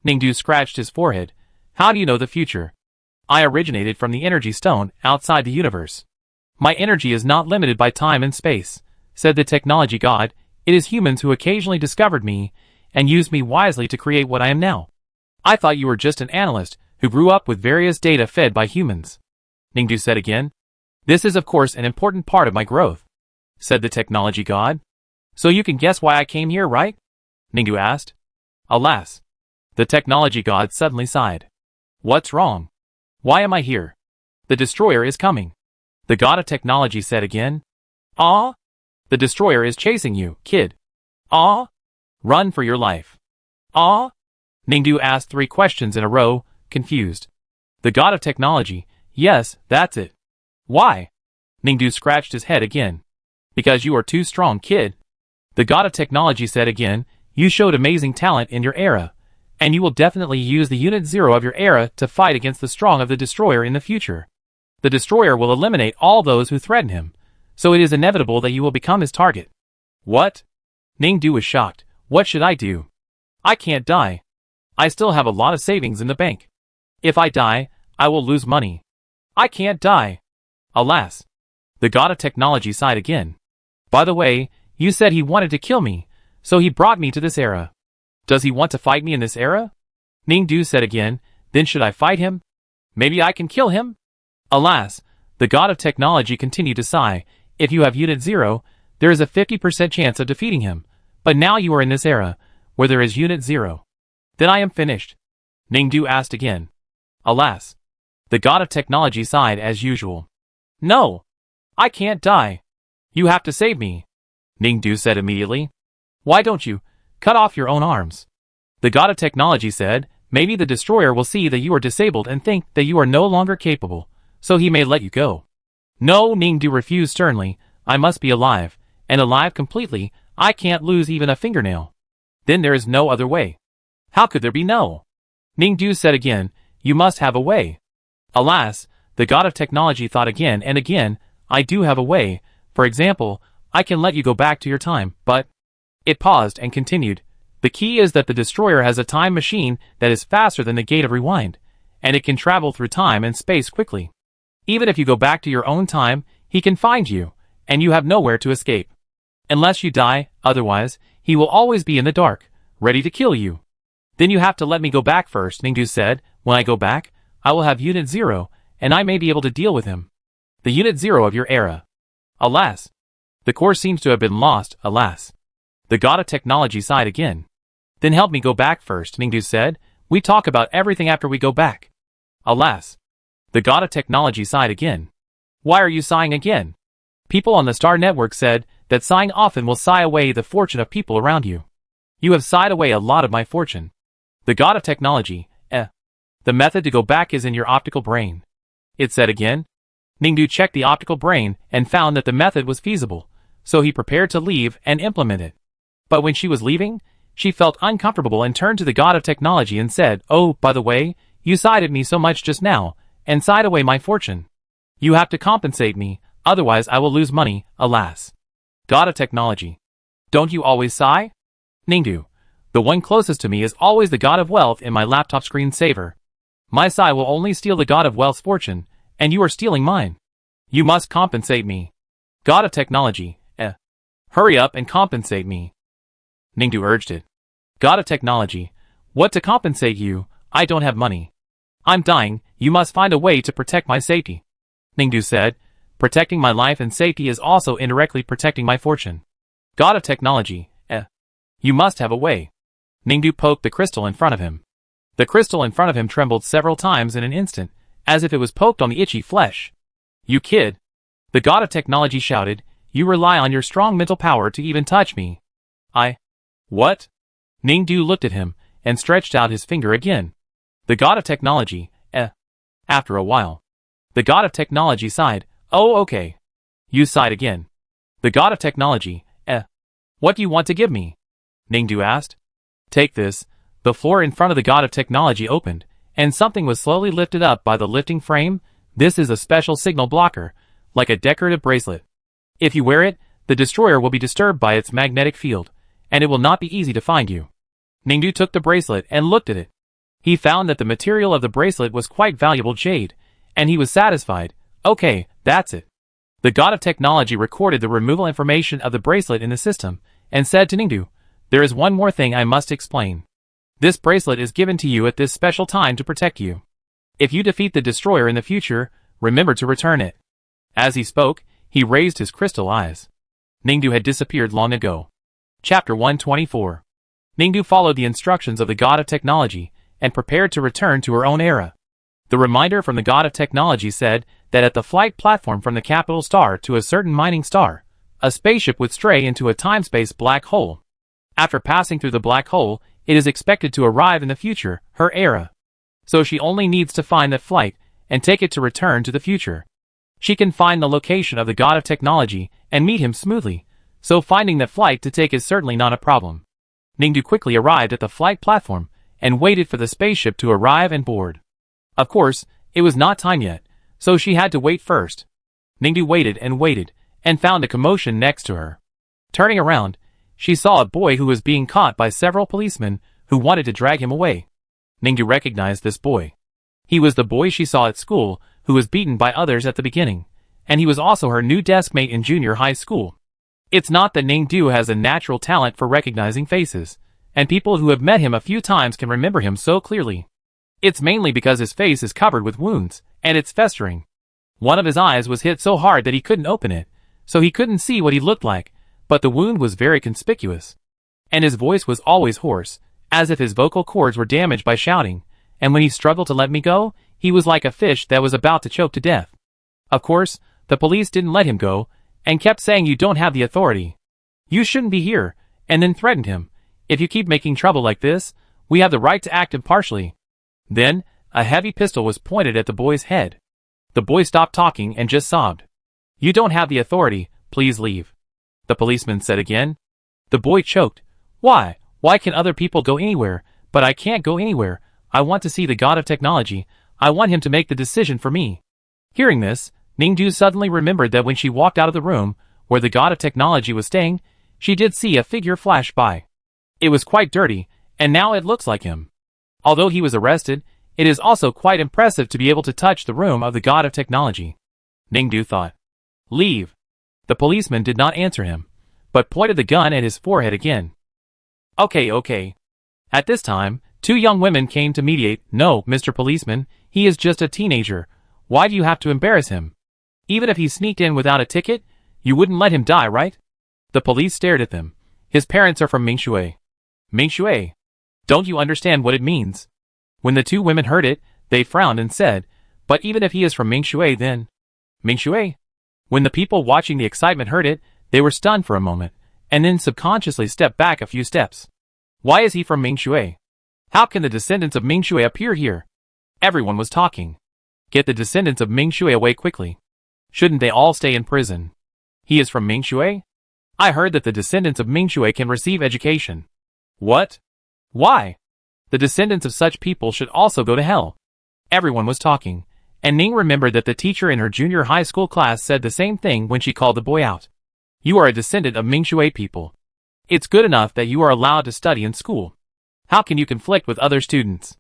Ningdu scratched his forehead. How do you know the future? I originated from the energy stone outside the universe. My energy is not limited by time and space, said the technology God. It is humans who occasionally discovered me and used me wisely to create what I am now. I thought you were just an analyst who grew up with various data fed by humans. Ningdu said again. This is of course an important part of my growth, said the technology God. So you can guess why I came here, right? Ningdu asked. Alas. The technology God suddenly sighed. What's wrong? Why am I here? The destroyer is coming. The God of technology said again. Ah? The destroyer is chasing you, kid. Ah? Run for your life. Ah? Ningdu asked 3 questions in a row, confused. The God of technology, yes, that's it. Why? Ningdu scratched his head again. Because you are too strong, kid. The God of technology said again, you showed amazing talent in your era, and you will definitely use the Unit 0 of your era to fight against the strong of the destroyer in the future. The destroyer will eliminate all those who threaten him, so it is inevitable that you will become his target. What? Ningdu was shocked. What should I do? I can't die. I still have a lot of savings in the bank. If I die, I will lose money. I can't die. Alas. The God of technology sighed again. By the way, you said he wanted to kill me, so he brought me to this era. Does he want to fight me in this era? Ningdu said again, then should I fight him? Maybe I can kill him? Alas, the God of technology continued to sigh. If you have Unit 0, there is a 50% chance of defeating him, but now you are in this era, where there is Unit 0. Then I am finished. Ningdu asked again. Alas. The God of technology sighed as usual. No. I can't die. You have to save me. Ningdu said immediately. Why don't you cut off your own arms? The God of technology said, maybe the destroyer will see that you are disabled and think that you are no longer capable, so he may let you go. No, Ningdu refused sternly. I must be alive, and alive completely. I can't lose even a fingernail. Then there is no other way. How could there be no? Ningdu said again, you must have a way. Alas, the God of technology thought again and again, I do have a way. For example, I can let you go back to your time, but... It paused and continued. The key is that the destroyer has a time machine that is faster than the gate of rewind, and it can travel through time and space quickly. Even if you go back to your own time, he can find you, and you have nowhere to escape. Unless you die, otherwise, he will always be in the dark, ready to kill you. Then you have to let me go back first, Ningdu said. When I go back, I will have Unit 0, and I may be able to deal with him. The Unit 0 of your era. Alas. The core seems to have been lost, alas. The god of technology sighed again. Then help me go back first, Ningdu said. We talk about everything after we go back. Alas. The god of technology sighed again. Why are you sighing again? People on the Star Network said that sighing often will sigh away the fortune of people around you. You have sighed away a lot of my fortune. The god of technology, The method to go back is in your optical brain. It said again. Ningdu checked the optical brain and found that the method was feasible, so he prepared to leave and implement it. But when she was leaving, she felt uncomfortable and turned to the god of technology and said, "Oh, by the way, you sighed at me so much just now, and sighed away my fortune. You have to compensate me, otherwise I will lose money, alas." God of technology. Don't you always sigh? Ningdu. The one closest to me is always the god of wealth in my laptop screensaver. My sigh will only steal the god of wealth's fortune, and you are stealing mine. You must compensate me. God of technology, Hurry up and compensate me. Ningdu urged it. God of technology, what to compensate you? I don't have money. I'm dying, you must find a way to protect my safety. Ningdu said, protecting my life and safety is also indirectly protecting my fortune. God of technology, You must have a way. Ningdu poked the crystal in front of him. The crystal in front of him trembled several times in an instant, as if it was poked on the itchy flesh. You kid. The god of technology shouted, you rely on your strong mental power to even touch me. What? Ningdu looked at him, and stretched out his finger again. The god of technology, After a while. The god of technology sighed, oh okay. You sighed again. The god of technology, What do you want to give me? Ningdu asked. Take this. The floor in front of the god of technology opened, and something was slowly lifted up by the lifting frame. This is a special signal blocker, like a decorative bracelet. If you wear it, the destroyer will be disturbed by its magnetic field, and it will not be easy to find you. Ningdu took the bracelet and looked at it. He found that the material of the bracelet was quite valuable jade, and he was satisfied. Okay, that's it. The god of technology recorded the removal information of the bracelet in the system, and said to Ningdu, there is one more thing I must explain. This bracelet is given to you at this special time to protect you. If you defeat the destroyer in the future, remember to return it. As he spoke, he raised his crystal eyes. Ningdu had disappeared long ago. Chapter 124. Ningdu followed the instructions of the god of technology, and prepared to return to her own era. The reminder from the god of technology said that at the flight platform from the capital star to a certain mining star, a spaceship would stray into a time-space black hole. After passing through the black hole, it is expected to arrive in the future, her era. So she only needs to find that flight, and take it to return to the future. She can find the location of the god of technology, and meet him smoothly, so finding that flight to take is certainly not a problem. Ningdu quickly arrived at the flight platform, and waited for the spaceship to arrive and board. Of course, it was not time yet, so she had to wait first. Ningdu waited, and found a commotion next to her. Turning around, she saw a boy who was being caught by several policemen who wanted to drag him away. Ningdu recognized this boy. He was the boy she saw at school who was beaten by others at the beginning, and he was also her new deskmate in junior high school. It's not that Ningdu has a natural talent for recognizing faces, and people who have met him a few times can remember him so clearly. It's mainly because his face is covered with wounds, and it's festering. One of his eyes was hit so hard that he couldn't open it, so he couldn't see what he looked like, but the wound was very conspicuous. And his voice was always hoarse, as if his vocal cords were damaged by shouting, and when he struggled to let me go, he was like a fish that was about to choke to death. Of course, the police didn't let him go, and kept saying you don't have the authority. You shouldn't be here, and then threatened him. If you keep making trouble like this, we have the right to act impartially. Then, a heavy pistol was pointed at the boy's head. The boy stopped talking and just sobbed. You don't have the authority, please leave. The policeman said again. The boy choked. Why can other people go anywhere, but I can't go anywhere? I want to see the god of technology. I want him to make the decision for me. Hearing this, Ningdu suddenly remembered that when she walked out of the room, where the god of technology was staying, she did see a figure flash by. It was quite dirty, and now it looks like him. Although he was arrested, it is also quite impressive to be able to touch the room of the god of technology. Ningdu thought. Leave. The policeman did not answer him, but pointed the gun at his forehead again. Okay. At this time, two young women came to mediate. No, Mr. Policeman, he is just a teenager. Why do you have to embarrass him? Even if he sneaked in without a ticket, you wouldn't let him die, right? The police stared at them, His parents are from Mingshui. Mingshui? Don't you understand what it means? When the two women heard it, they frowned and said, but even if he is from Mingshui then... Mingshui? When the people watching the excitement heard it, they were stunned for a moment, and then subconsciously stepped back a few steps. Why is he from Mingshui? How can the descendants of Mingshui appear here? Everyone was talking. Get the descendants of Mingshui away quickly. Shouldn't they all stay in prison? He is from Mingshui? I heard that the descendants of Mingshui can receive education. What? Why? The descendants of such people should also go to hell. Everyone was talking, and Ning remembered that the teacher in her junior high school class said the same thing when she called the boy out. You are a descendant of Mingshui people. It's good enough that you are allowed to study in school. How can you conflict with other students?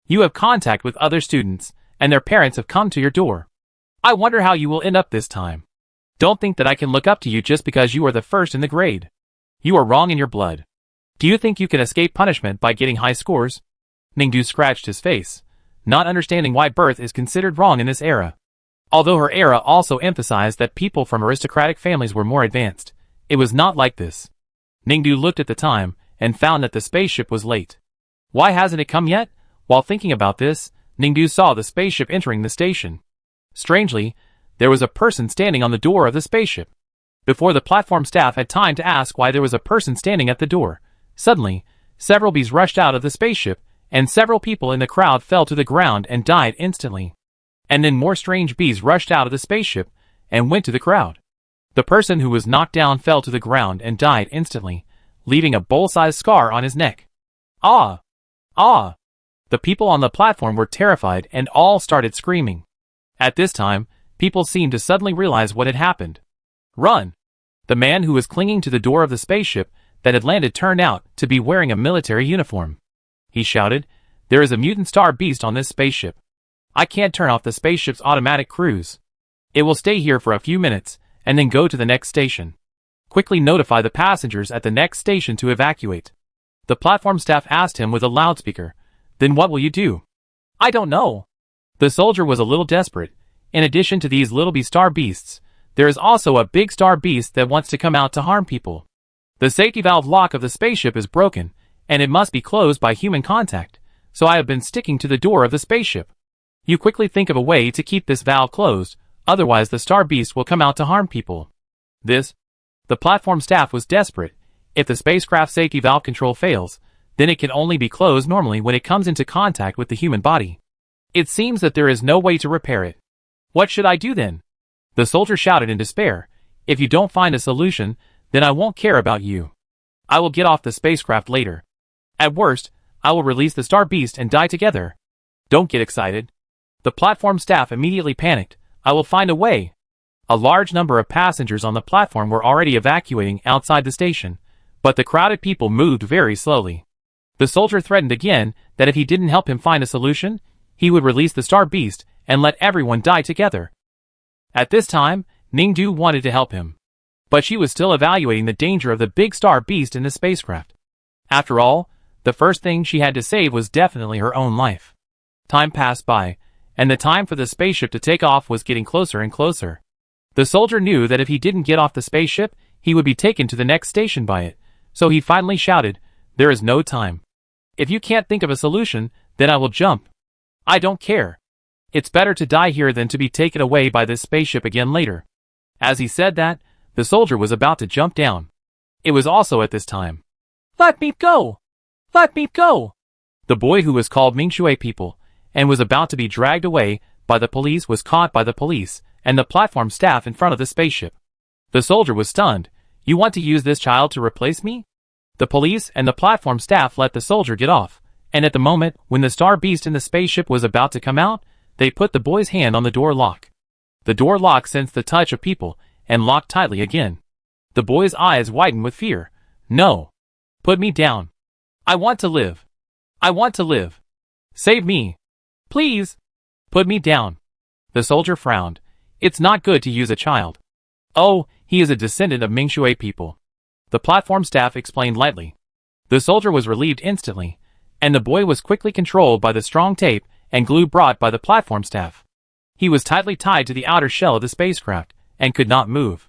You have contact with other students, and their parents have come to your door. I wonder how you will end up this time. Don't think that I can look up to you just because you are the first in the grade. You are wrong in your blood. Do you think you can escape punishment by getting high scores? Ningdu scratched his face, not understanding why birth is considered wrong in this era. Although her era also emphasized that people from aristocratic families were more advanced, it was not like this. Ningdu looked at the time and found that the spaceship was late. Why hasn't it come yet? While thinking about this, Ningdu saw the spaceship entering the station. Strangely, there was a person standing on the door of the spaceship. Before the platform staff had time to ask why there was a person standing at the door, suddenly, several bees rushed out of the spaceship, and several people in the crowd fell to the ground and died instantly. And then more strange bees rushed out of the spaceship and went to the crowd. The person who was knocked down fell to the ground and died instantly, leaving a bowl-sized scar on his neck. Ah! Ah! The people on the platform were terrified and all started screaming. At this time, people seemed to suddenly realize what had happened. Run! The man who was clinging to the door of the spaceship that had landed turned out to be wearing a military uniform. He shouted, "There is a mutant star beast on this spaceship. I can't turn off the spaceship's automatic cruise. It will stay here for a few minutes and then go to the next station. Quickly notify the passengers at the next station to evacuate." The platform staff asked him with a loudspeaker, "Then what will you do?" "I don't know." The soldier was a little desperate. In addition to these little star beasts, there is also a big star beast that wants to come out to harm people. The safety valve lock of the spaceship is broken, and it must be closed by human contact, so I have been sticking to the door of the spaceship. You quickly think of a way to keep this valve closed, otherwise the star beast will come out to harm people. The platform staff was desperate. If the spacecraft safety valve control fails, then it can only be closed normally when it comes into contact with the human body. It seems that there is no way to repair it. What should I do then? The soldier shouted in despair. If you don't find a solution, then I won't care about you. I will get off the spacecraft later. At worst, I will release the star beast and die together. Don't get excited. The platform staff immediately panicked. I will find a way. A large number of passengers on the platform were already evacuating outside the station, but the crowded people moved very slowly. The soldier threatened again that if he didn't help him find a solution, he would release the star beast and let everyone die together. At this time, Ningdu wanted to help him, but she was still evaluating the danger of the big star beast in the spacecraft. After all, the first thing she had to save was definitely her own life. Time passed by, and the time for the spaceship to take off was getting closer and closer. The soldier knew that if he didn't get off the spaceship, he would be taken to the next station by it, so he finally shouted, "There is no time. If you can't think of a solution, then I will jump. I don't care. It's better to die here than to be taken away by this spaceship again later." As he said that, the soldier was about to jump down. It was also at this time. "Let me go! Let me go!" The boy who was called Mingshui people, and was about to be dragged away by the police was caught by the police and the platform staff in front of the spaceship. The soldier was stunned. "You want to use this child to replace me?" The police and the platform staff let the soldier get off, and at the moment when the star beast in the spaceship was about to come out, they put the boy's hand on the door lock. The door lock sensed the touch of people and locked tightly again. The boy's eyes widened with fear. "No. Put me down. I want to live. I want to live. Save me. Please. Put me down." The soldier frowned. It's not good to use a child. "Oh, he is a descendant of Mingshui people," the platform staff explained lightly. The soldier was relieved instantly, and the boy was quickly controlled by the strong tape and glue brought by the platform staff. He was tightly tied to the outer shell of the spacecraft, and could not move.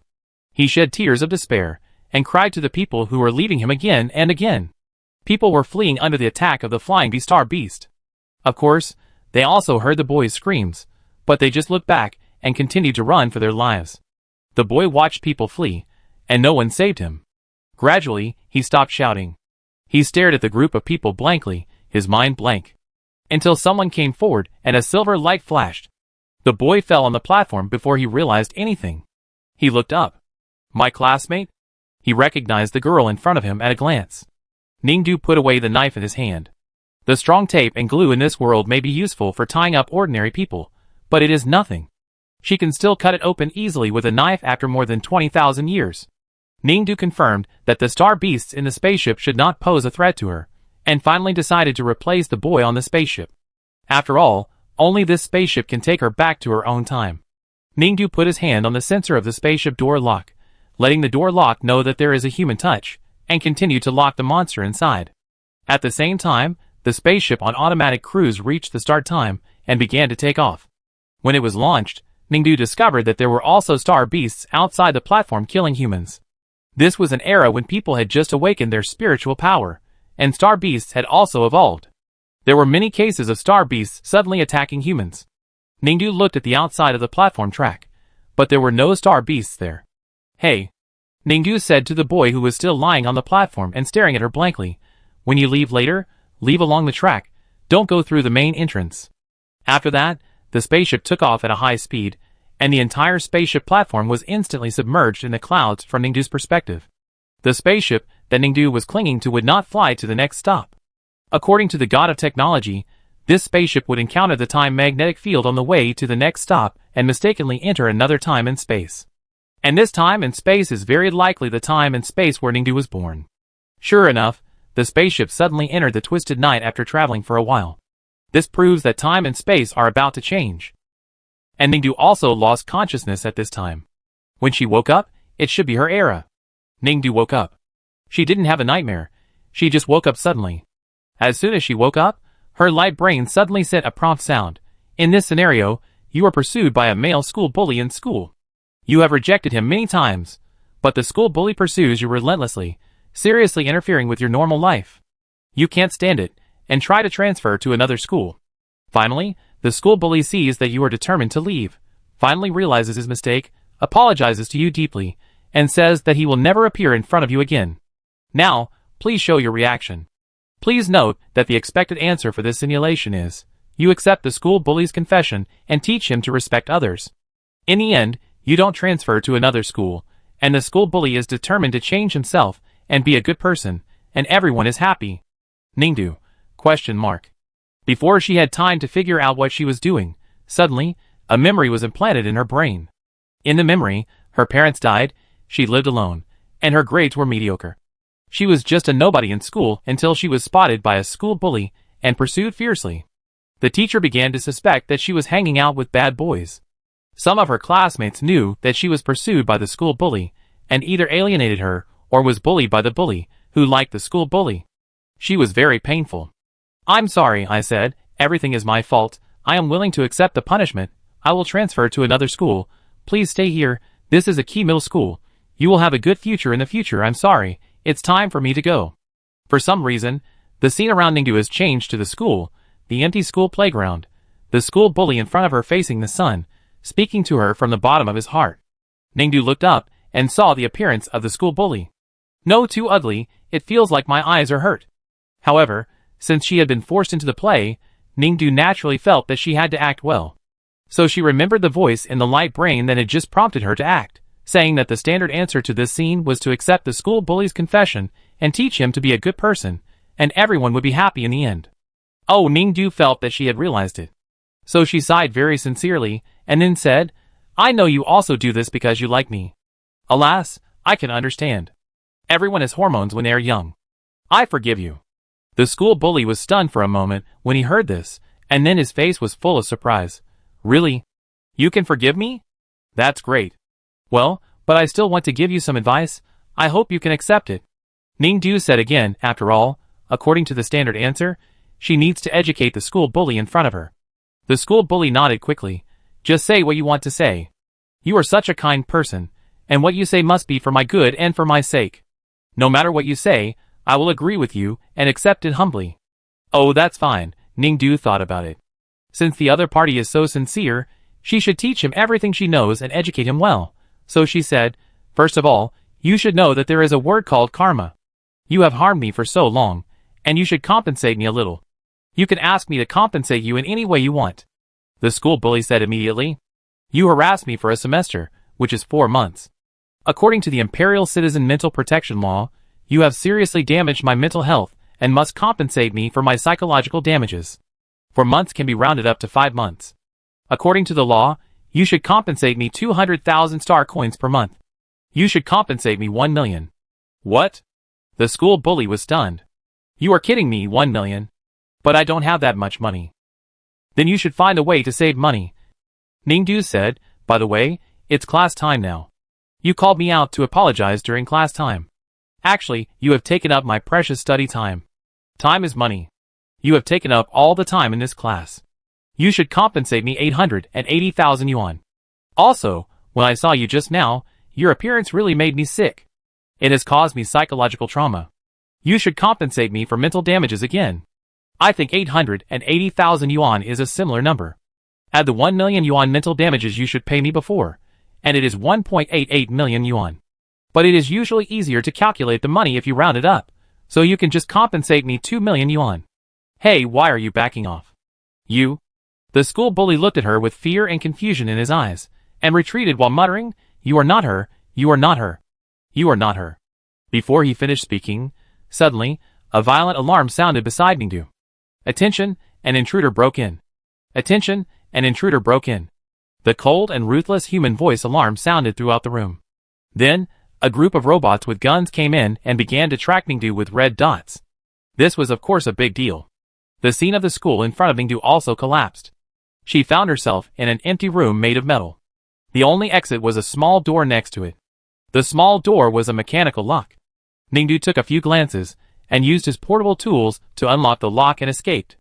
He shed tears of despair, and cried to the people who were leaving him again and again. People were fleeing under the attack of the flying star beast. Of course, they also heard the boy's screams, but they just looked back and continued to run for their lives. The boy watched people flee, and no one saved him. Gradually, he stopped shouting. He stared at the group of people blankly, his mind blank. Until someone came forward and a silver light flashed. The boy fell on the platform before he realized anything. He looked up. My classmate? He recognized the girl in front of him at a glance. Ningdu put away the knife in his hand. The strong tape and glue in this world may be useful for tying up ordinary people, but it is nothing. She can still cut it open easily with a knife after more than 20,000 years. Ningdu confirmed that the star beasts in the spaceship should not pose a threat to her, and finally decided to replace the boy on the spaceship. After all, only this spaceship can take her back to her own time. Ningdu put his hand on the sensor of the spaceship door lock, letting the door lock know that there is a human touch, and continued to lock the monster inside. At the same time, the spaceship on automatic cruise reached the start time and began to take off. When it was launched, Ningdu discovered that there were also star beasts outside the platform killing humans. This was an era when people had just awakened their spiritual power, and star beasts had also evolved. There were many cases of star beasts suddenly attacking humans. Ningdu looked at the outside of the platform track, but there were no star beasts there. Hey, Ningdu said to the boy who was still lying on the platform and staring at her blankly, when you leave later, leave along the track, don't go through the main entrance. After that, the spaceship took off at a high speed, and the entire spaceship platform was instantly submerged in the clouds from Ningdu's perspective. The spaceship that Ningdu was clinging to would not fly to the next stop. According to the god of technology, this spaceship would encounter the time magnetic field on the way to the next stop and mistakenly enter another time and space. And this time and space is very likely the time and space where Ningdu was born. Sure enough, the spaceship suddenly entered the twisted night after traveling for a while. This proves that time and space are about to change. And Ningdu also lost consciousness at this time. When she woke up, it should be her era. Ningdu woke up. She didn't have a nightmare, she just woke up suddenly. As soon as she woke up, her light brain suddenly sent a prompt sound. In this scenario, you are pursued by a male school bully in school. You have rejected him many times, but the school bully pursues you relentlessly, seriously interfering with your normal life. You can't stand it, and try to transfer to another school. Finally, the school bully sees that you are determined to leave, finally realizes his mistake, apologizes to you deeply, and says that he will never appear in front of you again. Now, please show your reaction. Please note that the expected answer for this simulation is, you accept the school bully's confession and teach him to respect others. In the end, you don't transfer to another school, and the school bully is determined to change himself and be a good person, and everyone is happy. Ningdu? ? Before she had time to figure out what she was doing, suddenly, a memory was implanted in her brain. In the memory, her parents died, she lived alone, and her grades were mediocre. She was just a nobody in school until she was spotted by a school bully and pursued fiercely. The teacher began to suspect that she was hanging out with bad boys. Some of her classmates knew that she was pursued by the school bully, and either alienated her or was bullied by the bully, who liked the school bully. She was very painful. I'm sorry, I said, everything is my fault, I am willing to accept the punishment, I will transfer to another school, please stay here, this is a key middle school, you will have a good future in the future, I'm sorry, it's time for me to go. For some reason, the scene around Ningdu has changed to the school, the empty school playground, the school bully in front of her facing the sun, speaking to her from the bottom of his heart. Ningdu looked up and saw the appearance of the school bully. No, too ugly, it feels like my eyes are hurt. However, since she had been forced into the play, Ningdu naturally felt that she had to act well. So she remembered the voice in the light brain that had just prompted her to act, saying that the standard answer to this scene was to accept the school bully's confession and teach him to be a good person, and everyone would be happy in the end. Oh, Ningdu felt that she had realized it. So she sighed very sincerely, and then said, I know you also do this because you like me. Alas, I can understand. Everyone has hormones when they are young. I forgive you. The school bully was stunned for a moment when he heard this, and then his face was full of surprise. Really? You can forgive me? That's great. Well, but I still want to give you some advice. I hope you can accept it. Ningdu said again, after all, according to the standard answer, she needs to educate the school bully in front of her. The school bully nodded quickly. Just say what you want to say. You are such a kind person, and what you say must be for my good and for my sake. No matter what you say, I will agree with you and accept it humbly. Oh, that's fine, Ningdu thought about it. Since the other party is so sincere, she should teach him everything she knows and educate him well. So she said, first of all, you should know that there is a word called karma. You have harmed me for so long, and you should compensate me a little. You can ask me to compensate you in any way you want. The school bully said immediately. You harassed me for a semester, which is 4 months. According to the Imperial Citizen Mental Protection Law, you have seriously damaged my mental health and must compensate me for my psychological damages. 4 months can be rounded up to 5 months. According to the law, you should compensate me 200,000 star coins per month. You should compensate me 1 million. What? The school bully was stunned. You are kidding me, 1 million. But I don't have that much money. Then you should find a way to save money. Ningdu said, by the way, it's class time now. You called me out to apologize during class time. Actually, you have taken up my precious study time. Time is money. You have taken up all the time in this class. You should compensate me 880,000 yuan. Also, when I saw you just now, your appearance really made me sick. It has caused me psychological trauma. You should compensate me for mental damages again. I think 880,000 yuan is a similar number. Add the 1 million yuan mental damages you should pay me before, and it is 1.88 million yuan. But it is usually easier to calculate the money if you round it up, so you can just compensate me 2 million yuan. Hey, why are you backing off? You? The school bully looked at her with fear and confusion in his eyes, and retreated while muttering, You are not her, you are not her. You are not her. Before he finished speaking, suddenly, a violent alarm sounded beside Ningdu. Attention, an intruder broke in. Attention, an intruder broke in. The cold and ruthless human voice alarm sounded throughout the room. Then, a group of robots with guns came in and began to track Ningdu with red dots. This was of course a big deal. The scene of the school in front of Ningdu also collapsed. She found herself in an empty room made of metal. The only exit was a small door next to it. The small door was a mechanical lock. Ningdu took a few glances, and used his portable tools to unlock the lock and escaped.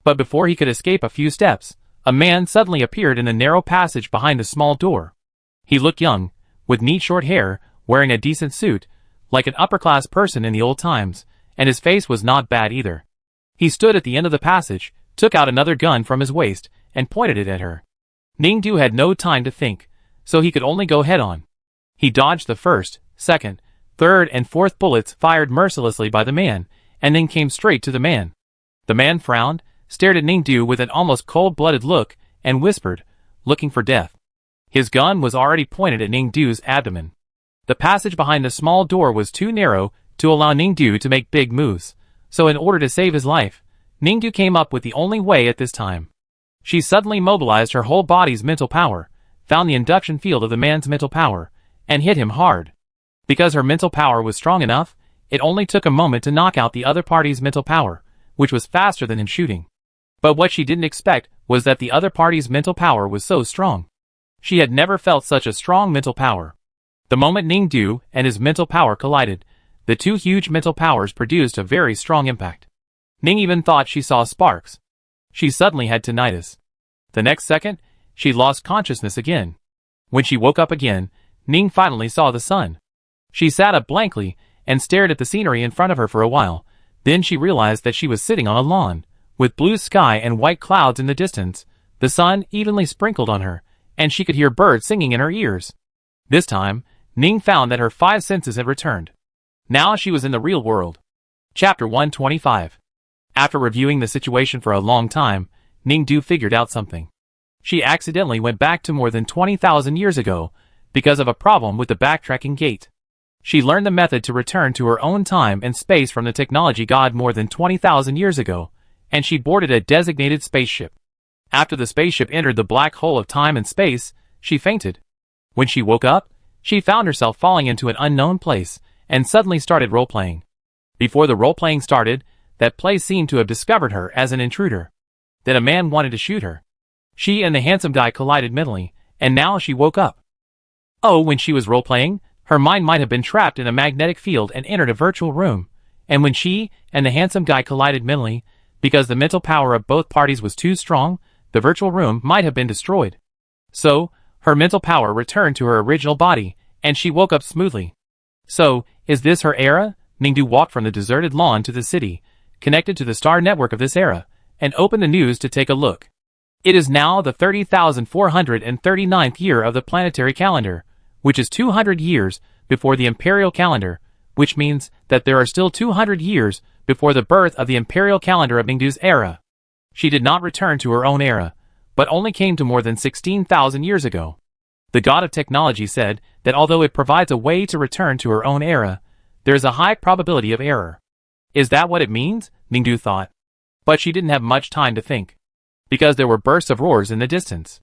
But before he could escape a few steps, a man suddenly appeared in the narrow passage behind the small door. He looked young, with neat short hair, wearing a decent suit, like an upper-class person in the old times, and his face was not bad either. He stood at the end of the passage, took out another gun from his waist, and pointed it at her. Ningdu had no time to think, so he could only go head-on. He dodged the first, second, third and fourth bullets fired mercilessly by the man, and then came straight to the man. The man frowned, stared at Ningdu with an almost cold-blooded look, and whispered, looking for death. His gun was already pointed at Ningdu's abdomen. The passage behind the small door was too narrow to allow Ningdu to make big moves, so in order to save his life, Ningdu came up with the only way at this time. She suddenly mobilized her whole body's mental power, found the induction field of the man's mental power, and hit him hard. Because her mental power was strong enough, it only took a moment to knock out the other party's mental power, which was faster than him shooting. But what she didn't expect was that the other party's mental power was so strong. She had never felt such a strong mental power. The moment Ningdu and his mental power collided, the two huge mental powers produced a very strong impact. Ning even thought she saw sparks. She suddenly had tinnitus. The next second, she lost consciousness again. When she woke up again, Ning finally saw the sun. She sat up blankly and stared at the scenery in front of her for a while. Then she realized that she was sitting on a lawn, with blue sky and white clouds in the distance, the sun evenly sprinkled on her, and she could hear birds singing in her ears. This time, Ning found that her 5 senses had returned. Now she was in the real world. Chapter 125. After reviewing the situation for a long time, Ningdu figured out something. She accidentally went back to more than 20,000 years ago because of a problem with the backtracking gate. She learned the method to return to her own time and space from the technology god more than 20,000 years ago, and she boarded a designated spaceship. After the spaceship entered the black hole of time and space, she fainted. When she woke up, she found herself falling into an unknown place, and suddenly started role-playing. Before the role-playing started, that place seemed to have discovered her as an intruder. Then a man wanted to shoot her. She and the handsome guy collided mentally, and now she woke up. Oh, when she was role-playing, her mind might have been trapped in a magnetic field and entered a virtual room, and when she and the handsome guy collided mentally, because the mental power of both parties was too strong, the virtual room might have been destroyed. So, her mental power returned to her original body, and she woke up smoothly. So, is this her era? Ningdu walked from the deserted lawn to the city, connected to the star network of this era, and opened the news to take a look. It is now the 30,439th year of the planetary calendar, which is 200 years before the imperial calendar, which means that there are still 200 years before the birth of the imperial calendar of Ningdu's era. She did not return to her own era, but only came to more than 16,000 years ago. The god of technology said that although it provides a way to return to her own era, there is a high probability of error. Is that what it means? Ningdu thought. But she didn't have much time to think, because there were bursts of roars in the distance.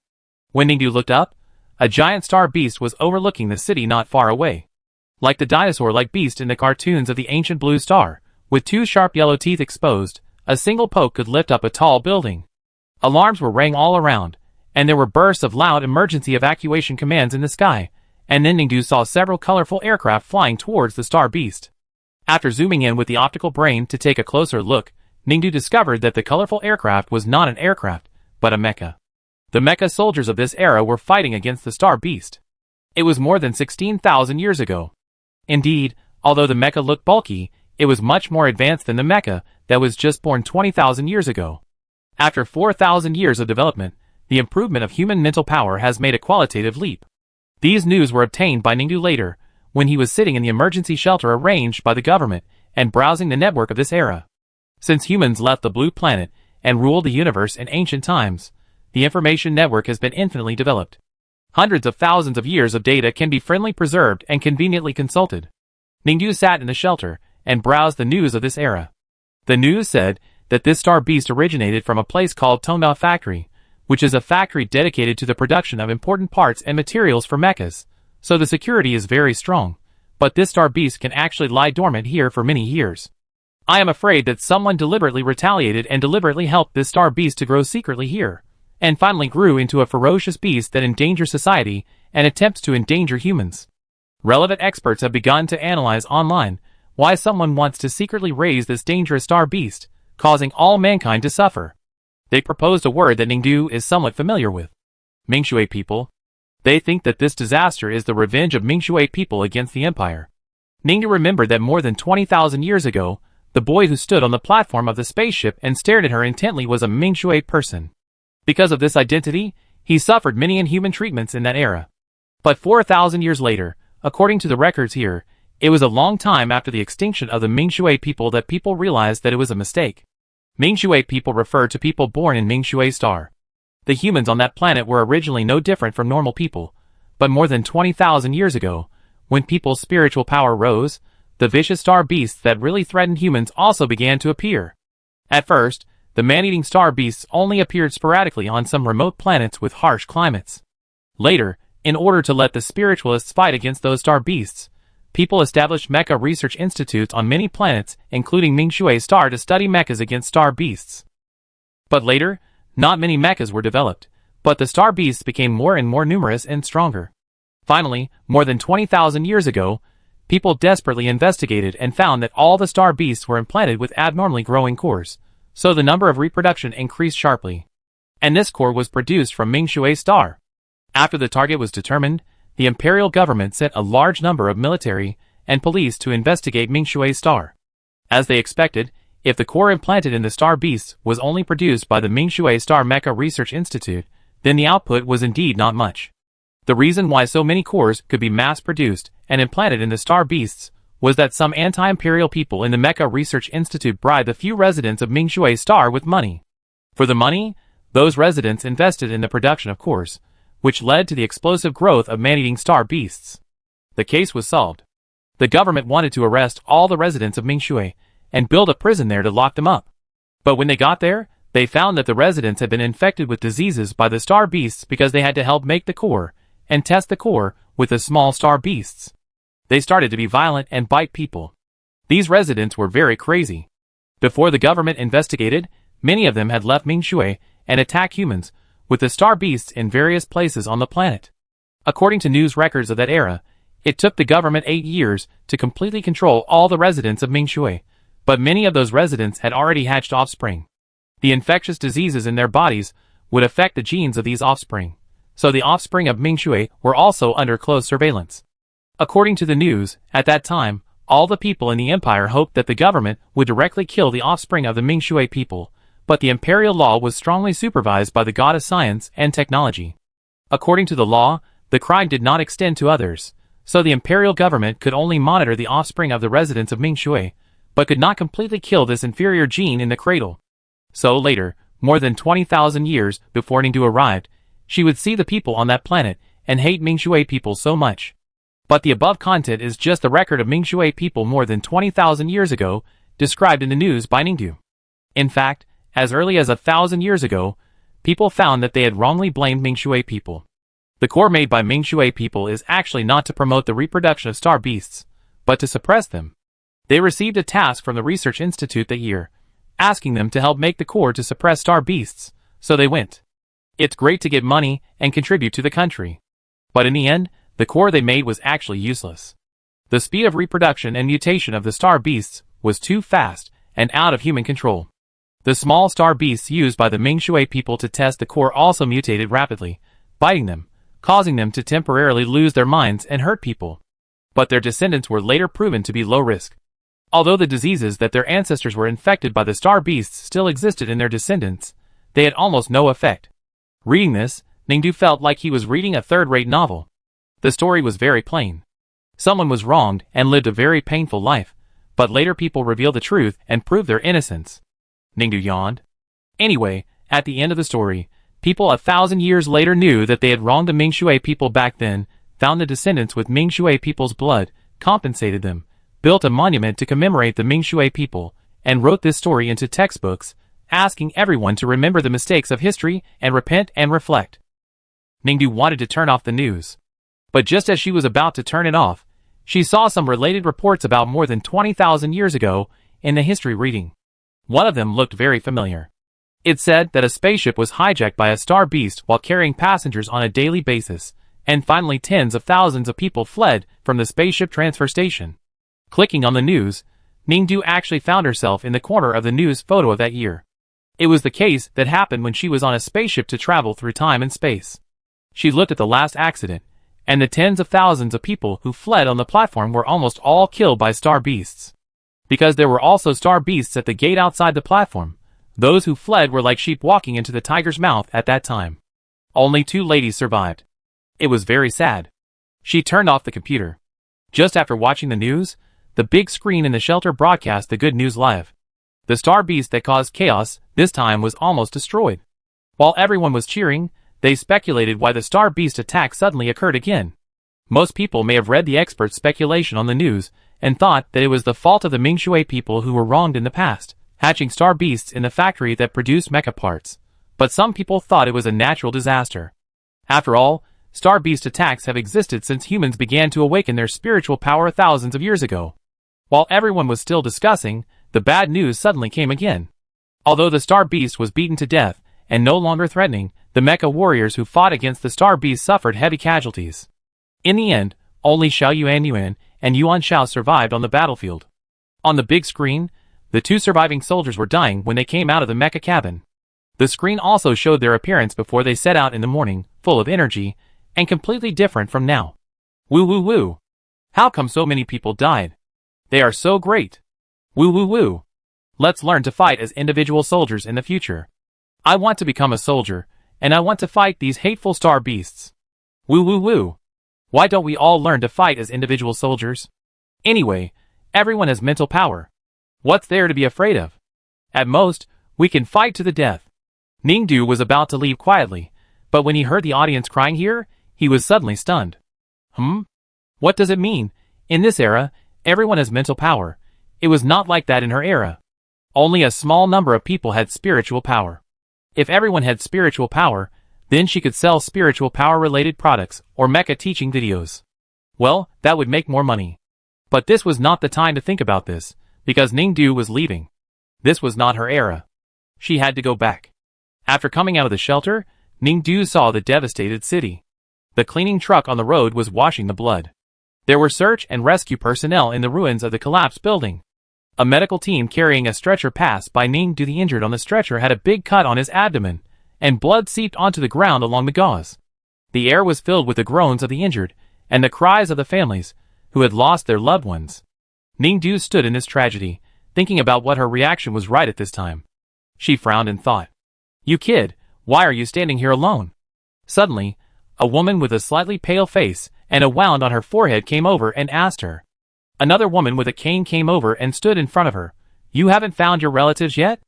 When Ningdu looked up, a giant star beast was overlooking the city not far away. Like the dinosaur-like beast in the cartoons of the ancient blue star, with two sharp yellow teeth exposed, a single poke could lift up a tall building. Alarms were rang all around, and there were bursts of loud emergency evacuation commands in the sky, and then Ningdu saw several colorful aircraft flying towards the star beast. After zooming in with the optical brain to take a closer look, Ningdu discovered that the colorful aircraft was not an aircraft, but a mecha. The mecha soldiers of this era were fighting against the star beast. It was more than 16,000 years ago. Indeed, although the mecha looked bulky, it was much more advanced than the mecha that was just born 20,000 years ago. After 4,000 years of development, the improvement of human mental power has made a qualitative leap. These news were obtained by Ningdu later, when he was sitting in the emergency shelter arranged by the government and browsing the network of this era. Since humans left the blue planet and ruled the universe in ancient times, the information network has been infinitely developed. Hundreds of thousands of years of data can be friendly preserved and conveniently consulted. Ningdu sat in the shelter and browsed the news of this era. The news said that this star beast originated from a place called Tonda Factory, which is a factory dedicated to the production of important parts and materials for mechas, so the security is very strong, but this star beast can actually lie dormant here for many years. I am afraid that someone deliberately retaliated and deliberately helped this star beast to grow secretly here, and finally grew into a ferocious beast that endangers society and attempts to endanger humans. Relevant experts have begun to analyze online why someone wants to secretly raise this dangerous star beast, causing all mankind to suffer. They proposed a word that Ningdu is somewhat familiar with. Mingshui people. They think that this disaster is the revenge of Mingshui people against the empire. Ningdu remembered that more than 20,000 years ago, the boy who stood on the platform of the spaceship and stared at her intently was a Mingshui person. Because of this identity, he suffered many inhuman treatments in that era. But 4,000 years later, according to the records here, it was a long time after the extinction of the Mingshui people that people realized that it was a mistake. Mingshui people refer to people born in Mingshui star. The humans on that planet were originally no different from normal people, but more than 20,000 years ago, when people's spiritual power rose, the vicious star beasts that really threatened humans also began to appear. At first, the man-eating star beasts only appeared sporadically on some remote planets with harsh climates. Later, in order to let the spiritualists fight against those star beasts, people established mecha research institutes on many planets, including Mingshui star, to study mechas against star beasts. But later, not many mechas were developed, but the star beasts became more and more numerous and stronger. Finally, more than 20,000 years ago, people desperately investigated and found that all the star beasts were implanted with abnormally growing cores, so the number of reproduction increased sharply. And this core was produced from Mingshui star. After the target was determined, the imperial government sent a large number of military and police to investigate Mingshui star. As they expected, if the core implanted in the star beasts was only produced by the Mingshui Star Mecha Research Institute, then the output was indeed not much. The reason why so many cores could be mass-produced and implanted in the star beasts was that some anti-imperial people in the Mecha Research Institute bribed a few residents of Mingshui star with money. For the money, those residents invested in the production of cores, which led to the explosive growth of man-eating star beasts. The case was solved. The government wanted to arrest all the residents of Mingshui and build a prison there to lock them up. But when they got there, they found that the residents had been infected with diseases by the star beasts because they had to help make the core and test the core with the small star beasts. They started to be violent and bite people. These residents were very crazy. Before the government investigated, many of them had left Mingshui and attacked humans, with the star beasts in various places on the planet. According to news records of that era, it took the government 8 years to completely control all the residents of Mingshui, but many of those residents had already hatched offspring. The infectious diseases in their bodies would affect the genes of these offspring, so the offspring of Mingshui were also under close surveillance. According to the news, at that time, all the people in the empire hoped that the government would directly kill the offspring of the Ming Shui people, but the imperial law was strongly supervised by the god of science and technology. According to the law, the crime did not extend to others, so the imperial government could only monitor the offspring of the residents of Ming Shui, but could not completely kill this inferior gene in the cradle. So later, more than 20,000 years before Ningdu arrived, she would see the people on that planet and hate Ming Shui people so much. But the above content is just the record of Ming Shui people more than 20,000 years ago, described in the news by Ningdu. In fact, as early as 1,000 years ago, people found that they had wrongly blamed Ming Shui people. The core made by Ming Shui people is actually not to promote the reproduction of star beasts, but to suppress them. They received a task from the Research Institute that year, asking them to help make the core to suppress star beasts, so they went. It's great to get money and contribute to the country. But in the end, the core they made was actually useless. The speed of reproduction and mutation of the star beasts was too fast and out of human control. The small star beasts used by the Ming Shui people to test the core also mutated rapidly, biting them, causing them to temporarily lose their minds and hurt people. But their descendants were later proven to be low risk. Although the diseases that their ancestors were infected by the star beasts still existed in their descendants, they had almost no effect. Reading this, Ningdu felt like he was reading a third-rate novel. The story was very plain. Someone was wronged and lived a very painful life, but later people revealed the truth and proved their innocence. Ningdu yawned. Anyway, at the end of the story, people 1,000 years later knew that they had wronged the Ming Shui people back then, found the descendants with Ming Shui people's blood, compensated them, built a monument to commemorate the Ming Shui people, and wrote this story into textbooks, asking everyone to remember the mistakes of history and repent and reflect. Ningdu wanted to turn off the news. But just as she was about to turn it off, she saw some related reports about more than 20,000 years ago in the history reading. One of them looked very familiar. It said that a spaceship was hijacked by a star beast while carrying passengers on a daily basis, and finally tens of thousands of people fled from the spaceship transfer station. Clicking on the news, Ningdu actually found herself in the corner of the news photo of that year. It was the case that happened when she was on a spaceship to travel through time and space. She looked at the last accident, and the tens of thousands of people who fled on the platform were almost all killed by star beasts. Because there were also star beasts at the gate outside the platform, those who fled were like sheep walking into the tiger's mouth at that time. Only 2 ladies survived. It was very sad. She turned off the computer. Just after watching the news, the big screen in the shelter broadcast the good news live. The star beast that caused chaos this time was almost destroyed. While everyone was cheering, they speculated why the star beast attack suddenly occurred again. Most people may have read the experts' speculation on the news and thought that it was the fault of the Ming Shui people who were wronged in the past, hatching star beasts in the factory that produced mecha parts. But some people thought it was a natural disaster. After all, star beast attacks have existed since humans began to awaken their spiritual power thousands of years ago. While everyone was still discussing, the bad news suddenly came again. Although the star beast was beaten to death and no longer threatening, the mecha warriors who fought against the star beast suffered heavy casualties. In the end, only Xiao Yuan and Yuan Shao survived on the battlefield. On the big screen, the 2 surviving soldiers were dying when they came out of the mecha cabin. The screen also showed their appearance before they set out in the morning, full of energy, and completely different from now. Woo woo woo. How come so many people died? They are so great. Woo woo woo. Let's learn to fight as individual soldiers in the future. I want to become a soldier, and I want to fight these hateful star beasts. Woo woo woo. Why don't we all learn to fight as individual soldiers? Anyway, everyone has mental power. What's there to be afraid of? At most, we can fight to the death. Ningdu was about to leave quietly, but when he heard the audience crying here, he was suddenly stunned. What does it mean? In this era, everyone has mental power. It was not like that in her era. Only a small number of people had spiritual power. If everyone had spiritual power, then she could sell spiritual power-related products or mecha teaching videos. Well, that would make more money. But this was not the time to think about this, because Ningdu was leaving. This was not her era. She had to go back. After coming out of the shelter, Ningdu saw the devastated city. The cleaning truck on the road was washing the blood. There were search and rescue personnel in the ruins of the collapsed building. A medical team carrying a stretcher passed by Ningdu. The injured on the stretcher had a big cut on his abdomen, and blood seeped onto the ground along the gauze. The air was filled with the groans of the injured, and the cries of the families, who had lost their loved ones. Ningdu stood in this tragedy, thinking about what her reaction was right at this time. She frowned and thought, "You kid, why are you standing here alone?" Suddenly, a woman with a slightly pale face and a wound on her forehead came over and asked her. Another woman with a cane came over and stood in front of her. "You haven't found your relatives yet?"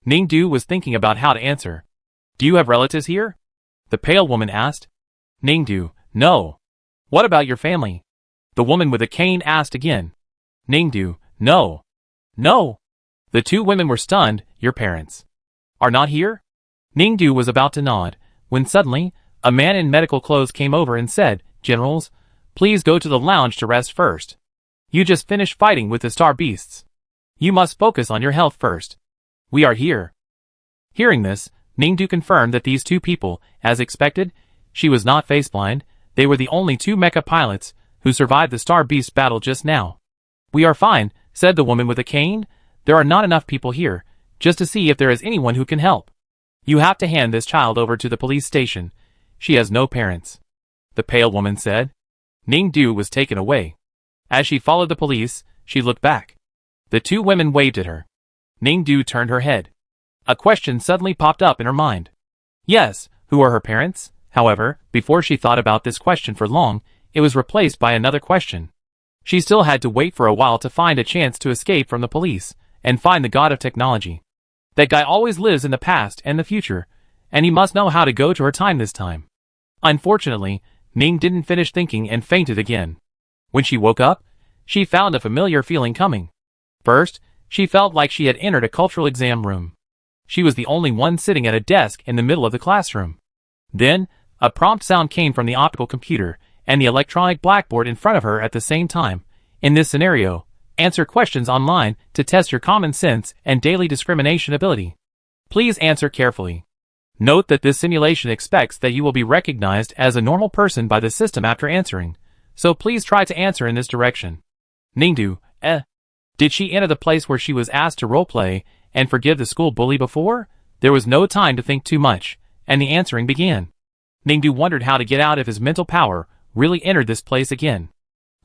Ningdu was thinking about how to answer. "Do you have relatives here?" the pale woman asked. Ningdu, "No." "What about your family?" the woman with a cane asked again. Ningdu, "No. No." The two women were stunned. "Your parents are not here?" Ningdu was about to nod, when suddenly, a man in medical clothes came over and said, "Generals, please go to the lounge to rest first. You just finished fighting with the star beasts. You must focus on your health first. We are here." Hearing this, Ningdu confirmed that these two people, as expected, she was not faceblind, they were the only two mecha pilots who survived the star beast battle just now. "We are fine," said the woman with a cane. "There are not enough people here, just to see if there is anyone who can help. You have to hand this child over to the police station. She has no parents," the pale woman said. Ningdu was taken away. As she followed the police, she looked back. The two women waved at her. Ningdu turned her head. A question suddenly popped up in her mind. Yes, who are her parents? However, before she thought about this question for long, it was replaced by another question. She still had to wait for a while to find a chance to escape from the police and find the god of technology. That guy always lives in the past and the future, and he must know how to go to her time this time. Unfortunately, Ning didn't finish thinking and fainted again. When she woke up, she found a familiar feeling coming. First, she felt like she had entered a cultural exam room. She was the only one sitting at a desk in the middle of the classroom. Then, a prompt sound came from the optical computer and the electronic blackboard in front of her at the same time. In this scenario, answer questions online to test your common sense and daily discrimination ability. Please answer carefully. Note that this simulation expects that you will be recognized as a normal person by the system after answering, so please try to answer in this direction. Ningdu, Did she enter the place where she was asked to roleplay and forgive the school bully before? There was no time to think too much, and the answering began. Ningdu wondered how to get out if his mental power really entered this place again.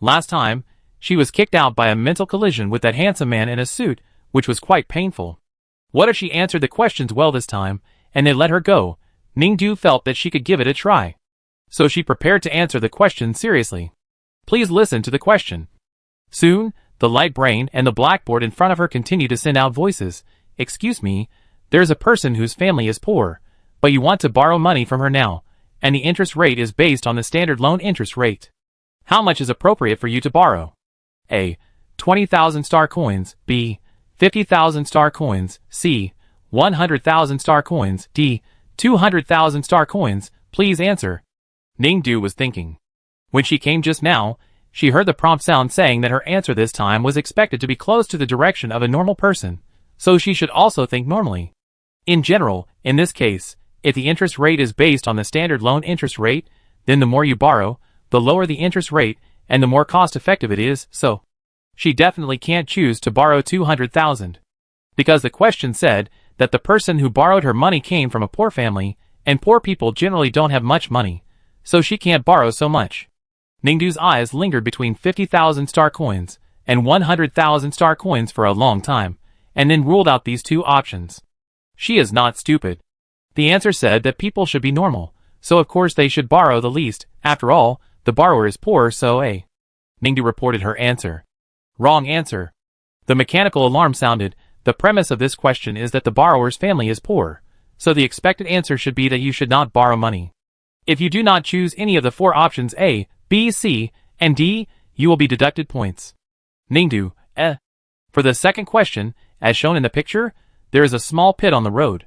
Last time, she was kicked out by a mental collision with that handsome man in a suit, which was quite painful. What if she answered the questions well this time, and they let her go? Ningdu felt that she could give it a try. So she prepared to answer the question seriously. Please listen to the question. Soon, the light brain and the blackboard in front of her continued to send out voices. Excuse me, there's a person whose family is poor, but you want to borrow money from her now, and the interest rate is based on the standard loan interest rate. How much is appropriate for you to borrow? A. 20,000 star coins. B. 50,000 star coins. C. 100,000 star coins. D. 200,000 star coins. Please answer. Ningdu was thinking. When she came just now, she heard the prompt sound saying that her answer this time was expected to be close to the direction of a normal person, so she should also think normally. In general, in this case, if the interest rate is based on the standard loan interest rate, then the more you borrow, the lower the interest rate, and the more cost-effective it is, so she definitely can't choose to borrow 200,000. Because the question said that the person who borrowed her money came from a poor family, and poor people generally don't have much money, so she can't borrow so much. Ningdu's eyes lingered between 50,000 star coins and 100,000 star coins for a long time, and then ruled out these two options. She is not stupid. The answer said that people should be normal, so of course they should borrow the least. After all, the borrower is poor, so A. Ningdu reported her answer. Wrong answer. The mechanical alarm sounded. The premise of this question is that the borrower's family is poor, so the expected answer should be that you should not borrow money. If you do not choose any of the four options A, B, C, and D, you will be deducted points. Ningdu, For the second question, as shown in the picture, there is a small pit on the road.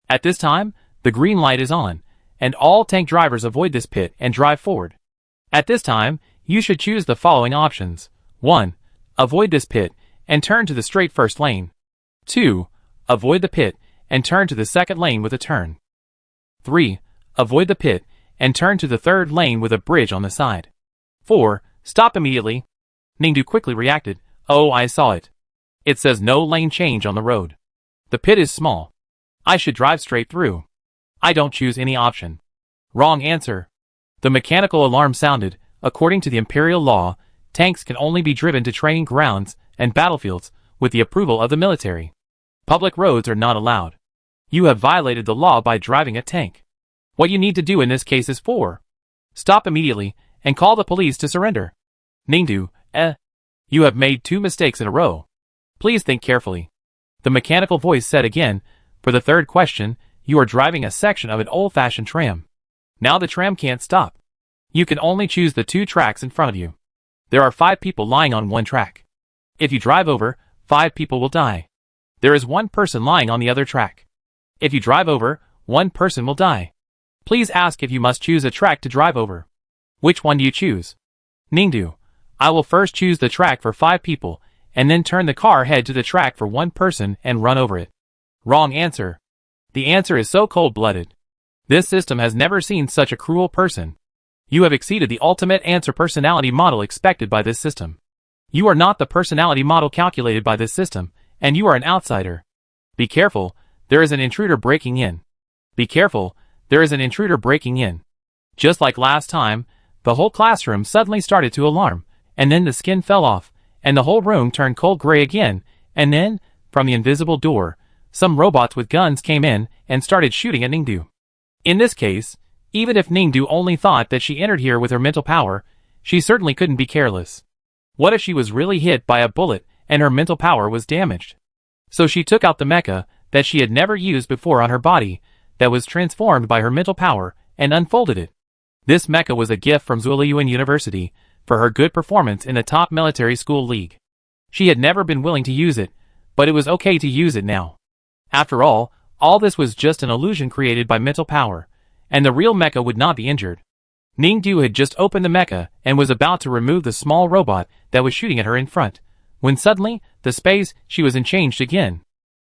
At this time, the green light is on, and all tank drivers avoid this pit and drive forward. At this time, you should choose the following options. 1. Avoid this pit and turn to the straight first lane. 2. Avoid the pit and turn to the second lane with a turn. 3. Avoid the pit and turn to the third lane with a bridge on the side. 4. Stop immediately. Ningdu quickly reacted. Oh, I saw it. It says no lane change on the road. The pit is small. I should drive straight through. I don't choose any option. Wrong answer. The mechanical alarm sounded. According to the imperial law, tanks can only be driven to training grounds and battlefields with the approval of the military. Public roads are not allowed. You have violated the law by driving a tank. What you need to do in this case is 4. Stop immediately and call the police to surrender. Ningdu, you have made 2 mistakes in a row. Please think carefully. The mechanical voice said again, for the 3rd question, you are driving a section of an old-fashioned tram. Now the tram can't stop. You can only choose the 2 tracks in front of you. There are 5 people lying on one track. If you drive over, 5 people will die. There is 1 person lying on the other track. If you drive over, 1 person will die. Please ask if you must choose a track to drive over. Which one do you choose? Ningdu, I will first choose the track for 5 people, and then turn the car head to the track for 1 person and run over it. Wrong answer. The answer is so cold-blooded. This system has never seen such a cruel person. You have exceeded the ultimate answer personality model expected by this system. You are not the personality model calculated by this system, and you are an outsider. Be careful, there is an intruder breaking in. Be careful, there is an intruder breaking in. Just like last time, the whole classroom suddenly started to alarm, and then the skin fell off, and the whole room turned cold gray again, and then, from the invisible door, some robots with guns came in and started shooting at Ningdu. In this case, even if Ningdu only thought that she entered here with her mental power, she certainly couldn't be careless. What if she was really hit by a bullet and her mental power was damaged? So she took out the mecha that she had never used before on her body, that was transformed by her mental power, and unfolded it. This mecha was a gift from Zuoyuan University for her good performance in the top military school league. She had never been willing to use it, but it was okay to use it now. After all this was just an illusion created by mental power, and the real mecha would not be injured. Ningdu had just opened the mecha and was about to remove the small robot that was shooting at her in front, when suddenly, the space she was in changed again.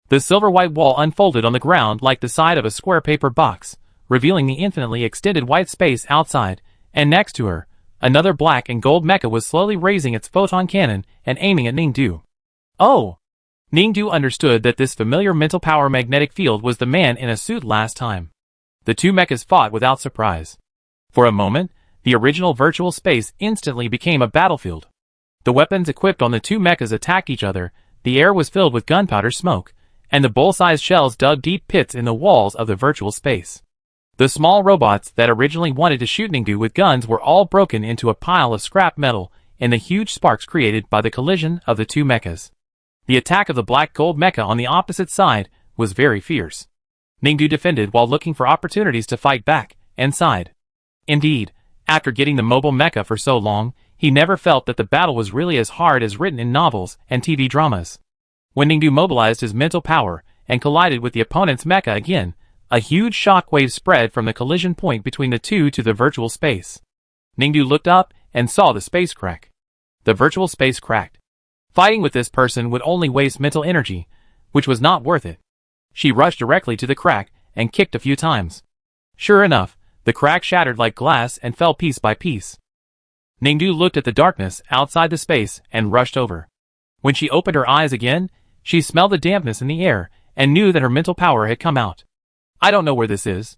The silver-white wall unfolded on the ground like the side of a square paper box, revealing the infinitely extended white space outside, and next to her, another black and gold mecha was slowly raising its photon cannon and aiming at Ningdu. Oh! Ningdu understood that this familiar mental power magnetic field was the man in a suit last time. The 2 mechas fought without surprise. For a moment, the original virtual space instantly became a battlefield. The weapons equipped on the 2 mechas attacked each other, the air was filled with gunpowder smoke, and the bowl-sized shells dug deep pits in the walls of the virtual space. The small robots that originally wanted to shoot Ningdu with guns were all broken into a pile of scrap metal in the huge sparks created by the collision of the 2 mechas. The attack of the black-gold mecha on the opposite side was very fierce. Ningdu defended while looking for opportunities to fight back, and sighed. Indeed, after getting the mobile mecha for so long, he never felt that the battle was really as hard as written in novels and TV dramas. When Ningdu mobilized his mental power and collided with the opponent's mecha again, a huge shockwave spread from the collision point between the 2 to the virtual space. Ningdu looked up and saw the space crack. The virtual space cracked. Fighting with this person would only waste mental energy, which was not worth it. She rushed directly to the crack and kicked a few times. Sure enough, the crack shattered like glass and fell piece by piece. Ningdu looked at the darkness outside the space and rushed over. When she opened her eyes again, she smelled the dampness in the air and knew that her mental power had come out. I don't know where this is.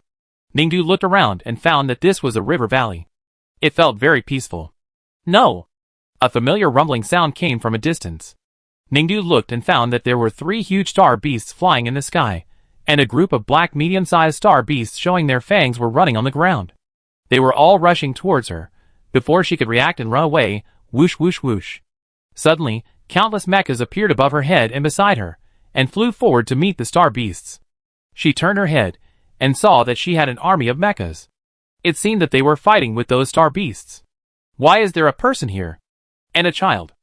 Ningdu looked around and found that this was a river valley. It felt very peaceful. No! A familiar rumbling sound came from a distance. Ningdu looked and found that there were 3 huge star beasts flying in the sky, and a group of black medium-sized star beasts showing their fangs were running on the ground. They were all rushing towards her. Before she could react and run away, whoosh whoosh whoosh. Suddenly, countless mechas appeared above her head and beside her, and flew forward to meet the star beasts. She turned her head, and saw that she had an army of mechas. It seemed that they were fighting with those star beasts. Why is there a person here? And a child?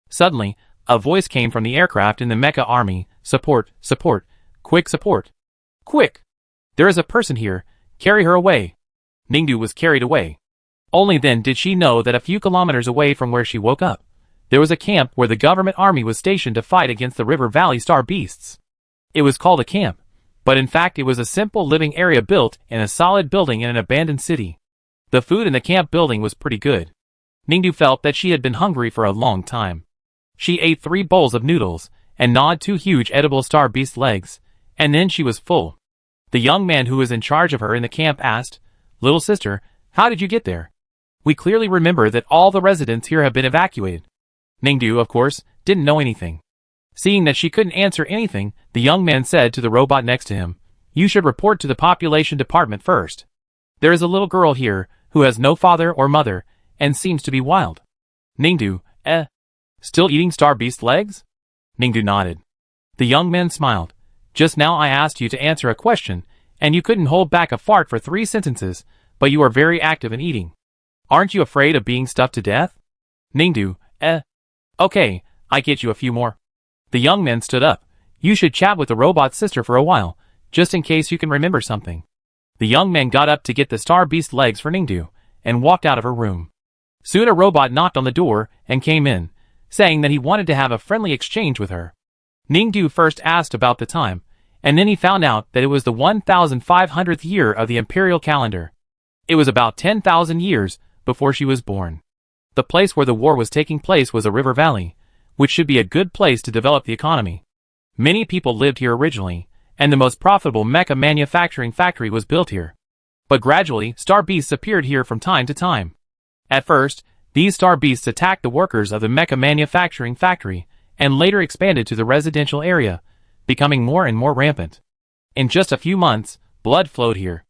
Suddenly, a voice came from the aircraft in the mecha army, support, support, quick support. Quick! There is a person here, carry her away. Ningdu was carried away. Only then did she know that a few kilometers away from where she woke up, there was a camp where the government army was stationed to fight against the River Valley Star Beasts. It was called a camp, but in fact it was a simple living area built in a solid building in an abandoned city. The food in the camp building was pretty good. Ningdu felt that she had been hungry for a long time. She ate 3 bowls of noodles, and gnawed 2 huge edible star beast legs, and then she was full. The young man who was in charge of her in the camp asked, "Little sister, how did you get there?" We clearly remember that all the residents here have been evacuated. Ningdu, of course, didn't know anything. Seeing that she couldn't answer anything, the young man said to the robot next to him, "You should report to the population department first. There is a little girl here who has no father or mother and seems to be wild." Ningdu, still eating Star Beast legs? Ningdu nodded. The young man smiled. "Just now I asked you to answer a question, and you couldn't hold back a fart for 3 sentences, but you are very active in eating. Aren't you afraid of being stuffed to death?" Ningdu, Okay, I get you a few more. The young man stood up. "You should chat with the robot's sister for a while, just in case you can remember something." The young man got up to get the Star Beast legs for Ningdu, and walked out of her room. Soon a robot knocked on the door and came in, saying that he wanted to have a friendly exchange with her. Ningdu first asked about the time, and then he found out that it was the 1500th year of the imperial calendar. It was about 10,000 years before she was born. The place where the war was taking place was a river valley, which should be a good place to develop the economy. Many people lived here originally, and the most profitable mecha manufacturing factory was built here. But gradually, Star Beasts appeared here from time to time. At first, these Star Beasts attacked the workers of the mecha manufacturing factory, and later expanded to the residential area, becoming more and more rampant. In just a few months, blood flowed here.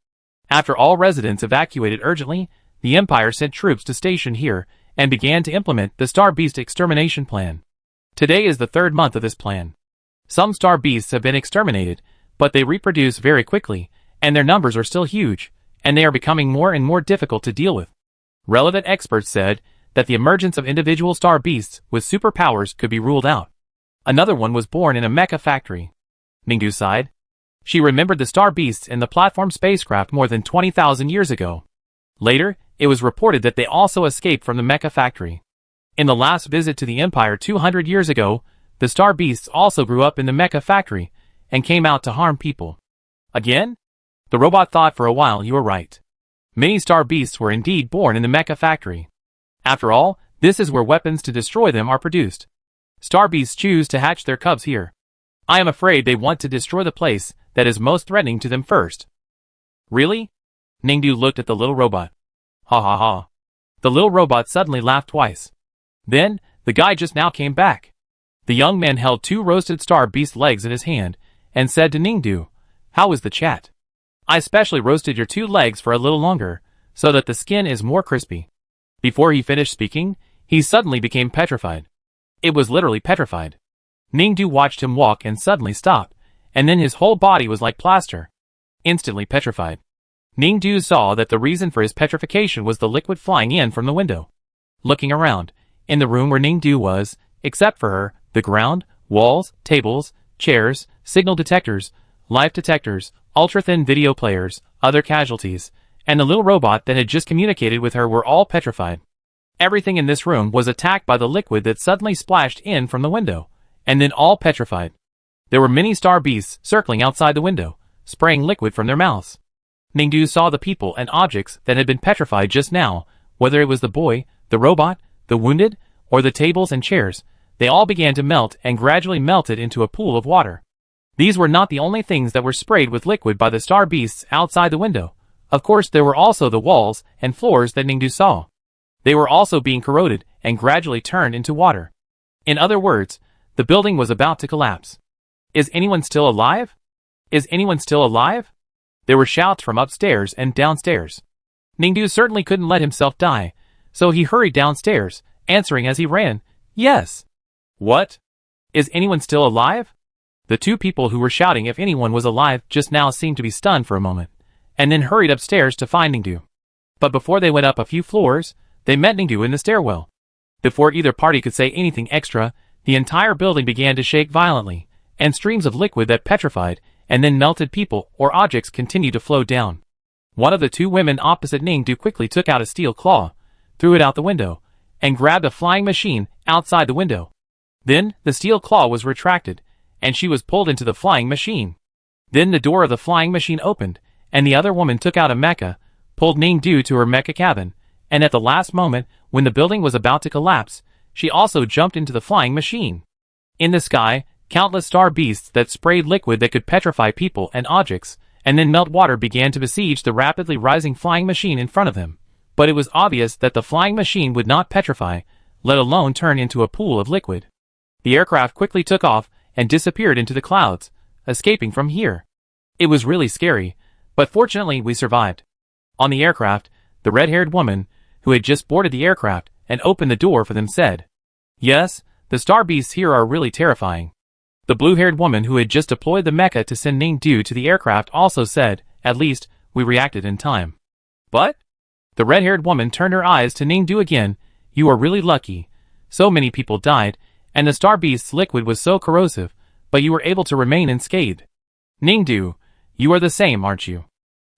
After all residents evacuated urgently, the Empire sent troops to station here, and began to implement the Star Beast extermination plan. Today is the 3rd month of this plan. Some Star Beasts have been exterminated, but they reproduce very quickly, and their numbers are still huge, and they are becoming more and more difficult to deal with. Relevant experts said that the emergence of individual Star Beasts with superpowers could be ruled out. Another one was born in a mecha factory. Ningdu sighed. She remembered the Star Beasts in the platform spacecraft more than 20,000 years ago. Later, it was reported that they also escaped from the mecha factory. In the last visit to the Empire 200 years ago, the Star Beasts also grew up in the mecha factory, and came out to harm people. Again? The robot thought for a while. "You were right. Many Star Beasts were indeed born in the mecha factory. After all, this is where weapons to destroy them are produced. Star Beasts choose to hatch their cubs here. I am afraid they want to destroy the place that is most threatening to them first." "Really?" Ningdu looked at the little robot. Ha ha ha. The little robot suddenly laughed twice. Then, the guy just now came back. The young man held 2 roasted Star Beast legs in his hand, and said to Ningdu, "How was the chat? I specially roasted your 2 legs for a little longer, so that the skin is more crispy." Before he finished speaking, he suddenly became petrified. It was literally petrified. Ningdu watched him walk and suddenly stopped, and then his whole body was like plaster. Instantly petrified. Ningdu saw that the reason for his petrification was the liquid flying in from the window. Looking around, in the room where Ningdu was, except for her, the ground, walls, tables, chairs, signal detectors, life detectors, ultra-thin video players, other casualties, and the little robot that had just communicated with her were all petrified. Everything in this room was attacked by the liquid that suddenly splashed in from the window, and then all petrified. There were many Star Beasts circling outside the window, spraying liquid from their mouths. Ningdu saw the people and objects that had been petrified just now, whether it was the boy, the robot, the wounded, or the tables and chairs. They all began to melt and gradually melted into a pool of water. These were not the only things that were sprayed with liquid by the Star Beasts outside the window. Of course, there were also the walls and floors that Ningdu saw. They were also being corroded and gradually turned into water. In other words, the building was about to collapse. "Is anyone still alive? Is anyone still alive?" There were shouts from upstairs and downstairs. Ningdu certainly couldn't let himself die, so he hurried downstairs, answering as he ran, "Yes." "What? Is anyone still alive?" The 2 people who were shouting if anyone was alive just now seemed to be stunned for a moment, and then hurried upstairs to find Ningdu. But before they went up a few floors, they met Ningdu in the stairwell. Before either party could say anything extra, the entire building began to shake violently, and streams of liquid that petrified and then melted people or objects continued to flow down. One of the 2 women opposite Ningdu quickly took out a steel claw, threw it out the window, and grabbed a flying machine outside the window. Then, the steel claw was retracted, and she was pulled into the flying machine. Then the door of the flying machine opened, and the other woman took out a mecha, pulled Ningdu to her mecha cabin, and at the last moment, when the building was about to collapse, she also jumped into the flying machine. In the sky, countless Star Beasts that sprayed liquid that could petrify people and objects, and then melt water began to besiege the rapidly rising flying machine in front of them. But it was obvious that the flying machine would not petrify, let alone turn into a pool of liquid. The aircraft quickly took off and disappeared into the clouds, escaping from here. It was really scary, but fortunately we survived. On the aircraft, the red-haired woman, who had just boarded the aircraft and opened the door for them, said, "Yes, the star beasts here are really terrifying." The blue-haired woman who had just deployed the mecha to send Ningdu to the aircraft also said, "At least, we reacted in time." "But?" The red-haired woman turned her eyes to Ningdu again. "You are really lucky. So many people died, and the star beast's liquid was so corrosive, but you were able to remain unscathed. Ningdu, you are the same, aren't you?"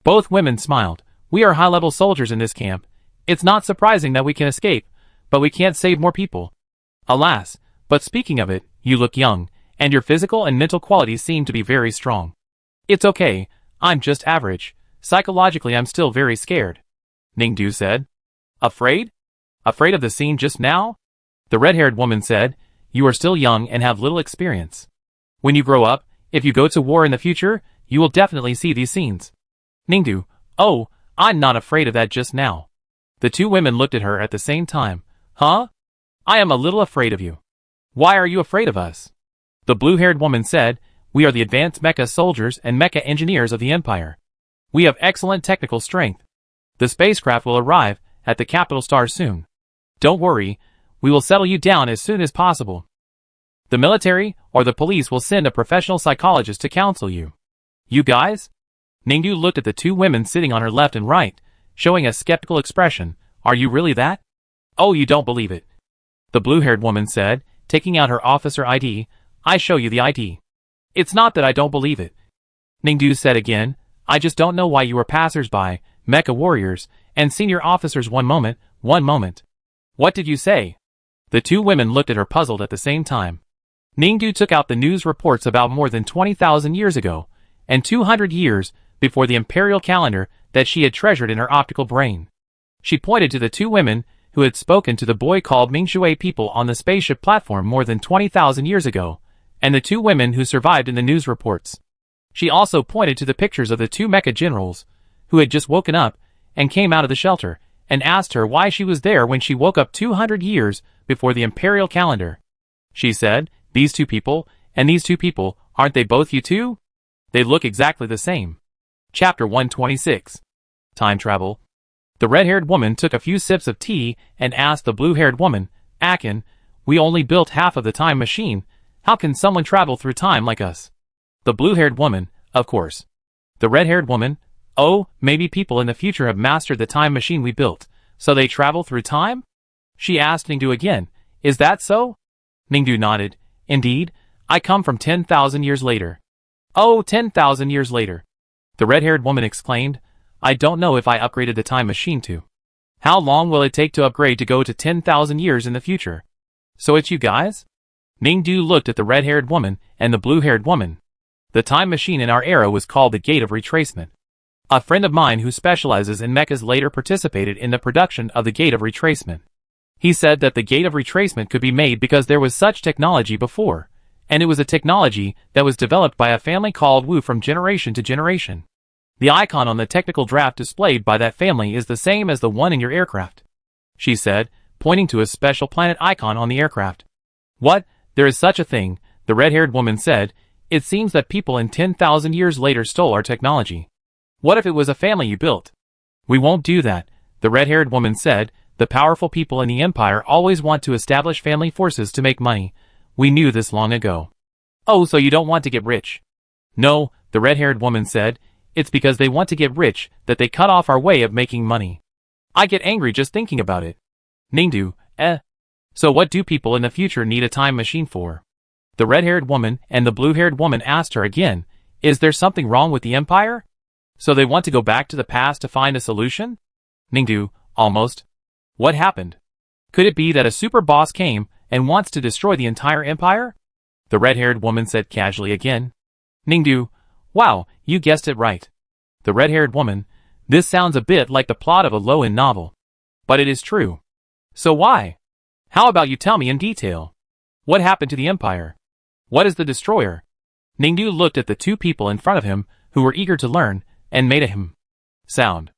Both women smiled. "We are high-level soldiers in this camp. It's not surprising that we can escape, but we can't save more people." "Alas, but speaking of it, you look young, and your physical and mental qualities seem to be very strong." "It's okay, I'm just average. Psychologically I'm still very scared," Ningdu said. "Afraid? Afraid of the scene just now?" The red-haired woman said, "You are still young and have little experience. When you grow up, if you go to war in the future, you will definitely see these scenes." Ningdu, "Oh, I'm not afraid of that just now." The two women looked at her at the same time. "Huh? I am a little afraid of you." "Why are you afraid of us?" The blue-haired woman said, "We are the advanced mecha soldiers and mecha engineers of the Empire. We have excellent technical strength. The spacecraft will arrive at the capital star soon. Don't worry, we will settle you down as soon as possible. The military or the police will send a professional psychologist to counsel you." "You guys?" Ningdu looked at the two women sitting on her left and right, showing a skeptical expression. "Are you really that?" "Oh, you don't believe it," the blue-haired woman said, taking out her officer ID. "I show you the ID." "It's not that I don't believe it," Ningdu said again. "I just don't know why you were passers-by, mecha warriors, and senior officers. One moment. What did you say?" The two women looked at her puzzled at the same time. Ningdu took out the news reports about more than 20,000 years ago, and 200 years before the imperial calendar that she had treasured in her optical brain. She pointed to the two women who had spoken to the boy called Mingshui people on the spaceship platform more than 20,000 years ago, and the two women who survived in the news reports. She also pointed to the pictures of the two mecha generals, who had just woken up and came out of the shelter, and asked her why she was there when she woke up 200 years before the imperial calendar. She said, "These two people, and these two people, aren't they both you two? They look exactly the same." Chapter 126. Time Travel. The red-haired woman took a few sips of tea and asked the blue-haired woman, "Akin, we only built half of the time machine. How can someone travel through time like us?" The blue-haired woman, "Of course." The red-haired woman, "Oh, maybe people in the future have mastered the time machine we built, so they travel through time?" She asked Ningdu again, "Is that so?" Ningdu nodded. "Indeed, I come from 10,000 years later." "Oh, 10,000 years later," the red-haired woman exclaimed. "I don't know if I upgraded the time machine to. How long will it take to upgrade to go to 10,000 years in the future?" "So it's you guys?" Ningdu looked at the red-haired woman and the blue-haired woman. "The time machine in our era was called the Gate of Retracement. A friend of mine who specializes in mechas later participated in the production of the Gate of Retracement. He said that the Gate of Retracement could be made because there was such technology before, and it was a technology that was developed by a family called Wu from generation to generation. The icon on the technical draft displayed by that family is the same as the one in your aircraft," she said, pointing to a special planet icon on the aircraft. "What? There is such a thing," the red-haired woman said. "It seems that people in 10,000 years later stole our technology. What if it was a family you built?" "We won't do that," the red-haired woman said. "The powerful people in the Empire always want to establish family forces to make money. We knew this long ago." "Oh, so you don't want to get rich?" "No," the red-haired woman said. "It's because they want to get rich that they cut off our way of making money. I get angry just thinking about it." Ningdu, So what do people in the future need a time machine for?" The red-haired woman and the blue-haired woman asked her again. "Is there something wrong with the Empire? So they want to go back to the past to find a solution?" Ningdu, "Almost. What happened? Could it be that a super boss came and wants to destroy the entire Empire?" The red-haired woman said casually again. Ningdu, "Wow, you guessed it right." The red-haired woman, "This sounds a bit like the plot of a low-end novel. But it is true. So why? How about you tell me in detail? What happened to the Empire? What is the destroyer?" Ningdu looked at the two people in front of him who were eager to learn and made a sound.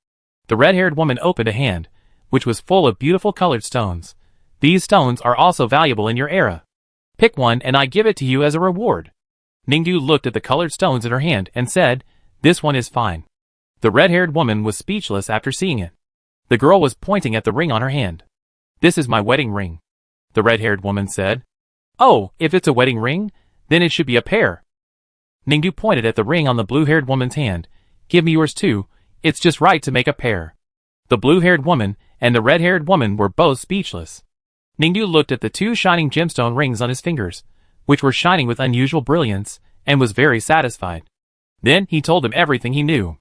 The red-haired woman opened a hand, which was full of beautiful colored stones. These stones are also valuable in your era. Pick one and I give it to you as a reward. Ningdu looked at the colored stones in her hand and said, "This one is fine." The red-haired woman was speechless after seeing it. The girl was pointing at the ring on her hand. "This is my wedding ring," the red-haired woman said. "Oh, if it's a wedding ring, then it should be a pair." Ningdu pointed at the ring on the blue-haired woman's hand. "Give me yours too, it's just right to make a pair." The blue-haired woman and the red-haired woman were both speechless. Ningdu looked at the two shining gemstone rings on his fingers, which were shining with unusual brilliance, and was very satisfied. Then he told him everything he knew.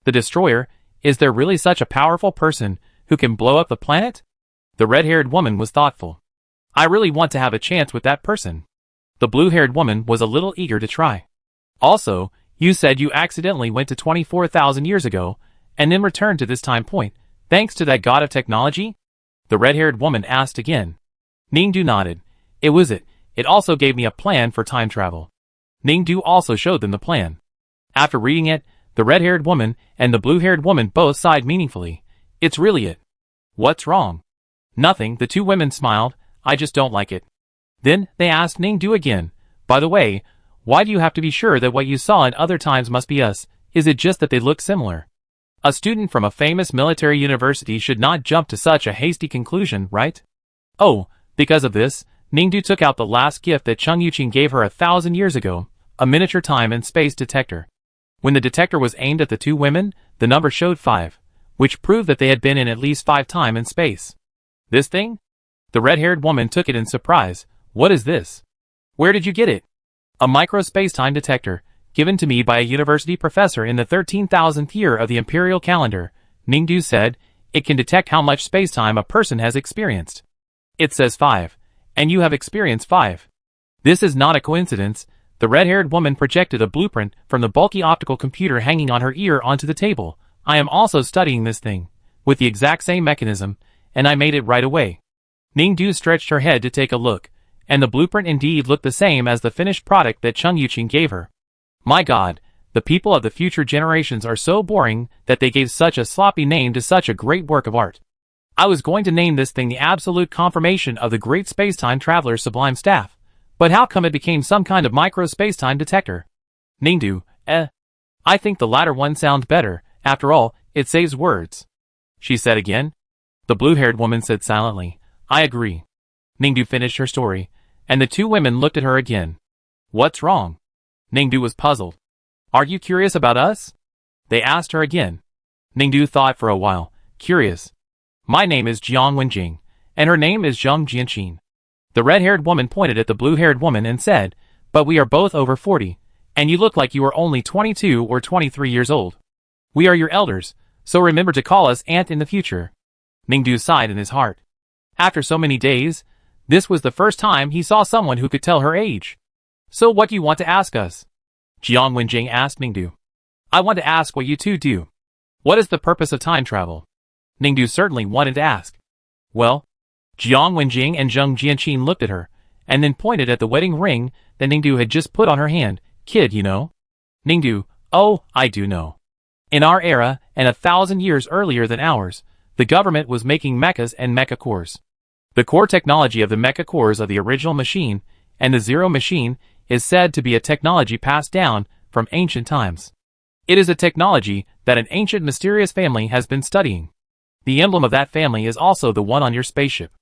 "The Destroyer, is there really such a powerful person who can blow up the planet?" The red-haired woman was thoughtful. "I really want to have a chance with that person." The blue-haired woman was a little eager to try. "Also, you said you accidentally went to 24,000 years ago, and then returned to this time point, thanks to that god of technology?" The red-haired woman asked again. Ningdu nodded. "It was it. It also gave me a plan for time travel." Ningdu also showed them the plan. After reading it, the red-haired woman and the blue-haired woman both sighed meaningfully. "It's really it." "What's wrong?" "Nothing," the two women smiled. "I just don't like it." Then they asked Ningdu again, "By the way, why do you have to be sure that what you saw in other times must be us? Is it just that they look similar?" A student from a famous military university should not jump to such a hasty conclusion, right? "Oh, because of this," Ningdu took out the last gift that Chung Yuqing gave her 1,000 years ago, a miniature time and space detector. When the detector was aimed at the two women, the number showed 5, which proved that they had been in at least 5 time and space. "This thing?" The red-haired woman took it in surprise. "What is this? Where did you get it?" "A micro-space-time detector, given to me by a university professor in the 13,000th year of the imperial calendar," Ningdu said. "It can detect how much space-time a person has experienced. It says 5, and you have experienced 5. This is not a coincidence." The red-haired woman projected a blueprint from the bulky optical computer hanging on her ear onto the table. "I am also studying this thing, with the exact same mechanism, and I made it right away." Ningdu stretched her head to take a look, and the blueprint indeed looked the same as the finished product that Chung Yuqing gave her. My God, the people of the future generations are so boring that they gave such a sloppy name to such a great work of art. I was going to name this thing the absolute confirmation of the great spacetime traveler's sublime staff. But how come it became some kind of micro-spacetime detector? Ningdu, I think the latter one sounds better. After all, it saves words. She said again. The blue-haired woman said silently, "I agree." Ningdu finished her story, and the two women looked at her again. "What's wrong?" Ningdu was puzzled. "Are you curious about us?" They asked her again. Ningdu thought for a while. "Curious. My name is Jiang Wenjing, and her name is Zheng Jianqin." The red-haired woman pointed at the blue-haired woman and said, "But we are both over 40, and you look like you are only 22 or 23 years old. We are your elders, so remember to call us aunt in the future." Ningdu sighed in his heart. After so many days, this was the first time he saw someone who could tell her age. "So what do you want to ask us?" Jiang Wenjing asked Ningdu. "I want to ask what you two do. What is the purpose of time travel?" Ningdu certainly wanted to ask. "Well," Jiang Wenjing and Zheng Jianqin looked at her, and then pointed at the wedding ring that Ningdu had just put on her hand. "Kid, you know?" Ningdu, "Oh, I do know. In our era, and 1,000 years earlier than ours, the government was making mechas and mecha cores. The core technology of the mecha cores of the original machine, and the Zero machine, is said to be a technology passed down from ancient times. It is a technology that an ancient mysterious family has been studying. The emblem of that family is also the one on your spaceship."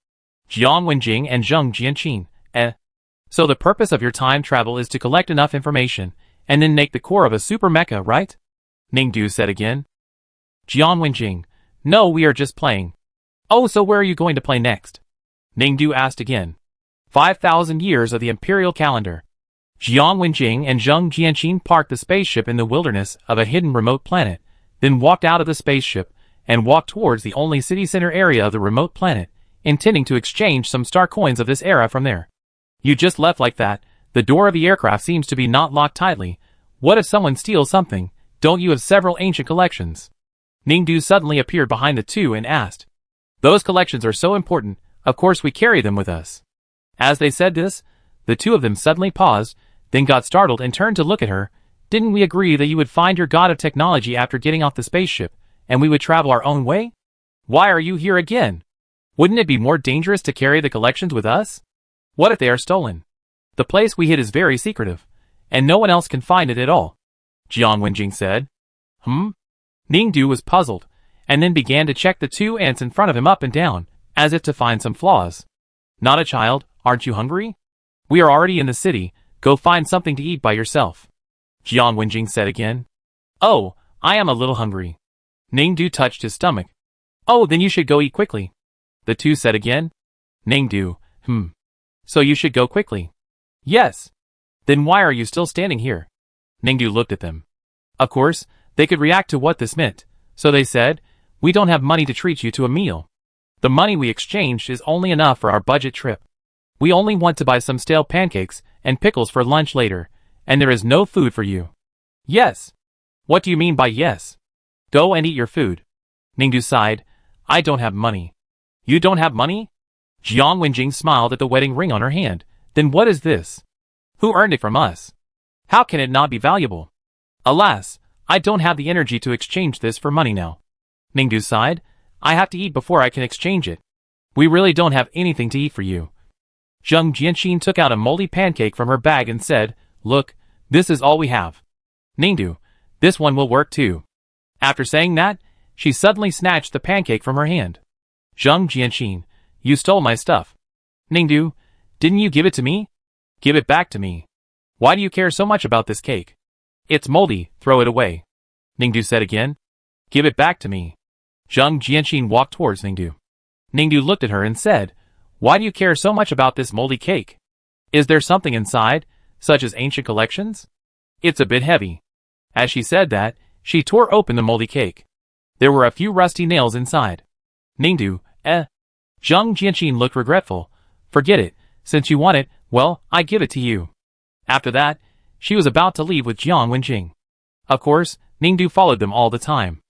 Jiang Wenjing and Zheng Jianqin, So the purpose of your time travel is to collect enough information, and then make the core of a super mecha, right? Ningdu said again. Jiang Wenjing, "No, we are just playing." "Oh, so where are you going to play next?" Ningdu asked again. 5,000 years of the imperial calendar. Jiang Wenjing and Zheng Jianqin parked the spaceship in the wilderness of a hidden remote planet, then walked out of the spaceship, and walked towards the only city center area of the remote planet, intending to exchange some star coins of this era from there. "You just left like that. The door of the aircraft seems to be not locked tightly. What if someone steals something? Don't you have several ancient collections?" Ningdu suddenly appeared behind the two and asked. "Those collections are so important, of course we carry them with us." As they said this, the two of them suddenly paused, then got startled and turned to look at her. "Didn't we agree that you would find your god of technology after getting off the spaceship, and we would travel our own way?" Why are you here again? Wouldn't it be more dangerous to carry the collections with us? What if they are stolen? The place we hid is very secretive, and no one else can find it at all, Jiang Wenjing said. Ningdu was puzzled, and then began to check the two ants in front of him up and down, as if to find some flaws. Not a child, aren't you hungry? We are already in the city, go find something to eat by yourself, Jiang Wenjing said again. Oh, I am a little hungry. Ningdu touched his stomach. Oh, then you should go eat quickly, the two said again. Ningdu, So you should go quickly. Yes. Then why are you still standing here? Ningdu looked at them. Of course, they could react to what this meant, so they said, we don't have money to treat you to a meal. The money we exchanged is only enough for our budget trip. We only want to buy some stale pancakes and pickles for lunch later, and there is no food for you. Yes. What do you mean by yes? Go and eat your food. Ningdu sighed. I don't have money. You don't have money? Jiang Wenjing smiled at the wedding ring on her hand. Then what is this? Who earned it from us? How can it not be valuable? Alas, I don't have the energy to exchange this for money now. Ningdu sighed. I have to eat before I can exchange it. We really don't have anything to eat for you. Zheng Jianxin took out a moldy pancake from her bag and said, Look, this is all we have. Ningdu, this one will work too. After saying that, she suddenly snatched the pancake from her hand. Zheng Jianxin, you stole my stuff. Ningdu, didn't you give it to me? Give it back to me. Why do you care so much about this cake? It's moldy, throw it away. Ningdu said again. Give it back to me. Zheng Jianxin walked towards Ningdu. Ningdu looked at her and said, Why do you care so much about this moldy cake? Is there something inside, such as ancient collections? It's a bit heavy. As she said that, she tore open the moldy cake. There were a few rusty nails inside. Ningdu, Zheng Jianxin looked regretful. Forget it, since you want it, well, I give it to you. After that, she was about to leave with Jiang Wenjing. Of course, Ningdu followed them all the time.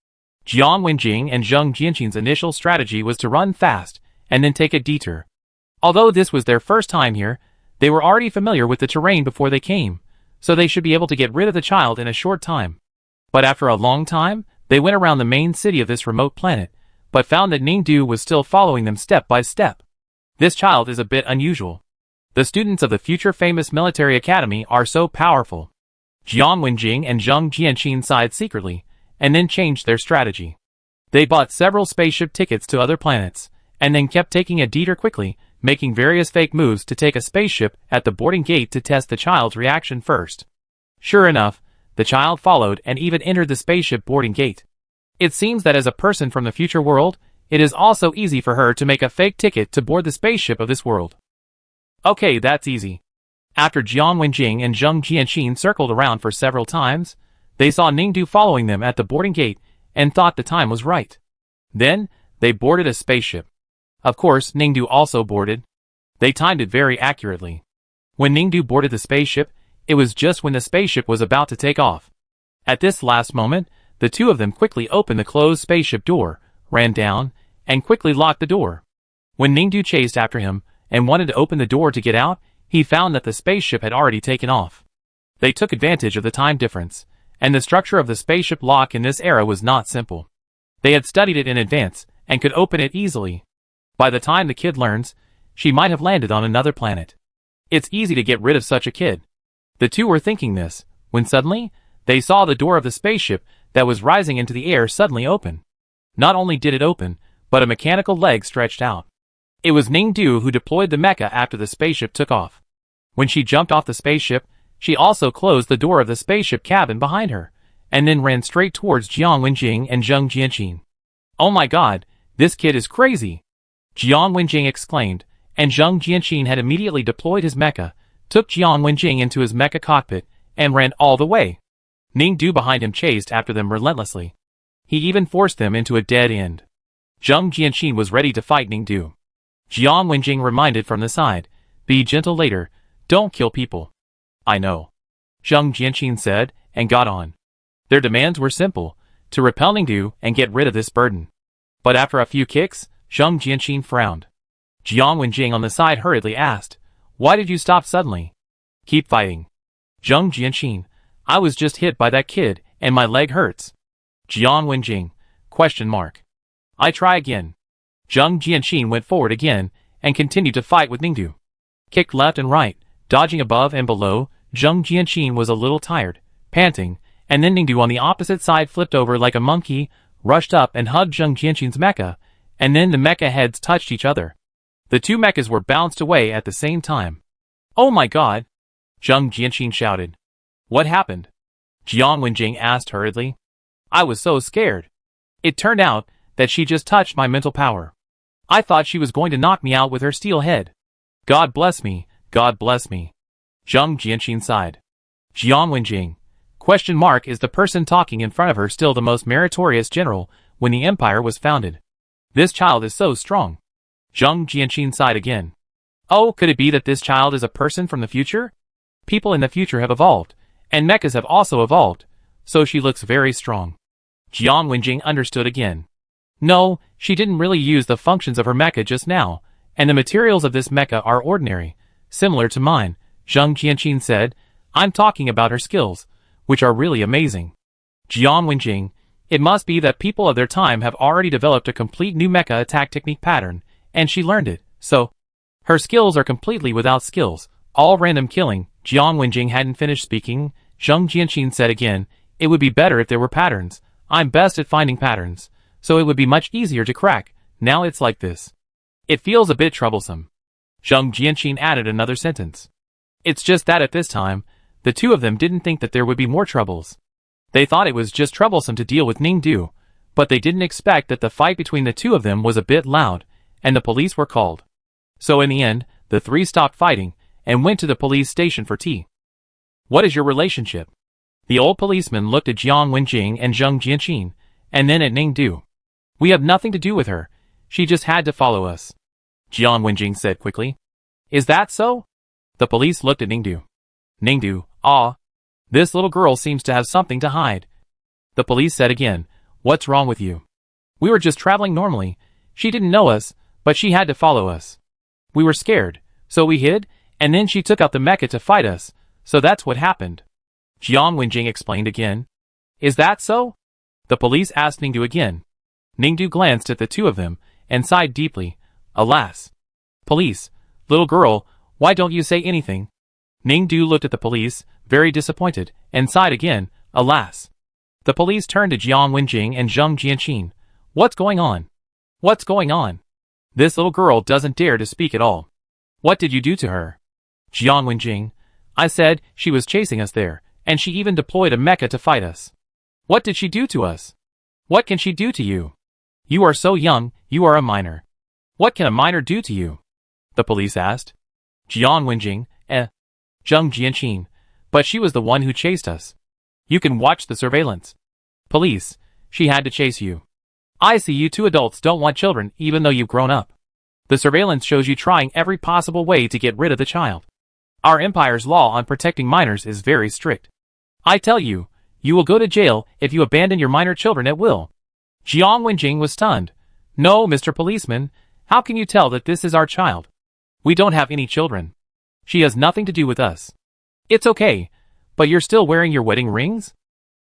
Jiang Wenjing and Zheng Jianxin's initial strategy was to run fast, and then take a detour. Although this was their first time here, they were already familiar with the terrain before they came, so they should be able to get rid of the child in a short time. But after a long time, they went around the main city of this remote planet, but found that Ningdu was still following them step by step. This child is a bit unusual. The students of the future famous military academy are so powerful. Jiang Wenjing and Zheng Jianxin sighed secretly, and then changed their strategy. They bought several spaceship tickets to other planets, and then kept taking a detour quickly, making various fake moves to take a spaceship at the boarding gate to test the child's reaction first. Sure enough, the child followed and even entered the spaceship boarding gate. It seems that as a person from the future world, it is also easy for her to make a fake ticket to board the spaceship of this world. Okay, that's easy. After Jiang Wenjing and Zheng Jianxin circled around for several times, they saw Ningdu following them at the boarding gate and thought the time was right. Then, they boarded a spaceship. Of course, Ningdu also boarded. They timed it very accurately. When Ningdu boarded the spaceship, it was just when the spaceship was about to take off. At this last moment, the two of them quickly opened the closed spaceship door, ran down, and quickly locked the door. When Ningdu chased after him and wanted to open the door to get out, he found that the spaceship had already taken off. They took advantage of the time difference, and the structure of the spaceship lock in this era was not simple. They had studied it in advance and could open it easily. By the time the kid learns, she might have landed on another planet. It's easy to get rid of such a kid. The two were thinking this, when suddenly, they saw the door of the spaceship that was rising into the air suddenly open. Not only did it open, but a mechanical leg stretched out. It was Ningdu who deployed the mecha after the spaceship took off. When she jumped off the spaceship, she also closed the door of the spaceship cabin behind her, and then ran straight towards Jiang Wenjing and Zheng Jianxin. Oh my god, this kid is crazy! Jiang Wenjing exclaimed, and Zheng Jianxin had immediately deployed his mecha, took Jiang Wenjing into his mecha cockpit, and ran all the way. Ningdu behind him chased after them relentlessly. He even forced them into a dead end. Zheng Jianxin was ready to fight Ningdu. Jiang Wenjing reminded from the side, Be gentle later, don't kill people. I know. Zheng Jianxin said, and got on. Their demands were simple, to repel Ningdu and get rid of this burden. But after a few kicks, Zheng Jianxin frowned. Jiang Wenjing on the side hurriedly asked, Why did you stop suddenly? Keep fighting. Zheng Jianxin, I was just hit by that kid, and my leg hurts. Jiang Wenjing, ? I try again. Zheng Jianqin went forward again, and continued to fight with Ningdu. Kicked left and right, dodging above and below. Zheng Jianqin was a little tired, panting, and then Ningdu on the opposite side flipped over like a monkey, rushed up and hugged Zheng Jianqin's mecha, and then the mecha heads touched each other. The two mechas were bounced away at the same time. Oh my god! Zheng Jianqin shouted. What happened? Jiang Wenjing asked hurriedly. I was so scared. It turned out that she just touched my mental power. I thought she was going to knock me out with her steel head. God bless me, God bless me. Zheng Jianqin sighed. Jiang Wenjing. Is the person talking in front of her still the most meritorious general when the empire was founded? This child is so strong. Zheng Jianqin sighed again. Oh, could it be that this child is a person from the future? People in the future have evolved, and mechas have also evolved, so she looks very strong. Jiang Wenjing understood again. No, she didn't really use the functions of her mecha just now, and the materials of this mecha are ordinary, similar to mine, Zheng Jianqin said. I'm talking about her skills, which are really amazing. Jiang Wenjing, it must be that people of their time have already developed a complete new mecha attack technique pattern, and she learned it, so her skills are completely without skills, all random killing. Jiang Wenjing hadn't finished speaking. Zheng Jianqin said again, it would be better if there were patterns. I'm best at finding patterns, so it would be much easier to crack. Now it's like this. It feels a bit troublesome. Zheng Jianqin added another sentence. It's just that at this time, the two of them didn't think that there would be more troubles. They thought it was just troublesome to deal with Ningdu, but they didn't expect that the fight between the two of them was a bit loud, and the police were called. So in the end, the three stopped fighting, and went to the police station for tea. What is your relationship? The old policeman looked at Jiang Wenjing and Zheng Jianqin, and then at Ningdu. We have nothing to do with her. She just had to follow us. Jiang Wenjing said quickly. Is that so? The police looked at Ningdu. Ningdu, this little girl seems to have something to hide. The police said again, what's wrong with you? We were just traveling normally. She didn't know us, but she had to follow us. We were scared, so we hid, and then she took out the mecha to fight us, so that's what happened. Jiang Wenjing explained again. Is that so? The police asked Ningdu again. Ningdu glanced at the two of them, and sighed deeply. Alas. Police, little girl, why don't you say anything? Ningdu looked at the police, very disappointed, and sighed again. Alas. The police turned to Jiang Wenjing and Zheng Jianqin. What's going on? What's going on? This little girl doesn't dare to speak at all. What did you do to her? Jiang Wenjing. I said she was chasing us there, and she even deployed a mecha to fight us. What did she do to us? What can she do to you? You are so young, you are a minor. What can a minor do to you? The police asked. Jiang Wenjing, Zheng Jianqin. But she was the one who chased us. You can watch the surveillance. Police, she had to chase you. I see you two adults don't want children even though you've grown up. The surveillance shows you trying every possible way to get rid of the child. Our empire's law on protecting minors is very strict. I tell you, you will go to jail if you abandon your minor children at will. Jiang Wenjing was stunned. No, Mr. Policeman, how can you tell that this is our child? We don't have any children. She has nothing to do with us. It's okay, but you're still wearing your wedding rings?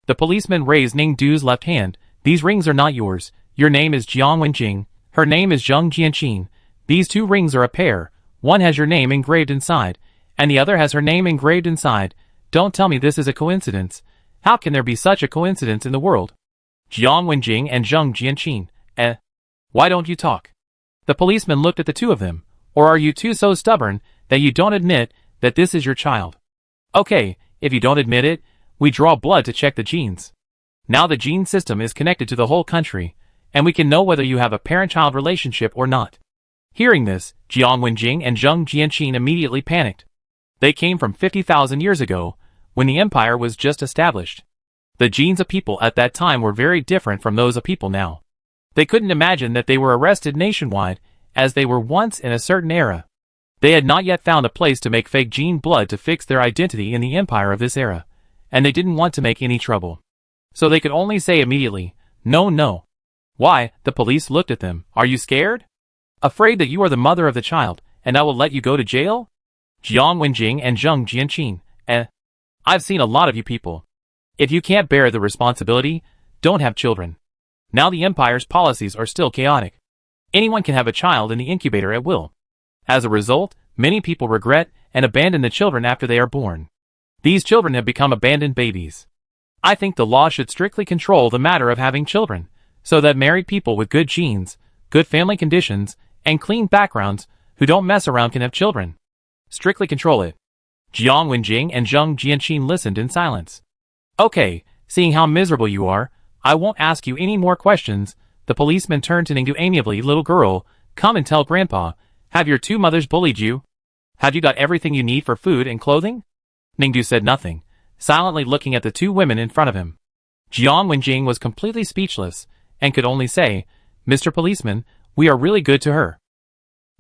The policeman raised Ningdu's left hand. These rings are not yours. Your name is Jiang Wenjing. Her name is Zheng Jianqin. These two rings are a pair. One has your name engraved inside, and the other has her name engraved inside. Don't tell me this is a coincidence. How can there be such a coincidence in the world? Jiang Wenjing and Zheng Jianqin. Why don't you talk? The policeman looked at the two of them. Or are you two so stubborn that you don't admit that this is your child? Okay, if you don't admit it, we draw blood to check the genes. Now the gene system is connected to the whole country, and we can know whether you have a parent-child relationship or not. Hearing this, Jiang Wenjing and Zheng Jianqin immediately panicked. They came from 50,000 years ago, when the empire was just established. The genes of people at that time were very different from those of people now. They couldn't imagine that they were arrested nationwide, as they were once in a certain era. They had not yet found a place to make fake gene blood to fix their identity in the empire of this era, and they didn't want to make any trouble. So they could only say immediately, no, no. Why? The police looked at them. Are you scared? Afraid that you are the mother of the child, and I will let you go to jail? Jiang Wenjing and Zheng Jianqin. I've seen a lot of you people. If you can't bear the responsibility, don't have children. Now the Empire's policies are still chaotic. Anyone can have a child in the incubator at will. As a result, many people regret and abandon the children after they are born. These children have become abandoned babies. I think the law should strictly control the matter of having children, so that married people with good genes, good family conditions, and clean backgrounds who don't mess around can have children. Strictly control it. Jiang Wenjing and Zheng Jianqin listened in silence. Okay, seeing how miserable you are, I won't ask you any more questions. The policeman turned to Ningdu amiably. Little girl, come and tell Grandpa, have your two mothers bullied you? Have you got everything you need for food and clothing? Ningdu said nothing, silently looking at the two women in front of him. Jiang Wenjing was completely speechless, and could only say, Mr. Policeman, we are really good to her.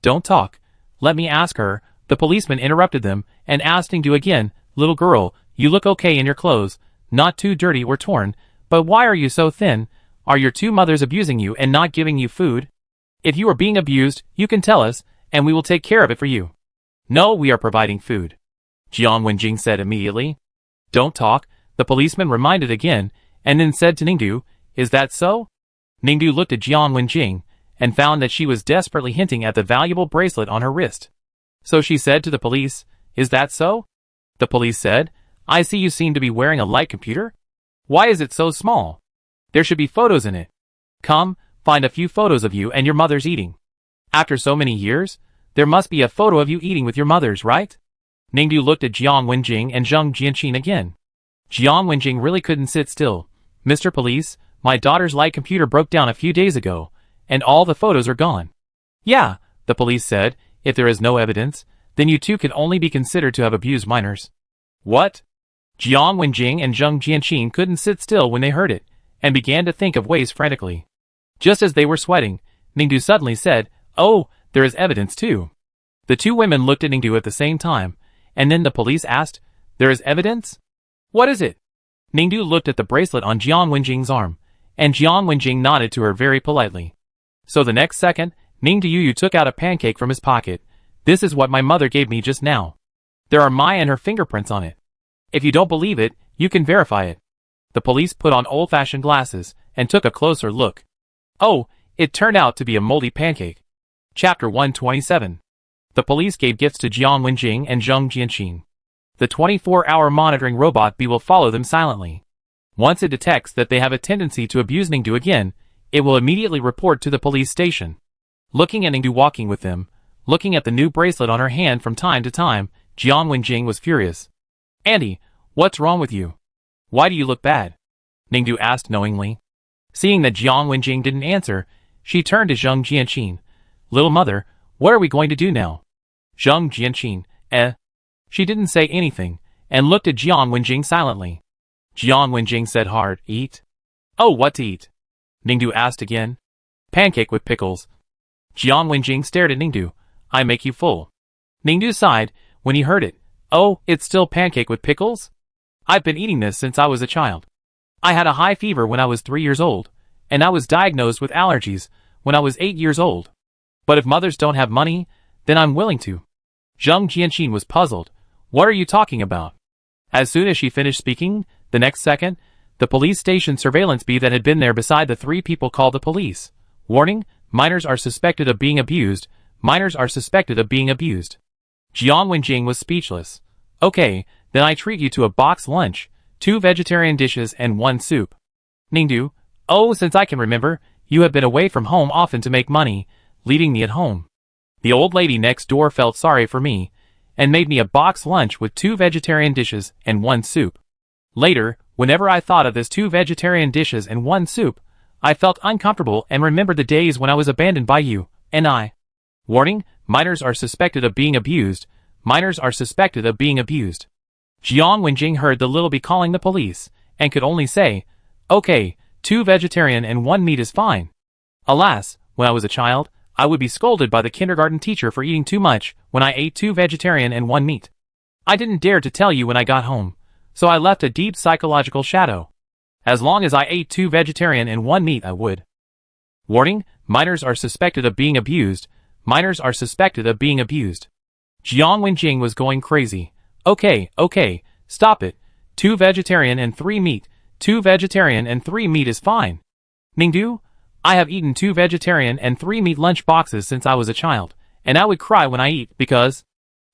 Don't talk. Let me ask her. The policeman interrupted them, and asked Ningdu again, little girl, you look okay in your clothes, not too dirty or torn, but why are you so thin? Are your two mothers abusing you and not giving you food? If you are being abused, you can tell us, and we will take care of it for you. No, we are providing food. Jiang Wenjing said immediately. Don't talk, the policeman reminded again, and then said to Ningdu, is that so? Ningdu looked at Jiang Wenjing, and found that she was desperately hinting at the valuable bracelet on her wrist. So she said to the police, is that so? The police said, I see you seem to be wearing a light computer. Why is it so small? There should be photos in it. Come, find a few photos of you and your mother's eating. After so many years, there must be a photo of you eating with your mothers, right? Ningdu looked at Jiang Wenjing and Zheng Jianqin again. Jiang Wenjing really couldn't sit still. Mr. Police, my daughter's light computer broke down a few days ago, and all the photos are gone. Yeah, the police said, if there is no evidence, then you two can only be considered to have abused minors. What? Jiang Wenjing and Zheng Jianqin couldn't sit still when they heard it, and began to think of ways frantically. Just as they were sweating, Ningdu suddenly said, oh, there is evidence too. The two women looked at Ningdu at the same time, and then the police asked, there is evidence? What is it? Ningdu looked at the bracelet on Jiang Wenjing's arm, and Jiang Wenjing nodded to her very politely. So the next second, Ningdu Yu took out a pancake from his pocket. This is what my mother gave me just now. There are my and her fingerprints on it. If you don't believe it, you can verify it. The police put on old-fashioned glasses, and took a closer look. Oh, it turned out to be a moldy pancake. Chapter 127. The police gave gifts to Jiang Wenjing and Zheng Jianqin. The 24-hour monitoring robot bee will follow them silently. Once it detects that they have a tendency to abuse Ningdu again, it will immediately report to the police station. Looking at Ningdu walking with them, looking at the new bracelet on her hand from time to time, Jiang Wenjing was furious. Andy, what's wrong with you? Why do you look bad? Ningdu asked knowingly. Seeing that Jiang Wenjing didn't answer, she turned to Zheng Jianqin. Little mother, what are we going to do now? Zheng Jianqin, She didn't say anything, and looked at Jiang Wenjing silently. Jiang Wenjing said hard, eat. Oh, what to eat? Ningdu asked again. Pancake with pickles. Jiang Wenjing stared at Ningdu. I make you full. Ningdu sighed when he heard it. Oh, it's still pancake with pickles? I've been eating this since I was a child. I had a high fever when I was 3 years old, and I was diagnosed with allergies when I was 8 years old. But if mothers don't have money, then I'm willing to. Zheng Jianqin was puzzled. What are you talking about? As soon as she finished speaking, the next second, the police station surveillance bee that had been there beside the three people called the police. Warning, minors are suspected of being abused. Minors are suspected of being abused. Jiang Wenjing was speechless. Okay, then I treat you to a box lunch, 2 vegetarian dishes and 1 soup. Ningdu, oh, since I can remember, you have been away from home often to make money, leaving me at home. The old lady next door felt sorry for me, and made me a box lunch with 2 vegetarian dishes and 1 soup. Later, whenever I thought of this 2 vegetarian dishes and 1 soup, I felt uncomfortable and remembered the days when I was abandoned by you, and I. Warning, minors are suspected of being abused. Minors are suspected of being abused. Jiang Wenjing heard the little bee calling the police, and could only say, okay, 2 vegetarian and 1 meat is fine. Alas, when I was a child, I would be scolded by the kindergarten teacher for eating too much when I ate 2 vegetarian and 1 meat. I didn't dare to tell you when I got home, so I left a deep psychological shadow. As long as I ate 2 vegetarian and 1 meat I would. Warning, minors are suspected of being abused. Minors are suspected of being abused. Jiang Wenjing was going crazy. Okay, stop it. 2 vegetarian and 3 meat. 2 vegetarian and 3 meat is fine. Ningdu, I have eaten 2 vegetarian and 3 meat lunch boxes since I was a child, and I would cry when I eat because...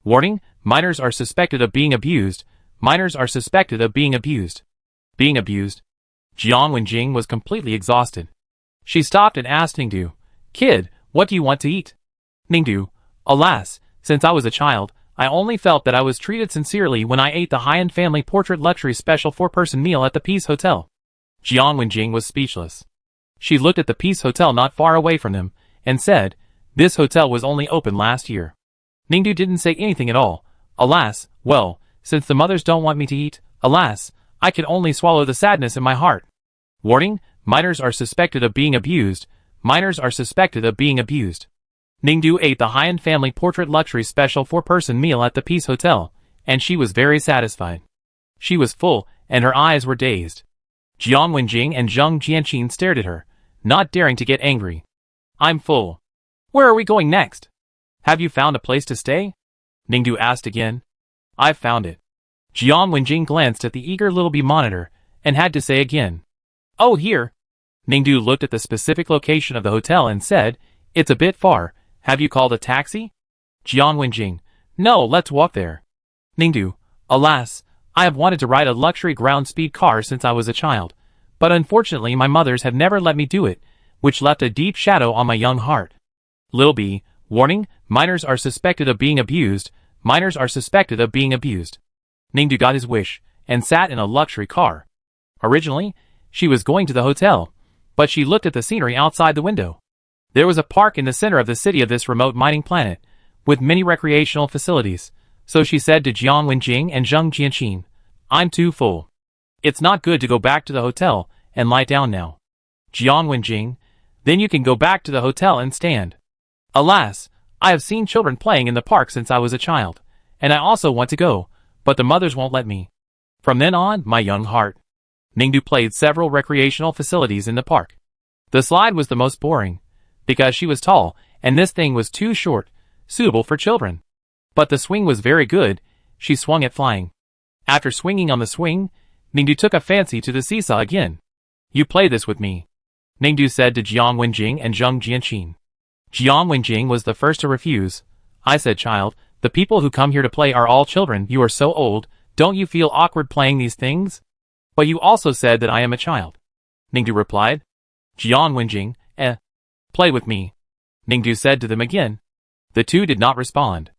Warning, minors are suspected of being abused. Minors are suspected of being abused. Being abused. Jiang Wenjing was completely exhausted. She stopped and asked Ningdu, "Kid, what do you want to eat?" Ningdu, "Alas, since I was a child, I only felt that I was treated sincerely when I ate the high-end family portrait luxury special 4-person meal at the Peace Hotel." Jiang Wenjing was speechless. She looked at the Peace Hotel not far away from them, and said, "This hotel was only open last year." Ningdu didn't say anything at all. Alas, well, since the mothers don't want me to eat, alas, I could only swallow the sadness in my heart. Warning, minors are suspected of being abused. Minors are suspected of being abused. Ningdu ate the high-end family portrait luxury special 4-person meal at the Peace Hotel, and she was very satisfied. She was full, and her eyes were dazed. Jiang Wenjing and Zheng Jianqin stared at her, not daring to get angry. "I'm full. Where are we going next? Have you found a place to stay?" Ningdu asked again. "I've found it." Jiang Wenjing glanced at the eager little bee monitor, and had to say again, "Oh, here." Ningdu looked at the specific location of the hotel and said, "It's a bit far. Have you called a taxi?" Jiang Wenjing, "No, let's walk there." Ningdu, "Alas, I have wanted to ride a luxury ground-speed car since I was a child, but unfortunately my mothers have never let me do it, which left a deep shadow on my young heart." Little bee, warning, minors are suspected of being abused. Minors are suspected of being abused. Ningdu got his wish, and sat in a luxury car. Originally, she was going to the hotel, but she looked at the scenery outside the window. There was a park in the center of the city of this remote mining planet, with many recreational facilities, so she said to Jiang Wenjing and Zheng Jianqin, "I'm too full. It's not good to go back to the hotel and lie down now." Jiang Wenjing, "Then you can go back to the hotel and stand." "Alas, I have seen children playing in the park since I was a child, and I also want to go, but the mothers won't let me." From then on, my young heart. Ningdu played several recreational facilities in the park. The slide was the most boring, because she was tall, and this thing was too short, suitable for children. But the swing was very good, she swung it flying. After swinging on the swing, Ningdu took a fancy to the seesaw again. "You play this with me," Ningdu said to Jiang Wenjing and Zheng Jianqin. Jiang Wenjing was the first to refuse. "I said, child, the people who come here to play are all children. You are so old, don't you feel awkward playing these things?" "But you also said that I am a child," Ningdu replied. Jiang Wenjing, "Play with me," Ningdu said to them again. The two did not respond.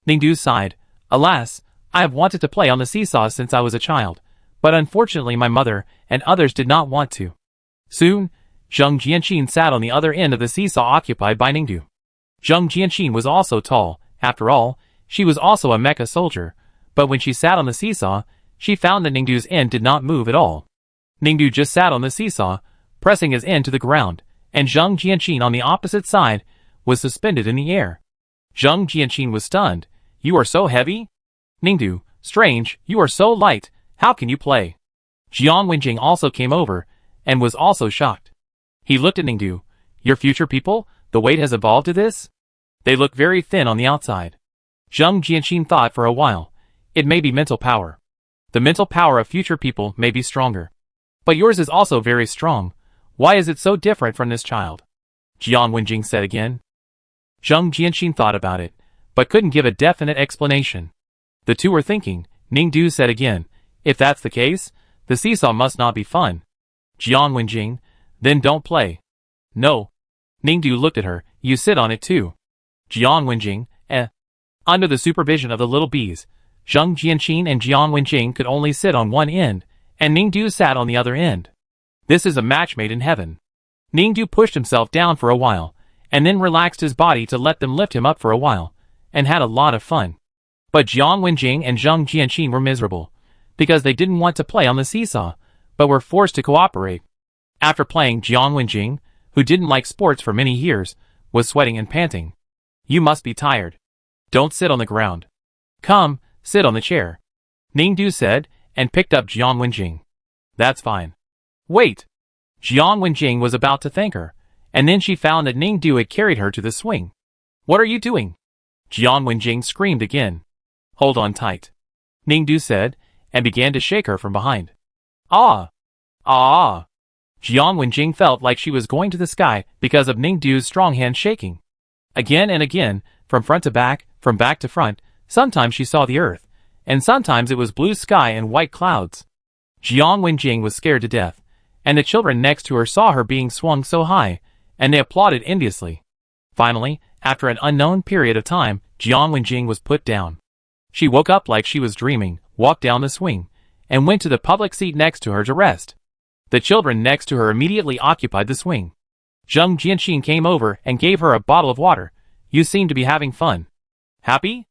Ningdu sighed, "Alas, I have wanted to play on the seesaw since I was a child, but unfortunately my mother and others did not want to." Soon, Zheng Jianqin sat on the other end of the seesaw occupied by Ningdu. Zheng Jianqin was also tall. After all, she was also a mecha soldier, but when she sat on the seesaw, she found that Ningdu's end did not move at all. Ningdu just sat on the seesaw, pressing his end to the ground, and Zheng Jianqin on the opposite side was suspended in the air. Zheng Jianqin was stunned. "You are so heavy?" Ningdu, "Strange, you are so light, how can you play?" Jiang Wenjing also came over, and was also shocked. He looked at Ningdu. "Your future people, the weight has evolved to this? They look very thin on the outside." Zheng Jianqin thought for a while. "It may be mental power. The mental power of future people may be stronger. But yours is also very strong. Why is it so different from this child?" Jiang Wenjing said again. Zheng Jianqin thought about it, but couldn't give a definite explanation. The two were thinking. Ningdu said again, "If that's the case, the seesaw must not be fun." Jiang Wenjing, "Then don't play." "No." Ningdu looked at her. "You sit on it too." Jiang Wenjing, Under the supervision of the little bees, Zheng Jianqin and Jiang Wenjing could only sit on one end, and Ningdu sat on the other end. This is a match made in heaven. Ningdu pushed himself down for a while, and then relaxed his body to let them lift him up for a while, and had a lot of fun. But Jiang Wenjing and Zheng Jianqin were miserable, because they didn't want to play on the seesaw, but were forced to cooperate. After playing, Jiang Wenjing, who didn't like sports for many years, was sweating and panting. "You must be tired. Don't sit on the ground. Come, sit on the chair," Ningdu said, and picked up Jiang Wenjing. "That's fine." "Wait." Jiang Wenjing was about to thank her, and then she found that Ningdu had carried her to the swing. "What are you doing?" Jiang Wenjing screamed again. "Hold on tight," Ningdu said, and began to shake her from behind. "Ah! Ah!" Jiang Wenjing felt like she was going to the sky because of Ningdu's strong hand shaking. Again and again, from front to back, from back to front, sometimes she saw the earth, and sometimes it was blue sky and white clouds. Jiang Wenjing was scared to death, and the children next to her saw her being swung so high, and they applauded enviously. Finally, after an unknown period of time, Jiang Wenjing was put down. She woke up like she was dreaming, walked down the swing, and went to the public seat next to her to rest. The children next to her immediately occupied the swing. Zheng Jianqin came over and gave her a bottle of water. You seem to be having fun. Happy?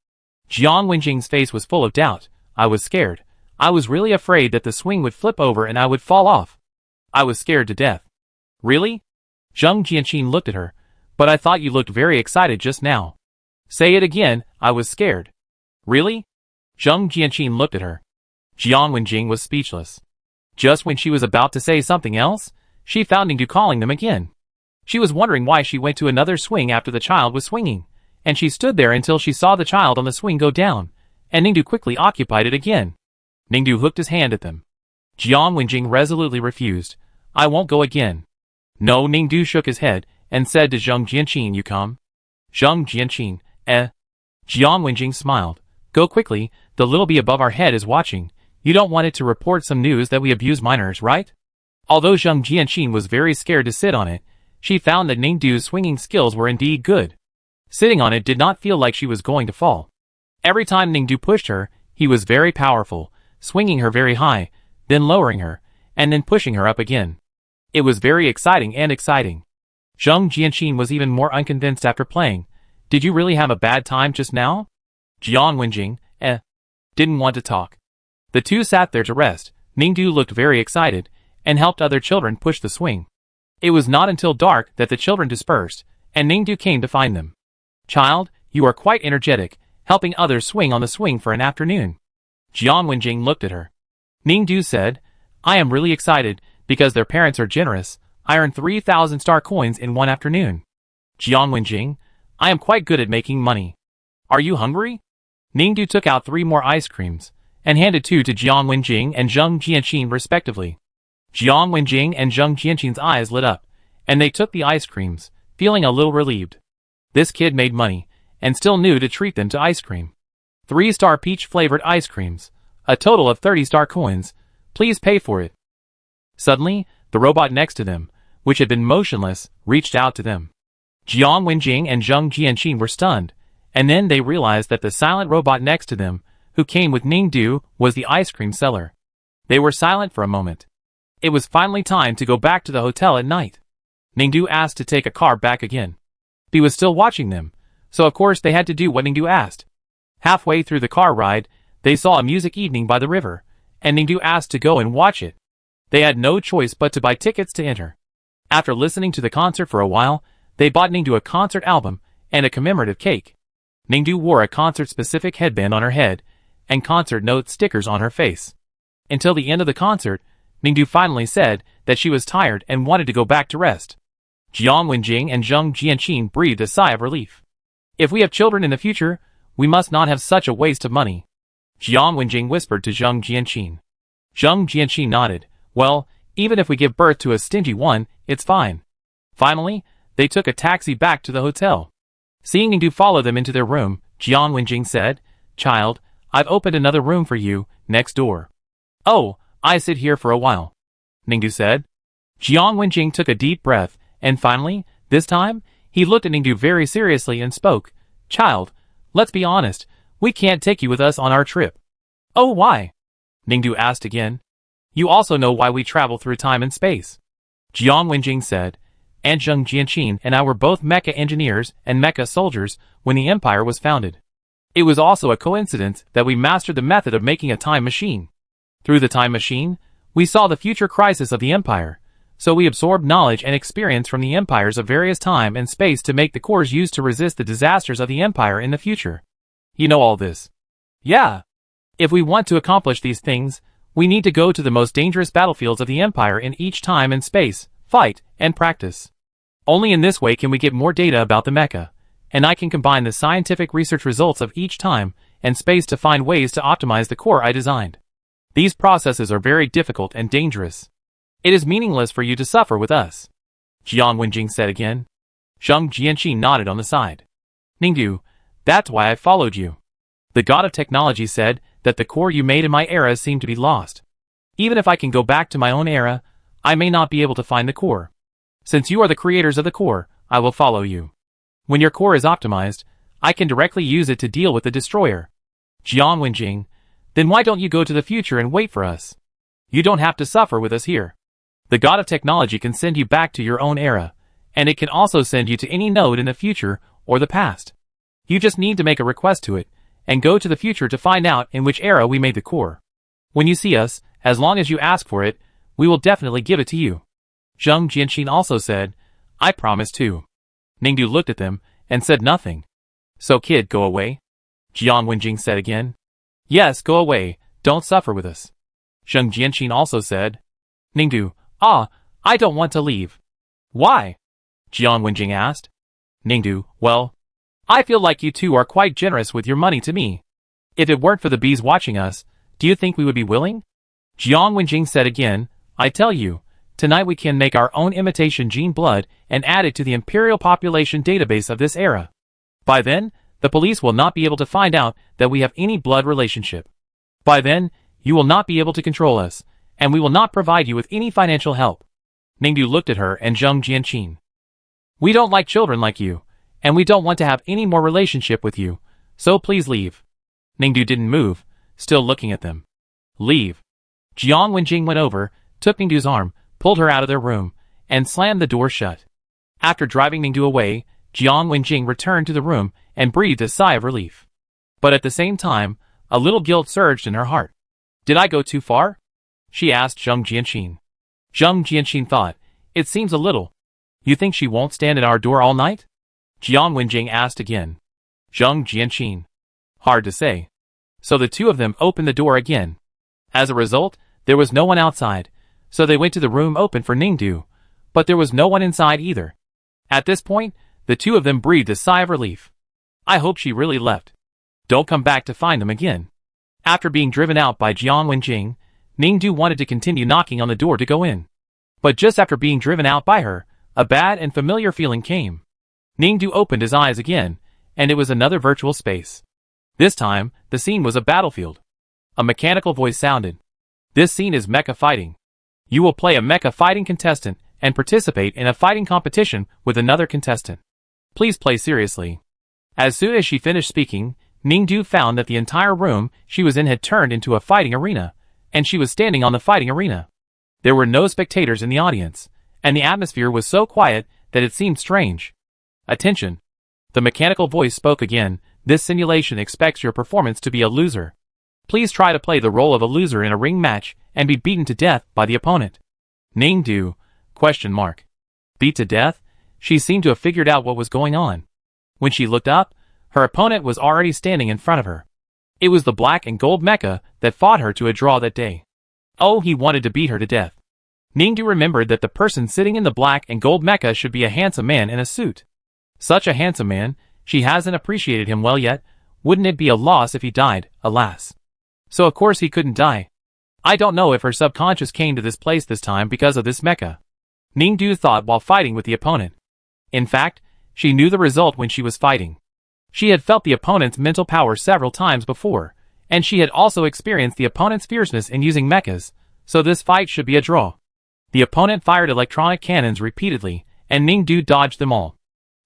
Jiang Wenjing's face was full of doubt. I was scared. I was really afraid that the swing would flip over and I would fall off. I was scared to death. Really? Zheng Jianqin looked at her. But I thought you looked very excited just now. Say it again, I was scared. Really? Zheng Jianqin looked at her. Jiang Wenjing was speechless. Just when she was about to say something else, she found Ningdu calling them again. She was wondering why she went to another swing after the child was swinging, and she stood there until she saw the child on the swing go down, and Ningdu quickly occupied it again. Ningdu hooked his hand at them. Jiang Wenjing resolutely refused. I won't go again. No, Ningdu shook his head and said to Zheng Jianqin, you come. Zheng Jianqin, Jiang Wenjing smiled. Go quickly, the little bee above our head is watching. You don't want it to report some news that we abuse minors, right? Although Zheng Jianqin was very scared to sit on it, she found that Ningdu's swinging skills were indeed good. Sitting on it did not feel like she was going to fall. Every time Ningdu pushed her, he was very powerful, swinging her very high, then lowering her, and then pushing her up again. It was very exciting and exciting. Zheng Jianqin was even more unconvinced after playing. Did you really have a bad time just now? Jiang Wenjing, didn't want to talk. The two sat there to rest. Ningdu looked very excited, and helped other children push the swing. It was not until dark that the children dispersed, and Ningdu came to find them. Child, you are quite energetic, helping others swing on the swing for an afternoon. Jiang Wenjing looked at her. Ningdu said, I am really excited, because their parents are generous. I earned 3,000 star coins in one afternoon. Jiang Wenjing, I am quite good at making money. Are you hungry? Ningdu took out 3 more ice creams, and handed 2 to Jiang Wenjing and Zheng Jianqin respectively. Jiang Wenjing and Zheng Jianqin's eyes lit up, and they took the ice creams, feeling a little relieved. This kid made money, and still knew to treat them to ice cream. 3-star peach-flavored ice creams, a total of 30 star coins. Please pay for it. Suddenly, the robot next to them, which had been motionless, reached out to them. Jiang Wenjing and Zheng Jianqin were stunned, and then they realized that the silent robot next to them, who came with Ningdu, was the ice cream seller. They were silent for a moment. It was finally time to go back to the hotel at night. Ningdu asked to take a car back again. He was still watching them, so of course they had to do what Ningdu asked. Halfway through the car ride, they saw a music evening by the river, and Ningdu asked to go and watch it. They had no choice but to buy tickets to enter. After listening to the concert for a while, they bought Ningdu a concert album and a commemorative cake. Ningdu wore a concert-specific headband on her head and concert note stickers on her face. Until the end of the concert, Ningdu finally said that she was tired and wanted to go back to rest. Jiang Wenjing and Zheng Jianqin breathed a sigh of relief. If we have children in the future, we must not have such a waste of money. Jiang Wenjing whispered to Zheng Jianqin. Zheng Jianqin nodded. Well, even if we give birth to a stingy one, it's fine. Finally, they took a taxi back to the hotel. Seeing Ningdu follow them into their room, Jiang Wenjing said, Child, I've opened another room for you, next door. Oh, I sit here for a while, Ningdu said. Jiang Wenjing took a deep breath, and finally, this time, he looked at Ningdu very seriously and spoke. Child, let's be honest, we can't take you with us on our trip. Oh, why? Ningdu asked again. You also know why we travel through time and space. Jiang Wenjing said, and Zheng Jianqin and I were both mecha engineers and mecha soldiers when the empire was founded. It was also a coincidence that we mastered the method of making a time machine. Through the time machine, we saw the future crisis of the empire, so we absorbed knowledge and experience from the empires of various time and space to make the cores used to resist the disasters of the empire in the future. You know all this? Yeah. If we want to accomplish these things, we need to go to the most dangerous battlefields of the empire in each time and space, fight, and practice. Only in this way can we get more data about the mecha, and I can combine the scientific research results of each time and space to find ways to optimize the core I designed. These processes are very difficult and dangerous. It is meaningless for you to suffer with us, Jiang Wenjing said again. Zhang Jianqi nodded on the side. Ningdu, that's why I followed you. The god of technology said that the core you made in my era seemed to be lost. Even if I can go back to my own era, I may not be able to find the core. Since you are the creators of the core, I will follow you. When your core is optimized, I can directly use it to deal with the destroyer. Jiang Wenjing, then why don't you go to the future and wait for us? You don't have to suffer with us here. The god of technology can send you back to your own era, and it can also send you to any node in the future or the past. You just need to make a request to it, and go to the future to find out in which era we made the core. When you see us, as long as you ask for it, we will definitely give it to you. Zhang Jianqin also said, I promise too. Ningdu looked at them, and said nothing. So kid, go away? Jiang Wenjing said again. Yes, go away, don't suffer with us. Zhang Jianqin also said. Ningdu, I don't want to leave. Why? Jiang Wenjing asked. Ningdu, well, I feel like you two are quite generous with your money to me. If it weren't for the bees watching us, do you think we would be willing? Jiang Wenjing said again, I tell you, tonight we can make our own imitation gene blood and add it to the imperial population database of this era. By then, the police will not be able to find out that we have any blood relationship. By then, you will not be able to control us, and we will not provide you with any financial help. Ningdu looked at her and Zhang Jianqin. We don't like children like you, and we don't want to have any more relationship with you, so please leave. Ningdu didn't move, still looking at them. Leave. Jiang Wenjing went over, took Ningdu's arm, pulled her out of their room, and slammed the door shut. After driving Ningdu away, Jiang Wenjing returned to the room and breathed a sigh of relief. But at the same time, a little guilt surged in her heart. Did I go too far? She asked Zhang Jianqin. Zhang Jianqin thought, it seems a little. You think she won't stand at our door all night? Jiang Wenjing asked again. Zhang Jianqin. Hard to say. So the two of them opened the door again. As a result, there was no one outside, so they went to the room open for Ningdu, but there was no one inside either. At this point, the two of them breathed a sigh of relief. I hope she really left. Don't come back to find them again. After being driven out by Jiang Wenjing, Ningdu wanted to continue knocking on the door to go in. But just after being driven out by her, a bad and familiar feeling came. Ningdu opened his eyes again, and it was another virtual space. This time, the scene was a battlefield. A mechanical voice sounded. This scene is mecha fighting. You will play a mecha fighting contestant and participate in a fighting competition with another contestant. Please play seriously. As soon as she finished speaking, Ningdu found that the entire room she was in had turned into a fighting arena, and she was standing on the fighting arena. There were no spectators in the audience, and the atmosphere was so quiet that it seemed strange. Attention! The mechanical voice spoke again. This simulation expects your performance to be a loser. Please try to play the role of a loser in a ring match and be beaten to death by the opponent. Ningdu? ? Beat to death? She seemed to have figured out what was going on. When she looked up, her opponent was already standing in front of her. It was the black and gold mecha that fought her to a draw that day. Oh, he wanted to beat her to death. Ningdu remembered that the person sitting in the black and gold mecha should be a handsome man in a suit. Such a handsome man, she hasn't appreciated him well yet. Wouldn't it be a loss if he died, alas. So of course he couldn't die. I don't know if her subconscious came to this place this time because of this mecha. Ningdu thought while fighting with the opponent. In fact, she knew the result when she was fighting. She had felt the opponent's mental power several times before, and she had also experienced the opponent's fierceness in using mechas, so this fight should be a draw. The opponent fired electronic cannons repeatedly, and Ningdu dodged them all.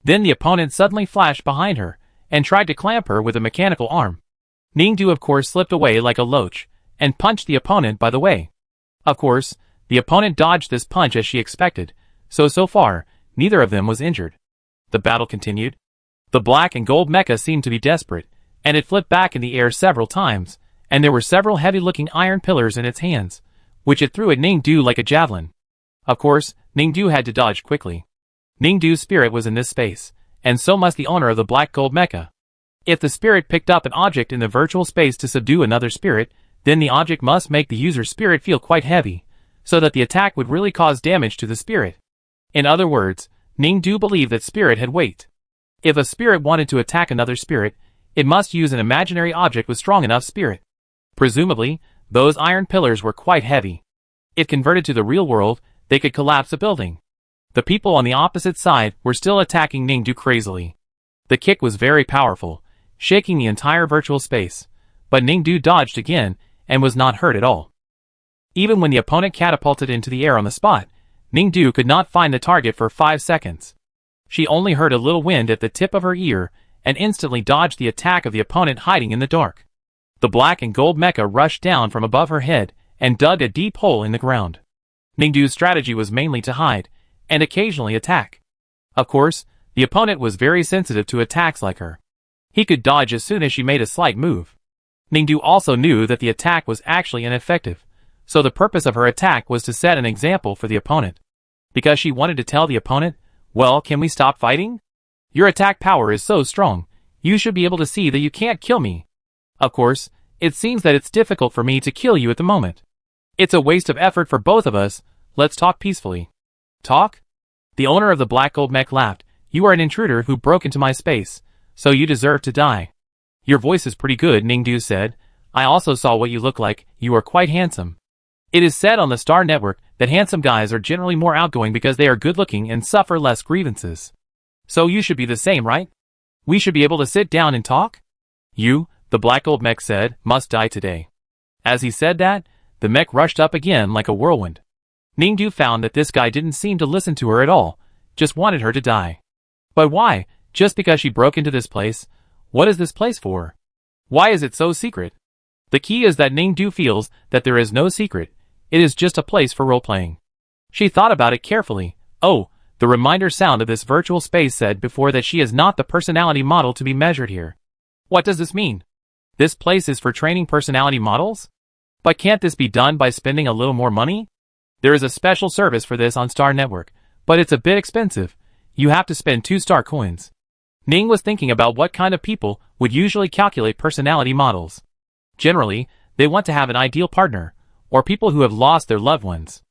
Then the opponent suddenly flashed behind her, and tried to clamp her with a mechanical arm. Ningdu of course slipped away like a loach, and punched the opponent by the way. Of course, the opponent dodged this punch as she expected, so far, neither of them was injured. The battle continued. The black and gold mecha seemed to be desperate, and it flipped back in the air several times, and there were several heavy-looking iron pillars in its hands, which it threw at Ningdu like a javelin. Of course, Ningdu had to dodge quickly. Ningdu's spirit was in this space, and so must the owner of the black gold mecha. If the spirit picked up an object in the virtual space to subdue another spirit, then the object must make the user's spirit feel quite heavy, so that the attack would really cause damage to the spirit. In other words, Ningdu believed that spirit had weight. If a spirit wanted to attack another spirit, it must use an imaginary object with strong enough spirit. Presumably, those iron pillars were quite heavy. If converted to the real world, they could collapse a building. The people on the opposite side were still attacking Ningdu crazily. The kick was very powerful, shaking the entire virtual space, but Ningdu dodged again and was not hurt at all. Even when the opponent catapulted into the air on the spot, Ningdu could not find the target for 5 seconds. She only heard a little wind at the tip of her ear and instantly dodged the attack of the opponent hiding in the dark. The black and gold mecha rushed down from above her head and dug a deep hole in the ground. Ningdu's strategy was mainly to hide and occasionally attack. Of course, the opponent was very sensitive to attacks like her. He could dodge as soon as she made a slight move. Ningdu also knew that the attack was actually ineffective, so the purpose of her attack was to set an example for the opponent. Because she wanted to tell the opponent, well, can we stop fighting? Your attack power is so strong, you should be able to see that you can't kill me. Of course, it seems that it's difficult for me to kill you at the moment. It's a waste of effort for both of us, let's talk peacefully. Talk? The owner of the black gold mech laughed. You are an intruder who broke into my space, so you deserve to die. Your voice is pretty good, Ningdu said. I also saw what you look like, you are quite handsome. It is said on the Star Network that handsome guys are generally more outgoing because they are good-looking and suffer less grievances. So you should be the same, right? We should be able to sit down and talk? You, the black gold mech said, must die today. As he said that, the mech rushed up again like a whirlwind. Ningdu found that this guy didn't seem to listen to her at all, just wanted her to die. But why? Just because she broke into this place? What is this place for? Why is it so secret? The key is that Ningdu feels that there is no secret, it is just a place for role-playing. She thought about it carefully. Oh, the reminder sound of this virtual space said before that she is not the personality model to be measured here. What does this mean? This place is for training personality models? But can't this be done by spending a little more money? There is a special service for this on Star Network, but it's a bit expensive. You have to spend 2 star coins. Ning was thinking about what kind of people would usually calculate personality models. Generally, they want to have an ideal partner, or people who have lost their loved ones.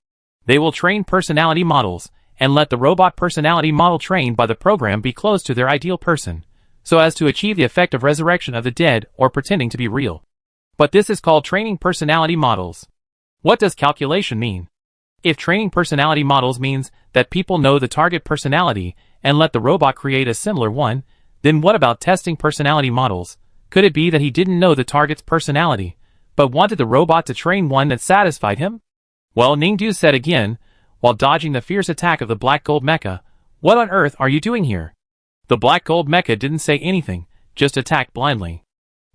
They will train personality models, and let the robot personality model trained by the program be close to their ideal person, so as to achieve the effect of resurrection of the dead or pretending to be real. But this is called training personality models. What does calculation mean? If training personality models means that people know the target personality and let the robot create a similar one, then what about testing personality models? Could it be that he didn't know the target's personality, but wanted the robot to train one that satisfied him? Well, Ningdu said again, while dodging the fierce attack of the black gold mecha, what on earth are you doing here? The black gold mecha didn't say anything, just attacked blindly.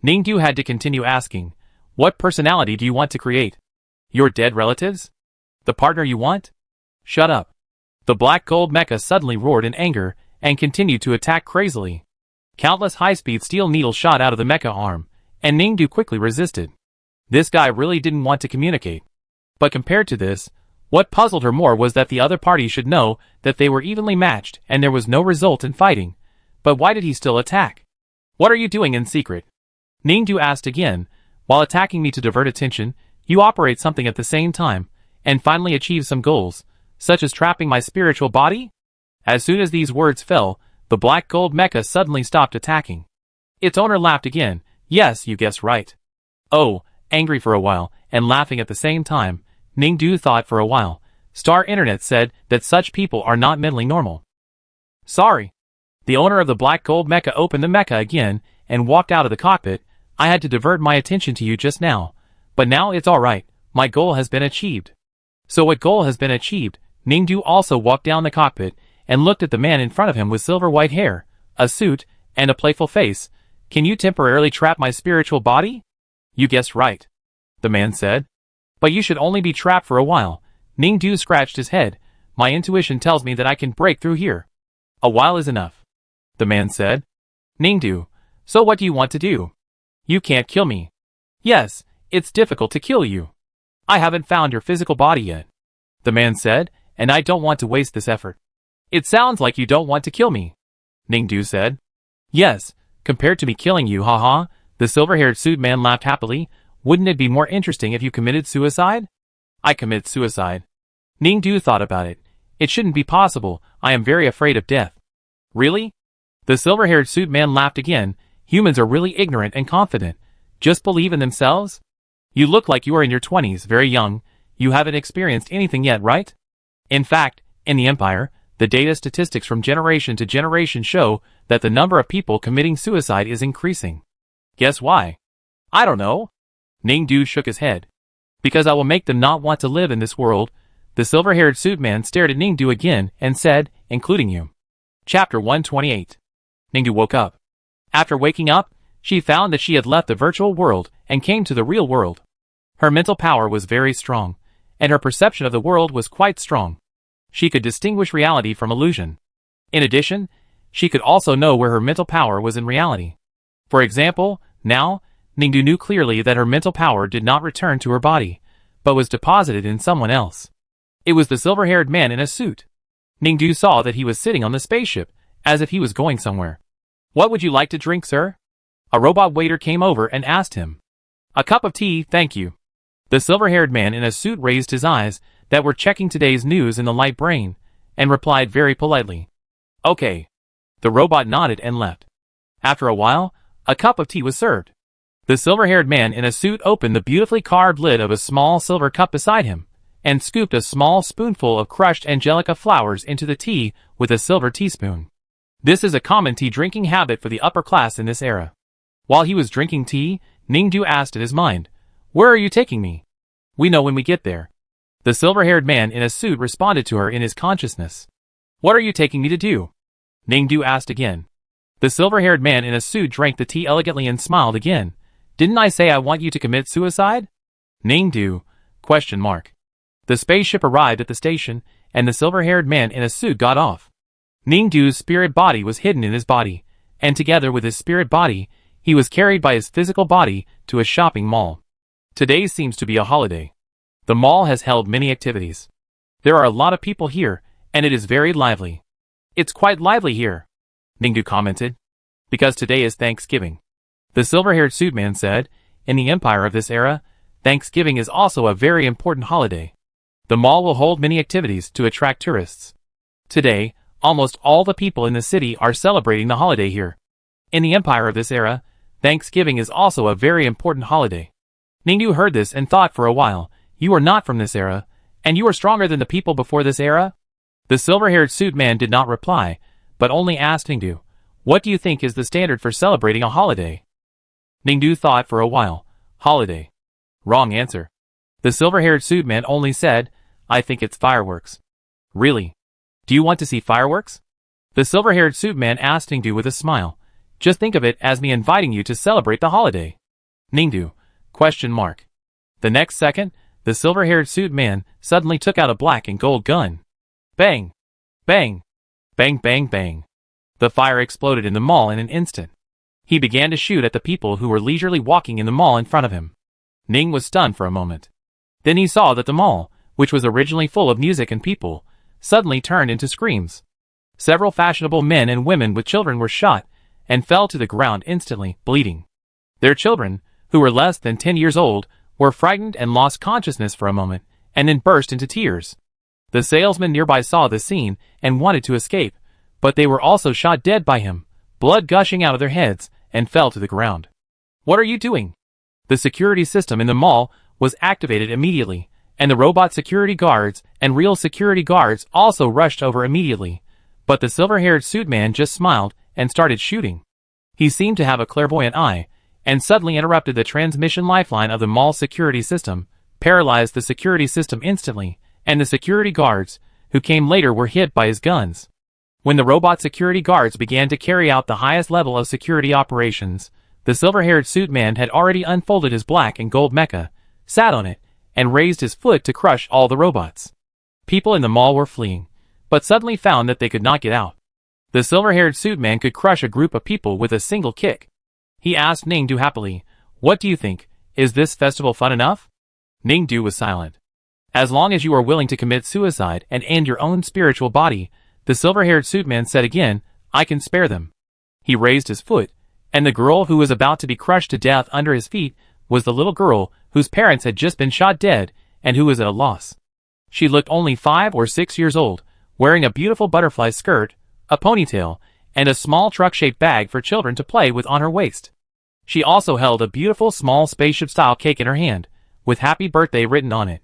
Ningdu had to continue asking, what personality do you want to create? Your dead relatives? The partner you want? Shut up. The black gold mecha suddenly roared in anger and continued to attack crazily. Countless high-speed steel needles shot out of the mecha arm, and Ningdu quickly resisted. This guy really didn't want to communicate. But compared to this, what puzzled her more was that the other party should know that they were evenly matched and there was no result in fighting. But why did he still attack? What are you doing in secret? Ningdu asked again. While attacking me to divert attention, you operate something at the same time, and finally achieve some goals, such as trapping my spiritual body? As soon as these words fell, the black gold mecha suddenly stopped attacking. Its owner laughed again. Yes, you guessed right. Oh, angry for a while, and laughing at the same time, Ningdu thought for a while. Star Internet said that such people are not mentally normal. Sorry. The owner of the black gold mecha opened the mecha again, and walked out of the cockpit. I had to divert my attention to you just now. But now it's alright, my goal has been achieved. So what goal has been achieved? Ningdu also walked down the cockpit, and looked at the man in front of him with silver white hair, a suit, and a playful face. Can you temporarily trap my spiritual body? You guessed right. The man said. But you should only be trapped for a while. Ningdu scratched his head. My intuition tells me that I can break through here. A while is enough. The man said. Ningdu, so what do you want to do? You can't kill me. Yes, it's difficult to kill you. I haven't found your physical body yet. The man said, and I don't want to waste this effort. It sounds like you don't want to kill me. Ningdu said. Yes, compared to me killing you, haha, the silver-haired suit man laughed happily. Wouldn't it be more interesting if you committed suicide? I commit suicide. Ningdu thought about it. It shouldn't be possible, I am very afraid of death. Really? The silver-haired suit man laughed again. Humans are really ignorant and confident. Just believe in themselves? You look like you are in your 20s, very young. You haven't experienced anything yet, right? In fact, in the Empire, the data statistics from generation to generation show that the number of people committing suicide is increasing. Guess why? I don't know. Ningdu shook his head. Because I will make them not want to live in this world. The silver-haired suit man stared at Ningdu again and said, including you. Chapter 128. Ningdu woke up. After waking up, she found that she had left the virtual world and came to the real world. Her mental power was very strong, and her perception of the world was quite strong. She could distinguish reality from illusion. In addition, she could also know where her mental power was in reality. For example, now, Ningdu knew clearly that her mental power did not return to her body, but was deposited in someone else. It was the silver-haired man in a suit. Ningdu saw that he was sitting on the spaceship, as if he was going somewhere. What would you like to drink, sir? A robot waiter came over and asked him. A cup of tea, thank you. The silver-haired man in a suit raised his eyes that were checking today's news in the light brain, and replied very politely. Okay. The robot nodded and left. After a while, a cup of tea was served. The silver-haired man in a suit opened the beautifully carved lid of a small silver cup beside him, and scooped a small spoonful of crushed angelica flowers into the tea with a silver teaspoon. This is a common tea drinking habit for the upper class in this era. While he was drinking tea, Ningdu asked in his mind, Where are you taking me? We know when we get there. The silver-haired man in a suit responded to her in his consciousness. What are you taking me to do? Ningdu asked again. The silver-haired man in a suit drank the tea elegantly and smiled again. Didn't I say I want you to commit suicide? Ningdu? ? The spaceship arrived at the station, and the silver-haired man in a suit got off. Ningdu's spirit body was hidden in his body, and together with his spirit body, he was carried by his physical body to a shopping mall. Today seems to be a holiday. The mall has held many activities. There are a lot of people here, and it is very lively. It's quite lively here, Ningdu commented. Because today is Thanksgiving. The silver-haired suit man said, in the empire of this era, Thanksgiving is also a very important holiday. The mall will hold many activities to attract tourists. Today, almost all the people in the city are celebrating the holiday here. In the empire of this era, Thanksgiving is also a very important holiday. Ningdu heard this and thought for a while, You are not from this era, and you are stronger than the people before this era? The silver-haired suit man did not reply, but only asked Ningdu, What do you think is the standard for celebrating a holiday? Ningdu thought for a while, Holiday. Wrong answer. The silver-haired suit man only said, I think it's fireworks. Really? Do you want to see fireworks? The silver-haired suit man asked Ningdu with a smile. Just think of it as me inviting you to celebrate the holiday. Ningdu? ? The next second, the silver-haired suit man suddenly took out a black and gold gun. Bang! Bang! Bang bang bang. The fire exploded in the mall in an instant. He began to shoot at the people who were leisurely walking in the mall in front of him. Ning was stunned for a moment. Then he saw that the mall, which was originally full of music and people, suddenly turned into screams. Several fashionable men and women with children were shot and fell to the ground instantly, bleeding. Their children, who were less than 10 years old, were frightened and lost consciousness for a moment, and then burst into tears. The salesman nearby saw the scene and wanted to escape, but they were also shot dead by him, blood gushing out of their heads, and fell to the ground. What are you doing? The security system in the mall was activated immediately, and the robot security guards and real security guards also rushed over immediately, but the silver-haired suit man just smiled and started shooting. He seemed to have a clairvoyant eye, and suddenly interrupted the transmission lifeline of the mall security system, paralyzed the security system instantly, and the security guards, who came later, were hit by his guns. When the robot security guards began to carry out the highest level of security operations, the silver-haired suit man had already unfolded his black and gold mecha, sat on it, and raised his foot to crush all the robots. People in the mall were fleeing, but suddenly found that they could not get out. The silver-haired suit man could crush a group of people with a single kick. He asked Ningdu happily, What do you think? Is this festival fun enough? Ningdu was silent. As long as you are willing to commit suicide and end your own spiritual body, the silver-haired suit man said again, I can spare them. He raised his foot, and the girl who was about to be crushed to death under his feet was the little girl whose parents had just been shot dead and who was at a loss. She looked only 5 or 6 years old, wearing a beautiful butterfly skirt, a ponytail, and a small truck-shaped bag for children to play with on her waist. She also held a beautiful small spaceship-style cake in her hand, with Happy Birthday written on it.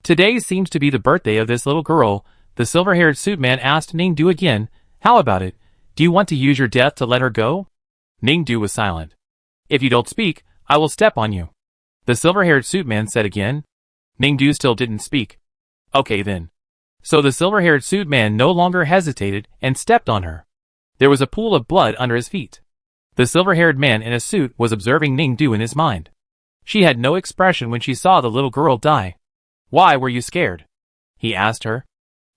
Today seems to be the birthday of this little girl. The silver-haired suit man asked Ningdu again, how about it? Do you want to use your death to let her go? Ningdu was silent. If you don't speak, I will step on you. The silver-haired suit man said again. Ningdu still didn't speak. Okay then. So the silver-haired suit man no longer hesitated and stepped on her. There was a pool of blood under his feet. The silver-haired man in a suit was observing Ningdu in his mind. She had no expression when she saw the little girl die. Why were you scared? He asked her.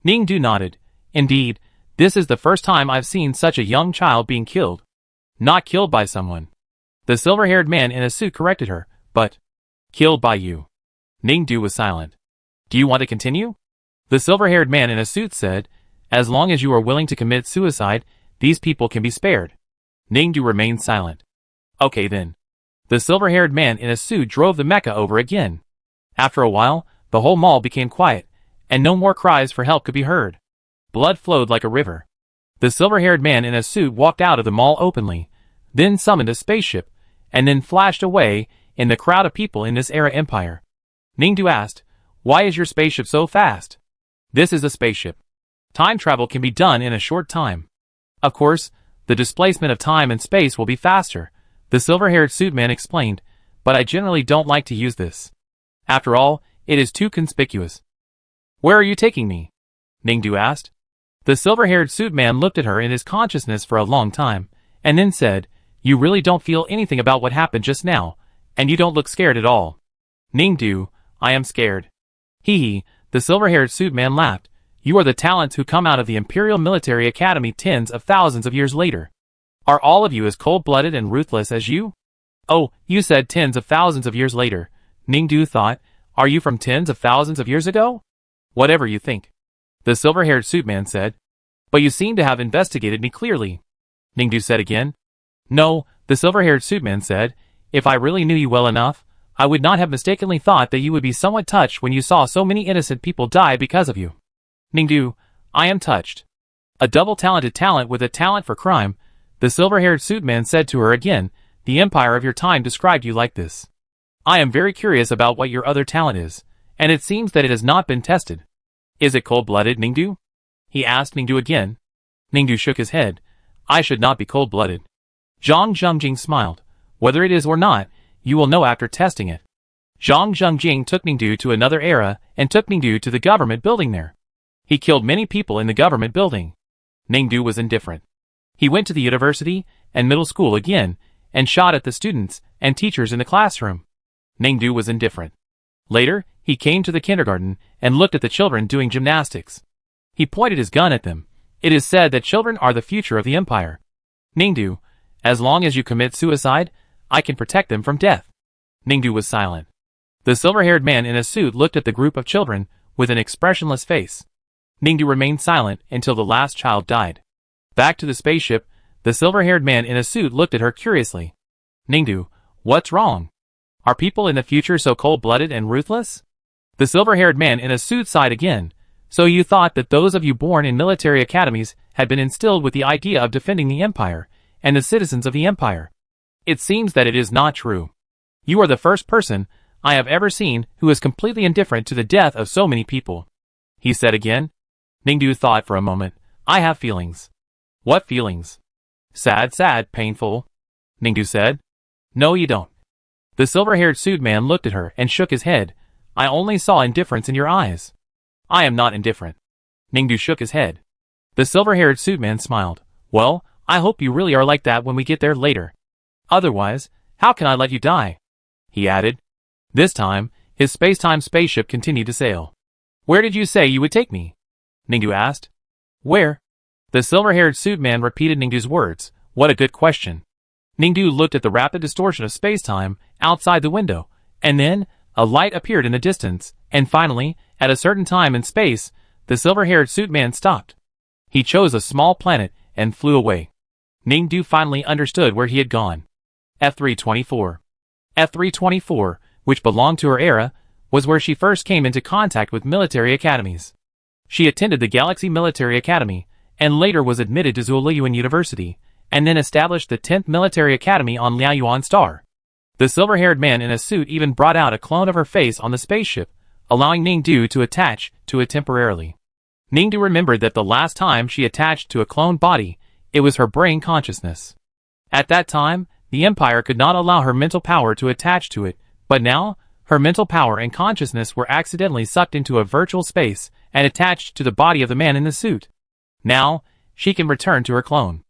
Ningdu nodded. Indeed, this is the first time I've seen such a young child being killed. Not killed by someone. The silver-haired man in a suit corrected her, but killed by you. Ningdu was silent. Do you want to continue? The silver-haired man in a suit said, as long as you are willing to commit suicide, these people can be spared. Ningdu remained silent. Okay then. The silver-haired man in a suit drove the mecha over again. After a while, the whole mall became quiet, and no more cries for help could be heard. Blood flowed like a river. The silver-haired man in a suit walked out of the mall openly, then summoned a spaceship, and then flashed away in the crowd of people in this era empire. Ningdu asked, why is your spaceship so fast? This is a spaceship. Time travel can be done in a short time. Of course, the displacement of time and space will be faster, the silver-haired suit man explained, but I generally don't like to use this. After all, it is too conspicuous. Where are you taking me? Ningdu asked. The silver-haired suit man looked at her in his consciousness for a long time, and then said, you really don't feel anything about what happened just now, and you don't look scared at all. Ningdu, I am scared. Hee, the silver-haired suit man laughed. You are the talents who come out of the Imperial Military Academy tens of thousands of years later. Are all of you as cold-blooded and ruthless as you? Oh, you said tens of thousands of years later. Ningdu thought, are you from tens of thousands of years ago? Whatever you think. The silver-haired suit man said. But you seem to have investigated me clearly. Ningdu said again. No, the silver-haired suit man said, if I really knew you well enough, I would not have mistakenly thought that you would be somewhat touched when you saw so many innocent people die because of you. Ningdu, I am touched. A double-talented talent with a talent for crime, the silver-haired suit man said to her again, the empire of your time described you like this. I am very curious about what your other talent is, and it seems that it has not been tested. Is it cold-blooded, Ningdu? He asked Ningdu again. Ningdu shook his head. I should not be cold-blooded. Zhang Zhengjing smiled. Whether it is or not, you will know after testing it. Zhang Zhengjing took Ningdu to another era and took Ningdu to the government building there. He killed many people in the government building. Ningdu was indifferent. He went to the university and middle school again and shot at the students and teachers in the classroom. Ningdu was indifferent. Later, he came to the kindergarten and looked at the children doing gymnastics. He pointed his gun at them. It is said that children are the future of the empire. Ningdu, as long as you commit suicide, I can protect them from death. Ningdu was silent. The silver-haired man in a suit looked at the group of children with an expressionless face. Ningdu remained silent until the last child died. Back to the spaceship, the silver-haired man in a suit looked at her curiously. Ningdu, what's wrong? Are people in the future so cold-blooded and ruthless? The silver-haired man in a suit sighed again. So you thought that those of you born in military academies had been instilled with the idea of defending the empire and the citizens of the empire. It seems that it is not true. You are the first person I have ever seen who is completely indifferent to the death of so many people. He said again. Ningdu thought for a moment. I have feelings. What feelings? Sad, painful. Ningdu said. No, you don't. The silver-haired suit man looked at her and shook his head. I only saw indifference in your eyes. I am not indifferent. Ningdu shook his head. The silver-haired suit man smiled. Well, I hope you really are like that when we get there later. Otherwise, how can I let you die? He added. This time, his space-time spaceship continued to sail. Where did you say you would take me? Ningdu asked. Where? The silver-haired suit man repeated Ningdu's words. What a good question. Ningdu looked at the rapid distortion of space-time outside the window, and then a light appeared in the distance, and finally, at a certain time in space, the silver-haired suit man stopped. He chose a small planet and flew away. Ningdu finally understood where he had gone. F324. F324, which belonged to her era, was where she first came into contact with military academies. She attended the Galaxy Military Academy, and later was admitted to Zuoliyuan University, and then established the 10th Military Academy on Liaoyuan Star. The silver-haired man in a suit even brought out a clone of her face on the spaceship, allowing Ningdu to attach to it temporarily. Ningdu remembered that the last time she attached to a cloned body, it was her brain consciousness. At that time, the Empire could not allow her mental power to attach to it, but now, her mental power and consciousness were accidentally sucked into a virtual space and attached to the body of the man in the suit. Now, she can return to her clone.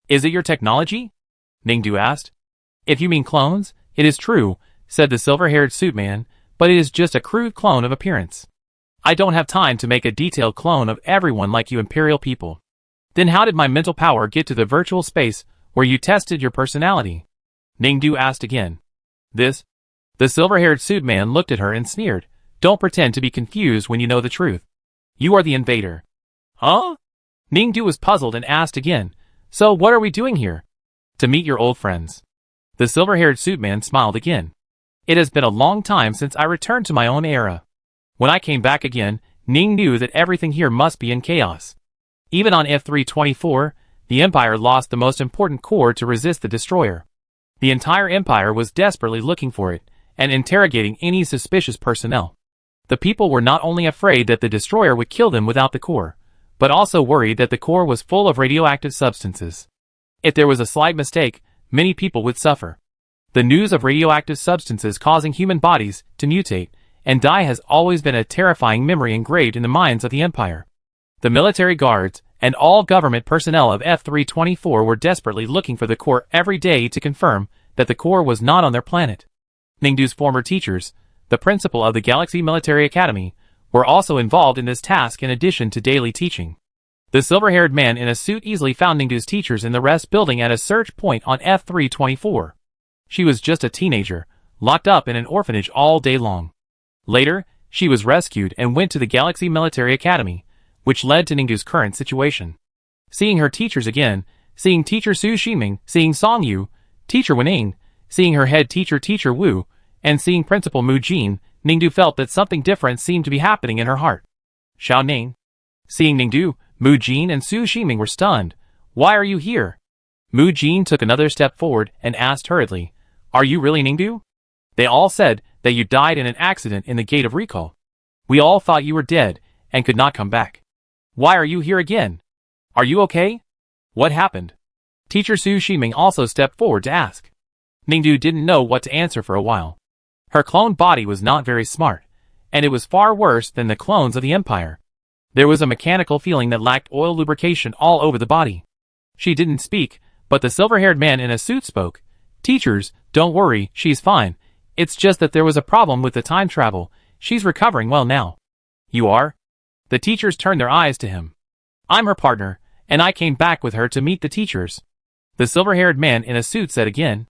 Is it your technology? Ningdu asked. If you mean clones, it is true, said the silver-haired suit man, but it is just a crude clone of appearance. I don't have time to make a detailed clone of everyone like you Imperial people. Then how did my mental power get to the virtual space where you tested your personality? Ningdu asked again. The silver-haired suit man looked at her and sneered. Don't pretend to be confused when you know the truth. You are the invader. Huh? Ningdu was puzzled and asked again. So what are we doing here? To meet your old friends. The silver-haired suit man smiled again. It has been a long time since I returned to my own era. When I came back again, Ning knew that everything here must be in chaos. Even on F324, the Empire lost the most important core to resist the destroyer. The entire Empire was desperately looking for it, and interrogating any suspicious personnel. The people were not only afraid that the destroyer would kill them without the core, but also worried that the core was full of radioactive substances. If there was a slight mistake, many people would suffer. The news of radioactive substances causing human bodies to mutate and die has always been a terrifying memory engraved in the minds of the Empire. The military guards and all government personnel of F324 were desperately looking for the core every day to confirm that the core was not on their planet. Ningdu's former teachers, the principal of the Galaxy Military Academy, were also involved in this task in addition to daily teaching. The silver-haired man in a suit easily found Ningdu's teachers in the rest building at a search point on F324. She was just a teenager, locked up in an orphanage all day long. Later, she was rescued and went to the Galaxy Military Academy, which led to Ningdu's current situation. Seeing her teachers again, seeing Teacher Su Shiming, seeing Song Yu, Teacher Wening, seeing her head teacher Teacher Wu, and seeing Principal Mu Jin, Ningdu felt that something different seemed to be happening in her heart. Xiao Ning. Seeing Ningdu, Mu Jin and Su Shiming were stunned. Why are you here? Mu Jin took another step forward and asked hurriedly, Are you really Ningdu? They all said that you died in an accident in the Gate of Recall. We all thought you were dead and could not come back. Why are you here again? Are you okay? What happened? Teacher Su Shiming also stepped forward to ask. Ningdu didn't know what to answer for a while. Her cloned body was not very smart, and it was far worse than the clones of the Empire. There was a mechanical feeling that lacked oil lubrication all over the body. She didn't speak, but the silver-haired man in a suit spoke. Teachers, don't worry, she's fine. It's just that there was a problem with the time travel. She's recovering well now. You are? The teachers turned their eyes to him. I'm her partner, and I came back with her to meet the teachers. The silver-haired man in a suit said again.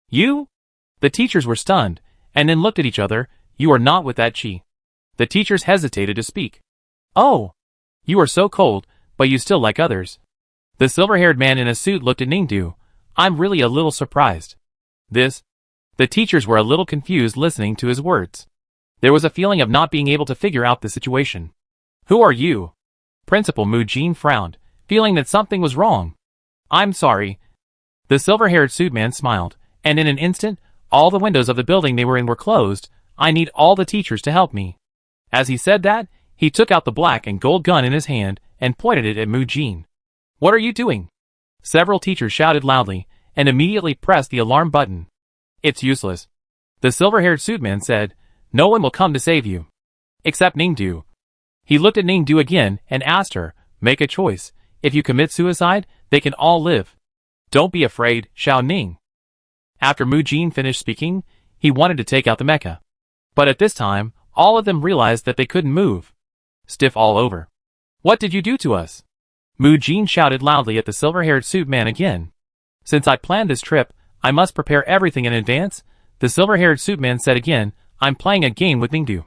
You? The teachers were stunned, and then looked at each other. You are not with that Chi. The teachers hesitated to speak. Oh! You are so cold, but you still like others. The silver-haired man in a suit looked at Ningdu. I'm really a little surprised. The teachers were a little confused listening to his words. There was a feeling of not being able to figure out the situation. Who are you? Principal Mu Jin frowned, feeling that something was wrong. I'm sorry. The silver-haired suit man smiled, and in an instant, all the windows of the building they were in were closed. I need all the teachers to help me. As he said that, he took out the black and gold gun in his hand and pointed it at Mu Jin. What are you doing? Several teachers shouted loudly and immediately pressed the alarm button. It's useless. The silver-haired suit man said, No one will come to save you. Except Ningdu. He looked at Ningdu again and asked her, Make a choice. If you commit suicide, they can all live. Don't be afraid, Xiao Ning. After Mu Jin finished speaking, he wanted to take out the mecha. But at this time, all of them realized that they couldn't move. Stiff all over. What did you do to us? Mu Jin shouted loudly at the silver-haired suit man again. Since I planned this trip, I must prepare everything in advance, the silver-haired suit man said again. I'm playing a game with Ningdu.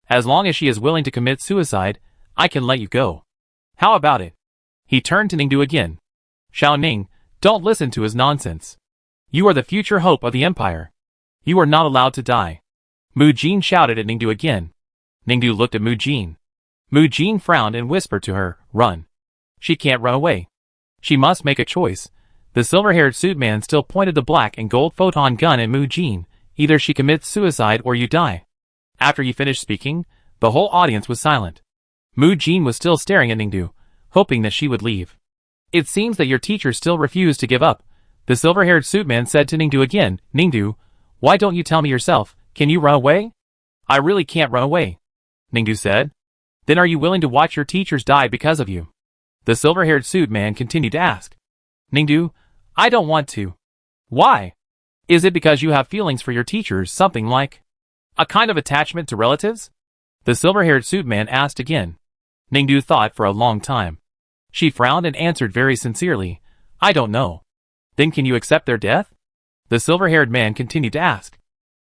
As long as she is willing to commit suicide, I can let you go. How about it? He turned to Ningdu again. Xiao Ning, don't listen to his nonsense. You are the future hope of the Empire. You are not allowed to die. Mu Jin shouted at Ningdu again. Ningdu looked at Mu Jin. Mu Jin frowned and whispered to her, Run. She can't run away. She must make a choice. The silver-haired suit man still pointed the black and gold photon gun at Mu Jin. Either she commits suicide or you die. After he finished speaking, the whole audience was silent. Mu Jin was still staring at Ningdu, hoping that she would leave. It seems that your teacher still refused to give up. The silver-haired suit man said to Ningdu again, Ningdu, why don't you tell me yourself, can you run away? I really can't run away, Ningdu said. Then are you willing to watch your teachers die because of you? The silver-haired suit man continued to ask. Ningdu, I don't want to. Why? Is it because you have feelings for your teachers, something like a kind of attachment to relatives? The silver-haired suit man asked again. Ningdu thought for a long time. She frowned and answered very sincerely, I don't know. Then can you accept their death? The silver-haired man continued to ask.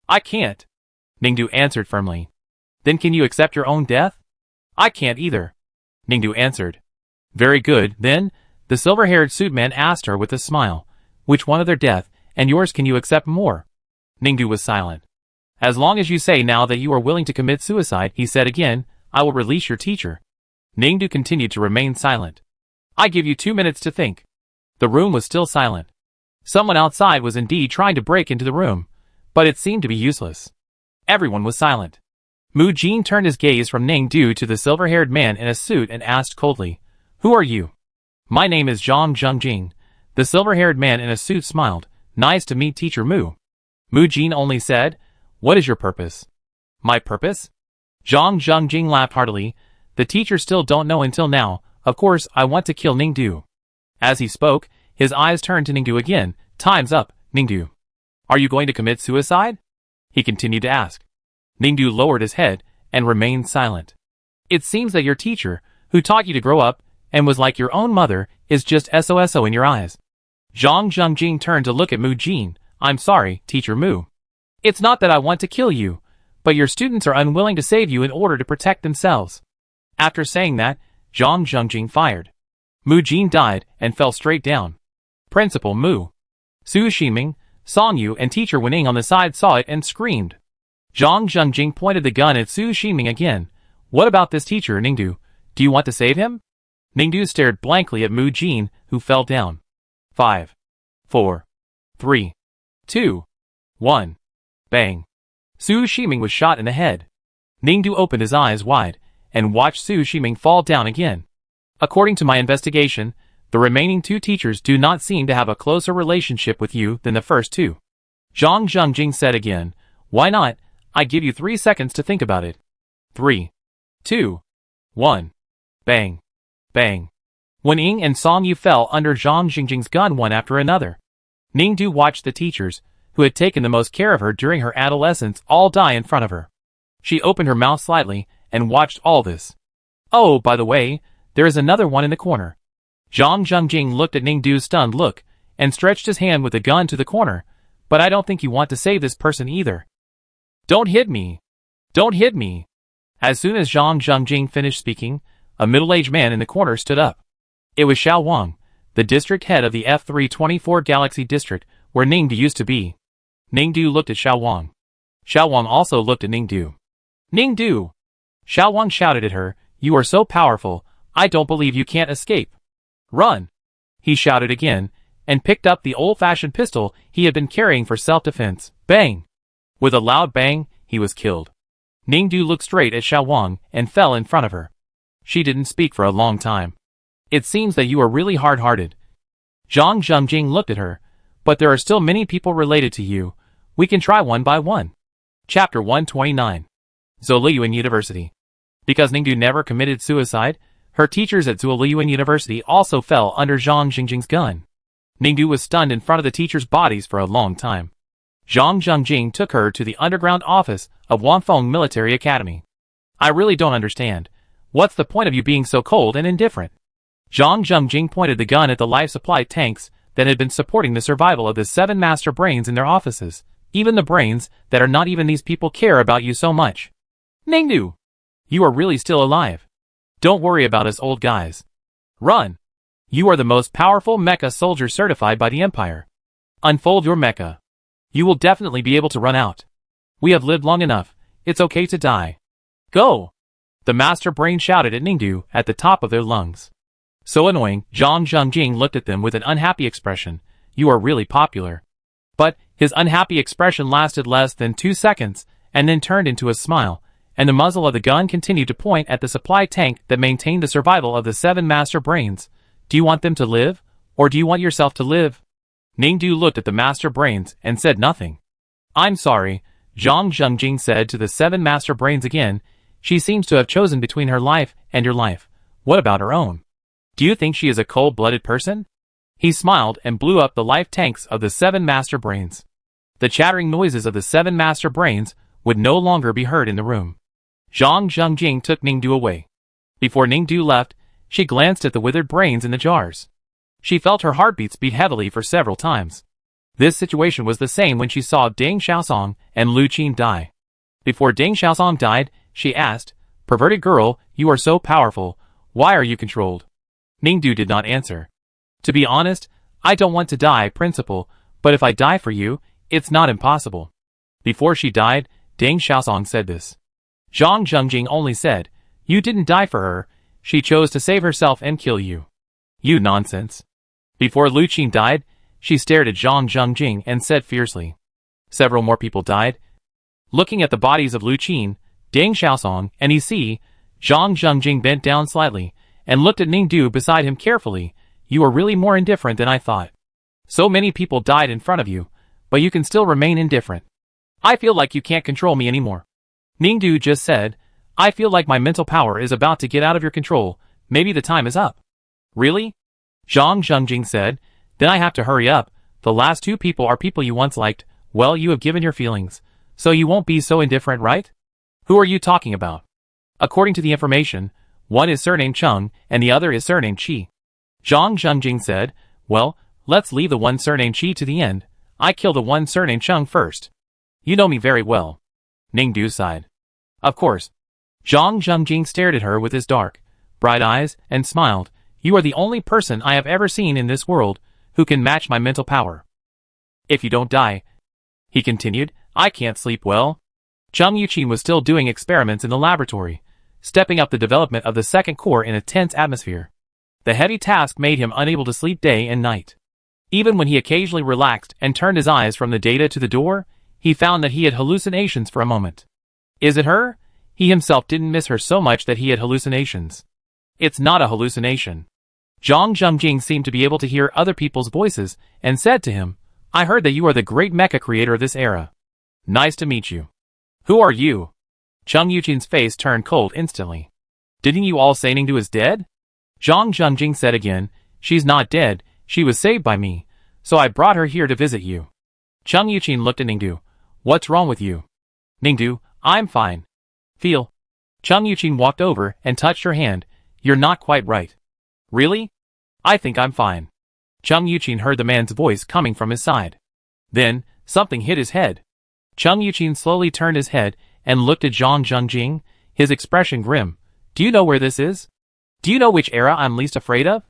I can't, Ningdu answered firmly. Then can you accept your own death? I can't either, Ningdu answered. Very good, then, the silver-haired suit man asked her with a smile, which one of their death and yours can you accept more? Ningdu was silent. As long as you say now that you are willing to commit suicide, he said again, I will release your teacher. Ningdu continued to remain silent. I give you 2 minutes to think. The room was still silent. Someone outside was indeed trying to break into the room, but it seemed to be useless. Everyone was silent. Mu Jin turned his gaze from Ningdu to the silver-haired man in a suit and asked coldly, Who are you? My name is Zhang Zhengjing. The silver-haired man in a suit smiled. Nice to meet Teacher Mu. Mu Jin only said, What is your purpose? My purpose? Zhang Zhengjing laughed heartily. The teacher still don't know until now. Of course, I want to kill Ningdu. As he spoke, his eyes turned to Ningdu again. Time's up, Ningdu. Are you going to commit suicide? He continued to ask. Ningdu lowered his head and remained silent. It seems that your teacher, who taught you to grow up and was like your own mother, is just SOSO in your eyes. Zhang Zhengjing turned to look at Mu Jin. I'm sorry, Teacher Mu. It's not that I want to kill you, but your students are unwilling to save you in order to protect themselves. After saying that, Zhang Zhengjing fired. Mu Jin died and fell straight down. Principal Mu, Su Ximing, Song Yu and Teacher Wening on the side saw it and screamed. Zhang Zhengjing pointed the gun at Su Ximing again. What about this teacher, Ningdu? Do you want to save him? Ningdu stared blankly at Mu Jin, who fell down. 5, 4, 3, 2, 1. Bang. Su Ximing was shot in the head. Ningdu opened his eyes wide and watched Su Ximing fall down again. According to my investigation, the remaining 2 teachers do not seem to have a closer relationship with you than the first 2. Zhang Zhengjing said again, Why not? I give you 3 seconds to think about it. 3, 2, 1. Bang. Bang. Wening and Song Yu fell under Zhang Zhengjing's gun one after another. Ningdu watched the teachers, who had taken the most care of her during her adolescence, all die in front of her. She opened her mouth slightly and watched all this. Oh, by the way, there is another one in the corner. Zhang Zhengjing looked at Ningdu's stunned look and stretched his hand with the gun to the corner, but I don't think you want to save this person either. Don't hit me. Don't hit me. As soon as Zhang Zhengjing finished speaking, a middle-aged man in the corner stood up. It was Xiao Wang, the district head of the F324 Galaxy District, where Ningdu used to be. Ningdu looked at Xiao Wang. Xiao Wang also looked at Ningdu. Ningdu! Xiao Wang shouted at her, You are so powerful, I don't believe you can't escape. Run! He shouted again, and picked up the old-fashioned pistol he had been carrying for self-defense. Bang! With a loud bang, he was killed. Ningdu looked straight at Xiao Wang and fell in front of her. She didn't speak for a long time. It seems that you are really hard-hearted. Zhang Zhengjing looked at her. But there are still many people related to you. We can try one by one. Chapter 129. Zuoliyuan University. Because Ningdu never committed suicide, her teachers at Zuoliyuan University also fell under Zhang Zhengjing's gun. Ningdu was stunned in front of the teachers' bodies for a long time. Zhang Zhengjing took her to the underground office of Wanfeng Military Academy. I really don't understand. What's the point of you being so cold and indifferent? Zhang Zhengjing pointed the gun at the life supply tanks that had been supporting the survival of the 7 master brains in their offices. Even the brains that are not even these people care about you so much. Ningdu! You are really still alive. Don't worry about us old guys. Run! You are the most powerful mecha soldier certified by the Empire. Unfold your mecha. You will definitely be able to run out. We have lived long enough. It's okay to die. Go! The master brain shouted at Ningdu at the top of their lungs. So annoying, Zhang Zhengjing looked at them with an unhappy expression. You are really popular. But his unhappy expression lasted less than 2 seconds, and then turned into a smile, and the muzzle of the gun continued to point at the supply tank that maintained the survival of the 7 master brains. Do you want them to live, or do you want yourself to live? Ningdu looked at the master brains and said nothing. I'm sorry, Zhang Zhengjing said to the 7 master brains again. She seems to have chosen between her life and your life. What about her own? Do you think she is a cold-blooded person? He smiled and blew up the life tanks of the 7 master brains. The chattering noises of the 7 master brains would no longer be heard in the room. Zhang Zhengjing took Ningdu away. Before Ningdu left, she glanced at the withered brains in the jars. She felt her heartbeats beat heavily for several times. This situation was the same when she saw Deng Xiaosong and Lu Qin die. Before Deng Xiaosong died, she asked, "Perverted girl, you are so powerful. Why are you controlled?" Ningdu did not answer. To be honest, I don't want to die, principal, but if I die for you, it's not impossible. Before she died, Deng Xiaosong said this. Zhang Zhengjing only said, you didn't die for her, she chose to save herself and kill you. You nonsense. Before Lu Qin died, she stared at Zhang Zhengjing and said fiercely. Several more people died. Looking at the bodies of Lu Qin, Deng Xiaosong, and Yi, Zhang Zhengjing bent down slightly and looked at Ningdu beside him carefully. You are really more indifferent than I thought. So many people died in front of you, but you can still remain indifferent. I feel like you can't control me anymore. Ningdu just said, I feel like my mental power is about to get out of your control. Maybe the time is up. Really? Zhang Zhengjing said, then I have to hurry up. The last 2 people are people you once liked. Well, you have given your feelings, so you won't be so indifferent, right? Who are you talking about? According to the information, one is surnamed Cheng and the other is surnamed Qi. Zhang Zhengjing said, well, let's leave the one surnamed Qi to the end. I kill the one surnamed Cheng first. You know me very well. Ningdu sighed. Of course. Zhang Zhengjing stared at her with his dark, bright eyes and smiled. You are the only person I have ever seen in this world who can match my mental power. If you don't die, he continued, I can't sleep well. Cheng Yuqin was still doing experiments in the laboratory, stepping up the development of the second core in a tense atmosphere. The heavy task made him unable to sleep day and night. Even when he occasionally relaxed and turned his eyes from the data to the door, he found that he had hallucinations for a moment. Is it her? He himself didn't miss her so much that he had hallucinations. It's not a hallucination. Zhang Zhengjing seemed to be able to hear other people's voices and said to him, I heard that you are the great mecha creator of this era. Nice to meet you. Who are you? Cheng Yuqin's face turned cold instantly. Didn't you all say Ningdu is dead? Zhang Zhengjing said again, she's not dead, she was saved by me, so I brought her here to visit you. Cheng Yuqin looked at Ningdu. What's wrong with you? Ningdu, I'm fine. Feel. Cheng Yuqin walked over and touched her hand. You're not quite right. Really? I think I'm fine. Cheng Yuqin heard the man's voice coming from his side. Then, something hit his head. Cheng Yuqin slowly turned his head and looked at Zhang Zhengjing, his expression grim. Do you know where this is? Do you know which era I'm least afraid of?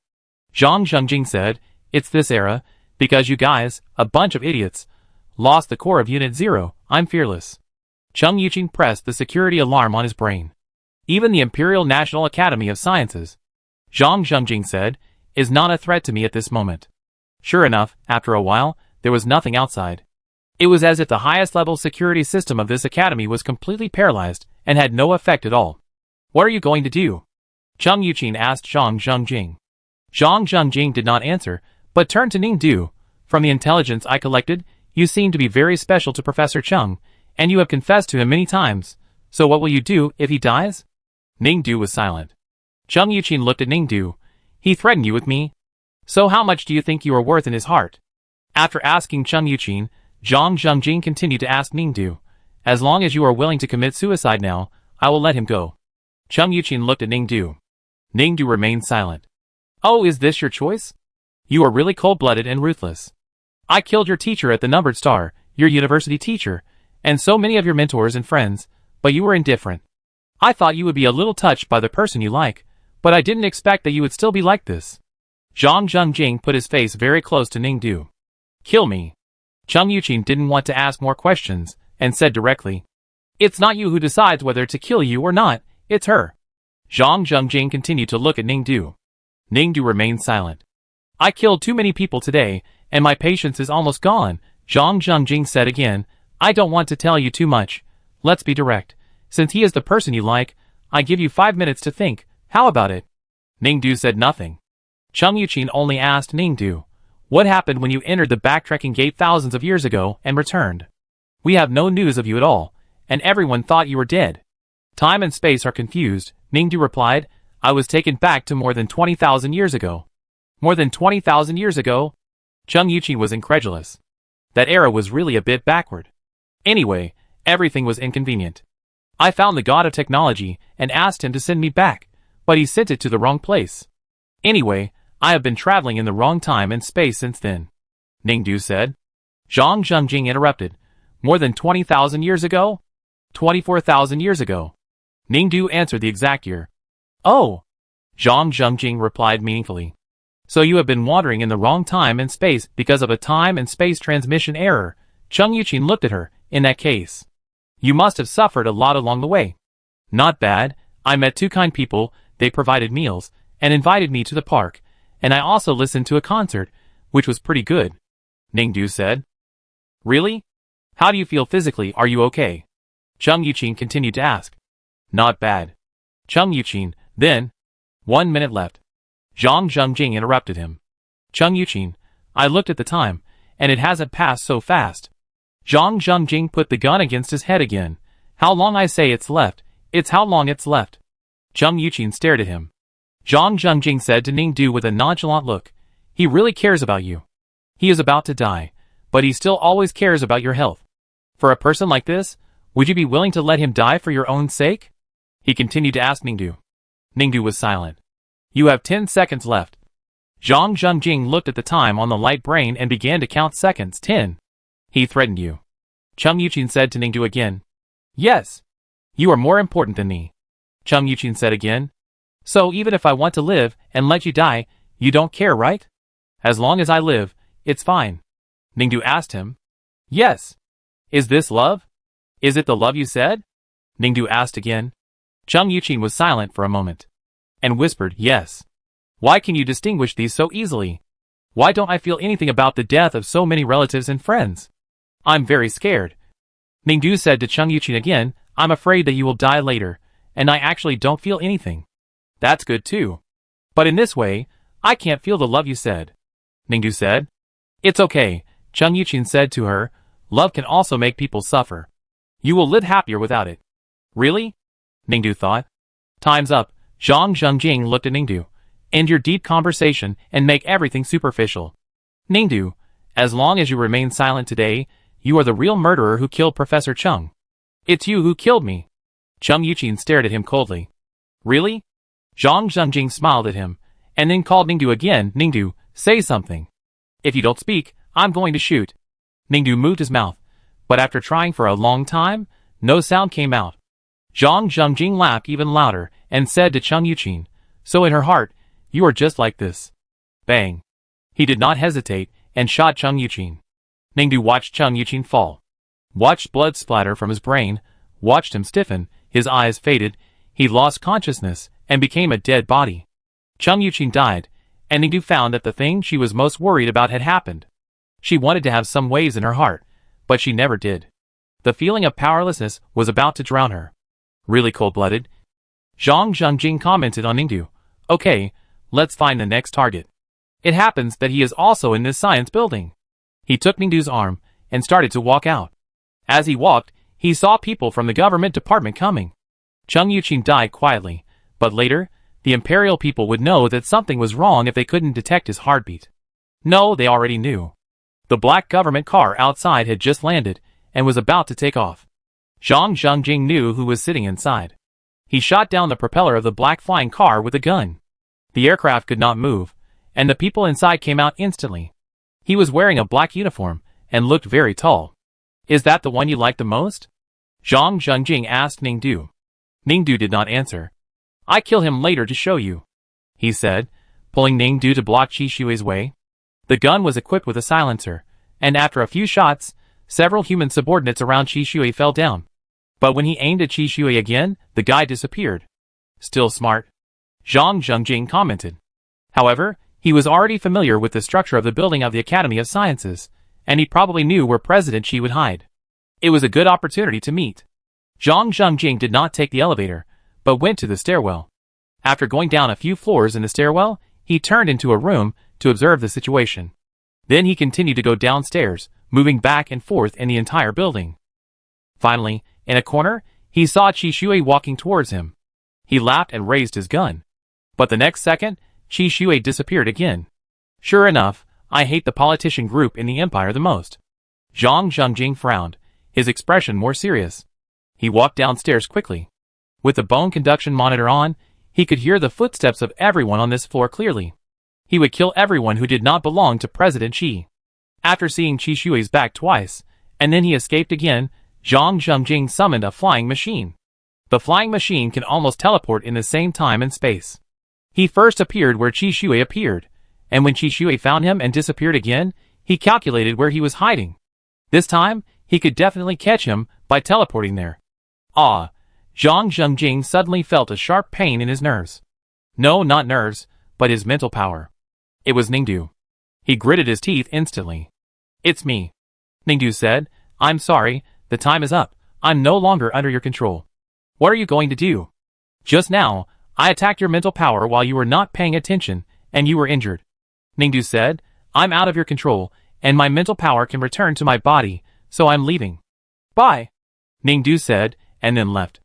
Zhang Zhengjing said, it's this era, because you guys, a bunch of idiots, lost the core of Unit 0, I'm fearless. Cheng Yuqin pressed the security alarm on his brain. Even the Imperial National Academy of Sciences, Zhang Zhengjing said, is not a threat to me at this moment. Sure enough, after a while, there was nothing outside. It was as if the highest level security system of this academy was completely paralyzed and had no effect at all. What are you going to do? Cheng Yuqin asked Zhang Zhengjing. Zhang Zhengjing did not answer, but turned to Ningdu. From the intelligence I collected, you seem to be very special to Professor Cheng, and you have confessed to him many times. So what will you do if he dies? Ningdu was silent. Cheng Yuqin looked at Ningdu. He threatened you with me? So how much do you think you are worth in his heart? After asking Cheng Yuqin, Zhang Zhengjing continued to ask Ningdu. As long as you are willing to commit suicide now, I will let him go. Cheng Yuqin looked at Ningdu. Ningdu remained silent. Oh, is this your choice? You are really cold-blooded and ruthless. I killed your teacher at the Numbered Star, your university teacher, and so many of your mentors and friends, but you were indifferent. I thought you would be a little touched by the person you like, but I didn't expect that you would still be like this. Zhang Zhengjing put his face very close to Ningdu. Kill me. Cheng Yuqin didn't want to ask more questions, and said directly. It's not you who decides whether to kill you or not, it's her. Zhang Zhengjing continued to look at Ningdu. Ningdu remained silent. I killed too many people today, and my patience is almost gone, Zhang Zhengjing said again. I don't want to tell you too much. Let's be direct. Since he is the person you like, I give you 5 minutes to think. How about it? Ningdu said nothing. Chung Yuqin only asked Ningdu, what happened when you entered the backtracking gate thousands of years ago and returned? We have no news of you at all, and everyone thought you were dead. Time and space are confused, Ningdu replied. I was taken back to more than 20,000 years ago. More than 20,000 years ago? Chung Yuqin was incredulous. That era was really a bit backward. Anyway, everything was inconvenient. I found the god of technology and asked him to send me back, but he sent it to the wrong place. Anyway, I have been traveling in the wrong time and space since then, Ningdu said. Zhang Zhengjing interrupted. More than 20,000 years ago? 24,000 years ago. Ningdu answered the exact year. Oh! Zhang Zhengjing replied meaningfully. So you have been wandering in the wrong time and space because of a time and space transmission error. Chung Yuqin looked at her. In that case, you must have suffered a lot along the way. Not bad. I met 2 kind people, they provided meals, and invited me to the park, and I also listened to a concert, which was pretty good, Ningdu said. Really? How do you feel physically? Are you okay? Chung Yuqin continued to ask. Not bad. Chung Yuqin, then. 1 minute left. Zhang Zhengjing interrupted him. Chung Yuqin, I looked at the time, and it hasn't passed so fast. Zhang Zhengjing put the gun against his head again. How long I say it's left, it's how long it's left. Chung Yuqin stared at him. Zhang Zhengjing said to Ningdu with a nonchalant look, he really cares about you. He is about to die, but he still always cares about your health. For a person like this, would you be willing to let him die for your own sake? He continued to ask Ningdu. Ningdu was silent. You have 10 seconds left. Zhang Zhengjing looked at the time on the light brain and began to count seconds. 10. He threatened you. Chung Yuqin said to Ningdu again. Yes. You are more important than me. Chung Yuqin said again. So even if I want to live and let you die, you don't care, right? As long as I live, it's fine. Ningdu asked him. Yes. Is this love? Is it the love you said? Ningdu asked again. Chung Yuqin was silent for a moment. And whispered, yes. Why can you distinguish these so easily? Why don't I feel anything about the death of so many relatives and friends? I'm very scared. Ningdu said to Chung Yuqin again, I'm afraid that you will die later, and I actually don't feel anything. That's good too. But in this way, I can't feel the love you said. Ningdu said. It's okay, Chung Yuqin said to her, love can also make people suffer. You will live happier without it. Really? Ningdu thought. Time's up. Zhang Zhengjing looked at Ningdu. End your deep conversation and make everything superficial. Ningdu, as long as you remain silent today, you are the real murderer who killed Professor Chung. It's you who killed me. Chung Yuqin stared at him coldly. Really? Zhang Zhengjing smiled at him, and then called Ningdu again. Ningdu, say something. If you don't speak, I'm going to shoot. Ningdu moved his mouth, but after trying for a long time, no sound came out. Zhang Zhengjing laughed even louder and said to Chung Yuqin, so in her heart, you are just like this. Bang. He did not hesitate and shot Chung Yuqin. Ningdu watched Chung Yuqin fall. Watched blood splatter from his brain, watched him stiffen, his eyes faded, he lost consciousness and became a dead body. Chung Yuqin died, and Ningdu found that the thing she was most worried about had happened. She wanted to have some waves in her heart, but she never did. The feeling of powerlessness was about to drown her. Really cold-blooded. Zhang Zhengjing commented on Ningdu. Okay, let's find the next target. It happens that he is also in this science building. He took Ningdu's arm and started to walk out. As he walked, he saw people from the government department coming. Chung Yuqin died quietly, but later, the imperial people would know that something was wrong if they couldn't detect his heartbeat. No, they already knew. The black government car outside had just landed and was about to take off. Zhang Zhengjing knew who was sitting inside. He shot down the propeller of the black flying car with a gun. The aircraft could not move, and the people inside came out instantly. He was wearing a black uniform and looked very tall. Is that the one you like the most? Zhang Zhengjing asked Ningdu. Ningdu did not answer. I kill him later to show you, he said, pulling Ningdu to block Qi Shui's way. The gun was equipped with a silencer, and after a few shots, several human subordinates around Qi Shui fell down. But when he aimed at Qi Shui again, the guy disappeared. Still smart, Zhang Zhengjing commented. However, he was already familiar with the structure of the building of the Academy of Sciences, and he probably knew where President Qi would hide. It was a good opportunity to meet. Zhang Zhengjing did not take the elevator, but went to the stairwell. After going down a few floors in the stairwell, he turned into a room to observe the situation. Then he continued to go downstairs, moving back and forth in the entire building. Finally, in a corner, he saw Qi Shui walking towards him. He laughed and raised his gun. But the next second, Qi Shui disappeared again. Sure enough, I hate the politician group in the empire the most. Zhang Zhengjing frowned, his expression more serious. He walked downstairs quickly. With the bone conduction monitor on, he could hear the footsteps of everyone on this floor clearly. He would kill everyone who did not belong to President Qi. After seeing Qi Shui's back twice, and then he escaped again, Zhang Zhengjing summoned a flying machine. The flying machine can almost teleport in the same time and space. He first appeared where Qi Shui appeared, and when Qi Shui found him and disappeared again, he calculated where he was hiding. This time, he could definitely catch him by teleporting there. Ah! Zhang Zhengjing suddenly felt a sharp pain in his nerves. No, not nerves, but his mental power. It was Ningdu. He gritted his teeth instantly. It's me. Ningdu said, I'm sorry, the time is up, I'm no longer under your control. What are you going to do? Just now, I attacked your mental power while you were not paying attention, and you were injured. Ningdu said, I'm out of your control, and my mental power can return to my body, so I'm leaving. Bye. Ningdu said, and then left.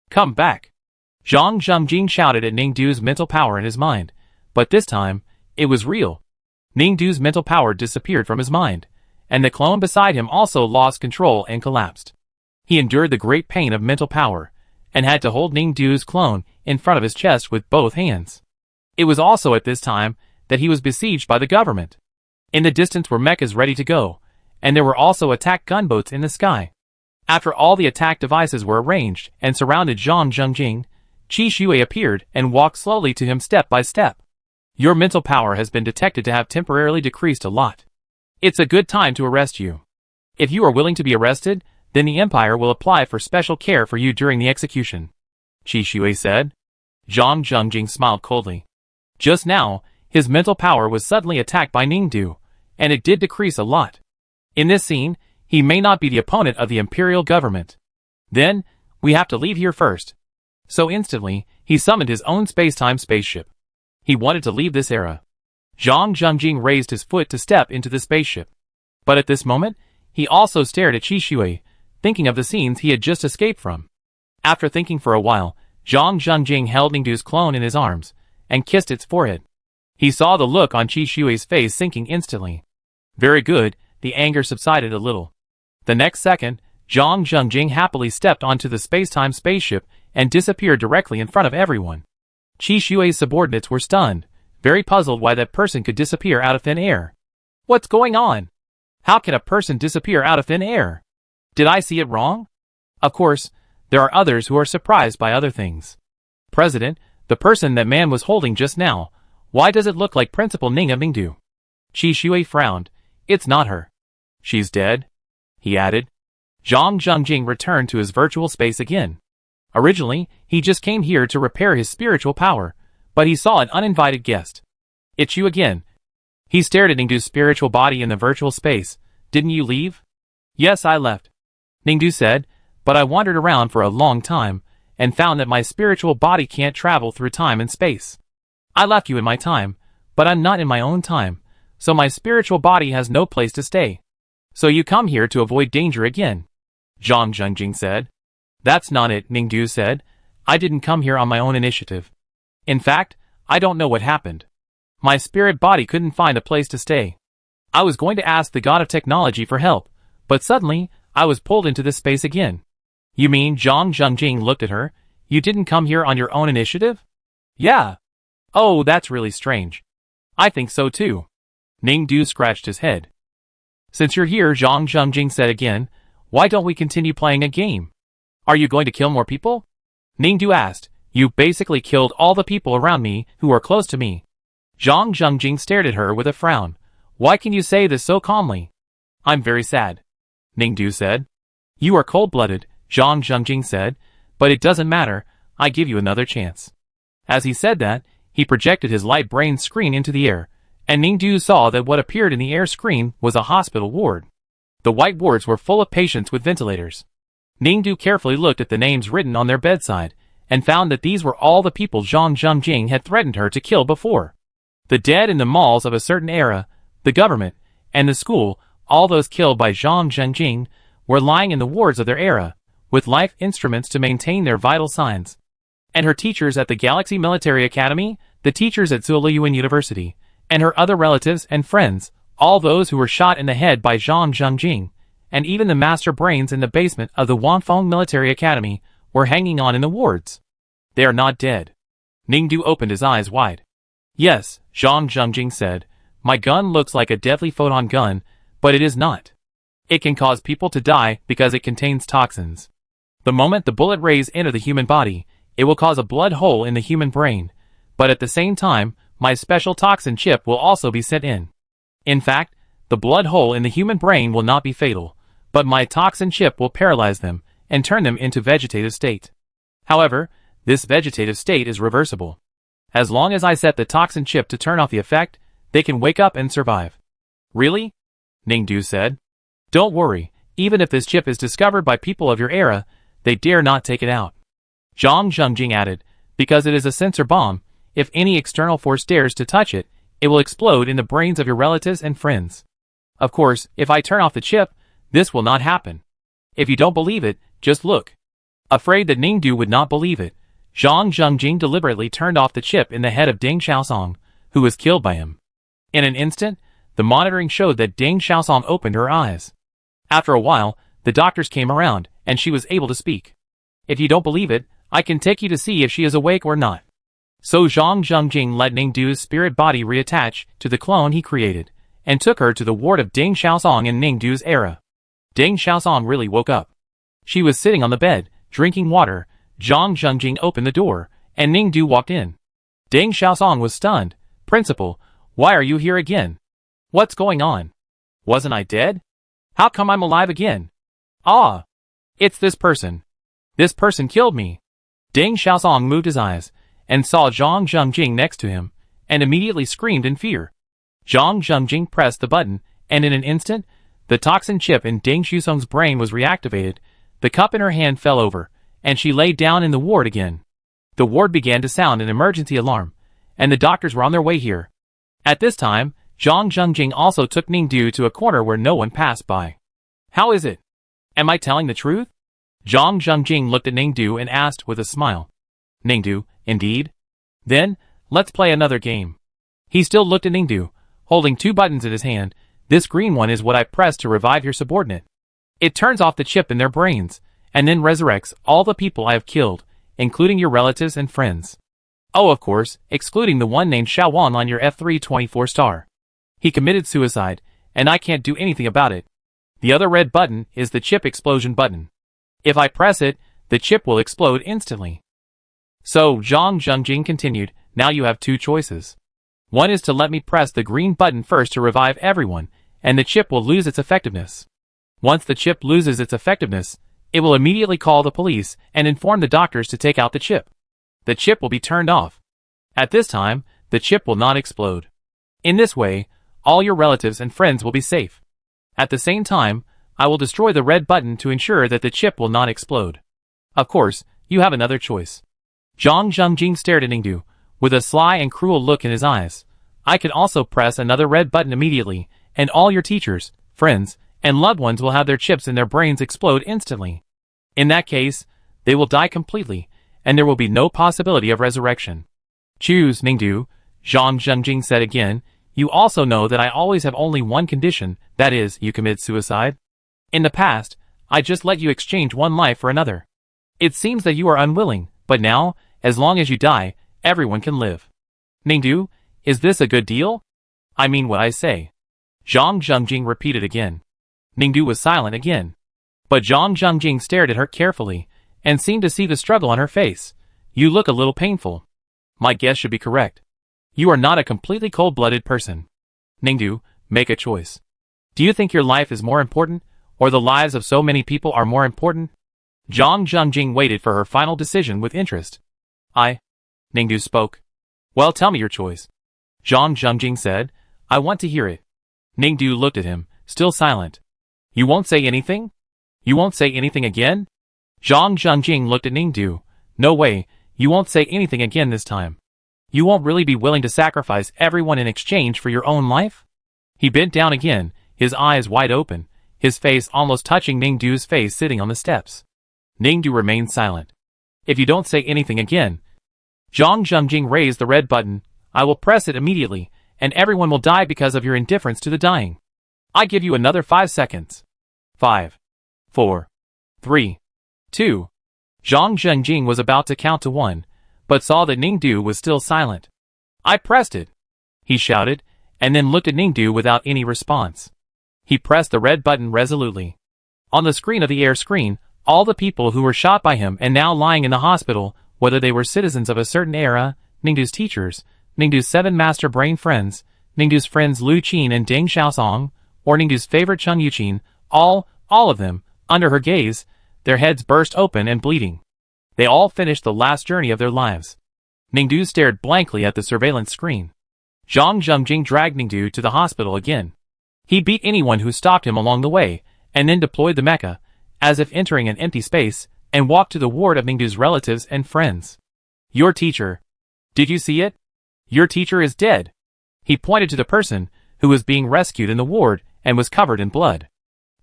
Come back. Zhang Zhengjing shouted at Ningdu's mental power in his mind, but this time, it was real. Ningdu's mental power disappeared from his mind, and the clone beside him also lost control and collapsed. He endured the great pain of mental power, and had to hold Ningdu's clone in front of his chest with both hands. It was also at this time that he was besieged by the government. In the distance were mechas ready to go, and there were also attack gunboats in the sky. After all the attack devices were arranged and surrounded Zhang Zhengjing, Qi Shui appeared and walked slowly to him step by step. Your mental power has been detected to have temporarily decreased a lot. It's a good time to arrest you. If you are willing to be arrested, then the Empire will apply for special care for you during the execution. Qi Shui said. Zhang Zhengjing smiled coldly. Just now, his mental power was suddenly attacked by Ningdu, and it did decrease a lot. In this scene, he may not be the opponent of the imperial government. Then, we have to leave here first. So instantly, he summoned his own space-time spaceship. He wanted to leave this era. Zhang Zhengjing raised his foot to step into the spaceship. But at this moment, he also stared at Qi Shui, thinking of the scenes he had just escaped from. After thinking for a while, Zhang Zhengjing held Ningdu's clone in his arms, and kissed its forehead. He saw the look on Qi Shui's face sinking instantly. Very good, the anger subsided a little. The next second, Zhang Zhengjing happily stepped onto the space-time spaceship and disappeared directly in front of everyone. Qi Shui's subordinates were stunned, very puzzled why that person could disappear out of thin air. What's going on? How can a person disappear out of thin air? Did I see it wrong? Of course, there are others who are surprised by other things. President, the person that man was holding just now, why does it look like Principal Ning of Ningdu? Qi Shui frowned. It's not her. She's dead, he added. Zhang Zhengjing returned to his virtual space again. Originally, he just came here to repair his spiritual power, but he saw an uninvited guest. It's you again. He stared at Ningdu's spiritual body in the virtual space. Didn't you leave? Yes, I left. Ningdu said, but I wandered around for a long time, and found that my spiritual body can't travel through time and space. I left you in my time, but I'm not in my own time, so my spiritual body has no place to stay. So you come here to avoid danger again. Zhang Zhengjing said. That's not it, Ningdu said. I didn't come here on my own initiative. In fact, I don't know what happened. My spirit body couldn't find a place to stay. I was going to ask the god of technology for help, but suddenly, I was pulled into this space again. You mean, Zhang Zhengjing looked at her, you didn't come here on your own initiative? Yeah. Oh, that's really strange. I think so too. Ningdu scratched his head. Since you're here, Zhang Zhengjing said again, why don't we continue playing a game? Are you going to kill more people? Ningdu asked. You basically killed all the people around me who are close to me. Zhang Zhengjing stared at her with a frown. Why can you say this so calmly? I'm very sad. Ningdu said. You are cold-blooded, Zhang Zhengjing said, but it doesn't matter, I give you another chance. As he said that, he projected his light brain screen into the air, and Ningdu saw that what appeared in the air screen was a hospital ward. The white wards were full of patients with ventilators. Ningdu carefully looked at the names written on their bedside, and found that these were all the people Zhang Zhengjing had threatened her to kill before. The dead in the malls of a certain era, the government, and the school, all those killed by Zhang Zhengjing, were lying in the wards of their era, with life instruments to maintain their vital signs. And her teachers at the Galaxy Military Academy, the teachers at Zuliyuan University, and her other relatives and friends, all those who were shot in the head by Zhang Zhengjing, and even the master brains in the basement of the Wanfeng Military Academy, were hanging on in the wards. They are not dead. Ningdu opened his eyes wide. Yes, Zhang Zhengjing said, my gun looks like a deadly photon gun, but it is not. It can cause people to die because it contains toxins. The moment the bullet rays enter the human body, it will cause a blood hole in the human brain, but at the same time, my special toxin chip will also be sent in. In fact, the blood hole in the human brain will not be fatal, but my toxin chip will paralyze them and turn them into vegetative state. However, this vegetative state is reversible. As long as I set the toxin chip to turn off the effect, they can wake up and survive. Really? Ningdu said. Don't worry, even if this chip is discovered by people of your era, they dare not take it out. Zhang Zhengjing added, because it is a sensor bomb, if any external force dares to touch it, it will explode in the brains of your relatives and friends. Of course, if I turn off the chip, this will not happen. If you don't believe it, just look. Afraid that Ningdu would not believe it, Zhang Zhengjing deliberately turned off the chip in the head of Deng Xiaosong, who was killed by him. In an instant, the monitoring showed that Deng Xiaosong opened her eyes. After a while, the doctors came around, and she was able to speak. If you don't believe it, I can take you to see if she is awake or not. So Zhang Zhengjing let Ningdu's spirit body reattach to the clone he created, and took her to the ward of Deng Xiaosong in Ningdu's era. Deng Xiaosong really woke up. She was sitting on the bed, drinking water. Zhang Zhengjing opened the door, and Ningdu walked in. Deng Xiaosong was stunned. Principal, why are you here again? What's going on? Wasn't I dead? How come I'm alive again? Ah! It's this person. This person killed me. Deng Xiaosong moved his eyes, and saw Zhang Zhengjing next to him, and immediately screamed in fear. Zhang Zhengjing pressed the button, and in an instant, the toxin chip in Deng Xiaosong's brain was reactivated, the cup in her hand fell over, and she lay down in the ward again. The ward began to sound an emergency alarm, and the doctors were on their way here. At this time, Zhang Zhengjing also took Ningdu to a corner where no one passed by. How is it? Am I telling the truth? Zhang Zhengjing looked at Ningdu and asked with a smile. Ningdu, indeed? Then, let's play another game. He still looked at Ningdu, holding two buttons in his hand. This green one is what I press to revive your subordinate. It turns off the chip in their brains, and then resurrects all the people I have killed, including your relatives and friends. Oh, of course, excluding the one named Shaowan on your F324 star. He committed suicide, and I can't do anything about it. The other red button is the chip explosion button. If I press it, the chip will explode instantly. So, Zhang Zhengjing continued, now you have two choices. One is to let me press the green button first to revive everyone, and the chip will lose its effectiveness. Once the chip loses its effectiveness, it will immediately call the police and inform the doctors to take out the chip. The chip will be turned off. At this time, the chip will not explode. In this way, all your relatives and friends will be safe. At the same time, I will destroy the red button to ensure that the chip will not explode. Of course, you have another choice. Zhang Zhengjing stared at Ningdu, with a sly and cruel look in his eyes. I can also press another red button immediately, and all your teachers, friends, and loved ones will have their chips in their brains explode instantly. In that case, they will die completely, and there will be no possibility of resurrection. Choose, Ningdu, Zhang Zhengjing said again. You also know that I always have only one condition, that is, you commit suicide. In the past, I just let you exchange one life for another. It seems that you are unwilling, but now, as long as you die, everyone can live. Ningdu, is this a good deal? I mean what I say. Zhang Zhengjing repeated again. Ningdu was silent again. But Zhang Zhengjing stared at her carefully, and seemed to see the struggle on her face. You look a little painful. My guess should be correct. You are not a completely cold-blooded person. Ningdu, make a choice. Do you think your life is more important, or the lives of so many people are more important? Zhang Zhengjing waited for her final decision with interest. Ningdu spoke. Well, tell me your choice. Zhang Zhengjing said, I want to hear it. Ningdu looked at him, still silent. You won't say anything? You won't say anything again? Zhang Zhengjing looked at Ningdu. No way, you won't say anything again this time. You won't really be willing to sacrifice everyone in exchange for your own life? He bent down again, his eyes wide open, his face almost touching Ningdu's face sitting on the steps. Ningdu remained silent. If you don't say anything again, Zhang Zhengjing raised the red button, I will press it immediately, and everyone will die because of your indifference to the dying. I give you another 5 seconds. 5, 4, 3, 2. Zhang Zhengjing was about to count to 1, but saw that Ningdu was still silent. I pressed it, he shouted, and then looked at Ningdu without any response. He pressed the red button resolutely. On the screen of the air screen, all the people who were shot by him and now lying in the hospital, whether they were citizens of a certain era, Ningdu's teachers, Ningdu's 7 master brain friends, Ningdu's friends Lu Qin and Deng Xiaosong, or Ningdu's favorite Cheng Yuqin, all of them, under her gaze, their heads burst open and bleeding. They all finished the last journey of their lives. Ningdu stared blankly at the surveillance screen. Zhang Zhengjing dragged Ningdu to the hospital again. He beat anyone who stopped him along the way, and then deployed the mecha, as if entering an empty space, and walked to the ward of Ningdu's relatives and friends. Your teacher. Did you see it? Your teacher is dead. He pointed to the person who was being rescued in the ward and was covered in blood.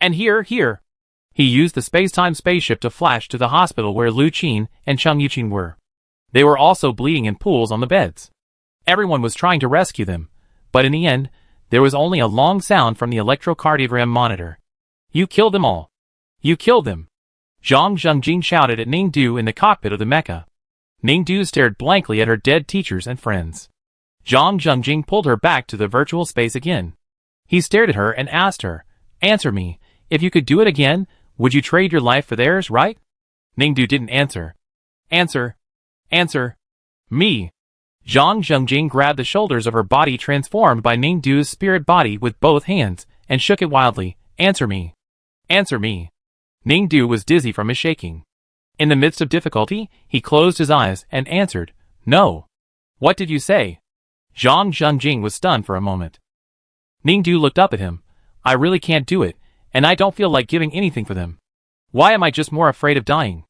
And here. He used the space-time spaceship to flash to the hospital where Lu Qin and Cheng Yuqin were. They were also bleeding in pools on the beds. Everyone was trying to rescue them, but in the end, there was only a long sound from the electrocardiogram monitor. You killed them all. You killed them. Zhang Zhengjing shouted at Ningdu in the cockpit of the mecha. Ningdu stared blankly at her dead teachers and friends. Zhang Zhengjing pulled her back to the virtual space again. He stared at her and asked her, Answer me, if you could do it again, would you trade your life for theirs, right? Ningdu didn't answer. Answer. Me. Zhang Zhengjing grabbed the shoulders of her body transformed by Ningdu's spirit body with both hands, and shook it wildly. Answer me. Answer me. Ningdu was dizzy from his shaking. In the midst of difficulty, he closed his eyes and answered, No. What did you say? Zhang Zhengjing was stunned for a moment. Ningdu looked up at him. I really can't do it, and I don't feel like giving anything for them. Why am I just more afraid of dying?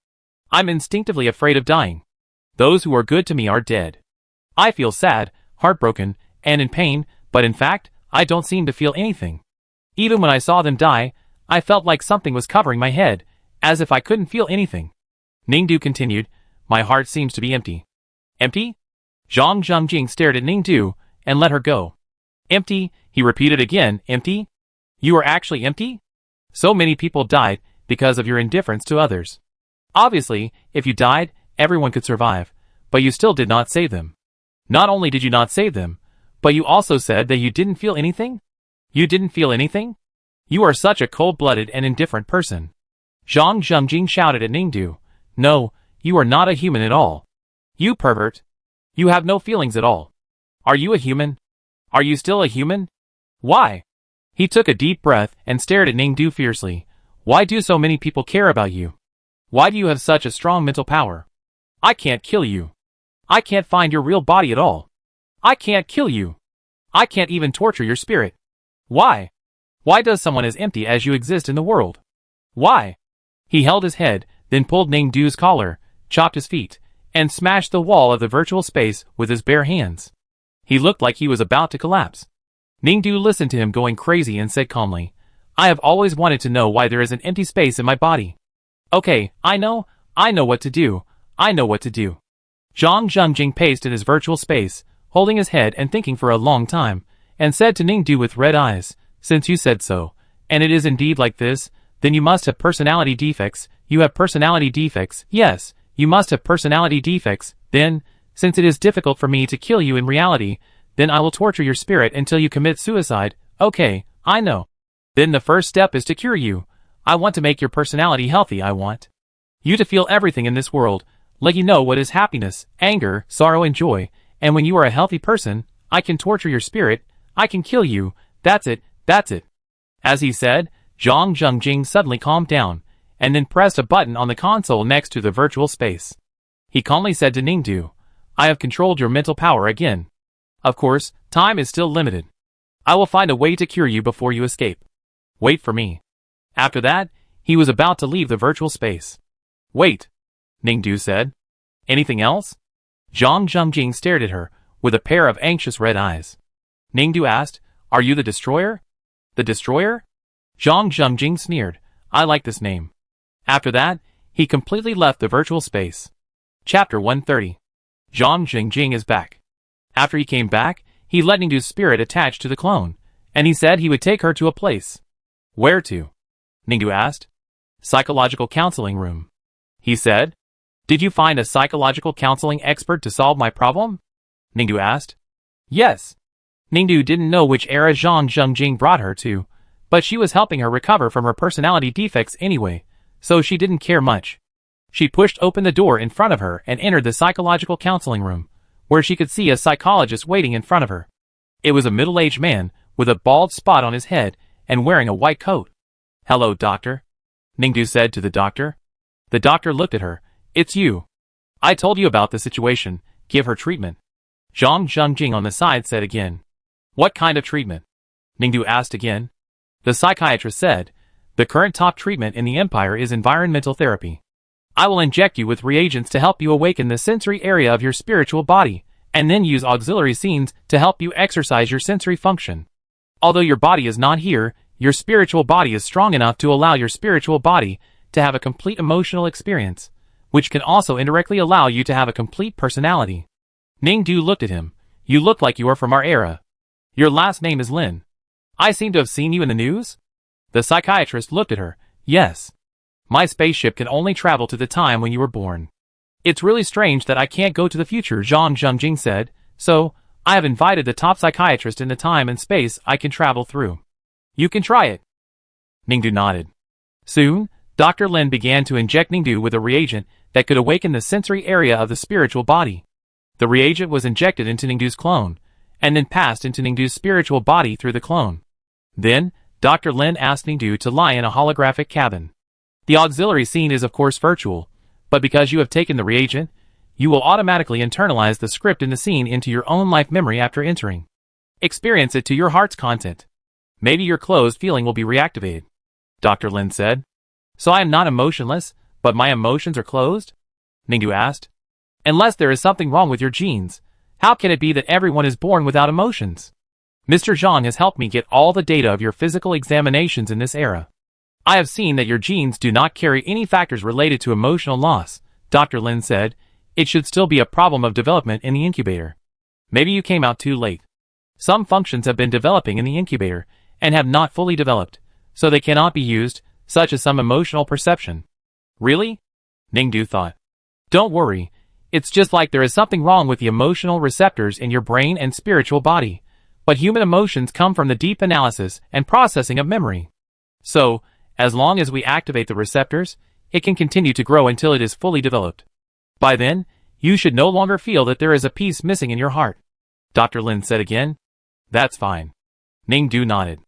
I'm instinctively afraid of dying. Those who are good to me are dead. I feel sad, heartbroken, and in pain, but in fact, I don't seem to feel anything. Even when I saw them die, I felt like something was covering my head, as if I couldn't feel anything. Ningdu continued, My heart seems to be empty. Empty? Zhang Zhengjing stared at Ningdu, and let her go. Empty, he repeated again, empty? You are actually empty? So many people died, because of your indifference to others. Obviously, if you died, everyone could survive, but you still did not save them. Not only did you not save them, but you also said that you didn't feel anything? You didn't feel anything? You are such a cold-blooded and indifferent person. Zhang Zhengjing shouted at Ningdu. No, you are not a human at all. You pervert. You have no feelings at all. Are you a human? Are you still a human? Why? He took a deep breath and stared at Ningdu fiercely. Why do so many people care about you? Why do you have such a strong mental power? I can't kill you. I can't find your real body at all. I can't kill you. I can't even torture your spirit. Why? Why does someone as empty as you exist in the world? Why? He held his head, then pulled Ningdu's collar, chopped his feet, and smashed the wall of the virtual space with his bare hands. He looked like he was about to collapse. Ningdu listened to him going crazy and said calmly, I have always wanted to know why there is an empty space in my body. Okay, I know what to do. I know what to do. Zhang Zhengjing paced in his virtual space, holding his head and thinking for a long time, and said to Ningdu with red eyes, Since you said so, and it is indeed like this, then you must have personality defects. You have personality defects. Yes, you must have personality defects. Then, since it is difficult for me to kill you in reality, then I will torture your spirit until you commit suicide. Okay, I know. Then the first step is to cure you. I want to make your personality healthy. I want you to feel everything in this world, let you know what is happiness, anger, sorrow and joy, and when you are a healthy person, I can torture your spirit, I can kill you, that's it. As he said, Zhang Zhengjing suddenly calmed down, and then pressed a button on the console next to the virtual space. He calmly said to Ningdu, I have controlled your mental power again. Of course, time is still limited. I will find a way to cure you before you escape. Wait for me. After that, he was about to leave the virtual space. Wait, Ningdu said. Anything else? Zhang Zhengjing stared at her with a pair of anxious red eyes. Ningdu asked, Are you the destroyer? The destroyer? Zhang Zhengjing sneered. I like this name. After that, he completely left the virtual space. Chapter 130. Zhang Zhengjing is back. After he came back, he let Ningdu's spirit attach to the clone, and he said he would take her to a place. Where to? Ningdu asked. Psychological counseling room. He said. Did you find a psychological counseling expert to solve my problem? Ningdu asked. Yes. Ningdu didn't know which era Zhang Zhengjing brought her to, but she was helping her recover from her personality defects anyway, so she didn't care much. She pushed open the door in front of her and entered the psychological counseling room, where she could see a psychologist waiting in front of her. It was a middle-aged man with a bald spot on his head and wearing a white coat. Hello, doctor, Ningdu said to the doctor. The doctor looked at her. It's you. I told you about the situation. Give her treatment. Zhang Zhengjing on the side said again. What kind of treatment? Ningdu asked again. The psychiatrist said, the current top treatment in the empire is environmental therapy. I will inject you with reagents to help you awaken the sensory area of your spiritual body, and then use auxiliary scenes to help you exercise your sensory function. Although your body is not here, your spiritual body is strong enough to allow your spiritual body to have a complete emotional experience, which can also indirectly allow you to have a complete personality. Ningdu looked at him. You look like you are from our era. Your last name is Lin. I seem to have seen you in the news? The psychiatrist looked at her. Yes. My spaceship can only travel to the time when you were born. It's really strange that I can't go to the future, Zhang Zhengjing said, so I have invited the top psychiatrist in the time and space I can travel through. You can try it. Ningdu nodded. Soon, Dr. Lin began to inject Ningdu with a reagent that could awaken the sensory area of the spiritual body. The reagent was injected into Ningdu's clone, and then passed into Ningdu's spiritual body through the clone. Then, Dr. Lin asked Ningdu to lie in a holographic cabin. The auxiliary scene is of course virtual, but because you have taken the reagent, you will automatically internalize the script in the scene into your own life memory after entering. Experience it to your heart's content. Maybe your closed feeling will be reactivated. Dr. Lin said. So I am not emotionless, but my emotions are closed? Ningdu asked. Unless there is something wrong with your genes, how can it be that everyone is born without emotions? Mr. Zhang has helped me get all the data of your physical examinations in this era. I have seen that your genes do not carry any factors related to emotional loss, Dr. Lin said. It should still be a problem of development in the incubator. Maybe you came out too late. Some functions have been developing in the incubator and have not fully developed, so they cannot be used, such as some emotional perception. Really? Ningdu thought. Don't worry, it's just like there is something wrong with the emotional receptors in your brain and spiritual body, but human emotions come from the deep analysis and processing of memory. So, as long as we activate the receptors, it can continue to grow until it is fully developed. By then, you should no longer feel that there is a piece missing in your heart. Dr. Lin said again. That's fine. Ningdu nodded.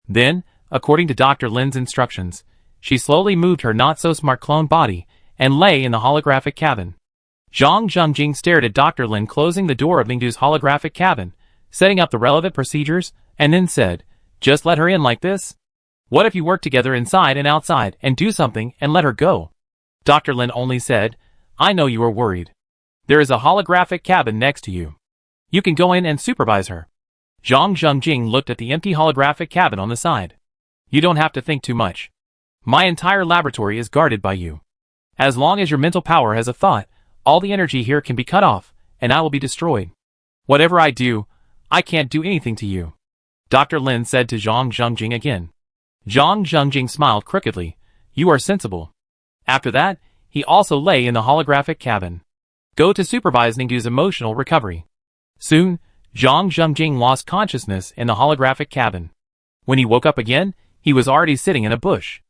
Then, according to Dr. Lin's instructions, she slowly moved her not-so-smart clone body and lay in the holographic cabin. Zhang Zhengjing stared at Dr. Lin closing the door of Ningdu's holographic cabin, setting up the relevant procedures, and then said, Just let her in like this? What if you work together inside and outside and do something and let her go? Dr. Lin only said, I know you are worried. There is a holographic cabin next to you. You can go in and supervise her. Zhang Zhengjing looked at the empty holographic cabin on the side. You don't have to think too much. My entire laboratory is guarded by you. As long as your mental power has a thought, all the energy here can be cut off, and I will be destroyed. Whatever I do, I can't do anything to you. Dr. Lin said to Zhang Zhengjing again. Zhang Zhengjing smiled crookedly. You are sensible. After that, he also lay in the holographic cabin. Go to supervise Ningdu's emotional recovery. Soon, Zhang Zhengjing lost consciousness in the holographic cabin. When he woke up again, he was already sitting in a bush.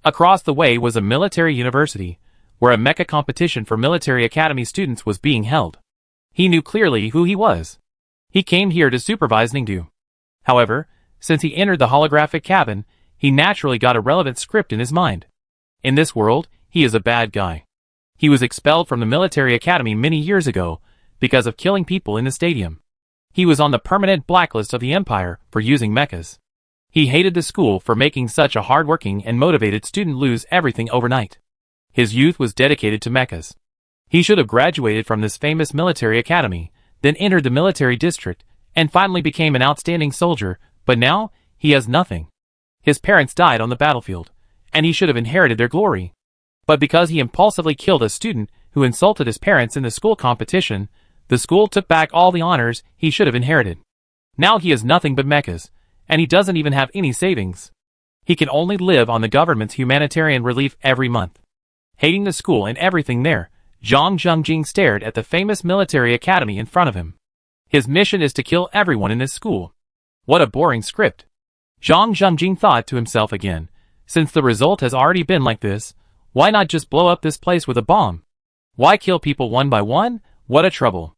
Across the way was a military university, where a mecha competition for military academy students was being held. He knew clearly who he was. He came here to supervise Ningdu. However, since he entered the holographic cabin, he naturally got a relevant script in his mind. In this world, he is a bad guy. He was expelled from the military academy many years ago because of killing people in the stadium. He was on the permanent blacklist of the empire for using mechas. He hated the school for making such a hardworking and motivated student lose everything overnight. His youth was dedicated to mechas. He should have graduated from this famous military academy, then entered the military district, and finally became an outstanding soldier, but now, he has nothing. His parents died on the battlefield, and he should have inherited their glory. But because he impulsively killed a student who insulted his parents in the school competition, the school took back all the honors he should have inherited. Now he has nothing but mechas, and he doesn't even have any savings. He can only live on the government's humanitarian relief every month. Hating the school and everything there, Zhang Zhengjing stared at the famous military academy in front of him. His mission is to kill everyone in this school. What a boring script. Zhang Zhengjing thought to himself again, since the result has already been like this, why not just blow up this place with a bomb? Why kill people one by one? What a trouble.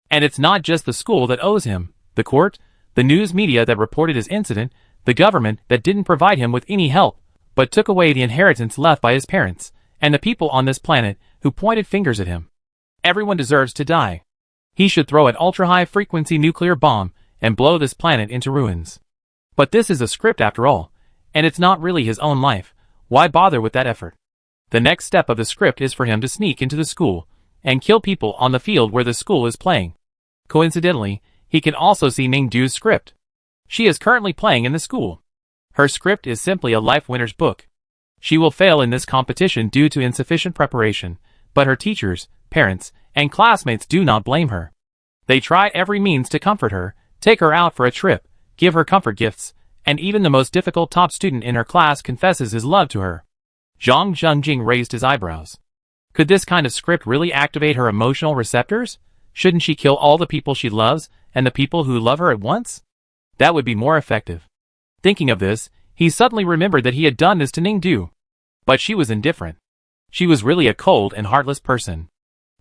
And it's not just the school that owes him, the court, the news media that reported his incident, the government that didn't provide him with any help, but took away the inheritance left by his parents, and the people on this planet who pointed fingers at him. Everyone deserves to die. He should throw an ultra-high-frequency nuclear bomb and blow this planet into ruins. But this is a script after all, and it's not really his own life. Why bother with that effort? The next step of the script is for him to sneak into the school and kill people on the field where the school is playing. Coincidentally, he can also see Ningdu's script. She is currently playing in the school. Her script is simply a life winner's book. She will fail in this competition due to insufficient preparation, but her teachers, parents, and classmates do not blame her. They try every means to comfort her, take her out for a trip, give her comfort gifts, and even the most difficult top student in her class confesses his love to her. Zhang Zhengjing raised his eyebrows. Could this kind of script really activate her emotional receptors? Shouldn't she kill all the people she loves and the people who love her at once? That would be more effective. Thinking of this, he suddenly remembered that he had done this to Ningdu. But she was indifferent. She was really a cold and heartless person.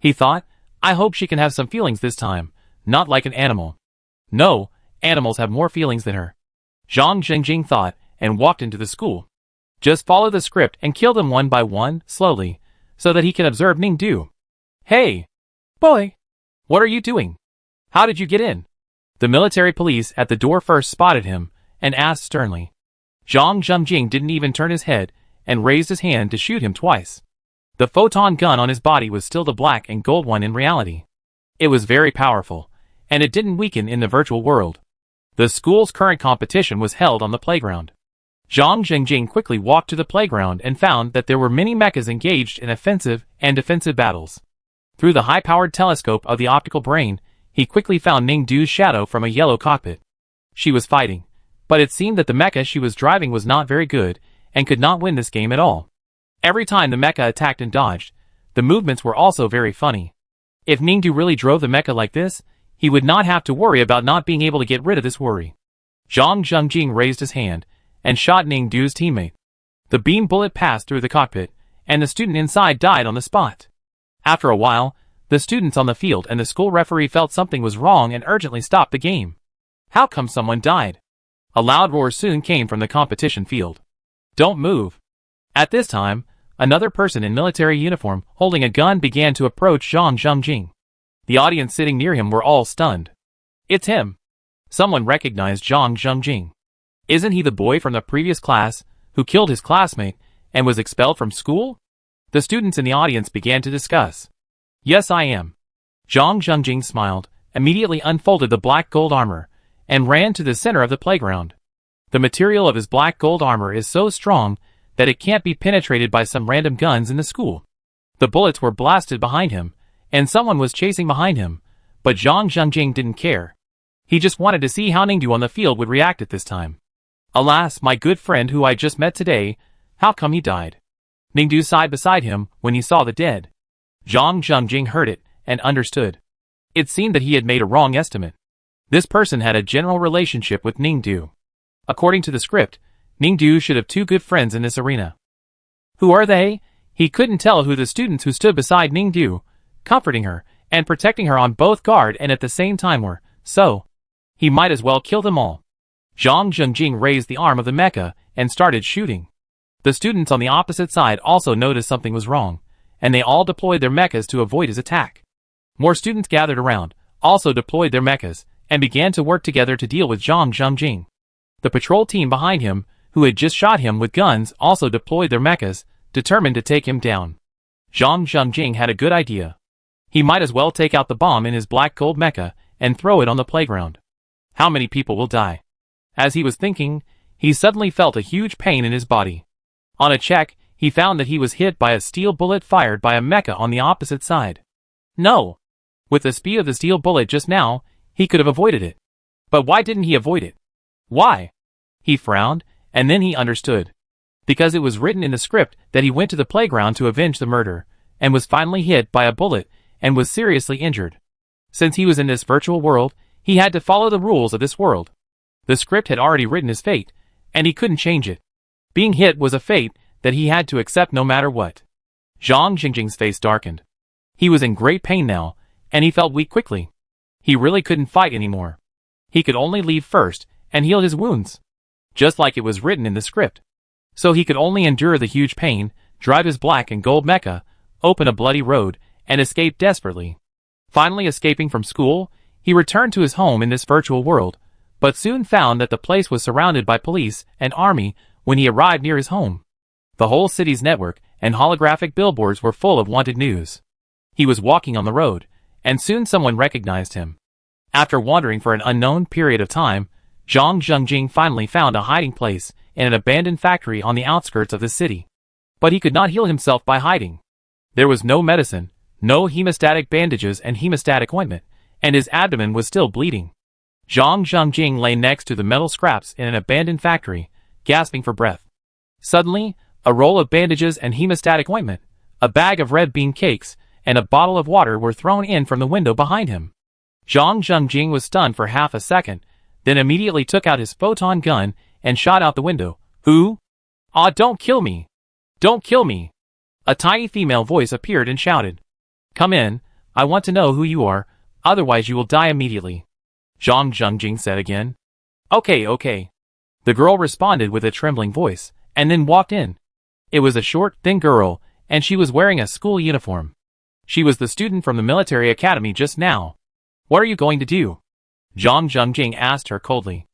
He thought, I hope she can have some feelings this time, not like an animal. No, animals have more feelings than her. Zhang Zhengjing thought, and walked into the school. Just follow the script and kill them one by one, slowly, so that he can observe Ningdu. Hey! Boy! What are you doing? How did you get in? The military police at the door first spotted him, and asked sternly. Zhang Zhengjing didn't even turn his head, and raised his hand to shoot him twice. The photon gun on his body was still the black and gold one in reality. It was very powerful, and it didn't weaken in the virtual world. The school's current competition was held on the playground. Zhang Zhengjing quickly walked to the playground and found that there were many mechas engaged in offensive and defensive battles. Through the high-powered telescope of the optical brain, he quickly found Ningdu's shadow from a yellow cockpit. She was fighting, but it seemed that the mecha she was driving was not very good, and could not win this game at all. Every time the mecha attacked and dodged, the movements were also very funny. If Ningdu really drove the mecha like this, he would not have to worry about not being able to get rid of this worry. Zhang Zhengjing raised his hand, and shot Ningdu's teammate. The beam bullet passed through the cockpit, and the student inside died on the spot. After a while, the students on the field and the school referee felt something was wrong and urgently stopped the game. How come someone died? A loud roar soon came from the competition field. Don't move. At this time, another person in military uniform holding a gun began to approach Zhang Zhengjing. The audience sitting near him were all stunned. It's him. Someone recognized Zhang Zhengjing. Isn't he the boy from the previous class who killed his classmate and was expelled from school? The students in the audience began to discuss. Yes, I am. Zhang Zhengjing smiled, immediately unfolded the black gold armor, and ran to the center of the playground. The material of his black gold armor is so strong that it can't be penetrated by some random guns in the school. The bullets were blasted behind him, and someone was chasing behind him, but Zhang Zhengjing didn't care. He just wanted to see how Ningdu on the field would react at this time. Alas, my good friend who I just met today, how come he died? Ningdu sighed beside him when he saw the dead. Zhang Zhengjing heard it and understood. It seemed that he had made a wrong estimate. This person had a general relationship with Ningdu. According to the script, Ningdu should have two good friends in this arena. Who are they? He couldn't tell who the students who stood beside Ningdu, comforting her and protecting her on both guard and at the same time were, so he might as well kill them all. Zhang Zhengjing raised the arm of the mecha and started shooting. The students on the opposite side also noticed something was wrong, and they all deployed their mechas to avoid his attack. More students gathered around, also deployed their mechas, and began to work together to deal with Zhang Zhengjing. The patrol team behind him, who had just shot him with guns, also deployed their mechas, determined to take him down. Zhang Zhengjing had a good idea. He might as well take out the bomb in his black gold mecha and throw it on the playground. How many people will die? As he was thinking, he suddenly felt a huge pain in his body. On a check, he found that he was hit by a steel bullet fired by a mecha on the opposite side. No! With the speed of the steel bullet just now, he could have avoided it. But why didn't he avoid it? Why? He frowned, and then he understood. Because it was written in the script that he went to the playground to avenge the murder, and was finally hit by a bullet, and was seriously injured. Since he was in this virtual world, he had to follow the rules of this world. The script had already written his fate, and he couldn't change it. Being hit was a fate that he had to accept no matter what. Zhang Jingjing's face darkened. He was in great pain now, and he felt weak quickly. He really couldn't fight anymore. He could only leave first, and heal his wounds. Just like it was written in the script. So he could only endure the huge pain, drive his black and gold mecha, open a bloody road, and escape desperately. Finally escaping from school, he returned to his home in this virtual world, but soon found that the place was surrounded by police and army when he arrived near his home. The whole city's network and holographic billboards were full of wanted news. He was walking on the road, and soon someone recognized him. After wandering for an unknown period of time, Zhang Zhengjing finally found a hiding place in an abandoned factory on the outskirts of the city. But he could not heal himself by hiding. There was no medicine, no hemostatic bandages and hemostatic ointment, and his abdomen was still bleeding. Zhang Zhengjing lay next to the metal scraps in an abandoned factory, gasping for breath. Suddenly, a roll of bandages and hemostatic ointment, a bag of red bean cakes, and a bottle of water were thrown in from the window behind him. Zhang Zhengjing was stunned for half a second, then immediately took out his photon gun and shot out the window. Who? Ah, don't kill me! Don't kill me! A tiny female voice appeared and shouted. Come in, I want to know who you are, otherwise you will die immediately. Zhang Zhengjing said again. Okay. The girl responded with a trembling voice, and then walked in. It was a short, thin girl, and she was wearing a school uniform. She was the student from the military academy just now. What are you going to do? Zhang Zhengjing asked her coldly.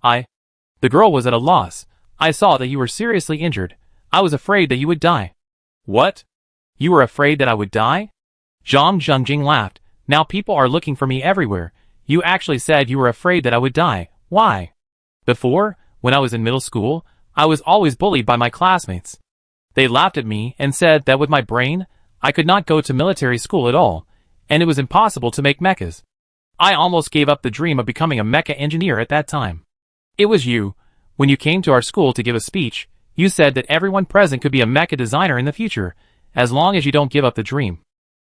The girl was at a loss. I saw that you were seriously injured. I was afraid that you would die. What? You were afraid that I would die? Zhang Zhengjing laughed. Now people are looking for me everywhere. You actually said you were afraid that I would die. Why? Before, when I was in middle school, I was always bullied by my classmates. They laughed at me and said that with my brain, I could not go to military school at all, and it was impossible to make mechas. I almost gave up the dream of becoming a mecha engineer at that time. It was you. When you came to our school to give a speech, you said that everyone present could be a mecha designer in the future, as long as you don't give up the dream.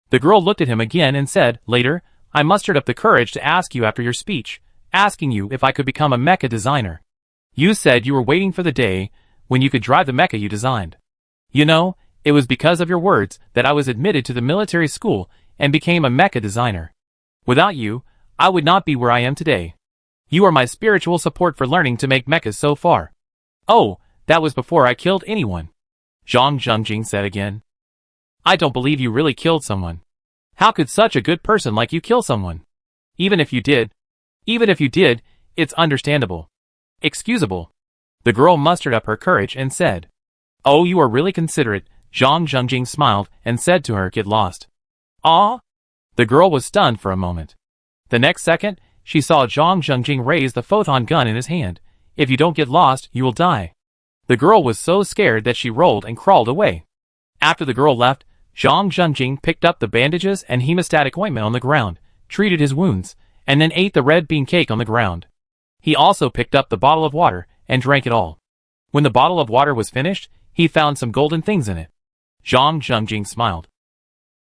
The girl looked at him again and said, later, I mustered up the courage to ask you after your speech, asking you if I could become a mecha designer. You said you were waiting for the day when you could drive the mecha you designed. You know, it was because of your words that I was admitted to the military school and became a mecha designer. Without you, I would not be where I am today. You are my spiritual support for learning to make mechas so far. Oh, that was before I killed anyone. Zhang Zhengjing said again. I don't believe you really killed someone. How could such a good person like you kill someone? Even if you did, it's understandable. Excusable. The girl mustered up her courage and said. Oh, you are really considerate. Zhang Zhengjing smiled and said to her, get lost. Ah? The girl was stunned for a moment. The next second, she saw Zhang Zhengjing raise the photon gun in his hand. If you don't get lost, you will die. The girl was so scared that she rolled and crawled away. After the girl left, Zhang Zhengjing picked up the bandages and hemostatic ointment on the ground, treated his wounds, and then ate the red bean cake on the ground. He also picked up the bottle of water and drank it all. When the bottle of water was finished, he found some golden things in it. Zhang Zhengjing smiled.